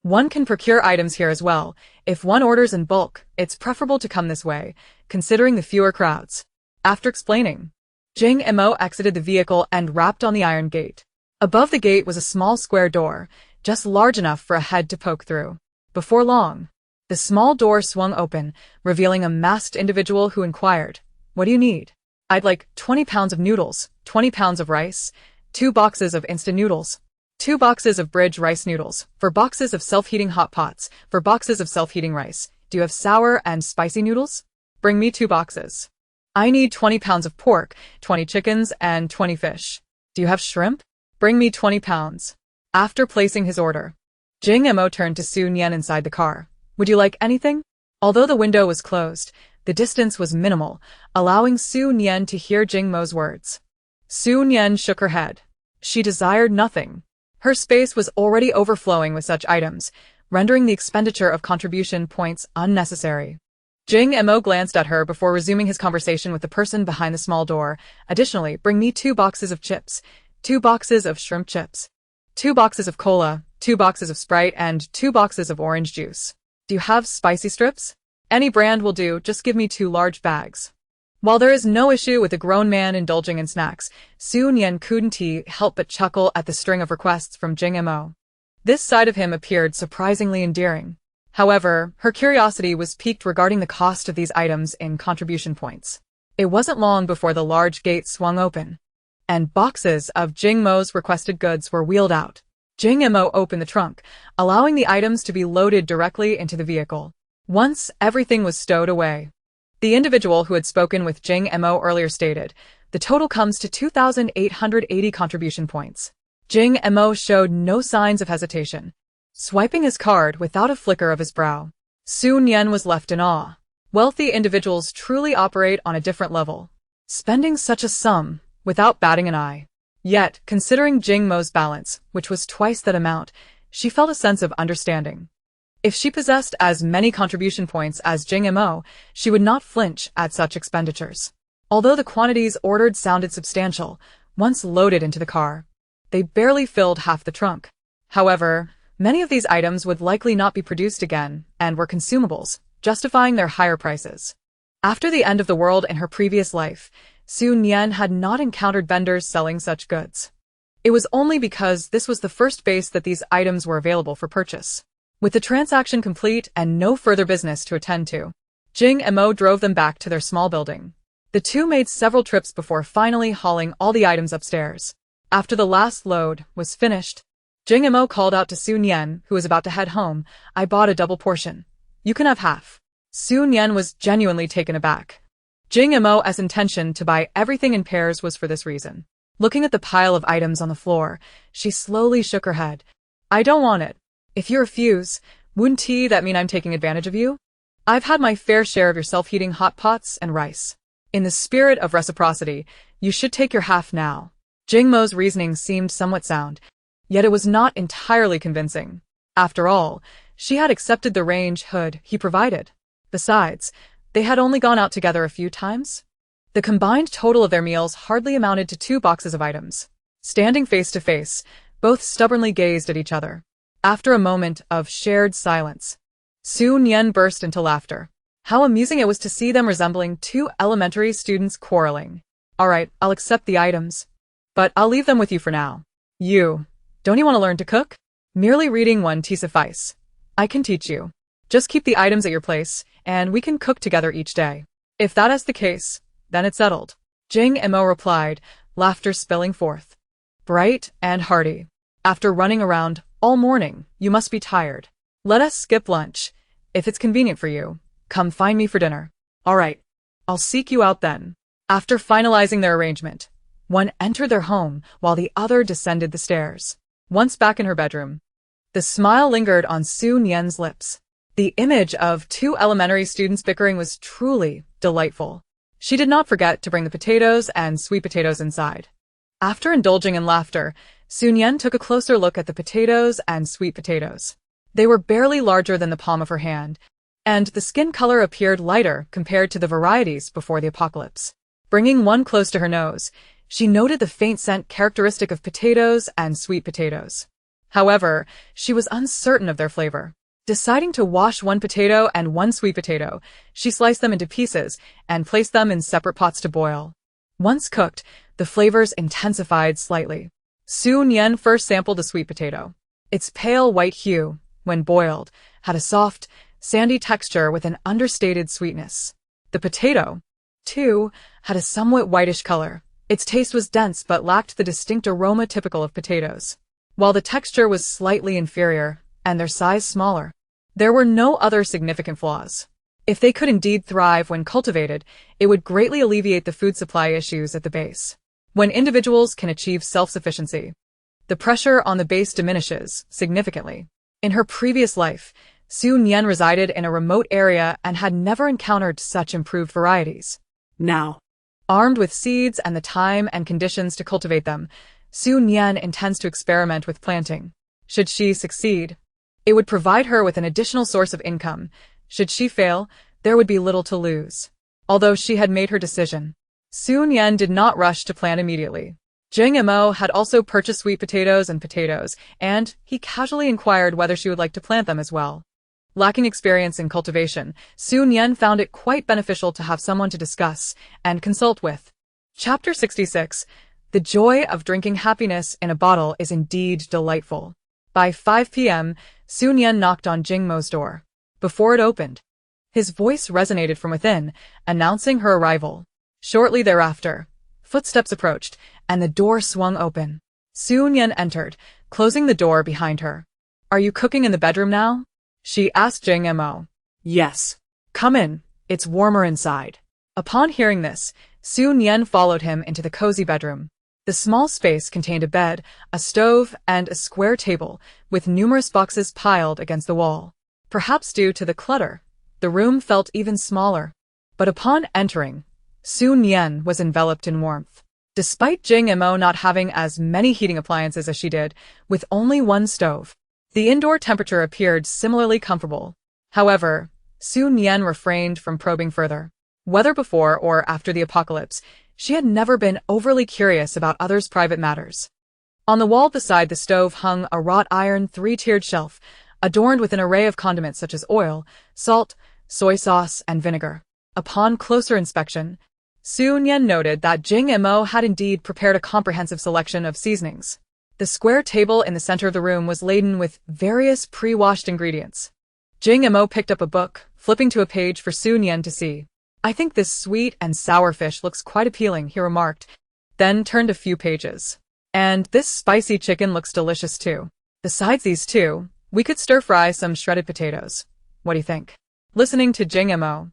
One can procure items here as well. If one orders in bulk, it's preferable to come this way, considering the fewer crowds. After explaining, Jing Mo exited the vehicle and rapped on the iron gate. Above the gate was a small square door, just large enough for a head to poke through. Before long, the small door swung open, revealing a masked individual who inquired, What do you need? I'd like 20 pounds of noodles, 20 pounds of rice, 2 boxes of instant noodles, 2 boxes of bridge rice noodles, 4 boxes of self-heating hot pots, 4 boxes of self-heating rice. Do you have sour and spicy noodles? Bring me 2 boxes. I need 20 pounds of pork, 20 chickens, and 20 fish. Do you have shrimp? Bring me 20 pounds. After placing his order, Jing Mo turned to Su Nian inside the car. Would you like anything? Although the window was closed, the distance was minimal, allowing Su Nian to hear Jing Mo's words. Su Nian shook her head. She desired nothing. Her space was already overflowing with such items, rendering the expenditure of contribution points unnecessary. Jing Mo glanced at her before resuming his conversation with the person behind the small door. Additionally, bring me 2 boxes of chips, 2 boxes of shrimp chips, 2 boxes of cola, 2 boxes of Sprite, and 2 boxes of orange juice. Do you have spicy strips? Any brand will do, just give me 2 large bags. While there is no issue with a grown man indulging in snacks, Su Nian couldn't help but chuckle at the string of requests from Jing Mo. This side of him appeared surprisingly endearing. However, her curiosity was piqued regarding the cost of these items in contribution points. It wasn't long before the large gate swung open, and boxes of Jing Mo's requested goods were wheeled out. Jing Mo opened the trunk, allowing the items to be loaded directly into the vehicle. Once everything was stowed away, the individual who had spoken with Jing Mo earlier stated, the total comes to 2,880 contribution points. Jing Mo showed no signs of hesitation, swiping his card without a flicker of his brow. Su Nian was left in awe. Wealthy individuals truly operate on a different level, spending such a sum without batting an eye. Yet, considering Jing Mo's balance, which was twice that amount, she felt a sense of understanding. If she possessed as many contribution points as Jing Mo, she would not flinch at such expenditures. Although the quantities ordered sounded substantial, once loaded into the car, they barely filled half the trunk. However, many of these items would likely not be produced again and were consumables, justifying their higher prices. After the end of the world in her previous life, Su Nian had not encountered vendors selling such goods. It was only because this was the first base that these items were available for purchase. With the transaction complete and no further business to attend to, Jing Mo drove them back to their small building. The two made several trips before finally hauling all the items upstairs. After the last load was finished, Jing Mo called out to Su Nian, who was about to head home, I bought a double portion. You can have half. Su Nian was genuinely taken aback. Jing Mo's intention to buy everything in pairs was for this reason. Looking at the pile of items on the floor, she slowly shook her head. I don't want it. If you refuse, wouldn't that mean I'm taking advantage of you? I've had my fair share of your self-heating hot pots and rice. In the spirit of reciprocity, you should take your half now. Jing Mo's reasoning seemed somewhat sound, yet it was not entirely convincing. After all, she had accepted the range hood he provided. Besides, they had only gone out together a few times. The combined total of their meals hardly amounted to 2 boxes of items. Standing face to face, both stubbornly gazed at each other. After a moment of shared silence, Nian burst into laughter. How amusing it was to see them resembling 2 elementary students quarreling. All right, I'll accept the items, but I'll leave them with you for now. Don't you want to learn to cook? Merely reading one tea suffice. I can teach you. Just keep the items at your place, and we can cook together each day. If that is the case, then it's settled. Jing Mo replied, laughter spilling forth. Bright and hearty. After running around all morning, you must be tired. Let us skip lunch. If it's convenient for you, come find me for dinner. All right, I'll seek you out then. After finalizing their arrangement, one entered their home while the other descended the stairs. Once back in her bedroom, the smile lingered on Nian's lips. The image of 2 elementary students bickering was truly delightful. She did not forget to bring the potatoes and sweet potatoes inside. After indulging in laughter, Nian took a closer look at the potatoes and sweet potatoes. They were barely larger than the palm of her hand, and the skin color appeared lighter compared to the varieties before the apocalypse. Bringing one close to her nose, she noted the faint scent characteristic of potatoes and sweet potatoes. However, she was uncertain of their flavor. Deciding to wash 1 potato and 1 sweet potato, she sliced them into pieces and placed them in separate pots to boil. Once cooked, the flavors intensified slightly. Nian first sampled the sweet potato. Its pale white hue, when boiled, had a soft, sandy texture with an understated sweetness. The potato, too, had a somewhat whitish color. Its taste was dense but lacked the distinct aroma typical of potatoes. While the texture was slightly inferior, and their size smaller, there were no other significant flaws. If they could indeed thrive when cultivated, it would greatly alleviate the food supply issues at the base. When individuals can achieve self-sufficiency, the pressure on the base diminishes significantly. In her previous life, Nian resided in a remote area and had never encountered such improved varieties. Now, armed with seeds and the time and conditions to cultivate them, Nian intends to experiment with planting. Should she succeed, it would provide her with an additional source of income. Should she fail, there would be little to lose. Although she had made her decision, Nian did not rush to plant immediately. Jing Mo had also purchased sweet potatoes, and he casually inquired whether she would like to plant them as well. Lacking experience in cultivation, Nian found it quite beneficial to have someone to discuss and consult with. Chapter 66. The joy of drinking happiness in a bottle is indeed delightful. By 5 p.m., Nian knocked on Jing Mo's door. Before it opened, his voice resonated from within, announcing her arrival. Shortly thereafter, footsteps approached, and the door swung open. Nian entered, closing the door behind her. Are you cooking in the bedroom now? She asked Jing Mo. Yes. Come in, it's warmer inside. Upon hearing this, Nian followed him into the cozy bedroom. The small space contained a bed, a stove, and a square table, with numerous boxes piled against the wall. Perhaps due to the clutter, the room felt even smaller. But upon entering, Nian was enveloped in warmth. Despite Jing Mo not having as many heating appliances as she did, with only 1 stove, the indoor temperature appeared similarly comfortable. However, Nian refrained from probing further. Whether before or after the apocalypse, she had never been overly curious about others' private matters. On the wall beside the stove hung a wrought iron 3-tiered shelf, adorned with an array of condiments such as oil, salt, soy sauce, and vinegar. Upon closer inspection, Nian noted that Jing Mo had indeed prepared a comprehensive selection of seasonings. The square table in the center of the room was laden with various pre-washed ingredients. Jing Mo picked up a book, flipping to a page for Nian to see. I think this sweet and sour fish looks quite appealing, he remarked, then turned a few pages. And this spicy chicken looks delicious too. Besides these 2, we could stir-fry some shredded potatoes. What do you think? Listening to Jing Mo,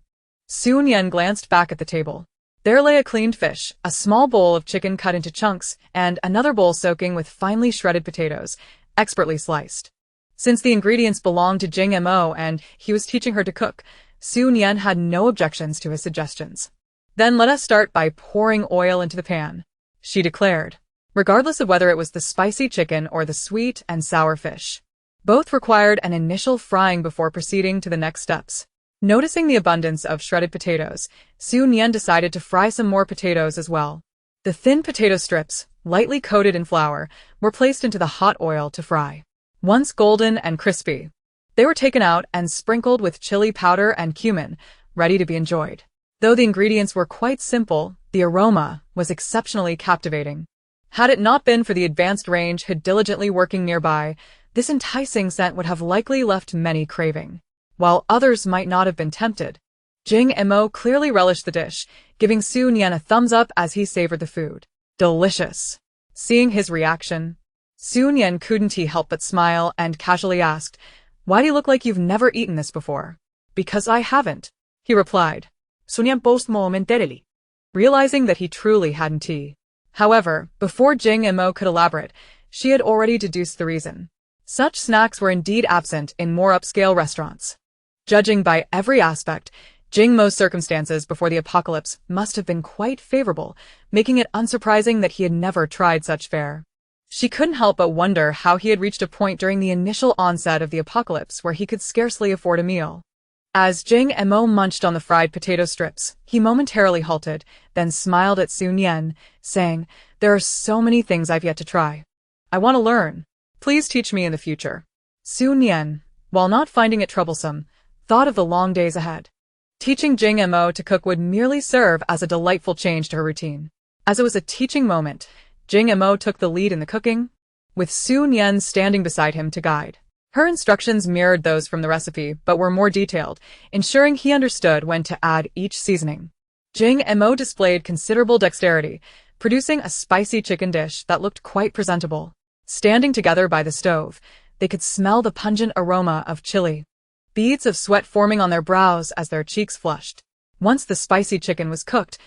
Nian glanced back at the table. There lay a cleaned fish, a small bowl of chicken cut into chunks, and another bowl soaking with finely shredded potatoes, expertly sliced. Since the ingredients belonged to Jing Mo and he was teaching her to cook, Nian had no objections to his suggestions. Then let us start by pouring oil into the pan, she declared, regardless of whether it was the spicy chicken or the sweet and sour fish. Both required an initial frying before proceeding to the next steps. Noticing the abundance of shredded potatoes, Nian decided to fry some more potatoes as well. The thin potato strips, lightly coated in flour, were placed into the hot oil to fry. Once golden and crispy, they were taken out and sprinkled with chili powder and cumin, ready to be enjoyed. Though the ingredients were quite simple, the aroma was exceptionally captivating. Had it not been for the advanced range hid diligently working nearby, this enticing scent would have likely left many craving. While others might not have been tempted, Jing Mo clearly relished the dish, giving Nian a thumbs up as he savored the food. Delicious. Seeing his reaction, Nian couldn't help but smile and casually asked, "Why do you look like you've never eaten this before?" "Because I haven't," he replied. Nian posed momentarily, realizing that he truly hadn't. However, before Jing Mo could elaborate, she had already deduced the reason. Such snacks were indeed absent in more upscale restaurants. Judging by every aspect, Jing Mo's circumstances before the apocalypse must have been quite favorable, making it unsurprising that he had never tried such fare. She couldn't help but wonder how he had reached a point during the initial onset of the apocalypse where he could scarcely afford a meal. As Jing Mo munched on the fried potato strips, he momentarily halted, then smiled at Nian, saying, "There are so many things I've yet to try. I want to learn. Please teach me in the future." Nian, while not finding it troublesome, thought of the long days ahead. Teaching Jing Mo to cook would merely serve as a delightful change to her routine. As it was a teaching moment, Jing Mo took the lead in the cooking, with Nian standing beside him to guide. Her instructions mirrored those from the recipe, but were more detailed, ensuring he understood when to add each seasoning. Jing Mo displayed considerable dexterity, producing a spicy chicken dish that looked quite presentable. Standing together by the stove, they could smell the pungent aroma of chili, beads of sweat forming on their brows as their cheeks flushed. Once the spicy chicken was cooked,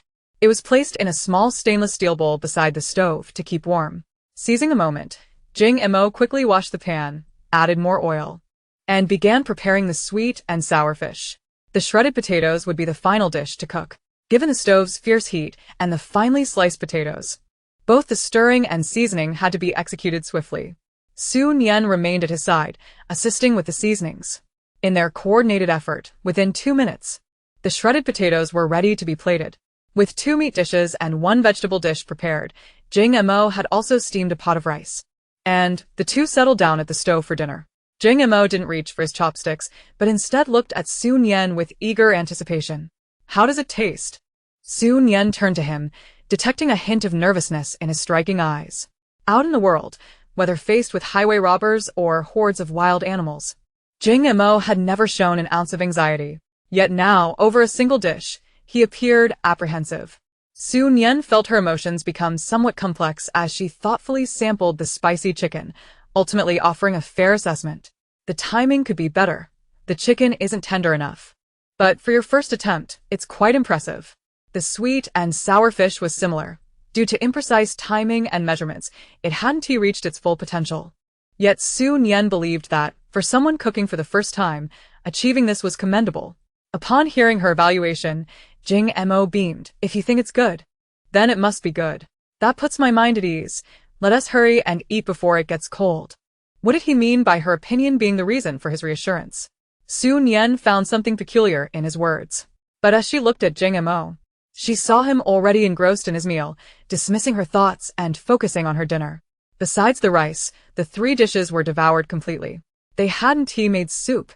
it was placed in a small stainless steel bowl beside the stove to keep warm. Seizing the moment, Jing Mo quickly washed the pan, added more oil, and began preparing the sweet and sour fish. The shredded potatoes would be the final dish to cook. Given the stove's fierce heat and the finely sliced potatoes, both the stirring and seasoning had to be executed swiftly. Nian remained at his side, assisting with the seasonings. In their coordinated effort, within 2 minutes, the shredded potatoes were ready to be plated. With 2 meat dishes and 1 vegetable dish prepared, Jing Mo had also steamed a pot of rice. And the two settled down at the stove for dinner. Jing Mo didn't reach for his chopsticks, but instead looked at Nian with eager anticipation. "How does it taste?" Nian turned to him, detecting a hint of nervousness in his striking eyes. Out in the world, whether faced with highway robbers or hordes of wild animals, Jing Mo had never shown an ounce of anxiety. Yet now, over a single dish, he appeared apprehensive. Nian felt her emotions become somewhat complex as she thoughtfully sampled the spicy chicken, ultimately offering a fair assessment. "The timing could be better. The chicken isn't tender enough. But for your first attempt, it's quite impressive." The sweet and sour fish was similar. Due to imprecise timing and measurements, it hadn't reached its full potential. Yet Nian believed that, for someone cooking for the first time, achieving this was commendable. Upon hearing her evaluation, Jing Mo beamed. "If you think it's good, then it must be good. That puts my mind at ease. Let us hurry and eat before it gets cold." What did he mean by her opinion being the reason for his reassurance? Nian found something peculiar in his words. But as she looked at Jing Mo, she saw him already engrossed in his meal, dismissing her thoughts and focusing on her dinner. Besides the rice, the 3 dishes were devoured completely. They hadn't made soup,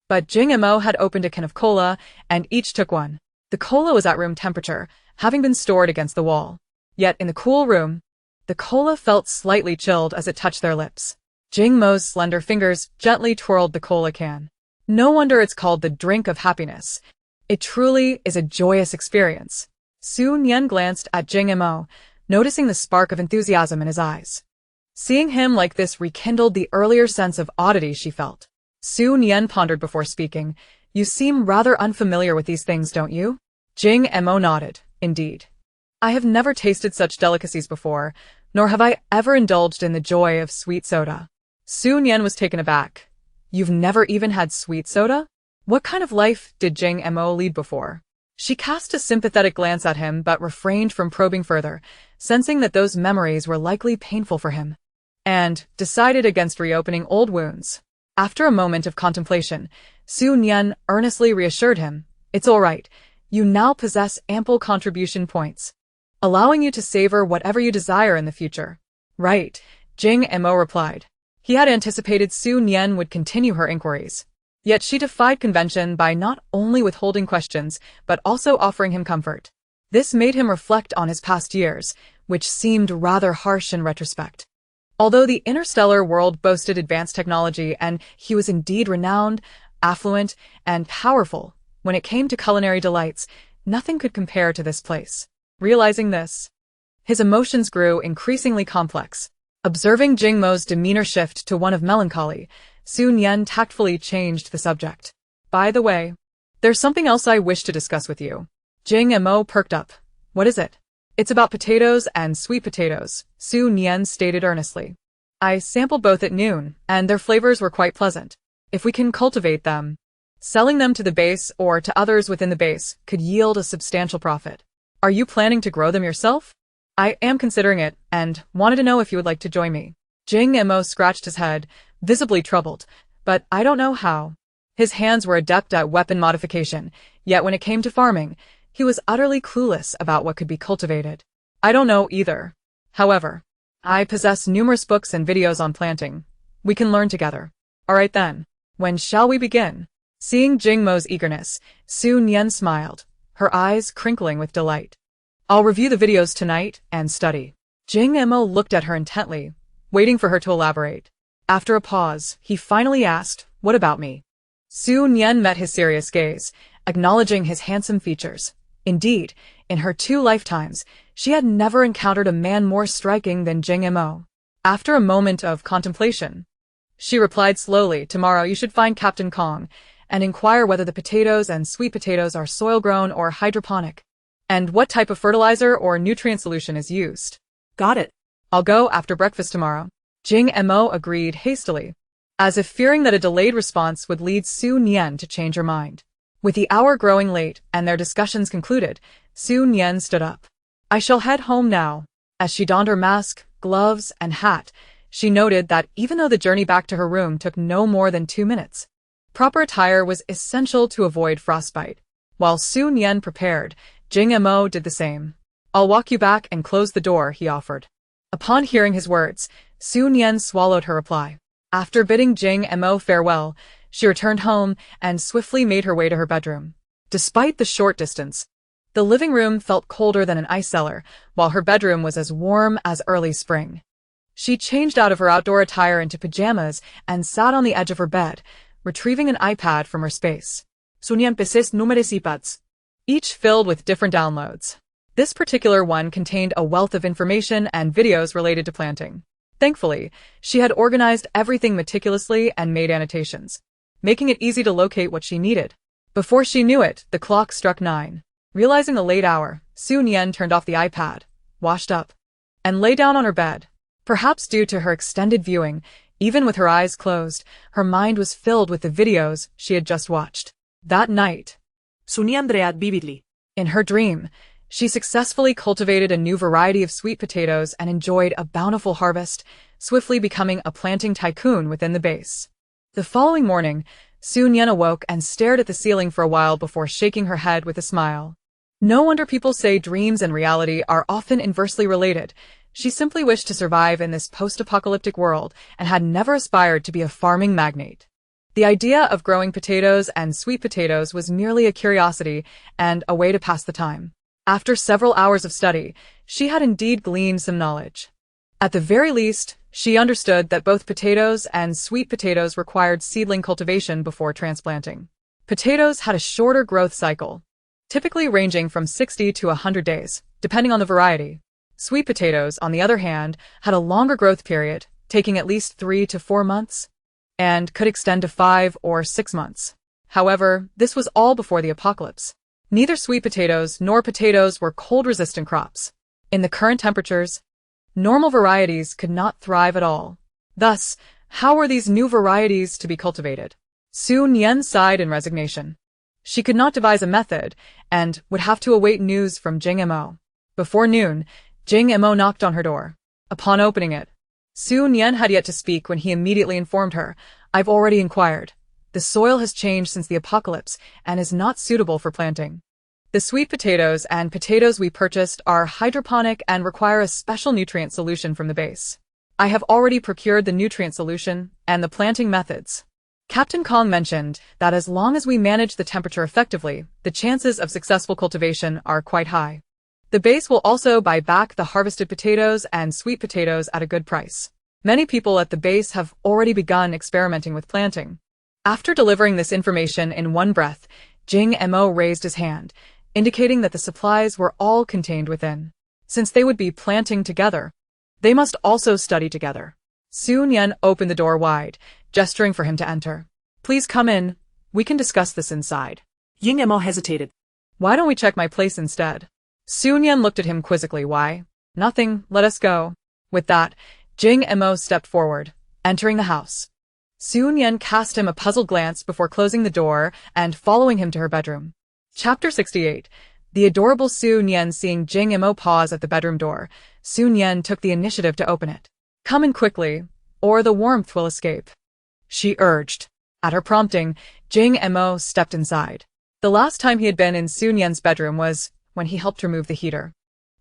but Jing Mo had opened a can of cola, and each took one. The cola was at room temperature, having been stored against the wall. Yet in the cool room, the cola felt slightly chilled as it touched their lips. Jing Mo's slender fingers gently twirled the cola can. No wonder it's called the drink of happiness. It truly is a joyous experience. Nian glanced at Jing Mo, noticing the spark of enthusiasm in his eyes. Seeing him like this rekindled the earlier sense of oddity she felt. Nian pondered before speaking. "You seem rather unfamiliar with these things, don't you?" Jing Mo nodded. "Indeed. I have never tasted such delicacies before, nor have I ever indulged in the joy of sweet soda. Su Nian was taken aback. You've never even had sweet soda? What kind of life did Jing Mo lead before? She cast a sympathetic glance at him but refrained from probing further, sensing that those memories were likely painful for him, and decided against reopening old wounds. After a moment of contemplation, Su Nian earnestly reassured him, "It's all right. You now possess ample contribution points, allowing you to savor whatever you desire in the future." "Right," Jing Mo replied. He had anticipated Su Nian would continue her inquiries. Yet she defied convention by not only withholding questions, but also offering him comfort. This made him reflect on his past years, which seemed rather harsh in retrospect. Although the interstellar world boasted advanced technology and he was indeed renowned, affluent, and powerful, when it came to culinary delights, nothing could compare to this place. Realizing this, his emotions grew increasingly complex. Observing Jing Mo's demeanor shift to one of melancholy, Su Nian tactfully changed the subject. "By the way, there's something else I wish to discuss with you." Jing Mo perked up. "What is it?" "It's about potatoes and sweet potatoes," Su Nian stated earnestly. "I sampled both at noon, and their flavors were quite pleasant. If we can cultivate them, selling them to the base or to others within the base could yield a substantial profit. Are you planning to grow them yourself?" "I am considering it, and wanted to know if you would like to join me." Jing Mo scratched his head, visibly troubled, "But I don't know how." His hands were adept at weapon modification, yet when it came to farming, he was utterly clueless about what could be cultivated. "I don't know either. However, I possess numerous books and videos on planting. We can learn together." "All right then. When shall we begin?" Seeing Jing Mo's eagerness, Su Nian smiled, her eyes crinkling with delight. "I'll review the videos tonight and study." Jing Mo looked at her intently, waiting for her to elaborate. After a pause, he finally asked, "What about me?" Su Nian met his serious gaze, acknowledging his handsome features. Indeed, in her 2 lifetimes, she had never encountered a man more striking than Jing Mo. After a moment of contemplation, she replied slowly, "Tomorrow you should find Captain Kong and inquire whether the potatoes and sweet potatoes are soil-grown or hydroponic, and what type of fertilizer or nutrient solution is used." Got it. "I'll go after breakfast tomorrow." Jing Mo agreed hastily, as if fearing that a delayed response would lead Su Nian to change her mind. With the hour growing late and their discussions concluded, Su Nian stood up. "I shall head home now." As she donned her mask, gloves, and hat, she noted that even though the journey back to her room took no more than 2 minutes, proper attire was essential to avoid frostbite. While Su Nian prepared, Jing Mo did the same. "I'll walk you back and close the door," he offered. Upon hearing his words, Su Nian swallowed her reply. After bidding Jing Mo farewell, she returned home and swiftly made her way to her bedroom. Despite the short distance, the living room felt colder than an ice cellar, while her bedroom was as warm as early spring. She changed out of her outdoor attire into pajamas and sat on the edge of her bed, retrieving an iPad from her space. Sunian peces numeres iPads. Each filled with different downloads. This particular one contained a wealth of information and videos related to planting. Thankfully, she had organized everything meticulously and made annotations, making it easy to locate what she needed. Before she knew it, the clock struck 9. Realizing the late hour, Su Nian turned off the iPad, washed up, and lay down on her bed. Perhaps due to her extended viewing, even with her eyes closed, her mind was filled with the videos she had just watched. That night, Sunian dread vividly. In her dream, she successfully cultivated a new variety of sweet potatoes and enjoyed a bountiful harvest, swiftly becoming a planting tycoon within the base. The following morning, Su Nian awoke and stared at the ceiling for a while before shaking her head with a smile. No wonder people say dreams and reality are often inversely related. She simply wished to survive in this post-apocalyptic world and had never aspired to be a farming magnate. The idea of growing potatoes and sweet potatoes was merely a curiosity and a way to pass the time. After several hours of study, she had indeed gleaned some knowledge. At the very least, she understood that both potatoes and sweet potatoes required seedling cultivation before transplanting. Potatoes had a shorter growth cycle, typically ranging from 60 to 100 days, depending on the variety. Sweet potatoes, on the other hand, had a longer growth period, taking at least 3 to 4 months, and could extend to 5 or 6 months. However, this was all before the apocalypse. Neither sweet potatoes nor potatoes were cold-resistant crops. In the current temperatures, normal varieties could not thrive at all. Thus, how were these new varieties to be cultivated? Su Nian sighed in resignation. She could not devise a method, and would have to await news from Jing Mo. Before noon, Jing Mo knocked on her door. Upon opening it, Su Nian had yet to speak when he immediately informed her, "I've already inquired. The soil has changed since the apocalypse and is not suitable for planting. The sweet potatoes and potatoes we purchased are hydroponic and require a special nutrient solution from the base. I have already procured the nutrient solution and the planting methods." Captain Kong mentioned that as long as we manage the temperature effectively, the chances of successful cultivation are quite high. The base will also buy back the harvested potatoes and sweet potatoes at a good price. Many people at the base have already begun experimenting with planting. After delivering this information in one breath, Jing Mo raised his hand, indicating that the supplies were all contained within. Since they would be planting together, they must also study together. Su Nian opened the door wide, gesturing for him to enter. "Please come in. We can discuss this inside." Jing Mo hesitated. "Why don't we check my place instead?" Su Nian looked at him quizzically. "Why?" "Nothing. Let us go." With that, Jing Mo stepped forward, entering the house. Su Nian cast him a puzzled glance before closing the door and following him to her bedroom. Chapter 68. The adorable Su Nian. Seeing Jing Mo pause at the bedroom door, Su Nian took the initiative to open it. "Come in quickly, or the warmth will escape," she urged. At her prompting, Jing Mo stepped inside. The last time he had been in Su Nian's bedroom was when he helped remove the heater.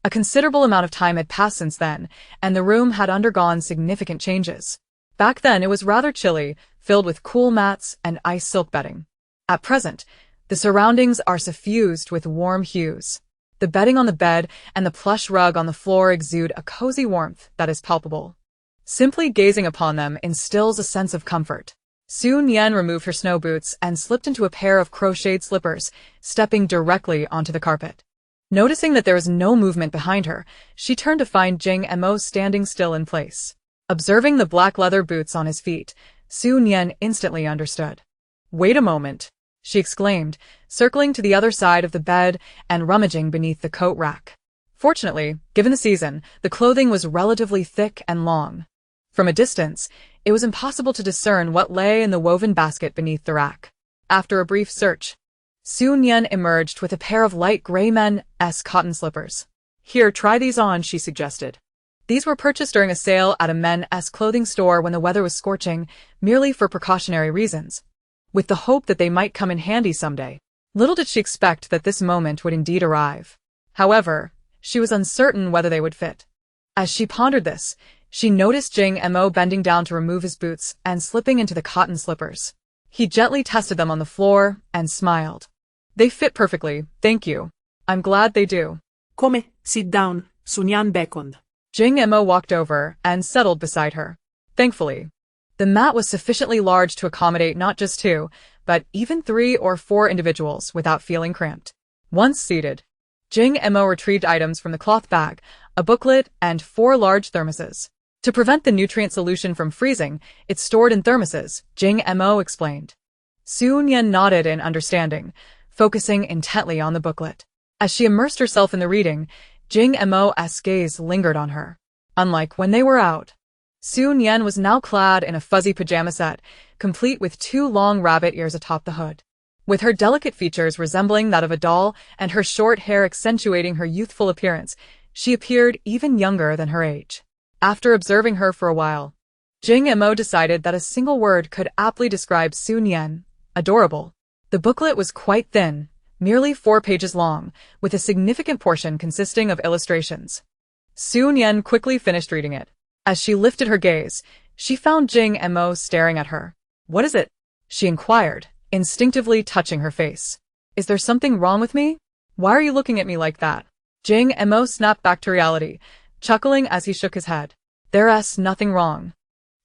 A considerable amount of time had passed since then, and the room had undergone significant changes. Back then it was rather chilly, filled with cool mats and ice silk bedding. At present, the surroundings are suffused with warm hues. The bedding on the bed and the plush rug on the floor exude a cozy warmth that is palpable. Simply gazing upon them instills a sense of comfort. Su Nian removed her snow boots and slipped into a pair of crocheted slippers, stepping directly onto the carpet. Noticing that there was no movement behind her, she turned to find Jing Mo standing still in place. Observing the black leather boots on his feet, Su Nian instantly understood. "Wait a moment," she exclaimed, circling to the other side of the bed and rummaging beneath the coat rack. Fortunately, given the season, the clothing was relatively thick and long. From a distance, it was impossible to discern what lay in the woven basket beneath the rack. After a brief search, Su Nian emerged with a pair of light gray men's cotton slippers. "Here, try these on," she suggested. These were purchased during a sale at a men's clothing store when the weather was scorching, merely for precautionary reasons, with the hope that they might come in handy someday. Little did she expect that this moment would indeed arrive. However, she was uncertain whether they would fit. As she pondered this, she noticed Jing Mo bending down to remove his boots and slipping into the cotton slippers. He gently tested them on the floor and smiled. "They fit perfectly, thank you. I'm glad they do." "Come, sit down," Su Nian beckoned. Jing Mo walked over and settled beside her. Thankfully, the mat was sufficiently large to accommodate not just two, but even 3 or 4 individuals without feeling cramped. Once seated, Jing Mo retrieved items from the cloth bag, a booklet, and 4 large thermoses. To prevent the nutrient solution from freezing, it's stored in thermoses, Jing Mo explained. Su Nian nodded in understanding, focusing intently on the booklet. As she immersed herself in the reading, Jing Mo's gaze lingered on her. Unlike when they were out, Su Nian was now clad in a fuzzy pajama set, complete with 2 long rabbit ears atop the hood. With her delicate features resembling that of a doll and her short hair accentuating her youthful appearance, she appeared even younger than her age. After observing her for a while, Jing Mo decided that a single word could aptly describe Su Nian: adorable. The booklet was quite thin, merely 4 pages long, with a significant portion consisting of illustrations. Su Nian quickly finished reading it. As she lifted her gaze, she found Jing Mo staring at her. "What is it?" she inquired, instinctively touching her face. "Is there something wrong with me? Why are you looking at me like that?" Jing Mo snapped back to reality, chuckling as he shook his head. "There's nothing wrong."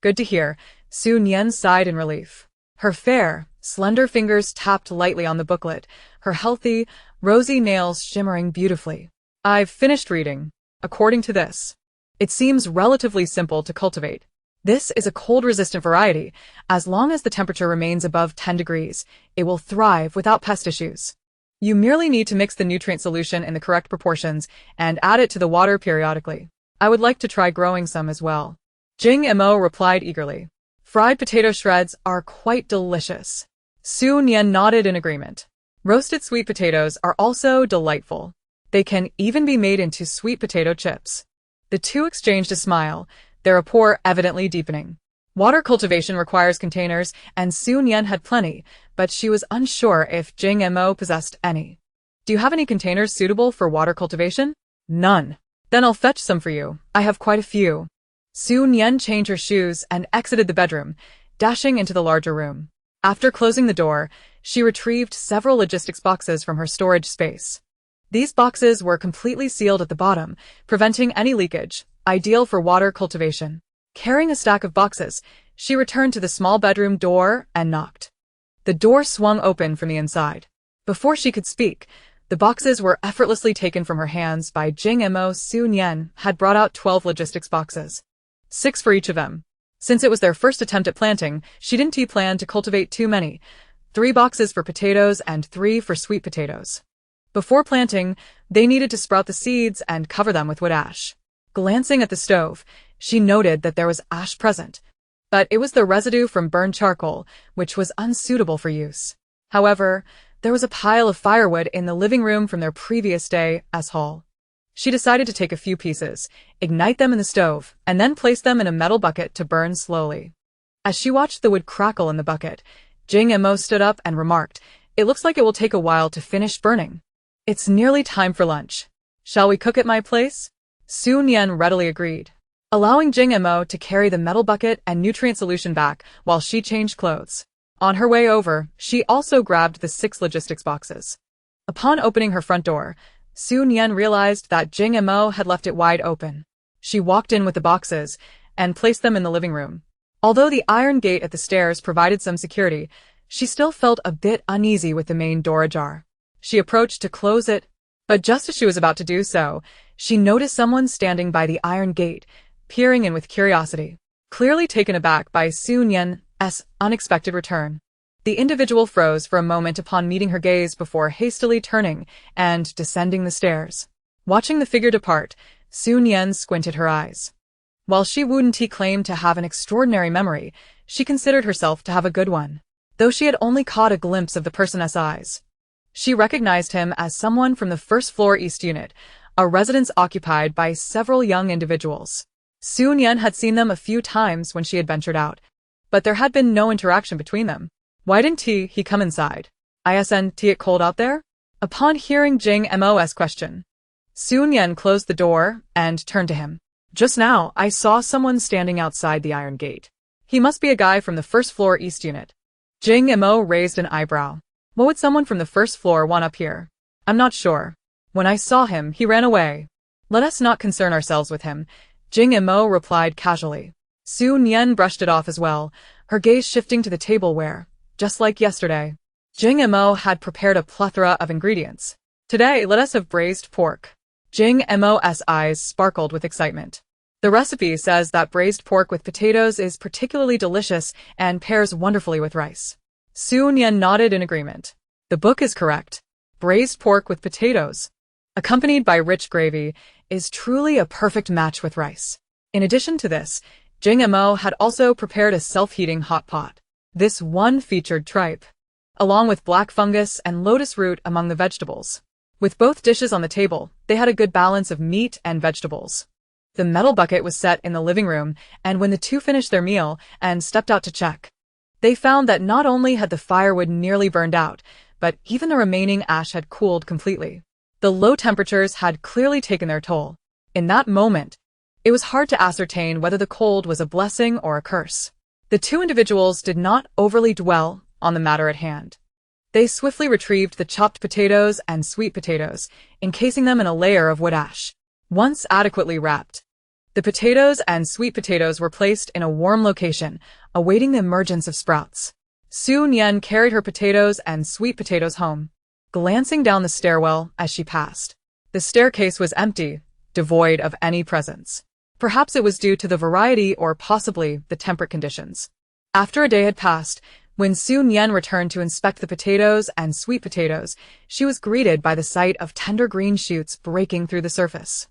"Good to hear," Su Nian sighed in relief. Her fair, slender fingers tapped lightly on the booklet, her healthy, rosy nails shimmering beautifully. "I've finished reading. According to this, it seems relatively simple to cultivate. This is a cold-resistant variety. As long as the temperature remains above 10 degrees, it will thrive without pest issues. You merely need to mix the nutrient solution in the correct proportions and add it to the water periodically. I would like to try growing some as well. Jing Mo replied eagerly. Fried potato shreds are quite delicious. Su Nian nodded in agreement. Roasted sweet potatoes are also delightful. They can even be made into sweet potato chips. The two exchanged a smile, their rapport evidently deepening. Water cultivation requires containers, and Su Nian had plenty, but she was unsure if Jing Mo possessed any. Do you have any containers suitable for water cultivation? None. Then I'll fetch some for you. I have quite a few. Su Nian changed her shoes and exited the bedroom, dashing into the larger room. After closing the door, she retrieved several logistics boxes from her storage space. These boxes were completely sealed at the bottom, preventing any leakage, ideal for water cultivation. Carrying a stack of boxes, she returned to the small bedroom door and knocked. The door swung open from the inside. Before she could speak, the boxes were effortlessly taken from her hands by Jing Mo. Su Nian had brought out 12 logistics boxes. 6 for each of them. Since it was their first attempt at planting, she didn't plan to cultivate too many. 3 boxes for potatoes and 3 for sweet potatoes. Before planting, they needed to sprout the seeds and cover them with wood ash. Glancing at the stove, she noted that there was ash present, but it was the residue from burned charcoal, which was unsuitable for use. However, there was a pile of firewood in the living room from their previous day as haul. She decided to take a few pieces, ignite them in the stove, and then place them in a metal bucket to burn slowly. As she watched the wood crackle in the bucket, Jing Mo stood up and remarked, "It looks like it will take a while to finish burning. It's nearly time for lunch. Shall we cook at my place?" Su Nian readily agreed, allowing Jing Mo to carry the metal bucket and nutrient solution back while she changed clothes. On her way over, she also grabbed the 6 logistics boxes. Upon opening her front door, Su Nian realized that Jing Mo had left it wide open. She walked in with the boxes and placed them in the living room. Although the iron gate at the stairs provided some security, she still felt a bit uneasy with the main door ajar. She approached to close it, but just as she was about to do so, she noticed someone standing by the iron gate, peering in with curiosity. Clearly taken aback by Su Nian's unexpected return, the individual froze for a moment upon meeting her gaze before hastily turning and descending the stairs. Watching the figure depart, Su Nian squinted her eyes. While she wouldn't claim to have an extraordinary memory, she considered herself to have a good one, though she had only caught a glimpse of the person's eyes. She recognized him as someone from the first-floor East Unit, a residence occupied by several young individuals. Su Nian had seen them a few times when she had ventured out, but there had been no interaction between them. Why didn't he come inside? Isn't it cold out there? Upon hearing Jing Mo's question, Su Nian closed the door and turned to him. Just now, I saw someone standing outside the iron gate. He must be a guy from the first-floor East Unit. Jing Mo raised an eyebrow. What would someone from the first floor want up here? I'm not sure. When I saw him, he ran away. Let us not concern ourselves with him, Jing Mo replied casually. Su Nian brushed it off as well, her gaze shifting to the table where, just like yesterday, Jing Mo had prepared a plethora of ingredients. Today, let us have braised pork. Jing Mo's eyes sparkled with excitement. The recipe says that braised pork with potatoes is particularly delicious and pairs wonderfully with rice. Su Nian nodded in agreement. The book is correct. Braised pork with potatoes, accompanied by rich gravy, is truly a perfect match with rice. In addition to this, Jing Mo had also prepared a self-heating hot pot. This one featured tripe, along with black fungus and lotus root among the vegetables. With both dishes on the table, they had a good balance of meat and vegetables. The metal bucket was set in the living room, and when the two finished their meal and stepped out to check, they found that not only had the firewood nearly burned out, but even the remaining ash had cooled completely. The low temperatures had clearly taken their toll. In that moment, it was hard to ascertain whether the cold was a blessing or a curse. The two individuals did not overly dwell on the matter at hand. They swiftly retrieved the chopped potatoes and sweet potatoes, encasing them in a layer of wood ash. Once adequately wrapped, the potatoes and sweet potatoes were placed in a warm location, awaiting the emergence of sprouts. Su Nian carried her potatoes and sweet potatoes home, glancing down the stairwell as she passed. The staircase was empty, devoid of any presence. Perhaps it was due to the variety or possibly the temperate conditions. After a day had passed, When Su Nian returned to inspect the potatoes and sweet potatoes, she was greeted by the sight of tender green shoots breaking through the surface.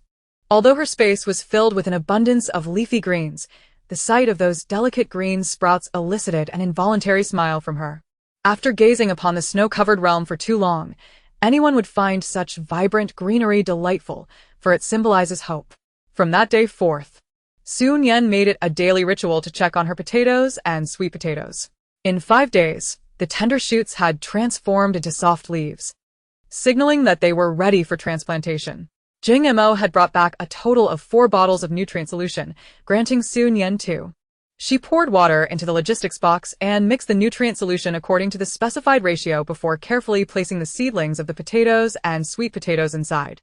Although her space was filled with an abundance of leafy greens, the sight of those delicate green sprouts elicited an involuntary smile from her. After gazing upon the snow-covered realm for too long, anyone would find such vibrant greenery delightful, for it symbolizes hope. From that day forth, Su Nian made it a daily ritual to check on her potatoes and sweet potatoes. In 5 days, the tender shoots had transformed into soft leaves, signaling that they were ready for transplantation. Jing Mo had brought back a total of 4 bottles of nutrient solution, granting Su Nian 2. She poured water into the logistics box and mixed the nutrient solution according to the specified ratio before carefully placing the seedlings of the potatoes and sweet potatoes inside.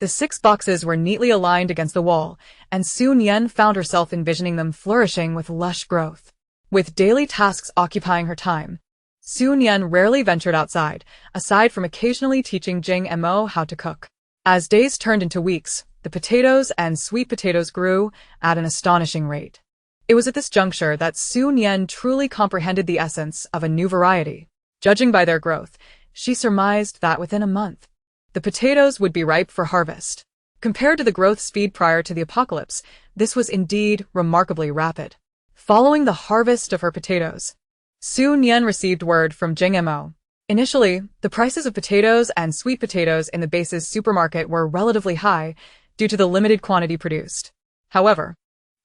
The 6 boxes were neatly aligned against the wall, and Su Nian found herself envisioning them flourishing with lush growth. With daily tasks occupying her time, Su Nian rarely ventured outside, aside from occasionally teaching Jing Mo how to cook. As days turned into weeks, the potatoes and sweet potatoes grew at an astonishing rate. It was at this juncture that Su Nian truly comprehended the essence of a new variety. Judging by their growth, she surmised that within a month, the potatoes would be ripe for harvest. Compared to the growth speed prior to the apocalypse, this was indeed remarkably rapid. Following the harvest of her potatoes, Su Nian received word from Jing Mo. Initially, the prices of potatoes and sweet potatoes in the base's supermarket were relatively high due to the limited quantity produced. However,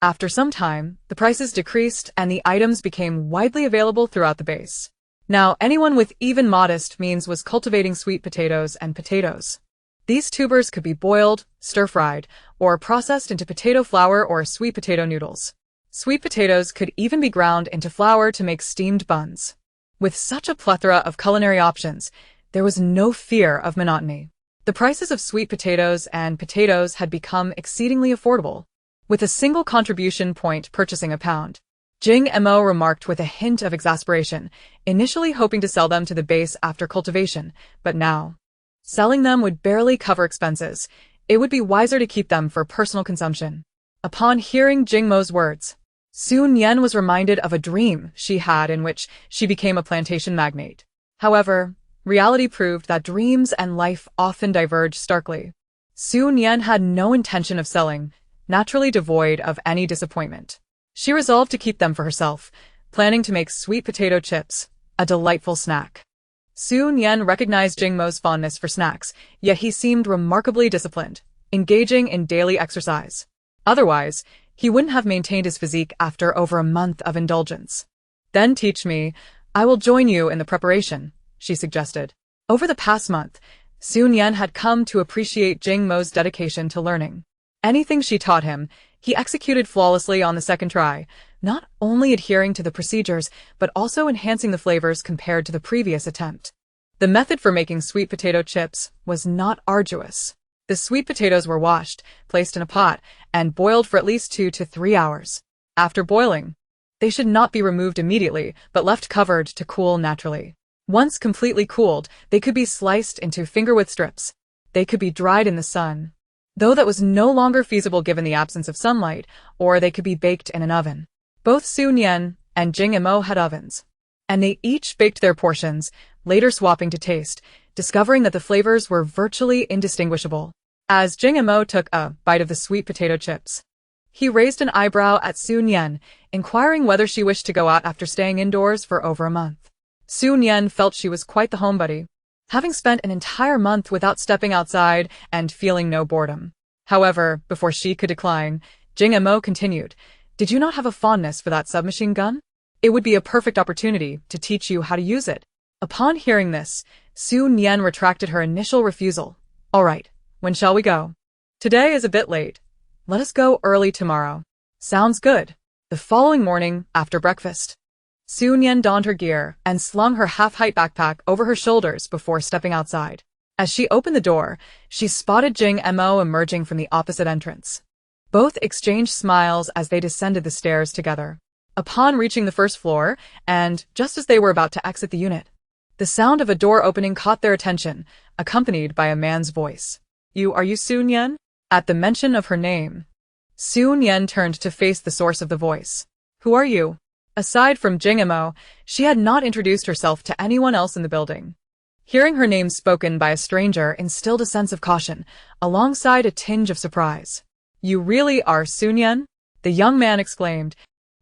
after some time, the prices decreased and the items became widely available throughout the base. Now, anyone with even modest means was cultivating sweet potatoes and potatoes. These tubers could be boiled, stir-fried, or processed into potato flour or sweet potato noodles. Sweet potatoes could even be ground into flour to make steamed buns. With such a plethora of culinary options, there was no fear of monotony. The prices of sweet potatoes and potatoes had become exceedingly affordable, with a single contribution point purchasing a pound. Jing Mo remarked with a hint of exasperation, initially hoping to sell them to the base after cultivation, but now, selling them would barely cover expenses. It would be wiser to keep them for personal consumption. Upon hearing Jing Mo's words, Su Nian was reminded of a dream she had in which she became a plantation magnate. However, reality proved that dreams and life often diverge starkly. Su Nian had no intention of selling, naturally devoid of any disappointment. She resolved to keep them for herself, planning to make sweet potato chips, a delightful snack. Su Nian recognized Jing Mo's fondness for snacks, yet he seemed remarkably disciplined, engaging in daily exercise. Otherwise, he wouldn't have maintained his physique after over a month of indulgence. Then teach me, I will join you in the preparation, she suggested. Over the past month, Su Nian had come to appreciate Jing Mo's dedication to learning. Anything she taught him, he executed flawlessly on the second try, not only adhering to the procedures, but also enhancing the flavors compared to the previous attempt. The method for making sweet potato chips was not arduous. The sweet potatoes were washed, placed in a pot, and boiled for at least 2 to 3 hours. After boiling, they should not be removed immediately, but left covered to cool naturally. Once completely cooled, they could be sliced into finger-width strips. They could be dried in the sun, though that was no longer feasible given the absence of sunlight, or they could be baked in an oven. Both Su Nian and Jing Mo had ovens, and they each baked their portions, later swapping to taste, discovering that the flavors were virtually indistinguishable. As Jing Mo took a bite of the sweet potato chips, he raised an eyebrow at Su Nian, inquiring whether she wished to go out after staying indoors for over a month. Su Nian felt she was quite the homebody, having spent an entire month without stepping outside and feeling no boredom. However, before she could decline, Jing Mo continued, "Did you not have a fondness for that submachine gun? It would be a perfect opportunity to teach you how to use it." Upon hearing this, Su Nian retracted her initial refusal. "All right, when shall we go?" "Today is a bit late. Let us go early tomorrow." "Sounds good." The following morning, after breakfast, Su Nian donned her gear and slung her half-height backpack over her shoulders before stepping outside. As she opened the door, she spotted Jing Mo emerging from the opposite entrance. Both exchanged smiles as they descended the stairs together. Upon reaching the first floor, and just as they were about to exit the unit, the sound of a door opening caught their attention, accompanied by a man's voice. Are you Su Nian?" At the mention of her name, Su Nian turned to face the source of the voice. "Who are you?" Aside from Jing Mo, she had not introduced herself to anyone else in the building. Hearing her name spoken by a stranger instilled a sense of caution, alongside a tinge of surprise. "You really are Su Nian?" the young man exclaimed.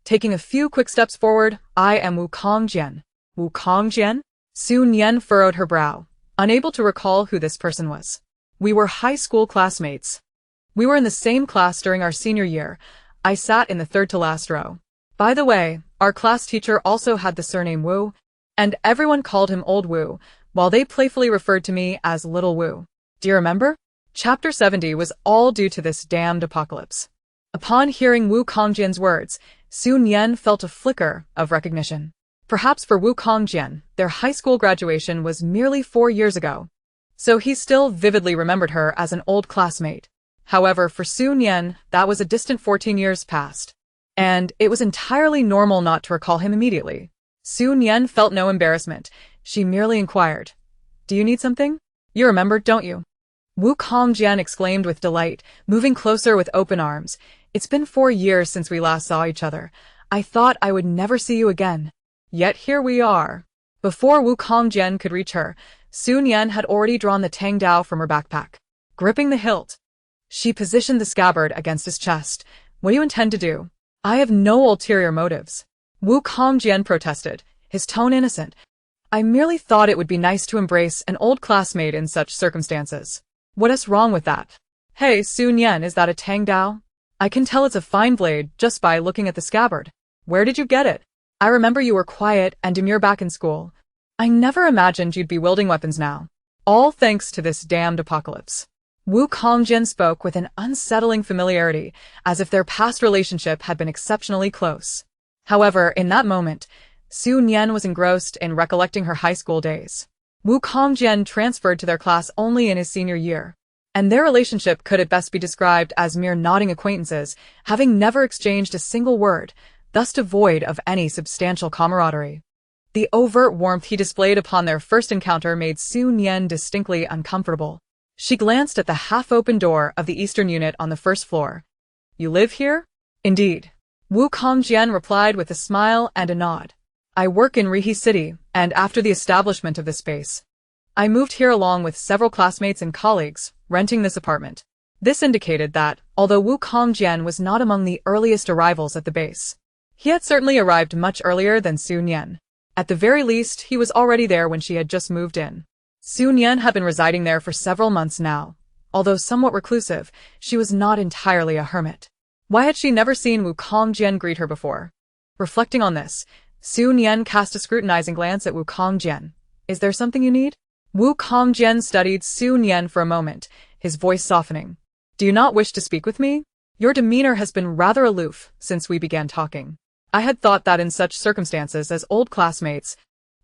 Taking a few quick steps forward, "I am Wukong Jian." "Wukong Jian?" Su Nian furrowed her brow, unable to recall who this person was. "We were high school classmates. We were in the same class during our senior year. I sat in the third to last row. By the way, our class teacher also had the surname Wu, and everyone called him Old Wu, while they playfully referred to me as Little Wu. Do you remember?" Chapter 70 was all due to this damned apocalypse. Upon hearing Wukong Jian's words, Su Nian felt a flicker of recognition. Perhaps for Wukong Jian, their high school graduation was merely 4 years ago, so he still vividly remembered her as an old classmate. However, for Su Nian, that was a distant 14 years past, and it was entirely normal not to recall him immediately. Su Nian felt no embarrassment. She merely inquired, "Do you need something? You remember, don't you?" Wukong Jian exclaimed with delight, moving closer with open arms. "It's been 4 years since we last saw each other. I thought I would never see you again. Yet here we are." Before Wukong Jian could reach her, Su Nian had already drawn the Tang Dao from her backpack. Gripping the hilt, she positioned the scabbard against his chest. "What do you intend to do?" "I have no ulterior motives," Wukong Jian protested, his tone innocent. "I merely thought it would be nice to embrace an old classmate in such circumstances." "What is wrong with that?" "Hey, Su Nian, is that a Tang Dao? I can tell it's a fine blade just by looking at the scabbard. Where did you get it? I remember you were quiet and demure back in school. I never imagined you'd be wielding weapons now. All thanks to this damned apocalypse." Wukong Jian spoke with an unsettling familiarity, as if their past relationship had been exceptionally close. However, in that moment, Su Nian was engrossed in recollecting her high school days. Wukong Jian transferred to their class only in his senior year, and their relationship could at best be described as mere nodding acquaintances, having never exchanged a single word, thus devoid of any substantial camaraderie. The overt warmth he displayed upon their first encounter made Su Nian distinctly uncomfortable. She glanced at the half-open door of the eastern unit on the first floor. "You live here?" "Indeed," Wukong Jian replied with a smile and a nod. "I work in Rihe City, and after the establishment of this space, I moved here along with several classmates and colleagues, renting this apartment." This indicated that, although Wukong Jian was not among the earliest arrivals at the base, he had certainly arrived much earlier than Su Nian. At the very least, he was already there when she had just moved in. Su Nian had been residing there for several months now. Although somewhat reclusive, she was not entirely a hermit. Why had she never seen Wukong Jian greet her before? Reflecting on this, Su Nian cast a scrutinizing glance at Wukong Jian. "Is there something you need?" Wukong Jian studied Su Nian for a moment, his voice softening. "Do you not wish to speak with me? Your demeanor has been rather aloof since we began talking. I had thought that in such circumstances as old classmates,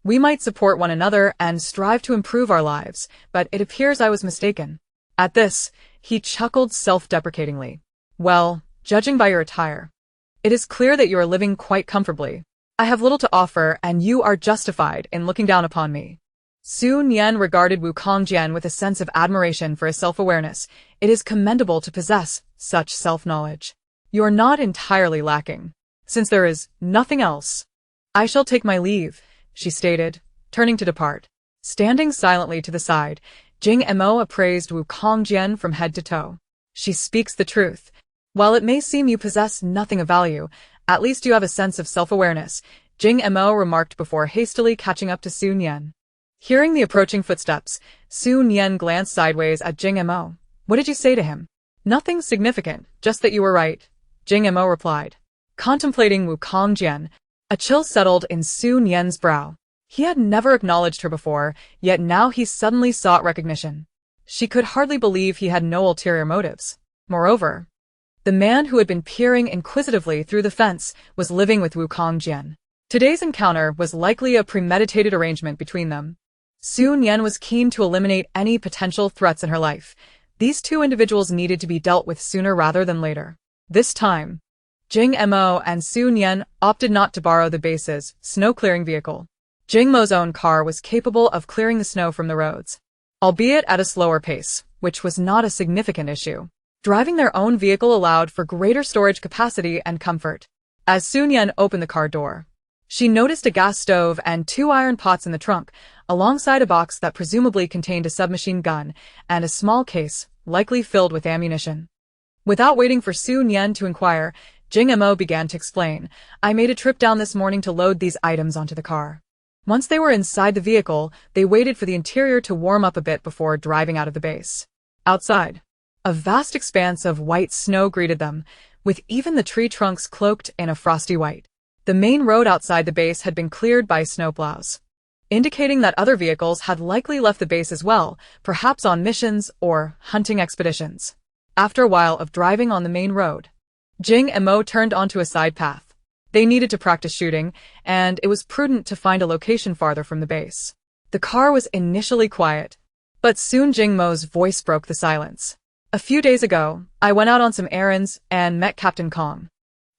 we might support one another and strive to improve our lives, but it appears I was mistaken." At this, he chuckled self-deprecatingly. "Well, judging by your attire, it is clear that you are living quite comfortably. I have little to offer, and you are justified in looking down upon me." Su Nian regarded Wukong Jian with a sense of admiration for his self-awareness. It is commendable to possess such self-knowledge. "You are not entirely lacking. Since there is nothing else, I shall take my leave," she stated, turning to depart. Standing silently to the side, Jing Mo appraised Wukong Jian from head to toe. "She speaks the truth. While it may seem you possess nothing of value, at least you have a sense of self-awareness," Jing Mo remarked before hastily catching up to Su Nian. Hearing the approaching footsteps, Su Nian glanced sideways at Jing Mo. "What did you say to him?" "Nothing significant, just that you were right," Jing Mo replied. Contemplating Wukong Jian, a chill settled in Su Nian's brow. He had never acknowledged her before, yet now he suddenly sought recognition. She could hardly believe he had no ulterior motives. Moreover, the man who had been peering inquisitively through the fence was living with Wukong Jian. Today's encounter was likely a premeditated arrangement between them. Su Nian was keen to eliminate any potential threats in her life. These two individuals needed to be dealt with sooner rather than later. This time, Jing Mo and Su Nian opted not to borrow the base's snow-clearing vehicle. Jing Mo's own car was capable of clearing the snow from the roads, albeit at a slower pace, which was not a significant issue. Driving their own vehicle allowed for greater storage capacity and comfort. As Su Nian opened the car door, She noticed a gas stove and 2 iron pots in the trunk, alongside a box that presumably contained a submachine gun and a small case, likely filled with ammunition. Without waiting for Su Nian to inquire, Jing Mo began to explain, "I made a trip down this morning to load these items onto the car." Once they were inside the vehicle, they waited for the interior to warm up a bit before driving out of the base. Outside, a vast expanse of white snow greeted them, with even the tree trunks cloaked in a frosty white. The main road outside the base had been cleared by snowplows, indicating that other vehicles had likely left the base as well, perhaps on missions or hunting expeditions. After a while of driving on the main road, Jing Mo turned onto a side path. They needed to practice shooting, and it was prudent to find a location farther from the base. The car was initially quiet, but soon Jing Mo's voice broke the silence. "A few days ago, I went out on some errands and met Captain Kong.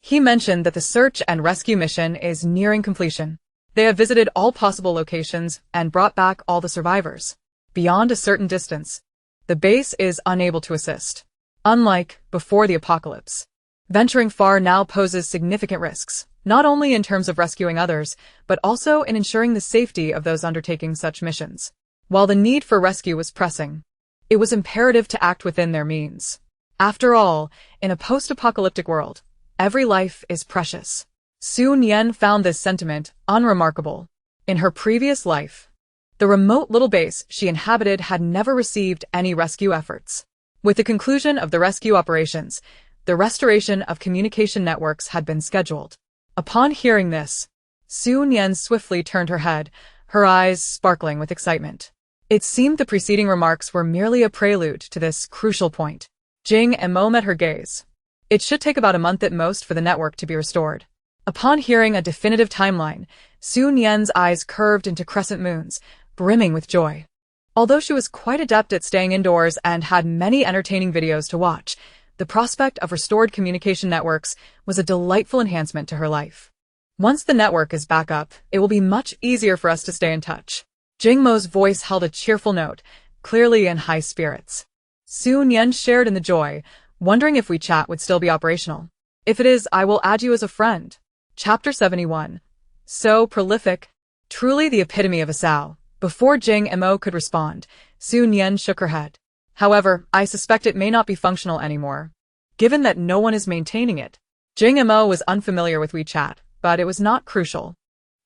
He mentioned that the search and rescue mission is nearing completion. They have visited all possible locations and brought back all the survivors. Beyond a certain distance, the base is unable to assist. Unlike before the apocalypse, venturing far now poses significant risks, not only in terms of rescuing others, but also in ensuring the safety of those undertaking such missions. While the need for rescue was pressing, it was imperative to act within their means. After all, in a post-apocalyptic world, every life is precious." Su Nian found this sentiment unremarkable. In her previous life, the remote little base she inhabited had never received any rescue efforts. With the conclusion of the rescue operations, the restoration of communication networks had been scheduled. Upon hearing this, Su Nian swiftly turned her head, her eyes sparkling with excitement. It seemed the preceding remarks were merely a prelude to this crucial point. Jing Mo met her gaze. It should take about a month at most for the network to be restored. Upon hearing a definitive timeline, Su Nian's eyes curved into crescent moons, brimming with joy. Although she was quite adept at staying indoors and had many entertaining videos to watch, the prospect of restored communication networks was a delightful enhancement to her life. "Once the network is back up, it will be much easier for us to stay in touch." Jing Mo's voice held a cheerful note, clearly in high spirits. Su Nian shared in the joy, wondering if WeChat would still be operational. "If it is, I will add you as a friend." Chapter 71. So prolific. Truly the epitome of a sow. Before Jing Mo could respond, Su Nian shook her head. "However, I suspect it may not be functional anymore, given that no one is maintaining it." Jing Mo was unfamiliar with WeChat, but it was not crucial.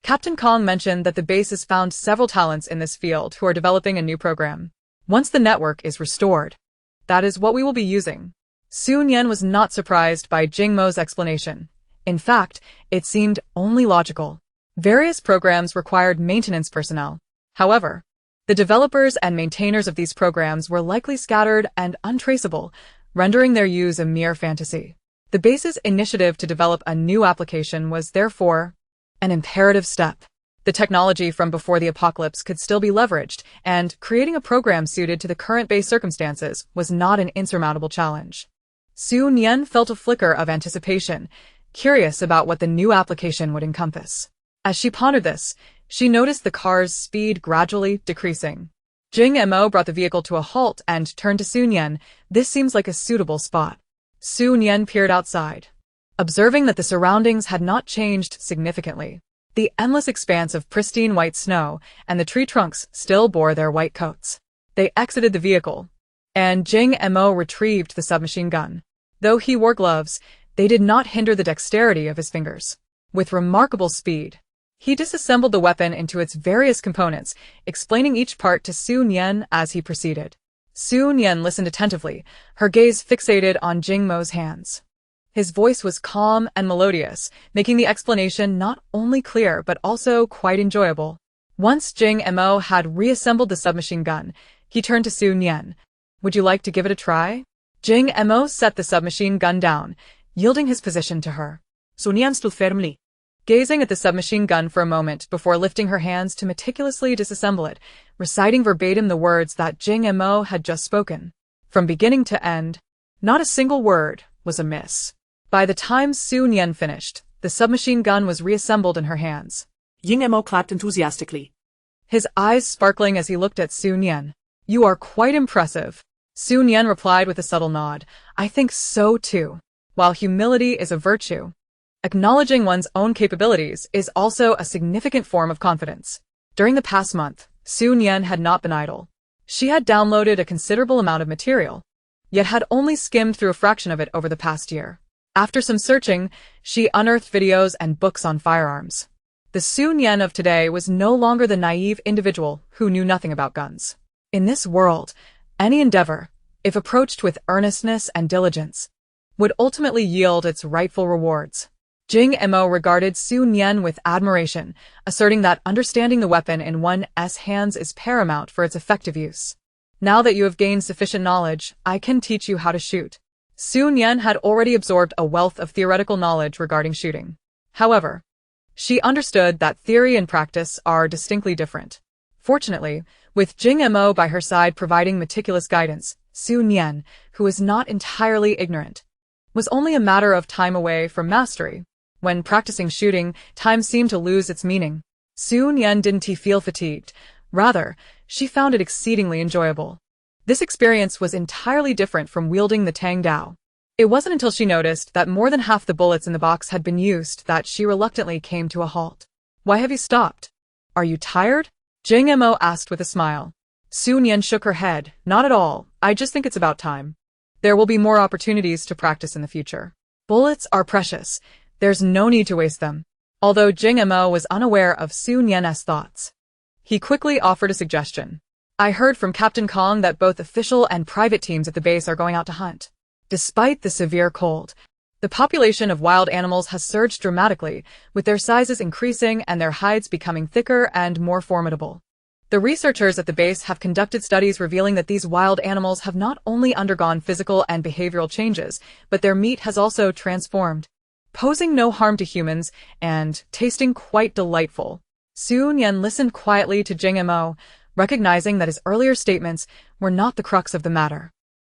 Captain Kong mentioned that the base has found several talents in this field who are developing a new program. Once the network is restored, that is what we will be using. Su Nian was not surprised by Jing Mo's explanation. In fact, it seemed only logical. Various programs required maintenance personnel. However, the developers and maintainers of these programs were likely scattered and untraceable, rendering their use a mere fantasy. The base's initiative to develop a new application was therefore an imperative step. The technology from before the apocalypse could still be leveraged, and creating a program suited to the current base circumstances was not an insurmountable challenge. Su Nian felt a flicker of anticipation, curious about what the new application would encompass. As she pondered this, she noticed the car's speed gradually decreasing. Jing Mo brought the vehicle to a halt and turned to Su Nian. "This seems like a suitable spot." Su Nian peered outside, observing that the surroundings had not changed significantly. The endless expanse of pristine white snow and the tree trunks still bore their white coats. They exited the vehicle, and Jing Mo retrieved the submachine gun. Though he wore gloves, they did not hinder the dexterity of his fingers. With remarkable speed, he disassembled the weapon into its various components, explaining each part to Su Nian as he proceeded. Su Nian listened attentively, her gaze fixated on Jing Mo's hands. His voice was calm and melodious, making the explanation not only clear but also quite enjoyable. Once Jing Mo had reassembled the submachine gun, he turned to Su Nian. "Would you like to give it a try?" Jing Mo set the submachine gun down, yielding his position to her. Su Nian stood firmly, gazing at the submachine gun for a moment before lifting her hands to meticulously disassemble it, reciting verbatim the words that Jing Mo had just spoken. From beginning to end, not a single word was amiss. By the time Su Nian finished, the submachine gun was reassembled in her hands. Jing Mo clapped enthusiastically, his eyes sparkling as he looked at Su Nian. "You are quite impressive." Su Nian replied with a subtle nod. "I think so too. While humility is a virtue, Acknowledging one's own capabilities is also a significant form of confidence. During the past month, Nian had not been idle. She had downloaded a considerable amount of material, yet had only skimmed through a fraction of it over the past year. After some searching, she unearthed videos and books on firearms. The Nian of today was no longer the naive individual who knew nothing about guns. In this world, any endeavor, if approached with earnestness and diligence, would ultimately yield its rightful rewards. Jing Mo regarded Nian with admiration, asserting that understanding the weapon in one's hands is paramount for its effective use. Now that you have gained sufficient knowledge, I can teach you how to shoot. Nian had already absorbed a wealth of theoretical knowledge regarding shooting. However, she understood that theory and practice are distinctly different. Fortunately, with Jing Mo by her side providing meticulous guidance, Nian, who was not entirely ignorant, was only a matter of time away from mastery. When practicing shooting, time seemed to lose its meaning. Nian didn't feel fatigued. Rather, she found it exceedingly enjoyable. This experience was entirely different from wielding the Tang Dao. It wasn't until she noticed that more than half the bullets in the box had been used that she reluctantly came to a halt. "Why have you stopped? Are you tired?" Jing Mo asked with a smile. Nian shook her head. "Not at all. I just think it's about time. There will be more opportunities to practice in the future. Bullets are precious. There's no need to waste them." Although Jing Mo was unaware of Nian's thoughts, he quickly offered a suggestion. "I heard from Captain Kong that both official and private teams at the base are going out to hunt. Despite the severe cold, the population of wild animals has surged dramatically, with their sizes increasing and their hides becoming thicker and more formidable. The researchers at the base have conducted studies revealing that these wild animals have not only undergone physical and behavioral changes, but their meat has also transformed, posing no harm to humans and tasting quite delightful." Nian listened quietly to Jing Mo, recognizing that his earlier statements were not the crux of the matter.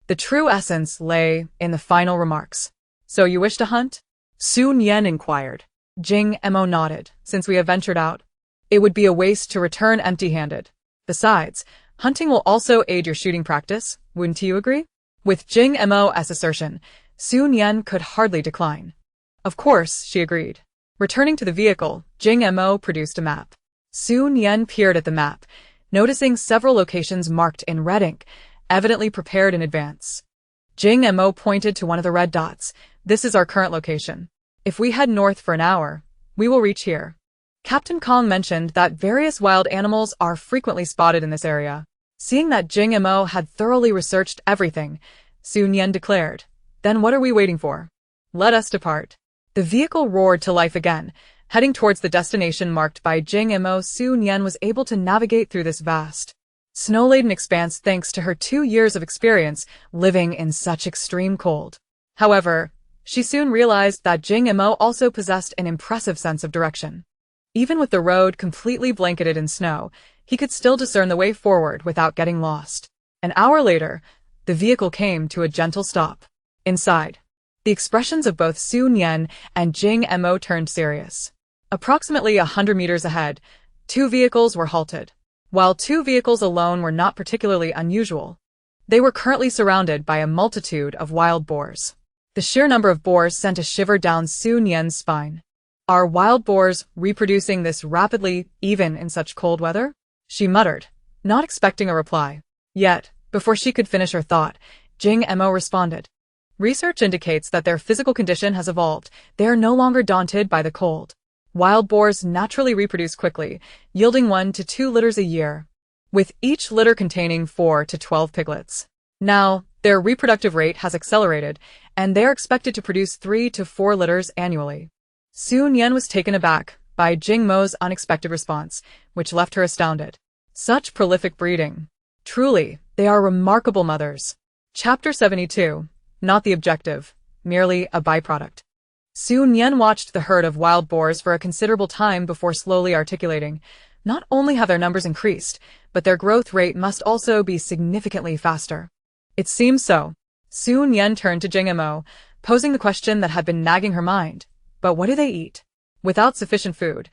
The true essence lay in the final remarks. "So you wish to hunt?" Nian inquired. Jing Mo nodded. "Since we have ventured out, it would be a waste to return empty-handed. Besides, hunting will also aid your shooting practice, wouldn't you agree?" With Jing Mo's assertion, Nian could hardly decline. Of course, she agreed. Returning to the vehicle, Jing Mo produced a map. Nian peered at the map, noticing several locations marked in red ink, evidently prepared in advance. Jing Mo pointed to one of the red dots. "This is our current location. If we head north for an hour, we will reach here." Captain Kong mentioned that various wild animals are frequently spotted in this area. Seeing that Jing Mo had thoroughly researched everything, Nian declared, "Then what are we waiting for? Let us depart." The vehicle roared to life again, heading towards the destination marked by Jing Mo. Nian was able to navigate through this vast, snow-laden expanse thanks to her 2 years of experience living in such extreme cold. However, she soon realized that Jing Mo also possessed an impressive sense of direction. Even with the road completely blanketed in snow, he could still discern the way forward without getting lost. An hour later, the vehicle came to a gentle stop. Inside, the expressions of both Nian and Jing Mo turned serious. Approximately 100 meters ahead, 2 vehicles were halted. While 2 vehicles alone were not particularly unusual, they were currently surrounded by a multitude of wild boars. The sheer number of boars sent a shiver down Nian's spine. "Are wild boars reproducing this rapidly, even in such cold weather?" she muttered, not expecting a reply. Yet, before she could finish her thought, Jing Mo responded. "Research indicates that their physical condition has evolved. They are no longer daunted by the cold. Wild boars naturally reproduce quickly, yielding 1 to 2 litters a year, with each litter containing 4 to 12 piglets. Now, their reproductive rate has accelerated, and they are expected to produce 3 to 4 litters annually." Nian was taken aback by Jing Mo's unexpected response, which left her astounded. Such prolific breeding. Truly, they are remarkable mothers. Chapter 72. Not the objective, merely a byproduct. Nian watched the herd of wild boars for a considerable time before slowly articulating, "Not only have their numbers increased, but their growth rate must also be significantly faster." "It seems so." Nian turned to Jing Mo, posing the question that had been nagging her mind. "But what do they eat?" "Without sufficient food,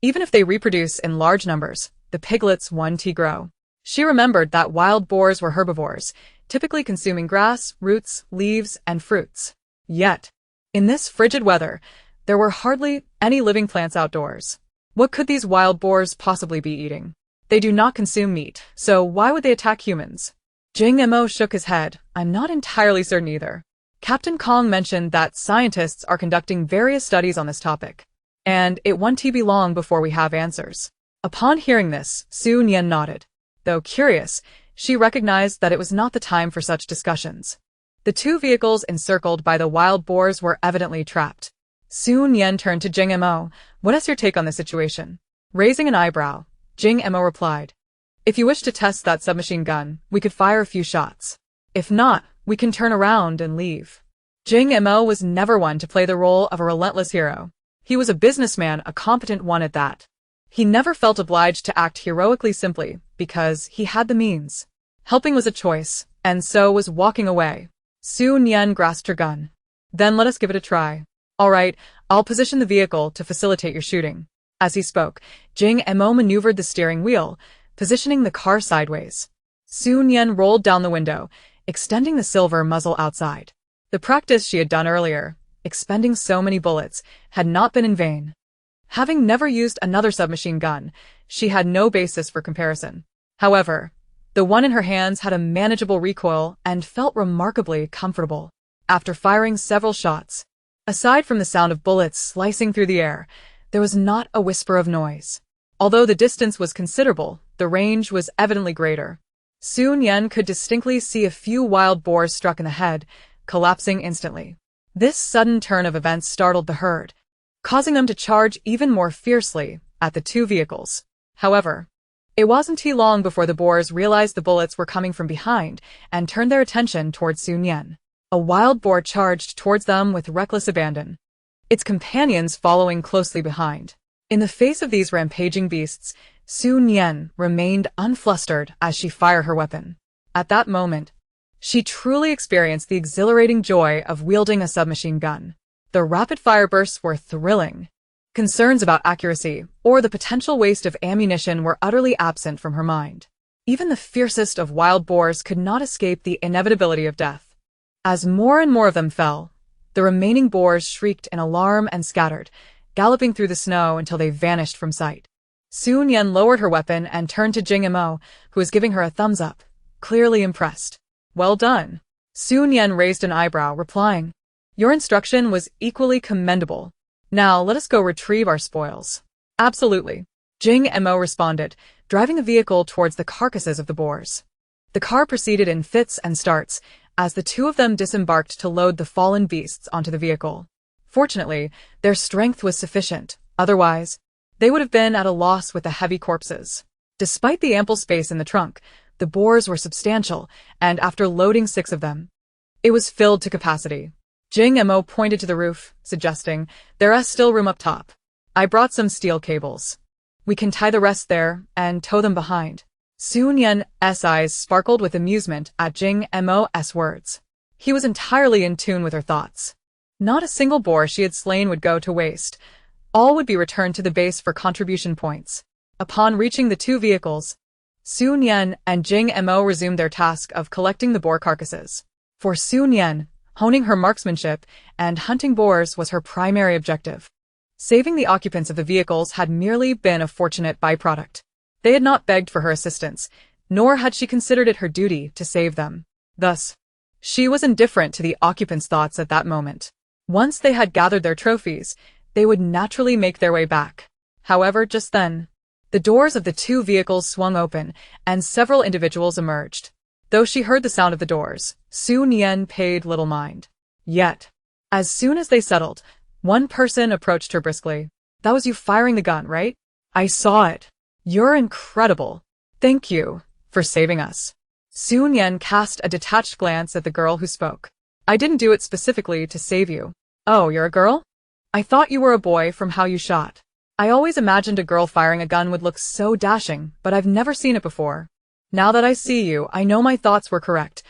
even if they reproduce in large numbers, the piglets won't grow." She remembered that wild boars were herbivores, typically consuming grass, roots, leaves, and fruits. Yet, in this frigid weather, There were hardly any living plants outdoors. What could these wild boars possibly be eating? They do not consume meat, so why would they attack humans? Jing Mo shook his head. I'm not entirely certain either. Captain Kong mentioned that scientists are conducting various studies on this topic, and it won't be long before we have answers. Upon hearing this, Nian nodded. Though curious, she recognized that it was not the time for such discussions. The two vehicles encircled by the wild boars were evidently trapped. Nian turned to Jing Mo. What is your take on the situation? Raising an eyebrow, Jing Mo replied. If you wish to test that submachine gun, we could fire a few shots. If not, we can turn around and leave. Jing Mo was never one to play the role of a relentless hero. He was a businessman, a competent one at that. He never felt obliged to act heroically simply because he had the means. Helping was a choice, and so was walking away. Nian grasped her gun. Then let us give it a try. All right, I'll position the vehicle to facilitate your shooting. As he spoke, Jing Mo maneuvered the steering wheel, positioning the car sideways. Nian rolled down the window, extending the silver muzzle outside. The practice she had done earlier, expending so many bullets, had not been in vain. Having never used another submachine gun, she had no basis for comparison. However, the one in her hands had a manageable recoil and felt remarkably comfortable. After firing several shots, aside from the sound of bullets slicing through the air, there was not a whisper of noise. Although the distance was considerable, the range was evidently greater. Nian could distinctly see a few wild boars struck in the head, collapsing instantly. This sudden turn of events startled the herd, causing them to charge even more fiercely at the two vehicles. However, it wasn't too long before the boars realized the bullets were coming from behind and turned their attention towards Nian. A wild boar charged towards them with reckless abandon, its companions following closely behind. In the face of these rampaging beasts, Nian remained unflustered as she fired her weapon. At that moment, she truly experienced the exhilarating joy of wielding a submachine gun. The rapid-fire bursts were thrilling. Concerns about accuracy or the potential waste of ammunition were utterly absent from her mind. Even the fiercest of wild boars could not escape the inevitability of death. As more and more of them fell, the remaining boars shrieked in alarm and scattered, galloping through the snow until they vanished from sight. Nian lowered her weapon and turned to Jing Mo, who was giving her a thumbs up, clearly impressed. Well done. Nian raised an eyebrow, replying, Your instruction was equally commendable. Now let us go retrieve our spoils. Absolutely. Jing Mo responded, driving the vehicle towards the carcasses of the boars. The car proceeded in fits and starts, as the two of them disembarked to load the fallen beasts onto the vehicle. Fortunately, their strength was sufficient, otherwise, they would have been at a loss with the heavy corpses. Despite the ample space in the trunk, the boars were substantial, and after loading 6 of them, it was filled to capacity. Jing Mo pointed to the roof, suggesting, There is still room up top. I brought some steel cables. We can tie the rest there and tow them behind. Nian's eyes sparkled with amusement at Jing Mo's words. He was entirely in tune with her thoughts. Not a single boar she had slain would go to waste. All would be returned to the base for contribution points. Upon reaching the 2 vehicles, Nian and Jing Mo resumed their task of collecting the boar carcasses. For Nian, honing her marksmanship and hunting boars was her primary objective. Saving the occupants of the vehicles had merely been a fortunate byproduct. They had not begged for her assistance, nor had she considered it her duty to save them. Thus, she was indifferent to the occupants' thoughts at that moment. Once they had gathered their trophies, they would naturally make their way back. However, just then, the doors of the 2 vehicles swung open, and several individuals emerged. Though she heard the sound of the doors, Nian paid little mind. Yet, as soon as they settled, one person approached her briskly. That was you firing the gun, right? I saw it. You're incredible. Thank you for saving us. Nian cast a detached glance at the girl who spoke. I didn't do it specifically to save you. Oh, you're a girl? I thought you were a boy from how you shot. I always imagined a girl firing a gun would look so dashing, but I've never seen it before. Now that I see you, I know my thoughts were correct.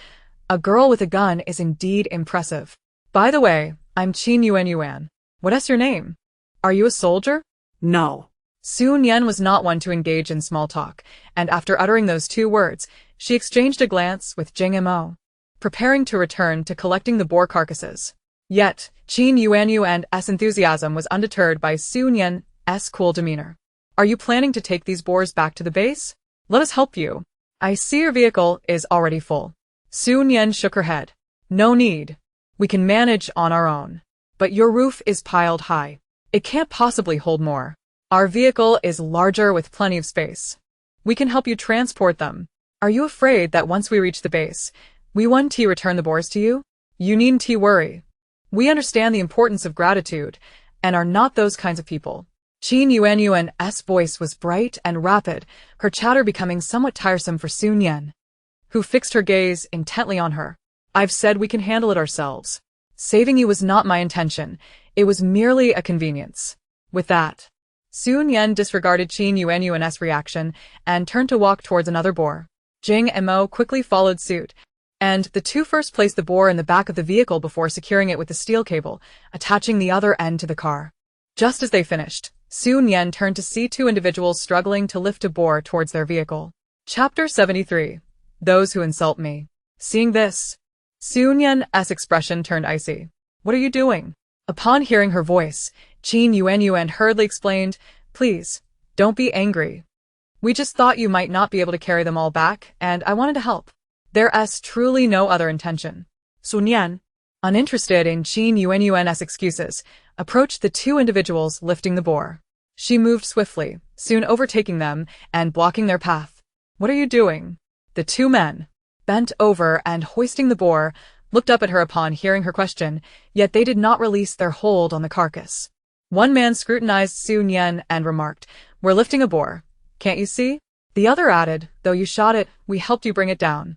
A girl with a gun is indeed impressive. By the way, I'm Qin Yuan. What is your name? Are you a soldier? No. Nian was not one to engage in small talk, and after uttering those 2 words, she exchanged a glance with Jing Mo, preparing to return to collecting the boar carcasses. Yet, Qin Yuanyuan's enthusiasm was undeterred by Su Nian's cool demeanor. Are you planning to take these boars back to the base? Let us help you. I see your vehicle is already full. Su Nian shook her head. No need. We can manage on our own. But your roof is piled high. It can't possibly hold more. Our vehicle is larger with plenty of space. We can help you transport them. Are you afraid that once we reach the base, we want to return the boars to you? You needn't to worry. We understand the importance of gratitude, and are not those kinds of people. Qin Yuanyuan's voice was bright and rapid, her chatter becoming somewhat tiresome for Su Nian, who fixed her gaze intently on her. I've said we can handle it ourselves. Saving you was not my intention, it was merely a convenience. With that, Su Nian disregarded Qin Yuanyuan's reaction and turned to walk towards another boar. Jing Mo quickly followed suit, and the two first placed the boar in the back of the vehicle before securing it with the steel cable, attaching the other end to the car. Just as they finished, Su Nian turned to see two individuals struggling to lift a boar towards their vehicle. Chapter 73. Those who insult me. Seeing this, Su Nian's expression turned icy. What are you doing? Upon hearing her voice, Qin Yuanyuan hurriedly explained, Please, don't be angry. We just thought you might not be able to carry them all back, and I wanted to help. There's truly no other intention. Su Nian, uninterested in Qin Yuanyuan's excuses, approached the two individuals lifting the boar. She moved swiftly, soon overtaking them and blocking their path. What are you doing? The two men, bent over and hoisting the boar, looked up at her upon hearing her question, yet they did not release their hold on the carcass. One man scrutinized Su Nian and remarked, We're lifting a boar. Can't you see? The other added, Though you shot it, we helped you bring it down.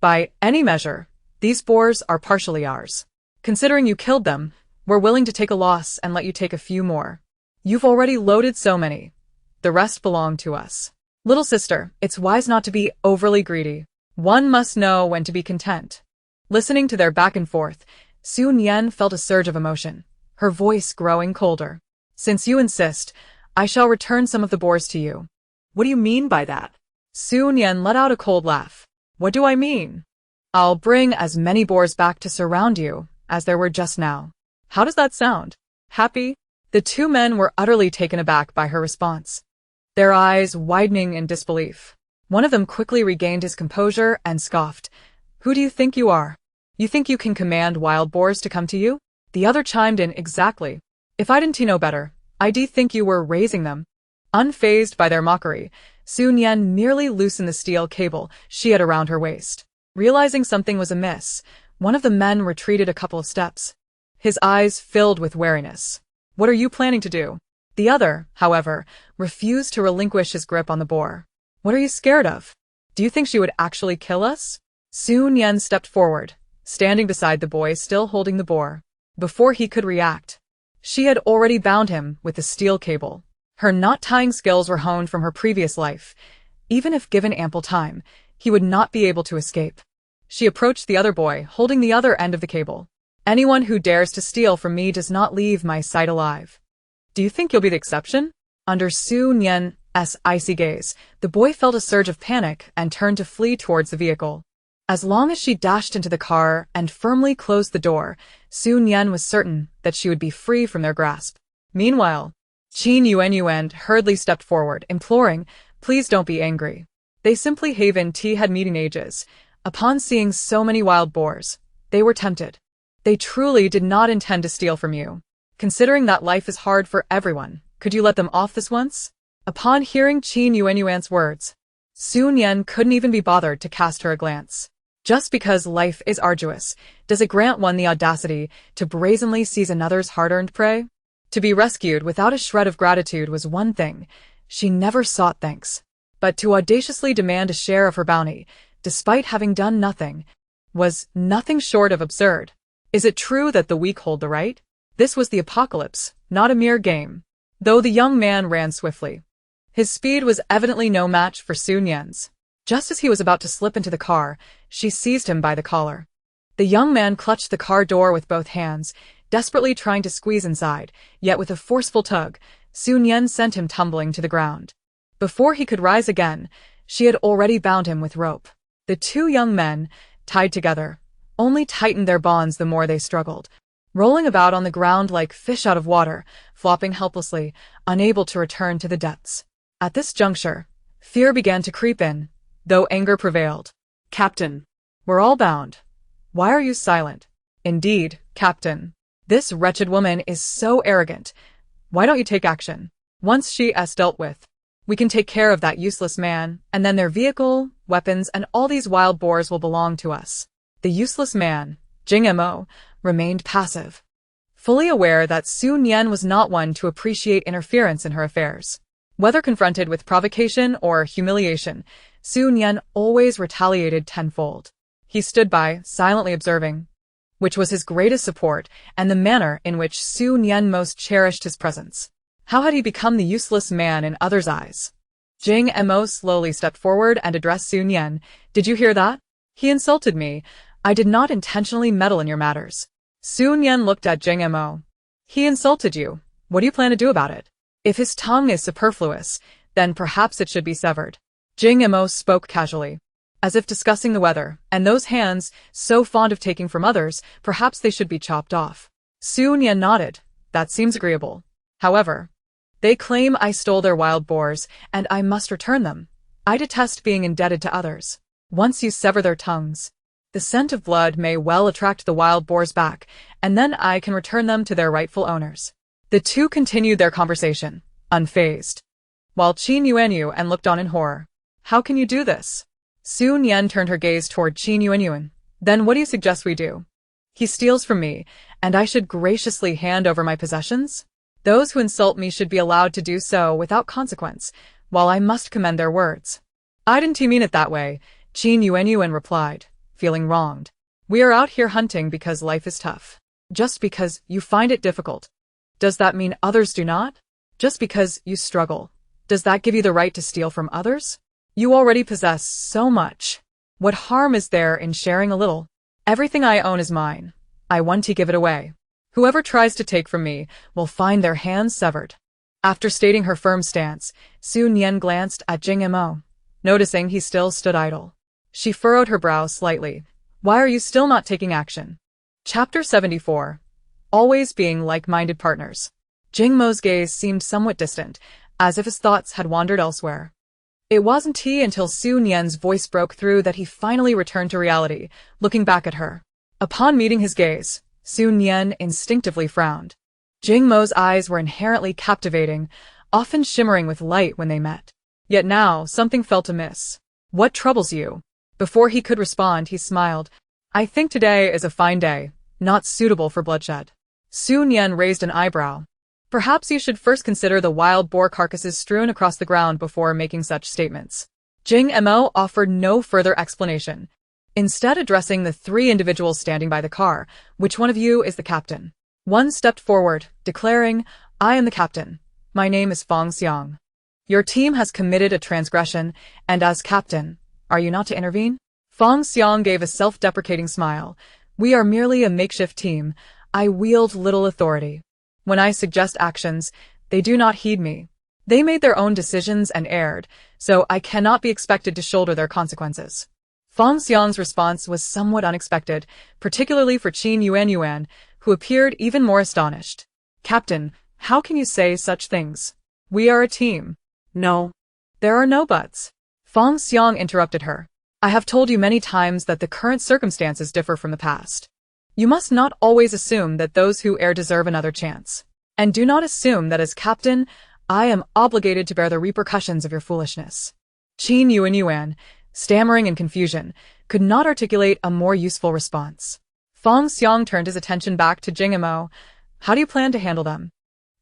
By any measure, these boars are partially ours. Considering you killed them, we're willing to take a loss and let you take a few more. You've already loaded so many. The rest belong to us. Little sister, it's wise not to be overly greedy. One must know when to be content. Listening to their back and forth, Su Nian felt a surge of emotion, her voice growing colder. Since you insist, I shall return some of the boars to you. What do you mean by that? Su Nian let out a cold laugh. What do I mean? I'll bring as many boars back to surround you as there were just now. How does that sound? Happy? The two men were utterly taken aback by her response, their eyes widening in disbelief. One of them quickly regained his composure and scoffed. Who do you think you are? You think you can command wild boars to come to you? The other chimed in, Exactly. If I didn't know better, I'd think you were raising them. Unfazed by their mockery, Su Nian merely loosened the steel cable she had around her waist. Realizing something was amiss, one of the men retreated a couple of steps, his eyes filled with wariness. What are you planning to do? The other, however, refused to relinquish his grip on the boar. What are you scared of? Do you think she would actually kill us? Su Nian stepped forward, standing beside the boy still holding the boar. Before he could react, she had already bound him with the steel cable. Her knot-tying skills were honed from her previous life. Even if given ample time, he would not be able to escape. She approached the other boy, holding the other end of the cable. Anyone who dares to steal from me does not leave my sight alive. Do you think you'll be the exception? Under Su Nian's icy gaze, the boy felt a surge of panic and turned to flee towards the vehicle. As long as she dashed into the car and firmly closed the door, Su Nian was certain that she would be free from their grasp. Meanwhile, Qin Yuanyuan hurriedly stepped forward, imploring, Please don't be angry. They simply haven't had meeting ages. Upon seeing so many wild boars, they were tempted. They truly did not intend to steal from you. Considering that life is hard for everyone, could you let them off this once? Upon hearing Qin Yuanyuan's words, Su Nian couldn't even be bothered to cast her a glance. Just because life is arduous, does it grant one the audacity to brazenly seize another's hard-earned prey? To be rescued without a shred of gratitude was one thing. She never sought thanks. But to audaciously demand a share of her bounty, despite having done nothing, was nothing short of absurd. Is it true that the weak hold the right? This was the apocalypse, not a mere game. Though the young man ran swiftly, his speed was evidently no match for Su Nian's. Just as he was about to slip into the car, she seized him by the collar. The young man clutched the car door with both hands, desperately trying to squeeze inside, yet with a forceful tug, Su Nian sent him tumbling to the ground. Before he could rise again, she had already bound him with rope. The two young men, tied together, only tightened their bonds the more they struggled. rolling about on the ground like fish out of water, flopping helplessly, unable to return to the depths. At this juncture, fear began to creep in, though anger prevailed. Captain. We're all bound. Why are you silent? Indeed, Captain. This wretched woman is so arrogant. Why don't you take action? Once she is dealt with, we can take care of that useless man, and then their vehicle, weapons, and all these wild boars will belong to us. The useless man, Jing Mo, remained passive, fully aware that Su Nian was not one to appreciate interference in her affairs. Whether confronted with provocation or humiliation, Su Nian always retaliated tenfold. He stood by, silently observing, which was his greatest support and the manner in which Su Nian most cherished his presence. How had he become the useless man in others' eyes? Jing Mo slowly stepped forward and addressed Su Nian. Did you hear that? He insulted me. I did not intentionally meddle in your matters. Su Nian looked at Jing Mo. He insulted you. What do you plan to do about it? If his tongue is superfluous, then perhaps it should be severed. Jing Mo spoke casually, as if discussing the weather, and those hands, so fond of taking from others, perhaps they should be chopped off. Su Nian nodded. That seems agreeable. However, they claim I stole their wild boars, and I must return them. I detest being indebted to others. Once you sever their tongues, the scent of blood may well attract the wild boars back, and then I can return them to their rightful owners. The two continued their conversation, unfazed, while Qin Yuanyuan looked on in horror. How can you do this? Su Nian turned her gaze toward Qin Yuanyuan. Then what do you suggest we do? He steals from me, and I should graciously hand over my possessions? Those who insult me should be allowed to do so without consequence, while I must commend their words. I didn't mean it that way, Qin Yuanyuan replied, feeling wronged. We are out here hunting because life is tough. Just because you find it difficult, does that mean others do not? Just because you struggle, does that give you the right to steal from others? You already possess so much. What harm is there in sharing a little? Everything I own is mine. I want to give it away. Whoever tries to take from me will find their hands severed. After stating her firm stance, Su Nian glanced at Jing Mo, noticing he still stood idle. She furrowed her brow slightly. Why are you still not taking action? Chapter 74. Always being like-minded partners. Jing Mo's gaze seemed somewhat distant, as if his thoughts had wandered elsewhere. It wasn't until Su Nian's voice broke through that he finally returned to reality, looking back at her. Upon meeting his gaze, Su Nian instinctively frowned. Jing Mo's eyes were inherently captivating, often shimmering with light when they met. Yet now, something felt amiss. What troubles you? Before he could respond, he smiled. I think today is a fine day, not suitable for bloodshed. Su Nian raised an eyebrow. Perhaps you should first consider the wild boar carcasses strewn across the ground before making such statements. Jing Mo offered no further explanation, instead addressing the three individuals standing by the car. Which one of you is the captain? One stepped forward, declaring, I am the captain. My name is Fang Xiang. Your team has committed a transgression, and as captain, are you not to intervene? Fang Xiang gave a self-deprecating smile. We are merely a makeshift team. I wield little authority. When I suggest actions, they do not heed me. They made their own decisions and erred, so I cannot be expected to shoulder their consequences. Fang Xiang's response was somewhat unexpected, particularly for Qin Yuanyuan, who appeared even more astonished. Captain, how can you say such things? We are a team. No. There are no buts. Fang Xiang interrupted her. I have told you many times that the current circumstances differ from the past. You must not always assume that those who err deserve another chance. And do not assume that as captain, I am obligated to bear the repercussions of your foolishness. Qin Yuanyuan, stammering in confusion, could not articulate a more useful response. Fang Xiang turned his attention back to Jing Mo. How do you plan to handle them?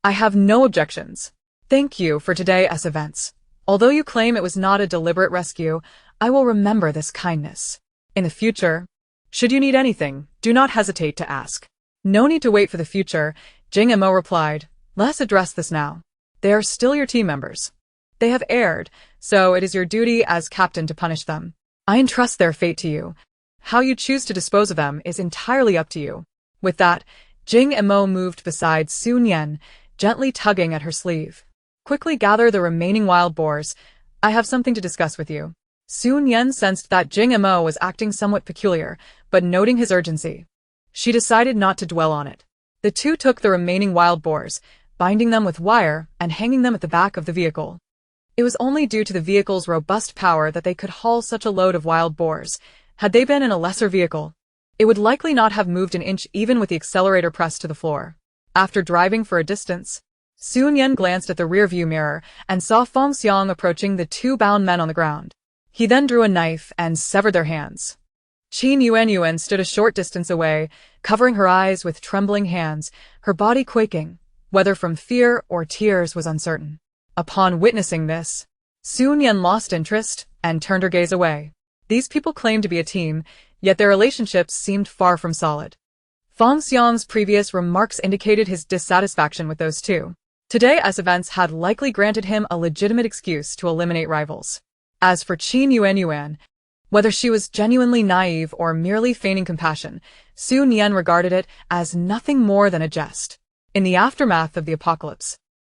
I have no objections. Thank you for today's events. Although you claim it was not a deliberate rescue, I will remember this kindness. In the future, should you need anything, do not hesitate to ask. No need to wait for the future, Jing Mo replied. Let's address this now. They are still your team members. They have erred, so it is your duty as captain to punish them. I entrust their fate to you. How you choose to dispose of them is entirely up to you. With that, Jing Mo moved beside Su Nian, gently tugging at her sleeve. Quickly gather the remaining wild boars. I have something to discuss with you. Su Nian sensed that Jing Mo was acting somewhat peculiar, but noting his urgency, she decided not to dwell on it. The two took the remaining wild boars, binding them with wire and hanging them at the back of the vehicle. It was only due to the vehicle's robust power that they could haul such a load of wild boars. Had they been in a lesser vehicle, it would likely not have moved an inch even with the accelerator pressed to the floor. After driving for a distance, Su Nian glanced at the rearview mirror and saw Feng Xiang approaching the two bound men on the ground. He then drew a knife and severed their hands. Qin Yuanyuan stood a short distance away, covering her eyes with trembling hands, her body quaking. Whether from fear or tears was uncertain. Upon witnessing this, Su Nian lost interest and turned her gaze away. These people claimed to be a team, yet their relationships seemed far from solid. Feng Xiang's previous remarks indicated his dissatisfaction with those two. Today's events had likely granted him a legitimate excuse to eliminate rivals. As for Qin Yuanyuan, whether she was genuinely naive or merely feigning compassion, Su Nian regarded it as nothing more than a jest. In the aftermath of the apocalypse,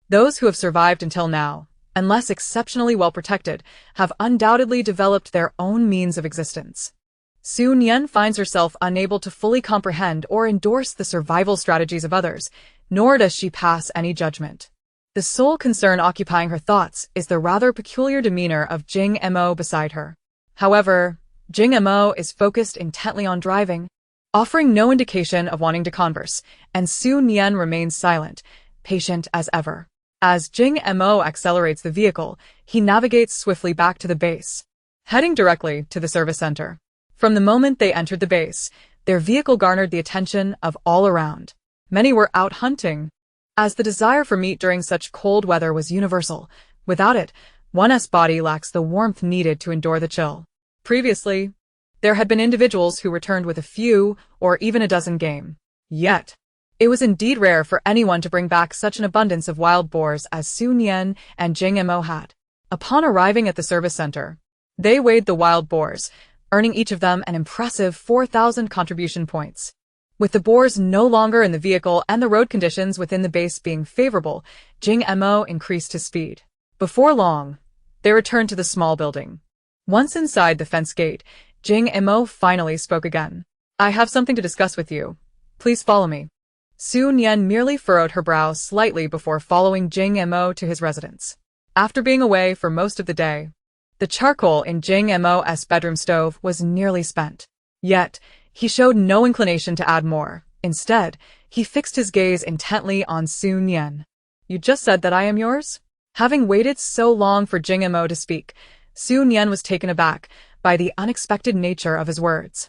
those who have survived until now, unless exceptionally well protected, have undoubtedly developed their own means of existence. Su Nian finds herself unable to fully comprehend or endorse the survival strategies of others, nor does she pass any judgment. The sole concern occupying her thoughts is the rather peculiar demeanor of Jing Mo beside her. However, Jing Mo is focused intently on driving, offering no indication of wanting to converse, and Su Nian remains silent, patient as ever. As Jing Mo accelerates the vehicle, he navigates swiftly back to the base, heading directly to the service center. From the moment they entered the base, their vehicle garnered the attention of all around. Many were out hunting, as the desire for meat during such cold weather was universal. Without it, one's body lacks the warmth needed to endure the chill. Previously, there had been individuals who returned with a few or even a dozen game. Yet, it was indeed rare for anyone to bring back such an abundance of wild boars as Su Nian and Jing Mo had. Upon arriving at the service center, they weighed the wild boars, earning each of them an impressive 4,000 contribution points. With the boars no longer in the vehicle and the road conditions within the base being favorable, Jing Mo increased his speed. Before long, they returned to the small building. Once inside the fence gate, Jing Mo finally spoke again. "I have something to discuss with you. Please follow me." Su Nian merely furrowed her brow slightly before following Jing Mo to his residence. After being away for most of the day, the charcoal in Jing Mo's bedroom stove was nearly spent. Yet, he showed no inclination to add more. Instead, he fixed his gaze intently on Su Nian. "You just said that I am yours?" Having waited so long for Jing Mo to speak, Su Nian was taken aback by the unexpected nature of his words.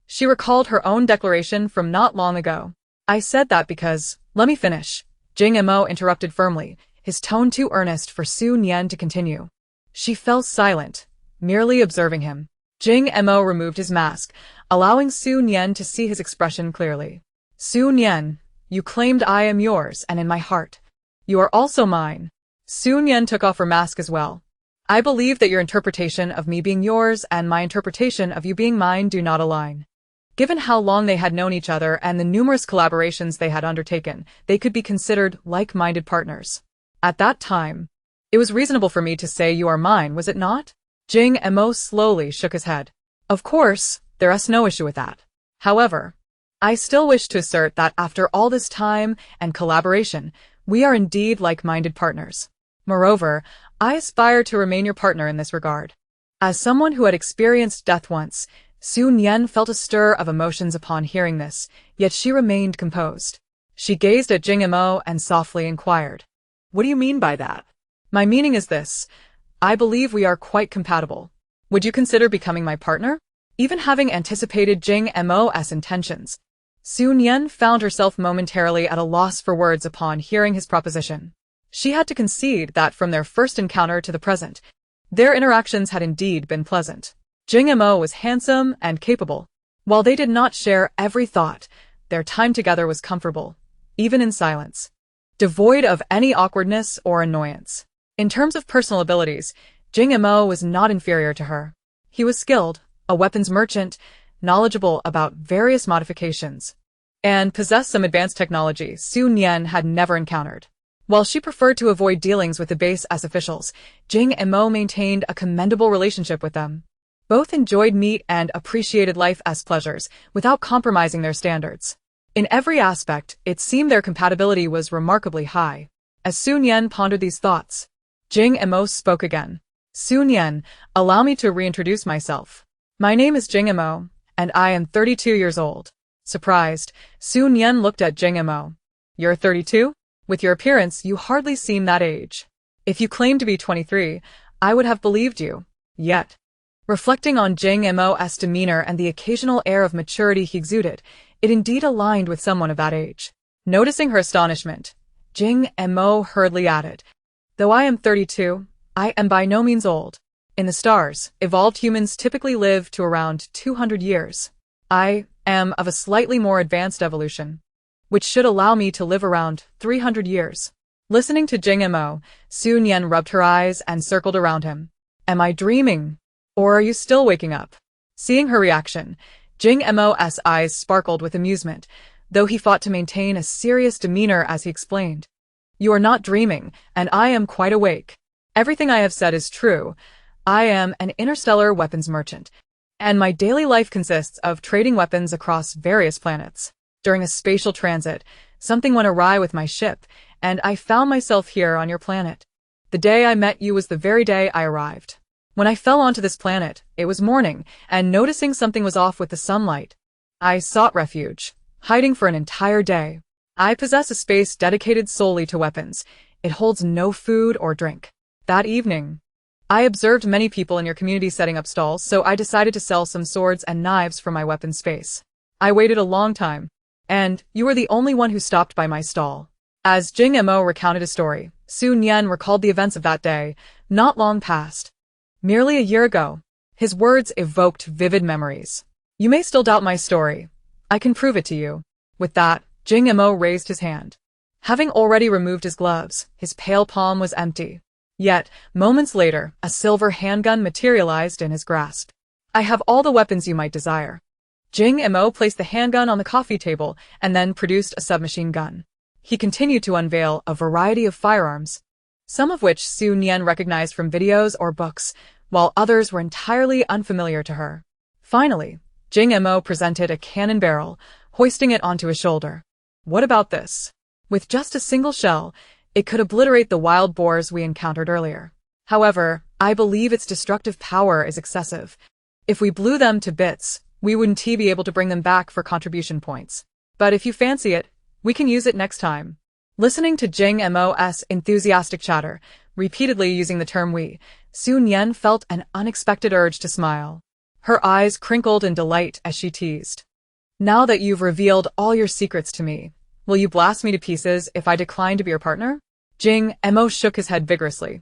She recalled her own declaration from not long ago. "I said that because—" "Let me finish," Jing Mo interrupted firmly, his tone too earnest for Su Nian to continue. She fell silent, merely observing him. Jing Mo removed his mask, allowing Su Nian to see his expression clearly. "Su Nian, you claimed I am yours, and in my heart, you are also mine." Su Nian took off her mask as well. "I believe that your interpretation of me being yours and my interpretation of you being mine do not align." Given how long they had known each other and the numerous collaborations they had undertaken, they could be considered like-minded partners. At that time, it was reasonable for me to say you are mine, was it not? Jing Mo slowly shook his head. "Of course, there is no issue with that. However, I still wish to assert that after all this time and collaboration, we are indeed like-minded partners. Moreover, I aspire to remain your partner in this regard." As someone who had experienced death once, Su Nian felt a stir of emotions upon hearing this, yet she remained composed. She gazed at Jing Mo and softly inquired, "What do you mean by that?" "My meaning is this. I believe we are quite compatible. Would you consider becoming my partner?" Even having anticipated Jing Mo's intentions, Su Nian found herself momentarily at a loss for words upon hearing his proposition. She had to concede that from their first encounter to the present, their interactions had indeed been pleasant. Jing Mo was handsome and capable. While they did not share every thought, their time together was comfortable, even in silence, devoid of any awkwardness or annoyance. In terms of personal abilities, Jing Mo was not inferior to her. He was skilled, a weapons merchant, knowledgeable about various modifications, and possessed some advanced technology Su Nian had never encountered. While she preferred to avoid dealings with the base as officials, Jing Mo maintained a commendable relationship with them. Both enjoyed meat and appreciated life as pleasures, without compromising their standards. In every aspect, it seemed their compatibility was remarkably high. As Su Nian pondered these thoughts, Jing Mo spoke again. Su Nian, allow me to reintroduce myself. My name is Jing Mo, and I am 32 years old. Surprised, Su Nian looked at Jing Mo. You're 32? With your appearance, you hardly seem that age. If you claimed to be 23, I would have believed you. Yet, reflecting on Jing Mo's demeanor and the occasional air of maturity he exuded, it indeed aligned with someone of that age. Noticing her astonishment, Jing Mo hurriedly added, though I am 32, I am by no means old. In the stars, evolved humans typically live to around 200 years. I am of a slightly more advanced evolution, which should allow me to live around 300 years. Listening to Jing Mo, Su Nian rubbed her eyes and circled around him. Am I dreaming? Or are you still waking up? Seeing her reaction, Jing Mo's eyes sparkled with amusement, though he fought to maintain a serious demeanor as he explained. You are not dreaming, and I am quite awake. Everything I have said is true. I am an interstellar weapons merchant, and my daily life consists of trading weapons across various planets. During a spatial transit, something went awry with my ship, and I found myself here on your planet. The day I met you was the very day I arrived. When I fell onto this planet, it was morning, and noticing something was off with the sunlight, I sought refuge, hiding for an entire day. I possess a space dedicated solely to weapons. It holds no food or drink. That evening, I observed many people in your community setting up stalls, so I decided to sell some swords and knives from my weapons space. I waited a long time, and you were the only one who stopped by my stall. As Jing Mo recounted his story, Su Nian recalled the events of that day, not long past. Merely a year ago, his words evoked vivid memories. You may still doubt my story. I can prove it to you. With that, Jing Mo raised his hand. Having already removed his gloves, his pale palm was empty. Yet, moments later, a silver handgun materialized in his grasp. I have all the weapons you might desire. Jing Mo placed the handgun on the coffee table and then produced a submachine gun. He continued to unveil a variety of firearms, some of which Su Nian recognized from videos or books, while others were entirely unfamiliar to her. Finally, Jing Mo presented a cannon barrel, hoisting it onto his shoulder. What about this? With just a single shell, it could obliterate the wild boars we encountered earlier. However, I believe its destructive power is excessive. If we blew them to bits, we wouldn't be able to bring them back for contribution points. But if you fancy it, we can use it next time. Listening to Jing Mo's enthusiastic chatter, repeatedly using the term we, Su Nian felt an unexpected urge to smile. Her eyes crinkled in delight as she teased. Now that you've revealed all your secrets to me, will you blast me to pieces if I decline to be your partner? Jing Mo shook his head vigorously.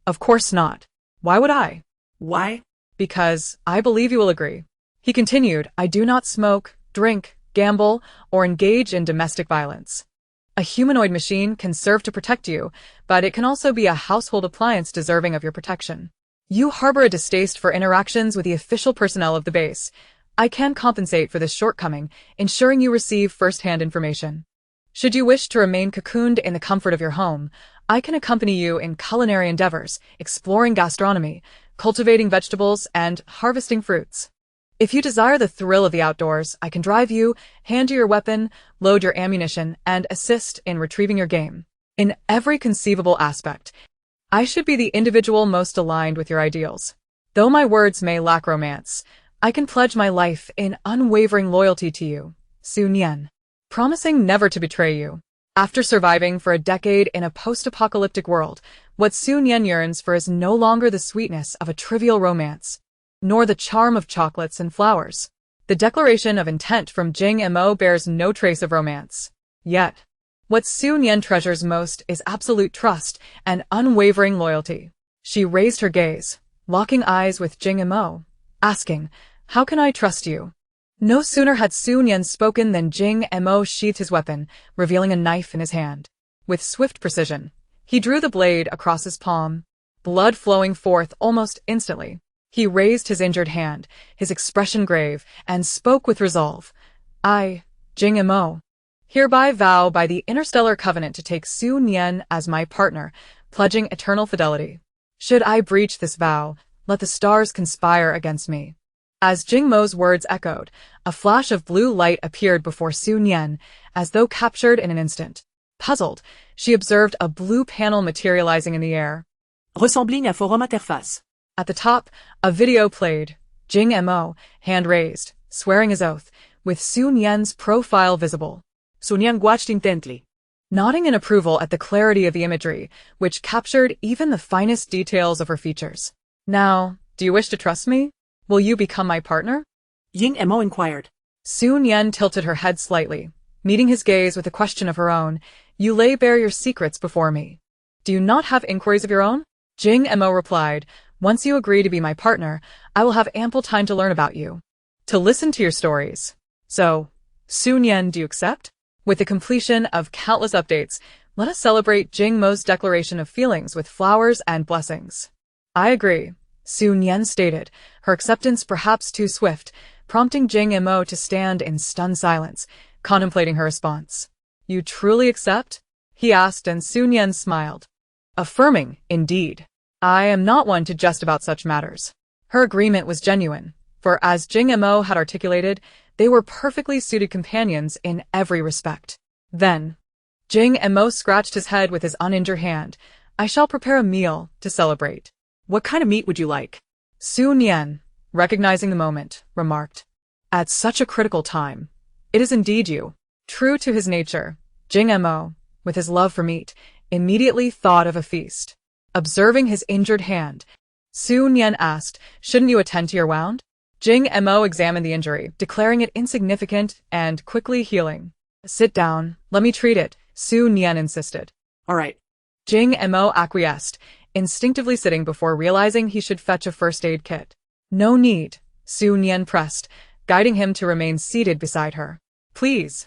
Of course not. Why would I? Why? Because I believe you will agree. He continued, I do not smoke, drink, gamble, or engage in domestic violence. A humanoid machine can serve to protect you, but it can also be a household appliance deserving of your protection. You harbor a distaste for interactions with the official personnel of the base. I can compensate for this shortcoming, ensuring you receive first-hand information. Should you wish to remain cocooned in the comfort of your home, I can accompany you in culinary endeavors, exploring gastronomy, cultivating vegetables, and harvesting fruits. If you desire the thrill of the outdoors, I can drive you, hand you your weapon, load your ammunition, and assist in retrieving your game. In every conceivable aspect, I should be the individual most aligned with your ideals. Though my words may lack romance, I can pledge my life in unwavering loyalty to you, Su Nian, promising never to betray you. After surviving for a decade in a post-apocalyptic world, what Su Nian yearns for is no longer the sweetness of a trivial romance, nor the charm of chocolates and flowers. The declaration of intent from Jing Mo bears no trace of romance. Yet, what Su Nian treasures most is absolute trust and unwavering loyalty. She raised her gaze, locking eyes with Jing Mo, asking, how can I trust you? No sooner had Su Nian spoken than Jing Mo sheathed his weapon, revealing a knife in his hand. With swift precision, he drew the blade across his palm, blood flowing forth almost instantly. He raised his injured hand, his expression grave, and spoke with resolve. I, Jing Mo, hereby vow by the interstellar covenant to take Su Nian as my partner, pledging eternal fidelity. Should I breach this vow, let the stars conspire against me. As Jing Mo's words echoed, a flash of blue light appeared before Su Nian, as though captured in an instant. Puzzled, she observed a blue panel materializing in the air. Ressembling à forum interface. At the top, a video played. Jing Mo, hand raised, swearing his oath, with Su Nian's profile visible. Su Nian watched intently, Nodding in approval at the clarity of the imagery, which captured even the finest details of her features. Now, do you wish to trust me? Will you become my partner? Jing Mo inquired. Su Nian tilted her head slightly, meeting his gaze with a question of her own. You lay bare your secrets before me. Do you not have inquiries of your own? Jing Mo replied, once you agree to be my partner, I will have ample time to learn about you. To listen to your stories. So, Su Nian, do you accept? With the completion of countless updates, let us celebrate Jing Mo's declaration of feelings with flowers and blessings. I agree, Su Nian stated, her acceptance perhaps too swift, prompting Jing Mo to stand in stunned silence, contemplating her response. You truly accept? He asked, and Su Nian smiled. Affirming, indeed. I am not one to jest about such matters. Her agreement was genuine, for as Jing Mo had articulated, they were perfectly suited companions in every respect. Then, Jing Mo scratched his head with his uninjured hand. I shall prepare a meal to celebrate. What kind of meat would you like? Su Nian, recognizing the moment, remarked. At such a critical time, it is indeed you. True to his nature, Jing Mo, with his love for meat, immediately thought of a feast. Observing his injured hand, Su Nian asked, shouldn't you attend to your wound? Jing Mo examined the injury, declaring it insignificant and quickly healing. Sit down, let me treat it, Su Nian insisted. All right. Jing Mo acquiesced, instinctively sitting before realizing he should fetch a first aid kit. No need, Su Nian pressed, guiding him to remain seated beside her. Please,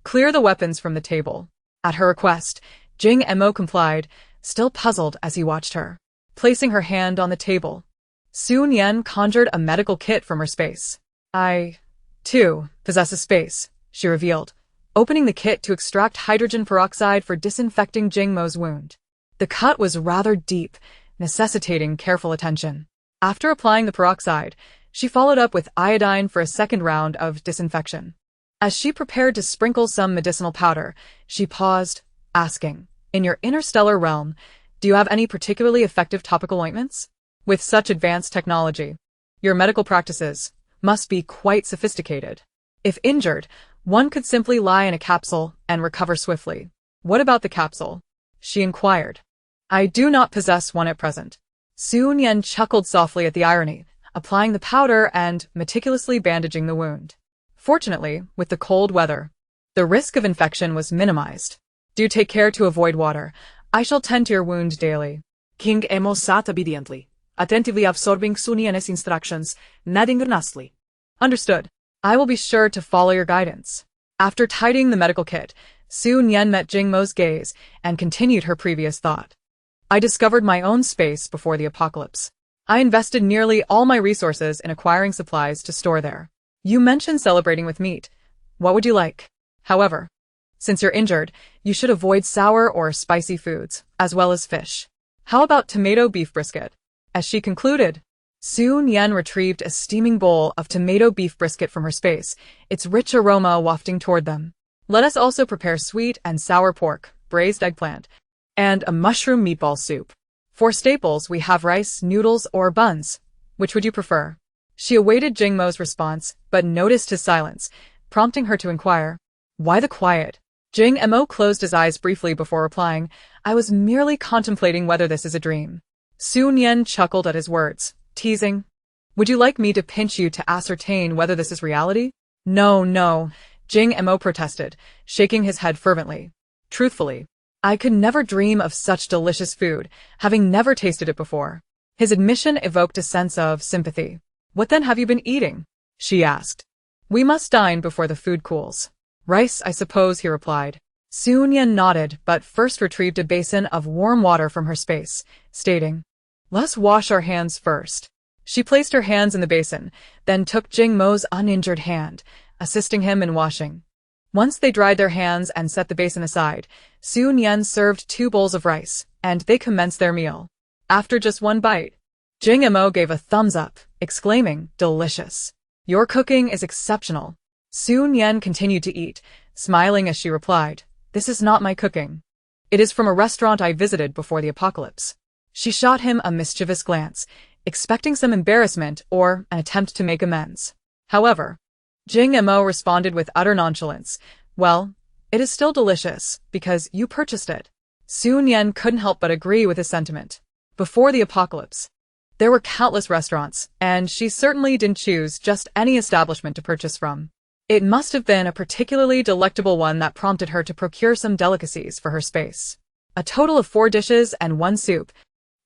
clear the weapons from the table. At her request, Jing Mo complied, still puzzled as he watched her. Placing her hand on the table, Su Nian conjured a medical kit from her space. I, too, possess a space, she revealed, opening the kit to extract hydrogen peroxide for disinfecting Jing Mo's wound. The cut was rather deep, necessitating careful attention. After applying the peroxide, she followed up with iodine for a second round of disinfection. As she prepared to sprinkle some medicinal powder, she paused, asking, in your interstellar realm, do you have any particularly effective topical ointments? With such advanced technology, your medical practices must be quite sophisticated. If injured, one could simply lie in a capsule and recover swiftly. What about the capsule? She inquired. I do not possess one at present. Su Nian chuckled softly at the irony, applying the powder and meticulously bandaging the wound. Fortunately, with the cold weather, the risk of infection was minimized. Do take care to avoid water. I shall tend to your wound daily. Jing Mo sat obediently, attentively absorbing Su Nian's instructions, nodding earnestly. Understood. I will be sure to follow your guidance. After tidying the medical kit, Su Nian met Jing Mo's gaze and continued her previous thought. I discovered my own space before the apocalypse. I invested nearly all my resources in acquiring supplies to store there. You mentioned celebrating with meat. What would you like? However, since you're injured, you should avoid sour or spicy foods, as well as fish. How about tomato beef brisket? As she concluded, Su Nian retrieved a steaming bowl of tomato beef brisket from her space, its rich aroma wafting toward them. Let us also prepare sweet and sour pork, braised eggplant, and a mushroom meatball soup. For staples, we have rice, noodles, or buns. Which would you prefer? She awaited Jing Mo's response, but noticed his silence, prompting her to inquire, why the quiet? Jing Mo closed his eyes briefly before replying, I was merely contemplating whether this is a dream. Su Nian chuckled at his words, teasing, would you like me to pinch you to ascertain whether this is reality? No, Jing Mo protested, shaking his head fervently. Truthfully, I could never dream of such delicious food, having never tasted it before. His admission evoked a sense of sympathy. What then have you been eating? She asked. We must dine before the food cools. Rice, I suppose, he replied. Su Nian nodded, but first retrieved a basin of warm water from her space, stating, let's wash our hands first. She placed her hands in the basin, then took Jing Mo's uninjured hand, assisting him in washing. Once they dried their hands and set the basin aside, Su Nian served 2 bowls of rice, and they commenced their meal. After just one bite, Jing Mo gave a thumbs up, exclaiming, delicious. Your cooking is exceptional. Su Nian continued to eat, smiling as she replied, "This is not my cooking. It is from a restaurant I visited before the apocalypse." She shot him a mischievous glance, expecting some embarrassment or an attempt to make amends. However, Jing Mo responded with utter nonchalance, "Well, it is still delicious, because you purchased it." Su Nian couldn't help but agree with his sentiment. Before the apocalypse, there were countless restaurants, and she certainly didn't choose just any establishment to purchase from. It must have been a particularly delectable one that prompted her to procure some delicacies for her space. A total of 4 dishes and 1 soup,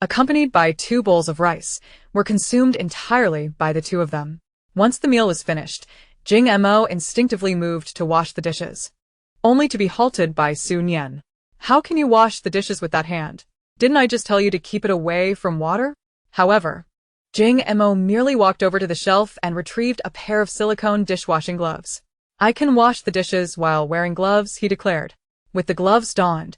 accompanied by 2 bowls of rice, were consumed entirely by the 2 of them. Once the meal was finished, Jing Mo instinctively moved to wash the dishes, only to be halted by Su Nian. "How can you wash the dishes with that hand? Didn't I just tell you to keep it away from water?" However, Jing Mo merely walked over to the shelf and retrieved a pair of silicone dishwashing gloves. "I can wash the dishes while wearing gloves," he declared. With the gloves donned,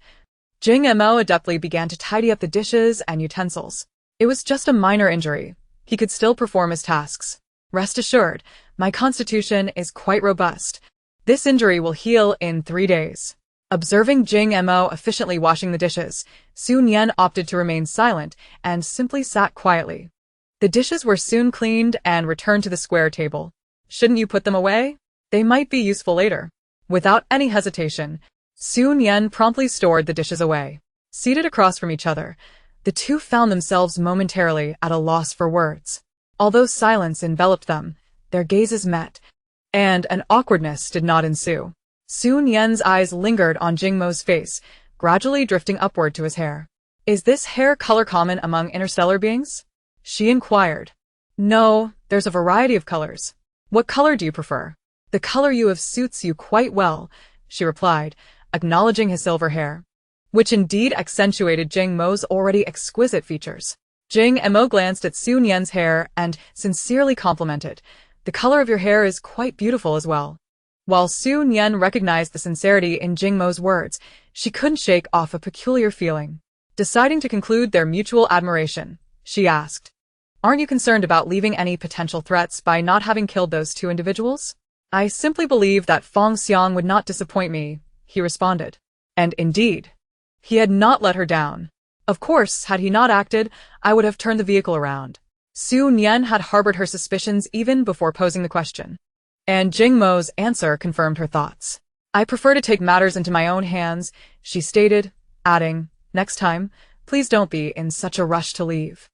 Jing Mo adeptly began to tidy up the dishes and utensils. It was just a minor injury. He could still perform his tasks. "Rest assured, my constitution is quite robust. This injury will heal in 3 days." Observing Jing Mo efficiently washing the dishes, Su Nian opted to remain silent and simply sat quietly. The dishes were soon cleaned and returned to the square table. "Shouldn't you put them away? They might be useful later." Without any hesitation, Su Nian promptly stored the dishes away. Seated across from each other, the two found themselves momentarily at a loss for words. Although silence enveloped them, their gazes met, and an awkwardness did not ensue. Su Nian's eyes lingered on Jing Mo's face, gradually drifting upward to his hair. "Is this hair color common among interstellar beings?" she inquired. "No, there's a variety of colors. What color do you prefer?" "The color you have suits you quite well," she replied, acknowledging his silver hair, which indeed accentuated Jing Mo's already exquisite features. Jing Mo glanced at Su Nian's hair and sincerely complimented, "The color of your hair is quite beautiful as well." While Su Nian recognized the sincerity in Jing Mo's words, she couldn't shake off a peculiar feeling. Deciding to conclude their mutual admiration, she asked, "Aren't you concerned about leaving any potential threats by not having killed those 2 individuals?" "I simply believe that Feng Xiang would not disappoint me," he responded. And indeed, he had not let her down. Of course, had he not acted, I would have turned the vehicle around. Su Nian had harbored her suspicions even before posing the question. And Jing Mo's answer confirmed her thoughts. "I prefer to take matters into my own hands," she stated, adding, "Next time, please don't be in such a rush to leave."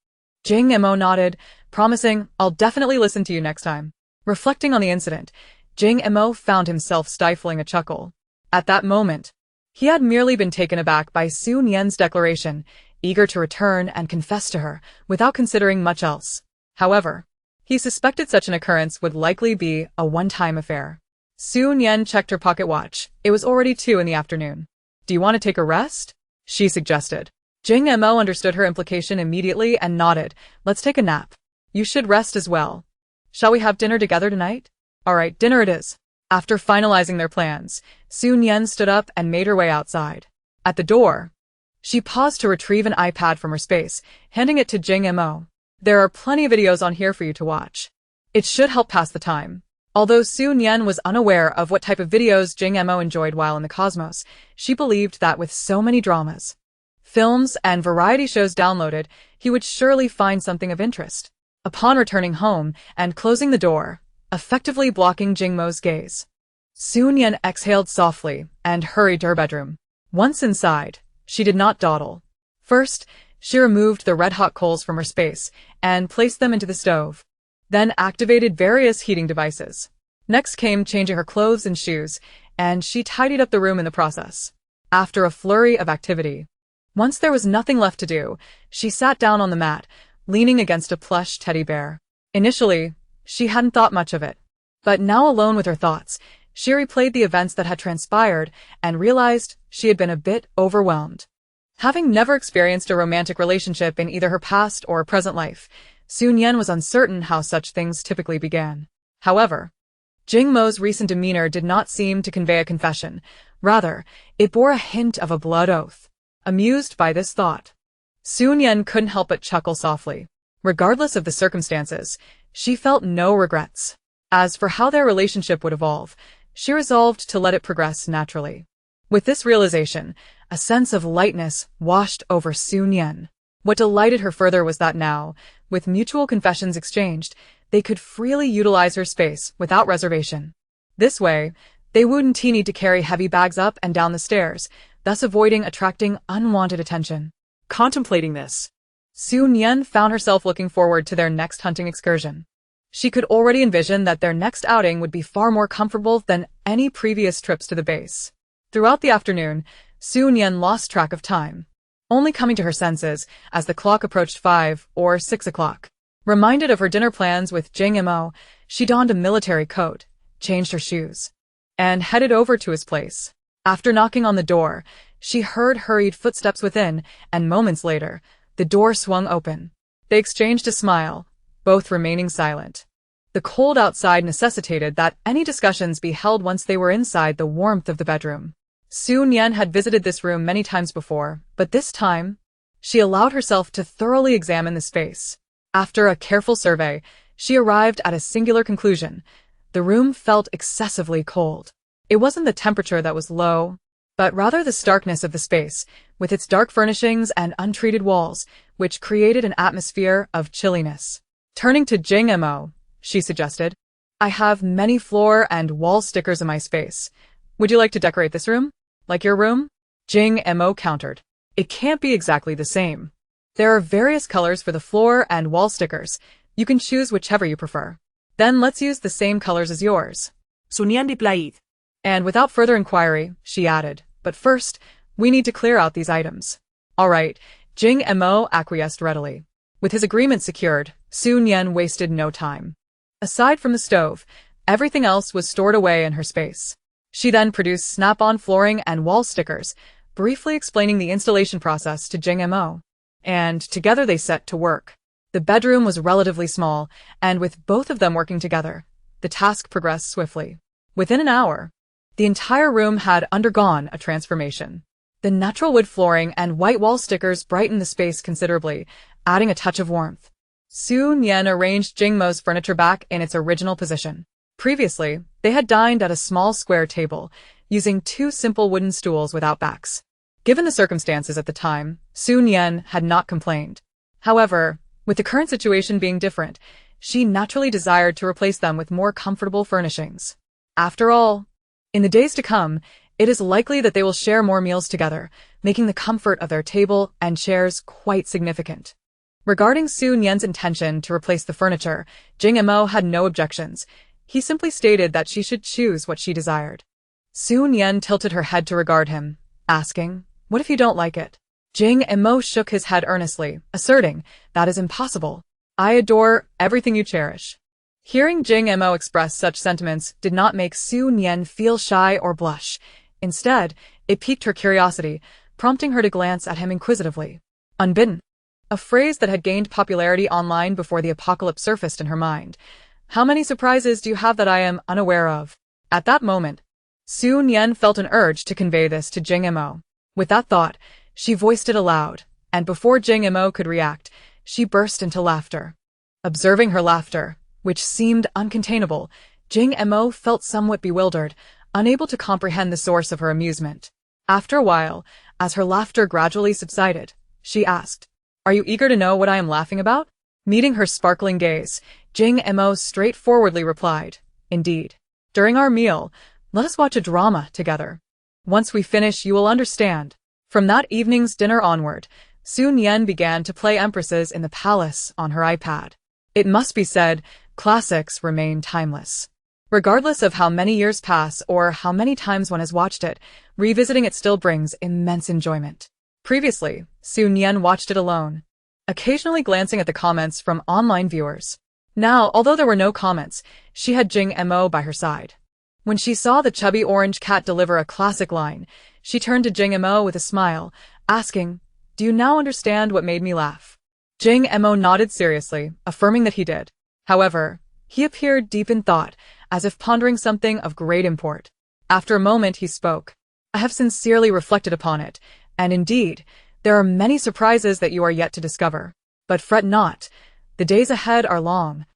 Jing Mo nodded, promising, "I'll definitely listen to you next time." Reflecting on the incident, Jing Mo found himself stifling a chuckle. At that moment, he had merely been taken aback by Su Nian's declaration, eager to return and confess to her, without considering much else. However, he suspected such an occurrence would likely be a one-time affair. Su Nian checked her pocket watch. It was already 2 in the afternoon. "Do you want to take a rest?" she suggested. Jing Mo understood her implication immediately and nodded. "Let's take a nap. You should rest as well. Shall we have dinner together tonight?" "All right, dinner it is." After finalizing their plans, Su Nian stood up and made her way outside. At the door, she paused to retrieve an iPad from her space, handing it to Jing Mo. "There are plenty of videos on here for you to watch. It should help pass the time." Although Su Nian was unaware of what type of videos Jing Mo enjoyed while in the cosmos, she believed that with so many dramas, films, and variety shows downloaded, he would surely find something of interest. Upon returning home and closing the door, effectively blocking Jing Mo's gaze, Su Nian exhaled softly and hurried to her bedroom. Once inside, she did not dawdle. First, she removed the red-hot coals from her space and placed them into the stove, then activated various heating devices. Next came changing her clothes and shoes, and she tidied up the room in the process. After a flurry of activity, once there was nothing left to do, she sat down on the mat, leaning against a plush teddy bear. Initially, she hadn't thought much of it, but now alone with her thoughts, she replayed the events that had transpired and realized she had been a bit overwhelmed. Having never experienced a romantic relationship in either her past or present life, Su Nian was uncertain how such things typically began. However, Jing Mo's recent demeanor did not seem to convey a confession. Rather, it bore a hint of a blood oath. Amused by this thought, Su Nian couldn't help but chuckle softly. Regardless of the circumstances, she felt no regrets. As for how their relationship would evolve, she resolved to let it progress naturally. With this realization, a sense of lightness washed over Su Nian. What delighted her further was that now, with mutual confessions exchanged, they could freely utilize her space without reservation. This way, they wouldn't need to carry heavy bags up and down the stairs, thus avoiding attracting unwanted attention. Contemplating this, Su Nian found herself looking forward to their next hunting excursion. She could already envision that their next outing would be far more comfortable than any previous trips to the base. Throughout the afternoon, Su Nian lost track of time, only coming to her senses as the clock approached 5 or 6 o'clock. Reminded of her dinner plans with Jing Mo, she donned a military coat, changed her shoes, and headed over to his place. After knocking on the door, she heard hurried footsteps within, and moments later, the door swung open. They exchanged a smile, both remaining silent. The cold outside necessitated that any discussions be held once they were inside the warmth of the bedroom. Su Nian had visited this room many times before, but this time, she allowed herself to thoroughly examine the space. After a careful survey, she arrived at a singular conclusion. The room felt excessively cold. It wasn't the temperature that was low, but rather the starkness of the space, with its dark furnishings and untreated walls, which created an atmosphere of chilliness. Turning to Jing Mo, she suggested, "I have many floor and wall stickers in my space. Would you like to decorate this room? Like your room?" Jing Mo countered, "It can't be exactly the same. There are various colors for the floor and wall stickers. You can choose whichever you prefer. Then let's use the same colors as yours." Su Nian replied. And without further inquiry, she added, "But first, we need to clear out these items." "All right," Jing Mo acquiesced readily. With his agreement secured, Su Nian wasted no time. Aside from the stove, everything else was stored away in her space. She then produced snap-on flooring and wall stickers, briefly explaining the installation process to Jing Mo. And together they set to work. The bedroom was relatively small, and with both of them working together, the task progressed swiftly. Within an hour, the entire room had undergone a transformation. The natural wood flooring and white wall stickers brightened the space considerably, adding a touch of warmth. Su Nian arranged Jing Mo's furniture back in its original position. Previously, they had dined at a small square table, using 2 simple wooden stools without backs. Given the circumstances at the time, Su Nian had not complained. However, with the current situation being different, she naturally desired to replace them with more comfortable furnishings. After all, in the days to come, it is likely that they will share more meals together, making the comfort of their table and chairs quite significant. Regarding Su Nian's intention to replace the furniture, Jing Mo had no objections. He simply stated that she should choose what she desired. Su Nian tilted her head to regard him, asking, "What if you don't like it?" Jing Mo shook his head earnestly, asserting, "That is impossible. I adore everything you cherish." Hearing Jing Mo express such sentiments did not make Su Nian feel shy or blush. Instead, it piqued her curiosity, prompting her to glance at him inquisitively. "Unbidden," a phrase that had gained popularity online before the apocalypse surfaced in her mind. "How many surprises do you have that I am unaware of?" At that moment, Su Nian felt an urge to convey this to Jing Mo. With that thought, she voiced it aloud, and before Jing Mo could react, she burst into laughter. Observing her laughter, which seemed uncontainable, Jing Mo felt somewhat bewildered, unable to comprehend the source of her amusement. After a while, as her laughter gradually subsided, she asked, "Are you eager to know what I am laughing about?" Meeting her sparkling gaze, Jing Mo straightforwardly replied, "Indeed. During our meal, let us watch a drama together. Once we finish, you will understand." From that evening's dinner onward, Su Nian began to play Empresses in the Palace on her iPad. It must be said, classics remain timeless. Regardless of how many years pass or how many times one has watched it, revisiting it still brings immense enjoyment. Previously, Su Nian watched it alone, occasionally glancing at the comments from online viewers. Now, although there were no comments, she had Jing Mo by her side. When she saw the chubby orange cat deliver a classic line, she turned to Jing Mo with a smile, asking, "Do you now understand what made me laugh?" Jing Mo nodded seriously, affirming that he did. However, he appeared deep in thought, as if pondering something of great import. After a moment he spoke, "I have sincerely reflected upon it, and indeed, there are many surprises that you are yet to discover. But fret not, the days ahead are long,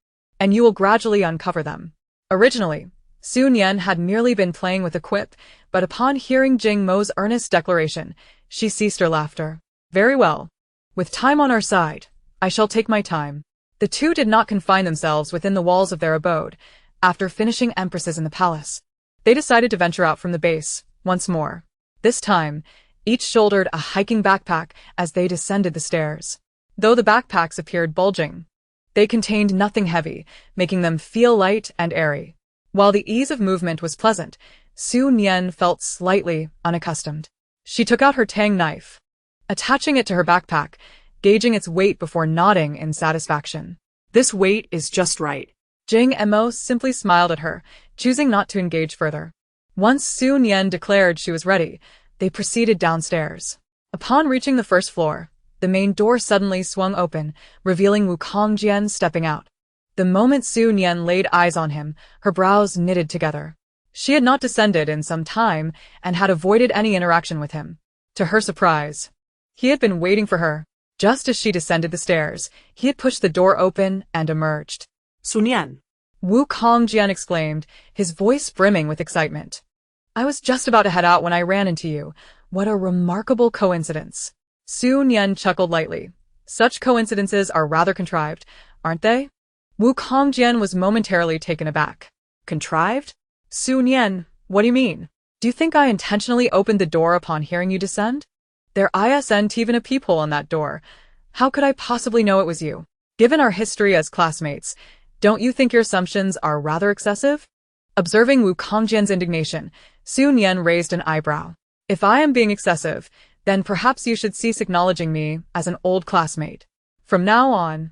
and you will gradually uncover them." Originally, Su Nian had merely been playing with a quip, but upon hearing Jing Mo's earnest declaration, she ceased her laughter. Very well. With time on our side, I shall take my time. The two did not confine themselves within the walls of their abode. After finishing empresses in the palace, they decided to venture out from the base, once more. This time, each shouldered a hiking backpack as they descended the stairs. Though the backpacks appeared bulging, they contained nothing heavy, making them feel light and airy. While the ease of movement was pleasant, Su Nian felt slightly unaccustomed. She took out her tang knife, attaching it to her backpack, gauging its weight before nodding in satisfaction. This weight is just right. Jing Mo simply smiled at her, choosing not to engage further. Once Su Nian declared she was ready, they proceeded downstairs. Upon reaching the first floor, the main door suddenly swung open, revealing Wukongjian stepping out. The moment Su Nian laid eyes on him, her brows knitted together. She had not descended in some time and had avoided any interaction with him. To her surprise, he had been waiting for her. Just as she descended the stairs, he had pushed the door open and emerged. Su Nian. Wukongjian exclaimed, his voice brimming with excitement. I was just about to head out when I ran into you. What a remarkable coincidence. Su Nian chuckled lightly. Such coincidences are rather contrived, aren't they? Wukongjian was momentarily taken aback. Contrived? Su Nian, what do you mean? Do you think I intentionally opened the door upon hearing you descend? There isn't even a peephole on that door. How could I possibly know it was you? Given our history as classmates, don't you think your assumptions are rather excessive? Observing Wukongjian's indignation, Su Nian raised an eyebrow. If I am being excessive, then perhaps you should cease acknowledging me as an old classmate. From now on,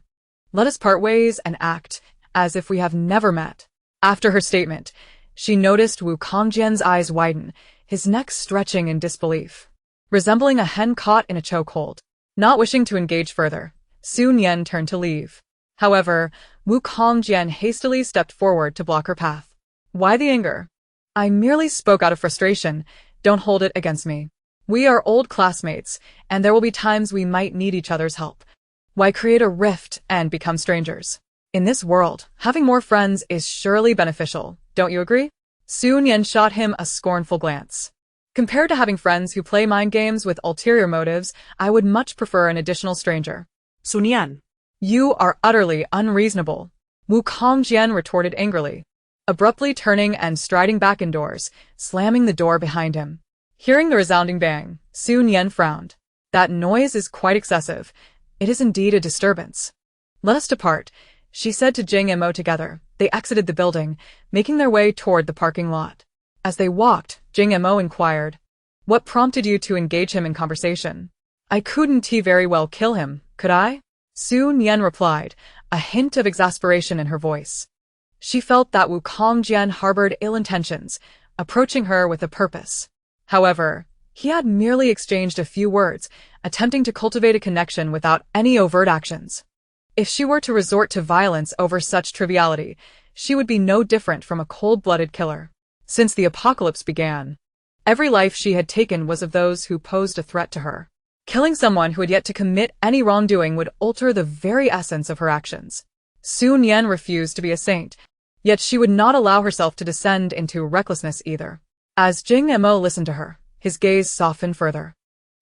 let us part ways and act as if we have never met. After her statement, she noticed Wukongjian's eyes widen, his neck stretching in disbelief, resembling a hen caught in a chokehold. Not wishing to engage further, Su Nian turned to leave. However, Wukongjian hastily stepped forward to block her path. Why the anger? I merely spoke out of frustration. Don't hold it against me. We are old classmates, and there will be times we might need each other's help. Why create a rift and become strangers? In this world, having more friends is surely beneficial, don't you agree? Su Nian shot him a scornful glance. Compared to having friends who play mind games with ulterior motives, I would much prefer an additional stranger. Su Nian. You are utterly unreasonable, Wukongjian retorted angrily, abruptly turning and striding back indoors, slamming the door behind him. Hearing the resounding bang, Su Nian frowned. That noise is quite excessive. It is indeed a disturbance. Let us depart, she said to Jing Mo together. They exited the building, making their way toward the parking lot. As they walked, Jing Mo inquired, what prompted you to engage him in conversation? I couldn't very well kill him, could I? Su Nian replied, a hint of exasperation in her voice. She felt that Wukongjian harbored ill intentions, approaching her with a purpose. However, he had merely exchanged a few words, attempting to cultivate a connection without any overt actions. If she were to resort to violence over such triviality, she would be no different from a cold-blooded killer. Since the apocalypse began, every life she had taken was of those who posed a threat to her. Killing someone who had yet to commit any wrongdoing would alter the very essence of her actions. Su Nian refused to be a saint, yet she would not allow herself to descend into recklessness either. As Jing Mo listened to her, his gaze softened further.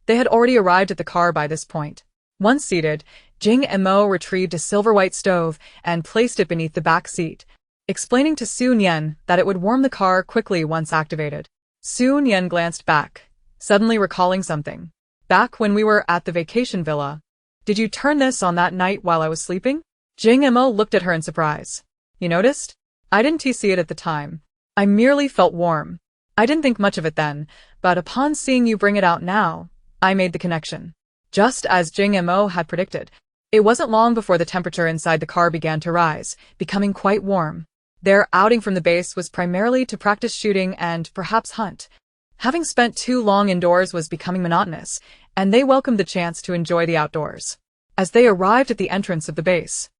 They had already arrived at the car by this point. Once seated, Jing Mo retrieved a silver-white stove and placed it beneath the back seat, explaining to Su Nian that it would warm the car quickly once activated. Su Nian glanced back, suddenly recalling something. Back when we were at the vacation villa, did you turn this on that night while I was sleeping? Jing Mo looked at her in surprise. You noticed? I didn't see it at the time. I merely felt warm. I didn't think much of it then, but upon seeing you bring it out now, I made the connection. Just as Jing Mo had predicted, it wasn't long before the temperature inside the car began to rise, becoming quite warm. Their outing from the base was primarily to practice shooting and perhaps hunt. Having spent too long indoors was becoming monotonous, and they welcomed the chance to enjoy the outdoors. As they arrived at the entrance of the base,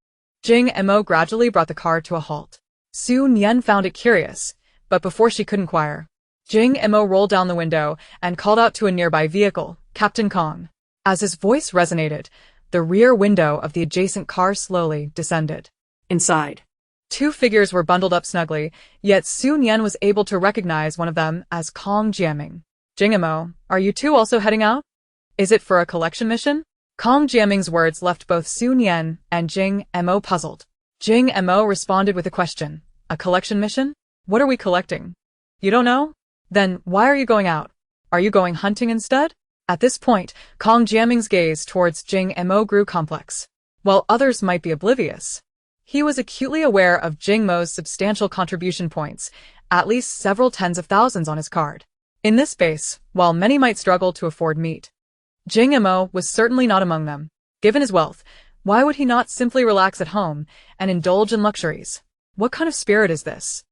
Jing Mo gradually brought the car to a halt. Su Nian found it curious, but before she could inquire, Jing Mo rolled down the window and called out to a nearby vehicle, Captain Kong. As his voice resonated, the rear window of the adjacent car slowly descended. Inside. Two figures were bundled up snugly, yet Su Nian was able to recognize one of them as Kong Jiaming. Jing Mo, are you two also heading out? Is it for a collection mission? Kong Jiaming's words left both Su Nian and Jing Mo puzzled. Jing Mo responded with a question. A collection mission? What are we collecting? You don't know? Then why are you going out? Are you going hunting instead? At this point, Kong Jiaming's gaze towards Jing Mo grew complex. While others might be oblivious, he was acutely aware of Jing Mo's substantial contribution points, at least several tens of thousands on his card. In this space, while many might struggle to afford meat, Jing Mo was certainly not among them. Given his wealth, why would he not simply relax at home and indulge in luxuries? What kind of spirit is this?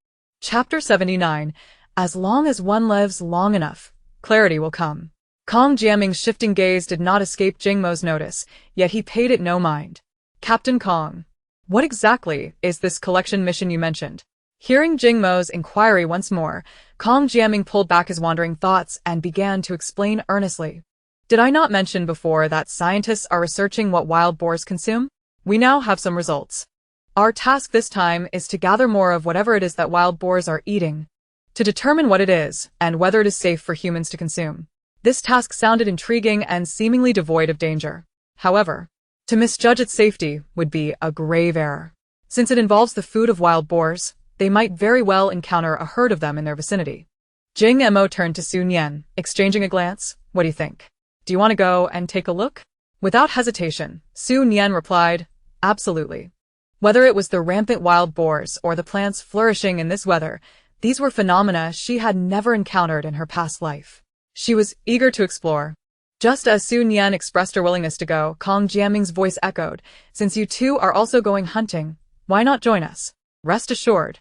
Chapter 79. As long as one lives long enough, clarity will come. Kong Jiaming's shifting gaze did not escape Jing Mo's notice, yet he paid it no mind. Captain Kong, what exactly is this collection mission you mentioned? Hearing Jing Mo's inquiry once more, Kong Jiaming pulled back his wandering thoughts and began to explain earnestly. Did I not mention before that scientists are researching what wild boars consume? We now have some results. Our task this time is to gather more of whatever it is that wild boars are eating, to determine what it is and whether it is safe for humans to consume. This task sounded intriguing and seemingly devoid of danger. However, to misjudge its safety would be a grave error. Since it involves the food of wild boars, they might very well encounter a herd of them in their vicinity. Jing Mo turned to Su Nian, exchanging a glance. What do you think? Do you want to go and take a look? Without hesitation, Su Nian replied, absolutely. Whether it was the rampant wild boars or the plants flourishing in this weather, these were phenomena she had never encountered in her past life. She was eager to explore. Just as Su Nian expressed her willingness to go, Kong Jiaming's voice echoed, since you two are also going hunting, why not join us? Rest assured,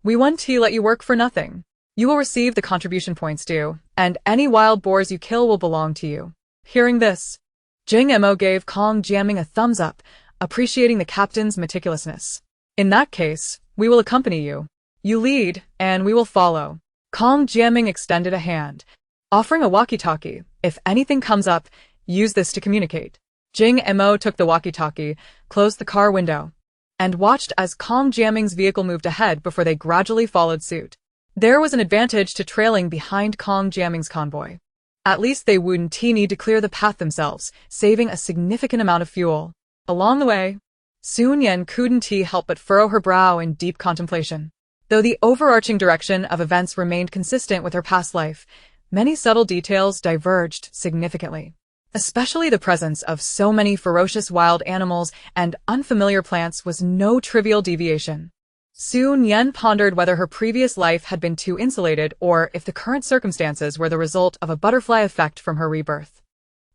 we won't let you work for nothing. You will receive the contribution points due, and any wild boars you kill will belong to you. Hearing this, Jing Mo gave Kong Jiaming a thumbs up, appreciating the captain's meticulousness. In that case, we will accompany you. You lead, and we will follow. Kong Jiaming extended a hand, offering a walkie-talkie. If anything comes up, use this to communicate. Jing Mo took the walkie-talkie, closed the car window, and watched as Kong Jiaming's vehicle moved ahead before they gradually followed suit. There was an advantage to trailing behind Kong Jiaming's convoy. At least they wouldn't need to clear the path themselves, saving a significant amount of fuel. Along the way, Su Nian couldn't help but furrow her brow in deep contemplation. Though the overarching direction of events remained consistent with her past life, many subtle details diverged significantly. Especially the presence of so many ferocious wild animals and unfamiliar plants was no trivial deviation. Su Nian pondered whether her previous life had been too insulated or if the current circumstances were the result of a butterfly effect from her rebirth.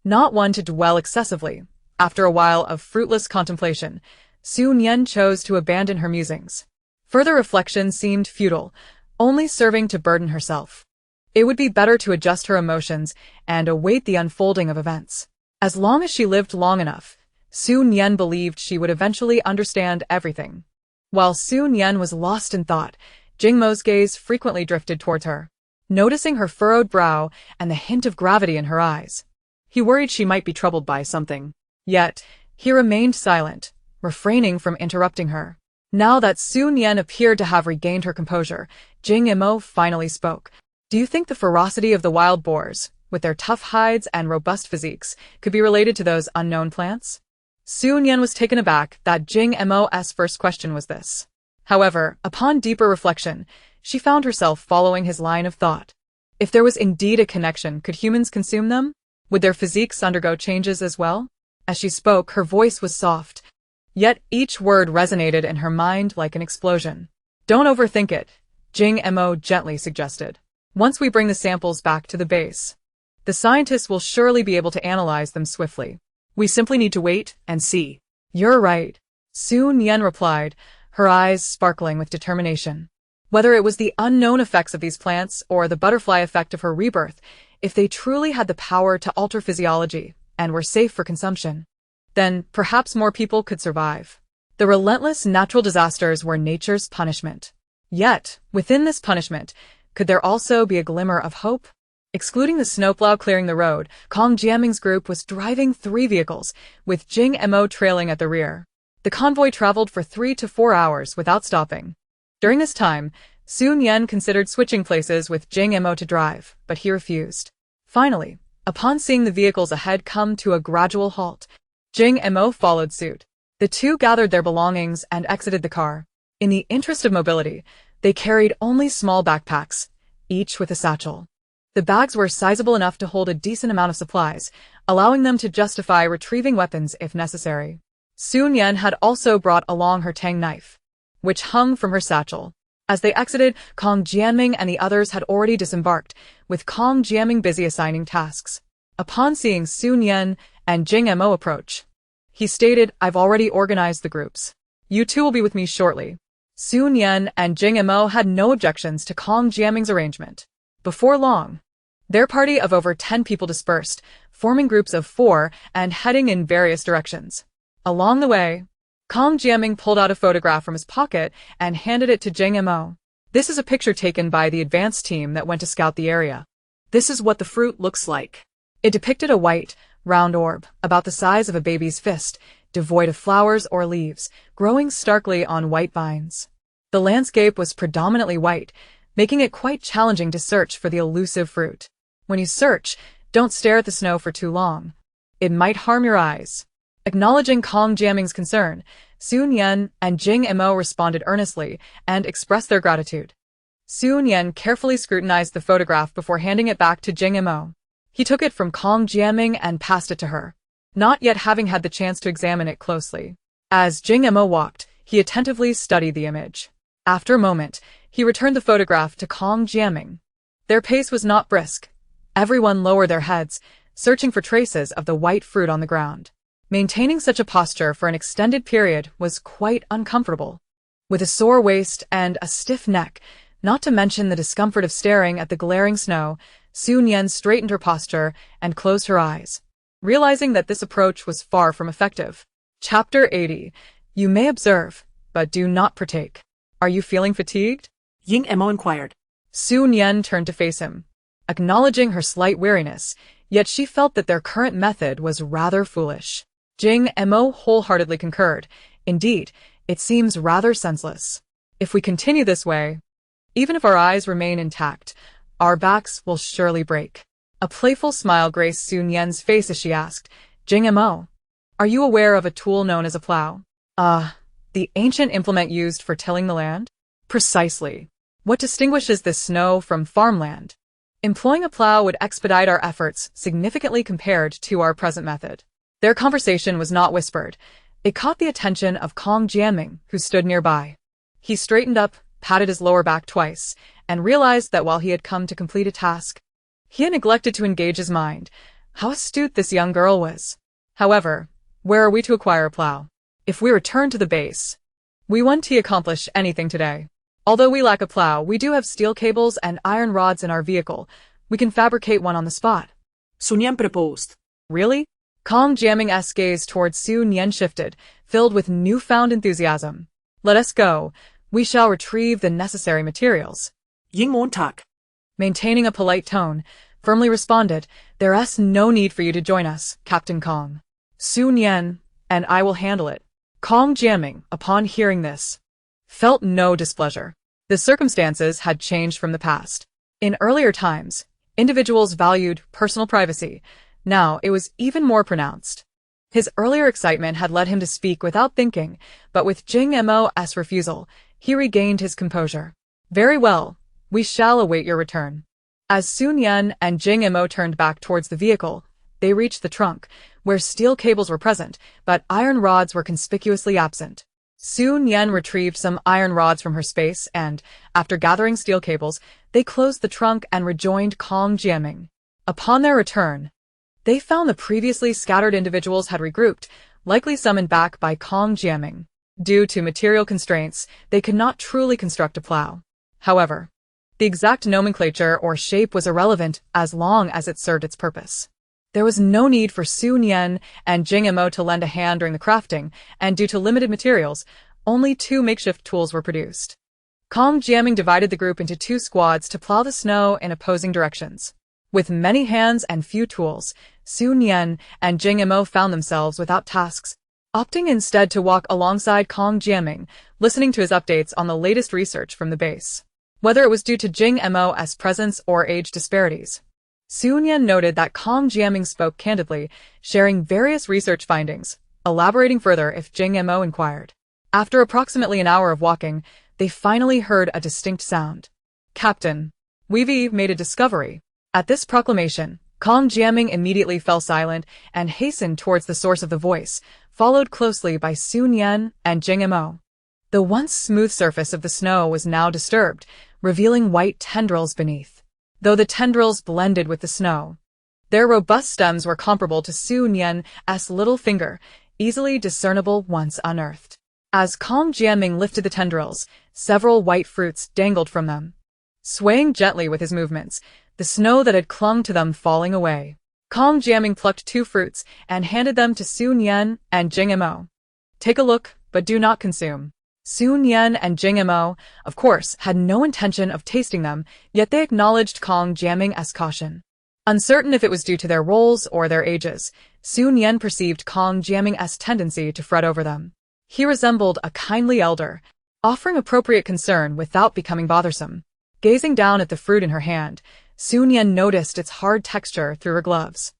Not one to dwell excessively, after a while of fruitless contemplation, Su Nian chose to abandon her musings. Further reflection seemed futile, only serving to burden herself. It would be better to adjust her emotions and await the unfolding of events. As long as she lived long enough, Su Nian believed she would eventually understand everything. While Su Nian was lost in thought, Jing Mo's gaze frequently drifted towards her, noticing her furrowed brow and the hint of gravity in her eyes. He worried she might be troubled by something. Yet, he remained silent, refraining from interrupting her. Now that Su Nian appeared to have regained her composure, Jing Mo finally spoke. Do you think the ferocity of the wild boars, with their tough hides and robust physiques, could be related to those unknown plants? Su Nian was taken aback that Jing Mo's first question was this. However, upon deeper reflection, she found herself following his line of thought. If there was indeed a connection, could humans consume them? Would their physiques undergo changes as well? As she spoke, her voice was soft, yet each word resonated in her mind like an explosion. Don't overthink it, Jing Mo gently suggested. Once we bring the samples back to the base, the scientists will surely be able to analyze them swiftly. We simply need to wait and see. You're right, Su Nian replied, her eyes sparkling with determination. Whether it was the unknown effects of these plants or the butterfly effect of her rebirth, if they truly had the power to alter physiology and were safe for consumption, then perhaps more people could survive. The relentless natural disasters were nature's punishment. Yet, within this punishment, could there also be a glimmer of hope? Excluding the snowplow clearing the road, Kong Jiaming's group was driving 3 vehicles, with Jing Mo trailing at the rear. The convoy traveled for 3 to 4 hours without stopping. During this time, Nian considered switching places with Jing Mo to drive, but he refused. Finally, upon seeing the vehicles ahead come to a gradual halt, Jing Mo followed suit. The two gathered their belongings and exited the car. In the interest of mobility, they carried only small backpacks, each with a satchel. The bags were sizable enough to hold a decent amount of supplies, allowing them to justify retrieving weapons if necessary. Nian had also brought along her tang knife, which hung from her satchel. As they exited, Kong Jianming and the others had already disembarked, with Kong Jianming busy assigning tasks. Upon seeing Nian and Jing Mo approach, he stated, "I've already organized the groups. You two will be with me shortly." Nian and Jing Mo had no objections to Kong Jianming's arrangement. Before long, their party of over 10 people dispersed, forming groups of 4 and heading in various directions. Along the way, Kong Jianming pulled out a photograph from his pocket and handed it to Jing Mo. "This is a picture taken by the advance team that went to scout the area. This is what the fruit looks like." It depicted a white, round orb, about the size of a baby's fist, devoid of flowers or leaves, growing starkly on white vines. The landscape was predominantly white, making it quite challenging to search for the elusive fruit. When you search, don't stare at the snow for too long. It might harm your eyes. Acknowledging Kong Jianming's concern, Nian and Jing Mo responded earnestly and expressed their gratitude. Nian carefully scrutinized the photograph before handing it back to Jing Mo. He took it from Kong Jianming and passed it to her, not yet having had the chance to examine it closely. As Jing Mo walked, he attentively studied the image. After a moment, he returned the photograph to Kong Jianming. Their pace was not brisk. Everyone lowered their heads, searching for traces of the white fruit on the ground. Maintaining such a posture for an extended period was quite uncomfortable. With a sore waist and a stiff neck, not to mention the discomfort of staring at the glaring snow, Nian straightened her posture and closed her eyes, realizing that this approach was far from effective. Chapter 80. You may observe, but do not partake. Are you feeling fatigued? Jing Mo inquired. Nian turned to face him, acknowledging her slight weariness, yet she felt that their current method was rather foolish. Jing Mo wholeheartedly concurred. Indeed, it seems rather senseless. If we continue this way, even if our eyes remain intact, our backs will surely break. A playful smile graced Nian's face as she asked, "Jing Mo, are you aware of a tool known as a plow?" The ancient implement used for tilling the land? Precisely. What distinguishes this snow from farmland? Employing a plow would expedite our efforts significantly compared to our present method. Their conversation was not whispered. It caught the attention of Kong Jianming, who stood nearby. He straightened up, patted his lower back twice, and realized that while he had come to complete a task, he had neglected to engage his mind. How astute this young girl was. However, where are we to acquire a plow? If we return to the base, we won't accomplish anything today. Although we lack a plow, we do have steel cables and iron rods in our vehicle. We can fabricate one on the spot. Nian proposed. Really? Kong Jianming's gaze towards Nian shifted, filled with newfound enthusiasm. Let us go. We shall retrieve the necessary materials. Jing Mo tak. Maintaining a polite tone, firmly responded, "There's no need for you to join us, Captain Kong. Nian and I will handle it." Kong Jianming, upon hearing this, felt no displeasure. The circumstances had changed from the past. In earlier times, individuals valued personal privacy. Now it was even more pronounced. His earlier excitement had led him to speak without thinking, but with Jing Mo's refusal, he regained his composure. "Very well, we shall await your return." As Nian and Jing Mo turned back towards the vehicle, they reached the trunk, where steel cables were present, but iron rods were conspicuously absent. Nian retrieved some iron rods from her space and, after gathering steel cables, they closed the trunk and rejoined Kong Jianming. Upon their return, they found the previously scattered individuals had regrouped, likely summoned back by Kong Jianming. Due to material constraints, they could not truly construct a plow. However, the exact nomenclature or shape was irrelevant as long as it served its purpose. There was no need for Nian and Jing Mo to lend a hand during the crafting, and due to limited materials, only 2 makeshift tools were produced. Kong Jianming divided the group into 2 squads to plow the snow in opposing directions. With many hands and few tools, Nian and Jing Mo found themselves without tasks. opting instead to walk alongside Kong Jiaming, listening to his updates on the latest research from the base. Whether it was due to Jing Mo's presence or age disparities, Nian noted that Kong Jiaming spoke candidly, sharing various research findings, elaborating further if Jing Mo inquired. After approximately an hour of walking, they finally heard a distinct sound. "Captain, we've made a discovery." At this proclamation, Kong Jiaming immediately fell silent and hastened towards the source of the voice, followed closely by Nian and Jing Mo. The once smooth surface of the snow was now disturbed, revealing white tendrils beneath. Though the tendrils blended with the snow, their robust stems were comparable to Nian's little finger, easily discernible once unearthed. As Kong Jiaming lifted the tendrils, several white fruits dangled from them. Swaying gently with his movements, the snow that had clung to them falling away. Kong Jiaming plucked 2 fruits and handed them to Nian and Jing Mo. "Take a look, but do not consume." Nian and Jing Mo, of course, had no intention of tasting them, yet they acknowledged Kong Jiaming's caution. Uncertain if it was due to their roles or their ages, Nian perceived Kong Jiaming's tendency to fret over them. He resembled a kindly elder, offering appropriate concern without becoming bothersome. Gazing down at the fruit in her hand, Nian noticed its hard texture through her gloves.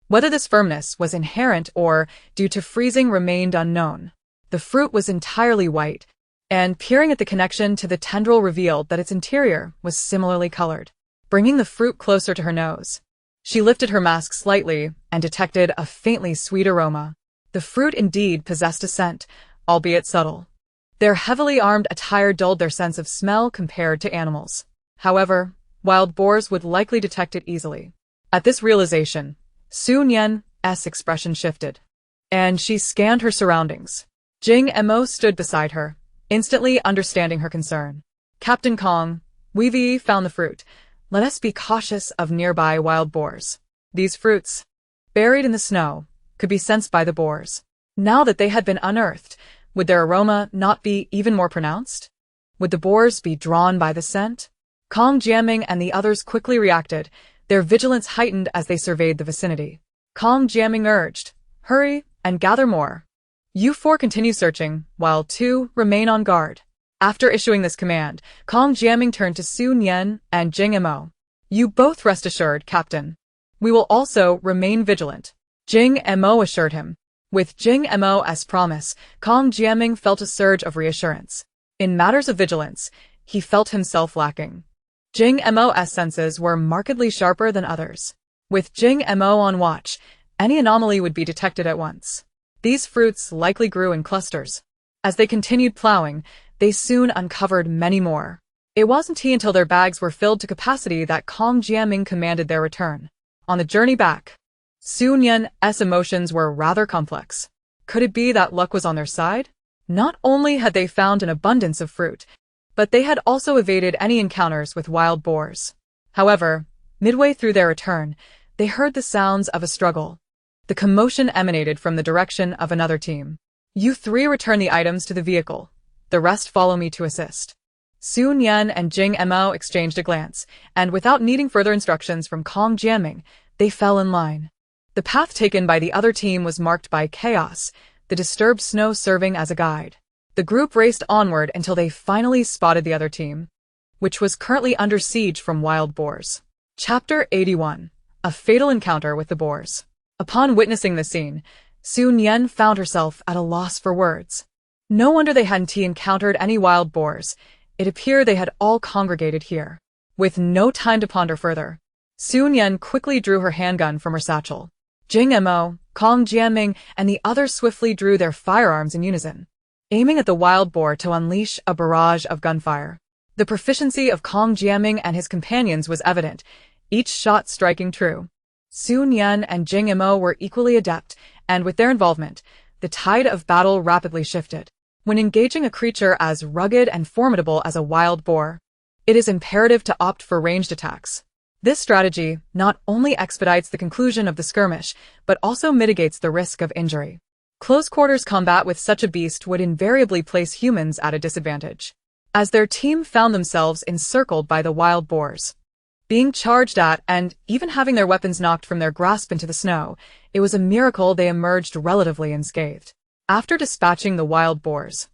Whether this firmness was inherent or due to freezing remained unknown. The fruit was entirely white, and peering at the connection to the tendril revealed that its interior was similarly colored. Bringing the fruit closer to her nose, she lifted her mask slightly and detected a faintly sweet aroma. The fruit indeed possessed a scent, albeit subtle. Their heavily armed attire dulled their sense of smell compared to animals. However, wild boars would likely detect it easily. At this realization, Nian's expression shifted, and she scanned her surroundings. Jing Mo stood beside her, instantly understanding her concern. "Captain Kong, we've found the fruit. Let us be cautious of nearby wild boars." These fruits, buried in the snow, could be sensed by the boars. Now that they had been unearthed, would their aroma not be even more pronounced? Would the boars be drawn by the scent? Kong Jiaming and the others quickly reacted, their vigilance heightened as they surveyed the vicinity. Kong Jiaming urged, "Hurry and gather more. You 4 continue searching, while 2 remain on guard." After issuing this command, Kong Jiaming turned to Nian and Jing Mo. "You both rest assured, Captain. We will also remain vigilant," Jing Mo assured him. With Jing Mo's promise, Kong Jiaming felt a surge of reassurance. In matters of vigilance, he felt himself lacking. Jing Mo's senses were markedly sharper than others. With Jing Mo on watch, any anomaly would be detected at once. These fruits likely grew in clusters. As they continued plowing, they soon uncovered many more. It wasn't until their bags were filled to capacity that Kong Jiaming commanded their return. On the journey back, Nian's emotions were rather complex. Could it be that luck was on their side? Not only had they found an abundance of fruit, but they had also evaded any encounters with wild boars. However, midway through their return, they heard the sounds of a struggle. The commotion emanated from the direction of another team. "You 3 return the items to the vehicle. The rest follow me to assist." Nian and Jing Mo exchanged a glance, and without needing further instructions from Kong Jiaming, they fell in line. The path taken by the other team was marked by chaos, the disturbed snow serving as a guide. The group raced onward until they finally spotted the other team, which was currently under siege from wild boars. Chapter 81. A Fatal Encounter with the Boars. Upon witnessing the scene, Nian found herself at a loss for words. No wonder they hadn't encountered any wild boars. It appeared they had all congregated here. With no time to ponder further, Nian quickly drew her handgun from her satchel. Jing Mo, Kong Jiaming, and the others swiftly drew their firearms in unison, aiming at the wild boar to unleash a barrage of gunfire. The proficiency of Kong Jiaming and his companions was evident, each shot striking true. Nian and Jing Mo were equally adept, and with their involvement, the tide of battle rapidly shifted. When engaging a creature as rugged and formidable as a wild boar, it is imperative to opt for ranged attacks. This strategy not only expedites the conclusion of the skirmish, but also mitigates the risk of injury. Close-quarters combat with such a beast would invariably place humans at a disadvantage, as their team found themselves encircled by the wild boars. Being charged at and even having their weapons knocked from their grasp into the snow, it was a miracle they emerged relatively unscathed. After dispatching the wild boars,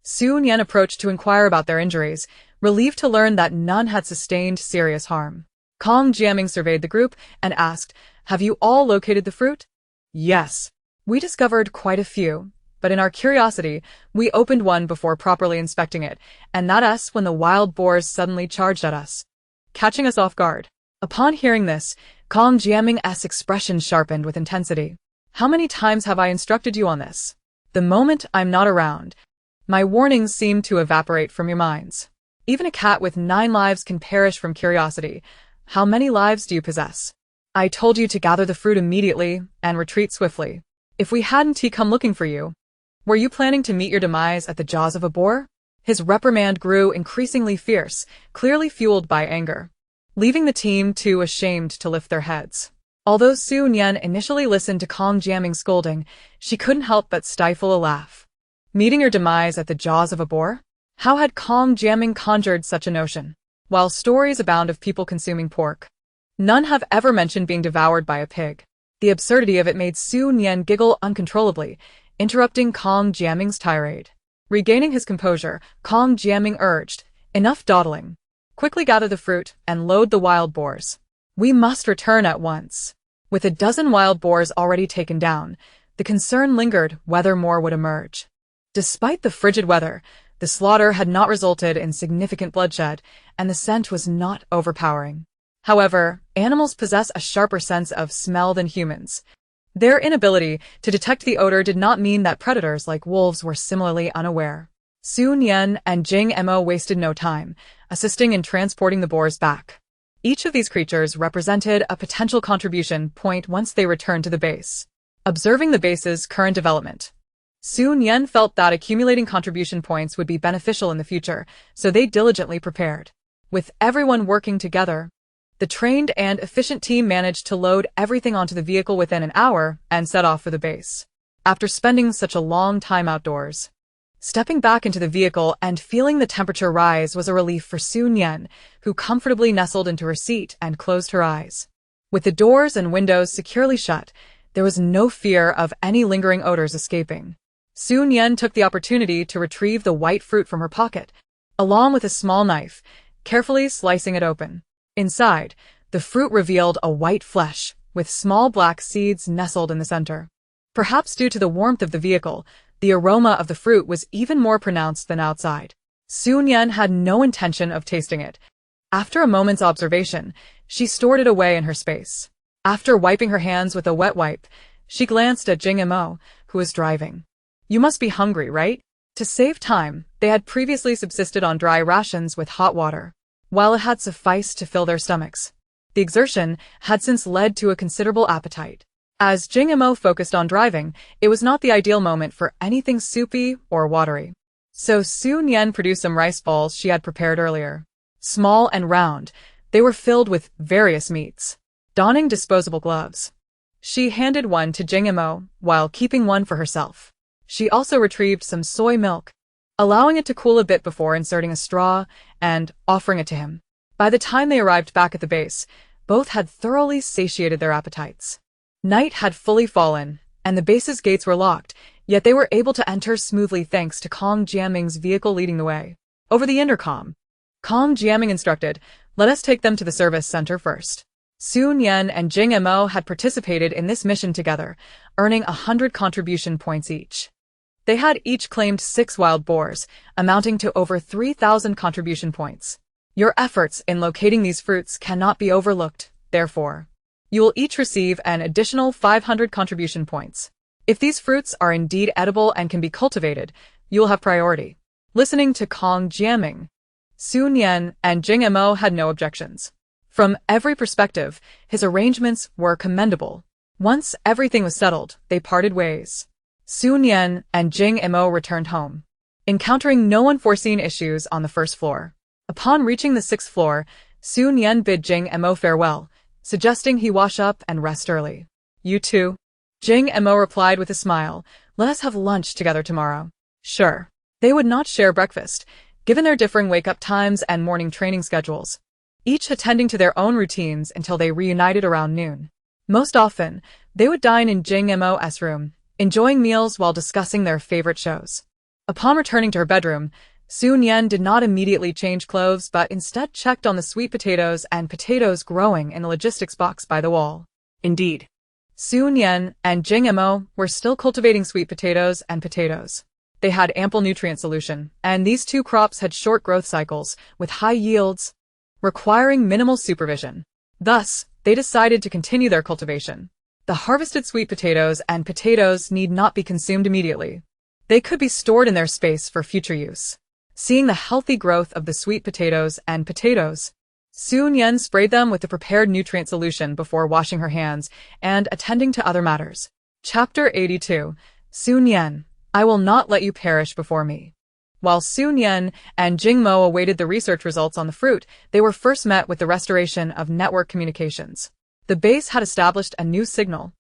Su Nian approached to inquire about their injuries, relieved to learn that none had sustained serious harm. Kong Jiaming surveyed the group and asked, "Have you all located the fruit?" "Yes. We discovered quite a few, but in our curiosity, we opened one before properly inspecting it, and that's when the wild boars suddenly charged at us, catching us off guard." Upon hearing this, Kong Jiaming's expression sharpened with intensity. "How many times have I instructed you on this? The moment I'm not around, my warnings seem to evaporate from your minds. Even a cat with 9 lives can perish from curiosity. How many lives do you possess? I told you to gather the fruit immediately and retreat swiftly. If we hadn't come looking for you, were you planning to meet your demise at the jaws of a boar?" His reprimand grew increasingly fierce, clearly fueled by anger, leaving the team too ashamed to lift their heads. Although Su Nian initially listened to Kong Jiaming's scolding, she couldn't help but stifle a laugh. Meeting your demise at the jaws of a boar? How had Kong Jiaming conjured such a notion? While stories abound of people consuming pork, none have ever mentioned being devoured by a pig. The absurdity of it made Su Nian giggle uncontrollably, interrupting Kong Jiaming's tirade. Regaining his composure, Kong Jiaming urged, "Enough dawdling. Quickly gather the fruit and load the wild boars. We must return at once." With a dozen wild boars already taken down, the concern lingered whether more would emerge. Despite the frigid weather, the slaughter had not resulted in significant bloodshed, and the scent was not overpowering. However, animals possess a sharper sense of smell than humans. Their inability to detect the odor did not mean that predators like wolves were similarly unaware. Su Nian and Jing Mo wasted no time, assisting in transporting the boars back. Each of these creatures represented a potential contribution point once they returned to the base. Observing the base's current development, Su Nian felt that accumulating contribution points would be beneficial in the future, so they diligently prepared. With everyone working together, the trained and efficient team managed to load everything onto the vehicle within an hour and set off for the base. After spending such a long time outdoors, stepping back into the vehicle and feeling the temperature rise was a relief for Su Nian, who comfortably nestled into her seat and closed her eyes. With the doors and windows securely shut, there was no fear of any lingering odors escaping. Su Nian took the opportunity to retrieve the white fruit from her pocket, along with a small knife, carefully slicing it open. Inside, the fruit revealed a white flesh, with small black seeds nestled in the center. Perhaps due to the warmth of the vehicle, the aroma of the fruit was even more pronounced than outside. Su Nian had no intention of tasting it. After a moment's observation, she stored it away in her space. After wiping her hands with a wet wipe, she glanced at Jing Mo, who was driving. "You must be hungry, right?" To save time, they had previously subsisted on dry rations with hot water, while it had sufficed to fill their stomachs. The exertion had since led to a considerable appetite. As Jing Mo focused on driving, it was not the ideal moment for anything soupy or watery. So Su Nian produced some rice balls she had prepared earlier. Small and round, they were filled with various meats. Donning disposable gloves, she handed one to Jing Mo while keeping one for herself. She also retrieved some soy milk, allowing it to cool a bit before inserting a straw and offering it to him. By the time they arrived back at the base, both had thoroughly satiated their appetites. Night had fully fallen, and the base's gates were locked, yet they were able to enter smoothly thanks to Kong Jiaming's vehicle leading the way. Over the intercom, Kong Jiaming instructed, "Let us take them to the service center first." Su Nian and Jing Mo had participated in this mission together, earning 100 contribution points each. They had each claimed 6 wild boars, amounting to over 3,000 contribution points. Your efforts in locating these fruits cannot be overlooked, therefore. You will each receive an additional 500 contribution points. If these fruits are indeed edible and can be cultivated, you will have priority. Listening to Kong Jiaming, Su Nian and Jing Mo had no objections. From every perspective, his arrangements were commendable. Once everything was settled, they parted ways. Su Nian and Jing Mo returned home, encountering no unforeseen issues on the first floor. Upon reaching the 6th floor, Su Nian bid Jing Mo farewell, suggesting he wash up and rest early. "You too?" Jing Mo replied with a smile, "Let us have lunch together tomorrow." Sure. They would not share breakfast, given their differing wake-up times and morning training schedules, each attending to their own routines until they reunited around noon. Most often, they would dine in Jing Mo's room, enjoying meals while discussing their favorite shows. Upon returning to her bedroom, Nian did not immediately change clothes but instead checked on the sweet potatoes and potatoes growing in the logistics box by the wall. Indeed. Nian and Jing Mo were still cultivating sweet potatoes and potatoes. They had ample nutrient solution, and these two crops had short growth cycles, with high yields, requiring minimal supervision. Thus, they decided to continue their cultivation. The harvested sweet potatoes and potatoes need not be consumed immediately. They could be stored in their space for future use. Seeing the healthy growth of the sweet potatoes and potatoes, Nian sprayed them with the prepared nutrient solution before washing her hands and attending to other matters. Chapter 82. Nian, I will not let you perish before me. While Nian and Jing Mo awaited the research results on the fruit, they were first met with the restoration of network communications. The base had established a new signal,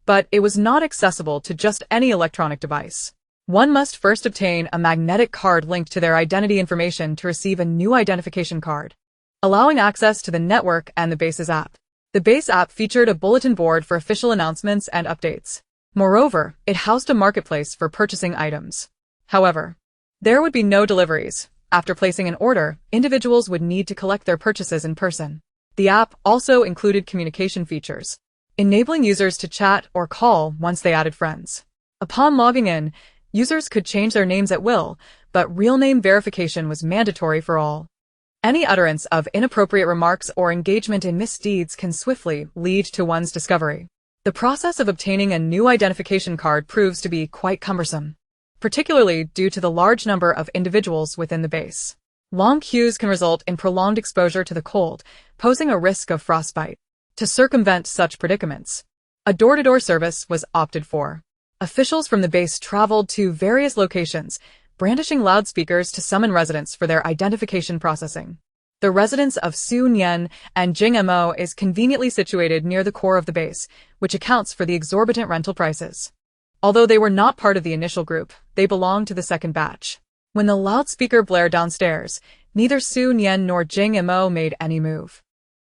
but it was not accessible to just any electronic device. One must first obtain a magnetic card linked to their identity information to receive a new identification card, allowing access to the network and the base's app. The base app featured a bulletin board for official announcements and updates. Moreover, it housed a marketplace for purchasing items. However, there would be no deliveries. After placing an order, individuals would need to collect their purchases in person. The app also included communication features, enabling users to chat or call once they added friends. Upon logging in, users could change their names at will, but real name verification was mandatory for all. Any utterance of inappropriate remarks or engagement in misdeeds can swiftly lead to one's discovery. The process of obtaining a new identification card proves to be quite cumbersome, particularly due to the large number of individuals within the base. Long queues can result in prolonged exposure to the cold, posing a risk of frostbite. To circumvent such predicaments, a door-to-door service was opted for. Officials from the base traveled to various locations, brandishing loudspeakers to summon residents for their identification processing. The residence of Nian and Jing Mo is conveniently situated near the core of the base, which accounts for the exorbitant rental prices. Although they were not part of the initial group, they belonged to the second batch. When the loudspeaker blared downstairs, neither Nian nor Jing Mo made any move.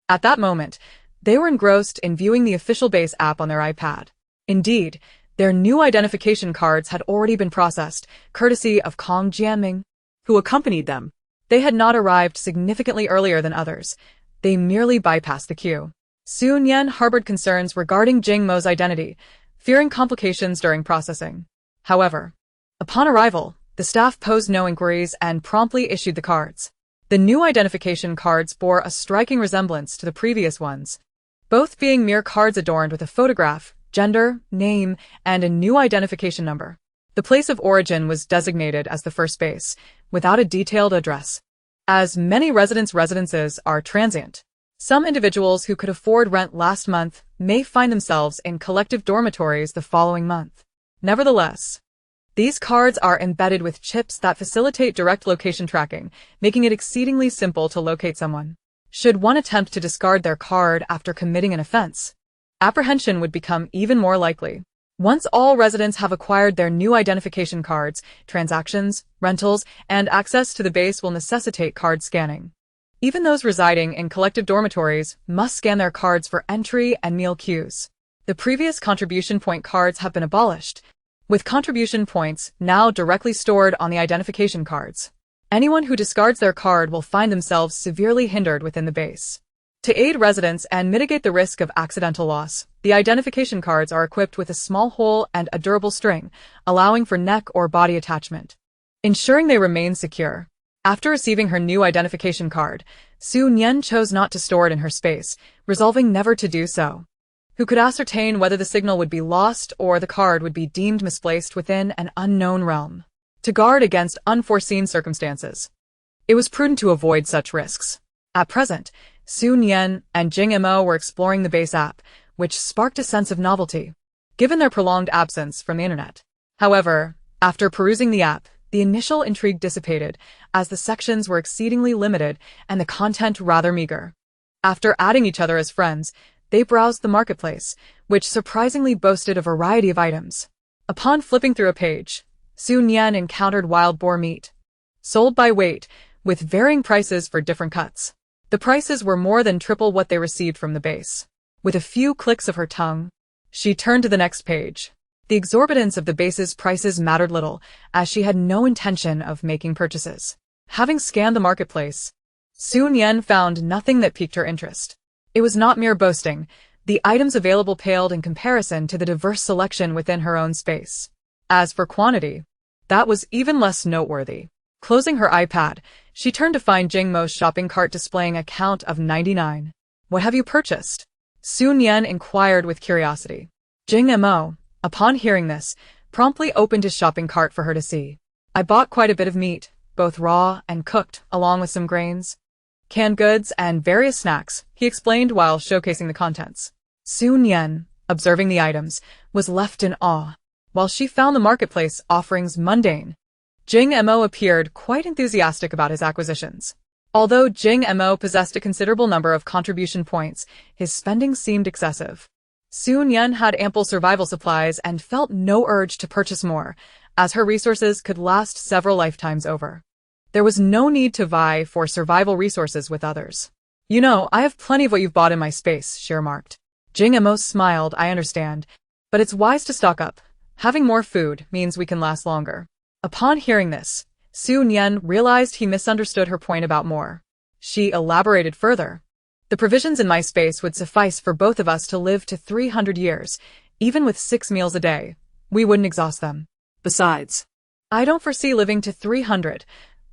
At that moment, they were engrossed in viewing the official base app on their iPad. Indeed, their new identification cards had already been processed, courtesy of Kong Jianming, who accompanied them. They had not arrived significantly earlier than others. They merely bypassed the queue. Nian harbored concerns regarding Jing Mo's identity, fearing complications during processing. However, upon arrival, the staff posed no inquiries and promptly issued the cards. The new identification cards bore a striking resemblance to the previous ones, both being mere cards adorned with a photograph, gender, name, and a new identification number. The place of origin was designated as the first base, without a detailed address. As many residences are transient, some individuals who could afford rent last month may find themselves in collective dormitories the following month. Nevertheless, these cards are embedded with chips that facilitate direct location tracking, making it exceedingly simple to locate someone. Should one attempt to discard their card after committing an offense, apprehension would become even more likely. Once all residents have acquired their new identification cards, transactions, rentals, and access to the base will necessitate card scanning. Even those residing in collective dormitories must scan their cards for entry and meal queues. The previous contribution point cards have been abolished, with contribution points now directly stored on the identification cards. Anyone who discards their card will find themselves severely hindered within the base. To aid residents and mitigate the risk of accidental loss, the identification cards are equipped with a small hole and a durable string, allowing for neck or body attachment, ensuring they remain secure. After receiving her new identification card, Nian chose not to store it in her space, resolving never to do so. Who could ascertain whether the signal would be lost or the card would be deemed misplaced within an unknown realm? To guard against unforeseen circumstances, it was prudent to avoid such risks. At present, Nian and Jing Mo were exploring the base app, which sparked a sense of novelty, given their prolonged absence from the internet. However, after perusing the app, the initial intrigue dissipated, as the sections were exceedingly limited and the content rather meager. After adding each other as friends, they browsed the marketplace, which surprisingly boasted a variety of items. Upon flipping through a page, Nian encountered wild boar meat, sold by weight, with varying prices for different cuts. The prices were more than triple what they received from the base. With a few clicks of her tongue, she turned to the next page. The exorbitance of the base's prices mattered little, as she had no intention of making purchases. Having scanned the marketplace, Nian found nothing that piqued her interest. It was not mere boasting. The items available paled in comparison to the diverse selection within her own space. As for quantity, that was even less noteworthy. Closing her iPad, she turned to find Jing Mo's shopping cart displaying a count of 99. "What have you purchased?" Nian inquired with curiosity. Jing Mo, upon hearing this, promptly opened his shopping cart for her to see. "I bought quite a bit of meat, both raw and cooked, along with some grains, canned goods, and various snacks," he explained while showcasing the contents. Nian, observing the items, was left in awe. While she found the marketplace offerings mundane, Jing Mo appeared quite enthusiastic about his acquisitions. Although Jing Mo possessed a considerable number of contribution points, his spending seemed excessive. Nian had ample survival supplies and felt no urge to purchase more, as her resources could last several lifetimes over. There was no need to vie for survival resources with others. "You know, I have plenty of what you've bought in my space," she remarked. Jing Mo smiled. "I understand, but it's wise to stock up. Having more food means we can last longer." Upon hearing this, Nian realized he misunderstood her point about more. She elaborated further. "The provisions in my space would suffice for both of us to live to 300 years, even with 6 meals a day. We wouldn't exhaust them. Besides, I don't foresee living to 300.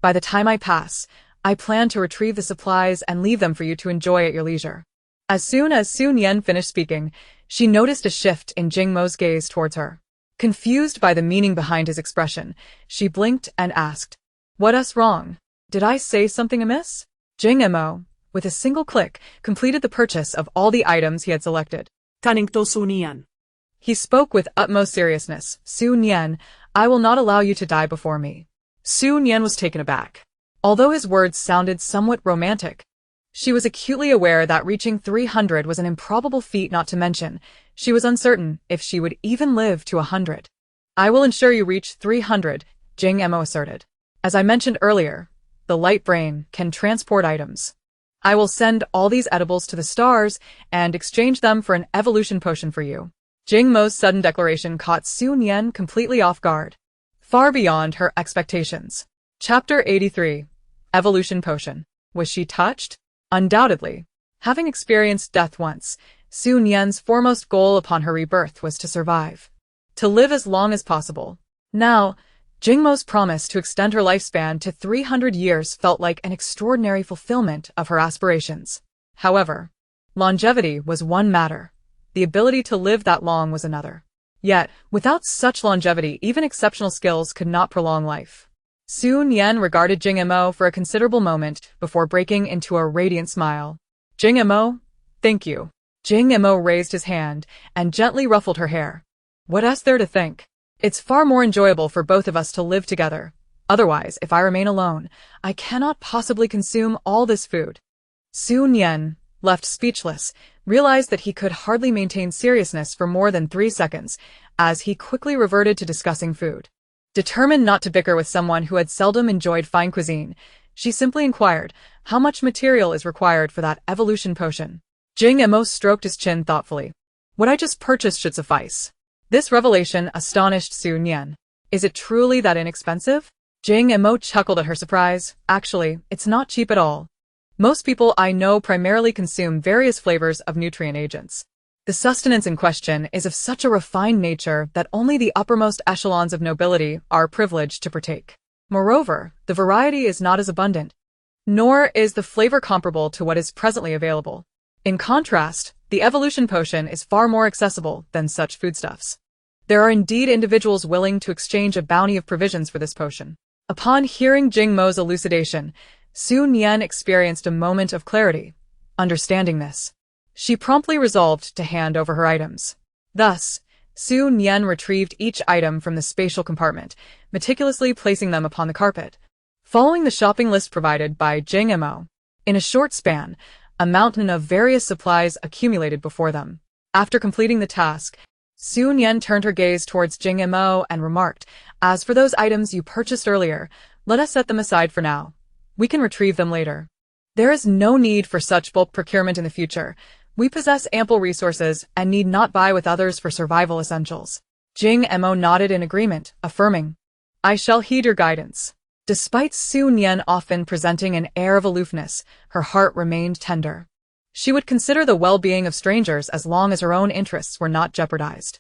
By the time I pass, I plan to retrieve the supplies and leave them for you to enjoy at your leisure." As soon as Nian finished speaking, she noticed a shift in Jing Mo's gaze towards her. Confused by the meaning behind his expression, she blinked and asked, "What's wrong? Did I say something amiss?" Jing Mo, with a single click, completed the purchase of all the items he had selected. Turning to Nian, He spoke with utmost seriousness. "Nian, I will not allow you to die before me." Nian was taken aback. Although his words sounded somewhat romantic, she was acutely aware that reaching 300 was an improbable feat, not to mention, she was uncertain if she would even live to 100. "I will ensure you reach 300, Jing Mo asserted. "As I mentioned earlier, the light brain can transport items. I will send all these edibles to the stars and exchange them for an evolution potion for you." Jing Mo's sudden declaration caught Nian completely off guard, far beyond her expectations. Chapter 83. Evolution Potion. Was she touched? Undoubtedly. Having experienced death once, Nian's foremost goal upon her rebirth was to survive. To live as long as possible. Now, Jing Mo's promise to extend her lifespan to 300 years felt like an extraordinary fulfillment of her aspirations. However, longevity was one matter. The ability to live that long was another. Yet, without such longevity, even exceptional skills could not prolong life. Nian regarded Jing Mo for a considerable moment before breaking into a radiant smile. "Jing Mo, thank you." Jing Mo raised his hand and gently ruffled her hair. "What's there to thank? It's far more enjoyable for both of us to live together. Otherwise, if I remain alone, I cannot possibly consume all this food." Nian, left speechless, realized that he could hardly maintain seriousness for more than 3 seconds, as he quickly reverted to discussing food. Determined not to bicker with someone who had seldom enjoyed fine cuisine, she simply inquired, "How much material is required for that evolution potion?" Jing Mo stroked his chin thoughtfully. "What I just purchased should suffice." This revelation astonished Nian. "Is it truly that inexpensive?" Jing Mo chuckled at her surprise. "Actually, it's not cheap at all. Most people I know primarily consume various flavors of nutrient agents. The sustenance in question is of such a refined nature that only the uppermost echelons of nobility are privileged to partake. Moreover, the variety is not as abundant, nor is the flavor comparable to what is presently available. In contrast, the evolution potion is far more accessible than such foodstuffs. There are indeed individuals willing to exchange a bounty of provisions for this potion." Upon hearing Jing Mo's elucidation, Nian experienced a moment of clarity. Understanding this, she promptly resolved to hand over her items. Thus, Nian retrieved each item from the spatial compartment, meticulously placing them upon the carpet. Following the shopping list provided by Jing Mo, in a short span, a mountain of various supplies accumulated before them. After completing the task, Nian turned her gaze towards Jing Mo and remarked, "As for those items you purchased earlier, let us set them aside for now. We can retrieve them later. There is no need for such bulk procurement in the future. We possess ample resources and need not buy with others for survival essentials." Jing Mo nodded in agreement, affirming, "I shall heed your guidance." Despite Su Nian often presenting an air of aloofness, her heart remained tender. She would consider the well-being of strangers as long as her own interests were not jeopardized.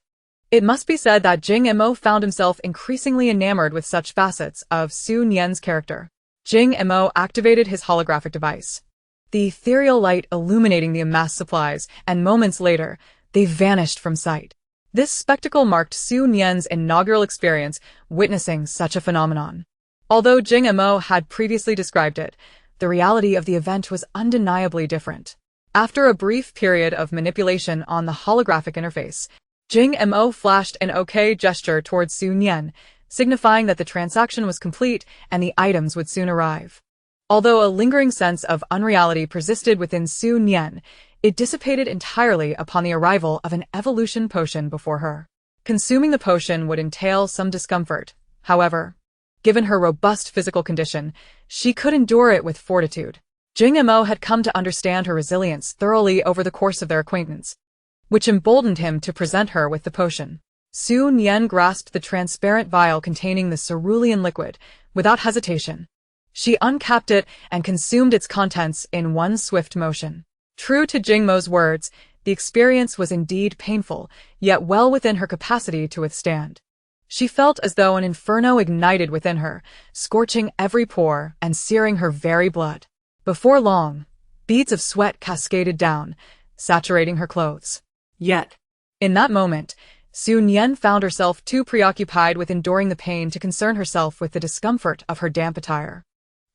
It must be said that Jing Mo found himself increasingly enamored with such facets of Su Nian's character. Jing Mo activated his holographic device, the ethereal light illuminating the amassed supplies, and moments later, they vanished from sight. This spectacle marked Su Nian's inaugural experience witnessing such a phenomenon. Although Jing Mo had previously described it, the reality of the event was undeniably different. After a brief period of manipulation on the holographic interface, Jing Mo flashed an OK gesture towards Su Nian, signifying that the transaction was complete and the items would soon arrive. Although a lingering sense of unreality persisted within Su Nian, it dissipated entirely upon the arrival of an evolution potion before her. Consuming the potion would entail some discomfort, however. Given her robust physical condition, she could endure it with fortitude. Jing Mo had come to understand her resilience thoroughly over the course of their acquaintance, which emboldened him to present her with the potion. Su Nian grasped the transparent vial containing the cerulean liquid without hesitation. She uncapped it and consumed its contents in one swift motion. True to Jing Mo's words, the experience was indeed painful, yet well within her capacity to withstand. She felt as though an inferno ignited within her, scorching every pore and searing her very blood. Before long, beads of sweat cascaded down, saturating her clothes. Yet, in that moment, Su Nian found herself too preoccupied with enduring the pain to concern herself with the discomfort of her damp attire.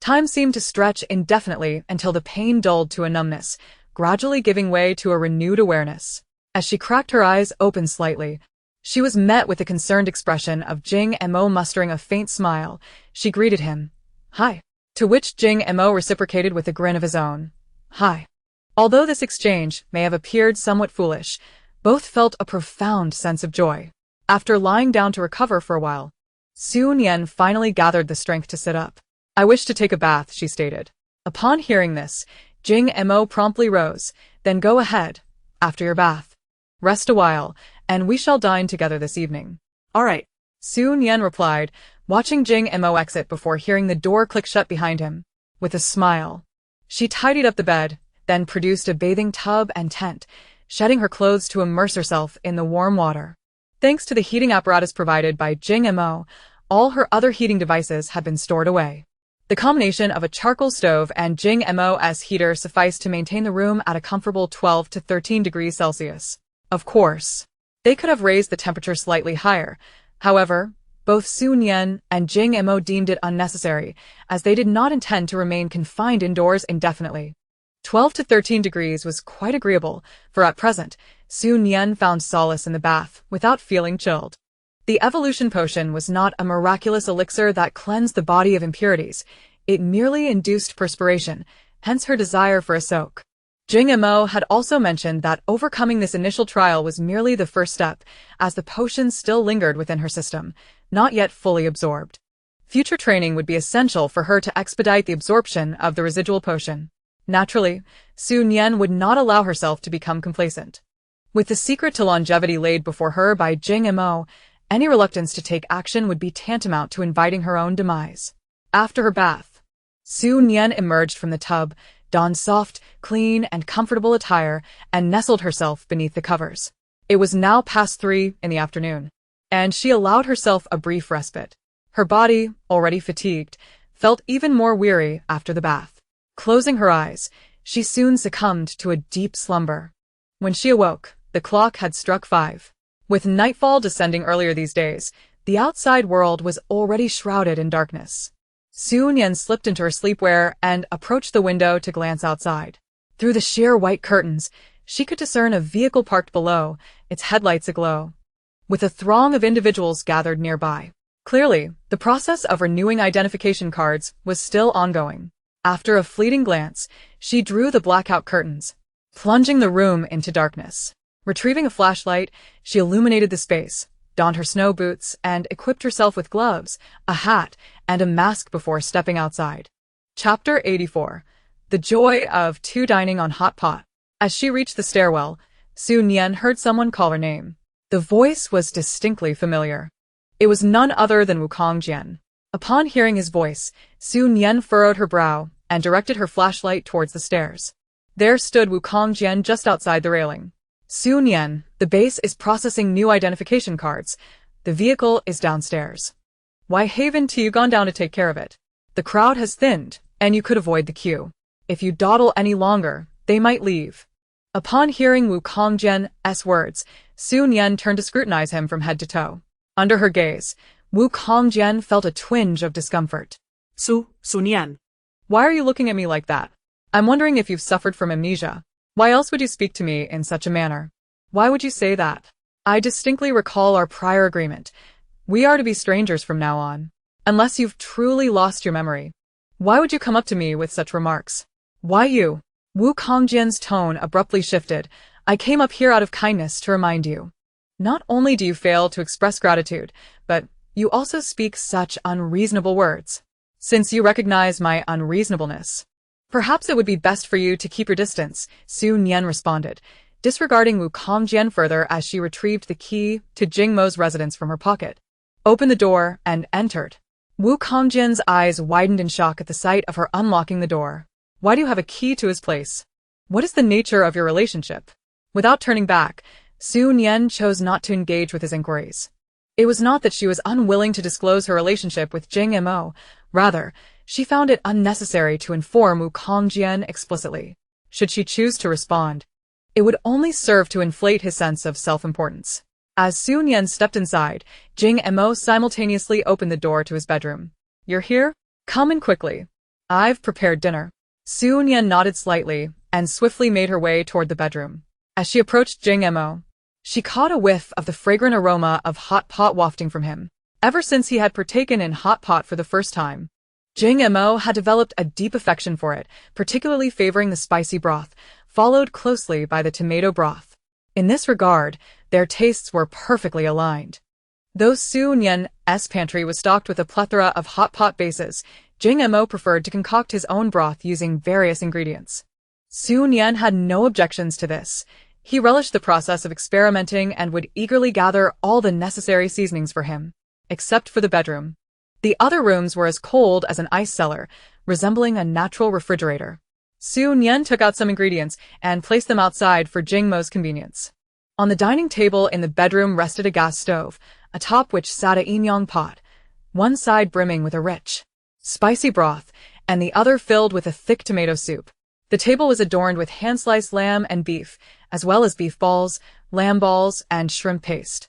Time seemed to stretch indefinitely until the pain dulled to a numbness, gradually giving way to a renewed awareness. As she cracked her eyes open slightly, she was met with the concerned expression of Jing Mo mustering a faint smile. She greeted him, "Hi," to which Jing Mo reciprocated with a grin of his own, "Hi." Although this exchange may have appeared somewhat foolish, both felt a profound sense of joy. After lying down to recover for a while, Su Nian finally gathered the strength to sit up. "I wish to take a bath," she stated. Upon hearing this, Jing Mo promptly rose, "Then go ahead, after your bath. Rest a while, and we shall dine together this evening." "All right," Su Nian replied, watching Jing Mo exit before hearing the door click shut behind him. With a smile, she tidied up the bed, then produced a bathing tub and tent, shedding her clothes to immerse herself in the warm water. Thanks to the heating apparatus provided by Jing Mo, all her other heating devices had been stored away. The combination of a charcoal stove and Jing Mo's heater sufficed to maintain the room at a comfortable 12 to 13 degrees Celsius. Of course, they could have raised the temperature slightly higher. However, both Su Nian and Jing Mo deemed it unnecessary, as they did not intend to remain confined indoors indefinitely. 12 to 13 degrees was quite agreeable, for at present, Su Nian found solace in the bath without feeling chilled. The evolution potion was not a miraculous elixir that cleansed the body of impurities. It merely induced perspiration, hence her desire for a soak. Jing Mo had also mentioned that overcoming this initial trial was merely the first step, as the potion still lingered within her system, not yet fully absorbed. Future training would be essential for her to expedite the absorption of the residual potion. Naturally, Su Nian would not allow herself to become complacent. With the secret to longevity laid before her by Jing Mo, any reluctance to take action would be tantamount to inviting her own demise. After her bath, Su Nian emerged from the tub, donned soft, clean, and comfortable attire, and nestled herself beneath the covers. It was now past 3 in the afternoon, and she allowed herself a brief respite. Her body, already fatigued, felt even more weary after the bath. Closing her eyes, she soon succumbed to a deep slumber. When she awoke, the clock had struck 5. With nightfall descending earlier these days, the outside world was already shrouded in darkness. Su Nian slipped into her sleepwear and approached the window to glance outside. Through the sheer white curtains, she could discern a vehicle parked below, its headlights aglow, with a throng of individuals gathered nearby. Clearly, the process of renewing identification cards was still ongoing. After a fleeting glance, she drew the blackout curtains, plunging the room into darkness. Retrieving a flashlight, she illuminated the space, donned her snow boots, and equipped herself with gloves, a hat, and a mask before stepping outside. Chapter 84. The Joy of Dining on Hotpot. As she reached the stairwell, Su Nian heard someone call her name. The voice was distinctly familiar. It was none other than Wukong Jian. Upon hearing his voice, Su Nian furrowed her brow and directed her flashlight towards the stairs. There stood Wukong Jian just outside the railing. Su Nian, the base is processing new identification cards. The vehicle is downstairs. Why haven't you gone down to take care of it? The crowd has thinned, and you could avoid the queue. If you dawdle any longer, they might leave. Upon hearing Wukong Jian's words, Su Nian turned to scrutinize him from head to toe. Under her gaze, Wukong Jian felt a twinge of discomfort. Su Nian. Why are you looking at me like that? I'm wondering if you've suffered from amnesia. Why else would you speak to me in such a manner? Why would you say that? I distinctly recall our prior agreement. We are to be strangers from now on. Unless you've truly lost your memory. Why would you come up to me with such remarks? Why you? Wukong Jian's tone abruptly shifted. I came up here out of kindness to remind you. Not only do you fail to express gratitude, but you also speak such unreasonable words. Since you recognize my unreasonableness, perhaps it would be best for you to keep your distance, Su Nian responded, disregarding Wukong Jian further as she retrieved the key to Jing Mo's residence from her pocket, opened the door, and entered. Wukong Jian's eyes widened in shock at the sight of her unlocking the door. Why do you have a key to his place? What is the nature of your relationship? Without turning back, Su Nian chose not to engage with his inquiries. It was not that she was unwilling to disclose her relationship with Jing Mo. Rather, she found it unnecessary to inform Wukong Jian explicitly. Should she choose to respond, it would only serve to inflate his sense of self-importance. As Su Nian stepped inside, Jing Mo simultaneously opened the door to his bedroom. You're here? Come in quickly. I've prepared dinner. Su Nian nodded slightly and swiftly made her way toward the bedroom. As she approached Jing Mo, she caught a whiff of the fragrant aroma of hot pot wafting from him. Ever since he had partaken in hot pot for the first time, Jing Mo had developed a deep affection for it, particularly favoring the spicy broth, followed closely by the tomato broth. In this regard, their tastes were perfectly aligned. Though Su Nian's pantry was stocked with a plethora of hot pot bases, Jing Mo preferred to concoct his own broth using various ingredients. Su Nian had no objections to this. He relished the process of experimenting and would eagerly gather all the necessary seasonings for him, except for the bedroom. The other rooms were as cold as an ice cellar, resembling a natural refrigerator. Su Nian took out some ingredients and placed them outside for Jing Mo's convenience. On the dining table in the bedroom rested a gas stove, atop which sat a inyong pot, one side brimming with a rich, spicy broth, and the other filled with a thick tomato soup. The table was adorned with hand-sliced lamb and beef, as well as beef balls, lamb balls, and shrimp paste.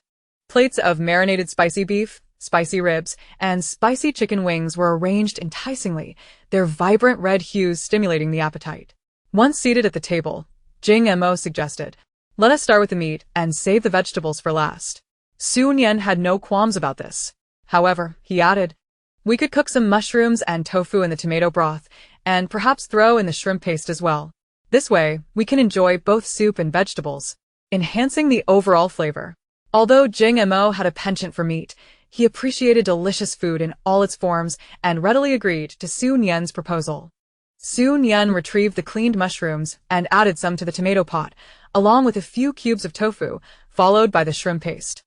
Plates of marinated spicy beef, spicy ribs, and spicy chicken wings were arranged enticingly, their vibrant red hues stimulating the appetite. Once seated at the table, Jing Mo suggested, "Let us start with the meat and save the vegetables for last." Su Nian had no qualms about this. However, he added, "We could cook some mushrooms and tofu in the tomato broth, and perhaps throw in the shrimp paste as well. This way, we can enjoy both soup and vegetables, enhancing the overall flavor." Although Jing Mo had a penchant for meat, he appreciated delicious food in all its forms and readily agreed to Su Nian's proposal. Su Nian retrieved the cleaned mushrooms and added some to the tomato pot, along with a few cubes of tofu, followed by the shrimp paste.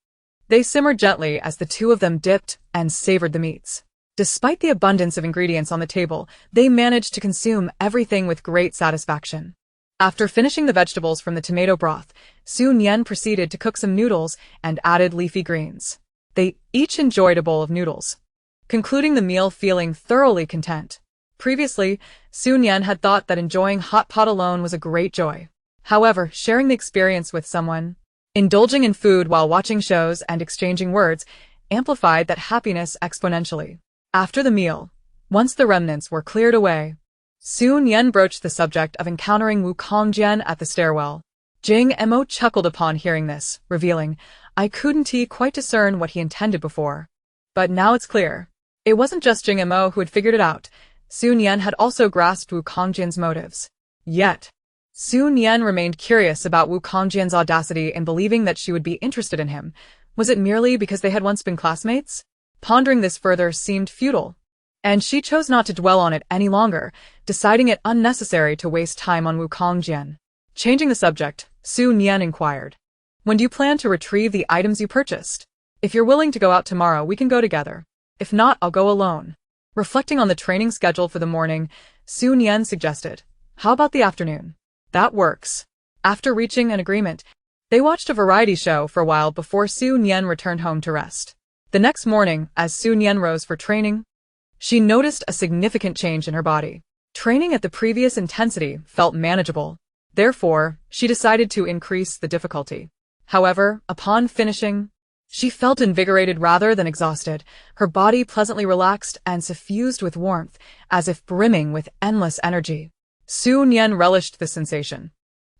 They simmered gently as the two of them dipped and savored the meats. Despite the abundance of ingredients on the table, they managed to consume everything with great satisfaction. After finishing the vegetables from the tomato broth, Su Nian proceeded to cook some noodles and added leafy greens. They each enjoyed a bowl of noodles, concluding the meal feeling thoroughly content. Previously, Su Nian had thought that enjoying hot pot alone was a great joy. However, sharing the experience with someone, indulging in food while watching shows and exchanging words, amplified that happiness exponentially. After the meal, once the remnants were cleared away, Su Nian broached the subject of encountering Wukong Jian at the stairwell. Jing Mo chuckled upon hearing this, revealing, "I couldn't quite discern what he intended before. But now it's clear. It wasn't just Jing Mo who had figured it out. Su Nian had also grasped Wukong Jian's motives. Yet, Su Nian remained curious about Wukong Jian's audacity in believing that she would be interested in him. Was it merely because they had once been classmates? Pondering this further seemed futile, and she chose not to dwell on it any longer, deciding it unnecessary to waste time on Wukong Jian. Changing the subject, Su Nian inquired, When do you plan to retrieve the items you purchased? If you're willing to go out tomorrow, we can go together. If not, I'll go alone. Reflecting on the training schedule for the morning, Nian suggested, how about the afternoon? That works. After reaching an agreement, they watched a variety show for a while before Nian returned home to rest. The next morning, as Nian rose for training, she noticed a significant change in her body. Training at the previous intensity felt manageable. Therefore, she decided to increase the difficulty. However, upon finishing, she felt invigorated rather than exhausted, her body pleasantly relaxed and suffused with warmth, as if brimming with endless energy. Nian relished the sensation.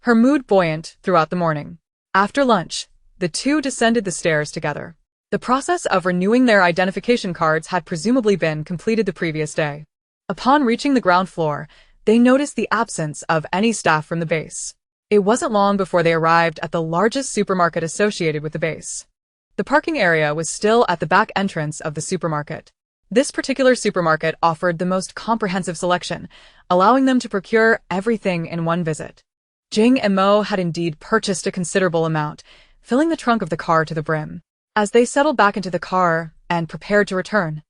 Her mood buoyant throughout the morning. After lunch, the two descended the stairs together. The process of renewing their identification cards had presumably been completed the previous day. Upon reaching the ground floor, they noticed the absence of any staff from the base. It wasn't long before they arrived at the largest supermarket associated with the base. The parking area was still at the back entrance of the supermarket. This particular supermarket offered the most comprehensive selection, allowing them to procure everything in one visit. Jing Mo had indeed purchased a considerable amount, filling the trunk of the car to the brim. As they settled back into the car and prepared to return,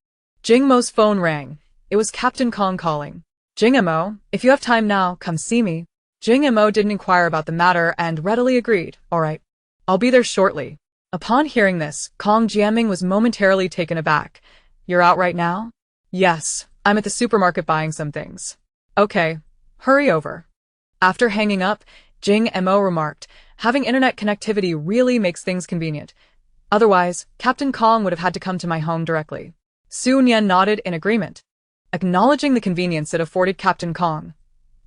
Jing Mo's phone rang. It was Captain Kong calling. Jing Mo, if you have time now, come see me. Jing Mo didn't inquire about the matter and readily agreed. All right, I'll be there shortly. Upon hearing this, Kong Jiaming was momentarily taken aback. You're out right now? Yes, I'm at the supermarket buying some things. Okay, hurry over. After hanging up, Jing Mo remarked, having internet connectivity really makes things convenient. Otherwise, Captain Kong would have had to come to my home directly. Nian nodded in agreement, acknowledging the convenience it afforded Captain Kong.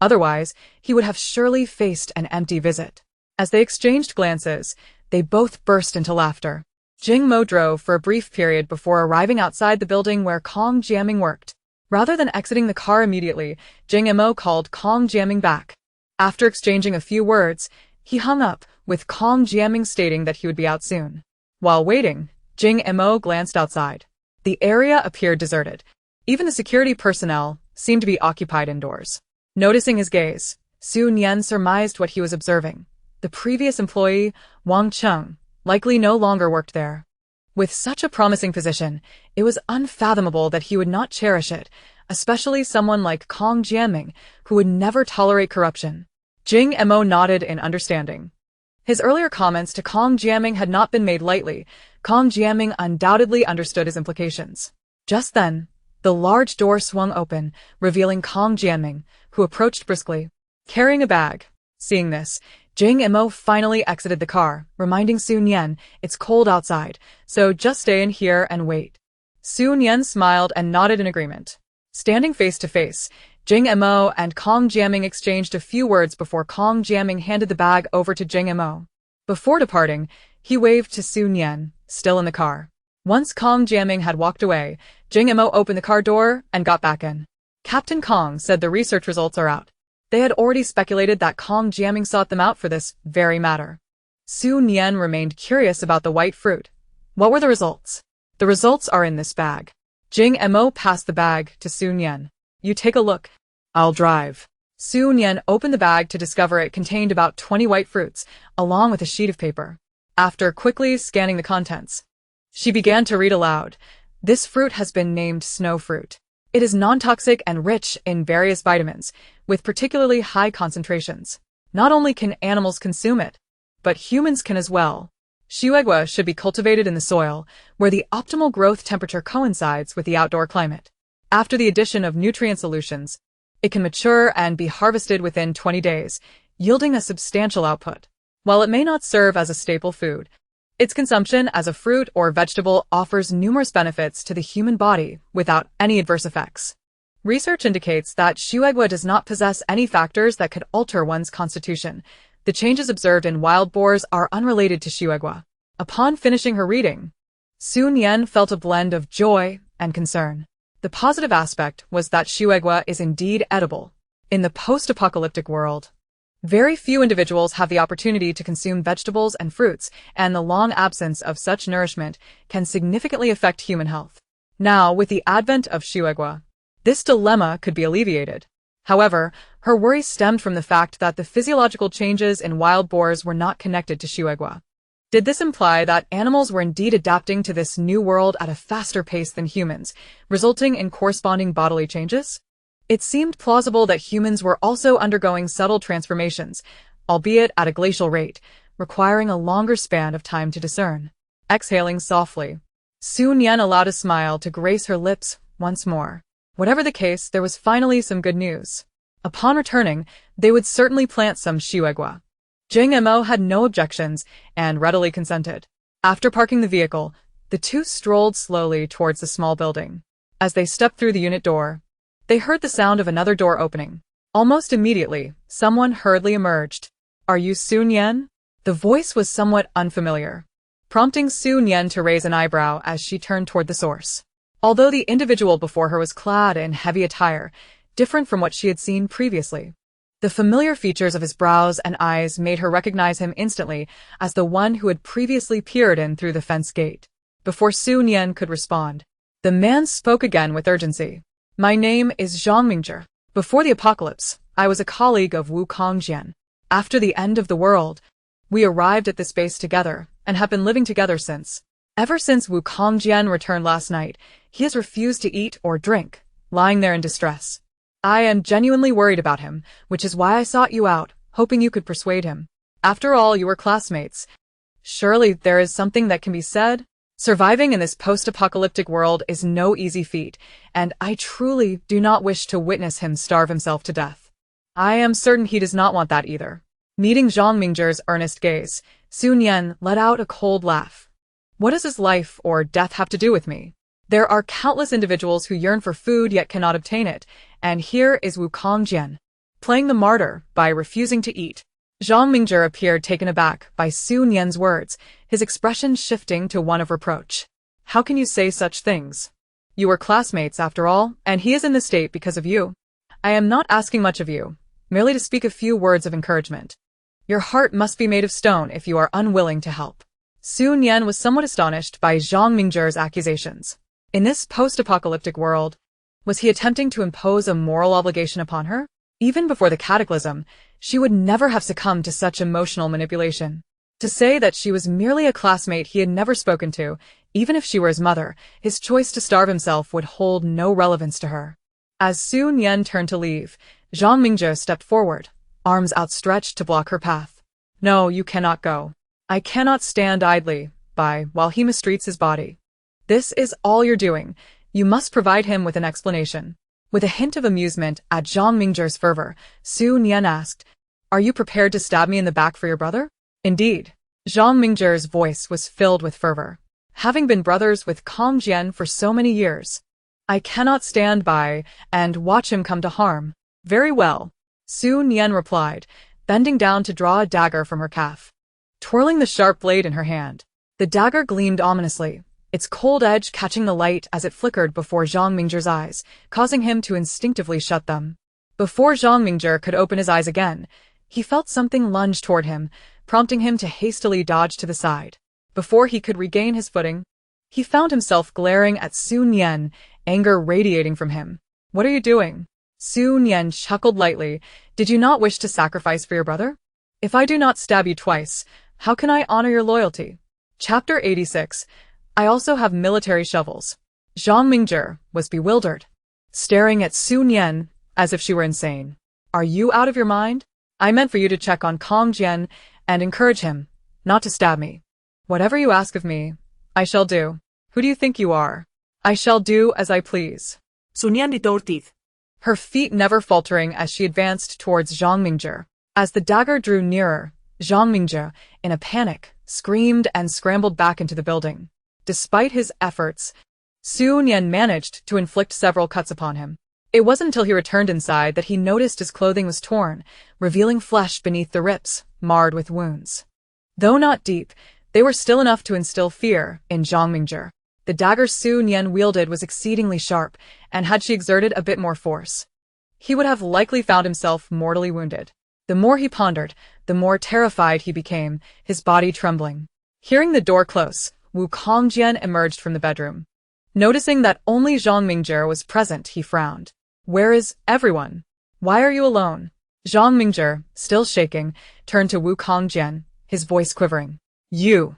Otherwise, he would have surely faced an empty visit. As they exchanged glances, they both burst into laughter. Jing Mo drove for a brief period before arriving outside the building where Kong Jiaming worked. Rather than exiting the car immediately, Jing Mo called Kong Jiaming back. After exchanging a few words, he hung up, with Kong Jiaming stating that he would be out soon. While waiting, Jing Mo glanced outside. The area appeared deserted. Even the security personnel seemed to be occupied indoors. Noticing his gaze, Nian surmised what he was observing. The previous employee, Wang Cheng, likely no longer worked there. With such a promising position, it was unfathomable that he would not cherish it, especially someone like Kong Jiaming, who would never tolerate corruption. Jing Mo nodded in understanding. His earlier comments to Kong Jiaming had not been made lightly. Kong Jiaming undoubtedly understood his implications. Just then, the large door swung open, revealing Kong Jiaming, who approached briskly, carrying a bag. Seeing this, Jing Mo finally exited the car, reminding Nian, it's cold outside, so just stay in here and wait. Nian smiled and nodded in agreement. Standing face to face, Jing Mo and Kong Jiaming exchanged a few words before Kong Jiaming handed the bag over to Jing Mo. Before departing, he waved to Nian, still in the car. Once Kong Jiaming had walked away, Jing Mo opened the car door and got back in. Captain Kong said the research results are out. They had already speculated that Kong Jiaming sought them out for this very matter. Nian remained curious about the white fruit. What were the results? The results are in this bag. Jing Mo passed the bag to Nian. You take a look. I'll drive. Nian opened the bag to discover it contained about 20 white fruits, along with a sheet of paper. After quickly scanning the contents, she began to read aloud. This fruit has been named snow fruit. It is non-toxic and rich in various vitamins, with particularly high concentrations. Not only can animals consume it, but humans can as well. Xiuegua should be cultivated in the soil, where the optimal growth temperature coincides with the outdoor climate. After the addition of nutrient solutions, it can mature and be harvested within 20 days, yielding a substantial output. While it may not serve as a staple food, its consumption as a fruit or vegetable offers numerous benefits to the human body without any adverse effects. Research indicates that Xiuegua does not possess any factors that could alter one's constitution. The changes observed in wild boars are unrelated to Xiuegua. Upon finishing her reading, Nian felt a blend of joy and concern. The positive aspect was that Xiuegua is indeed edible. In the post-apocalyptic world, very few individuals have the opportunity to consume vegetables and fruits, and the long absence of such nourishment can significantly affect human health. Now, with the advent of Xiuegua, this dilemma could be alleviated. However, her worry stemmed from the fact that the physiological changes in wild boars were not connected to Xiuegua. Did this imply that animals were indeed adapting to this new world at a faster pace than humans, resulting in corresponding bodily changes? It seemed plausible that humans were also undergoing subtle transformations, albeit at a glacial rate, requiring a longer span of time to discern. Exhaling softly, Su Nian allowed a smile to grace her lips once more. Whatever the case, there was finally some good news. Upon returning, they would certainly plant some shiuegua. Jing Mo had no objections and readily consented. After parking the vehicle, the two strolled slowly towards the small building. As they stepped through the unit door, they heard the sound of another door opening. Almost immediately, someone hurriedly emerged. "Are you Su Nian?" The voice was somewhat unfamiliar, prompting Su Nian to raise an eyebrow as she turned toward the source. Although the individual before her was clad in heavy attire, different from what she had seen previously, the familiar features of his brows and eyes made her recognize him instantly as the one who had previously peered in through the fence gate. Before Su Nian could respond, the man spoke again with urgency. "My name is Zhang Mingzhi. Before the apocalypse, I was a colleague of Wu Kongjian. After the end of the world, we arrived at this base together and have been living together since. Ever since Wu Kongjian returned last night, he has refused to eat or drink, lying there in distress. I am genuinely worried about him, which is why I sought you out, hoping you could persuade him. After all, you were classmates. Surely there is something that can be said? Surviving in this post-apocalyptic world is no easy feat, and I truly do not wish to witness him starve himself to death. I am certain he does not want that either." Meeting Zhang Mingzhi's earnest gaze, Su Nian let out a cold laugh. "What does his life or death have to do with me? There are countless individuals who yearn for food yet cannot obtain it, and here is Wu Kongjian, playing the martyr by refusing to eat." Zhang Mingzhi appeared taken aback by Su Nian's words, his expression shifting to one of reproach. "How can you say such things? You were classmates after all, and he is in this state because of you. I am not asking much of you, merely to speak a few words of encouragement. Your heart must be made of stone if you are unwilling to help." Su Nian was somewhat astonished by Zhang Mingzhi's accusations. In this post-apocalyptic world, was he attempting to impose a moral obligation upon her? Even before the Cataclysm, she would never have succumbed to such emotional manipulation. To say that she was merely a classmate he had never spoken to, even if she were his mother, his choice to starve himself would hold no relevance to her. As Su Nian turned to leave, Zhang Mingzhi stepped forward, arms outstretched to block her path. "No, you cannot go. I cannot stand idly by while he mistreats his body. This is all you're doing. You must provide him with an explanation." With a hint of amusement at Zhang Mingzhi's fervor, Su Nian asked, "Are you prepared to stab me in the back for your brother?" "Indeed." Zhang Mingzhi's voice was filled with fervor. "Having been brothers with Kongjian for so many years, I cannot stand by and watch him come to harm." "Very well," Su Nian replied, bending down to draw a dagger from her calf. Twirling the sharp blade in her hand, the dagger gleamed ominously, its cold edge catching the light as it flickered before Zhang Mingzhi's eyes, causing him to instinctively shut them. Before Zhang Mingzhi could open his eyes again, he felt something lunge toward him, prompting him to hastily dodge to the side. Before he could regain his footing, he found himself glaring at Su Nian, anger radiating from him. "What are you doing?" Su Nian chuckled lightly. "Did you not wish to sacrifice for your brother? If I do not stab you twice, how can I honor your loyalty?" Chapter 86. I also have military shovels. Zhang Mingzhi was bewildered, staring at Su Nian as if she were insane. "Are you out of your mind? I meant for you to check on Kongjian and encourage him, not to stab me. Whatever you ask of me, I shall do. Who do you think you are? I shall do as I please." Su Nian retorted, her feet never faltering as she advanced towards Zhang Mingzhi. As the dagger drew nearer, Zhang Mingzhi, in a panic, screamed and scrambled back into the building. Despite his efforts, Su Nian managed to inflict several cuts upon him. It wasn't until he returned inside that he noticed his clothing was torn, revealing flesh beneath the rips, marred with wounds. Though not deep, they were still enough to instill fear in Zhang Mingzhi. The dagger Su Nian wielded was exceedingly sharp, and had she exerted a bit more force, he would have likely found himself mortally wounded. The more he pondered, the more terrified he became, his body trembling. Hearing the door close, Wu Kongjian emerged from the bedroom. Noticing that only Zhang Mingzhi was present, he frowned. "Where is everyone? Why are you alone?" Zhang Mingzhi, still shaking, turned to Wu Kongjian, his voice quivering. You.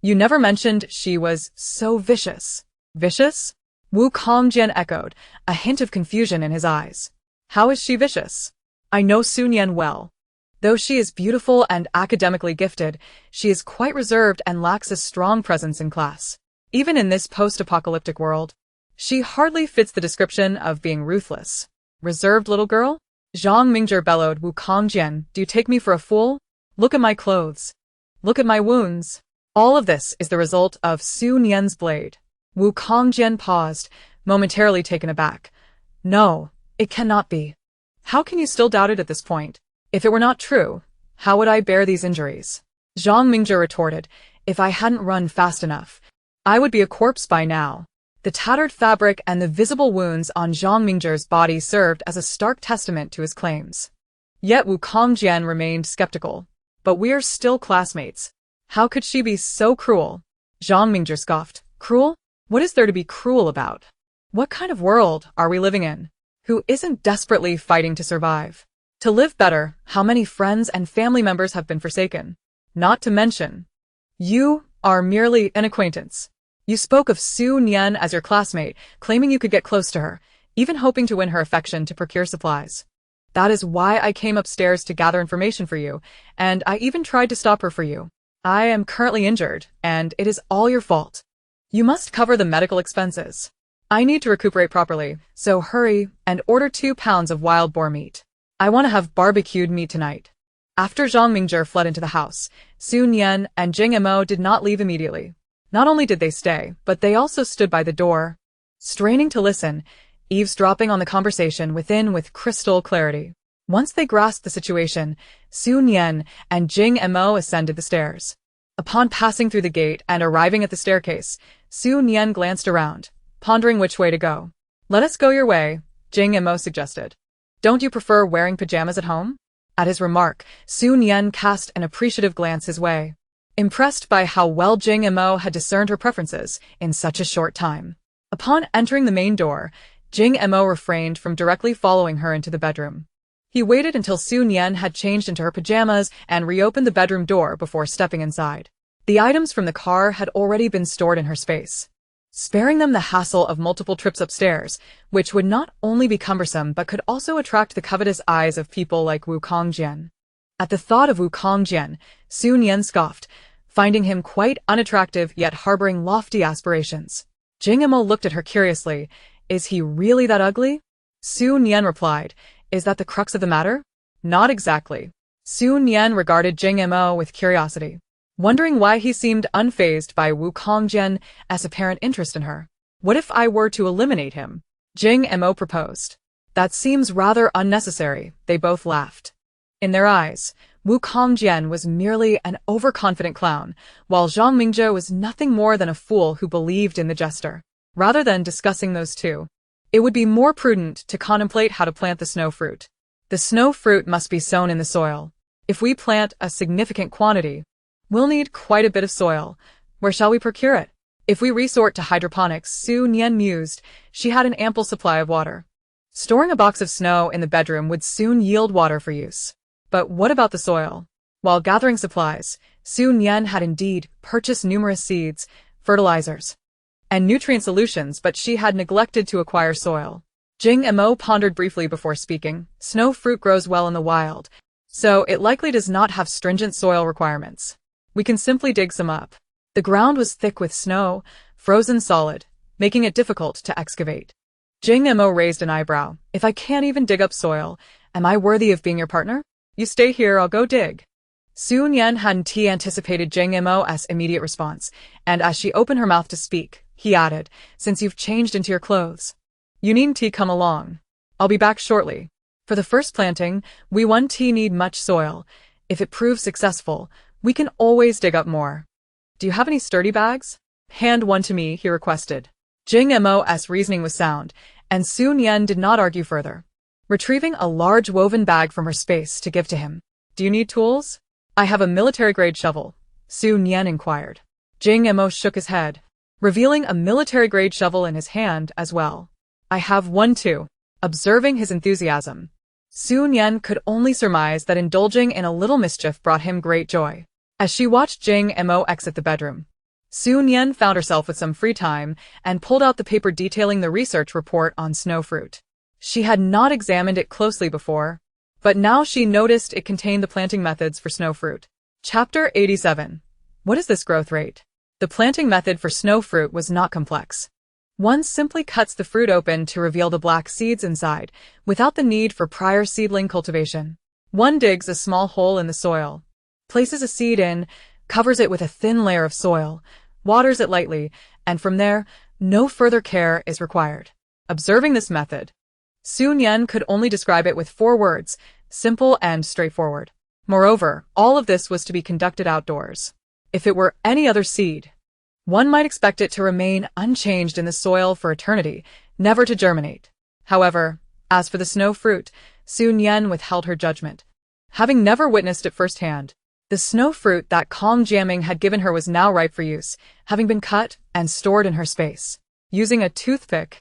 You never mentioned she was so vicious. Vicious? Wu Kongjian echoed, a hint of confusion in his eyes. How is she vicious? I know Su Nian well. Though she is beautiful and academically gifted, she is quite reserved and lacks a strong presence in class. Even in this post-apocalyptic world, she hardly fits the description of being ruthless. Reserved little girl? Zhang Mingzhi bellowed. Wu Kongjian, do you take me for a fool? Look at my clothes. Look at my wounds. All of this is the result of Su Nian's blade. Wu Kongjian paused, momentarily taken aback. No, it cannot be. How can you still doubt it at this point? If it were not true, how would I bear these injuries? Zhang Mingzhi retorted. If I hadn't run fast enough, I would be a corpse by now. The tattered fabric and the visible wounds on Zhang Mingzhi's body served as a stark testament to his claims. Yet Wu Kongjian remained skeptical. But we're still classmates. How could she be so cruel? Zhang Mingzhi scoffed. Cruel? What is there to be cruel about? What kind of world are we living in? Who isn't desperately fighting to survive? To live better, how many friends and family members have been forsaken? Not to mention, you are merely an acquaintance. You spoke of Su Nian as your classmate, claiming you could get close to her, even hoping to win her affection to procure supplies. That is why I came upstairs to gather information for you, and I even tried to stop her for you. I am currently injured, and it is all your fault. You must cover the medical expenses. I need to recuperate properly, so hurry and order 2 pounds of wild boar meat. I want to have barbecued meat tonight. After Zhang Mingzhi fled into the house, Su Nian and Jing Mo did not leave immediately. Not only did they stay, but they also stood by the door, straining to listen, eavesdropping on the conversation within with crystal clarity. Once they grasped the situation, Su Nian and Jing Mo ascended the stairs. Upon passing through the gate and arriving at the staircase, Su Nian glanced around, pondering which way to go. Let us go your way, Jing Mo suggested. Don't you prefer wearing pajamas at home? At his remark, Su Nian cast an appreciative glance his way, impressed by how well Jing Mo had discerned her preferences in such a short time. Upon entering the main door, Jing Mo refrained from directly following her into the bedroom. He waited until Su Nian had changed into her pajamas and reopened the bedroom door before stepping inside. The items from the car had already been stored in her space, sparing them the hassle of multiple trips upstairs, which would not only be cumbersome but could also attract the covetous eyes of people like Wu Kongjian. At the thought of Wu Kongjian, Su Nian scoffed, finding him quite unattractive yet harboring lofty aspirations. Jing Mo looked at her curiously. Is he really that ugly? Su Nian replied. Is that the crux of the matter? Not exactly. Su Nian regarded Jing Mo with curiosity, wondering why he seemed unfazed by Wu Kongjian's apparent interest in her. What if I were to eliminate him? Jing Mo proposed. That seems rather unnecessary, they both laughed. In their eyes, Wu Kongjian was merely an overconfident clown, while Zhang Mingzhi was nothing more than a fool who believed in the jester. Rather than discussing those two, it would be more prudent to contemplate how to plant the snow fruit. The snow fruit must be sown in the soil. If we plant a significant quantity, we'll need quite a bit of soil. Where shall we procure it? If we resort to hydroponics, Su Nian mused, she had an ample supply of water. Storing a box of snow in the bedroom would soon yield water for use. But what about the soil? While gathering supplies, Su Nian had indeed purchased numerous seeds, fertilizers, and nutrient solutions, but she had neglected to acquire soil. Jing Mo pondered briefly before speaking. Snow fruit grows well in the wild, so it likely does not have stringent soil requirements. We can simply dig some up. The ground was thick with snow, frozen solid, making it difficult to excavate. Jing Mo raised an eyebrow. If I can't even dig up soil, am I worthy of being your partner? You stay here, I'll go dig. Su Nian hadn't anticipated Jing Mo's immediate response, and as she opened her mouth to speak, he added, since you've changed into your clothes, you needn't come along. I'll be back shortly. For the first planting, we won't need much soil. If it proves successful, we can always dig up more. Do you have any sturdy bags? Hand one to me, he requested. Jing Mo's reasoning was sound, and Su Nian did not argue further, retrieving a large woven bag from her space to give to him. Do you need tools? I have a military-grade shovel, Su Nian inquired. Jing Mo shook his head, revealing a military-grade shovel in his hand as well. I have one too. Observing his enthusiasm, Su Nian could only surmise that indulging in a little mischief brought him great joy. As she watched Jing Mo exit the bedroom, Nian found herself with some free time and pulled out the paper detailing the research report on snowfruit. She had not examined it closely before, but now she noticed it contained the planting methods for snowfruit. Chapter 87. What is this growth rate? The planting method for snowfruit was not complex. One simply cuts the fruit open to reveal the black seeds inside, without the need for prior seedling cultivation. One digs a small hole in the soil, places a seed in, covers it with a thin layer of soil, waters it lightly, and from there, no further care is required. Observing this method, Nian could only describe it with 4 words, simple and straightforward. Moreover, all of this was to be conducted outdoors. If it were any other seed, one might expect it to remain unchanged in the soil for eternity, never to germinate. However, as for the snow fruit, Nian withheld her judgment. Having never witnessed it firsthand, the snow fruit that calm jamming had given her was now ripe for use, having been cut and stored in her space. Using a toothpick,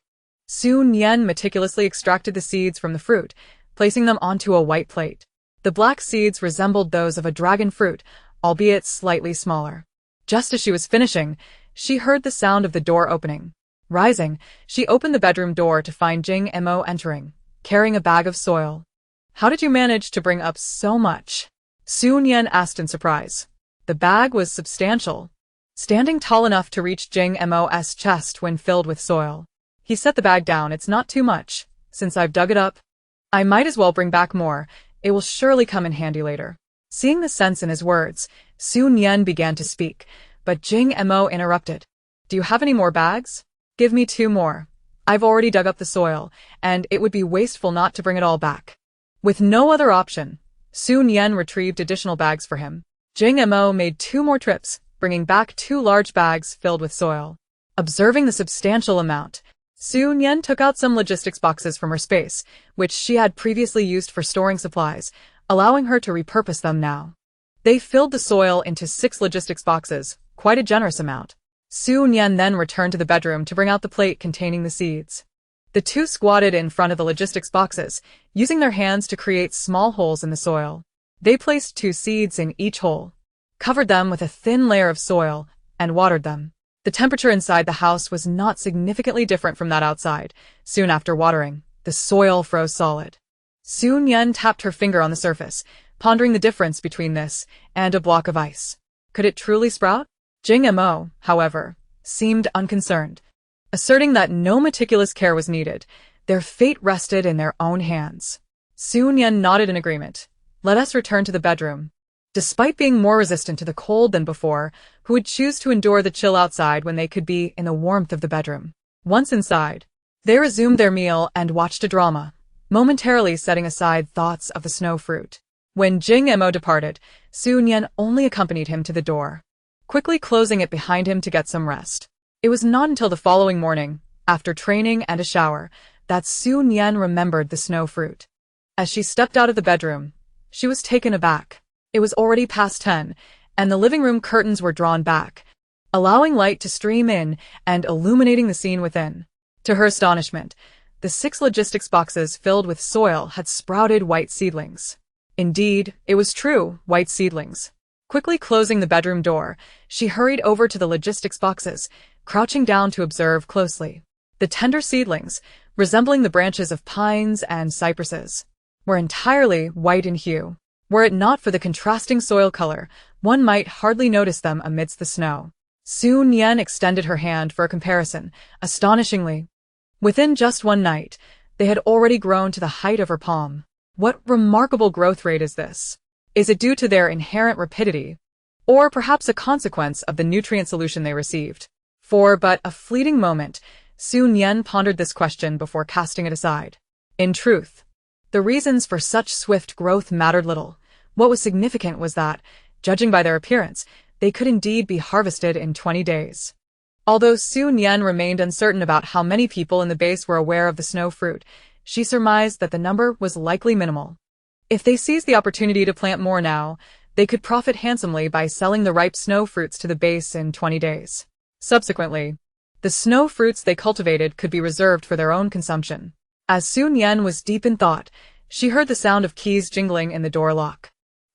Nian meticulously extracted the seeds from the fruit, placing them onto a white plate. The black seeds resembled those of a dragon fruit, albeit slightly smaller. Just as she was finishing, she heard the sound of the door opening. Rising, she opened the bedroom door to find Jing Mo entering, carrying a bag of soil. "How did you manage to bring up so much?" Nian asked in surprise. The bag was substantial, standing tall enough to reach Jing Mo's chest when filled with soil. He set the bag down. "It's not too much. Since I've dug it up, I might as well bring back more. It will surely come in handy later." Seeing the sense in his words, Nian began to speak, but Jing Mo interrupted. "Do you have any more bags? Give me 2 more. I've already dug up the soil, and it would be wasteful not to bring it all back." With no other option, Nian retrieved additional bags for him. Jing Mo made 2 more trips, bringing back 2 large bags filled with soil. Observing the substantial amount, Nian took out some logistics boxes from her space, which she had previously used for storing supplies, allowing her to repurpose them now. They filled the soil into 6 logistics boxes, quite a generous amount. Nian then returned to the bedroom to bring out the plate containing the seeds. The 2 squatted in front of the logistics boxes, using their hands to create small holes in the soil. They placed 2 seeds in each hole, covered them with a thin layer of soil, and watered them. The temperature inside the house was not significantly different from that outside. Soon after watering, the soil froze solid. Nian tapped her finger on the surface, pondering the difference between this and a block of ice. Could it truly sprout? Jing Mo, however, seemed unconcerned, asserting that no meticulous care was needed. Their fate rested in their own hands. Nian nodded in agreement. "Let us return to the bedroom." Despite being more resistant to the cold than before, who would choose to endure the chill outside when they could be in the warmth of the bedroom? Once inside, they resumed their meal and watched a drama, momentarily setting aside thoughts of the snow fruit. When Jing Mo departed, Nian only accompanied him to the door, quickly closing it behind him to get some rest. It was not until the following morning, after training and a shower, that Nian remembered the snow fruit. As she stepped out of the bedroom, she was taken aback. It was already past 10, and the living room curtains were drawn back, allowing light to stream in and illuminating the scene within. To her astonishment, the 6 logistics boxes filled with soil had sprouted white seedlings. Indeed, it was true, white seedlings. Quickly closing the bedroom door, she hurried over to the logistics boxes, crouching down to observe closely. The tender seedlings, resembling the branches of pines and cypresses, were entirely white in hue. Were it not for the contrasting soil color, one might hardly notice them amidst the snow. Nian extended her hand for a comparison. Astonishingly, within just one night, they had already grown to the height of her palm. What remarkable growth rate is this? Is it due to their inherent rapidity, or perhaps a consequence of the nutrient solution they received? For but a fleeting moment, Nian pondered this question before casting it aside. In truth, the reasons for such swift growth mattered little. What was significant was that, judging by their appearance, they could indeed be harvested in 20 days. Although Nian remained uncertain about how many people in the base were aware of the snow fruit, she surmised that the number was likely minimal. If they seized the opportunity to plant more now, they could profit handsomely by selling the ripe snow fruits to the base in 20 days. Subsequently, the snow fruits they cultivated could be reserved for their own consumption. As Nian was deep in thought, she heard the sound of keys jingling in the door lock.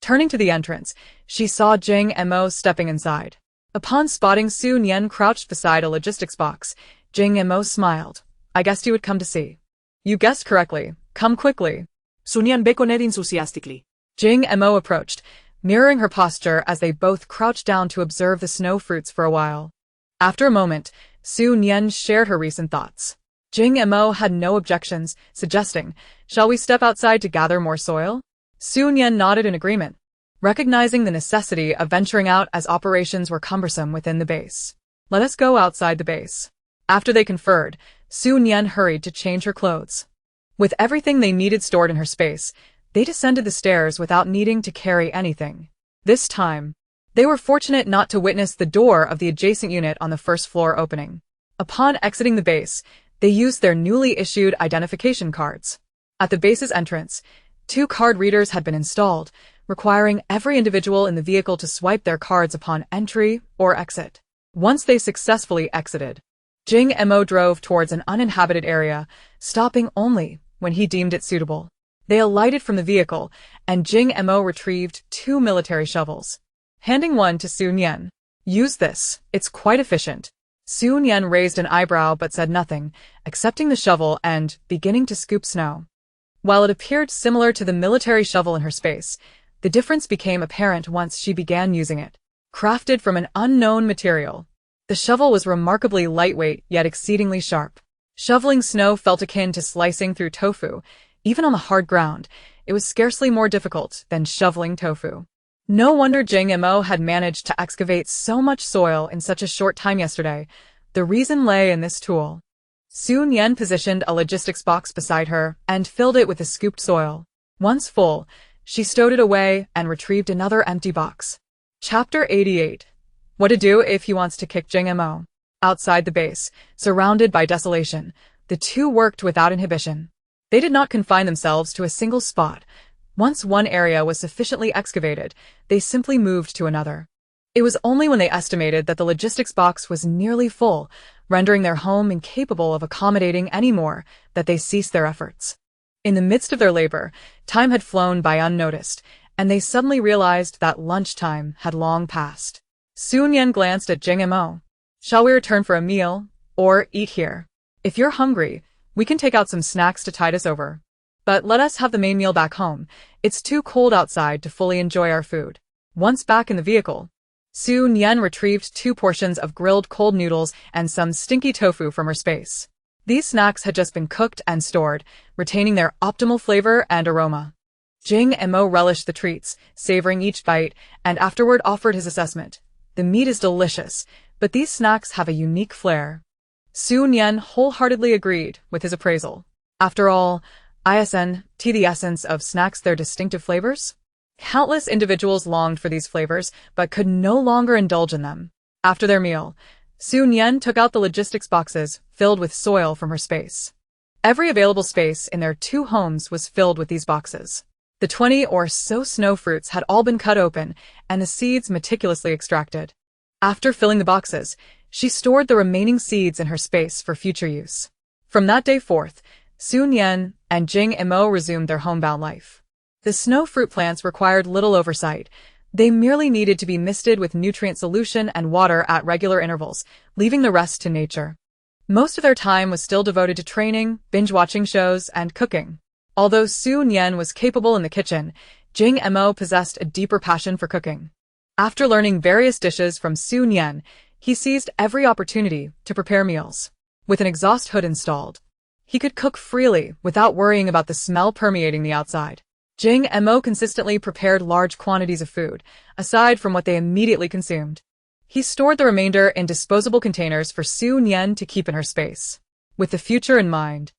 Turning to the entrance, she saw Jing Mo stepping inside. Upon spotting Su Nian crouched beside a logistics box, Jing Mo smiled. I guessed you would come to see. You guessed correctly. Come quickly. Su Nian beckoned enthusiastically. Jing Mo approached, mirroring her posture as they both crouched down to observe the snow fruits for a while. After a moment, Su Nian shared her recent thoughts. Jing Mo had no objections, suggesting, shall we step outside to gather more soil? Su Nian nodded in agreement, recognizing the necessity of venturing out as operations were cumbersome within the base. Let us go outside the base. After they conferred, Su Nian hurried to change her clothes. With everything they needed stored in her space, they descended the stairs without needing to carry anything. This time, they were fortunate not to witness the door of the adjacent unit on the first floor opening. Upon exiting the base, they used their newly issued identification cards. At the base's entrance, 2 card readers had been installed, requiring every individual in the vehicle to swipe their cards upon entry or exit. Once they successfully exited, Jing Mo drove towards an uninhabited area, stopping only when he deemed it suitable. They alighted from the vehicle, and Jing Mo retrieved 2 military shovels, handing one to Su Nian. Use this, it's quite efficient. Su Nian raised an eyebrow but said nothing, accepting the shovel and beginning to scoop snow. While it appeared similar to the military shovel in her space, the difference became apparent once she began using it. Crafted from an unknown material, the shovel was remarkably lightweight yet exceedingly sharp. Shoveling snow felt akin to slicing through tofu. Even on the hard ground, it was scarcely more difficult than shoveling tofu. No wonder Jing Mo had managed to excavate so much soil in such a short time yesterday. The reason lay in this tool. Su Nian positioned a logistics box beside her and filled it with the scooped soil. Once full, she stowed it away and retrieved another empty box. Chapter 88. What to do if he wants to kick Jing Mo. Outside the base, surrounded by desolation, the two worked without inhibition. They did not confine themselves to a single spot. Once one area was sufficiently excavated, they simply moved to another. It was only when they estimated that the logistics box was nearly full, rendering their home incapable of accommodating any more, that they ceased their efforts. In the midst of their labor, time had flown by unnoticed, and they suddenly realized that lunchtime had long passed. Su Nian glanced at Jing Mo. Shall we return for a meal, or eat here? If you're hungry, we can take out some snacks to tide us over. But let us have the main meal back home. It's too cold outside to fully enjoy our food. Once back in the vehicle, Su Nian retrieved 2 portions of grilled cold noodles and some stinky tofu from her space. These snacks had just been cooked and stored, retaining their optimal flavor and aroma. Jing Mo relished the treats, savoring each bite, and afterward offered his assessment. The meat is delicious, but these snacks have a unique flair. Su Nian wholeheartedly agreed with his appraisal. After all, isn't the essence of snacks their distinctive flavors? Countless individuals longed for these flavors, but could no longer indulge in them. After their meal, Su Nian took out the logistics boxes filled with soil from her space. Every available space in their 2 homes was filled with these boxes. The 20 or so snow fruits had all been cut open, and the seeds meticulously extracted. After filling the boxes, she stored the remaining seeds in her space for future use. From that day forth, Su Nian and Jing Mo resumed their homebound life. The snow fruit plants required little oversight. They merely needed to be misted with nutrient solution and water at regular intervals, leaving the rest to nature. Most of their time was still devoted to training, binge-watching shows, and cooking. Although Su Nian was capable in the kitchen, Jing Mo possessed a deeper passion for cooking. After learning various dishes from Su Nian, he seized every opportunity to prepare meals. With an exhaust hood installed, he could cook freely without worrying about the smell permeating the outside. Jing Mo consistently prepared large quantities of food, aside from what they immediately consumed. He stored the remainder in disposable containers for Su Nian to keep in her space. With the future in mind,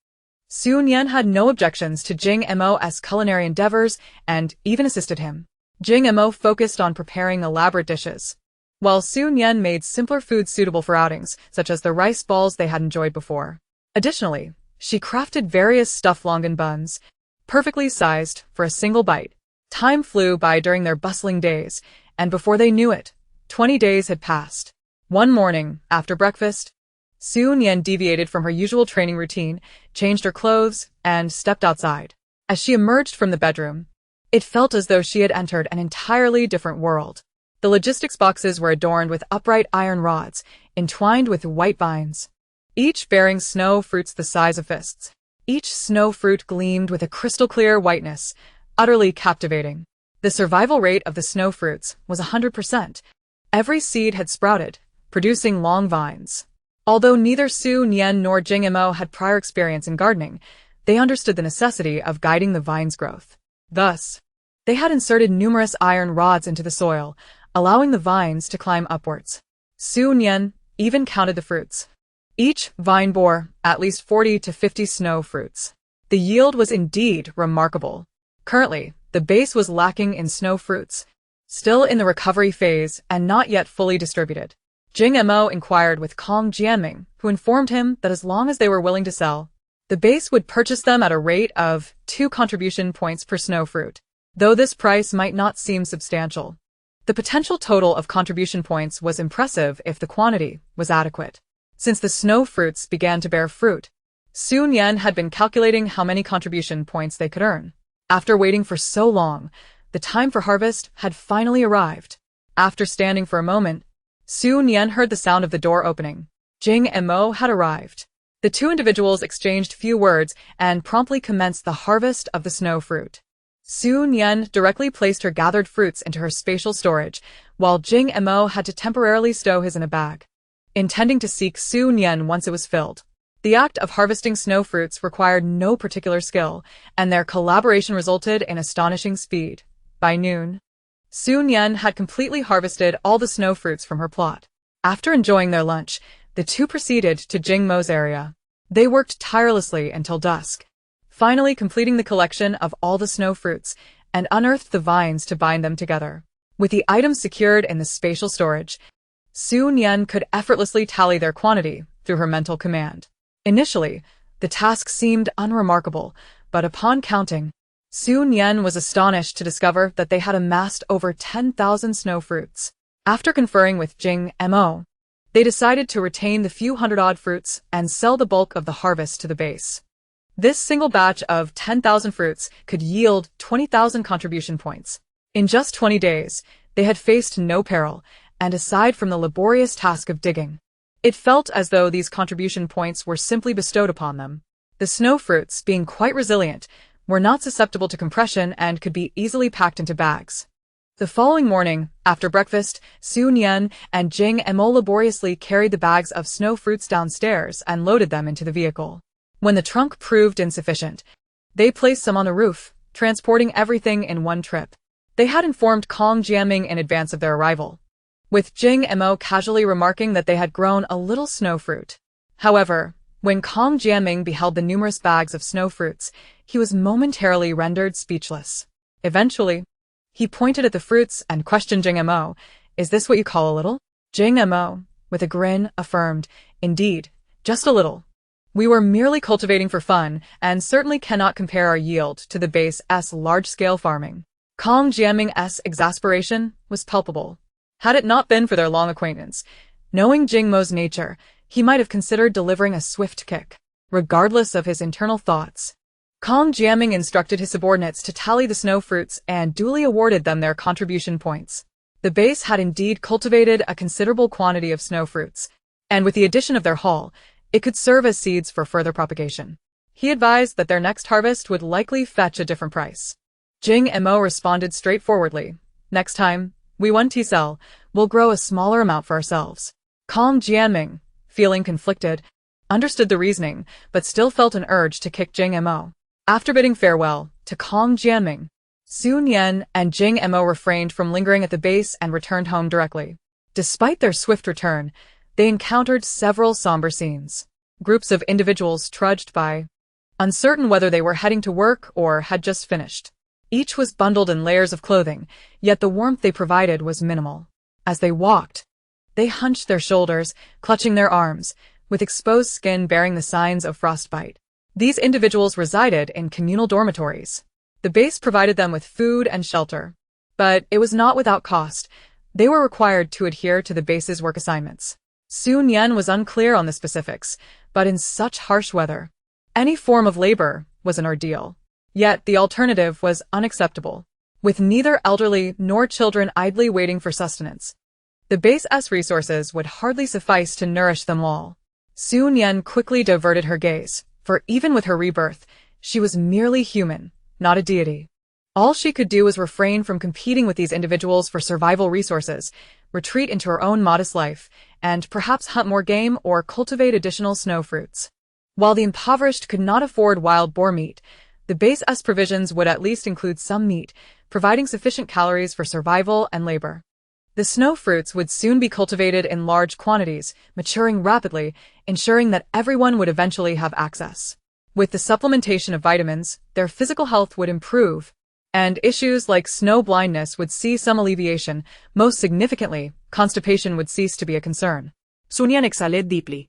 Su Nian had no objections to Jing Mo's culinary endeavors and even assisted him. Jing Mo focused on preparing elaborate dishes, while Su Nian made simpler foods suitable for outings, such as the rice balls they had enjoyed before. Additionally, she crafted various stuffed longan buns, perfectly sized for a single bite. Time flew by during their bustling days, and before they knew it, 20 days had passed. One morning, after breakfast, Su Nian deviated from her usual training routine, changed her clothes, and stepped outside. As she emerged from the bedroom, It felt as though she had entered an entirely different world. The logistics boxes were adorned with upright iron rods, entwined with white vines, each bearing snow fruits the size of fists. Each snow fruit gleamed with a crystal-clear whiteness, utterly captivating. The survival rate of the snow fruits was 100%. Every seed had sprouted, producing long vines. Although neither Su Nian nor Jing Mo had prior experience in gardening, they understood the necessity of guiding the vine's growth. Thus, they had inserted numerous iron rods into the soil, allowing the vines to climb upwards. Su Nian even counted the fruits. Each vine bore at least 40 to 50 snow fruits. The yield was indeed remarkable. Currently, the base was lacking in snow fruits, still in the recovery phase and not yet fully distributed. Jing Mo inquired with Kong Jianming, who informed him that as long as they were willing to sell, the base would purchase them at a rate of 2 contribution points per snow fruit. Though this price might not seem substantial, the potential total of contribution points was impressive if the quantity was adequate. Since the snow fruits began to bear fruit, Su Nian had been calculating how many contribution points they could earn. After waiting for so long, the time for harvest had finally arrived. After standing for a moment, Su Nian heard the sound of the door opening. Jing Mo had arrived. The two individuals exchanged few words and promptly commenced the harvest of the snow fruit. Su Nian directly placed her gathered fruits into her spatial storage, while Jing Mo had to temporarily stow his in a bag, intending to seek Su Nian once it was filled. The act of harvesting snow fruits required no particular skill, and their collaboration resulted in astonishing speed. By noon, Su Nian had completely harvested all the snow fruits from her plot. After enjoying their lunch, the two proceeded to Jing Mo's area. They worked tirelessly until dusk, finally completing the collection of all the snow fruits and unearthed the vines to bind them together. With the items secured in the spatial storage, Su Nian could effortlessly tally their quantity through her mental command. Initially, the task seemed unremarkable, but upon counting, Su Nian was astonished to discover that they had amassed over 10,000 snow fruits. After conferring with Jing Mo, they decided to retain the few hundred-odd fruits and sell the bulk of the harvest to the base. This single batch of 10,000 fruits could yield 20,000 contribution points. In just 20 days, they had faced no peril, and aside from the laborious task of digging, it felt as though these contribution points were simply bestowed upon them. The snow fruits, being quite resilient, were not susceptible to compression and could be easily packed into bags. The following morning, after breakfast, Su Nian and Jing Mo laboriously carried the bags of snow fruits downstairs and loaded them into the vehicle. When the trunk proved insufficient, they placed some on the roof, transporting everything in one trip. They had informed Kong Jianming in advance of their arrival, with Jing Mo casually remarking that they had grown a little snow fruit. However, when Kong Jianming beheld the numerous bags of snow fruits, he was momentarily rendered speechless. Eventually, he pointed at the fruits and questioned Jing Mo, "Is this what you call a little?" Jing Mo, with a grin, affirmed, "Indeed, just a little. We were merely cultivating for fun and certainly cannot compare our yield to the base's large-scale farming." Kong Jianming's exasperation was palpable. Had it not been for their long acquaintance, knowing Jing Mo's nature, he might have considered delivering a swift kick. Regardless of his internal thoughts, Kong Jianming instructed his subordinates to tally the snow fruits and duly awarded them their contribution points. The base had indeed cultivated a considerable quantity of snow fruits, and with the addition of their haul, it could serve as seeds for further propagation. He advised that their next harvest would likely fetch a different price. Jing Mo responded straightforwardly, "Next time we want to sell, we'll grow a smaller amount for ourselves." Kong Jianming, feeling conflicted, understood the reasoning, but still felt an urge to kick Jing Mo. After bidding farewell to Kong Jianming, Su Nian and Jing Mo refrained from lingering at the base and returned home directly. Despite their swift return, they encountered several somber scenes. Groups of individuals trudged by, uncertain whether they were heading to work or had just finished. Each was bundled in layers of clothing, yet the warmth they provided was minimal. As they walked, they hunched their shoulders, clutching their arms, with exposed skin bearing the signs of frostbite. These individuals resided in communal dormitories. The base provided them with food and shelter, but it was not without cost. They were required to adhere to the base's work assignments. Su Nian was unclear on the specifics, but in such harsh weather, any form of labor was an ordeal. Yet the alternative was unacceptable. with neither elderly nor children idly waiting for sustenance. The base's resources would hardly suffice to nourish them all. Su Nian quickly diverted her gaze, for even with her rebirth, she was merely human, not a deity. All she could do was refrain from competing with these individuals for survival resources, retreat into her own modest life, and perhaps hunt more game or cultivate additional snow fruits. While the impoverished could not afford wild boar meat, the base's provisions would at least include some meat, providing sufficient calories for survival and labor. The snow fruits would soon be cultivated in large quantities, maturing rapidly, ensuring that everyone would eventually have access. With the supplementation of vitamins, their physical health would improve, and issues like snow blindness would see some alleviation. Most significantly, constipation would cease to be a concern. Su Nian exhaled deeply,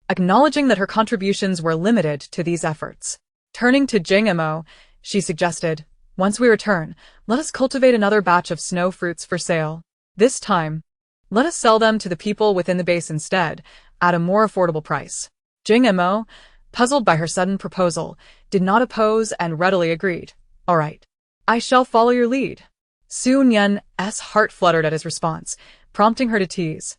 acknowledging that her contributions were limited to these efforts. Turning to Jing Mo, she suggested, "Once we return, let us cultivate another batch of snow fruits for sale. This time, let us sell them to the people within the base instead, at a more affordable price." Jing Mo, puzzled by her sudden proposal, did not oppose and readily agreed. "All right. I shall follow your lead." Su Nian's heart fluttered at his response, prompting her to tease.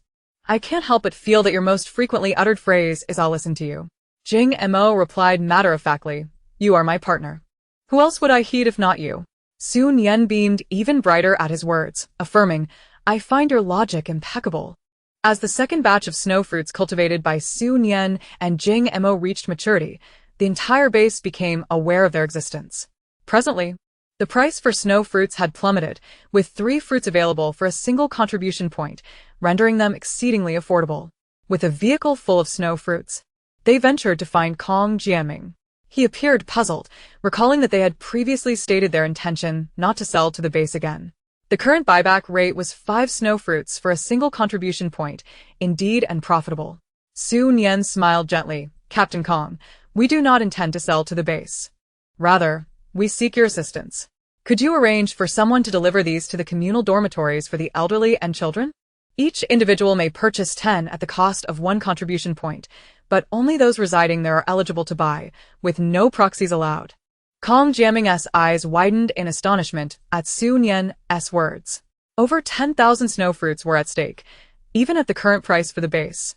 "I can't help but feel that your most frequently uttered phrase is 'I'll listen to you.'" Jing Mo replied matter-of-factly, "You are my partner. Who else would I heed if not you?" Su Nian beamed even brighter at his words, affirming, "I find your logic impeccable." As the second batch of snow fruits cultivated by Su Nian and Jing Mo reached maturity, the entire base became aware of their existence. Presently, the price for snow fruits had plummeted, with 3 fruits available for a single contribution point, rendering them exceedingly affordable. With a vehicle full of snow fruits, they ventured to find Kong Jiaming. He appeared puzzled, recalling that they had previously stated their intention not to sell to the base again. The current buyback rate was 5 snow fruits for a single contribution point, indeed and profitable. Su Nian smiled gently. "Captain Kong, we do not intend to sell to the base. Rather, we seek your assistance. Could you arrange for someone to deliver these to the communal dormitories for the elderly and children? Each individual may purchase 10 at the cost of 1 contribution point, but only those residing there are eligible to buy, with no proxies allowed." Kong Jiaming's eyes widened in astonishment at Su Nian's words. Over 10,000 snow fruits were at stake, even at the current price for the base.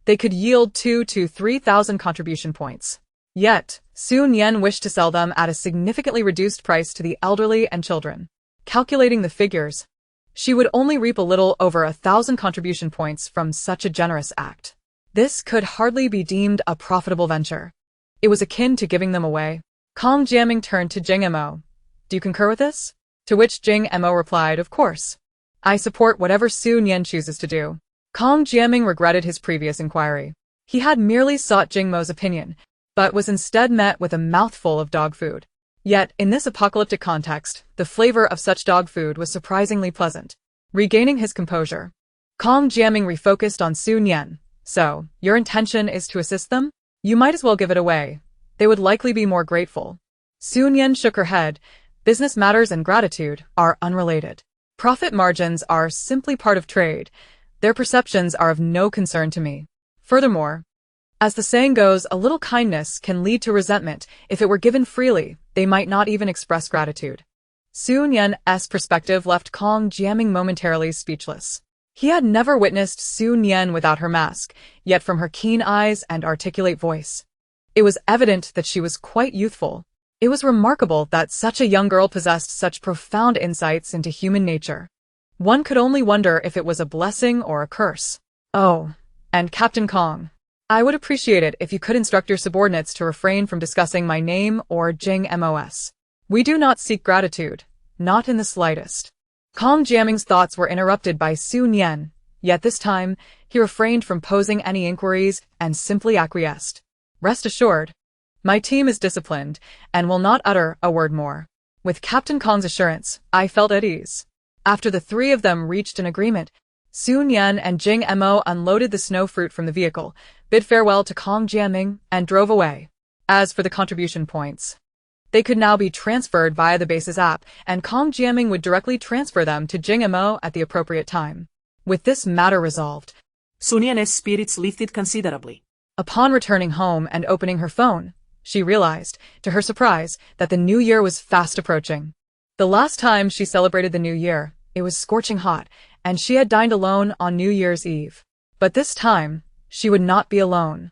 They could yield 2 to 3,000 contribution points. Yet, Su Nian wished to sell them at a significantly reduced price to the elderly and children. Calculating the figures, she would only reap a little over 1,000 contribution points from such a generous act. This could hardly be deemed a profitable venture. It was akin to giving them away. Kong Jiaming turned to Jing Mo. "Do you concur with this?" To which Jing Mo replied, "Of course. I support whatever Su Nian chooses to do." Kong Jiaming regretted his previous inquiry. He had merely sought Jing Mo's opinion, but was instead met with a mouthful of dog food. Yet, in this apocalyptic context, the flavor of such dog food was surprisingly pleasant. Regaining his composure, Kong Jiaming refocused on Su Nian. "So, your intention is to assist them? You might as well give it away. They would likely be more grateful." Su Nian shook her head. "Business matters and gratitude are unrelated. Profit margins are simply part of trade. Their perceptions are of no concern to me. Furthermore, as the saying goes, a little kindness can lead to resentment. If it were given freely, they might not even express gratitude." Su Nian's perspective left Kong Jiaming momentarily speechless. He had never witnessed Su Nian without her mask, yet from her keen eyes and articulate voice, it was evident that she was quite youthful. It was remarkable that such a young girl possessed such profound insights into human nature. One could only wonder if it was a blessing or a curse. "Oh, and Captain Kong, I would appreciate it if you could instruct your subordinates to refrain from discussing my name or Jing Mos. We do not seek gratitude, not in the slightest." Kong Jiaming's thoughts were interrupted by Su Nian, yet this time, he refrained from posing any inquiries and simply acquiesced. "Rest assured, my team is disciplined and will not utter a word more." With Captain Kong's assurance, I felt at ease. After the 3 of them reached an agreement, Su Nian and Jing Mo unloaded the snow fruit from the vehicle, bid farewell to Kong Jiaming, and drove away. As for the contribution points, they could now be transferred via the base's app, and Kong Jiaming would directly transfer them to Jing Mo at the appropriate time. With this matter resolved, Su Nian's spirits lifted considerably. Upon returning home and opening her phone, she realized, to her surprise, that the new year was fast approaching. The last time she celebrated the New Year, it was scorching hot, and she had dined alone on New Year's Eve. But this time, she would not be alone.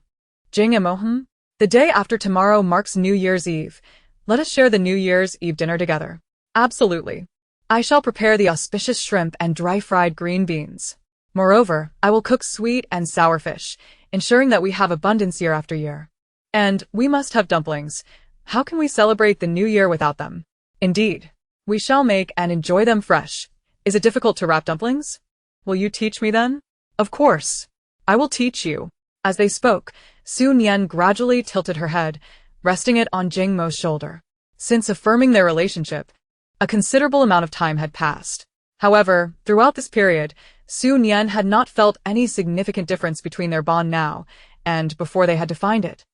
Jing Mo, the day after tomorrow marks New Year's Eve. Let us share the New Year's Eve dinner together. Absolutely. I shall prepare the auspicious shrimp and dry-fried green beans. Moreover, I will cook sweet and sour fish, ensuring that we have abundance year after year. And we must have dumplings. How can we celebrate the New Year without them? Indeed. We shall make and enjoy them fresh. Is it difficult to wrap dumplings? Will you teach me then? Of course. I will teach you. As they spoke, Nian gradually tilted her head, resting it on Jing Mo's shoulder. Since affirming their relationship, a considerable amount of time had passed. However, throughout this period, Nian had not felt any significant difference between their bond now and before they had defined it.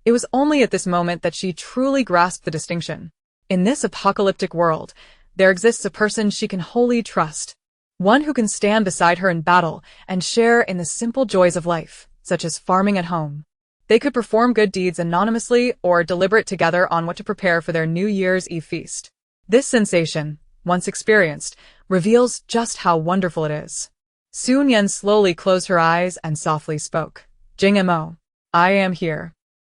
It was only at this moment that she truly grasped the distinction. In this apocalyptic world, there exists a person she can wholly trust. One who can stand beside her in battle and share in the simple joys of life, such as farming at home. They could perform good deeds anonymously or deliberate together on what to prepare for their New Year's Eve feast. This sensation, once experienced, reveals just how wonderful it is. Nian slowly closed her eyes and softly spoke. Jing Mo, I am here.